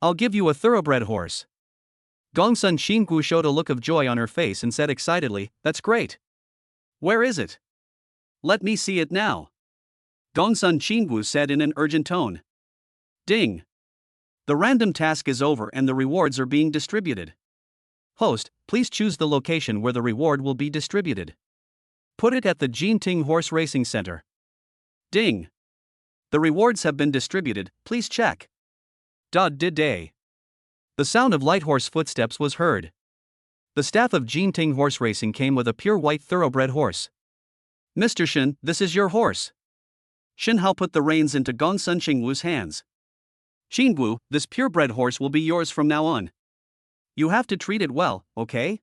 I'll give you a thoroughbred horse. Gongsun Qingwu showed a look of joy on her face and said excitedly, that's great. Where is it? Let me see it now. Gongsun Qingwu said in an urgent tone. Ding. The random task is over and the rewards are being distributed. Host, please choose the location where the reward will be distributed. Put it at the Jinting Horse Racing Center. Ding. The rewards have been distributed, please check. Day. The sound of light horse footsteps was heard. The staff of Jinting Horse Racing came with a pure white thoroughbred horse. Mr. Shen, this is your horse. Shenhao put the reins into Gongsun Qingwu's hands. Qingwu, this purebred horse will be yours from now on. You have to treat it well, okay?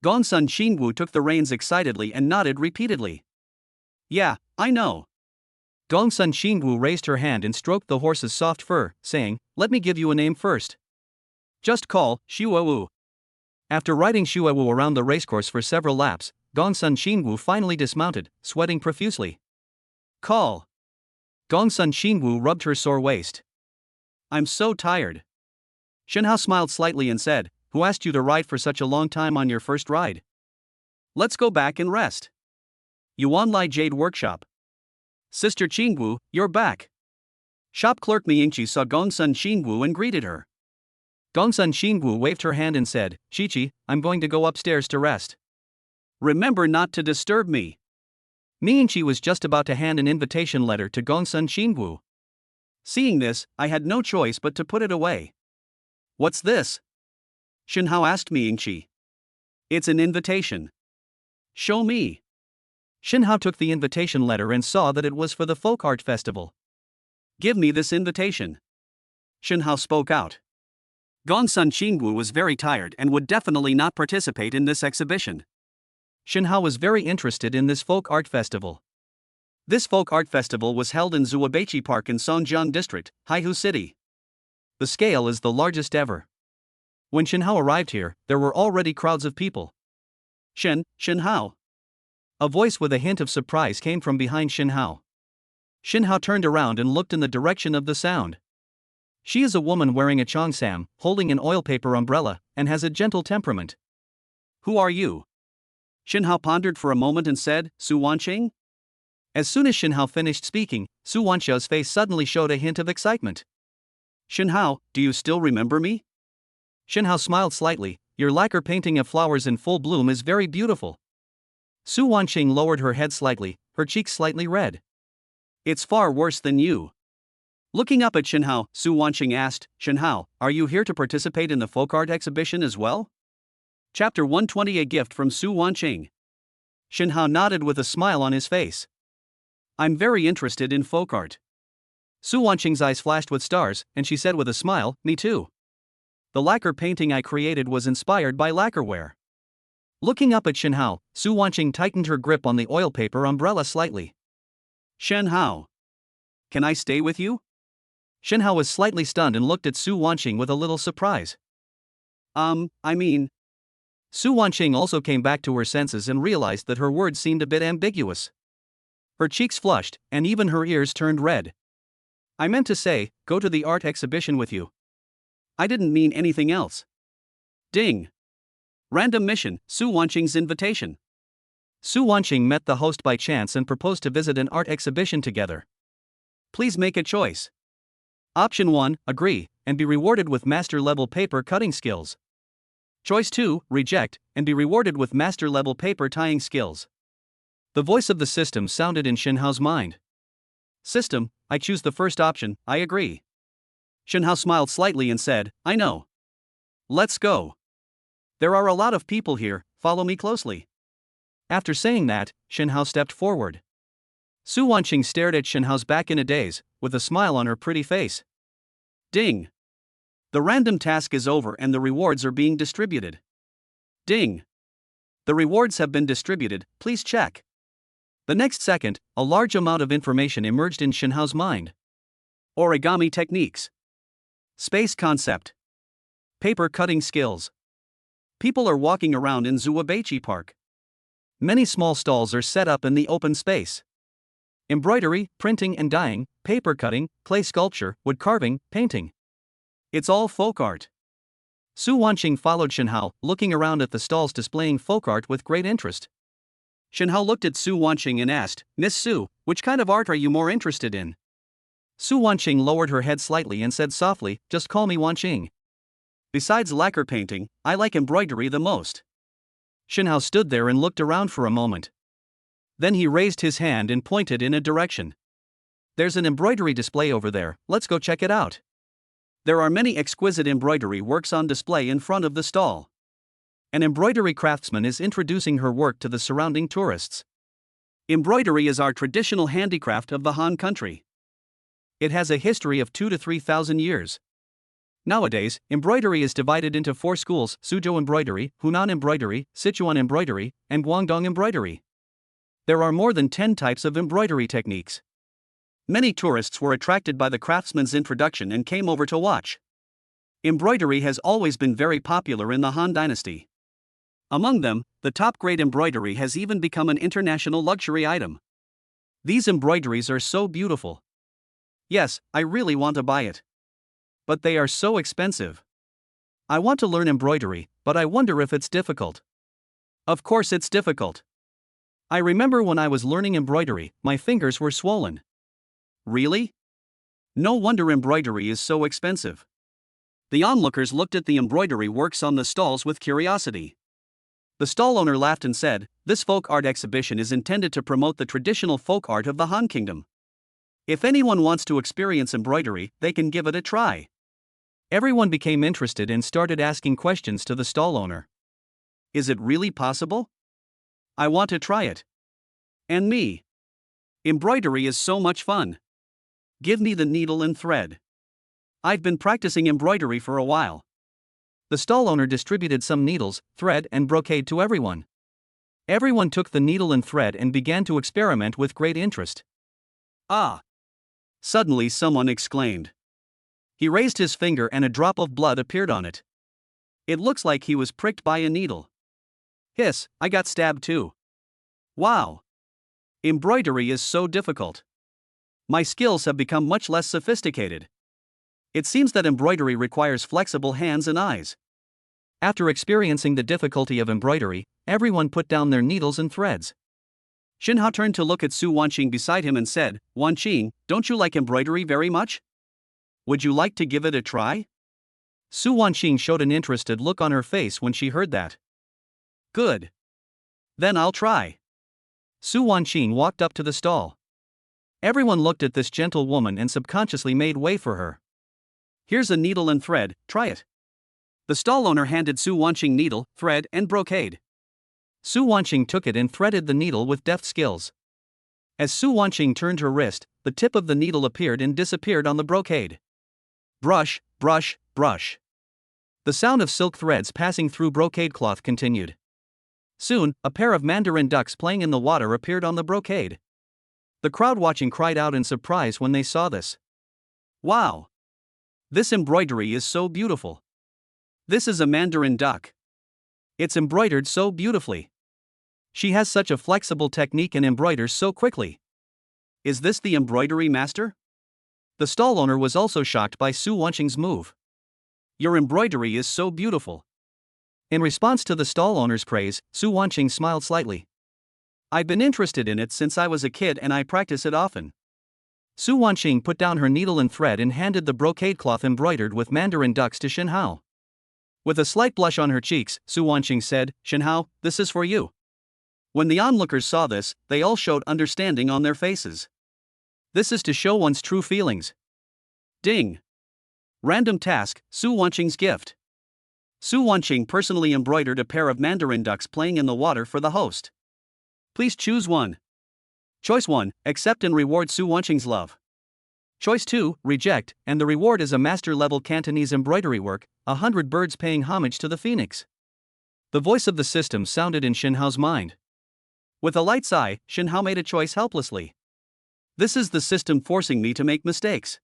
Gongsun Qingwu took the reins excitedly and nodded repeatedly. Yeah, I know. Gongsun Qingwu raised her hand and stroked the horse's soft fur, saying, let me give you a name first. Just call Shuawu. After riding Shuawu around the racecourse for several laps, Gongsun Qingwu finally dismounted, sweating profusely. Call. Gongsun Qingwu rubbed her sore waist. I'm so tired. Shenhao smiled slightly and said, who asked you to ride for such a long time on your first ride? Let's go back and rest. Yuanlai Jade Workshop. Sister Qingwu, you're back. Shop clerk Miyingqi saw Gongsun Qingwu and greeted her. Gongsun Qingwu waved her hand and said, Qiqi, I'm going to go upstairs to rest. Remember not to disturb me. Miyingqi was just about to hand an invitation letter to Gongsun Qingwu. Seeing this, I had no choice but to put it away. What's this? Shenhao asked Miyingqi. It's an invitation. Show me. Shenhao took the invitation letter and saw that it was for the folk art festival. Give me this invitation. Shenhao spoke out. Gongsun Qingwu was very tired and would definitely not participate in this exhibition. Shenhao was very interested in this folk art festival. This folk art festival was held in Zuobeichi Park in Songjiang District, Haihu City. The scale is the largest ever. When Shenhao arrived here, there were already crowds of people. Shenhao. A voice with a hint of surprise came from behind Shenhao. Shenhao turned around and looked in the direction of the sound. She is a woman wearing a cheongsam, holding an oil paper umbrella, and has a gentle temperament. Who are you? Shenhao pondered for a moment and said, Su Wanqing? As soon as Shenhao finished speaking, Su Wanqia's face suddenly showed a hint of excitement. Shenhao, do you still remember me? Shenhao smiled slightly. Your lacquer painting of flowers in full bloom is very beautiful. Su Wanqing lowered her head slightly, her cheeks slightly red. It's far worse than you. Looking up at Shenhao, Su Wanqing asked, Shenhao, are you here to participate in the folk art exhibition as well? Chapter 120 A gift from Su Wanqing. Shenhao nodded with a smile on his face. I'm very interested in folk art. Su Wanqing's eyes flashed with stars, and she said with a smile, me too. The lacquer painting I created was inspired by lacquerware. Looking up at Shenhao, Su Wanqing tightened her grip on the oil paper umbrella slightly. Shenhao. Can I stay with you? Shenhao was slightly stunned and looked at Su Wanqing with a little surprise. Su Wanqing also came back to her senses and realized that her words seemed a bit ambiguous. Her cheeks flushed, and even her ears turned red. I meant to say, go to the art exhibition with you. I didn't mean anything else. Ding. Random mission, Su Wanqing's invitation. Su Wanqing met the host by chance and proposed to visit an art exhibition together. Please make a choice. Option 1, agree, and be rewarded with master-level paper cutting skills. Choice 2, reject, and be rewarded with master-level paper tying skills. The voice of the system sounded in Shenhao's mind. System, I choose the first option, I agree. Shenhao smiled slightly and said, I know. Let's go. There are a lot of people here, follow me closely. After saying that, Shenhao stepped forward. Su Wanqing stared at Shenhao's back in a daze, with a smile on her pretty face. Ding. The random task is over and the rewards are being distributed. Ding! The rewards have been distributed, please check. The next second, a large amount of information emerged in Shinhao's mind. Origami techniques. Space concept. Paper cutting skills. People are walking around in Zuwabeichi Park. Many small stalls are set up in the open space. Embroidery, printing and dyeing, paper cutting, clay sculpture, wood carving, painting. It's all folk art. Su Wanqing followed Shinhao, looking around at the stalls displaying folk art with great interest. Shinhao looked at Su Wanqing and asked, "Miss Su, which kind of art are you more interested in?" Su Wanqing lowered her head slightly and said softly, "Just call me Wanqing. Besides lacquer painting, I like embroidery the most." Shinhao stood there and looked around for a moment. Then he raised his hand and pointed in a direction. "There's an embroidery display over there, let's go check it out." There are many exquisite embroidery works on display in front of the stall. An embroidery craftsman is introducing her work to the surrounding tourists. Embroidery is our traditional handicraft of the Han country. It has a history of 2,000 to 3,000 years. Nowadays, embroidery is divided into 4 schools: Suzhou embroidery, Hunan embroidery, Sichuan embroidery, and Guangdong embroidery. There are more than 10 types of embroidery techniques. Many tourists were attracted by the craftsman's introduction and came over to watch. Embroidery has always been very popular in the Han dynasty. Among them, the top-grade embroidery has even become an international luxury item. These embroideries are so beautiful. Yes, I really want to buy it. But they are so expensive. I want to learn embroidery, but I wonder if it's difficult. Of course it's difficult. I remember when I was learning embroidery, my fingers were swollen. Really? No wonder embroidery is so expensive. The onlookers looked at the embroidery works on the stalls with curiosity. The stall owner laughed and said, "This folk art exhibition is intended to promote the traditional folk art of the Han Kingdom. If anyone wants to experience embroidery, they can give it a try." Everyone became interested and started asking questions to the stall owner. "Is it really possible? I want to try it. And me. Embroidery is so much fun. Give me the needle and thread. I've been practicing embroidery for a while." The stall owner distributed some needles, thread, and brocade to everyone. Everyone took the needle and thread and began to experiment with great interest. "Ah!" Suddenly someone exclaimed. He raised his finger and a drop of blood appeared on it. It looks like he was pricked by a needle. Hiss, I got stabbed too. Wow! Embroidery is so difficult. My skills have become much less sophisticated. It seems that embroidery requires flexible hands and eyes. After experiencing the difficulty of embroidery, everyone put down their needles and threads. Shinhao turned to look at Su Wanqing beside him and said, "Wanqing, don't you like embroidery very much? Would you like to give it a try?" Su Wanqing showed an interested look on her face when she heard that. "Good. Then I'll try." Su Wanqing walked up to the stall. Everyone looked at this gentle woman and subconsciously made way for her. "Here's a needle and thread, try it." The stall owner handed Su Wanqing needle, thread, and brocade. Su Wanqing took it and threaded the needle with deft skills. As Su Wanqing turned her wrist, the tip of the needle appeared and disappeared on the brocade. Brush, brush, brush. The sound of silk threads passing through brocade cloth continued. Soon, a pair of mandarin ducks playing in the water appeared on the brocade. The crowd watching cried out in surprise when they saw this. "Wow! This embroidery is so beautiful. This is a mandarin duck. It's embroidered so beautifully. She has such a flexible technique and embroiders so quickly. Is this the embroidery master?" The stall owner was also shocked by Su Wanqing's move. "Your embroidery is so beautiful." In response to the stall owner's praise, Su Wanqing smiled slightly. "I've been interested in it since I was a kid and I practice it often." Su Wanqing put down her needle and thread and handed the brocade cloth embroidered with mandarin ducks to Shinhao. With a slight blush on her cheeks, Su Wanqing said, "Shinhao, this is for you." When the onlookers saw this, they all showed understanding on their faces. This is to show one's true feelings. Ding! Random task, Su Wanqing's gift. Su Wanqing personally embroidered a pair of mandarin ducks playing in the water for the host. Please choose one. Choice 1, accept and reward Su Wanqing's love. Choice 2, reject, and the reward is a master-level Cantonese embroidery work, 100 birds paying homage to the phoenix. The voice of the system sounded in Xinhao's mind. With a light sigh, Xinhao made a choice helplessly. This is the system forcing me to make mistakes.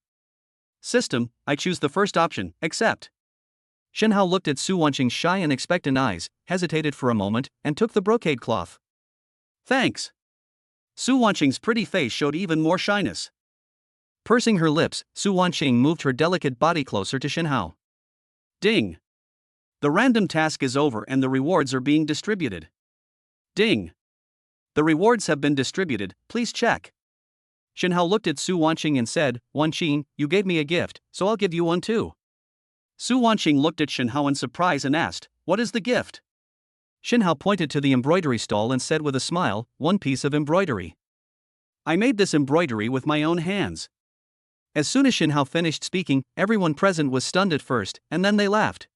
System, I choose the first option, accept. Xinhao looked at Su Wanqing's shy and expectant eyes, hesitated for a moment, and took the brocade cloth. Thanks. Su Wanqing's pretty face showed even more shyness. Pursing her lips, Su Wanqing moved her delicate body closer to Xinhao. Ding. The random task is over and the rewards are being distributed. Ding. The rewards have been distributed, please check. Xinhao looked at Su Wanqing and said, Wanqing, you gave me a gift, so I'll give you one too. Su Wanqing looked at Xinhao in surprise and asked, what is the gift? Xinhao pointed to the embroidery stall and said with a smile, one piece of embroidery. I made this embroidery with my own hands. As soon as Xinhao finished speaking, everyone present was stunned at first, and then they laughed.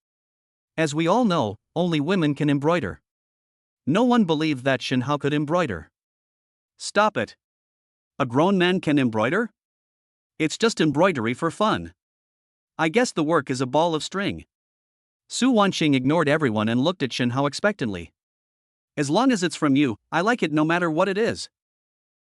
As we all know, only women can embroider. No one believed that Xinhao could embroider. Stop it. A grown man can embroider? It's just embroidery for fun. I guess the work is a ball of string. Su Wanqing ignored everyone and looked at Xinhao expectantly. As long as it's from you, I like it no matter what it is.